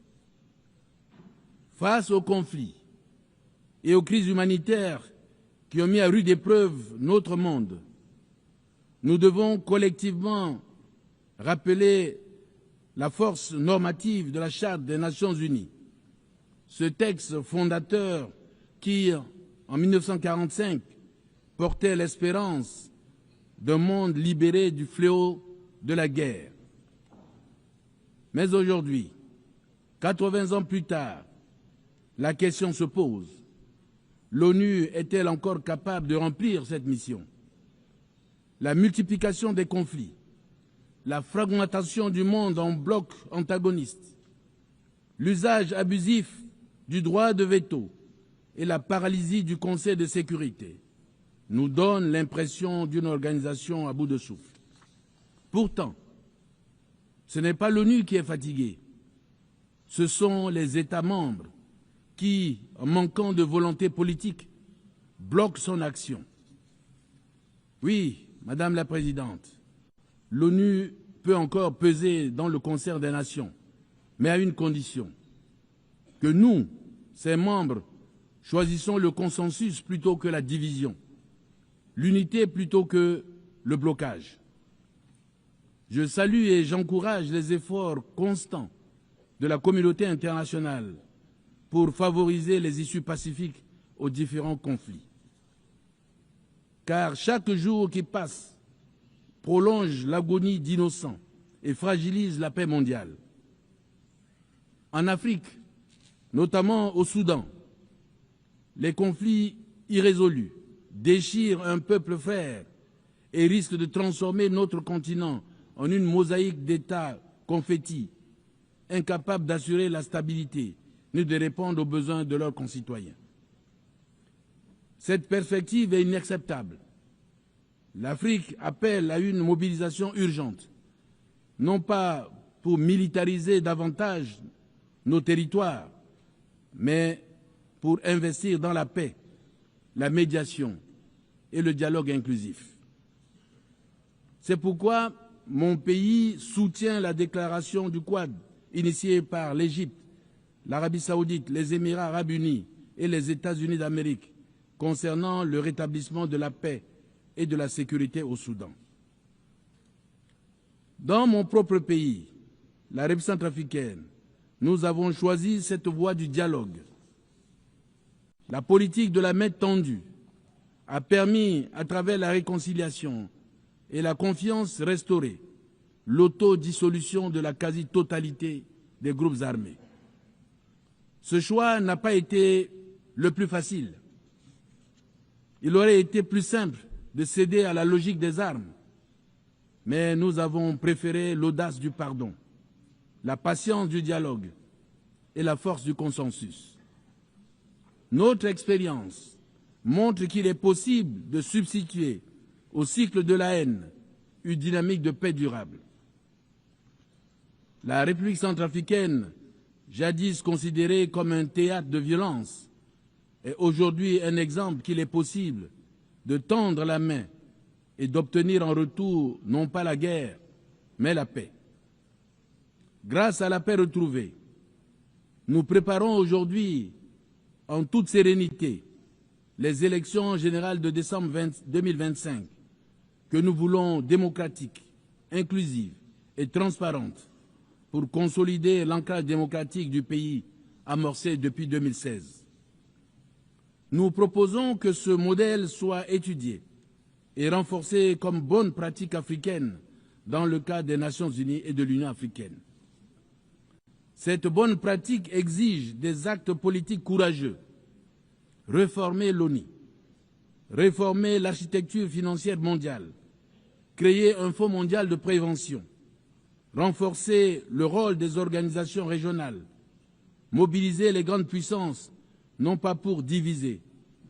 Face aux conflits et aux crises humanitaires qui ont mis à rude épreuve notre monde, nous devons collectivement rappeler la force normative de la Charte des Nations unies. Ce texte fondateur qui, en 1945, portait l'espérance d'un monde libéré du fléau de la guerre. Mais aujourd'hui, 80 ans plus tard, la question se pose. L'ONU est-elle encore capable de remplir cette mission? La multiplication des conflits, la fragmentation du monde en blocs antagonistes, l'usage abusif du droit de veto et la paralysie du Conseil de sécurité nous donnent l'impression d'une organisation à bout de souffle. Pourtant, ce n'est pas l'ONU qui est fatiguée, ce sont les États membres qui, en manquant de volonté politique, bloquent son action. Oui, Madame la Présidente, l'ONU peut encore peser dans le concert des nations, mais à une condition, que nous, ses membres, choisissons le consensus plutôt que la division, l'unité plutôt que le blocage. Je salue et j'encourage les efforts constants de la communauté internationale pour favoriser les issues pacifiques aux différents conflits. Car chaque jour qui passe prolonge l'agonie d'innocents et fragilise la paix mondiale. En Afrique, notamment au Soudan, les conflits irrésolus déchirent un peuple frère et risquent de transformer notre continent en une mosaïque d'États confettis, incapables d'assurer la stabilité ni de répondre aux besoins de leurs concitoyens. Cette perspective est inacceptable. L'Afrique appelle à une mobilisation urgente, non pas pour militariser davantage nos territoires, mais pour investir dans la paix, la médiation et le dialogue inclusif. C'est pourquoi mon pays soutient la déclaration du Quad initiée par l'Égypte, l'Arabie saoudite, les Émirats arabes unis et les États-Unis d'Amérique concernant le rétablissement de la paix et de la sécurité au Soudan. Dans mon propre pays, la République centrafricaine, nous avons choisi cette voie du dialogue. La politique de la main tendue a permis, à travers la réconciliation et la confiance restaurée, l'autodissolution de la quasi-totalité des groupes armés. Ce choix n'a pas été le plus facile. Il aurait été plus simple de céder à la logique des armes, mais nous avons préféré l'audace du pardon, la patience du dialogue et la force du consensus. Notre expérience montre qu'il est possible de substituer au cycle de la haine une dynamique de paix durable. La République centrafricaine, jadis considérée comme un théâtre de violence, est aujourd'hui un exemple qu'il est possible de tendre la main et d'obtenir en retour non pas la guerre, mais la paix. Grâce à la paix retrouvée, nous préparons aujourd'hui en toute sérénité les élections générales de décembre 2025 que nous voulons démocratiques, inclusives et transparentes pour consolider l'ancrage démocratique du pays amorcé depuis 2016. Nous proposons que ce modèle soit étudié et renforcé comme bonne pratique africaine dans le cadre des Nations Unies et de l'Union africaine. Cette bonne pratique exige des actes politiques courageux. Réformer l'ONU, réformer l'architecture financière mondiale, créer un fonds mondial de prévention, renforcer le rôle des organisations régionales, mobiliser les grandes puissances, non pas pour diviser,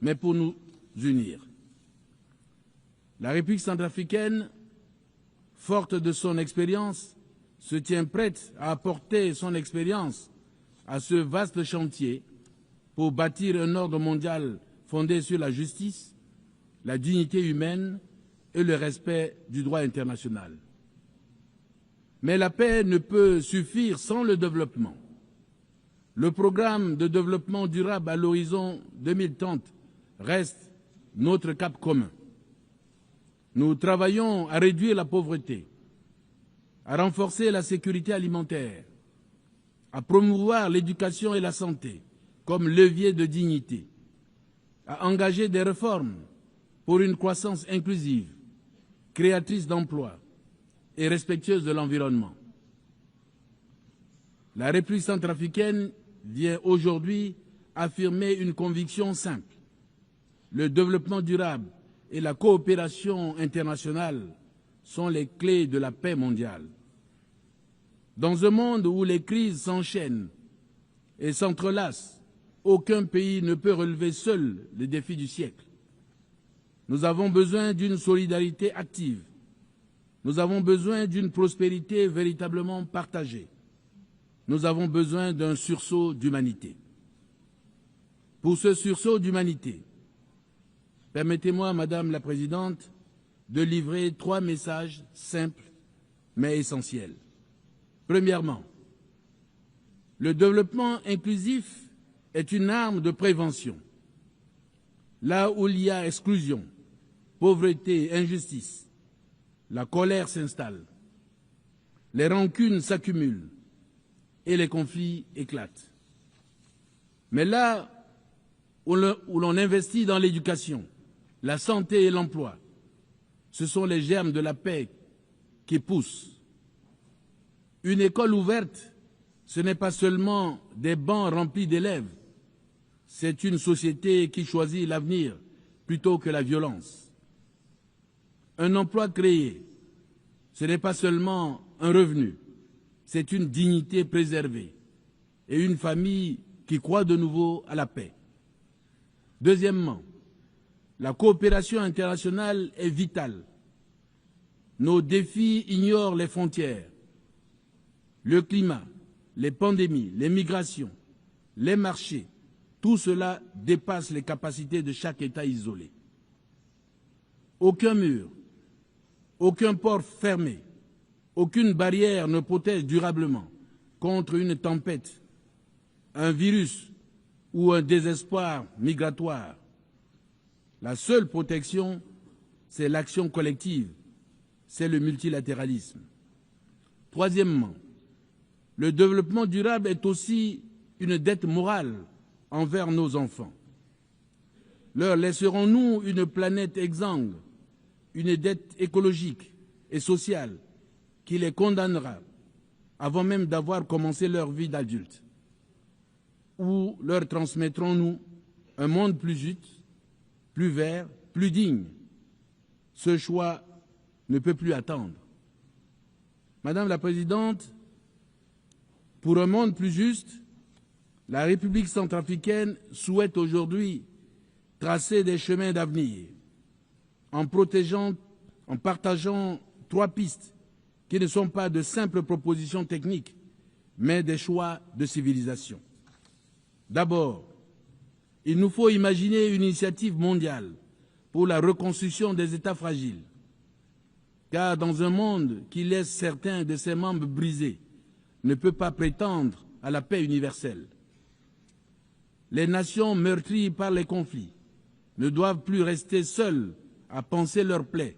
mais pour nous unir. La République centrafricaine, forte de son expérience, se tient prête à apporter son expérience à ce vaste chantier pour bâtir un ordre mondial fondé sur la justice, la dignité humaine et le respect du droit international. Mais la paix ne peut suffire sans le développement. Le programme de développement durable à l'horizon 2030 reste notre cap commun. Nous travaillons à réduire la pauvreté, à renforcer la sécurité alimentaire, à promouvoir l'éducation et la santé comme levier de dignité, à engager des réformes pour une croissance inclusive, créatrice d'emplois et respectueuse de l'environnement. La République centrafricaine vient aujourd'hui affirmer une conviction simple. Le développement durable et la coopération internationale sont les clés de la paix mondiale. Dans un monde où les crises s'enchaînent et s'entrelacent, aucun pays ne peut relever seul les défis du siècle. Nous avons besoin d'une solidarité active. Nous avons besoin d'une prospérité véritablement partagée. Nous avons besoin d'un sursaut d'humanité. Pour ce sursaut d'humanité, permettez-moi, Madame la Présidente, de livrer 3 messages simples mais essentiels. Premièrement, Le développement inclusif est une arme de prévention. Là où il y a exclusion, pauvreté, injustice, la colère s'installe, les rancunes s'accumulent et les conflits éclatent. Mais là où l'on investit dans l'éducation, la santé et l'emploi, ce sont les germes de la paix qui poussent. Une école ouverte, ce n'est pas seulement des bancs remplis d'élèves, c'est une société qui choisit l'avenir plutôt que la violence. Un emploi créé, ce n'est pas seulement un revenu, c'est une dignité préservée et une famille qui croit de nouveau à la paix. Deuxièmement, la coopération internationale est vitale. Nos défis ignorent les frontières. Le climat, les pandémies, les migrations, les marchés, tout cela dépasse les capacités de chaque État isolé. Aucun mur, aucun port fermé, aucune barrière ne protège durablement contre une tempête, un virus ou un désespoir migratoire. La seule protection, c'est l'action collective, c'est le multilatéralisme. Troisièmement, le développement durable est aussi une dette morale envers nos enfants. Leur laisserons-nous une planète exsangue, une dette écologique et sociale qui les condamnera avant même d'avoir commencé leur vie d'adulte? Ou leur transmettrons-nous un monde plus juste, plus vert, plus digne? Ce choix ne peut plus attendre. Madame la Présidente, pour un monde plus juste, la République centrafricaine souhaite aujourd'hui tracer des chemins d'avenir en partageant 3 pistes qui ne sont pas de simples propositions techniques, mais des choix de civilisation. D'abord, il nous faut imaginer une initiative mondiale pour la reconstruction des États fragiles, car dans un monde qui laisse certains de ses membres brisés, ne peut pas prétendre à la paix universelle. Les nations meurtries par les conflits ne doivent plus rester seules à panser leurs plaies.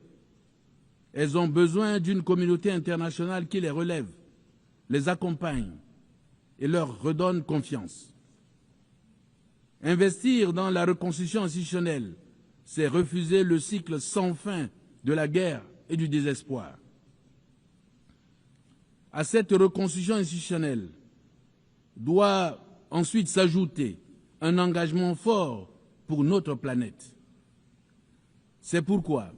Elles ont besoin d'une communauté internationale qui les relève, les accompagne et leur redonne confiance. Investir dans la reconstruction institutionnelle, c'est refuser le cycle sans fin de la guerre et du désespoir. À cette reconstruction institutionnelle doit ensuite s'ajouter un engagement fort pour notre planète. C'est pourquoi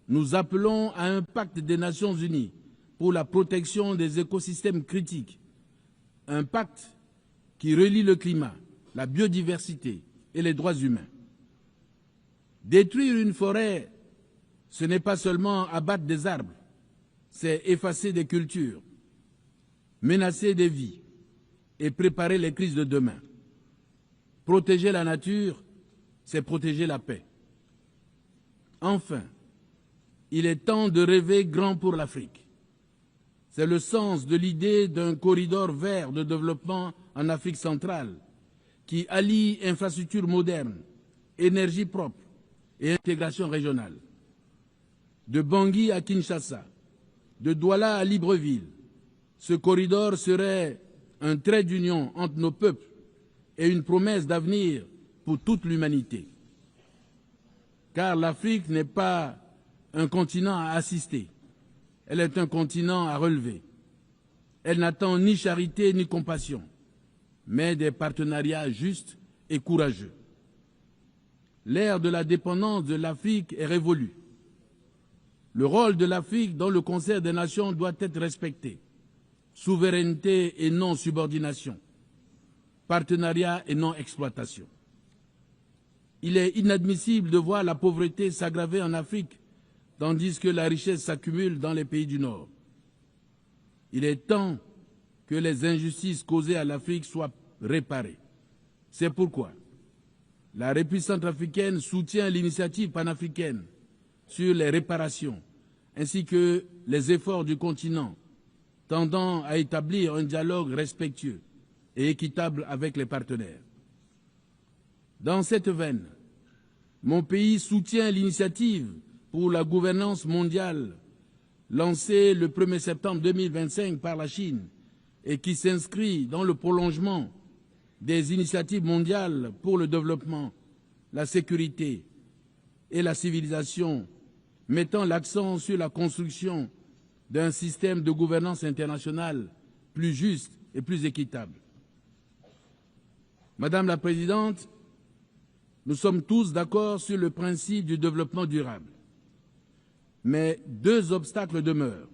nous appelons à un pacte des Nations Unies pour la protection des écosystèmes critiques, un pacte qui relie le climat, la biodiversité et les droits humains. Détruire une forêt, ce n'est pas seulement abattre des arbres, c'est effacer des cultures, menacer des vies et préparer les crises de demain. Protéger la nature, c'est protéger la paix. Enfin, il est temps de rêver grand pour l'Afrique. C'est le sens de l'idée d'un corridor vert de développement en Afrique centrale qui allie infrastructures modernes, énergie propre et intégration régionale. De Bangui à Kinshasa, de Douala à Libreville, ce corridor serait un trait d'union entre nos peuples et une promesse d'avenir pour toute l'humanité. Car l'Afrique n'est pas un continent à assister, elle est un continent à relever. Elle n'attend ni charité ni compassion, mais des partenariats justes et courageux. L'ère de la dépendance de l'Afrique est révolue. Le rôle de l'Afrique dans le concert des nations doit être respecté. Souveraineté et non subordination. Partenariat et non exploitation. Il est inadmissible de voir la pauvreté s'aggraver en Afrique, tandis que la richesse s'accumule dans les pays du Nord. Il est temps que les injustices causées à l'Afrique soient réparées. C'est pourquoi la République centrafricaine soutient l'initiative panafricaine sur les réparations, ainsi que les efforts du continent tendant à établir un dialogue respectueux et équitable avec les partenaires. Dans cette veine, mon pays soutient l'initiative pour la gouvernance mondiale lancée le 1er septembre 2025 par la Chine et qui s'inscrit dans le prolongement des initiatives mondiales pour le développement, la sécurité et la civilisation, mettant l'accent sur la construction d'un système de gouvernance internationale plus juste et plus équitable. Madame la Présidente, nous sommes tous d'accord sur le principe du développement durable. Mais deux obstacles demeurent,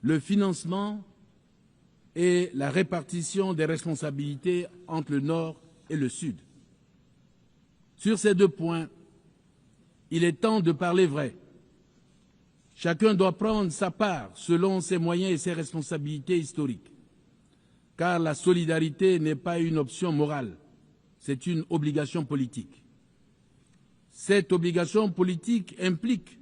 le financement et la répartition des responsabilités entre le Nord et le Sud. Sur ces deux points, il est temps de parler vrai. Chacun doit prendre sa part selon ses moyens et ses responsabilités historiques. Car la solidarité n'est pas une option morale, c'est une obligation politique. Cette obligation politique implique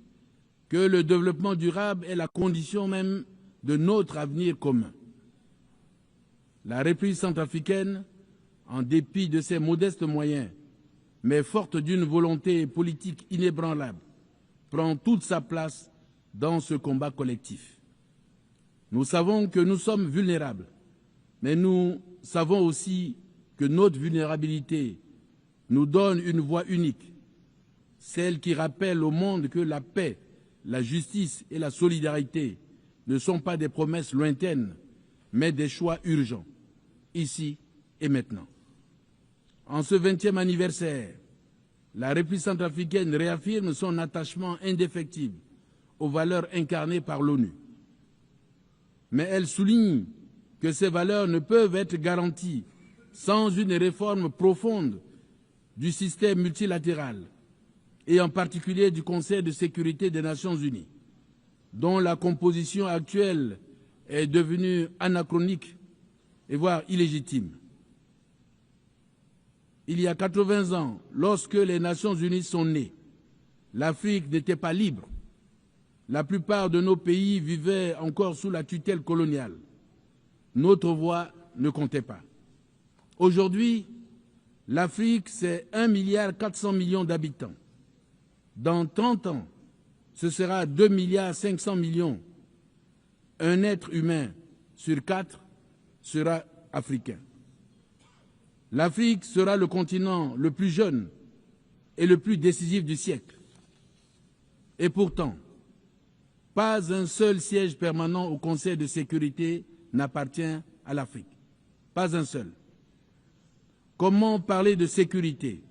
que le développement durable est la condition même de notre avenir commun. La République centrafricaine, en dépit de ses modestes moyens, mais forte d'une volonté politique inébranlable, prend toute sa place dans ce combat collectif. Nous savons que nous sommes vulnérables, mais nous savons aussi que notre vulnérabilité nous donne une voix unique, celle qui rappelle au monde que la paix, la justice et la solidarité ne sont pas des promesses lointaines, mais des choix urgents, ici et maintenant. En ce 20e anniversaire, la République centrafricaine réaffirme son attachement indéfectible aux valeurs incarnées par l'ONU. Mais elle souligne que ces valeurs ne peuvent être garanties sans une réforme profonde du système multilatéral et en particulier du Conseil de sécurité des Nations unies, dont la composition actuelle est devenue anachronique et voire illégitime. Il y a 80 ans, lorsque les Nations unies sont nées, l'Afrique n'était pas libre. La plupart de nos pays vivaient encore sous la tutelle coloniale. Notre voix ne comptait pas. Aujourd'hui, l'Afrique, c'est 1,4 milliard d'habitants. Dans 30 ans, ce sera 2,5 milliards. Un être humain sur 4 sera africain. L'Afrique sera le continent le plus jeune et le plus décisif du siècle. Et pourtant, pas un seul siège permanent au Conseil de sécurité n'appartient à l'Afrique. Pas un seul. Comment parler de sécurité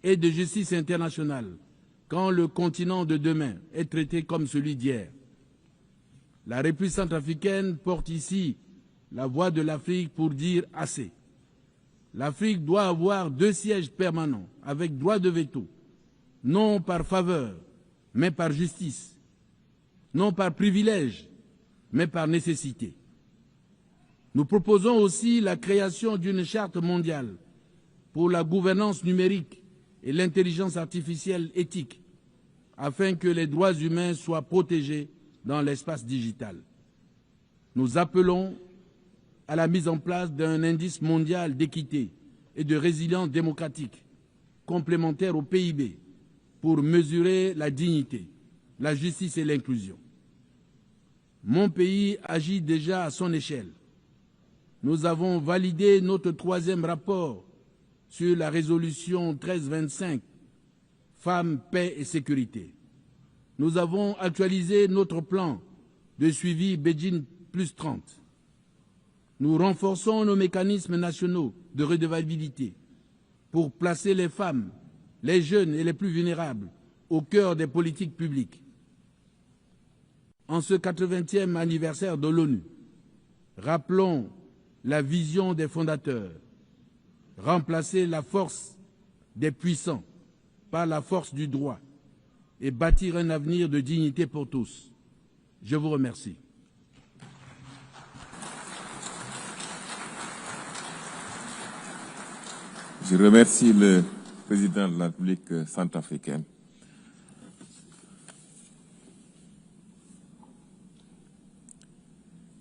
et de justice internationale quand le continent de demain est traité comme celui d'hier? La République centrafricaine porte ici la voix de l'Afrique pour dire assez. L'Afrique doit avoir 2 sièges permanents avec droit de veto, non par faveur, mais par justice, non par privilège, mais par nécessité. Nous proposons aussi la création d'une charte mondiale pour la gouvernance numérique et l'intelligence artificielle éthique, afin que les droits humains soient protégés dans l'espace digital. Nous appelons à la mise en place d'un indice mondial d'équité et de résilience démocratique, complémentaire au PIB, pour mesurer la dignité, la justice et l'inclusion. Mon pays agit déjà à son échelle. Nous avons validé notre 3e rapport sur la résolution 1325, Femmes, paix et sécurité. Nous avons actualisé notre plan de suivi Beijing +30. Nous renforçons nos mécanismes nationaux de redevabilité pour placer les femmes, les jeunes et les plus vulnérables au cœur des politiques publiques. En ce 80e anniversaire de l'ONU, rappelons la vision des fondateurs, remplacer la force des puissants par la force du droit et bâtir un avenir de dignité pour tous. Je vous remercie. Je remercie le président de la République centrafricaine.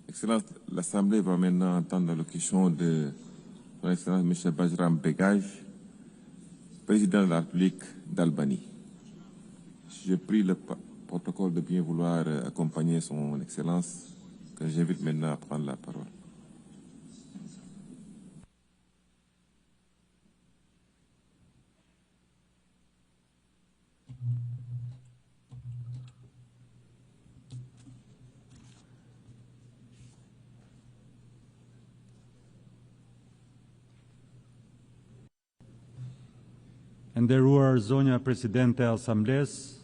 Excellence, l'Assemblée va maintenant entendre l'allocution de Son Excellence M. Bajram Begaj, Président de la République d'Albanie. Je prie le protocole de bien vouloir accompagner Son Excellence, que j'invite maintenant à prendre la parole. Nderuar zonja Presidente e Asamblesë,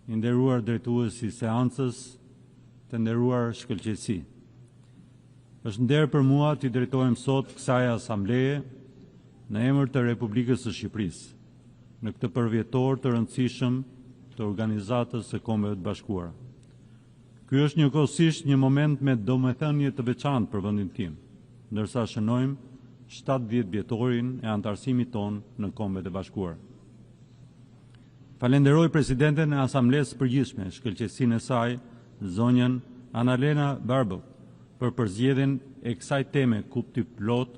nderuar drejtues I seancës, të nderuar shkëlqësi. Është nder për mua t'i drejtohem sot kësaj asambleje në emër të Republikës së Shqipërisë, në këtë përvjetor të rëndësishëm të Organizatës së Kombeve të Bashkuara. Ky është njëkohësisht një moment me domethënie të veçantë për vendin tim, ndërsa shënojmë 70 vjetorin e antarësimit ton në Kombet e Bashkuara. Falenderoj Presidenten e Asamblesë Përgjithshme, shkëlqësinë e saj, zonjën Annalena Baerbock, për përzgjedhjen e kësaj teme kupti plot,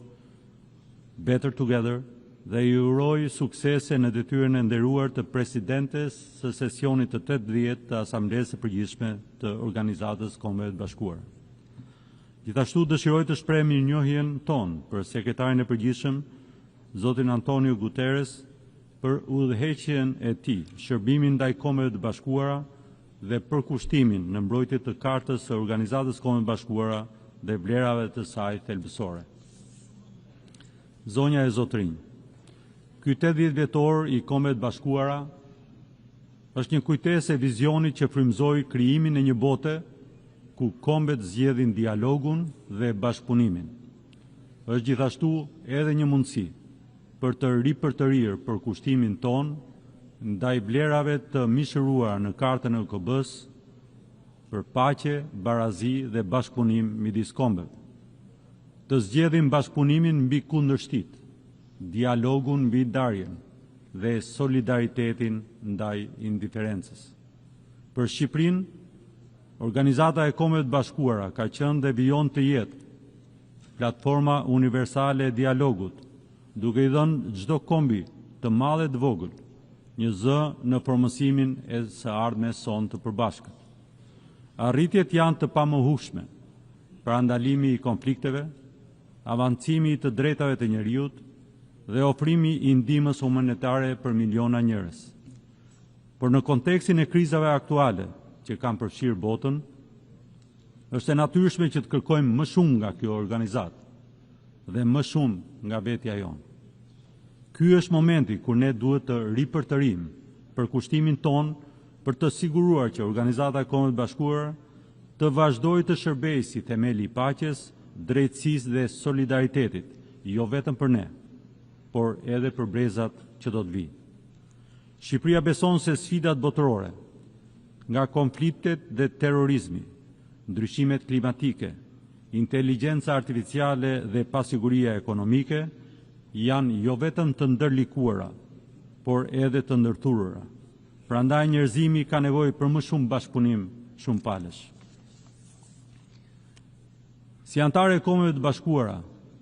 Better Together, dhe I uroj suksese në detyrën e nderuar të Presidentes së sesionit të 80 të Asamblesë së Përgjithshme të Organizatës Kombeve të Bashkuara. Gjithashtu dëshiroj të shpreh mirënjohjen tonë për sekretarin e përgjithshëm, zotin Antonio Guterres, për udhëheqjen e tij, shërbimin ndaj Kombeve të Bashkuara dhe përkushtimin në mbrojtje të Kartës së Organizatës Kombeve të Bashkuara dhe vlerave të saj thelbësore. Zonja e Zotrinj, ky 80 vjetor I Kombeve të Bashkuara është një kujtesë e vizionit që frymëzoi krijimin e një bote ku kombet zgjedhin dialogun dhe bashkëpunimin. Është gjithashtu edhe një mundësi për të ripërtërir përkushtimin ton ndaj vlerave të mishëruara në Kartën e OKB-s për paqe, barazi dhe bashkëpunim midis kombeve. Të zgjedhin bashkëpunimin mbi kundërshtit, dialogun mbi ndarjen dhe solidaritetin ndaj indiferencës. Për Shqipërinë, Organizata e Kombeve të Bashkuara ka qenë dhe vijon të jetë platforma universale e dialogut, duke I dhënë çdo kombi të madh e të vogël një zë në formësimin e së ardhmes son të përbashkët. Arritjet janë të pamohueshme, parandalimi I konflikteve, avancimi I të drejtave të njerëzit dhe ofrimi I ndihmës humanitare për miliona njerëz. Por në kontekstin e krizave aktuale që kanë përfshirë botën, është e natyrshme që të kërkojmë më shumë nga kjo organizatë dhe më shumë nga vetja jonë. Ky është momenti kur ne duhet të ripërtërim përkushtimin ton për të siguruar që Organizata e Kombeve të Bashkuara të vazhdojë të shërbejë si themeli I paqes, drejtësisë dhe solidaritetit, jo vetëm për ne, por edhe për brezat që do të vijnë. Shqipëria beson se sfidat botërore, nga konfliktet dhe terrorizmi, ndryshimet klimatike, inteligjenca artificiale dhe pasiguria ekonomike, janë jo vetëm të ndërlikuara, por edhe të ndërthurura. Prandaj njerëzimi ka nevojë për më shumë bashkëpunim, shumë palësh. Si antare e Kombeve të Bashkuara,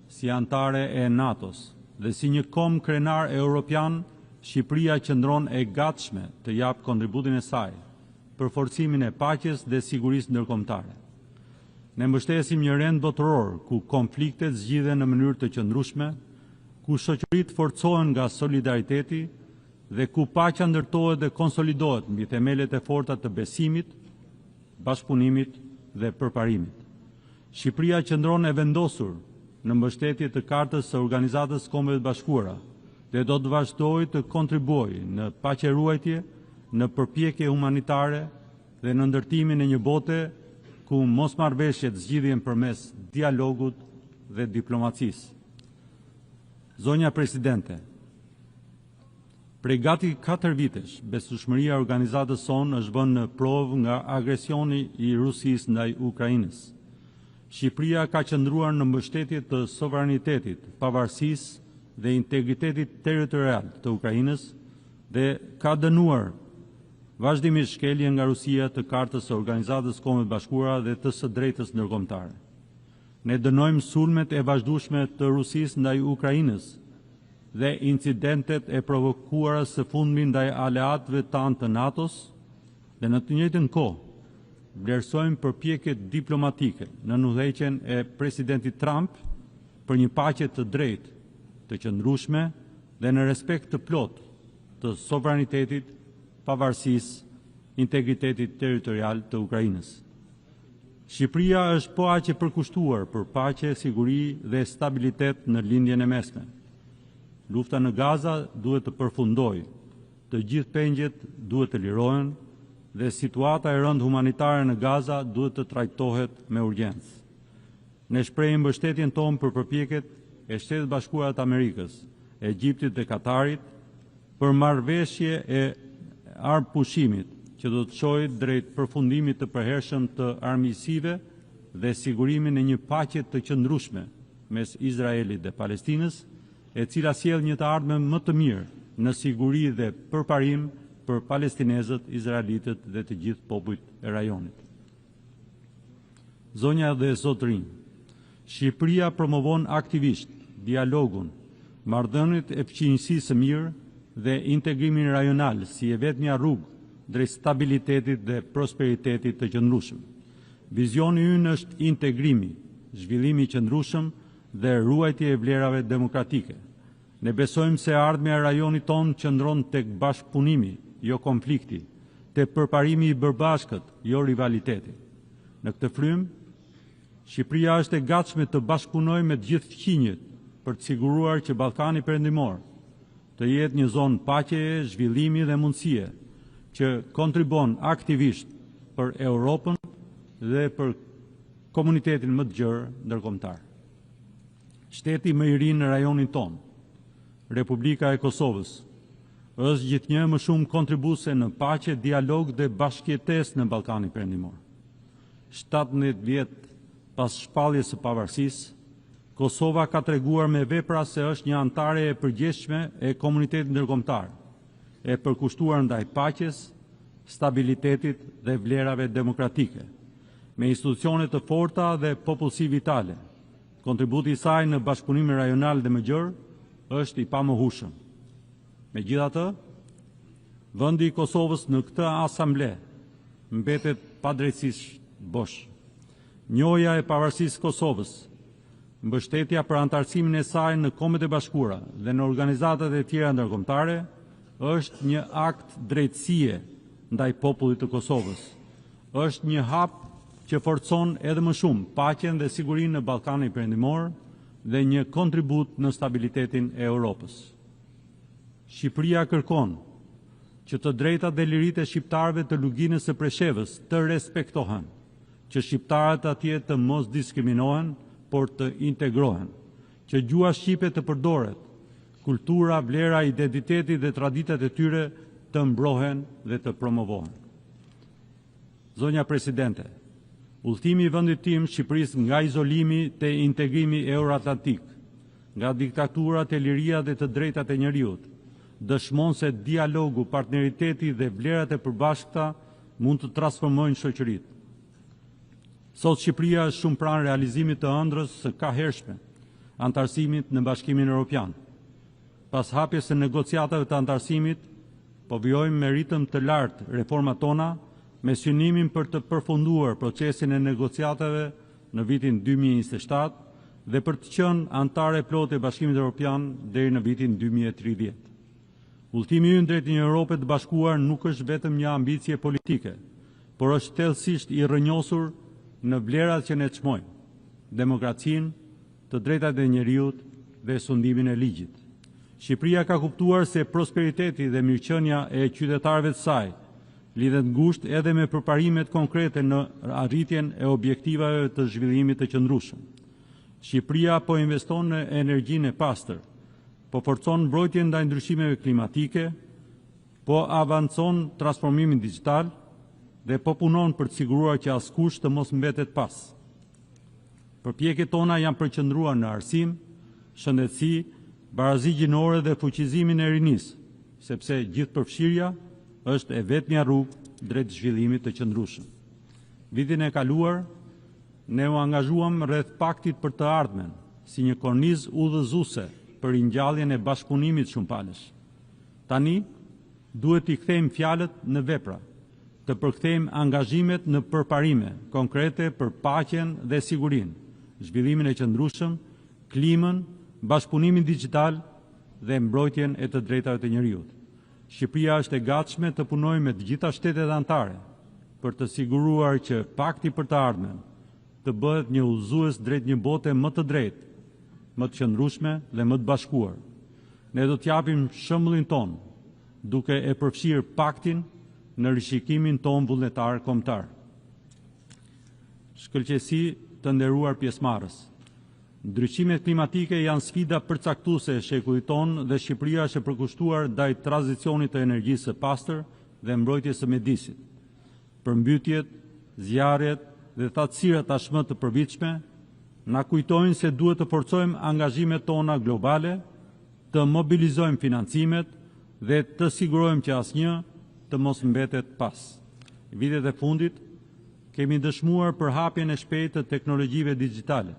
si antare e NATO-s dhe si një kom krenar europian, Shqipëria qëndron e gatshme të japë kontributin e saj për forcimin e paqes dhe sigurisë ndërkombëtare. Ne mbështesim një rend botëror ku konfliktet zgjidhen në mënyrë të qëndrueshme, ku shoqëritë forcohen nga solidariteti dhe ku paqja ndërtohet dhe konsolidohet mbi themelet e forta të besimit, bashkëpunimit dhe përparimit. Shqipëria qëndron e vendosur në mbështetje të Kartës së Organizatës Kombeve të Bashkuara dhe do të vazhdojë të kontribuojë në paqeruajtje, në përpjekje humanitare dhe në ndërtimin e një bote ku mosmarrëveshjet zgjidhen përmes dialogut dhe diplomacisë. Zonja Presidente, prej gati 4 vitesh, besueshmëria e organizatës sonë është vënë në provë nga agresioni I Rusisë ndaj Ukrainës. Shqipëria ka qëndruar në mbështetje të sovranitetit, pavarësisë dhe integritetit territorial të Ukrainës dhe ka dënuar vazhdimisht shkeljen nga Rusia të Kartës së Organizatës Kombeve të Bashkuara dhe të së drejtës ndërkombëtare. Ne dënojmë sulmet e vazhdueshme të Rusisë ndaj Ukrainës dhe incidentet e provokuara së fundmi ndaj aleatëve tanë të NATO-s dhe në të njëjtën kohë vlerësojmë përpjekjet diplomatike në udhëheqjen e presidentit Trump për një paqe të drejtë, të qëndrueshme dhe në respekt të plot të sovranitetit, pavarësisë, integritetit territorial të Ukrainës. Shqipëria është po aq e përkushtuar për paqe, siguri dhe stabilitet në lindjen e mesme. Lufta në Gaza duhet të përfundojë, të gjithë pengjet duhet të lirohen dhe situata e rëndë humanitare në Gaza duhet të trajtohet me urgjencë. Ne shprehim mbështetjen tonë për përpjekjet e Shtetit Bashkuar të Amerikës, Egjiptit dhe Katarit për marrëveshje e armëpushimit që do të çojë drejt përfundimit të përhershëm të armiqësive dhe sigurimin e një paqe të qëndrueshme mes Izraelit dhe Palestinës, e cila sjell një të ardhme më të mirë në siguri dhe përparim për palestinezët, izraelitët dhe të gjithë popujt e rajonit. Zonja dhe zotërinj, Shqipëria promovon aktivisht dialogun, marrëdhëniet e fqinjësisë së mirë dhe integrimin rajonal si e vetmja rrugë drejt stabilitetit dhe prosperitetit të qëndrueshëm. Vizioni ynë është integrimi, zhvillimi i qëndrueshëm dhe ruajtja e vlerave demokratike. Ne besojmë se ardhmja e rajonit tonë qëndron tek bashkëpunimi, jo konflikti, tek përparimi i bërbashkët, jo rivaliteti. Në këtë frym, Shqipëria është e gatshme të bashkëpunojë me të gjithë fqinjet për të siguruar që Ballkani Perëndimor të jetë një zonë paqeje, zhvillimi dhe mundësie që kontribon aktivisht për Europën dhe për komunitetin më të gjerë ndërkombëtar. Shteti më i ri në rajonin tonë, Republika e Kosovës, është gjithnjë më shumë kontribuese në paqe, dialog dhe bashkëjetesë në Ballkanin Perëndimor. 17 vjet pas shpalljes së pavarësisë, Kosova ka treguar me vepra se është një antare e përgjithshme e komunitetit ndërkombëtar, e përkushtuar ndaj paqes, stabilitetit dhe vlerave demokratike, me institucione të forta dhe popullsi vitale. Kontributi i saj në bashkëpunimin rajonal dhe më gjerë është i pamohueshëm. Megjithatë, vendi i Kosovës në këtë asamble mbetet padrejtësisht bosh. Njohja e pavarësisë Kosovës, mbështetja për antarësimin e saj në Kombet e Bashkuara dhe në organizatat e tjera ndërkombëtare është një akt drejtësie ndaj popullit të Kosovës. Është një hap që forcon edhe më shumë paqen dhe sigurinë në Ballkanin Perëndimor dhe një kontribut në stabilitetin e Europës. Shqipëria kërkon që të drejtat dhe liritë e shqiptarëve të luginës së Preshevës të respektohen, që shqiptarët atje të mos diskriminohen, por të integrohen, që gjua shqipe të përdoret, kultura, vlera, identiteti dhe traditat e tyre të mbrohen dhe të promovohen. Zonja Presidente, udhëtimi i vendit tim Shqipërisë nga izolimi te integrimi euroatlantik, nga diktaturat e liria dhe të drejtat e njeriut, dëshmon se dialogu, partneriteti dhe vlerat e përbashkëta mund të transformojnë shoqëritë. Sot Shqipëria është shumë pranë realizimit të ëndrrës së kahershme antarësimit në Bashkimin Evropian. Pas hapjes së negociatave të antarësimit, po vijojmë me ritëm të lartë reformat tona me synimin për të përfunduar procesin e negociatave në vitin 2027 dhe për të qenë antare plotë e Bashkimit Evropian deri në vitin 2030. Udhëtimi ynë drejt një Europe të bashkuar nuk është vetëm një ambicie politike, por është thellësisht i rrënjosur në vlerat që ne çmojmë, demokracinë, të drejtat e njeriut dhe sundimin e ligjit. Shqipëria ka kuptuar se prosperiteti dhe mirëqenia e qytetarëve të saj lidhet ngushtë edhe me përparimet konkrete në arritjen e objektivave të zhvillimit të qëndrueshëm. Shqipëria po investon në energjinë e pastër, po forcon mbrojtjen ndaj ndryshimeve klimatike, po avancon transformimin digital dhe po punon për të siguruar që askush të mos mbetet pas. Përpjekjet tona janë përqendruar në arsim, shëndetësi, barazi gjinore dhe fuqizimin e rinisë, sepse gjithëpërfshirja është e vetmja rrugë drejt zhvillimit të qëndrueshëm. Vitin e kaluar, ne u angazhuam rreth paktit për të ardhmen, si një kornizë udhëzuese për ringjalljen e bashkëpunimit shumëpalësh. Tani, duhet t'i kthejmë fjalët në vepra, të përkthejmë angazhimet në përparime konkrete për paqen dhe sigurinë, zhvillimin e qëndrueshëm, klimën, bashkëpunimin digjital dhe mbrojtjen e të drejtave të njerëzit. Shqipëria është e gatshme të punojë me të gjitha shtetet anëtare për të siguruar që pakti për të ardhmen të bëhet një udhëzues drejt një bote më të drejtë, më të qëndrueshme dhe më të bashkuar. Ne do të japim shembullin ton, duke e përfshirë paktin në rishikimin ton vullnetar kombëtar. Shkëlqësi të nderuar pjesëmarrës. Ndryshimet klimatike janë sfida përcaktuese e shekullit ton dhe Shqipëria është e përkushtuar ndaj tranzicionit të energjisë së pastër dhe mbrojtjes së mjedisit. Përmbytjet, zjarret dhe thatësirat tashmë të përvitshme na kujtojnë se duhet të forcojmë angazhimet tona globale, të mobilizojmë financimet dhe të sigurojmë që asnjë të mos mbetet pas. Vitet e fundit kemi dëshmuar përhapjen e shpejtë të teknologjive digjitale.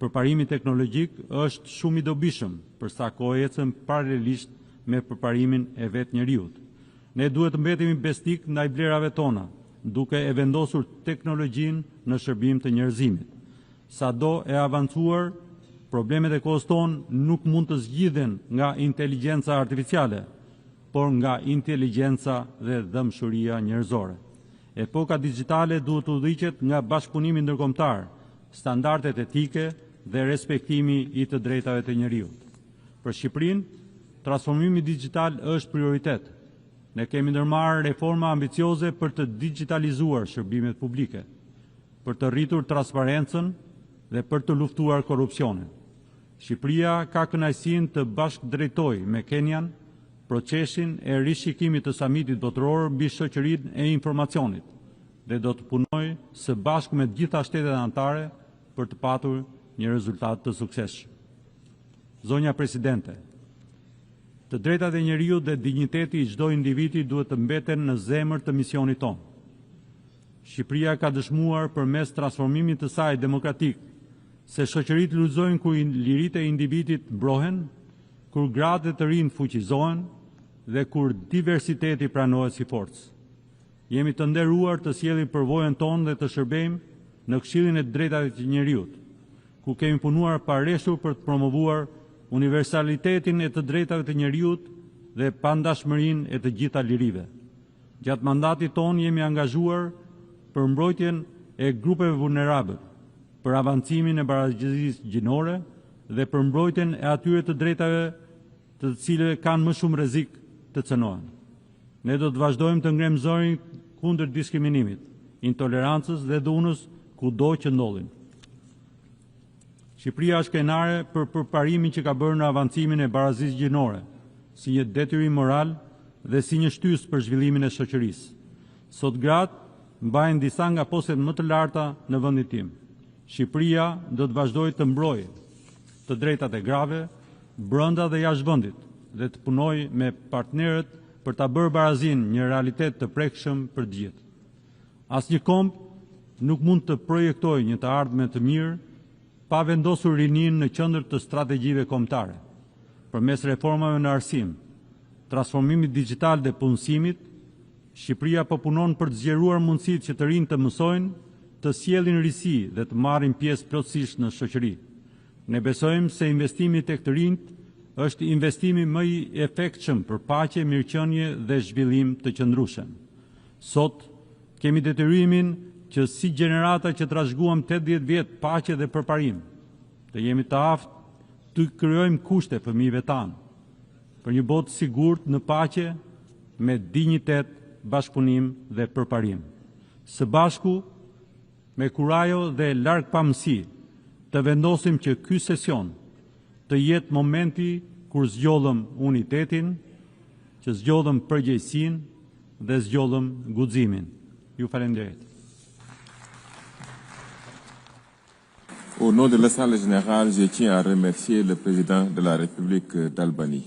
Përparimi teknologjik është shumë i dobishëm, përsa kohë ecën paralelisht me përparimin e vetë njeriut. Ne duhet të mbetemi besnik ndaj vlerave tona, duke e vendosur teknologjinë në shërbim të njerëzimit. Sado e avancuar, problemet e kohës tonë nuk mund të zgjidhen nga inteligjenca artificiale, por nga inteligjenca dhe dëmshuria njerëzore. Epoka digjitale duhet të udhëhiqet nga bashkëpunimi ndërkombëtar, standardet etike dhe respektimi i të drejtave të njerëzit. Për Shqipërinë, transformimi digjital është prioritet. Ne kemi ndërmarrë reforma ambicioze për të digitalizuar shërbimet publike, për të rritur transparencën dhe për të luftuar korrupsionin. Shqipëria ka kënaqësinë të bashkëdrejtojë me Kenyan procesin e rishikimit të samitit botëror mbi shoqërinë e informacionit dhe do të punojë së bashku me të gjitha shtetet anëtare për të patur një rezultat të suksesshëm. Zonja Presidente, të drejtat e njeriut dhe dinjiteti i çdo individi duhet të mbeten në zemër të misionit tonë. Shqipëria ka dëshmuar përmes transformimit të saj demokratik se shoqëritë lullëzojnë kur liritë e individit mbrohen, kur gratë të rinj fuqizohen dhe kur diversiteti pranohet si forcë. Jemi të nderuar të sjellim përvojën tonë dhe të shërbejmë në Këshillin e Drejtave të Njeriut, ku kemi punuar pareshur për të promovuar universalitetin e të drejtave të njeriut dhe pandashmërinë e të gjitha lirive. Gjatë mandatit tonë jemi angazhuar për mbrojtjen e grupeve vulnerabël, për avancimin e baragjisë gjinore dhe për mbrojtjen e atyre të drejtave të cilëve kanë më shumë rrezik të cënohen. Ne do të vazhdojmë të ngrem zërin kundër diskriminimit, intolerancës dhe dhunës kudo që ndodhin. Shqipëria është krenare për përparimin që ka bërë në avancimin e barazisë gjinore, si një detyrim moral dhe si një shtysë për zhvillimin e shoqërisë. Sot gratë mbajnë disa nga postet më të larta në vendin tim. Shqipëria do të vazhdojë të mbrojë të drejtat e grave brenda dhe jashtë vendit dhe të punojë me partnerët për ta bërë barazinë një realitet të prekshëm për të gjithë. Asnjë komb nuk mund të projektojë një të ardhme të mirë pa vendosur rinin në qendër të strategjive kombëtare. Përmes reformave në arsim, transformimit digjital dhe punësimit, Shqipëria po punon për të zgjeruar mundësitë që të rinjtë të mësojnë, të sjellin risi dhe të marrin pjesë plotësisht në shoqëri. Ne besojmë se investimi tek të rinjtë është investimi më i efektshëm për paqe, mirëqenie dhe zhvillim të qëndrueshëm. Sot kemi detyrimin që si gjenerata që trashëguam 80 vjet paqe dhe përparim, të jemi të aftë të krijojmë kushte fëmijëve tanë për një botë sigurt në paqe, me dinjitet, bashkëpunim dhe përparim. Së bashku, me kurajo dhe larg pamësi, të vendosim që ky sesion të jetë momenti kur zgjodhëm unitetin, që zgjodhëm përgjegjësinë dhe zgjodhëm guximin. Ju falenderoj. Au nom de l'Assemblée générale, je tiens à remercier le président de la République d'Albanie.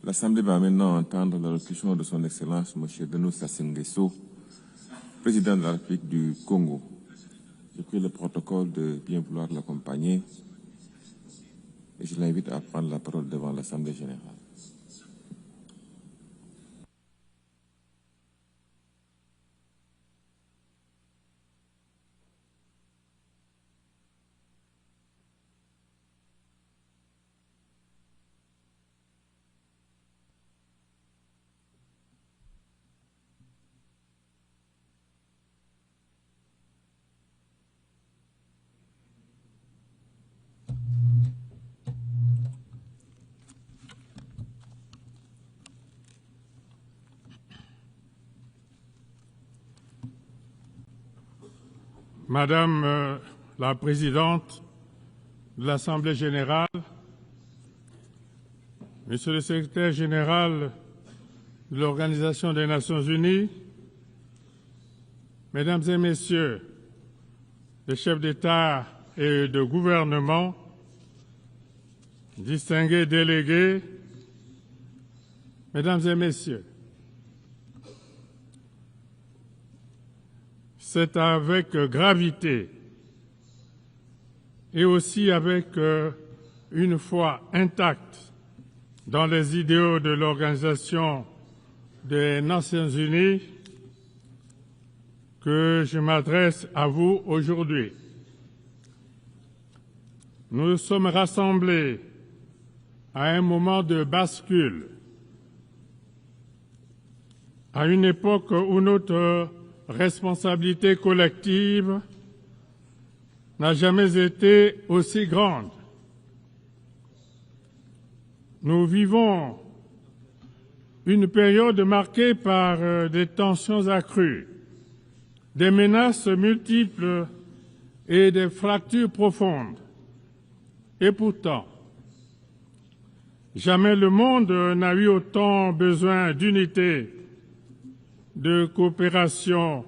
L'Assemblée va maintenant entendre l'allocution de son Excellence M. Denis Sassou Nguesso, Président de la République du Congo, j'ai pris le protocole de bien vouloir l'accompagner et je l'invite à prendre la parole devant l'Assemblée générale. Madame la Présidente de l'Assemblée générale, Monsieur le Secrétaire général de l'Organisation des Nations unies, Mesdames et Messieurs les chefs d'État et de gouvernement, distingués délégués, Mesdames et Messieurs, c'est avec gravité et aussi avec une foi intacte dans les idéaux de l'Organisation des Nations unies que je m'adresse à vous aujourd'hui. Nous sommes rassemblés à un moment de bascule, à une époque où notre responsabilité collective n'a jamais été aussi grande. Nous vivons une période marquée par des tensions accrues, des menaces multiples et des fractures profondes. Et pourtant, jamais le monde n'a eu autant besoin d'unité, de coopération,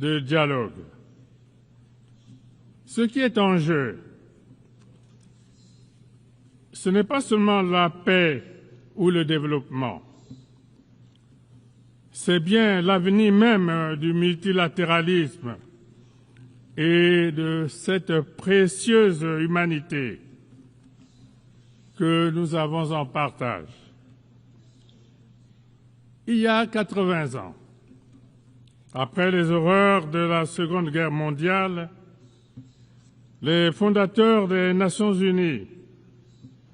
de dialogue. Ce qui est en jeu, ce n'est pas seulement la paix ou le développement, c'est bien l'avenir même du multilatéralisme et de cette précieuse humanité que nous avons en partage. Il y a 80 ans, après les horreurs de la Seconde Guerre mondiale, les fondateurs des Nations unies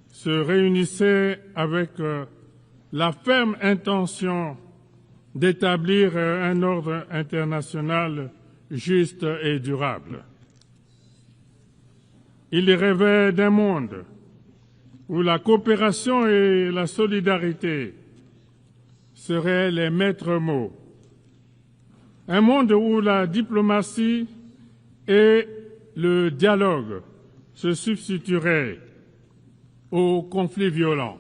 se réunissaient avec la ferme intention d'établir un ordre international juste et durable. Ils rêvaient d'un monde où la coopération et la solidarité seraient les maîtres mots. Un monde où la diplomatie et le dialogue se substitueraient aux conflits violents.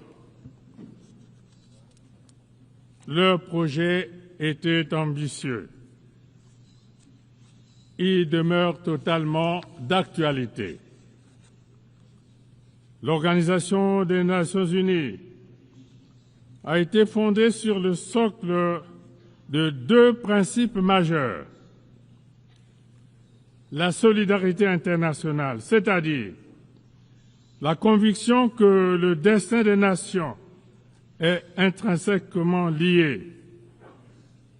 Leur projet était ambitieux. Il demeure totalement d'actualité. L'Organisation des Nations unies a été fondée sur le socle de deux principes majeurs. La solidarité internationale, c'est-à-dire la conviction que le destin des nations est intrinsèquement lié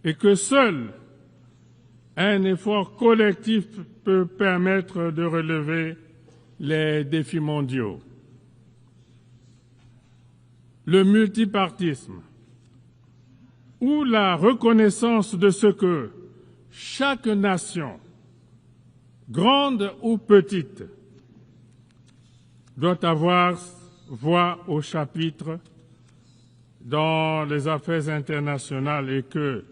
et que seul un effort collectif peut permettre de relever les défis mondiaux. Le multipartisme, ou la reconnaissance de ce que chaque nation, grande ou petite, doit avoir voix au chapitre dans les affaires internationales et que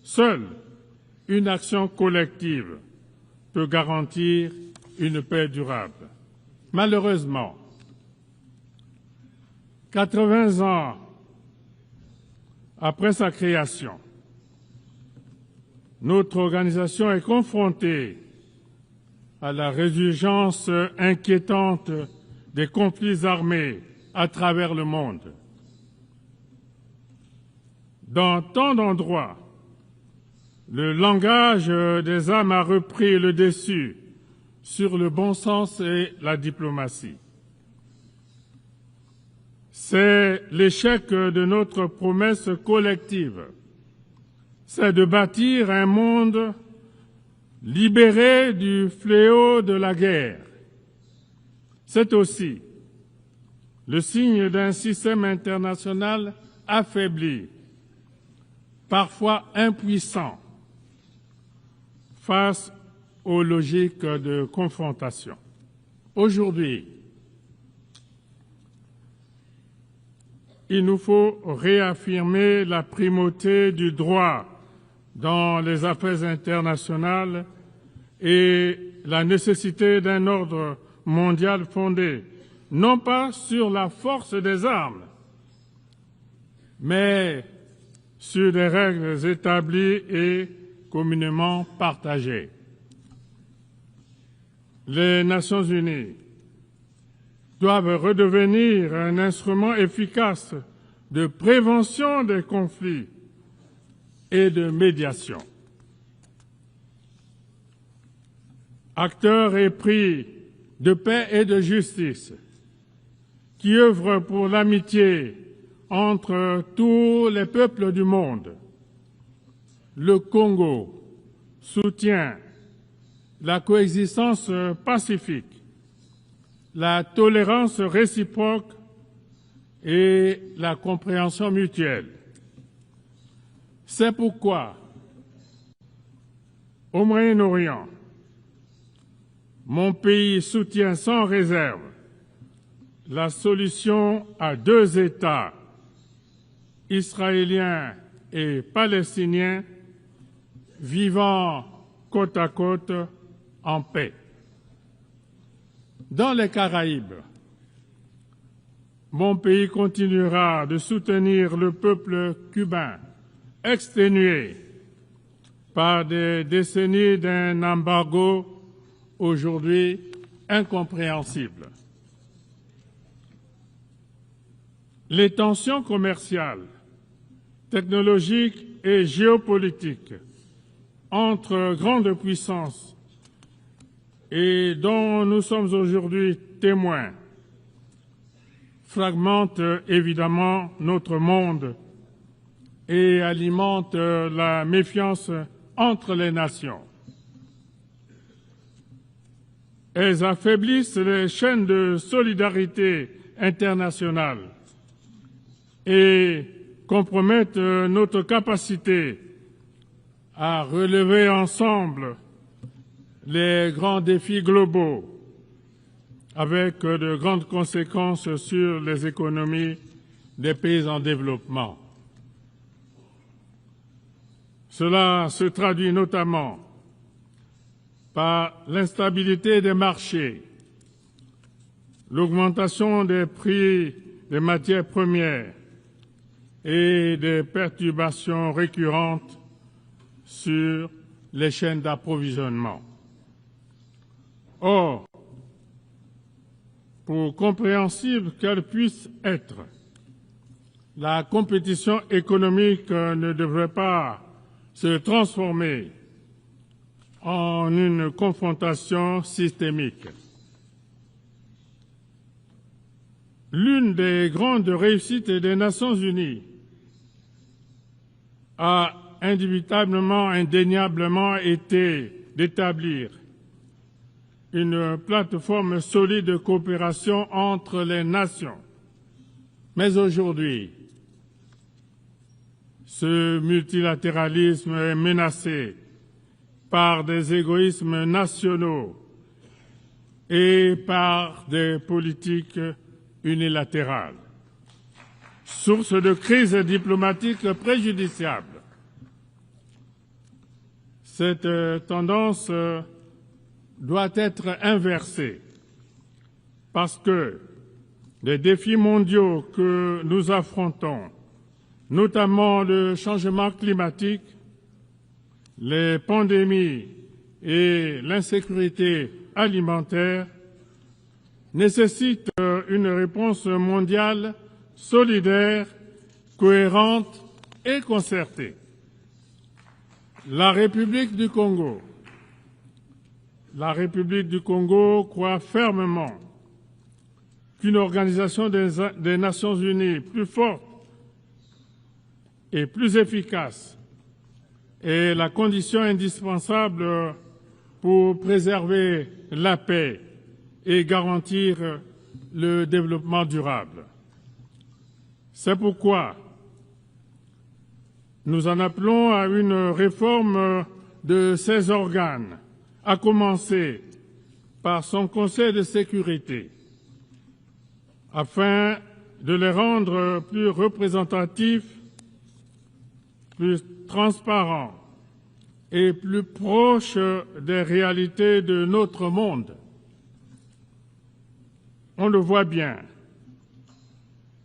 seule une action collective peut garantir une paix durable. Malheureusement, 80 ans après sa création, notre organisation est confrontée à la résurgence inquiétante des conflits armés à travers le monde. Dans tant d'endroits, le langage des armes a repris le dessus sur le bon sens et la diplomatie. C'est l'échec de notre promesse collective. C'est de bâtir un monde libéré du fléau de la guerre. C'est aussi le signe d'un système international affaibli, parfois impuissant, face aux logiques de confrontation. Aujourd'hui, il nous faut réaffirmer la primauté du droit dans les affaires internationales et la nécessité d'un ordre mondial fondé non pas sur la force des armes, mais sur des règles établies et communément partagées. Les Nations unies doivent redevenir un instrument efficace de prévention des conflits et de médiation. Acteurs épris de paix et de justice, qui œuvrent pour l'amitié entre tous les peuples du monde. Le Congo soutient la coexistence pacifique, la tolérance réciproque et la compréhension mutuelle. C'est pourquoi, au Moyen-Orient, mon pays soutient sans réserve la solution à 2 États, israélien et palestinien, vivant côte à côte en paix. Dans les Caraïbes, mon pays continuera de soutenir le peuple cubain, exténué par des décennies d'un embargo aujourd'hui incompréhensible. Les tensions commerciales, technologiques et géopolitiques entre grandes puissances et dont nous sommes aujourd'hui témoins fragmentent évidemment notre monde et alimentent la méfiance entre les nations. Elles affaiblissent les chaînes de solidarité internationale et compromettent notre capacité à relever ensemble les grands défis globaux avec de grandes conséquences sur les économies des pays en développement. Cela se traduit notamment par l'instabilité des marchés, l'augmentation des prix des matières premières et des perturbations récurrentes sur les chaînes d'approvisionnement. Or, pour compréhensible qu'elle puisse être, la compétition économique ne devrait pas se transformer en une confrontation systémique. L'une des grandes réussites des Nations unies a indubitablement, indéniablement été d'établir une plateforme solide de coopération entre les nations. Mais aujourd'hui, ce multilatéralisme est menacé par des égoïsmes nationaux et par des politiques unilatérales, source de crises diplomatiques préjudiciables. Cette tendance doit être inversée parce que les défis mondiaux que nous affrontons, notamment le changement climatique, les pandémies et l'insécurité alimentaire, nécessitent une réponse mondiale solidaire, cohérente et concertée. La République du Congo croit fermement qu'une organisation des Nations Unies plus forte et plus efficace est la condition indispensable pour préserver la paix et garantir le développement durable. C'est pourquoi nous en appelons à une réforme de ces organes, à commencer par son Conseil de sécurité, afin de les rendre plus représentatifs, plus transparents et plus proches des réalités de notre monde. On le voit bien,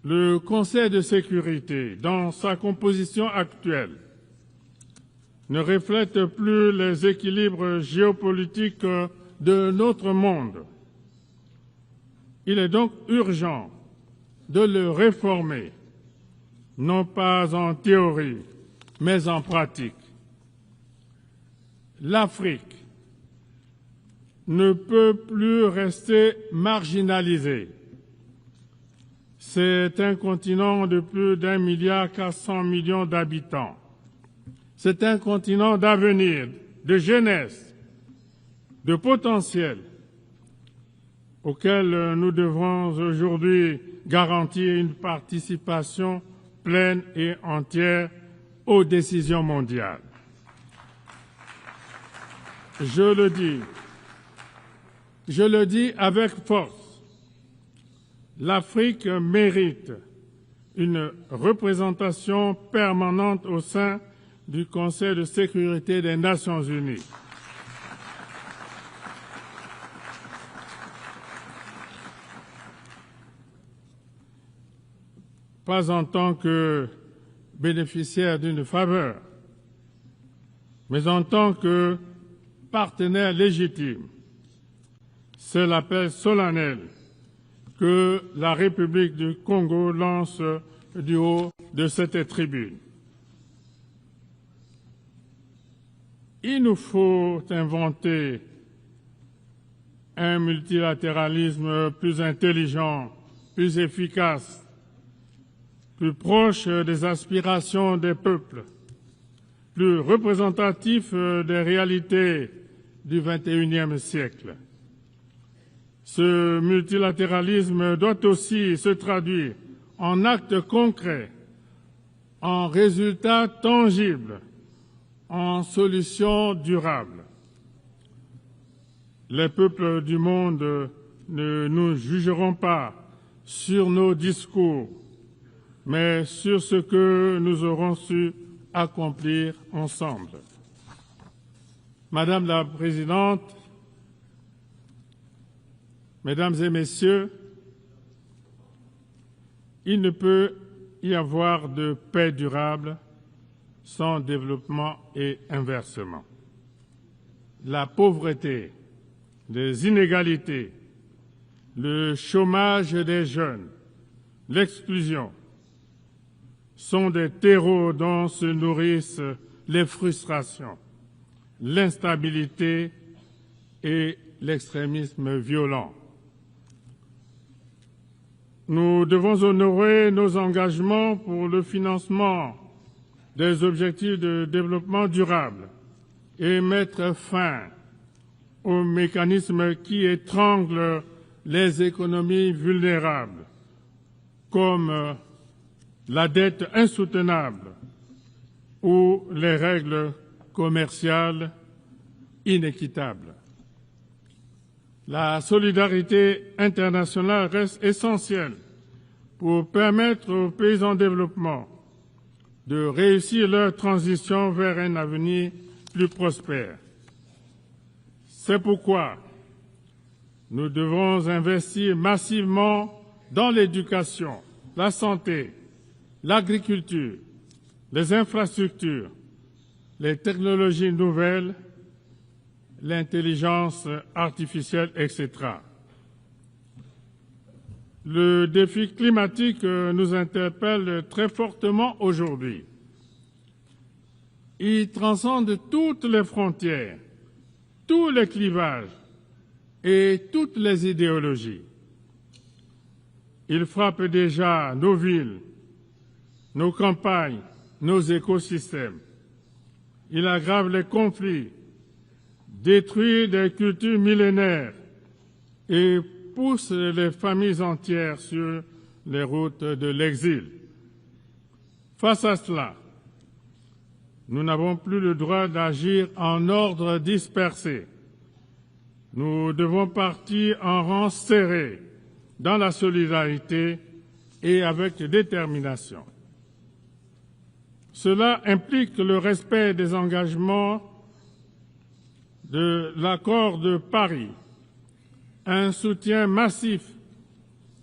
le Conseil de sécurité, dans sa composition actuelle, ne reflète plus les équilibres géopolitiques de notre monde. Il est donc urgent de le réformer, non pas en théorie, mais en pratique. L'Afrique ne peut plus rester marginalisée. C'est un continent de plus d'1,4 milliard d'habitants. C'est un continent d'avenir, de jeunesse, de potentiel, auquel nous devons aujourd'hui garantir une participation pleine et entière aux décisions mondiales. Je le dis avec force, l'Afrique mérite une représentation permanente au sein du Conseil de sécurité des Nations Unies. Pas en tant que bénéficiaire d'une faveur, mais en tant que partenaire légitime. C'est l'appel solennel que la République du Congo lance du haut de cette tribune. Il nous faut inventer un multilatéralisme plus intelligent, plus efficace, plus proche des aspirations des peuples, plus représentatif des réalités du XXIe siècle. Ce multilatéralisme doit aussi se traduire en actes concrets, en résultats tangibles, en solutions durables. Les peuples du monde ne nous jugeront pas sur nos discours, mais sur ce que nous aurons su accomplir ensemble. Madame la Présidente, Mesdames et Messieurs, il ne peut y avoir de paix durable sans développement et inversement. La pauvreté, les inégalités, le chômage des jeunes, l'exclusion sont des terreaux dont se nourrissent les frustrations, l'instabilité et l'extrémisme violent. Nous devons honorer nos engagements pour le financement des objectifs de développement durable et mettre fin aux mécanismes qui étranglent les économies vulnérables, comme la dette insoutenable ou les règles commerciales inéquitables. La solidarité internationale reste essentielle pour permettre aux pays en développement de réussir leur transition vers un avenir plus prospère. C'est pourquoi nous devons investir massivement dans l'éducation, la santé, l'agriculture, les infrastructures, les technologies nouvelles, l'intelligence artificielle, etc. Le défi climatique nous interpelle très fortement aujourd'hui. Il transcende toutes les frontières, tous les clivages et toutes les idéologies. Il frappe déjà nos villes, nos campagnes, nos écosystèmes. Il aggrave les conflits, détruit des cultures millénaires et pousse les familles entières sur les routes de l'exil. Face à cela, nous n'avons plus le droit d'agir en ordre dispersé. Nous devons partir en rang serré, dans la solidarité et avec détermination. Cela implique le respect des engagements de l'accord de Paris, un soutien massif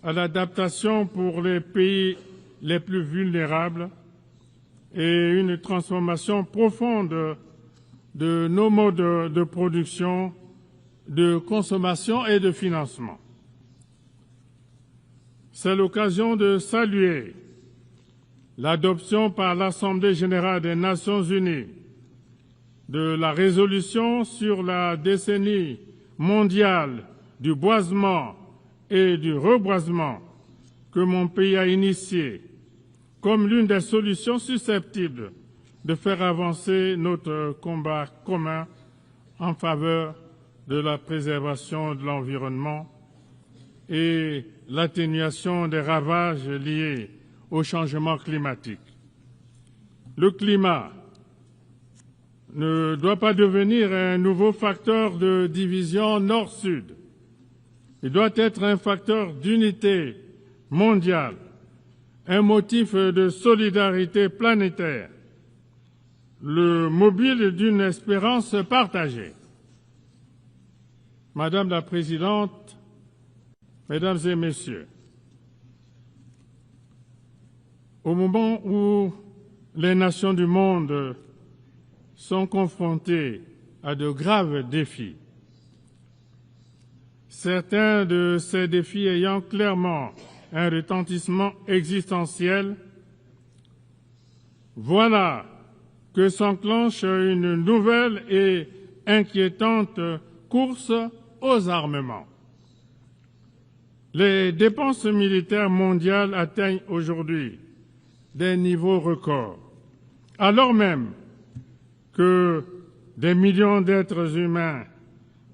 à l'adaptation pour les pays les plus vulnérables et une transformation profonde de nos modes de production, de consommation et de financement. C'est l'occasion de saluer l'adoption par l'Assemblée générale des Nations unies de la résolution sur la décennie mondiale du boisement et du reboisement que mon pays a initiée comme l'une des solutions susceptibles de faire avancer notre combat commun en faveur de la préservation de l'environnement et l'atténuation des ravages liés au changement climatique. Le climat ne doit pas devenir un nouveau facteur de division nord-sud. Il doit être un facteur d'unité mondiale, un motif de solidarité planétaire, le mobile d'une espérance partagée. Madame la Présidente, Mesdames et Messieurs, au moment où les nations du monde sont confrontées à de graves défis, certains de ces défis ayant clairement un retentissement existentiel, voilà que s'enclenche une nouvelle et inquiétante course aux armements. Les dépenses militaires mondiales atteignent aujourd'hui des niveaux records, alors même que des millions d'êtres humains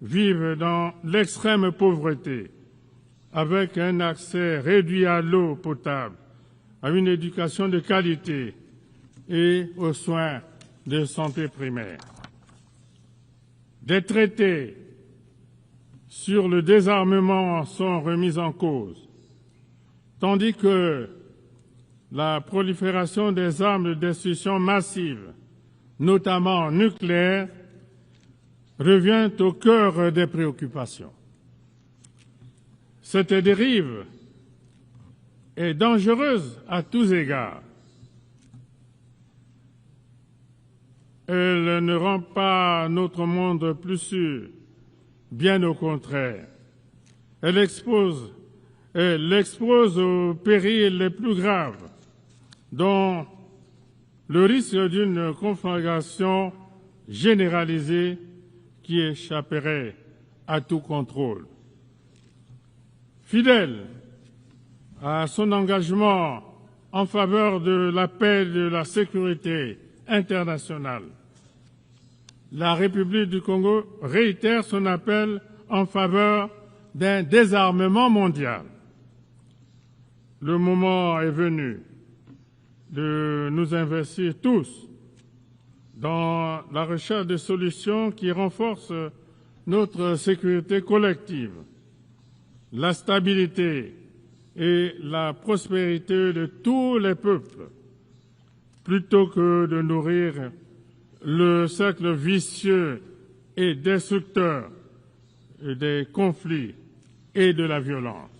vivent dans l'extrême pauvreté, avec un accès réduit à l'eau potable, à une éducation de qualité et aux soins de santé primaire. Des traités sur le désarmement sont remis en cause, tandis que la prolifération des armes de destruction massive, notamment nucléaires, revient au cœur des préoccupations. Cette dérive est dangereuse à tous égards. Elle ne rend pas notre monde plus sûr, bien au contraire. Elle l'expose aux périls les plus graves, dont le risque d'une conflagration généralisée qui échapperait à tout contrôle. Fidèle à son engagement en faveur de la paix et de la sécurité internationale, la République du Congo réitère son appel en faveur d'un désarmement mondial. Le moment est venu de nous investir tous dans la recherche de solutions qui renforcent notre sécurité collective, la stabilité et la prospérité de tous les peuples, plutôt que de nourrir le cercle vicieux et destructeur des conflits et de la violence.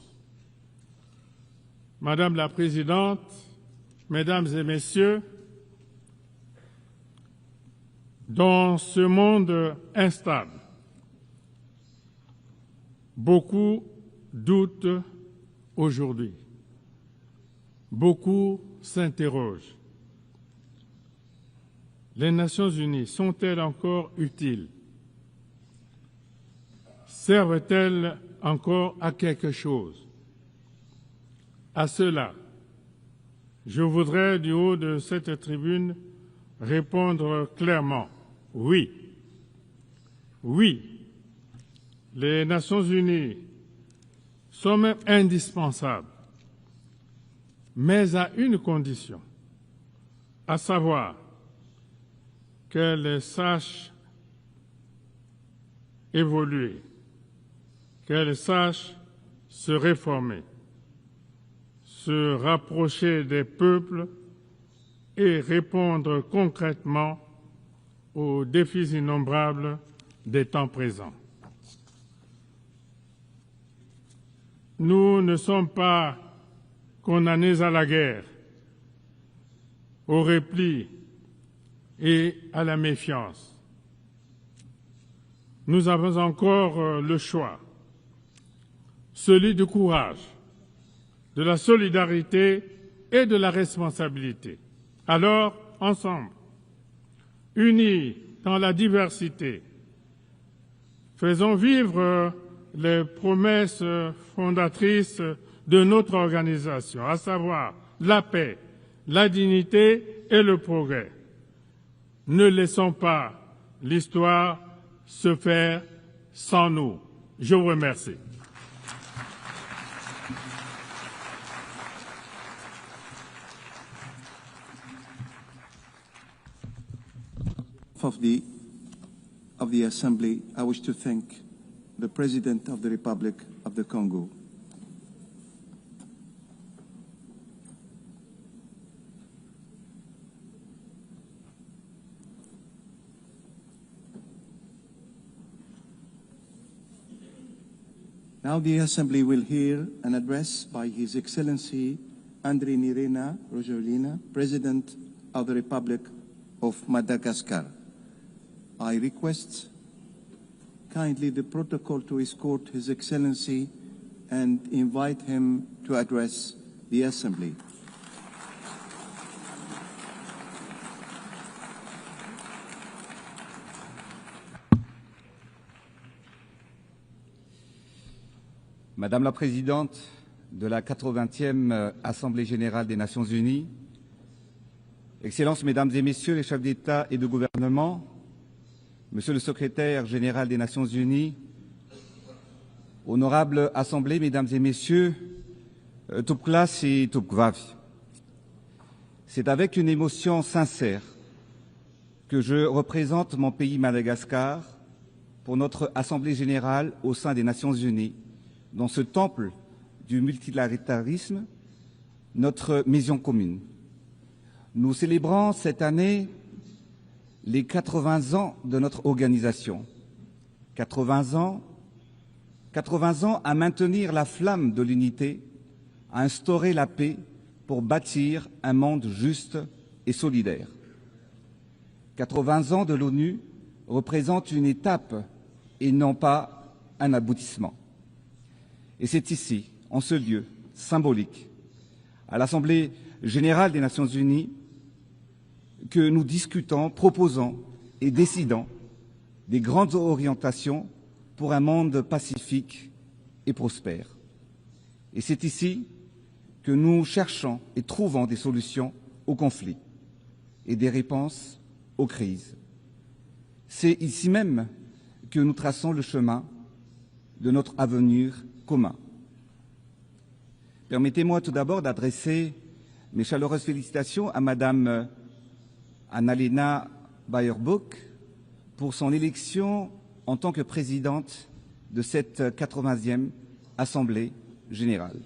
Madame la Présidente, Mesdames et Messieurs, dans ce monde instable, beaucoup doutent aujourd'hui, beaucoup s'interrogent. les Nations Unies sont-elles encore utiles? Servent-elles encore à quelque chose? À cela, je voudrais, du haut de cette tribune, répondre clairement oui. Oui, les Nations Unies sont même indispensables, mais à une condition, à savoir qu'elles sachent évoluer, qu'elles sachent se réformer, se rapprocher des peuples et répondre concrètement aux défis innombrables des temps présents. Nous ne sommes pas condamnés à la guerre, au repli et à la méfiance. Nous avons encore le choix, celui du courage, de la solidarité et de la responsabilité. Alors, ensemble, unis dans la diversité, faisons vivre les promesses fondatrices de notre organisation, à savoir la paix, la dignité et le progrès. Ne laissons pas l'histoire se faire sans nous. Je vous remercie. Of the Assembly, I wish to thank the President of the Republic of the Congo. Now the Assembly will hear an address by His Excellency Andry Nirina Rajoelina, President of the Republic of Madagascar. I request kindly the protocol to escort His Excellency and invite him to address the Assembly. Madame la Présidente de la 80e Assemblée générale des Nations unies, Excellences, Mesdames et Messieurs les chefs d'État et de gouvernement, Monsieur le Secrétaire général des Nations unies, honorable Assemblée, Mesdames et Messieurs, Tupklas et Tupkvavi. C'est avec une émotion sincère que je représente mon pays Madagascar pour notre Assemblée générale au sein des Nations unies, dans ce temple du multilatéralisme, notre mission commune. Nous célébrons cette année les 80 ans de notre organisation. 80 ans à maintenir la flamme de l'unité, à instaurer la paix pour bâtir un monde juste et solidaire. 80 ans de l'ONU représentent une étape et non pas un aboutissement. Et c'est ici, en ce lieu symbolique, à l'Assemblée générale des Nations unies, que nous discutons, proposons et décidons des grandes orientations pour un monde pacifique et prospère. Et c'est ici que nous cherchons et trouvons des solutions aux conflits et des réponses aux crises. C'est ici même que nous traçons le chemin de notre avenir commun. Permettez-moi tout d'abord d'adresser mes chaleureuses félicitations à Madame Annalena Baerbock pour son élection en tant que présidente de cette 80e Assemblée générale.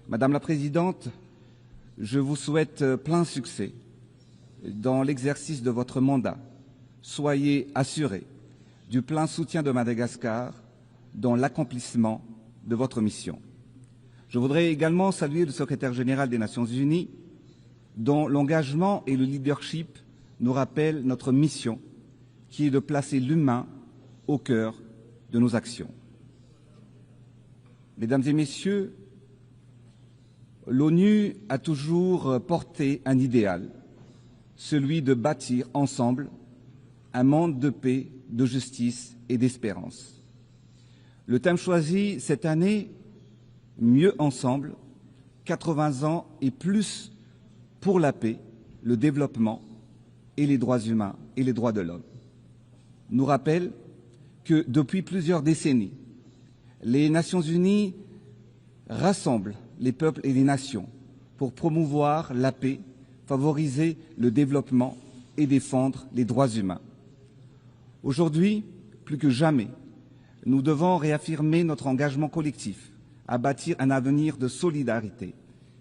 Madame la Présidente, je vous souhaite plein succès dans l'exercice de votre mandat. Soyez assurés du plein soutien de Madagascar dans l'accomplissement de votre mission. Je voudrais également saluer le secrétaire général des Nations unies, dont l'engagement et le leadership nous rappellent notre mission, qui est de placer l'humain au cœur de nos actions. Mesdames et Messieurs, l'ONU a toujours porté un idéal, celui de bâtir ensemble un monde de paix, de justice et d'espérance. Le thème choisi cette année, Mieux ensemble, 80 ans et plus pour la paix, le développement et les droits humains et les droits de l'homme, nous rappelle que depuis plusieurs décennies, les Nations Unies rassemblent les peuples et les nations pour promouvoir la paix, favoriser le développement et défendre les droits humains. Aujourd'hui, plus que jamais, nous devons réaffirmer notre engagement collectif à bâtir un avenir de solidarité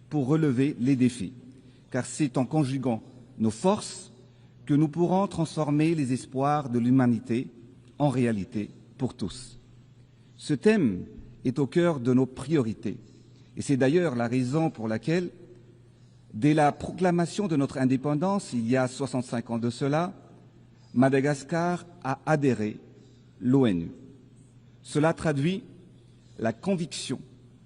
pour relever les défis, car c'est en conjuguant nos forces que nous pourrons transformer les espoirs de l'humanité en réalité pour tous. Ce thème est au cœur de nos priorités, et c'est d'ailleurs la raison pour laquelle, dès la proclamation de notre indépendance, il y a 65 ans de cela, Madagascar a adhéré à l'ONU. Cela traduit la conviction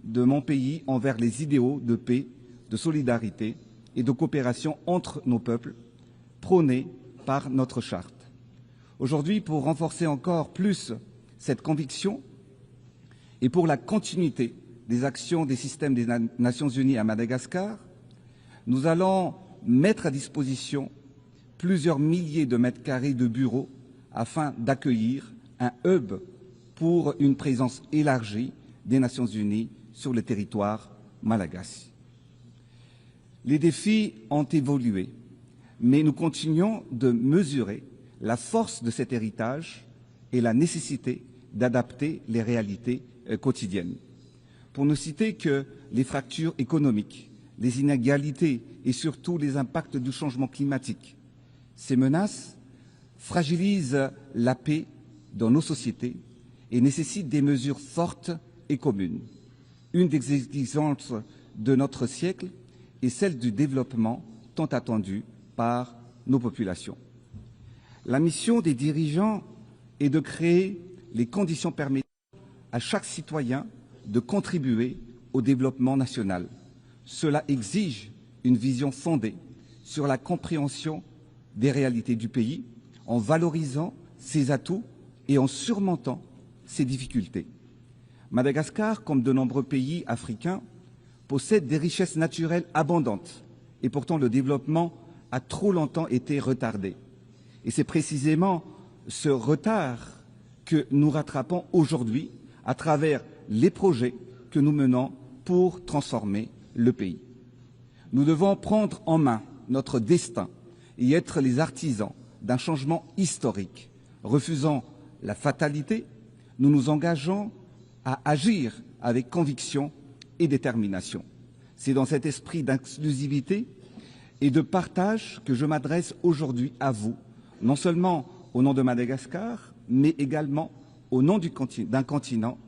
de mon pays envers les idéaux de paix, de solidarité et de coopération entre nos peuples, prônés par notre charte. Aujourd'hui, pour renforcer encore plus cette conviction et pour la continuité des actions des systèmes des Nations Unies à Madagascar, nous allons mettre à disposition plusieurs milliers de mètres carrés de bureaux afin d'accueillir un hub pour une présence élargie des Nations Unies sur le territoire malagasy. Les défis ont évolué, mais nous continuons de mesurer la force de cet héritage et la nécessité d'adapter les réalités quotidiennes. Pour ne citer que les fractures économiques, les inégalités et surtout les impacts du changement climatique. Ces menaces fragilisent la paix dans nos sociétés et nécessitent des mesures fortes et communes. Une des exigences de notre siècle est celle du développement tant attendu par nos populations. La mission des dirigeants est de créer les conditions permettant à chaque citoyen de contribuer au développement national. Cela exige une vision fondée sur la compréhension des réalités du pays, en valorisant ses atouts et en surmontant ses difficultés. Madagascar, comme de nombreux pays africains, possède des richesses naturelles abondantes et pourtant le développement a trop longtemps été retardé. Et c'est précisément ce retard que nous rattrapons aujourd'hui à travers les projets que nous menons pour transformer le pays. Nous devons prendre en main notre destin et être les artisans d'un changement historique. Refusant la fatalité, nous nous engageons à agir avec conviction et détermination. C'est dans cet esprit d'inclusivité et de partage que je m'adresse aujourd'hui à vous, non seulement au nom de Madagascar, mais également au nom d'un continent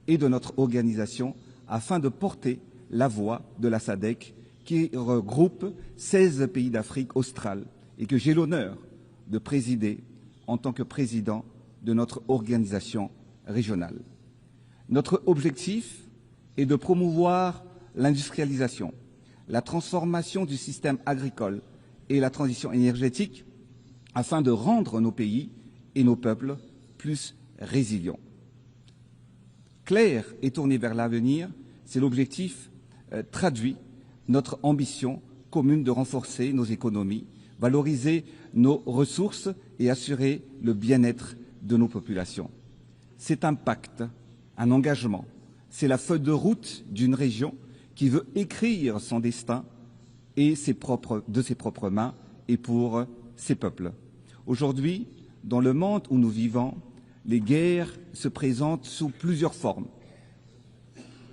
et de notre organisation, afin de porter la voix de la SADC qui regroupe 16 pays d'Afrique australe et que j'ai l'honneur de présider en tant que président de notre organisation régionale. Notre objectif est de promouvoir l'industrialisation, la transformation du système agricole et la transition énergétique afin de rendre nos pays et nos peuples plus résilients. Clair et tourné vers l'avenir, c'est l'objectif traduit notre ambition commune de renforcer nos économies, valoriser nos ressources et assurer le bien-être de nos populations. C'est un pacte, un engagement, c'est la feuille de route d'une région qui veut écrire son destin et de ses propres mains et pour ses peuples. Aujourd'hui, dans le monde où nous vivons, les guerres se présentent sous plusieurs formes.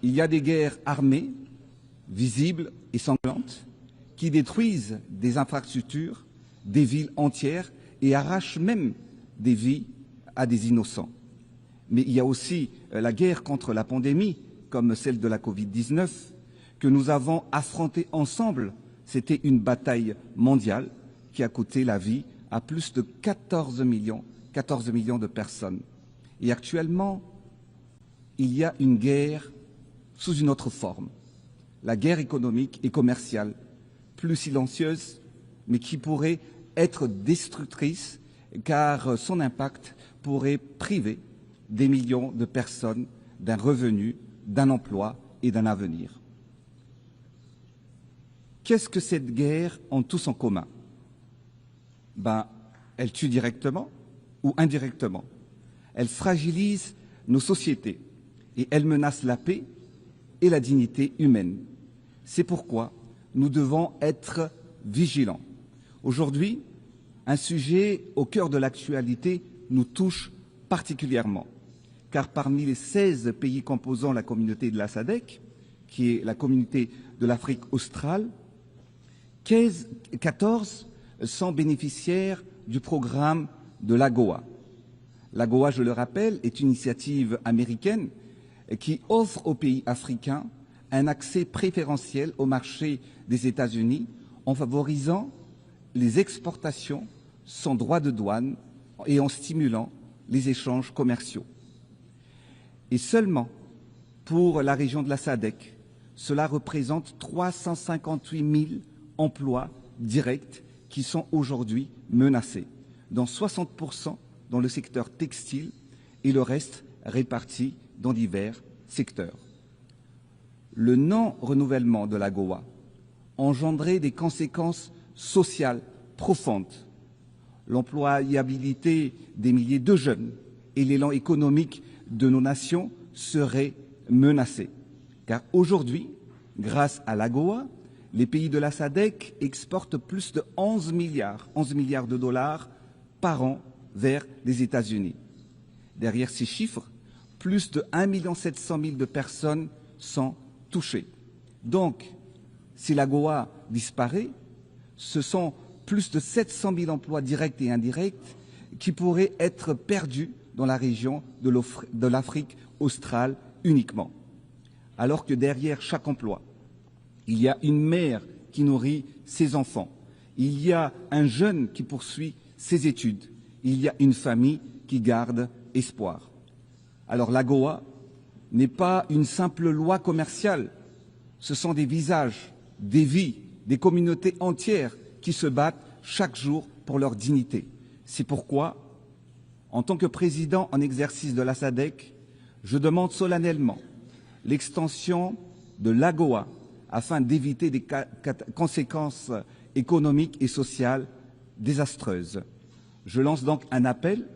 Il y a des guerres armées, visibles et sanglantes, qui détruisent des infrastructures, des villes entières et arrachent même des vies à des innocents. Mais il y a aussi la guerre contre la pandémie, comme celle de la Covid-19, que nous avons affrontée ensemble. C'était une bataille mondiale qui a coûté la vie à plus de 14 millions de personnes. Et actuellement, il y a une guerre sous une autre forme, la guerre économique et commerciale, plus silencieuse, mais qui pourrait être destructrice car son impact pourrait priver des millions de personnes d'un revenu, d'un emploi et d'un avenir. Qu'est-ce que cette guerre a tous en commun? Elle tue directement ou indirectement. Elle fragilise nos sociétés et elle menace la paix et la dignité humaine. C'est pourquoi nous devons être vigilants. Aujourd'hui, un sujet au cœur de l'actualité nous touche particulièrement, car parmi les 16 pays composant la communauté de la SADC, qui est la communauté de l'Afrique australe, 14 sont bénéficiaires du programme de l'AGOA. L'AGOA, je le rappelle, est une initiative américaine qui offre aux pays africains un accès préférentiel au marché des États-Unis en favorisant les exportations sans droit de douane et en stimulant les échanges commerciaux. Et seulement pour la région de la SADC, cela représente 358 000 emplois directs qui sont aujourd'hui menacés, dont 60% dans le secteur textile et le reste réparti dans divers secteurs. Le non-renouvellement de l'AGOA engendrait des conséquences sociales profondes. L'employabilité des milliers de jeunes et l'élan économique de nos nations seraient menacés. Car aujourd'hui, grâce à l'AGOA, les pays de la SADC exportent plus de 11 milliards de dollars par an vers les États-Unis. Derrière ces chiffres, plus de 1 700 000 de personnes sont touchées. Donc, si l'AGOA disparaît, ce sont plus de 700 000 emplois directs et indirects qui pourraient être perdus dans la région de l'Afrique australe uniquement. Alors que derrière chaque emploi, il y a une mère qui nourrit ses enfants, il y a un jeune qui poursuit ses études, il y a une famille qui garde espoir. Alors l'AGOA n'est pas une simple loi commerciale, ce sont des visages, des vies, des communautés entières qui se battent chaque jour pour leur dignité. C'est pourquoi, en tant que président en exercice de la SADC, je demande solennellement l'extension de l'AGOA afin d'éviter des conséquences économiques et sociales désastreuses. Je lance donc un appel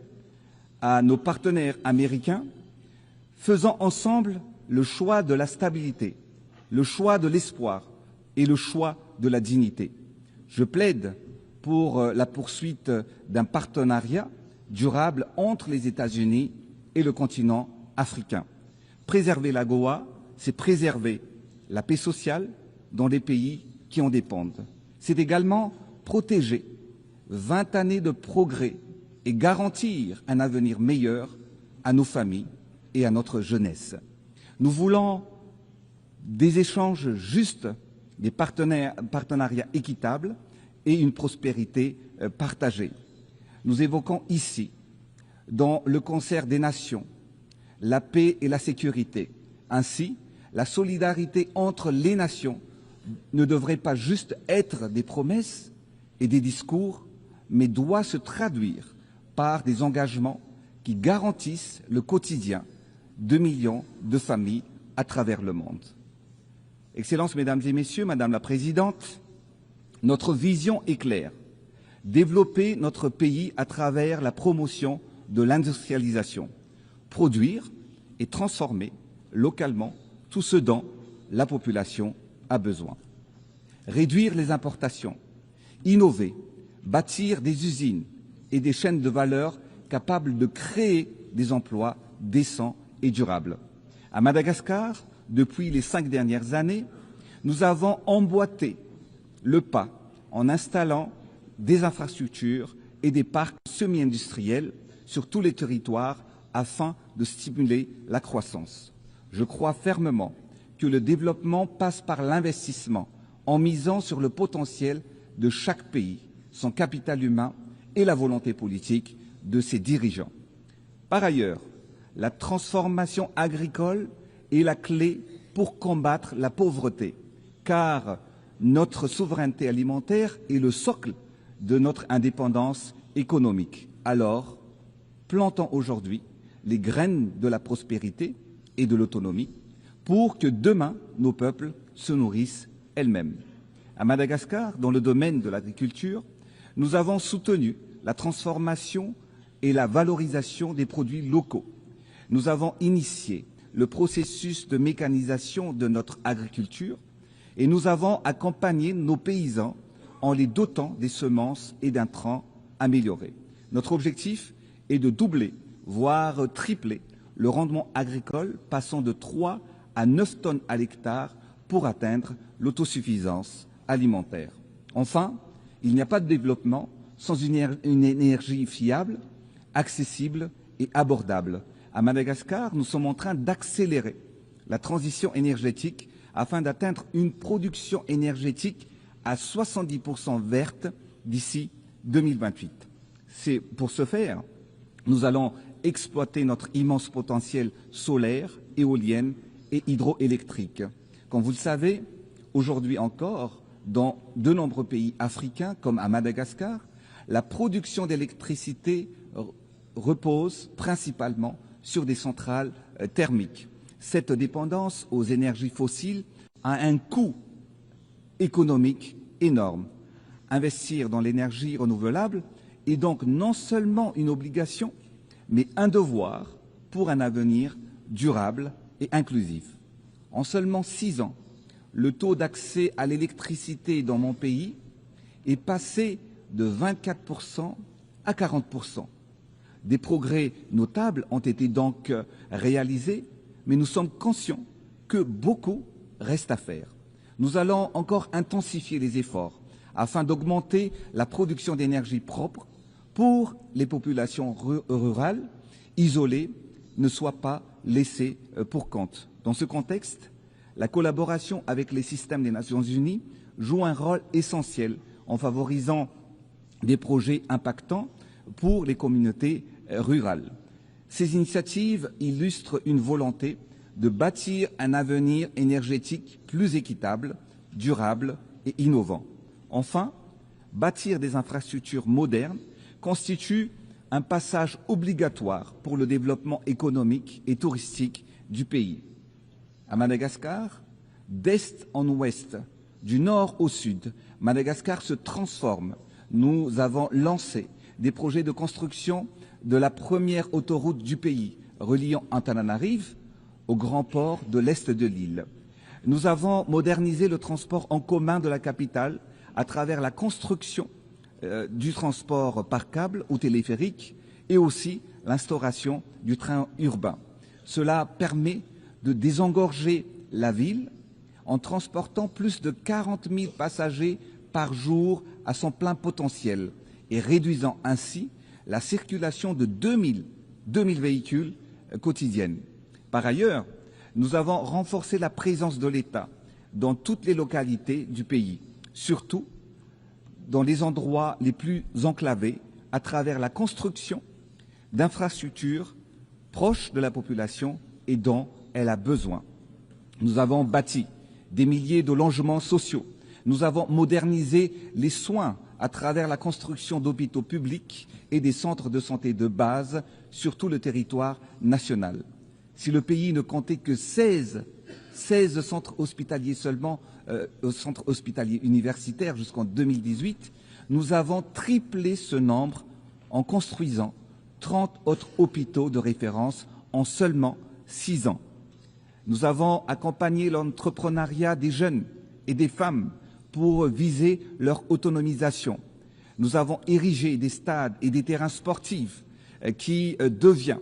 à nos partenaires américains, faisant ensemble le choix de la stabilité, le choix de l'espoir et le choix de la dignité. Je plaide pour la poursuite d'un partenariat durable entre les États-Unis et le continent africain. Préserver l'AGOA, c'est préserver la paix sociale dans les pays qui en dépendent. C'est également protéger 20 années de progrès et garantir un avenir meilleur à nos familles et à notre jeunesse. Nous voulons des échanges justes, des partenariats équitables et une prospérité partagée. Nous évoquons ici, dans le concert des nations, la paix et la sécurité. Ainsi, la solidarité entre les nations ne devrait pas juste être des promesses et des discours, mais doit se traduire par des engagements qui garantissent le quotidien de millions de familles à travers le monde. Excellences, Mesdames et Messieurs, Madame la Présidente, notre vision est claire. Développer notre pays à travers la promotion de l'industrialisation, produire et transformer localement tout ce dont la population a besoin. Réduire les importations, innover, bâtir des usines et des chaînes de valeur capables de créer des emplois décents et durables. À Madagascar, depuis les 5 dernières années, nous avons emboîté le pas en installant des infrastructures et des parcs semi-industriels sur tous les territoires afin de stimuler la croissance. Je crois fermement que le développement passe par l'investissement en misant sur le potentiel de chaque pays, son capital humain et la volonté politique de ses dirigeants. Par ailleurs, la transformation agricole est la clé pour combattre la pauvreté, car notre souveraineté alimentaire est le socle de notre indépendance économique. Alors, plantons aujourd'hui les graines de la prospérité et de l'autonomie pour que demain nos peuples se nourrissent elles-mêmes. À Madagascar, dans le domaine de l'agriculture, nous avons soutenu la transformation et la valorisation des produits locaux. Nous avons initié le processus de mécanisation de notre agriculture et nous avons accompagné nos paysans en les dotant des semences et d'intrants améliorés. Notre objectif est de doubler, voire tripler, le rendement agricole, passant de 3 à 9 tonnes à l'hectare pour atteindre l'autosuffisance alimentaire. Enfin, il n'y a pas de développement sans une énergie fiable, accessible et abordable. À Madagascar, nous sommes en train d'accélérer la transition énergétique afin d'atteindre une production énergétique à 70% verte d'ici 2028. C'est pour ce faire, nous allons exploiter notre immense potentiel solaire, éolien et hydroélectrique. Comme vous le savez, aujourd'hui encore, dans de nombreux pays africains, comme à Madagascar, la production d'électricité repose principalement sur des centrales thermiques. Cette dépendance aux énergies fossiles a un coût économique énorme. Investir dans l'énergie renouvelable est donc non seulement une obligation, mais un devoir pour un avenir durable et inclusif. En seulement 6 ans, le taux d'accès à l'électricité dans mon pays est passé de 24% à 40%. Des progrès notables ont été donc réalisés, mais nous sommes conscients que beaucoup reste à faire. Nous allons encore intensifier les efforts afin d'augmenter la production d'énergie propre pour les populations rurales isolées ne soient pas laissées pour compte. Dans ce contexte, la collaboration avec les systèmes des Nations Unies joue un rôle essentiel en favorisant des projets impactants pour les communautés rurales. Ces initiatives illustrent une volonté de bâtir un avenir énergétique plus équitable, durable et innovant. Enfin, bâtir des infrastructures modernes constitue un passage obligatoire pour le développement économique et touristique du pays. À Madagascar, d'est en ouest, du nord au sud, Madagascar se transforme. Nous avons lancé des projets de construction de la première autoroute du pays, reliant Antananarive au grand port de l'est de l'île. Nous avons modernisé le transport en commun de la capitale à travers la construction du transport par câble ou téléphérique et aussi l'instauration du train urbain. Cela permet de désengorger la ville en transportant plus de 40 000 passagers par jour à son plein potentiel et réduisant ainsi la circulation de 2000 véhicules quotidiennes. Par ailleurs, nous avons renforcé la présence de l'État dans toutes les localités du pays, surtout dans les endroits les plus enclavés, à travers la construction d'infrastructures proches de la population et dont elle a besoin. Nous avons bâti des milliers de logements sociaux. Nous avons modernisé les soins à travers la construction d'hôpitaux publics et des centres de santé de base sur tout le territoire national. Si le pays ne comptait que 16 centres hospitaliers seulement, centres hospitaliers universitaires jusqu'en 2018, nous avons triplé ce nombre en construisant 30 autres hôpitaux de référence en seulement 6 ans. Nous avons accompagné l'entrepreneuriat des jeunes et des femmes pour viser leur autonomisation. Nous avons érigé des stades et des terrains sportifs qui deviennent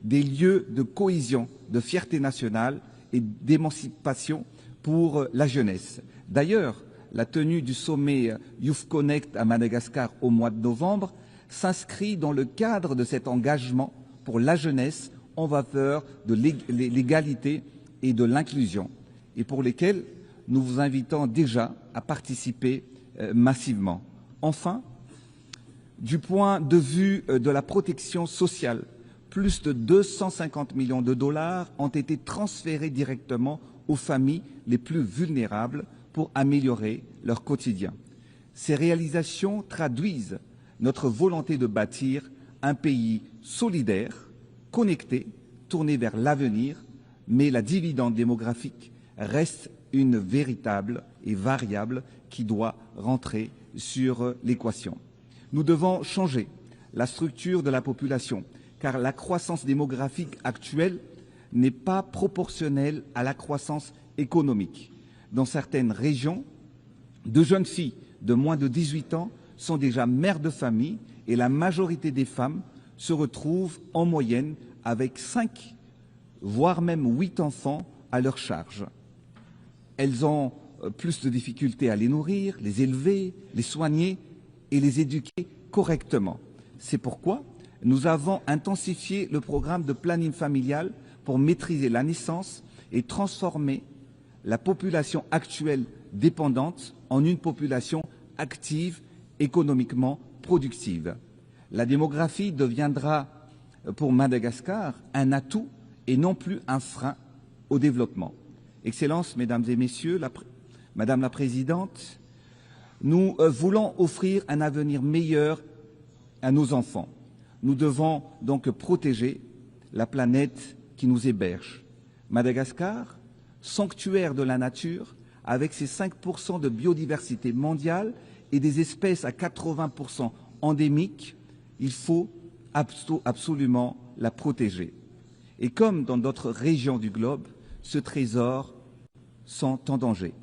des lieux de cohésion, de fierté nationale et d'émancipation pour la jeunesse. D'ailleurs, la tenue du sommet Youth Connect à Madagascar au mois de novembre s'inscrit dans le cadre de cet engagement pour la jeunesse en faveur de l'égalité et de l'inclusion, et pour lesquels nous vous invitons déjà à participer massivement. Enfin, du point de vue de la protection sociale, plus de 250 millions de dollars ont été transférés directement aux familles les plus vulnérables pour améliorer leur quotidien. Ces réalisations traduisent notre volonté de bâtir un pays solidaire, connecté, tourné vers l'avenir, mais la dividende démographique reste une véritable et variable qui doit rentrer sur l'équation. Nous devons changer la structure de la population, car la croissance démographique actuelle n'est pas proportionnelle à la croissance économique. Dans certaines régions, de jeunes filles de moins de 18 ans sont déjà mères de famille et la majorité des femmes se retrouvent en moyenne avec 5, voire même 8 enfants à leur charge. Elles ont plus de difficultés à les nourrir, les élever, les soigner et les éduquer correctement. C'est pourquoi nous avons intensifié le programme de planning familial pour maîtriser la naissance et transformer la population actuelle dépendante en une population active, économiquement productive. La démographie deviendra pour Madagascar un atout et non plus un frein au développement. Excellences, Mesdames et Messieurs, Madame la Présidente, nous voulons offrir un avenir meilleur à nos enfants. Nous devons donc protéger la planète qui nous héberge. Madagascar, sanctuaire de la nature, avec ses 5% de biodiversité mondiale et des espèces à 80% endémiques, il faut absolument la protéger. Et comme dans d'autres régions du globe, ce trésor sont en danger.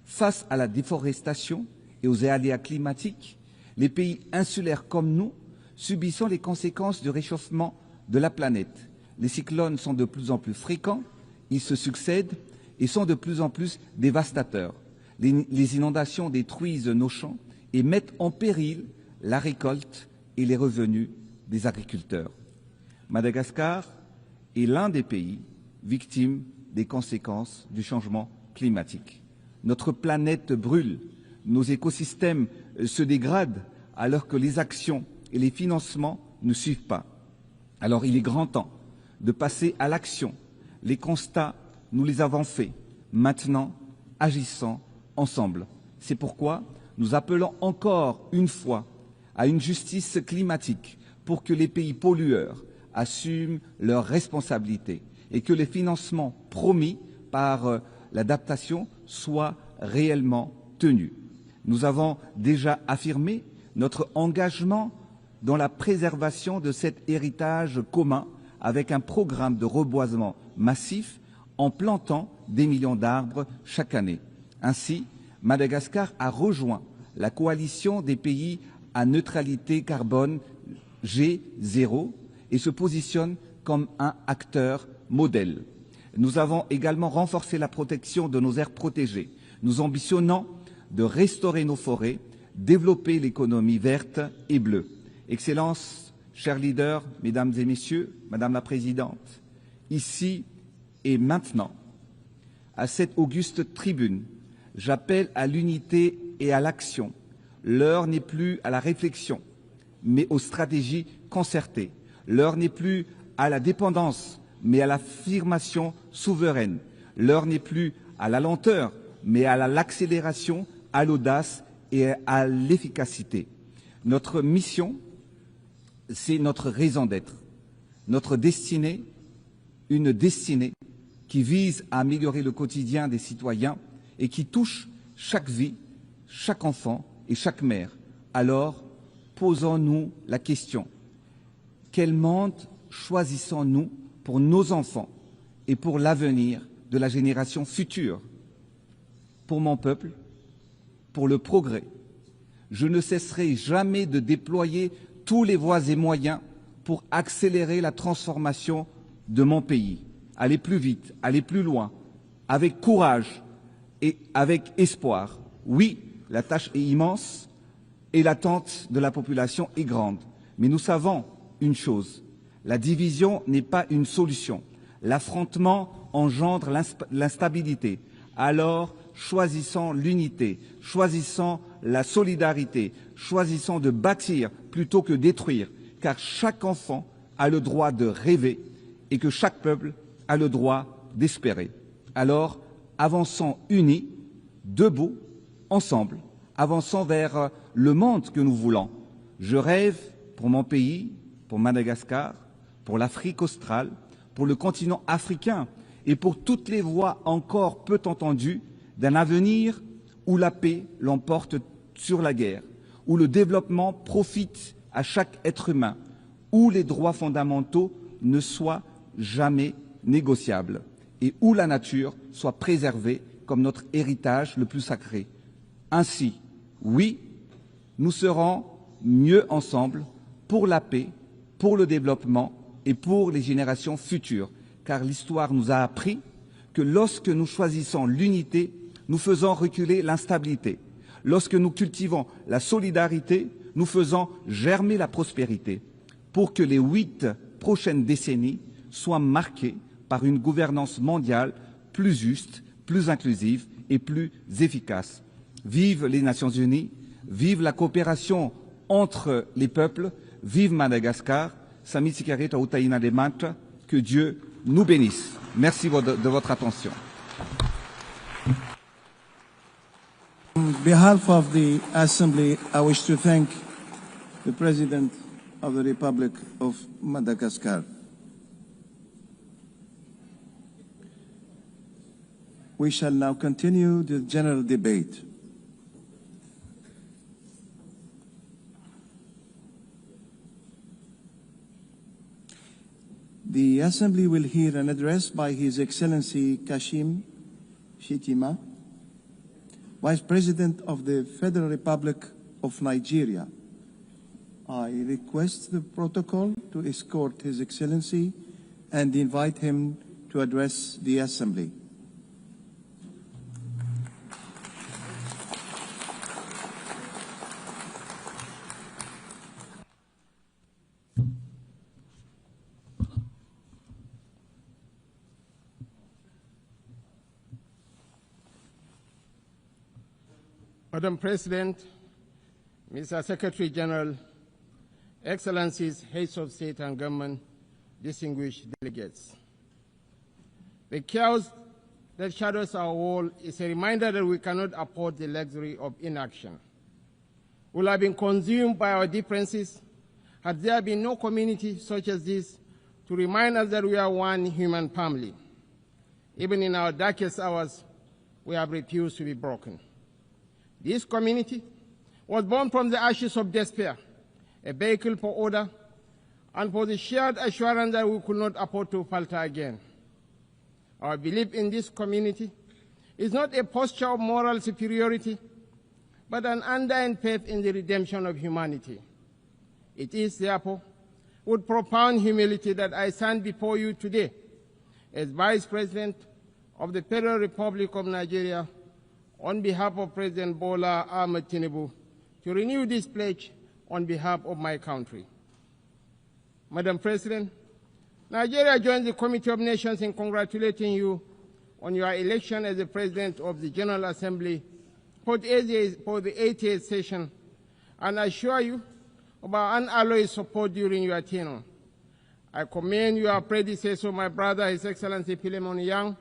Face à la déforestation et aux aléas climatiques, les pays insulaires comme nous subissons les conséquences du réchauffement de la planète. Les cyclones sont de plus en plus fréquents, ils se succèdent et sont de plus en plus dévastateurs. Les inondations détruisent nos champs et mettent en péril la récolte et les revenus des agriculteurs. Madagascar est l'un des pays victimes des conséquences du changement climatique. Notre planète brûle, nos écosystèmes se dégradent alors que les actions et les financements ne suivent pas. Alors il est grand temps de passer à l'action. Les constats, nous les avons faits. Maintenant, agissons ensemble. C'est pourquoi nous appelons encore une fois à une justice climatique pour que les pays pollueurs assument leurs responsabilités et que les financements promis par l'adaptation soient réellement tenus. Nous avons déjà affirmé notre engagement dans la préservation de cet héritage commun avec un programme de reboisement massif en plantant des millions d'arbres chaque année. Ainsi, Madagascar a rejoint la coalition des pays à neutralité carbone G0 et se positionne comme un acteur modèle. Nous avons également renforcé la protection de nos aires protégées. Nous ambitionnons de restaurer nos forêts, développer l'économie verte et bleue. Excellences, chers leaders, Mesdames et Messieurs, Madame la Présidente, ici et maintenant, à cette auguste tribune, j'appelle à l'unité et à l'action. L'heure n'est plus à la réflexion, mais aux stratégies concertées. L'heure n'est plus à la dépendance, mais à l'affirmation souveraine. L'heure n'est plus à la lenteur, mais à l'accélération, à l'audace et à l'efficacité. Notre mission, c'est notre raison d'être. Notre destinée, une destinée qui vise à améliorer le quotidien des citoyens et qui touche chaque vie, chaque enfant et chaque mère. Alors, posons-nous la question. Quel monde choisissons-nous pour nos enfants et pour l'avenir de la génération future? Pour mon peuple, pour le progrès, je ne cesserai jamais de déployer tous les voies et moyens pour accélérer la transformation de mon pays. Aller plus vite, aller plus loin, avec courage et avec espoir. Oui, la tâche est immense et l'attente de la population est grande. Mais nous savons une chose, la division n'est pas une solution. L'affrontement engendre l'instabilité. Alors, choisissons l'unité, choisissons la solidarité, choisissons de bâtir plutôt que détruire, car chaque enfant a le droit de rêver et que chaque peuple a le droit d'espérer. Alors, avançons unis, debout, ensemble, avançons vers le monde que nous voulons. Je rêve pour mon pays, pour Madagascar, pour l'Afrique australe, pour le continent africain et pour toutes les voix encore peu entendues d'un avenir où la paix l'emporte sur la guerre, où le développement profite à chaque être humain, où les droits fondamentaux ne soient jamais négociables et où la nature soit préservée comme notre héritage le plus sacré. Ainsi, oui, nous serons mieux ensemble pour la paix, pour le développement et pour les générations futures, car l'histoire nous a appris que lorsque nous choisissons l'unité, nous faisons reculer l'instabilité. Lorsque nous cultivons la solidarité, nous faisons germer la prospérité, pour que les 8 prochaines décennies soient marquées par une gouvernance mondiale plus juste, plus inclusive et plus efficace. Vive les Nations Unies, vive la coopération entre les peuples, vive Madagascar, Samitikareta Utaina de Manta, que Dieu nous bénisse. Merci de votre attention. On behalf of the Assembly, I wish to thank the President of the Republic of Madagascar. We shall now continue the general debate. The Assembly will hear an address by His Excellency Kashim Shettima, Vice President of the Federal Republic of Nigeria. I request the protocol to escort His Excellency and invite him to address the Assembly. Madam President, Mr. Secretary General, Excellencies, Heads of State and Government, distinguished delegates. The chaos that shadows our world is a reminder that we cannot afford the luxury of inaction. We will have been consumed by our differences had there been no community such as this to remind us that we are one human family. Even in our darkest hours, we have refused to be broken. This community was born from the ashes of despair, a vehicle for order, and for the shared assurance that we could not afford to falter again. Our belief in this community is not a posture of moral superiority, but an undying faith in the redemption of humanity. It is, therefore, with profound humility that I stand before you today as Vice President of the Federal Republic of Nigeria on behalf of President Bola Ahmed Tinubu to renew this pledge on behalf of my country. Madam President, Nigeria joins the Committee of Nations in congratulating you on your election as the President of the General Assembly for the 80th session and assure you of our unalloyed support during your tenure. I commend your predecessor, my brother, His Excellency Philemon Yang,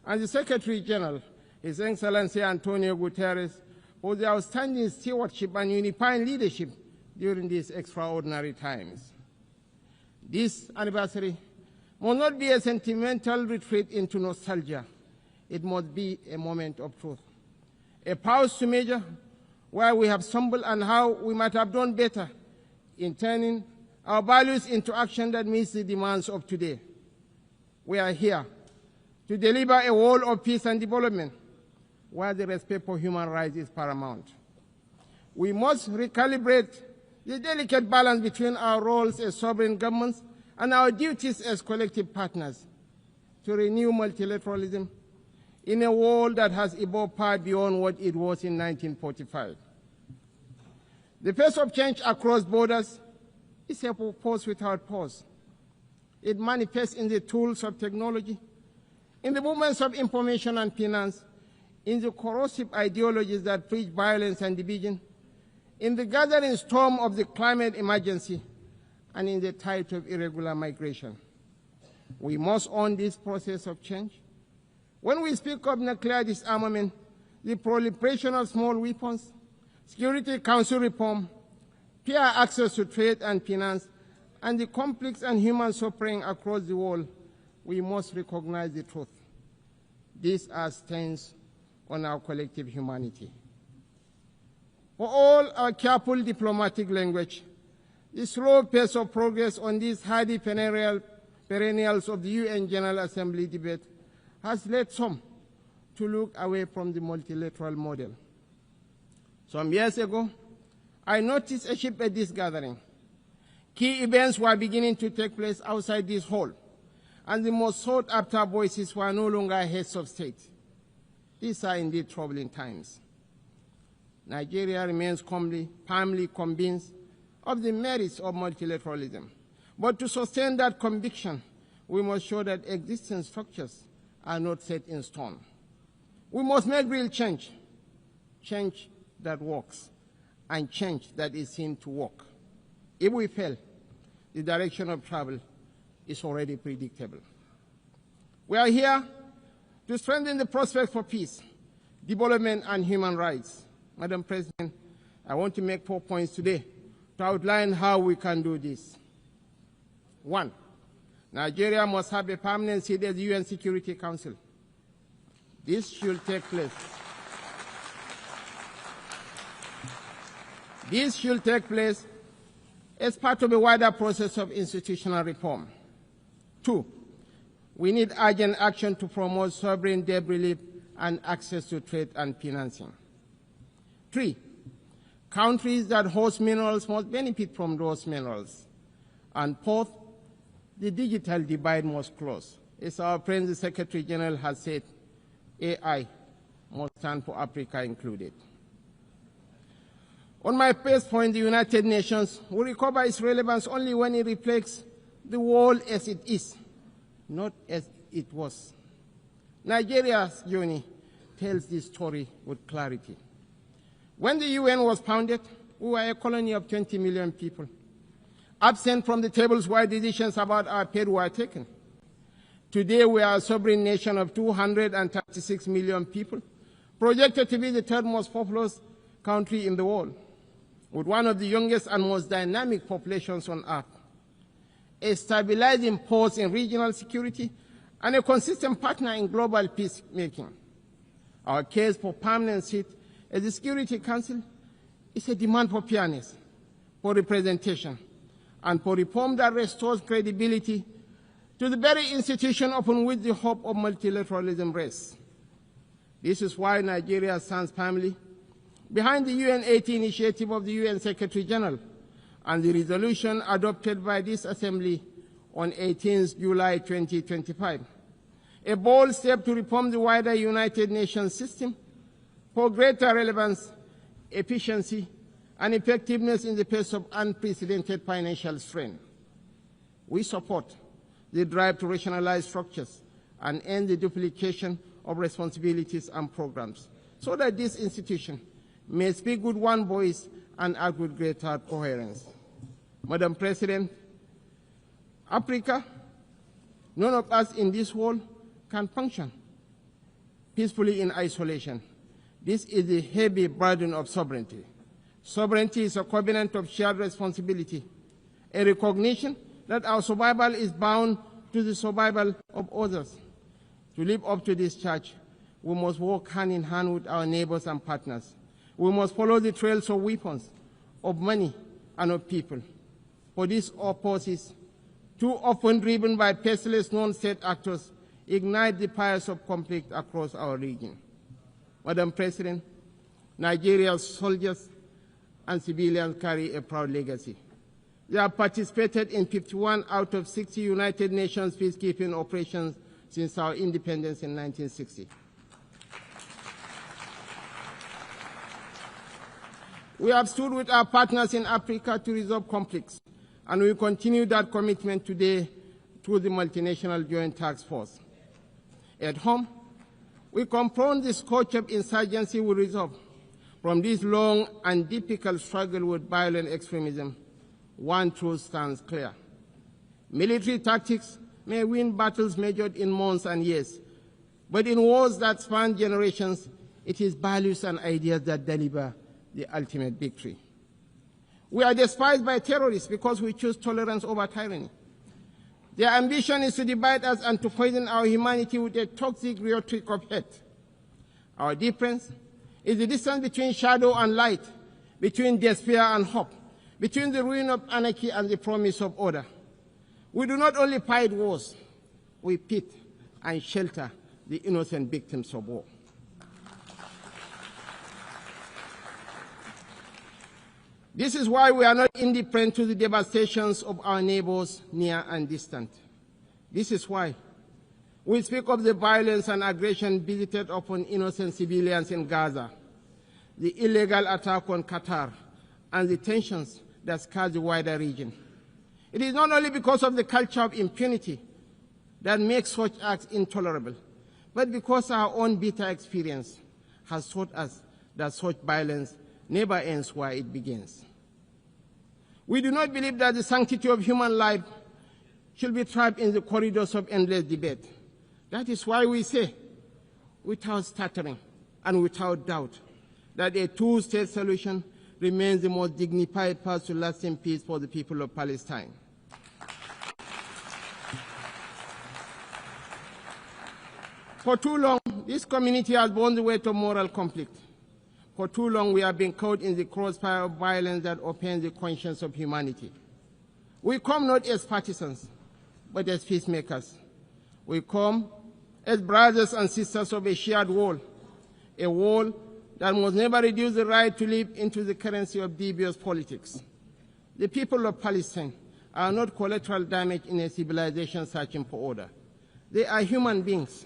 and the Secretary General, His Excellency Antonio Guterres, for their outstanding stewardship and unifying leadership during these extraordinary times. This anniversary must not be a sentimental retreat into nostalgia. It must be a moment of truth, a pause to measure where we have stumbled and how we might have done better in turning our values into action that meets the demands of today. We are here to deliver a world of peace and development where the respect for human rights is paramount. We must recalibrate the delicate balance between our roles as sovereign governments and our duties as collective partners to renew multilateralism in a world that has evolved far beyond what it was in 1945. The pace of change across borders is a force without pause. It manifests in the tools of technology, in the movements of information and finance, in the corrosive ideologies that preach violence and division, in the gathering storm of the climate emergency, and in the tide of irregular migration. We must own this process of change. When we speak of nuclear disarmament, the proliferation of small weapons, Security Council reform, fair access to trade and finance, and the conflicts and human suffering across the world, we must recognize the truth. These are stains on our collective humanity. For all our careful diplomatic language, the slow pace of progress on these hardy perennials of the UN General Assembly debate has led some to look away from the multilateral model. Some years ago, I noticed a shift at this gathering. Key events were beginning to take place outside this hall, and the most sought-after voices were no longer heads of state. These are indeed troubling times. Nigeria remains firmly convinced of the merits of multilateralism. But to sustain that conviction, we must show that existing structures are not set in stone. We must make real change, change that works, and change that is seen to work. If we fail, the direction of travel is already predictable. We are here to strengthen the prospect for peace, development, and human rights. Madam President, I want to make 4 points today to outline how we can do this. 1, Nigeria must have a permanent seat at the UN Security Council. This should take place. This should take place as part of a wider process of institutional reform. 2, we need urgent action to promote sovereign debt relief and access to trade and financing. 3, countries that host minerals must benefit from those minerals. And 4th, the digital divide must close. As our friend the Secretary General has said, AI must stand for Africa included. On my first point, the United Nations will recover its relevance only when it reflects the world as it is, not as it was. Nigeria's journey tells this story with clarity. When the UN was founded, we were a colony of 20 million people, absent from the tables where decisions about our fate were taken. Today, we are a sovereign nation of 236 million people, projected to be the third most populous country in the world, with one of the youngest and most dynamic populations on earth, a stabilizing force in regional security, and a consistent partner in global peacemaking. Our case for permanent seat at the Security Council is a demand for fairness, for representation, and for reform that restores credibility to the very institution upon which the hope of multilateralism rests. This is why Nigeria stands firmly behind the UN 80 initiative of the UN Secretary General and the resolution adopted by this Assembly on 18 July 2025, a bold step to reform the wider United Nations system for greater relevance, efficiency, and effectiveness in the face of unprecedented financial strain. We support the drive to rationalize structures and end the duplication of responsibilities and programs, so that this institution may speak with one voice and act with greater coherence. Madam President, Africa, none of us in this world can function peacefully in isolation. This is the heavy burden of sovereignty. Sovereignty is a covenant of shared responsibility, a recognition that our survival is bound to the survival of others. To live up to this charge, we must work hand in hand with our neighbors and partners. We must follow the trails of weapons, of money, and of people. For these forces, too often driven by pestilent non-state actors, ignite the fires of conflict across our region. Madam President, Nigeria's soldiers and civilians carry a proud legacy. They have participated in 51 out of 60 United Nations peacekeeping operations since our independence in 1960. We have stood with our partners in Africa to resolve conflicts, and we continue that commitment today through the Multinational Joint Task Force. At home, we confront the scourge of insurgency we resolve. From this long and difficult struggle with violent extremism, one truth stands clear. Military tactics may win battles measured in months and years, but in wars that span generations, it is values and ideas that deliver the ultimate victory. We are despised by terrorists because we choose tolerance over tyranny. Their ambition is to divide us and to poison our humanity with a toxic rhetoric of hate. Our difference is the distance between shadow and light, between despair and hope, between the ruin of anarchy and the promise of order. We do not only fight wars, we pit and shelter the innocent victims of war. This is why we are not indifferent to the devastations of our neighbors near and distant. This is why we speak of the violence and aggression visited upon innocent civilians in Gaza, the illegal attack on Qatar, and the tensions that scar the wider region. It is not only because of the culture of impunity that makes such acts intolerable, but because our own bitter experience has taught us that such violence never ends where it begins. We do not believe that the sanctity of human life should be trapped in the corridors of endless debate. That is why we say, without stuttering and without doubt, that a two-state solution remains the most dignified path to lasting peace for the people of Palestine. For too long, this community has borne the weight of moral conflict. For too long, we have been caught in the crossfire of violence that offends the conscience of humanity. We come not as partisans, but as peacemakers. We come as brothers and sisters of a shared wall, a wall that must never reduce the right to live into the currency of devious politics. The people of Palestine are not collateral damage in a civilization searching for order. They are human beings,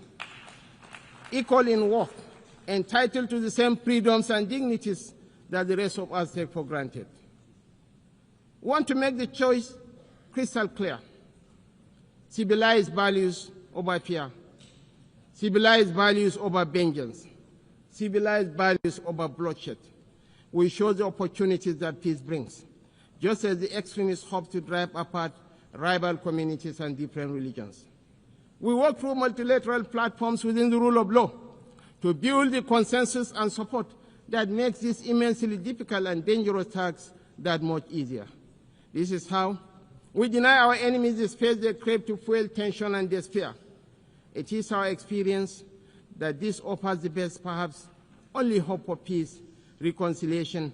equal in worth, entitled to the same freedoms and dignities that the rest of us take for granted. We want to make the choice crystal clear. Civilized values over fear. Civilized values over vengeance. Civilized values over bloodshed. We show the opportunities that peace brings, just as the extremists hope to drive apart rival communities and different religions. We work through multilateral platforms within the rule of law to build the consensus and support that makes this immensely difficult and dangerous task that much easier. This is how we deny our enemies the space they crave to fuel tension and despair. It is our experience that this offers the best, perhaps only hope for peace, reconciliation,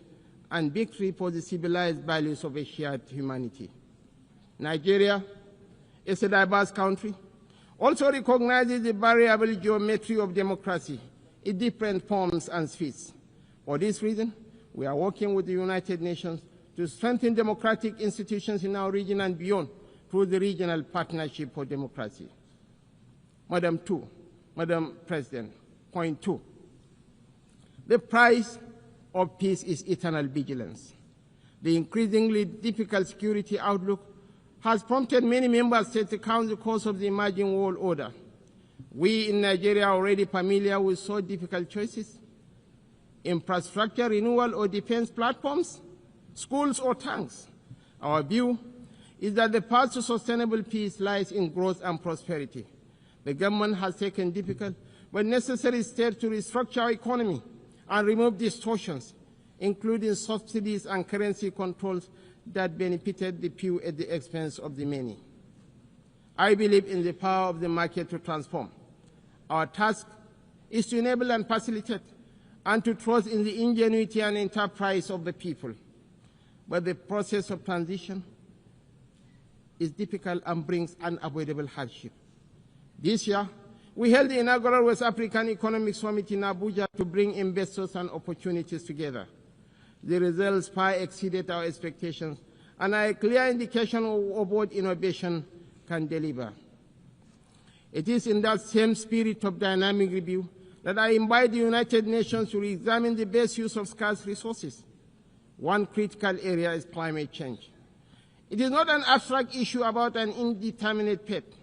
and victory for the civilized values of a shared humanity. Nigeria is a diverse country, also recognizes the variable geometry of democracy in different forms and speeds. For this reason, we are working with the United Nations to strengthen democratic institutions in our region and beyond through the Regional Partnership for Democracy. Madam President, point 2. The price of peace is eternal vigilance. The increasingly difficult security outlook has prompted many member states to count the cost of the emerging world order. We in Nigeria are already familiar with so difficult choices: infrastructure renewal or defense platforms, schools or tanks. Our view is that the path to sustainable peace lies in growth and prosperity. The government has taken difficult but necessary steps to restructure our economy and remove distortions, including subsidies and currency controls that benefited the few at the expense of the many. I believe in the power of the market to transform. Our task is to enable and facilitate and to trust in the ingenuity and enterprise of the people. But the process of transition is difficult and brings unavoidable hardship. This year, we held the inaugural West African Economic Summit in Abuja to bring investors and opportunities together. The results far exceeded our expectations and are a clear indication of what innovation can deliver. It is in that same spirit of dynamic review that I invite the United Nations to re-examine the best use of scarce resources. One critical area is climate change. It is not an abstract issue about an indeterminate fate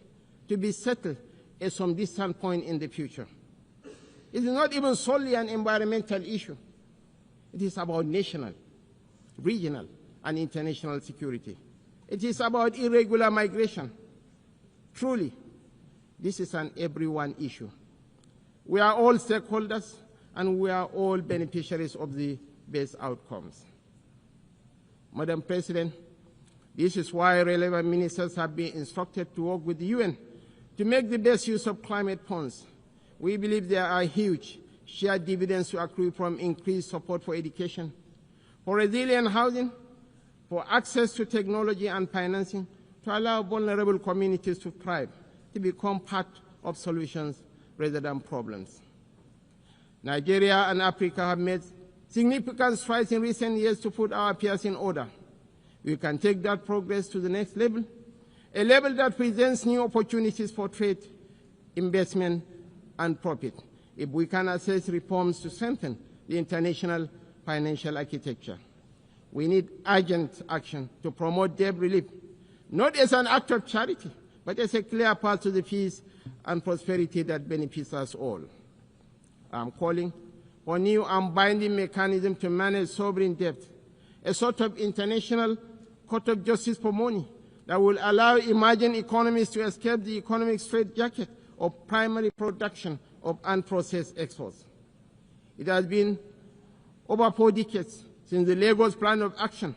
to be settled at some distant point in the future. It is not even solely an environmental issue. It is about national, regional, and international security. It is about irregular migration. Truly, this is an everyone issue. We are all stakeholders, and we are all beneficiaries of the best outcomes. Madam President, this is why relevant ministers have been instructed to work with the UN to make the best use of climate funds. We believe there are huge shared dividends to accrue from increased support for education, for resilient housing, for access to technology and financing, to allow vulnerable communities to thrive, to become part of solutions rather than problems. Nigeria and Africa have made significant strides in recent years to put our affairs in order. We can take that progress to the next level, a level that presents new opportunities for trade, investment, and profit, if we can assess reforms to strengthen the international financial architecture. We need urgent action to promote debt relief, not as an act of charity, but as a clear path to the peace and prosperity that benefits us all. I'm calling for new and binding mechanism to manage sovereign debt, a sort of international court of justice for money that will allow emerging economies to escape the economic straitjacket of primary production of unprocessed exports. It has been over 4 decades since the Lagos Plan of Action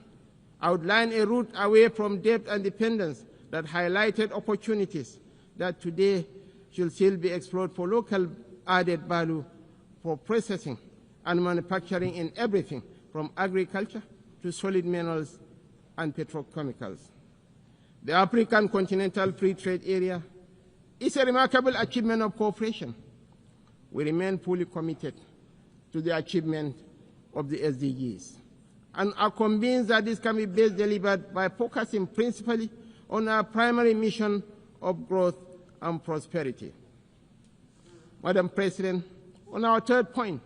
outlined a route away from debt and dependence that highlighted opportunities that today should still be explored for local added value for processing and manufacturing in everything from agriculture to solid minerals and petrochemicals. The African Continental Free Trade Area is a remarkable achievement of cooperation. We remain fully committed to the achievement of the SDGs and are convinced that this can be best delivered by focusing principally on our primary mission of growth and prosperity. Madam President, on our third point,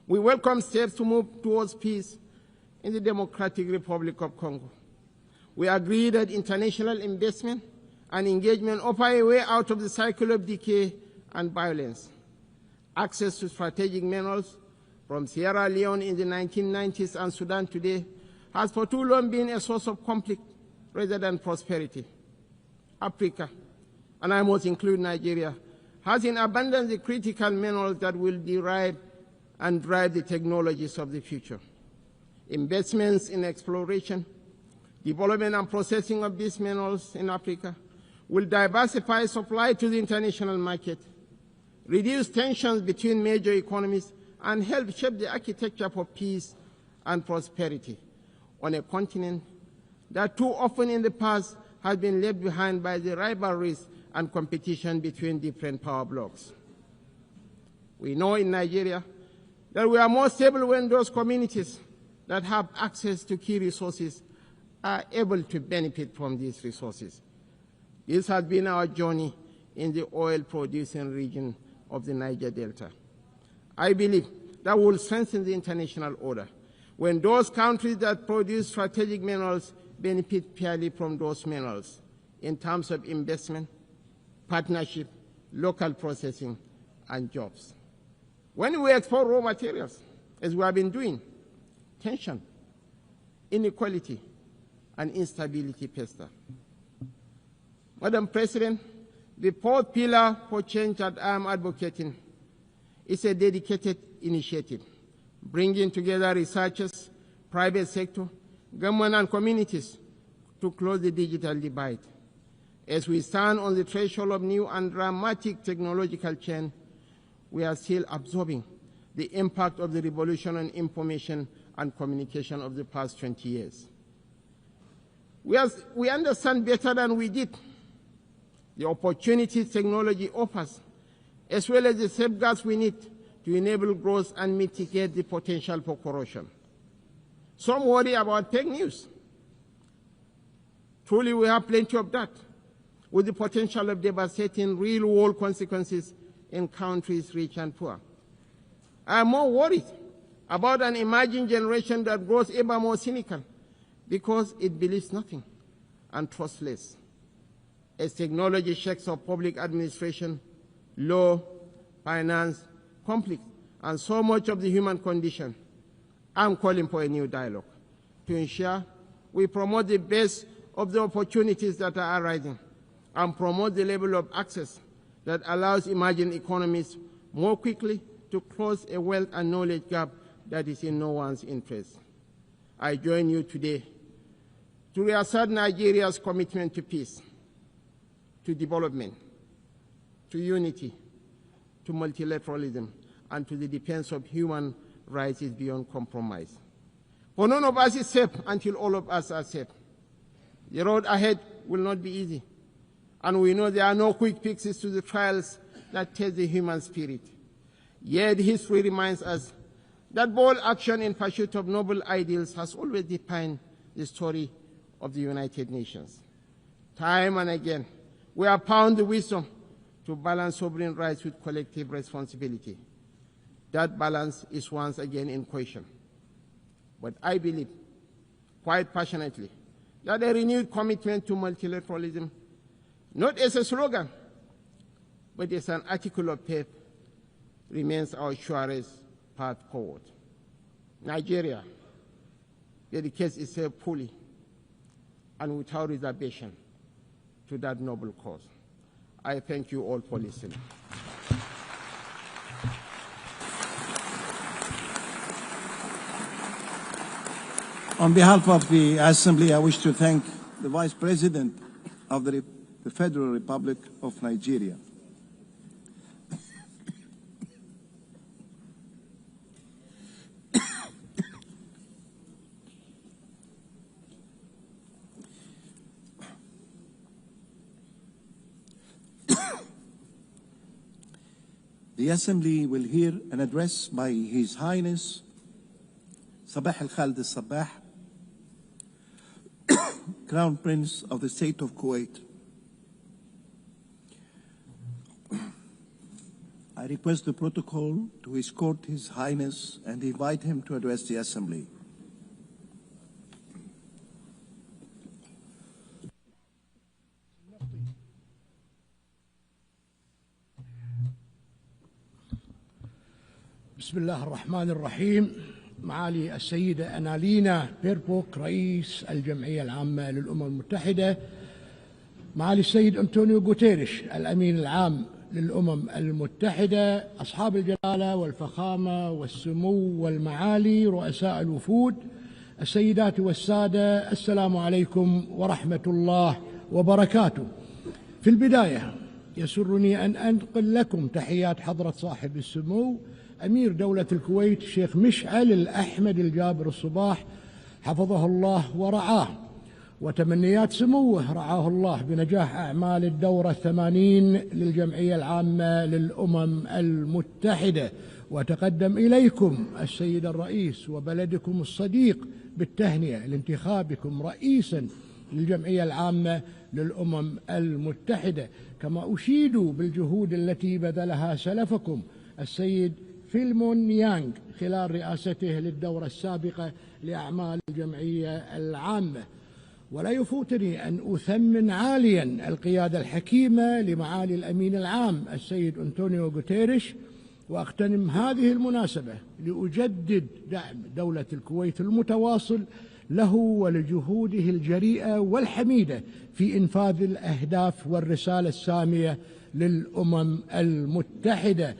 we welcome steps to move towards peace in the Democratic Republic of Congo. We agree that international investment and engagement offer a way out of the cycle of decay and violence. Access to strategic minerals from Sierra Leone in the 1990s and Sudan today has for too long been a source of conflict rather than prosperity. Africa, and I must include Nigeria, has in abundance the critical minerals that will derive and drive the technologies of the future. Investments in exploration, development and processing of these minerals in Africa will diversify supply to the international market, reduce tensions between major economies, and help shape the architecture for peace and prosperity on a continent that too often in the past has been left behind by the rivalries and competition between different power blocs. We know in Nigeria that we are more stable when those communities that have access to key resources are able to benefit from these resources. This has been our journey in the oil-producing region of the Niger Delta. I believe that will strengthen the international order when those countries that produce strategic minerals benefit fairly from those minerals in terms of investment, partnership, local processing, and jobs. When we export raw materials, as we have been doing, tension, inequality, and instability pester. Madam President, the fourth pillar for change that I am advocating is a dedicated initiative, bringing together researchers, private sector, government, and communities to close the digital divide. As we stand on the threshold of new and dramatic technological change, we are still absorbing the impact of the revolution on information and communication of the past 20 years. We understand better than we did the opportunities technology offers, as well as the safeguards we need to enable growth and mitigate the potential for corruption. Some worry about fake news. Truly, we have plenty of that, with the potential of devastating real-world consequences in countries rich and poor. I am more worried about an emerging generation that grows ever more cynical because it believes nothing and trusts less. As technology shakes up public administration, law, finance, conflict, and so much of the human condition, I'm calling for a new dialogue to ensure we promote the best of the opportunities that are arising and promote the level of access that allows emerging economies more quickly to close a wealth and knowledge gap that is in no one's interest. I join you today to reassert Nigeria's commitment to peace, to development, to unity, to multilateralism, and to the defense of human rights is beyond compromise. For none of us is safe until all of us are safe. The road ahead will not be easy, and we know there are no quick fixes to the trials that test the human spirit. Yet history reminds us that bold action in pursuit of noble ideals has always defined the story of the United Nations. Time and again, we have found the wisdom to balance sovereign rights with collective responsibility. That balance is once again in question. But I believe, quite passionately, that a renewed commitment to multilateralism, not as a slogan, but as an article of faith, remains our surest path forward. Nigeria dedicates itself fully and without reservation to that noble cause. I thank you all for listening. On behalf of the Assembly, I wish to thank the Vice President of the Federal Republic of Nigeria. The Assembly will hear an address by His Highness Sabah al-Khalid al-Sabah, Crown Prince of the State of Kuwait. I request the protocol to escort His Highness and invite him to address the Assembly. بسم الله الرحمن الرحيم. معالي السيدة أنالينا بيربوك رئيس الجمعية العامة للأمم المتحدة، معالي السيد أنطونيو غوتيريش الأمين العام للأمم المتحدة، أصحاب الجلالة والفخامة والسمو والمعالي رؤساء الوفود، السيدات والسادة، السلام عليكم ورحمة الله وبركاته. في البداية يسرني أن أنقل لكم تحيات حضرة صاحب السمو أمير دولة الكويت الشيخ مشعل الأحمد الجابر الصباح حفظه الله ورعاه، وتمنيات سموه رعاه الله بنجاح أعمال الدورة 80 للجمعية العامة للأمم المتحدة. وتقدم إليكم السيد الرئيس وبلدكم الصديق بالتهنئة لانتخابكم رئيسا للجمعية العامة للأمم المتحدة، كما أشيد بالجهود التي بذلها سلفكم السيد فيلمون يانغ خلال رئاسته للدورة السابقة لأعمال الجمعية العامة. ولا يفوتني أن أثمن عاليا القيادة الحكيمة لمعالي الأمين العام السيد أنطونيو غوتيريش، وأغتنم هذه المناسبة لأجدد دعم دولة الكويت المتواصل له ولجهوده الجريئة والحميدة في إنفاذ الأهداف والرسالة السامية للأمم المتحدة.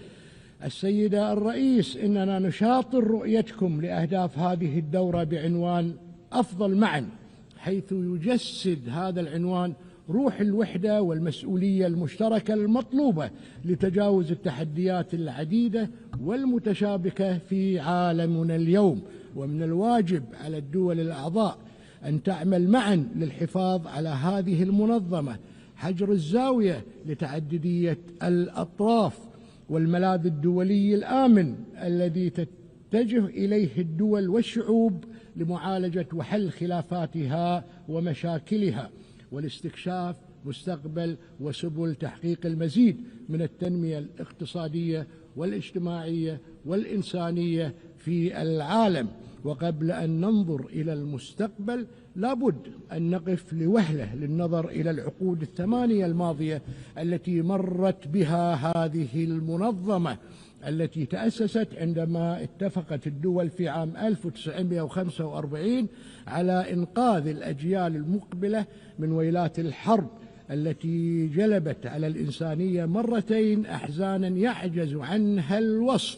السيدة الرئيس، إننا نشاطر رؤيتكم لأهداف هذه الدورة بعنوان أفضل معا، حيث يجسد هذا العنوان روح الوحدة والمسؤولية المشتركة المطلوبة لتجاوز التحديات العديدة والمتشابكة في عالمنا اليوم. ومن الواجب على الدول الأعضاء أن تعمل معا للحفاظ على هذه المنظمة، حجر الزاوية لتعددية الأطراف، والملاذ الدولي الآمن الذي تتجه إليه الدول والشعوب لمعالجة وحل خلافاتها ومشاكلها، والاستكشاف مستقبل وسبل تحقيق المزيد من التنمية الاقتصادية والاجتماعية والإنسانية في العالم. وقبل أن ننظر إلى المستقبل لابد أن نقف لوهلة للنظر إلى العقود 8 الماضية التي مرت بها هذه المنظمة، التي تأسست عندما اتفقت الدول في عام 1945 على إنقاذ الأجيال المقبلة من ويلات الحرب التي جلبت على الإنسانية مرتين أحزانا يعجز عنها الوصف.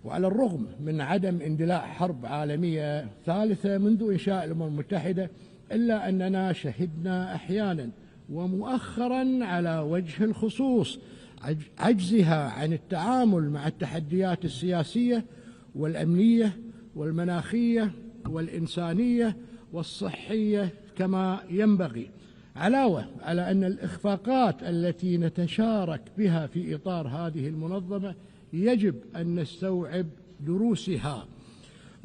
وعلى الرغم من عدم اندلاع حرب عالمية ثالثة منذ إنشاء الأمم المتحدة، إلا أننا شهدنا أحيانا ومؤخرا على وجه الخصوص عجزها عن التعامل مع التحديات السياسية والأمنية والمناخية والإنسانية والصحية كما ينبغي، علاوة على أن الإخفاقات التي نتشارك بها في إطار هذه المنظمة يجب أن نستوعب دروسها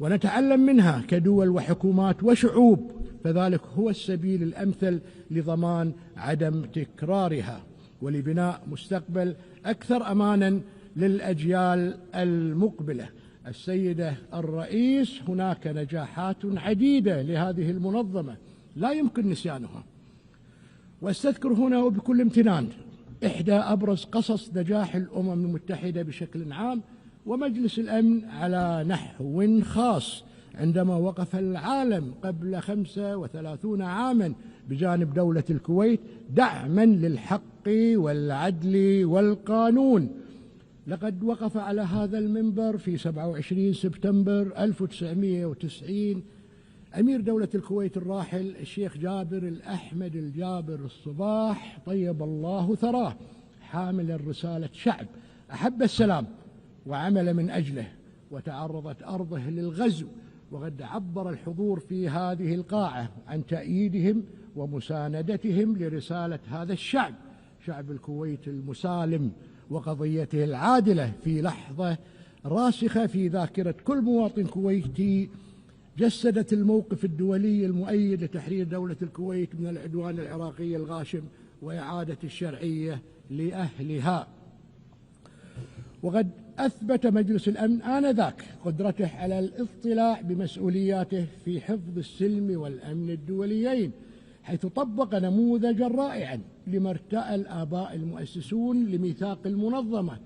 ونتعلم منها كدول وحكومات وشعوب، فذلك هو السبيل الأمثل لضمان عدم تكرارها ولبناء مستقبل أكثر أمانا للأجيال المقبلة. السيدة الرئيس، هناك نجاحات عديدة لهذه المنظمة لا يمكن نسيانها، واستذكر هنا وبكل امتنان إحدى أبرز قصص نجاح الأمم المتحدة بشكل عام ومجلس الأمن على نحو خاص، عندما وقف العالم قبل 35 عاما بجانب دولة الكويت دعما للحق والعدل والقانون. لقد وقف على هذا المنبر في 27 سبتمبر 1990 أمير دولة الكويت الراحل الشيخ جابر الأحمد الجابر الصباح طيب الله ثراه، حاملا رسالة شعب أحب السلام وعمل من أجله، وتعرضت أرضه للغزو، وقد عبر الحضور في هذه القاعة عن تأييدهم ومساندتهم لرسالة هذا الشعب، شعب الكويت المسالم، وقضيته العادلة في لحظة راسخة في ذاكرة كل مواطن كويتي جسدت الموقف الدولي المؤيد لتحرير دولة الكويت من العدوان العراقي الغاشم وإعادة الشرعية لأهلها. وقد أثبت مجلس الأمن آنذاك قدرته على الاطلاع بمسؤولياته في حفظ السلم والأمن الدوليين، حيث طبق نموذجا رائعا لما ارتأى الآباء المؤسسون لميثاق المنظمة،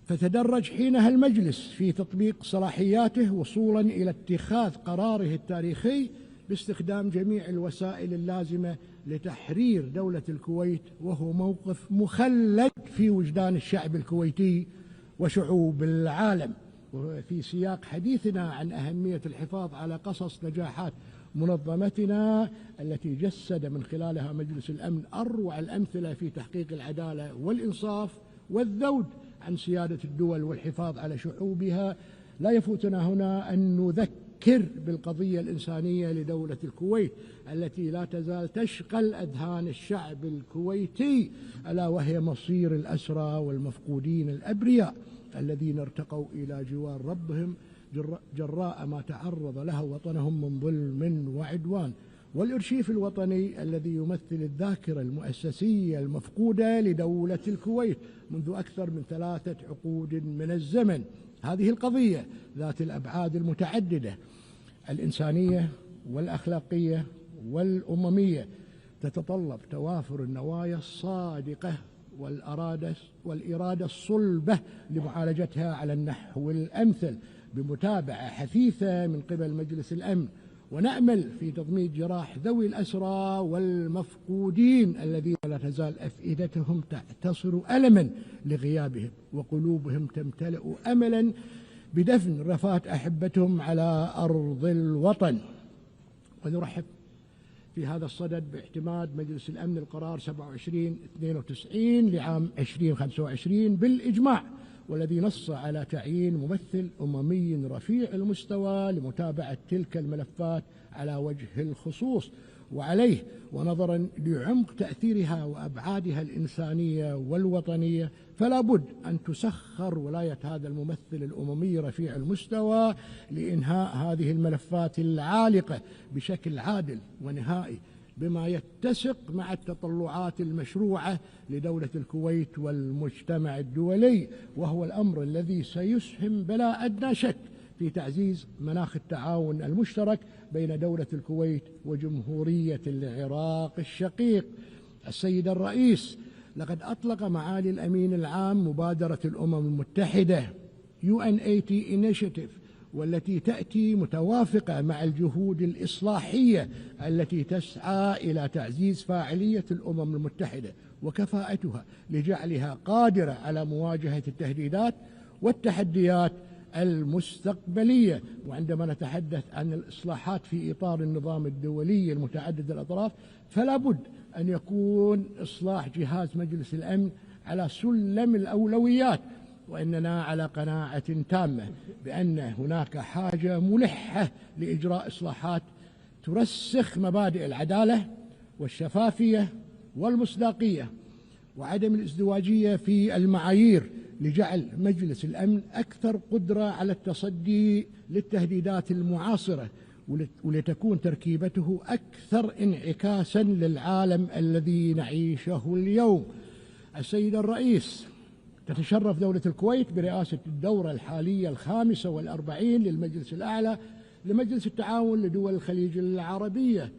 فتدرج حينها المجلس في تطبيق صلاحياته وصولا إلى اتخاذ قراره التاريخي باستخدام جميع الوسائل اللازمة لتحرير دولة الكويت، وهو موقف مخلد في وجدان الشعب الكويتي وشعوب العالم. وفي سياق حديثنا عن أهمية الحفاظ على قصص نجاحات منظمتنا التي جسد من خلالها مجلس الأمن أروع الأمثلة في تحقيق العدالة والإنصاف والذود عن سيادة الدول والحفاظ على شعوبها، لا يفوتنا هنا أن نذكر بالقضية الإنسانية لدولة الكويت التي لا تزال تشغل أذهان الشعب الكويتي، ألا وهي مصير الأسرى والمفقودين الأبرياء الذين ارتقوا إلى جوار ربهم جراء ما تعرض له وطنهم من ظلم وعدوان، والإرشيف الوطني الذي يمثل الذاكرة المؤسسية المفقودة لدولة الكويت منذ أكثر من 3 عقود من الزمن. هذه القضية ذات الأبعاد المتعددة الإنسانية والأخلاقية والأممية تتطلب توافر النوايا الصادقة والإرادة الصلبة لمعالجتها على النحو الأمثل بمتابعة حثيثة من قبل مجلس الأمن، ونأمل في تضميد جراح ذوي الأسرى والمفقودين الذين لا تزال أفئدتهم تعتصر ألما لغيابهم وقلوبهم تمتلئ أملا بدفن رفات أحبتهم على أرض الوطن. ونرحب في هذا الصدد باعتماد مجلس الأمن القرار 2792 لعام 2025 بالإجماع، والذي نص على تعيين ممثل أممي رفيع المستوى لمتابعة تلك الملفات على وجه الخصوص، وعليه ونظرا لعمق تأثيرها وأبعادها الإنسانية والوطنية فلا بد أن تسخر ولاية هذا الممثل الأممي رفيع المستوى لإنهاء هذه الملفات العالقة بشكل عادل ونهائي بما يتسق مع التطلعات المشروعة لدولة الكويت والمجتمع الدولي، وهو الأمر الذي سيسهم بلا أدنى شك في تعزيز مناخ التعاون المشترك بين دولة الكويت وجمهورية العراق الشقيق. السيد الرئيس، لقد أطلق معالي الأمين العام مبادرة الأمم المتحدة UNAT Initiative، والتي تأتي متوافقة مع الجهود الإصلاحية التي تسعى إلى تعزيز فاعلية الأمم المتحدة وكفاءتها لجعلها قادرة على مواجهة التهديدات والتحديات المستقبلية. وعندما نتحدث عن الإصلاحات في إطار النظام الدولي المتعدد الأطراف، فلا بد أن يكون إصلاح جهاز مجلس الأمن على سلم الأولويات، وإننا على قناعة تامة بأن هناك حاجة ملحة لإجراء إصلاحات ترسخ مبادئ العدالة والشفافية والمصداقية وعدم الازدواجية في المعايير، لجعل مجلس الأمن أكثر قدرة على التصدي للتهديدات المعاصرة، ولتكون تركيبته أكثر انعكاسا للعالم الذي نعيشه اليوم. السيد الرئيس، تتشرف دولة الكويت برئاسة الدورة الحالية 45 للمجلس الأعلى لمجلس التعاون لدول الخليج العربية،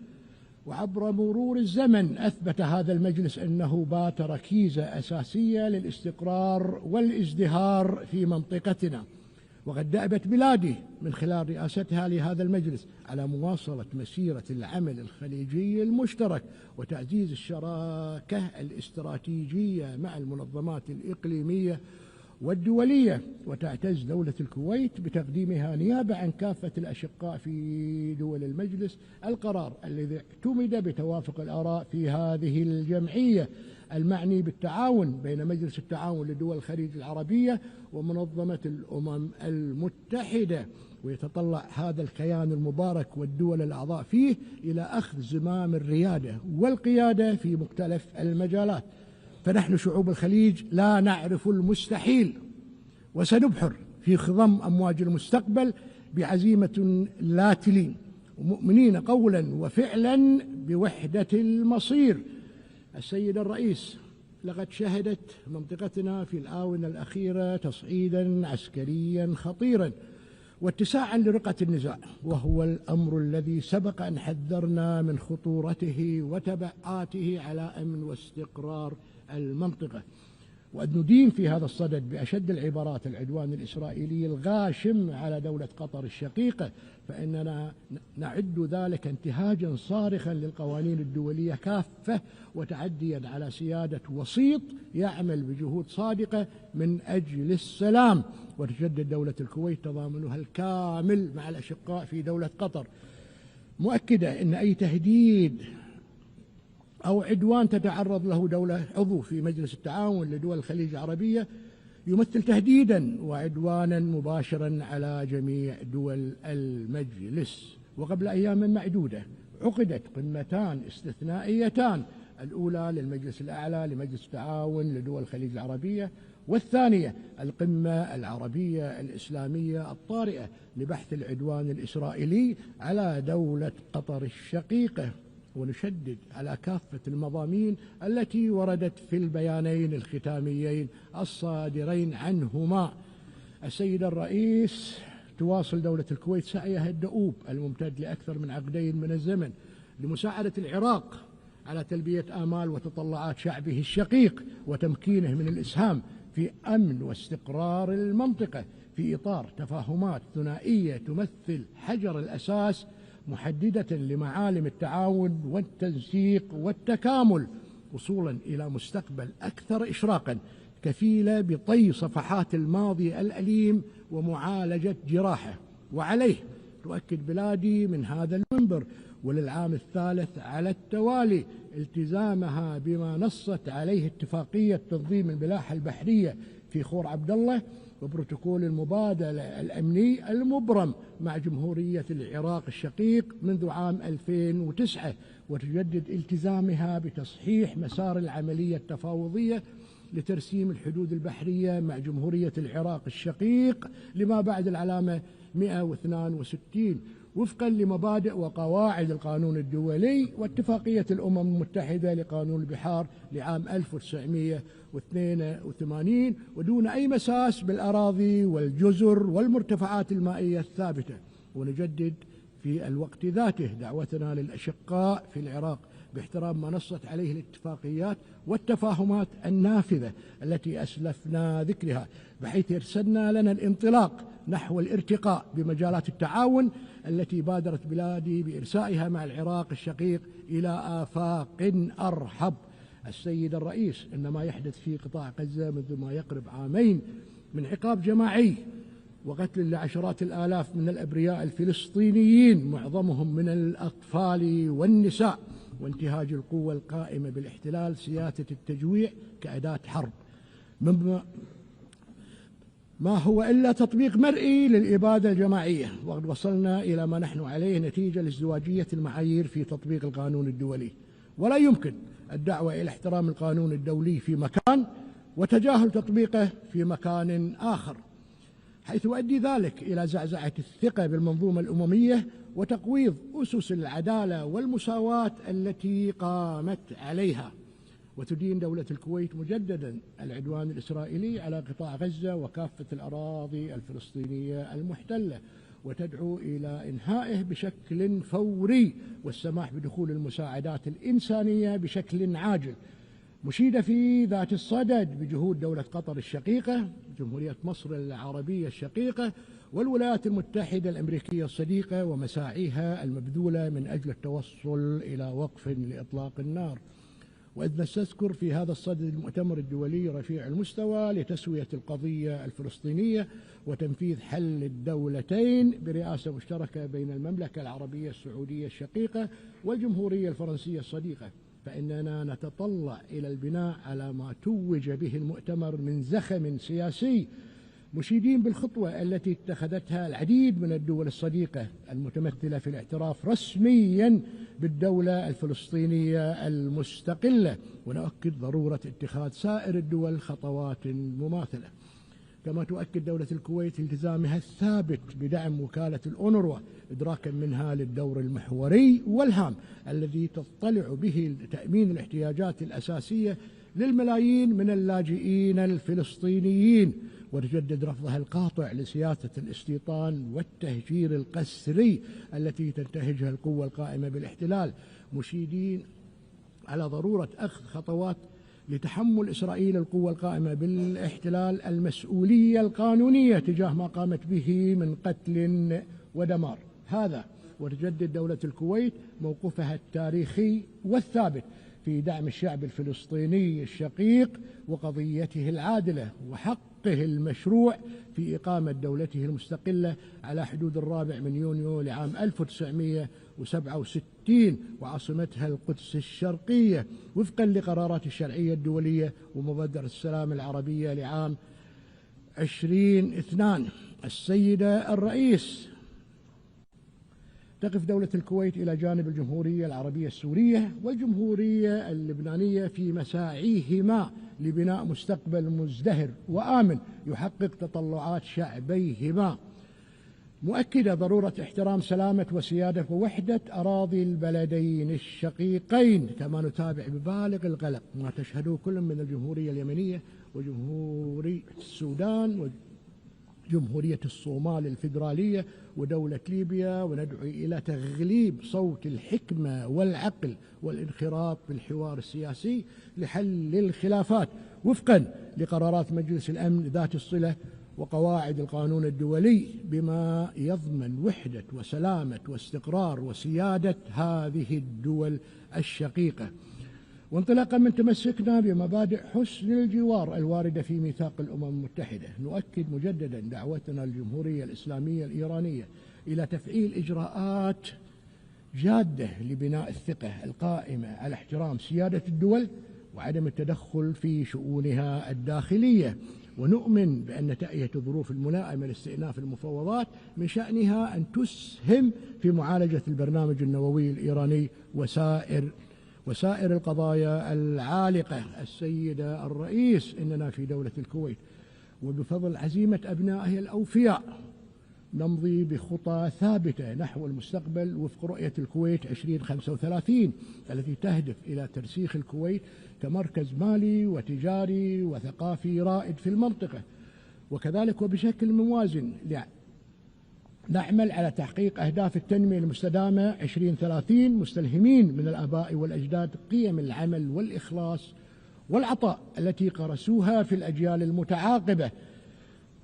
وعبر مرور الزمن أثبت هذا المجلس أنه بات ركيزة أساسية للاستقرار والازدهار في منطقتنا. وقد دأبت بلادي من خلال رئاستها لهذا المجلس على مواصلة مسيرة العمل الخليجي المشترك وتعزيز الشراكة الاستراتيجية مع المنظمات الإقليمية والدولية. وتعتز دولة الكويت بتقديمها نيابة عن كافة الأشقاء في دول المجلس القرار الذي اعتمد بتوافق الآراء في هذه الجمعية المعني بالتعاون بين مجلس التعاون لدول الخليج العربية ومنظمة الأمم المتحدة. ويتطلع هذا الكيان المبارك والدول الأعضاء فيه إلى أخذ زمام الريادة والقيادة في مختلف المجالات، فنحن شعوب الخليج لا نعرف المستحيل، وسنبحر في خضم أمواج المستقبل بعزيمة لا تلين، ومؤمنين قولا وفعلا بوحدة المصير. السيد الرئيس، لقد شهدت منطقتنا في الآونة الأخيرة تصعيدا عسكريا خطيرا واتساعا لرقة النزاع، وهو الأمر الذي سبق أن حذرنا من خطورته وتبعاته على أمن واستقرار المنطقة. وأن ندين في هذا الصدد بأشد العبارات العدوان الإسرائيلي الغاشم على دولة قطر الشقيقة، فإننا نعد ذلك انتهاجا صارخا للقوانين الدولية كافة وتعديا على سيادة وسيط يعمل بجهود صادقة من أجل السلام. وتجدد دولة الكويت تضامنها الكامل مع الأشقاء في دولة قطر، مؤكدة أن أي تهديد أو عدوان تتعرض له دولة عضو في مجلس التعاون لدول الخليج العربية يمثل تهديدا وعدوانا مباشرا على جميع دول المجلس. وقبل أيام معدودة عقدت قمتان استثنائيتان، الأولى للمجلس الأعلى لمجلس التعاون لدول الخليج العربية، والثانية القمة العربية الإسلامية الطارئة لبحث العدوان الإسرائيلي على دولة قطر الشقيقة. ونشدد على كافة المضامين التي وردت في البيانين الختاميين الصادرين عنهما. السيد الرئيس، تواصل دولة الكويت سعيها الدؤوب الممتد لأكثر من عقدين من الزمن لمساعدة العراق على تلبية آمال وتطلعات شعبه الشقيق وتمكينه من الإسهام في أمن واستقرار المنطقة في إطار تفاهمات ثنائية تمثل حجر الأساس محددة لمعالم التعاون والتنسيق والتكامل، وصولا إلى مستقبل أكثر إشراقا كفيلة بطي صفحات الماضي الأليم ومعالجة جراحه. وعليه تؤكد بلادي من هذا المنبر وللعام الثالث على التوالي التزامها بما نصت عليه اتفاقية تنظيم الملاحة البحرية في خور عبد الله وبروتوكول المبادلة الأمني المبرم مع جمهورية العراق الشقيق منذ عام 2009، وتجدد التزامها بتصحيح مسار العملية التفاوضية لترسيم الحدود البحرية مع جمهورية العراق الشقيق لما بعد العلامة 162 وفقا لمبادئ وقواعد القانون الدولي واتفاقية الأمم المتحدة لقانون البحار لعام 1982 ودون أي مساس بالأراضي والجزر والمرتفعات المائية الثابتة. ونجدد في الوقت ذاته دعوتنا للأشقاء في العراق باحترام ما نصت عليه الاتفاقيات والتفاهمات النافذة التي أسلفنا ذكرها، بحيث يرسلنا لنا الانطلاق نحو الارتقاء بمجالات التعاون التي بادرت بلادي بإرسائها مع العراق الشقيق إلى آفاق أرحب. السيد الرئيس، إن ما يحدث في قطاع غزة منذ ما يقرب عامين من عقاب جماعي وقتل لعشرات الآلاف من الأبرياء الفلسطينيين معظمهم من الأطفال والنساء، وانتهاج القوة القائمة بالاحتلال سياسة التجويع كأداة حرب، ما هو إلا تطبيق مرئي للإبادة الجماعية. وقد وصلنا إلى ما نحن عليه نتيجة لازدواجية المعايير في تطبيق القانون الدولي، ولا يمكن الدعوة إلى احترام القانون الدولي في مكان وتجاهل تطبيقه في مكان آخر، حيث يؤدي ذلك إلى زعزعة الثقة بالمنظومة الأممية وتقويض أسس العدالة والمساواة التي قامت عليها. وتدين دولة الكويت مجددا العدوان الإسرائيلي على قطاع غزة وكافة الأراضي الفلسطينية المحتلة، وتدعو إلى إنهائه بشكل فوري والسماح بدخول المساعدات الإنسانية بشكل عاجل، مشيدة في ذات الصدد بجهود دولة قطر الشقيقة، جمهورية مصر العربية الشقيقة، والولايات المتحدة الأمريكية الصديقة ومساعيها المبذولة من أجل التوصل إلى وقف لإطلاق النار. وإذ نستذكر في هذا الصدد المؤتمر الدولي رفيع المستوى لتسوية القضية الفلسطينية وتنفيذ حل الدولتين برئاسة مشتركة بين المملكة العربية السعودية الشقيقة والجمهورية الفرنسية الصديقة، فإننا نتطلع إلى البناء على ما توج به المؤتمر من زخم سياسي، مشيدين بالخطوة التي اتخذتها العديد من الدول الصديقة المتمثلة في الاعتراف رسميا بالدولة الفلسطينية المستقلة، ونؤكد ضرورة اتخاذ سائر الدول خطوات مماثلة. كما تؤكد دولة الكويت التزامها الثابت بدعم وكالة الأونروا إدراكا منها للدور المحوري والهام الذي تضطلع به لتأمين الاحتياجات الأساسية للملايين من اللاجئين الفلسطينيين، وتجدد رفضها القاطع لسياسة الاستيطان والتهجير القسري التي تنتهجها القوة القائمة بالاحتلال، مشيدين على ضرورة أخذ خطوات لتحمل إسرائيل القوة القائمة بالاحتلال المسؤولية القانونية تجاه ما قامت به من قتل ودمار. هذا وتجدد دولة الكويت موقفها التاريخي والثابت في دعم الشعب الفلسطيني الشقيق وقضيته العادلة وحقه المشروع في إقامة دولته المستقلة على حدود 4 يونيو لعام 1967 وعاصمتها القدس الشرقية وفقا لقرارات الشرعية الدولية ومبادرة السلام العربية لعام 2002. السيدة الرئيس، تقف دولة الكويت إلى جانب الجمهورية العربية السورية والجمهورية اللبنانية في مساعيهما لبناء مستقبل مزدهر وآمن يحقق تطلعات شعبيهما، مؤكدة ضرورة احترام سلامة وسيادة ووحدة أراضي البلدين الشقيقين. كما نتابع ببالغ القلق ما تشهده كل من الجمهورية اليمنية وجمهورية السودان وجمهورية الصومال الفيدرالية ودولة ليبيا، وندعو إلى تغليب صوت الحكمة والعقل والانخراط بالحوار السياسي لحل الخلافات وفقا لقرارات مجلس الأمن ذات الصلة وقواعد القانون الدولي، بما يضمن وحدة وسلامة واستقرار وسيادة هذه الدول الشقيقة. وانطلاقا من تمسكنا بمبادئ حسن الجوار الواردة في ميثاق الأمم المتحدة، نؤكد مجددا دعوتنا للجمهورية الإسلامية الإيرانية إلى تفعيل إجراءات جادة لبناء الثقة القائمة على احترام سيادة الدول وعدم التدخل في شؤونها الداخلية، ونؤمن بأن تأية الظروف الملائمة لاستئناف المفاوضات من شأنها أن تسهم في معالجة البرنامج النووي الإيراني وسائر القضايا العالقة. السيدة الرئيس، إننا في دولة الكويت وبفضل عزيمة أبنائها الأوفياء نمضي بخطى ثابتة نحو المستقبل وفق رؤية الكويت 2035 التي تهدف إلى ترسيخ الكويت كمركز مالي وتجاري وثقافي رائد في المنطقة، وكذلك وبشكل موازن نعمل على تحقيق أهداف التنمية المستدامة 2030 مستلهمين من الآباء والأجداد قيم العمل والإخلاص والعطاء التي قرسوها في الأجيال المتعاقبة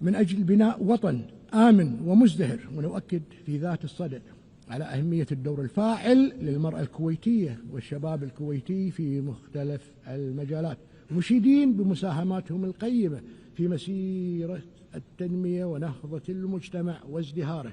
من أجل بناء وطن آمن ومزدهر. ونؤكد في ذات الصدد على أهمية الدور الفاعل للمرأة الكويتية والشباب الكويتي في مختلف المجالات مشيدين بمساهماتهم القيمة في مسيرة التنمية ونهضة المجتمع وازدهاره.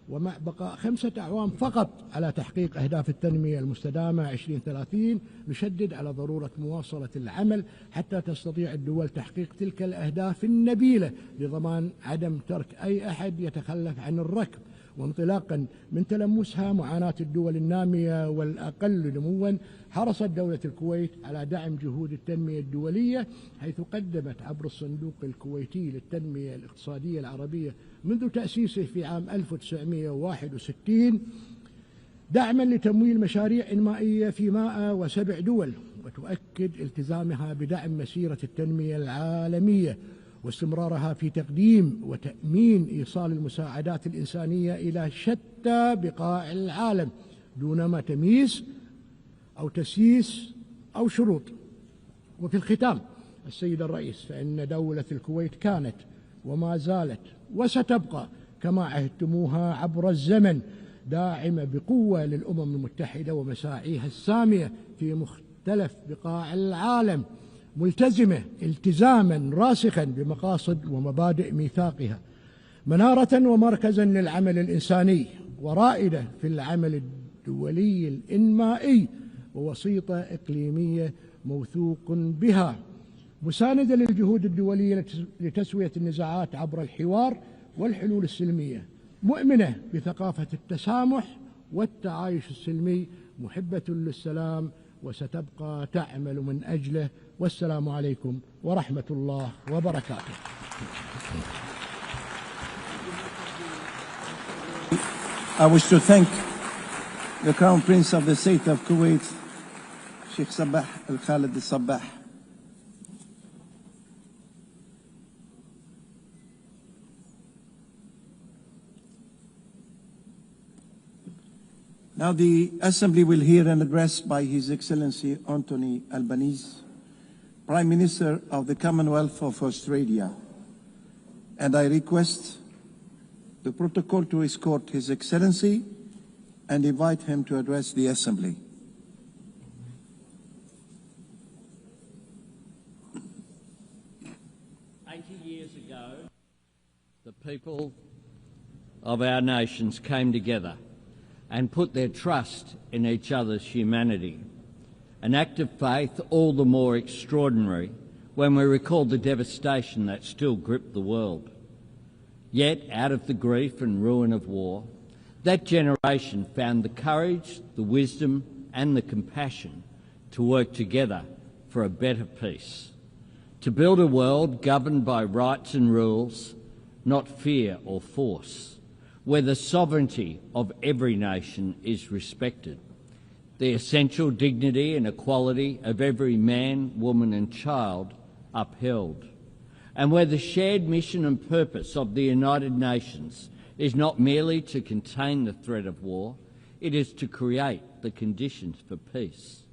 ومع بقاء 5 أعوام فقط على تحقيق أهداف التنمية المستدامة 2030 نشدد على ضرورة مواصلة العمل حتى تستطيع الدول تحقيق تلك الأهداف النبيلة لضمان عدم ترك أي أحد يتخلف عن الركب. وانطلاقا من تلمسها معاناة الدول النامية والأقل نموا، حرصت دولة الكويت على دعم جهود التنمية الدولية، حيث قدمت عبر الصندوق الكويتي للتنمية الاقتصادية العربية منذ تأسيسه في عام 1961 دعما لتمويل مشاريع إنمائية في 107 دول، وتؤكد التزامها بدعم مسيرة التنمية العالمية واستمرارها في تقديم وتأمين إيصال المساعدات الإنسانية إلى شتى بقاع العالم دون ما تمييز أو تسييس أو شروط. وفي الختام السيد الرئيس، فإن دولة الكويت كانت وما زالت وستبقى كما عهدتموها عبر الزمن داعمة بقوة للأمم المتحدة ومساعيها السامية في مختلف بقاع العالم، ملتزمة التزاما راسخا بمقاصد ومبادئ ميثاقها، منارة ومركزا للعمل الإنساني، ورائدة في العمل الدولي الإنمائي، ووسيطة إقليمية موثوق بها، مساندة للجهود الدولية لتسوية النزاعات عبر الحوار والحلول السلمية، مؤمنة بثقافة التسامح والتعايش السلمي، محبة للسلام وستبقى تعمل من أجله. والسلام عليكم ورحمة الله وبركاته. I wish to thank the Crown Prince of the State of Kuwait, Sheikh Sabah Al-Khalid Al-Sabah. Now the Assembly will hear an address by His Excellency Anthony Albanese, Prime Minister of the Commonwealth of Australia, and I request the protocol to escort His Excellency and invite him to address the Assembly. Years ago, the people of our nations came together and put their trust in each other's humanity. An act of faith all the more extraordinary when we recall the devastation that still gripped the world. Yet, out of the grief and ruin of war, that generation found the courage, the wisdom and the compassion to work together for a better peace, to build a world governed by rights and rules, not fear or force, where the sovereignty of every nation is respected, the essential dignity and equality of every man, woman and child upheld, and where the shared mission and purpose of the United Nations is not merely to contain the threat of war, it is to create the conditions for peace,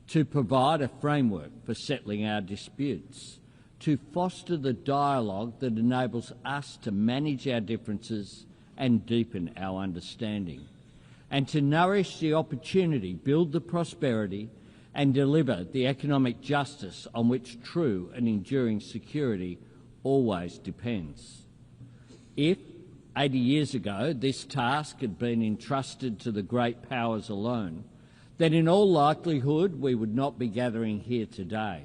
to provide a framework for settling our disputes, to foster the dialogue that enables us to manage our differences and deepen our understanding, and to nourish the opportunity, build the prosperity and deliver the economic justice on which true and enduring security always depends. If 80 years ago this task had been entrusted to the great powers alone, then in all likelihood we would not be gathering here today.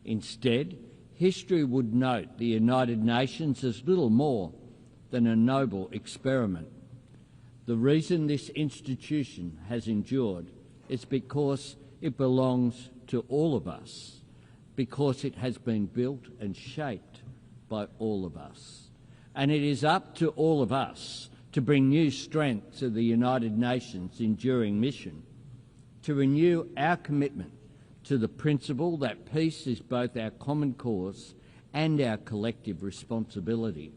Instead, history would note the United Nations as little more than a noble experiment. The reason this institution has endured is because it belongs to all of us, because it has been built and shaped by all of us. And it is up to all of us to bring new strength to the United Nations' enduring mission, to renew our commitment to the principle that peace is both our common cause and our collective responsibility.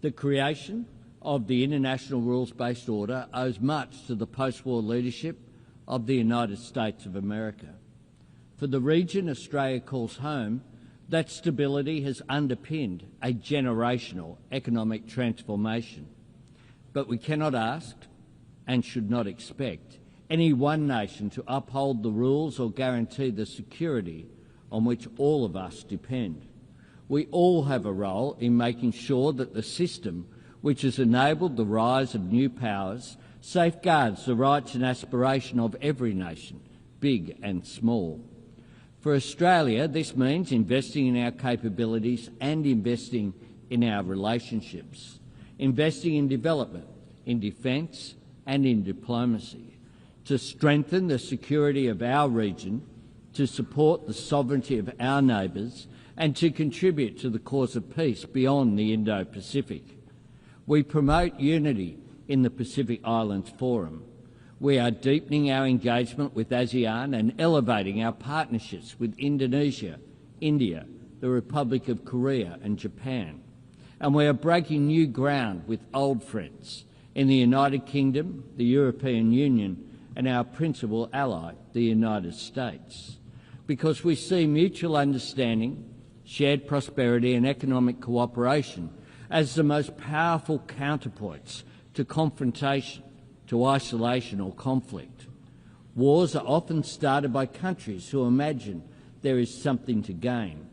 The creation of the International Rules-Based Order owes much to the post-war leadership of the United States of America. For the region Australia calls home, that stability has underpinned a generational economic transformation. But we cannot ask, and should not expect, any one nation to uphold the rules or guarantee the security on which all of us depend. We all have a role in making sure that the system which has enabled the rise of new powers safeguards the rights and aspiration of every nation, big and small. For Australia, this means investing in our capabilities and investing in our relationships, investing in development, in defence and in diplomacy, to strengthen the security of our region, to support the sovereignty of our neighbours and to contribute to the cause of peace beyond the Indo-Pacific. We promote unity in the Pacific Islands Forum. We are deepening our engagement with ASEAN and elevating our partnerships with Indonesia, India, the Republic of Korea and Japan. And we are breaking new ground with old friends in the United Kingdom, the European Union and our principal ally, the United States, because we see mutual understanding, shared prosperity and economic cooperation as the most powerful counterpoints to confrontation, to isolation or conflict. Wars are often started by countries who imagine there is something to gain.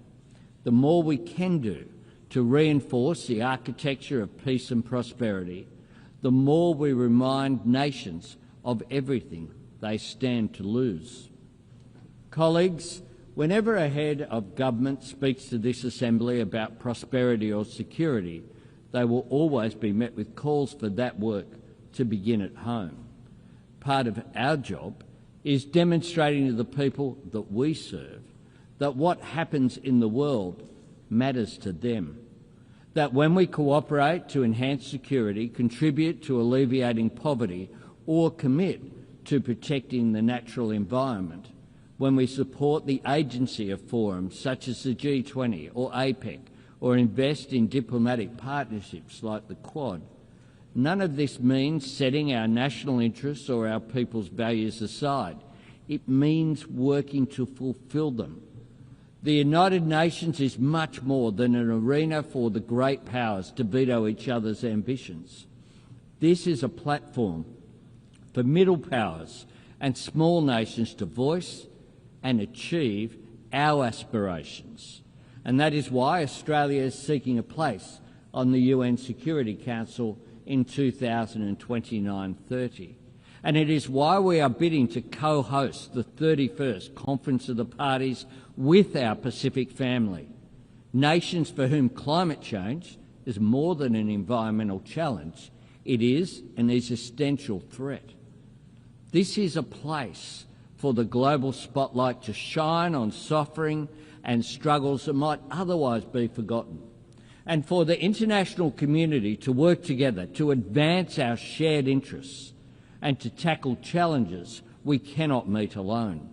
The more we can do to reinforce the architecture of peace and prosperity, the more we remind nations of everything they stand to lose. Colleagues, whenever a head of government speaks to this Assembly about prosperity or security, they will always be met with calls for that work to begin at home. Part of our job is demonstrating to the people that we serve that what happens in the world matters to them, that when we cooperate to enhance security, contribute to alleviating poverty or commit to protecting the natural environment, when we support the agency of forums such as the G20 or APEC, or invest in diplomatic partnerships like the Quad, none of this means setting our national interests or our people's values aside. It means working to fulfil them. The United Nations is much more than an arena for the great powers to veto each other's ambitions. This is a platform for middle powers and small nations to voice and achieve our aspirations. And that is why Australia is seeking a place on the UN Security Council in 2029-30. And it is why we are bidding to co-host the 31st Conference of the Parties with our Pacific family, nations for whom climate change is more than an environmental challenge, it is an existential threat. This is a place for the global spotlight to shine on suffering and struggles that might otherwise be forgotten, and for the international community to work together to advance our shared interests and to tackle challenges we cannot meet alone.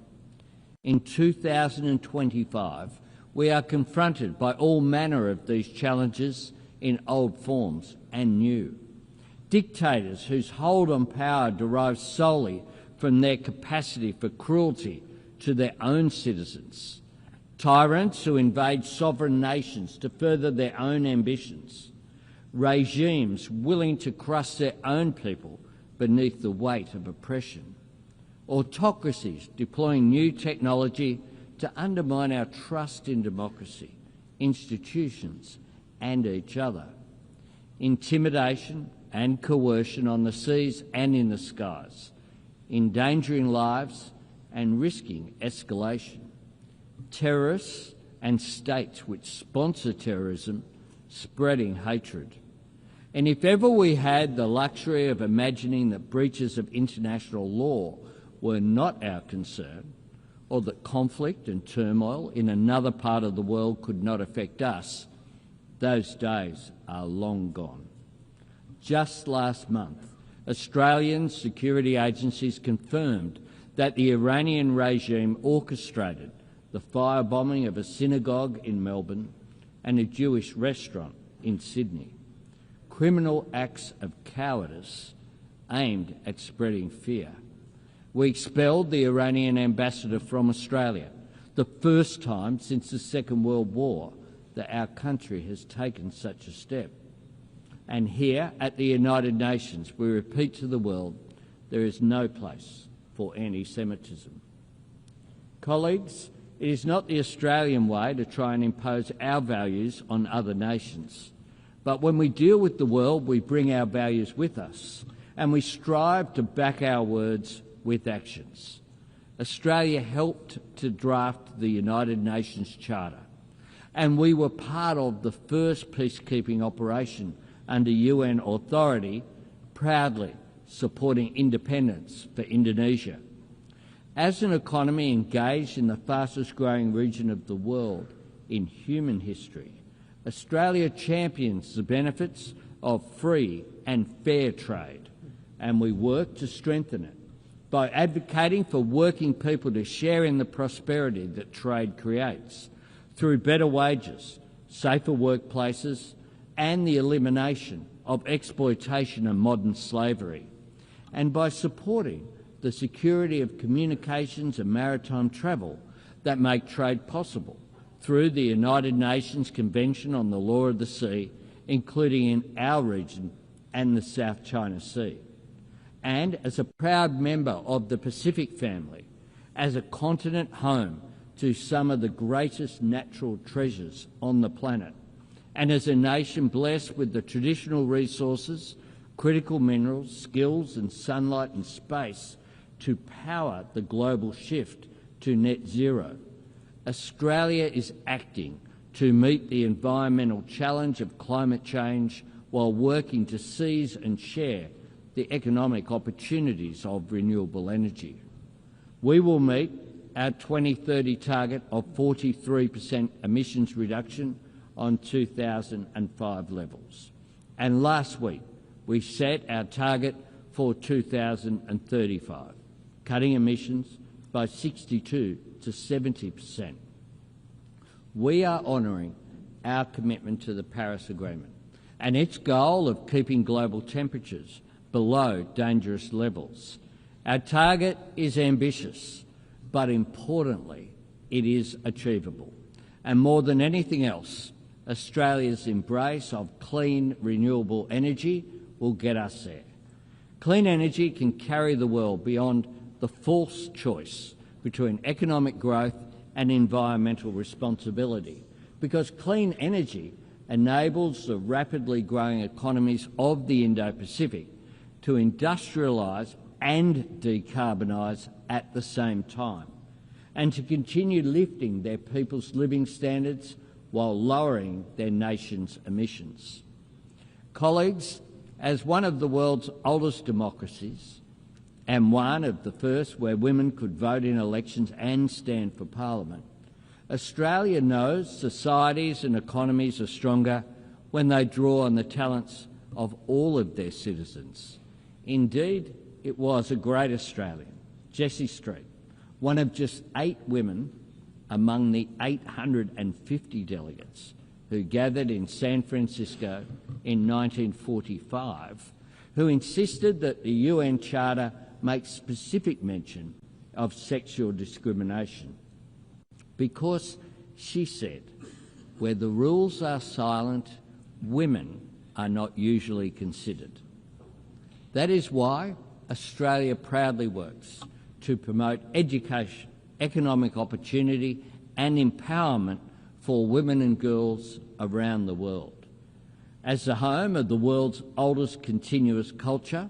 In 2025, we are confronted by all manner of these challenges in old forms and new. Dictators whose hold on power derives solely from their capacity for cruelty to their own citizens. Tyrants who invade sovereign nations to further their own ambitions. Regimes willing to crush their own people beneath the weight of oppression. Autocracies deploying new technology to undermine our trust in democracy, institutions and each other. Intimidation and coercion on the seas and in the skies, endangering lives and risking escalation. Terrorists and states which sponsor terrorism spreading hatred. And if ever we had the luxury of imagining that breaches of international law were not our concern, or that conflict and turmoil in another part of the world could not affect us, those days are long gone. Just last month, Australian security agencies confirmed that the Iranian regime orchestrated the firebombing of a synagogue in Melbourne and a Jewish restaurant in Sydney. Criminal acts of cowardice aimed at spreading fear. We expelled the Iranian ambassador from Australia, the first time since the Second World War that our country has taken such a step. And here at the United Nations, we repeat to the world, there is no place for anti-Semitism. Colleagues, It is not the Australian way to try and impose our values on other nations. But when we deal with the world, we bring our values with us, and we strive to back our words with actions. Australia helped to draft the United Nations Charter, and we were part of the first peacekeeping operation under UN authority, proudly supporting independence for Indonesia. As an economy engaged in the fastest-growing region of the world in human history, Australia champions the benefits of free and fair trade, and we work to strengthen it by advocating for working people to share in the prosperity that trade creates through better wages, safer workplaces, and the elimination of exploitation and modern slavery, and by supporting the security of communications and maritime travel that make trade possible through the United Nations Convention on the Law of the Sea, including in our region and the South China Sea. And as a proud member of the Pacific family, as a continent home to some of the greatest natural treasures on the planet, and as a nation blessed with the traditional resources, critical minerals, skills and sunlight and space to power the global shift to net zero, Australia is acting to meet the environmental challenge of climate change while working to seize and share the economic opportunities of renewable energy. We will meet our 2030 target of 43% emissions reduction on 2005 levels. And last week, we set our target for 2035, cutting emissions by 62 to 70%. We are honouring our commitment to the Paris Agreement and its goal of keeping global temperatures below dangerous levels. Our target is ambitious, but importantly, it is achievable. And more than anything else, Australia's embrace of clean, renewable energy will get us there. Clean energy can carry the world beyond the false choice between economic growth and environmental responsibility, because clean energy enables the rapidly growing economies of the Indo-Pacific to industrialise and decarbonise at the same time, and to continue lifting their people's living standards while lowering their nation's emissions. Colleagues, as one of the world's oldest democracies, and one of the first where women could vote in elections and stand for Parliament, Australia knows societies and economies are stronger when they draw on the talents of all of their citizens. Indeed, it was a great Australian, Jessie Street, one of just 8 women among the 850 delegates who gathered in San Francisco in 1945, who insisted that the UN Charter make specific mention of sexual discrimination. Because, she said, where the rules are silent, women are not usually considered. That is why Australia proudly works to promote education, economic opportunity and empowerment for women and girls around the world. As the home of the world's oldest continuous culture,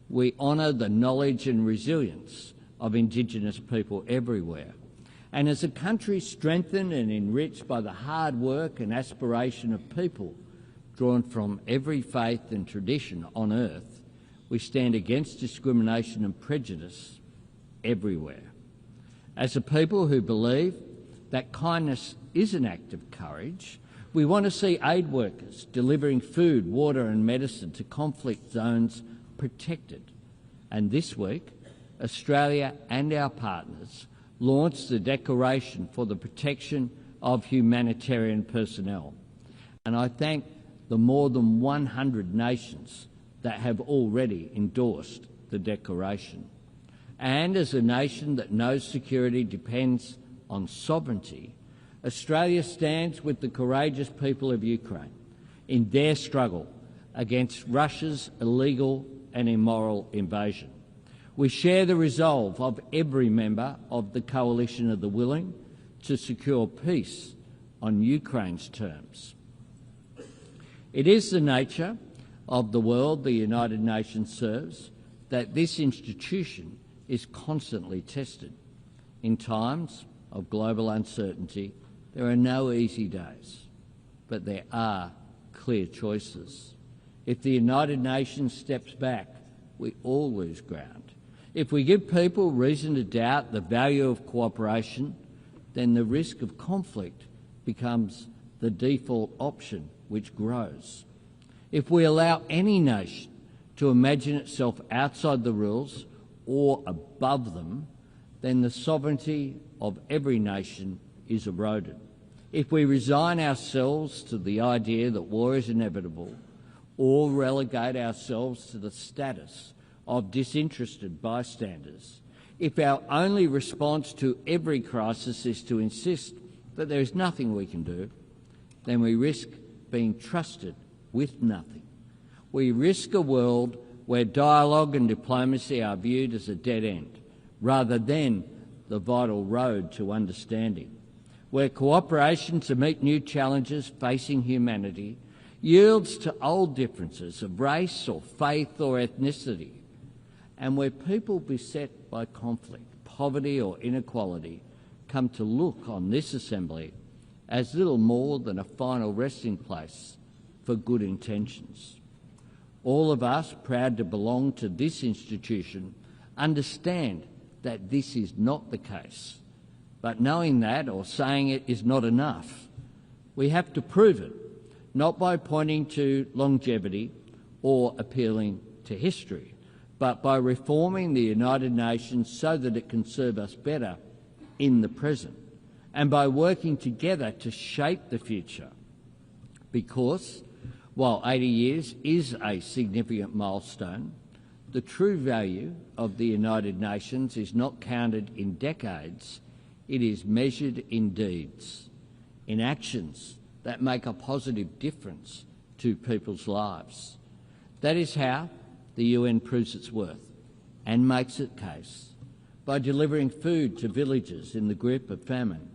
we honour the knowledge and resilience of Indigenous people everywhere. And as a country strengthened and enriched by the hard work and aspiration of people drawn from every faith and tradition on earth, we stand against discrimination and prejudice everywhere. As a people who believe that kindness is an act of courage, we want to see aid workers delivering food, water and medicine to conflict zones protected. And this week, Australia and our partners launched the Declaration for the Protection of Humanitarian Personnel. And I thank the more than 100 nations that have already endorsed the Declaration. And as a nation that knows security depends on sovereignty, Australia stands with the courageous people of Ukraine in their struggle against Russia's illegal and immoral invasion. We share the resolve of every member of the Coalition of the Willing to secure peace on Ukraine's terms. It is the nature of the world the United Nations serves that this institution is constantly tested. In times of global uncertainty, there are no easy days, but there are clear choices. If the United Nations steps back, we all lose ground. If we give people reason to doubt the value of cooperation, then the risk of conflict becomes the default option, which grows. If we allow any nation to imagine itself outside the rules or above them, then the sovereignty of every nation is eroded. If we resign ourselves to the idea that war is inevitable, or relegate ourselves to the status of disinterested bystanders, if our only response to every crisis is to insist that there is nothing we can do, then we risk being trusted with nothing. We risk a world where dialogue and diplomacy are viewed as a dead end, rather than the vital road to understanding, where cooperation to meet new challenges facing humanity yields to old differences of race or faith or ethnicity, and where people beset by conflict, poverty or inequality come to look on this assembly as little more than a final resting place for good intentions. All of us, proud to belong to this institution, understand that this is not the case. But knowing that or saying it is not enough. We have to prove it, not by pointing to longevity or appealing to history, but by reforming the United Nations so that it can serve us better in the present, and by working together to shape the future. Because, while 80 years is a significant milestone, the true value of the United Nations is not counted in decades, it is measured in deeds, in actions that make a positive difference to people's lives. That is how the UN proves its worth and makes its case, by delivering food to villages in the grip of famine,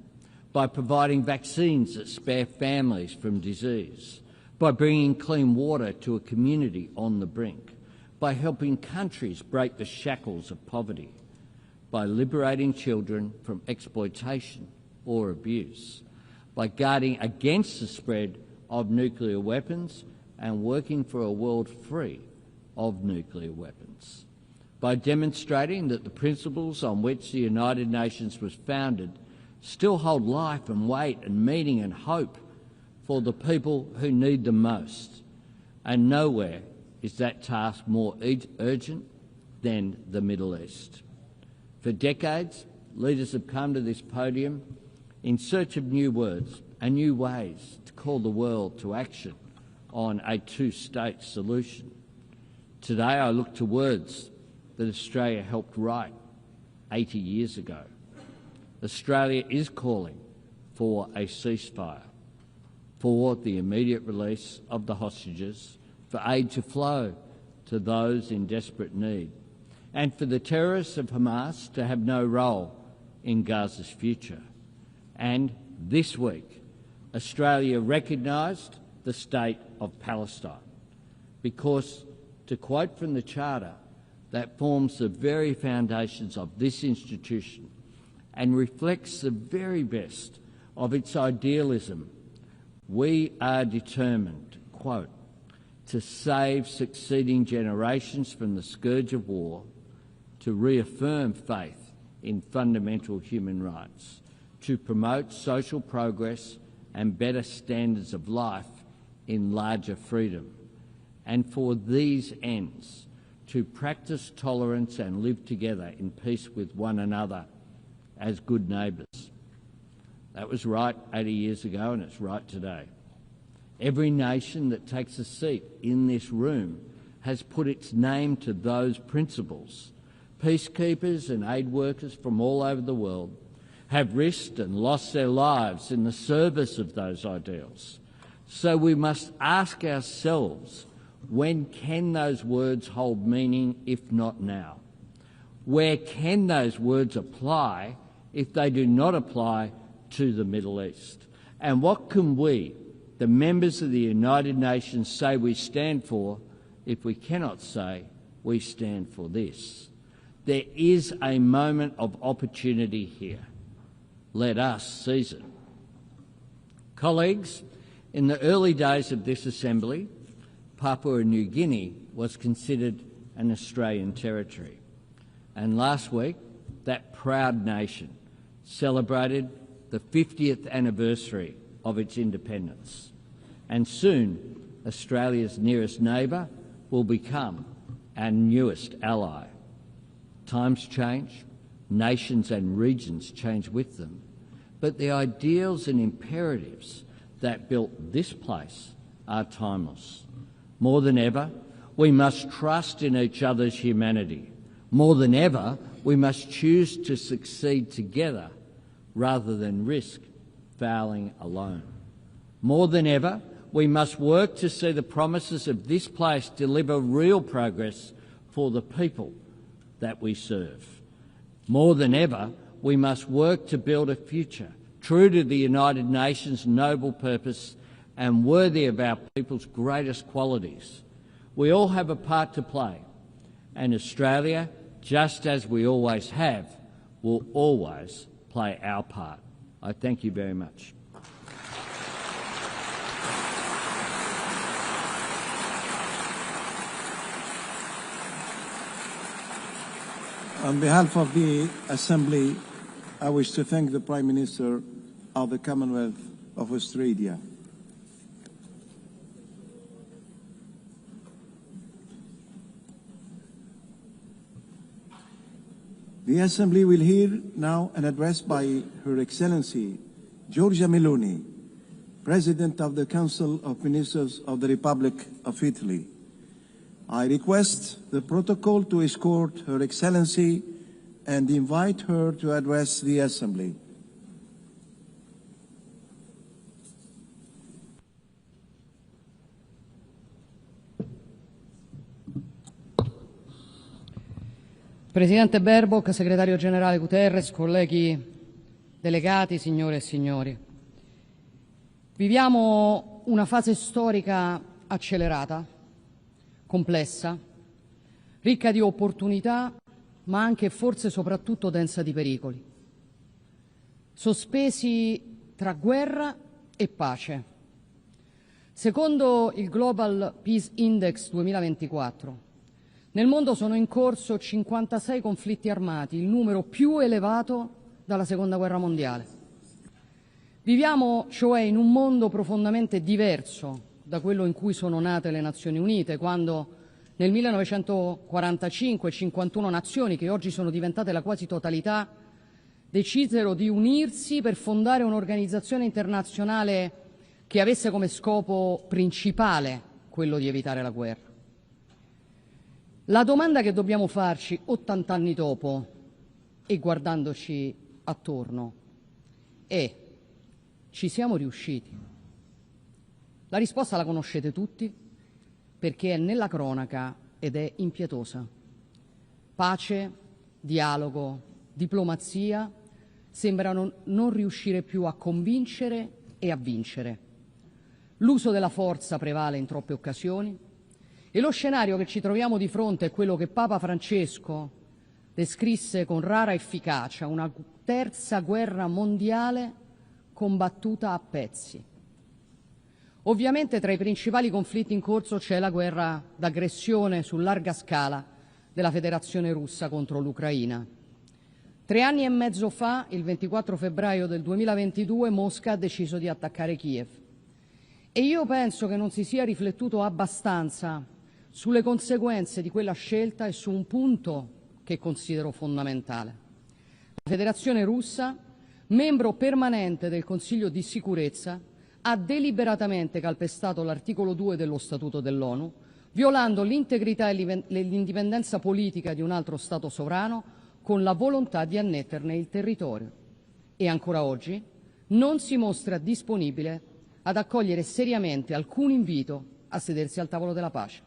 by providing vaccines that spare families from disease, by bringing clean water to a community on the brink, by helping countries break the shackles of poverty, by liberating children from exploitation or abuse, by guarding against the spread of nuclear weapons and working for a world free of nuclear weapons, by demonstrating that the principles on which the United Nations was founded still hold life and weight and meaning and hope for the people who need them most. And nowhere is that task more urgent than the Middle East. For decades, leaders have come to this podium in search of new words and new ways to call the world to action on a two-state solution. Today I look to words that Australia helped write 80 years ago. Australia is calling for a ceasefire, for the immediate release of the hostages, for aid to flow to those in desperate need, and for the terrorists of Hamas to have no role in Gaza's future. And this week, Australia recognised the state of Palestine because, to quote from the Charter, that forms the very foundations of this institution and reflects the very best of its idealism. We are determined, quote, to save succeeding generations from the scourge of war, to reaffirm faith in fundamental human rights, to promote social progress and better standards of life in larger freedom, and for these ends, to practice tolerance and live together in peace with one another as good neighbours. That was right 80 years ago and it's right today. Every nation that takes a seat in this room has put its name to those principles. Peacekeepers and aid workers from all over the world have risked and lost their lives in the service of those ideals. So we must ask ourselves, when can those words hold meaning if not now? Where can those words apply if they do not apply to the Middle East. And what can we, the members of the United Nations, say we stand for if we cannot say we stand for this? There is a moment of opportunity here. Let us seize it. Colleagues, in the early days of this Assembly, Papua New Guinea was considered an Australian territory. And last week, that proud nation celebrated the 50th anniversary of its independence. And soon, Australia's nearest neighbour will become our newest ally. Times change, nations and regions change with them, but the ideals and imperatives that built this place are timeless. More than ever, we must trust in each other's humanity. More than ever, we must choose to succeed together rather than risk failing alone. More than ever, we must work to see the promises of this place deliver real progress for the people that we serve. More than ever, we must work to build a future true to the United Nations' noble purpose and worthy of our people's greatest qualities. We all have a part to play, and Australia, just as we always have, will always play our part. I thank you very much. On behalf of the Assembly, I wish to thank the Prime Minister of the Commonwealth of Australia. The Assembly will hear now an address by Her Excellency Giorgia Meloni, President of the Council of Ministers of the Republic of Italy. I request the protocol to escort Her Excellency and invite her to address the Assembly. Presidente Baerbock, Segretario Generale Guterres, colleghi delegati, signore e signori. Viviamo una fase storica accelerata, complessa, ricca di opportunità, ma anche forse soprattutto densa di pericoli. Sospesi tra guerra e pace. Secondo il Global Peace Index 2024, nel mondo sono in corso 56 conflitti armati, il numero più elevato dalla Seconda Guerra Mondiale. Viviamo cioè in un mondo profondamente diverso da quello in cui sono nate le Nazioni Unite, quando nel 1945 51 nazioni, che oggi sono diventate la quasi totalità, decisero di unirsi per fondare un'organizzazione internazionale che avesse come scopo principale quello di evitare la guerra. La domanda che dobbiamo farci 80 anni dopo e guardandoci attorno è: ci siamo riusciti? La risposta la conoscete tutti perché è nella cronaca ed è impietosa. Pace, dialogo, diplomazia sembrano non riuscire più a convincere e a vincere. L'uso della forza prevale in troppe occasioni e lo scenario che ci troviamo di fronte è quello che Papa Francesco descrisse con rara efficacia: una terza guerra mondiale combattuta a pezzi. Ovviamente tra i principali conflitti in corso c'è la guerra d'aggressione su larga scala della Federazione Russa contro l'Ucraina. 3 anni e mezzo fa, il 24 febbraio del 2022, Mosca ha deciso di attaccare Kiev. E io penso che non si sia riflettuto abbastanza sulle conseguenze di quella scelta e su un punto che considero fondamentale. La Federazione Russa, membro permanente del Consiglio di sicurezza, ha deliberatamente calpestato l'articolo 2 dello Statuto dell'ONU, violando l'integrità e l'indipendenza politica di un altro Stato sovrano con la volontà di annetterne il territorio. E ancora oggi non si mostra disponibile ad accogliere seriamente alcun invito a sedersi al tavolo della pace.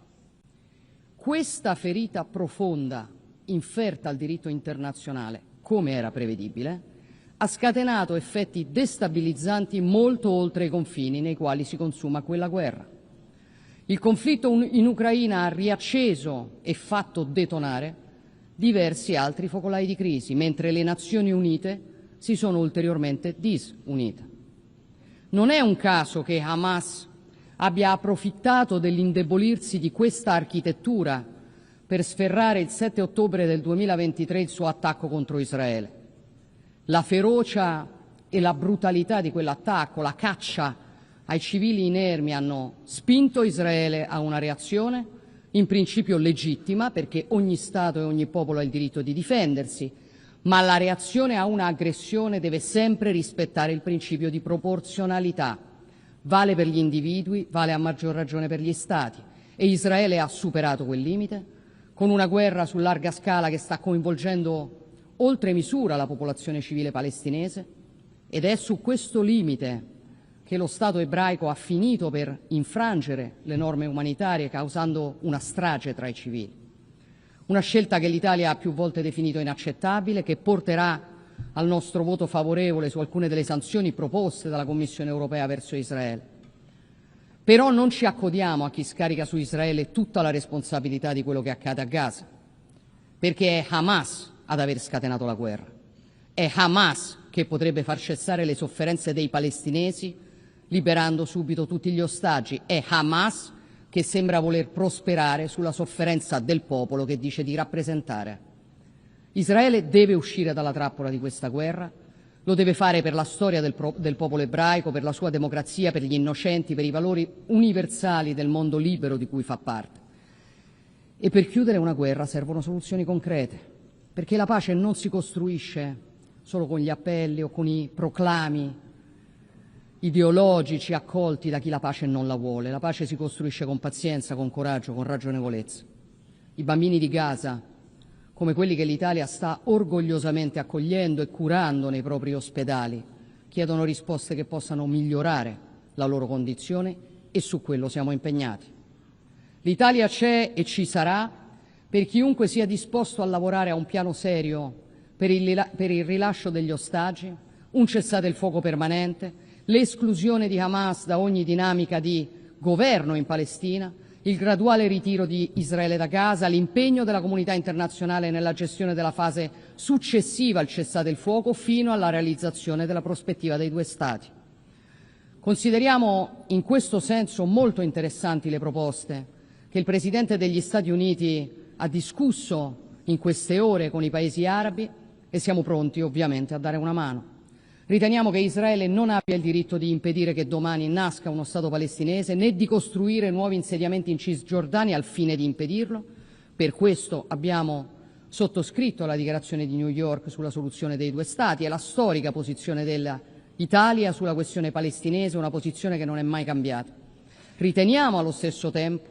Questa ferita profonda, inferta al diritto internazionale, come era prevedibile, ha scatenato effetti destabilizzanti molto oltre i confini nei quali si consuma quella guerra. Il conflitto in Ucraina ha riacceso e fatto detonare diversi altri focolai di crisi, mentre le Nazioni Unite si sono ulteriormente disunite. Non è un caso che Hamas abbia approfittato dell'indebolirsi di questa architettura per sferrare il 7 ottobre del 2023 il suo attacco contro Israele. La ferocia e la brutalità di quell'attacco, la caccia ai civili inermi hanno spinto Israele a una reazione in principio legittima, perché ogni Stato e ogni popolo ha il diritto di difendersi, ma la reazione a un'aggressione deve sempre rispettare il principio di proporzionalità. Vale per gli individui, vale a maggior ragione per gli Stati. E Israele ha superato quel limite con una guerra su larga scala che sta coinvolgendo oltre misura la popolazione civile palestinese, ed è su questo limite che lo Stato ebraico ha finito per infrangere le norme umanitarie, causando una strage tra i civili. Una scelta che l'Italia ha più volte definito inaccettabile, che porterà al nostro voto favorevole su alcune delle sanzioni proposte dalla Commissione europea verso Israele. Però non ci accodiamo a chi scarica su Israele tutta la responsabilità di quello che accade a Gaza, perché è Hamas ad aver scatenato la guerra. È Hamas che potrebbe far cessare le sofferenze dei palestinesi liberando subito tutti gli ostaggi. È Hamas che sembra voler prosperare sulla sofferenza del popolo che dice di rappresentare. Israele deve uscire dalla trappola di questa guerra, lo deve fare per la storia del popolo ebraico, per la sua democrazia, per gli innocenti, per i valori universali del mondo libero di cui fa parte. E per chiudere una guerra servono soluzioni concrete, perché la pace non si costruisce solo con gli appelli o con i proclami ideologici accolti da chi la pace non la vuole. La pace si costruisce con pazienza, con coraggio, con ragionevolezza. I bambini di Gaza, come quelli che l'Italia sta orgogliosamente accogliendo e curando nei propri ospedali, chiedono risposte che possano migliorare la loro condizione, e su quello siamo impegnati. L'Italia c'è e ci sarà per chiunque sia disposto a lavorare a un piano serio per il rilascio degli ostaggi, un cessate il fuoco permanente, l'esclusione di Hamas da ogni dinamica di governo in Palestina, il graduale ritiro di Israele da Gaza, l'impegno della comunità internazionale nella gestione della fase successiva al cessate il fuoco fino alla realizzazione della prospettiva dei due Stati. Consideriamo in questo senso molto interessanti le proposte che il Presidente degli Stati Uniti ha discusso in queste ore con i Paesi arabi e siamo pronti ovviamente a dare una mano. Riteniamo che Israele non abbia il diritto di impedire che domani nasca uno Stato palestinese, né di costruire nuovi insediamenti in Cisgiordania al fine di impedirlo. Per questo abbiamo sottoscritto la dichiarazione di New York sulla soluzione dei due Stati e la storica posizione dell'Italia sulla questione palestinese, una posizione che non è mai cambiata. Riteniamo allo stesso tempo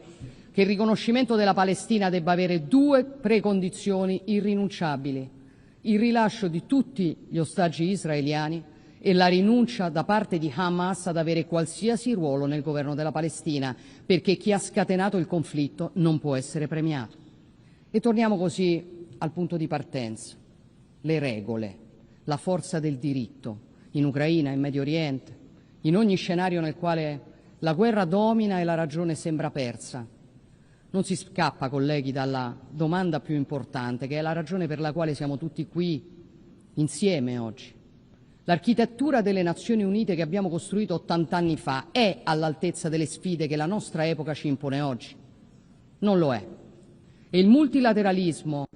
che il riconoscimento della Palestina debba avere due precondizioni irrinunciabili: il rilascio di tutti gli ostaggi israeliani e la rinuncia da parte di Hamas ad avere qualsiasi ruolo nel governo della Palestina, perché chi ha scatenato il conflitto non può essere premiato. E torniamo così al punto di partenza: le regole, la forza del diritto in Ucraina, in Medio Oriente, in ogni scenario nel quale la guerra domina e la ragione sembra persa. Non si scappa, colleghi, dalla domanda più importante, che è la ragione per la quale siamo tutti qui insieme oggi. L'architettura delle Nazioni Unite che abbiamo costruito 80 anni fa è all'altezza delle sfide che la nostra epoca ci impone oggi? Non lo è. E il multilateralismo,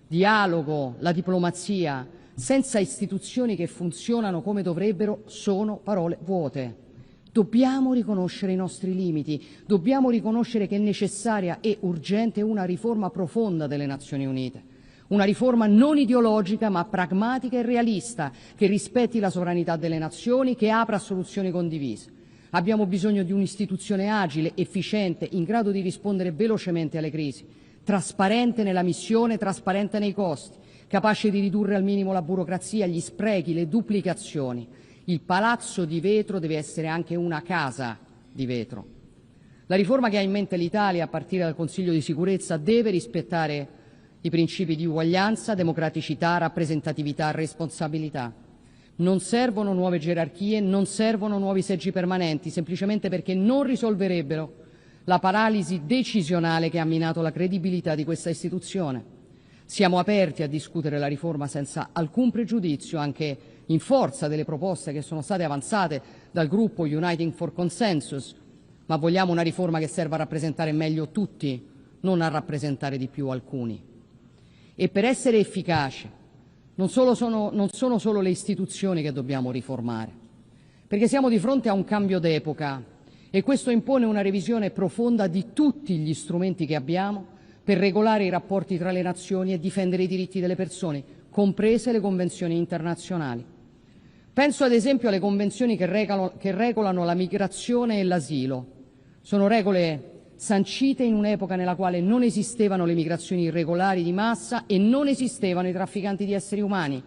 dialogo, la diplomazia, senza istituzioni che funzionano come dovrebbero, sono parole vuote. Dobbiamo riconoscere i nostri limiti, dobbiamo riconoscere che è necessaria e urgente una riforma profonda delle Nazioni Unite, una riforma non ideologica ma pragmatica e realista, che rispetti la sovranità delle nazioni, che apra a soluzioni condivise. Abbiamo bisogno di un'istituzione agile, efficiente, in grado di rispondere velocemente alle crisi, trasparente nella missione, trasparente nei costi, capace di ridurre al minimo la burocrazia, gli sprechi, le duplicazioni. Il palazzo di vetro deve essere anche una casa di vetro. La riforma che ha in mente l'Italia, a partire dal Consiglio di sicurezza, deve rispettare i principi di uguaglianza, democraticità, rappresentatività, responsabilità. Non servono nuove gerarchie, non servono nuovi seggi permanenti, semplicemente perché non risolverebbero la paralisi decisionale che ha minato la credibilità di questa istituzione. Siamo aperti a discutere la riforma senza alcun pregiudizio, anche in forza delle proposte che sono state avanzate dal gruppo Uniting for Consensus, ma vogliamo una riforma che serva a rappresentare meglio tutti, non a rappresentare di più alcuni. E per essere efficace non sono solo le istituzioni che dobbiamo riformare, perché siamo di fronte a un cambio d'epoca e questo impone una revisione profonda di tutti gli strumenti che abbiamo per regolare i rapporti tra le nazioni e difendere i diritti delle persone, comprese le convenzioni internazionali. Penso ad esempio alle convenzioni che regolano la migrazione e l'asilo. Sono regole sancite in un'epoca nella quale non esistevano le migrazioni irregolari di massa e non esistevano i trafficanti di esseri umani.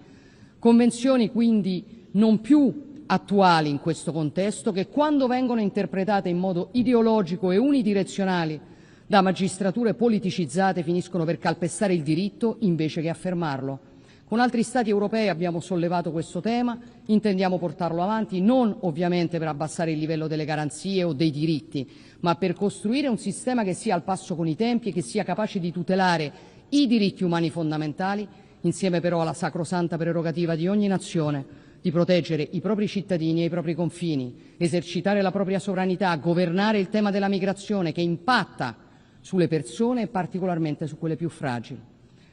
Convenzioni quindi non più attuali in questo contesto, che quando vengono interpretate in modo ideologico e unidirezionale da magistrature politicizzate finiscono per calpestare il diritto invece che affermarlo. Con altri Stati europei abbiamo sollevato questo tema, intendiamo portarlo avanti, non ovviamente per abbassare il livello delle garanzie o dei diritti, ma per costruire un sistema che sia al passo con i tempi e che sia capace di tutelare i diritti umani fondamentali, insieme però alla sacrosanta prerogativa di ogni nazione di proteggere i propri cittadini e i propri confini, esercitare la propria sovranità, governare il tema della migrazione che impatta sulle persone e particolarmente su quelle più fragili.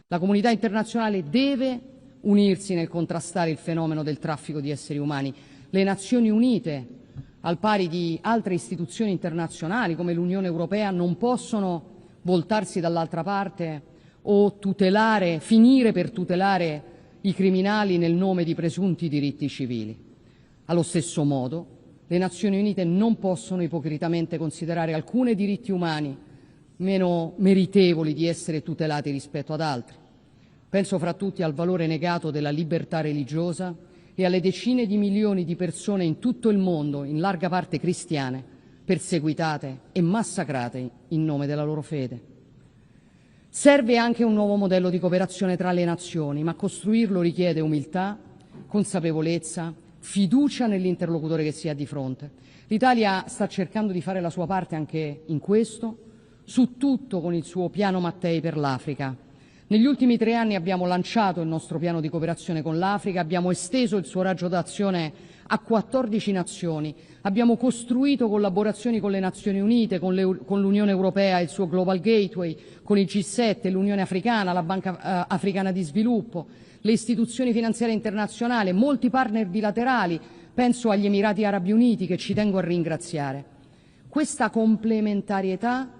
La comunità internazionale deve unirsi nel contrastare il fenomeno del traffico di esseri umani. Le Nazioni Unite, al pari di altre istituzioni internazionali come l'Unione Europea, non possono voltarsi dall'altra parte o finire per tutelare i criminali nel nome di presunti diritti civili. Allo stesso modo, le Nazioni Unite non possono ipocritamente considerare alcuni diritti umani meno meritevoli di essere tutelati rispetto ad altri. Penso fra tutti al valore negato della libertà religiosa e alle decine di milioni di persone in tutto il mondo, in larga parte cristiane, perseguitate e massacrate in nome della loro fede. Serve anche un nuovo modello di cooperazione tra le nazioni, ma costruirlo richiede umiltà, consapevolezza, fiducia nell'interlocutore che si ha di fronte. L'Italia sta cercando di fare la sua parte anche in questo, su tutto con il suo piano Mattei per l'Africa. Negli ultimi 3 anni abbiamo lanciato il nostro piano di cooperazione con l'Africa, abbiamo esteso il suo raggio d'azione a 14 nazioni, abbiamo costruito collaborazioni con le Nazioni Unite, con l'Unione Europea e il suo Global Gateway, con il G7, l'Unione Africana, la Banca Africana di Sviluppo, le istituzioni finanziarie internazionali, molti partner bilaterali, penso agli Emirati Arabi Uniti che ci tengo a ringraziare. Questa complementarietà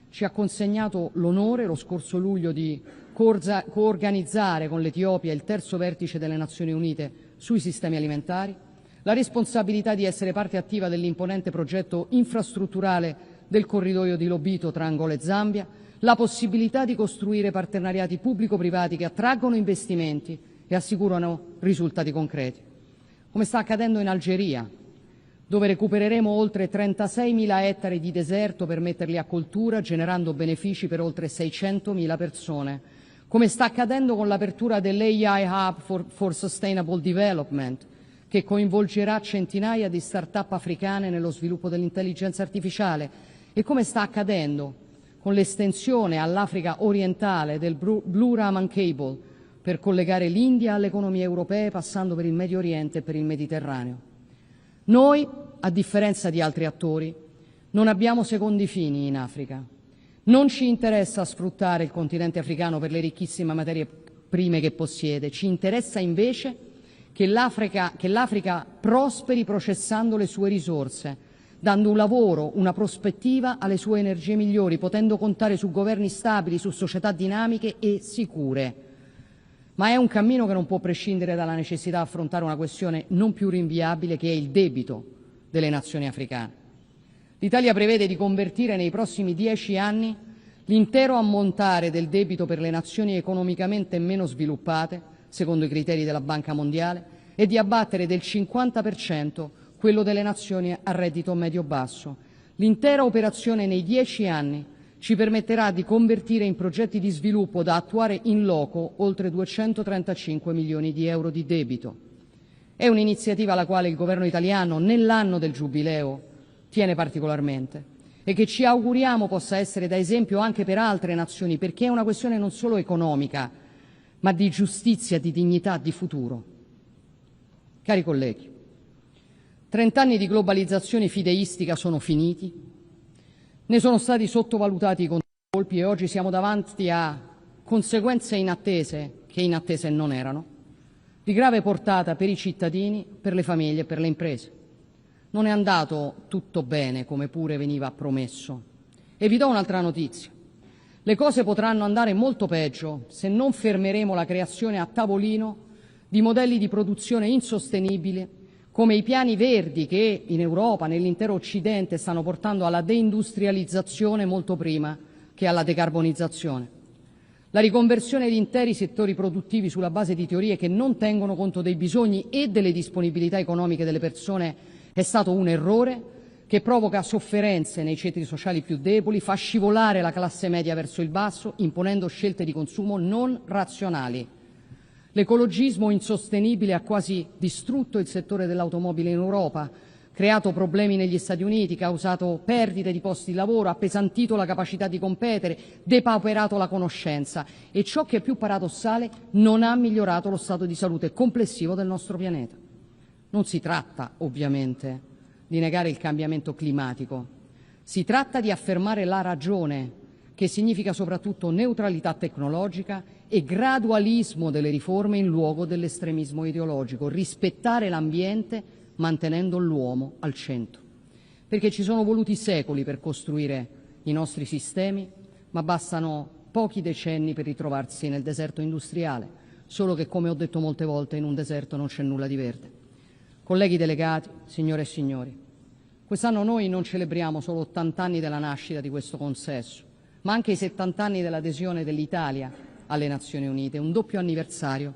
ci ha consegnato l'onore lo scorso luglio di coorganizzare con l'Etiopia il terzo vertice delle Nazioni Unite sui sistemi alimentari, la responsabilità di essere parte attiva dell'imponente progetto infrastrutturale del corridoio di Lobito tra Angola e Zambia, la possibilità di costruire partenariati pubblico-privati che attraggono investimenti e assicurano risultati concreti. Come sta accadendo in Algeria, dove recupereremo oltre 36.000 ettari di deserto per metterli a coltura, generando benefici per oltre 600.000 persone. Come sta accadendo con l'apertura dell'AI Hub for Sustainable Development, che coinvolgerà centinaia di start-up africane nello sviluppo dell'intelligenza artificiale, e come sta accadendo con l'estensione all'Africa orientale del Blue Raman Cable per collegare l'India alle economie europee passando per il Medio Oriente e per il Mediterraneo. Noi, a differenza di altri attori, non abbiamo secondi fini in Africa. Non ci interessa sfruttare il continente africano per le ricchissime materie prime che possiede, ci interessa invece che l'Africa prosperi processando le sue risorse, dando un lavoro, una prospettiva alle sue energie migliori, potendo contare su governi stabili, su società dinamiche e sicure. Ma è un cammino che non può prescindere dalla necessità di affrontare una questione non più rinviabile, che è il debito delle nazioni africane. L'Italia prevede di convertire nei prossimi 10 anni l'intero ammontare del debito per le nazioni economicamente meno sviluppate, secondo i criteri della Banca Mondiale, e di abbattere del 50% quello delle nazioni a reddito medio-basso. L'intera operazione nei 10 anni ci permetterà di convertire in progetti di sviluppo da attuare in loco oltre 235 milioni di euro di debito. È un'iniziativa alla quale il governo italiano nell'anno del Giubileo tiene particolarmente e che ci auguriamo possa essere da esempio anche per altre nazioni, perché è una questione non solo economica, ma di giustizia, di dignità, di futuro. Cari colleghi, 30 anni di globalizzazione fideistica sono finiti, ne sono stati sottovalutati i contraccolpi e oggi siamo davanti a conseguenze inattese, che inattese non erano, di grave portata per i cittadini, per le famiglie e per le imprese. Non è andato tutto bene, come pure veniva promesso. E vi do un'altra notizia. Le cose potranno andare molto peggio se non fermeremo la creazione a tavolino di modelli di produzione insostenibili, come i piani verdi che in Europa, nell'intero Occidente, stanno portando alla deindustrializzazione molto prima che alla decarbonizzazione. La riconversione di interi settori produttivi sulla base di teorie che non tengono conto dei bisogni e delle disponibilità economiche delle persone è stato un errore che provoca sofferenze nei ceti sociali più deboli, fa scivolare la classe media verso il basso, imponendo scelte di consumo non razionali. L'ecologismo insostenibile ha quasi distrutto il settore dell'automobile in Europa, creato problemi negli Stati Uniti, causato perdite di posti di lavoro, appesantito la capacità di competere, depauperato la conoscenza e, ciò che è più paradossale, non ha migliorato lo stato di salute complessivo del nostro pianeta. Non si tratta, ovviamente, di negare il cambiamento climatico, si tratta di affermare la ragione, che significa soprattutto neutralità tecnologica e gradualismo delle riforme in luogo dell'estremismo ideologico, rispettare l'ambiente mantenendo l'uomo al centro. Perché ci sono voluti secoli per costruire i nostri sistemi, ma bastano pochi decenni per ritrovarsi nel deserto industriale, solo che, come ho detto molte volte, in un deserto non c'è nulla di verde. Colleghi delegati, signore e signori, quest'anno noi non celebriamo solo 80 anni dalla nascita di questo consesso, ma anche i 70 anni dell'adesione dell'Italia alle Nazioni Unite, un doppio anniversario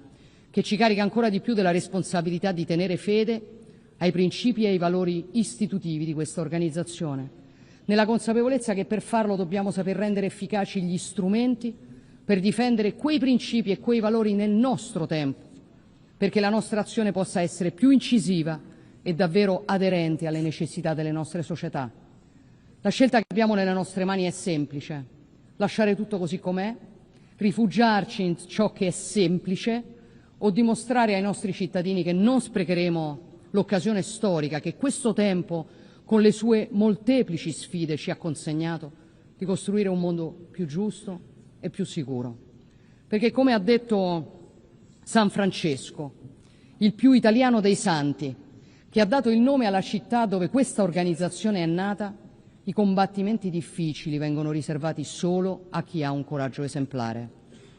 che ci carica ancora di più della responsabilità di tenere fede ai principi e ai valori istitutivi di questa organizzazione, nella consapevolezza che per farlo dobbiamo saper rendere efficaci gli strumenti per difendere quei principi e quei valori nel nostro tempo, perché la nostra azione possa essere più incisiva e davvero aderente alle necessità delle nostre società. La scelta che abbiamo nelle nostre mani è semplice: lasciare tutto così com'è, rifugiarci in ciò che è semplice o dimostrare ai nostri cittadini che non sprecheremo l'occasione storica che questo tempo, con le sue molteplici sfide, ci ha consegnato, di costruire un mondo più giusto e più sicuro. Perché, come ha detto San Francesco, il più italiano dei santi, che ha dato il nome alla città dove questa organizzazione è nata, i combattimenti difficili vengono riservati solo a chi ha un coraggio esemplare.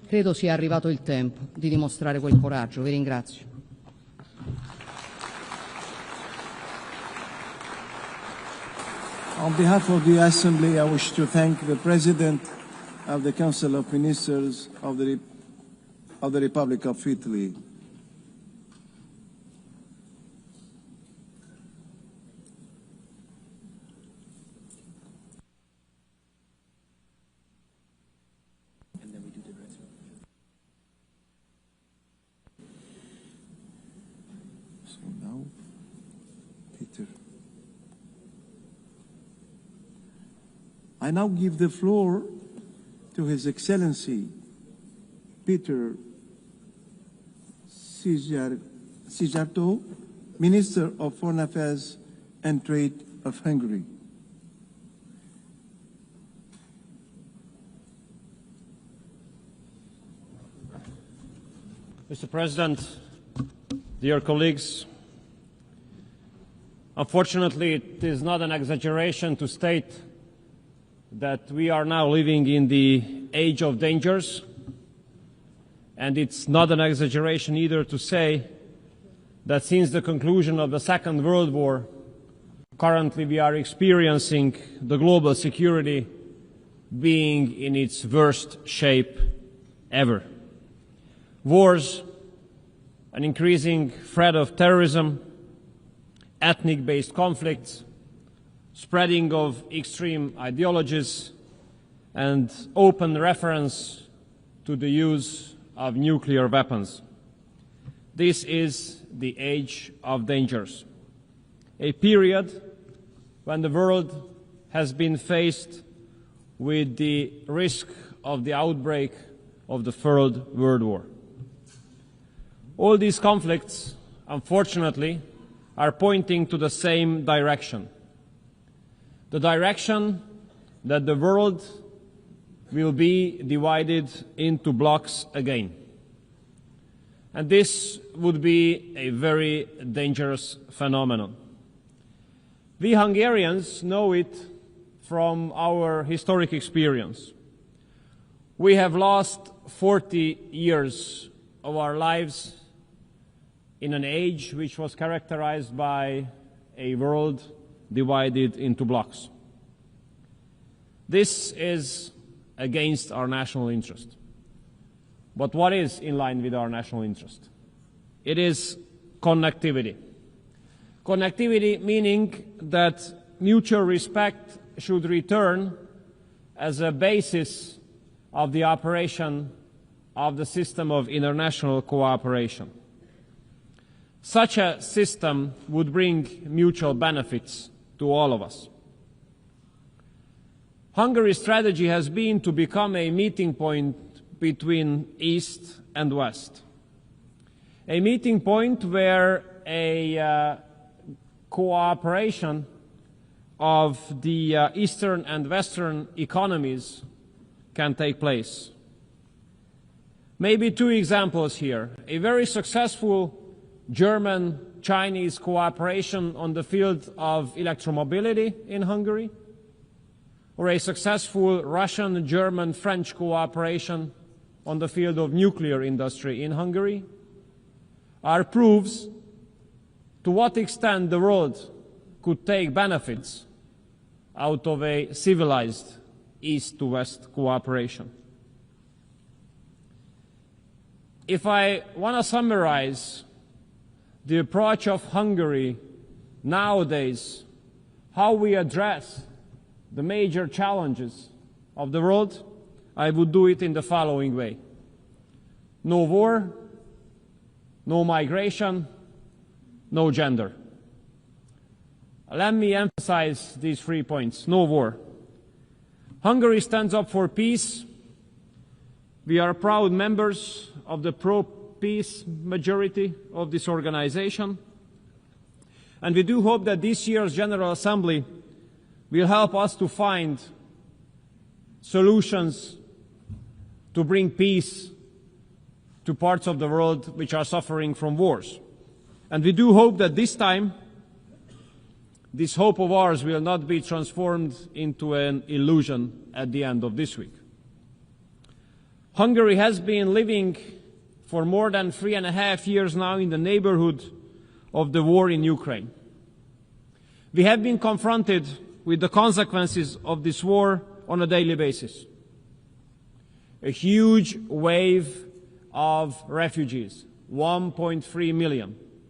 Credo sia arrivato il tempo di dimostrare quel coraggio. Vi ringrazio. On behalf of the Assembly, I wish to thank the President of the Council of Ministers of the Republic of Italy. So now, Peter. I now give the floor to His Excellency Peter Szijjártó, Minister of Foreign Affairs and Trade of Hungary. Mr. President, dear colleagues, unfortunately, it is not an exaggeration to state that we are now living in the age of dangers, and it's not an exaggeration either to say that since the conclusion of the Second World War, currently we are experiencing the global security being in its worst shape ever. Wars, an increasing threat of terrorism, ethnic-based conflicts, spreading of extreme ideologies, and open reference to the use of nuclear weapons. This is the age of dangers, a period when the world has been faced with the risk of the outbreak of the Third World War. All these conflicts, unfortunately, are pointing to the same direction. The direction that the world will be divided into blocks again. And this would be a very dangerous phenomenon. We Hungarians know it from our historic experience. We have lost 40 years of our lives in an age which was characterized by a world divided into blocks. This is against our national interest. But what is in line with our national interest? It is connectivity. Connectivity meaning that mutual respect should return as a basis of the operation of the system of international cooperation. Such a system would bring mutual benefits to all of us. Hungary's strategy has been to become a meeting point between East and West. A meeting point where a cooperation of the Eastern and Western economies can take place. Maybe two examples here. A very successful German-Chinese cooperation on the field of electromobility in Hungary, or a successful Russian, German, French cooperation on the field of nuclear industry in Hungary, are proofs to what extent the world could take benefits out of a civilized East-to-West cooperation. If I want to summarize the approach of Hungary nowadays, how we address the major challenges of the world, I would do it in the following way. No war, no migration, no gender. Let me emphasize these 3 points. No war. Hungary stands up for peace. We are proud members of the pro-peace majority of this organization. And we do hope that this year's General Assembly will help us to find solutions to bring peace to parts of the world which are suffering from wars. And we do hope that this time, this hope of ours will not be transformed into an illusion at the end of this week. Hungary has been living for more than 3.5 years now in the neighborhood of the war in Ukraine. We have been confronted with the consequences of this war on a daily basis. A huge wave of refugees, 1.3 million.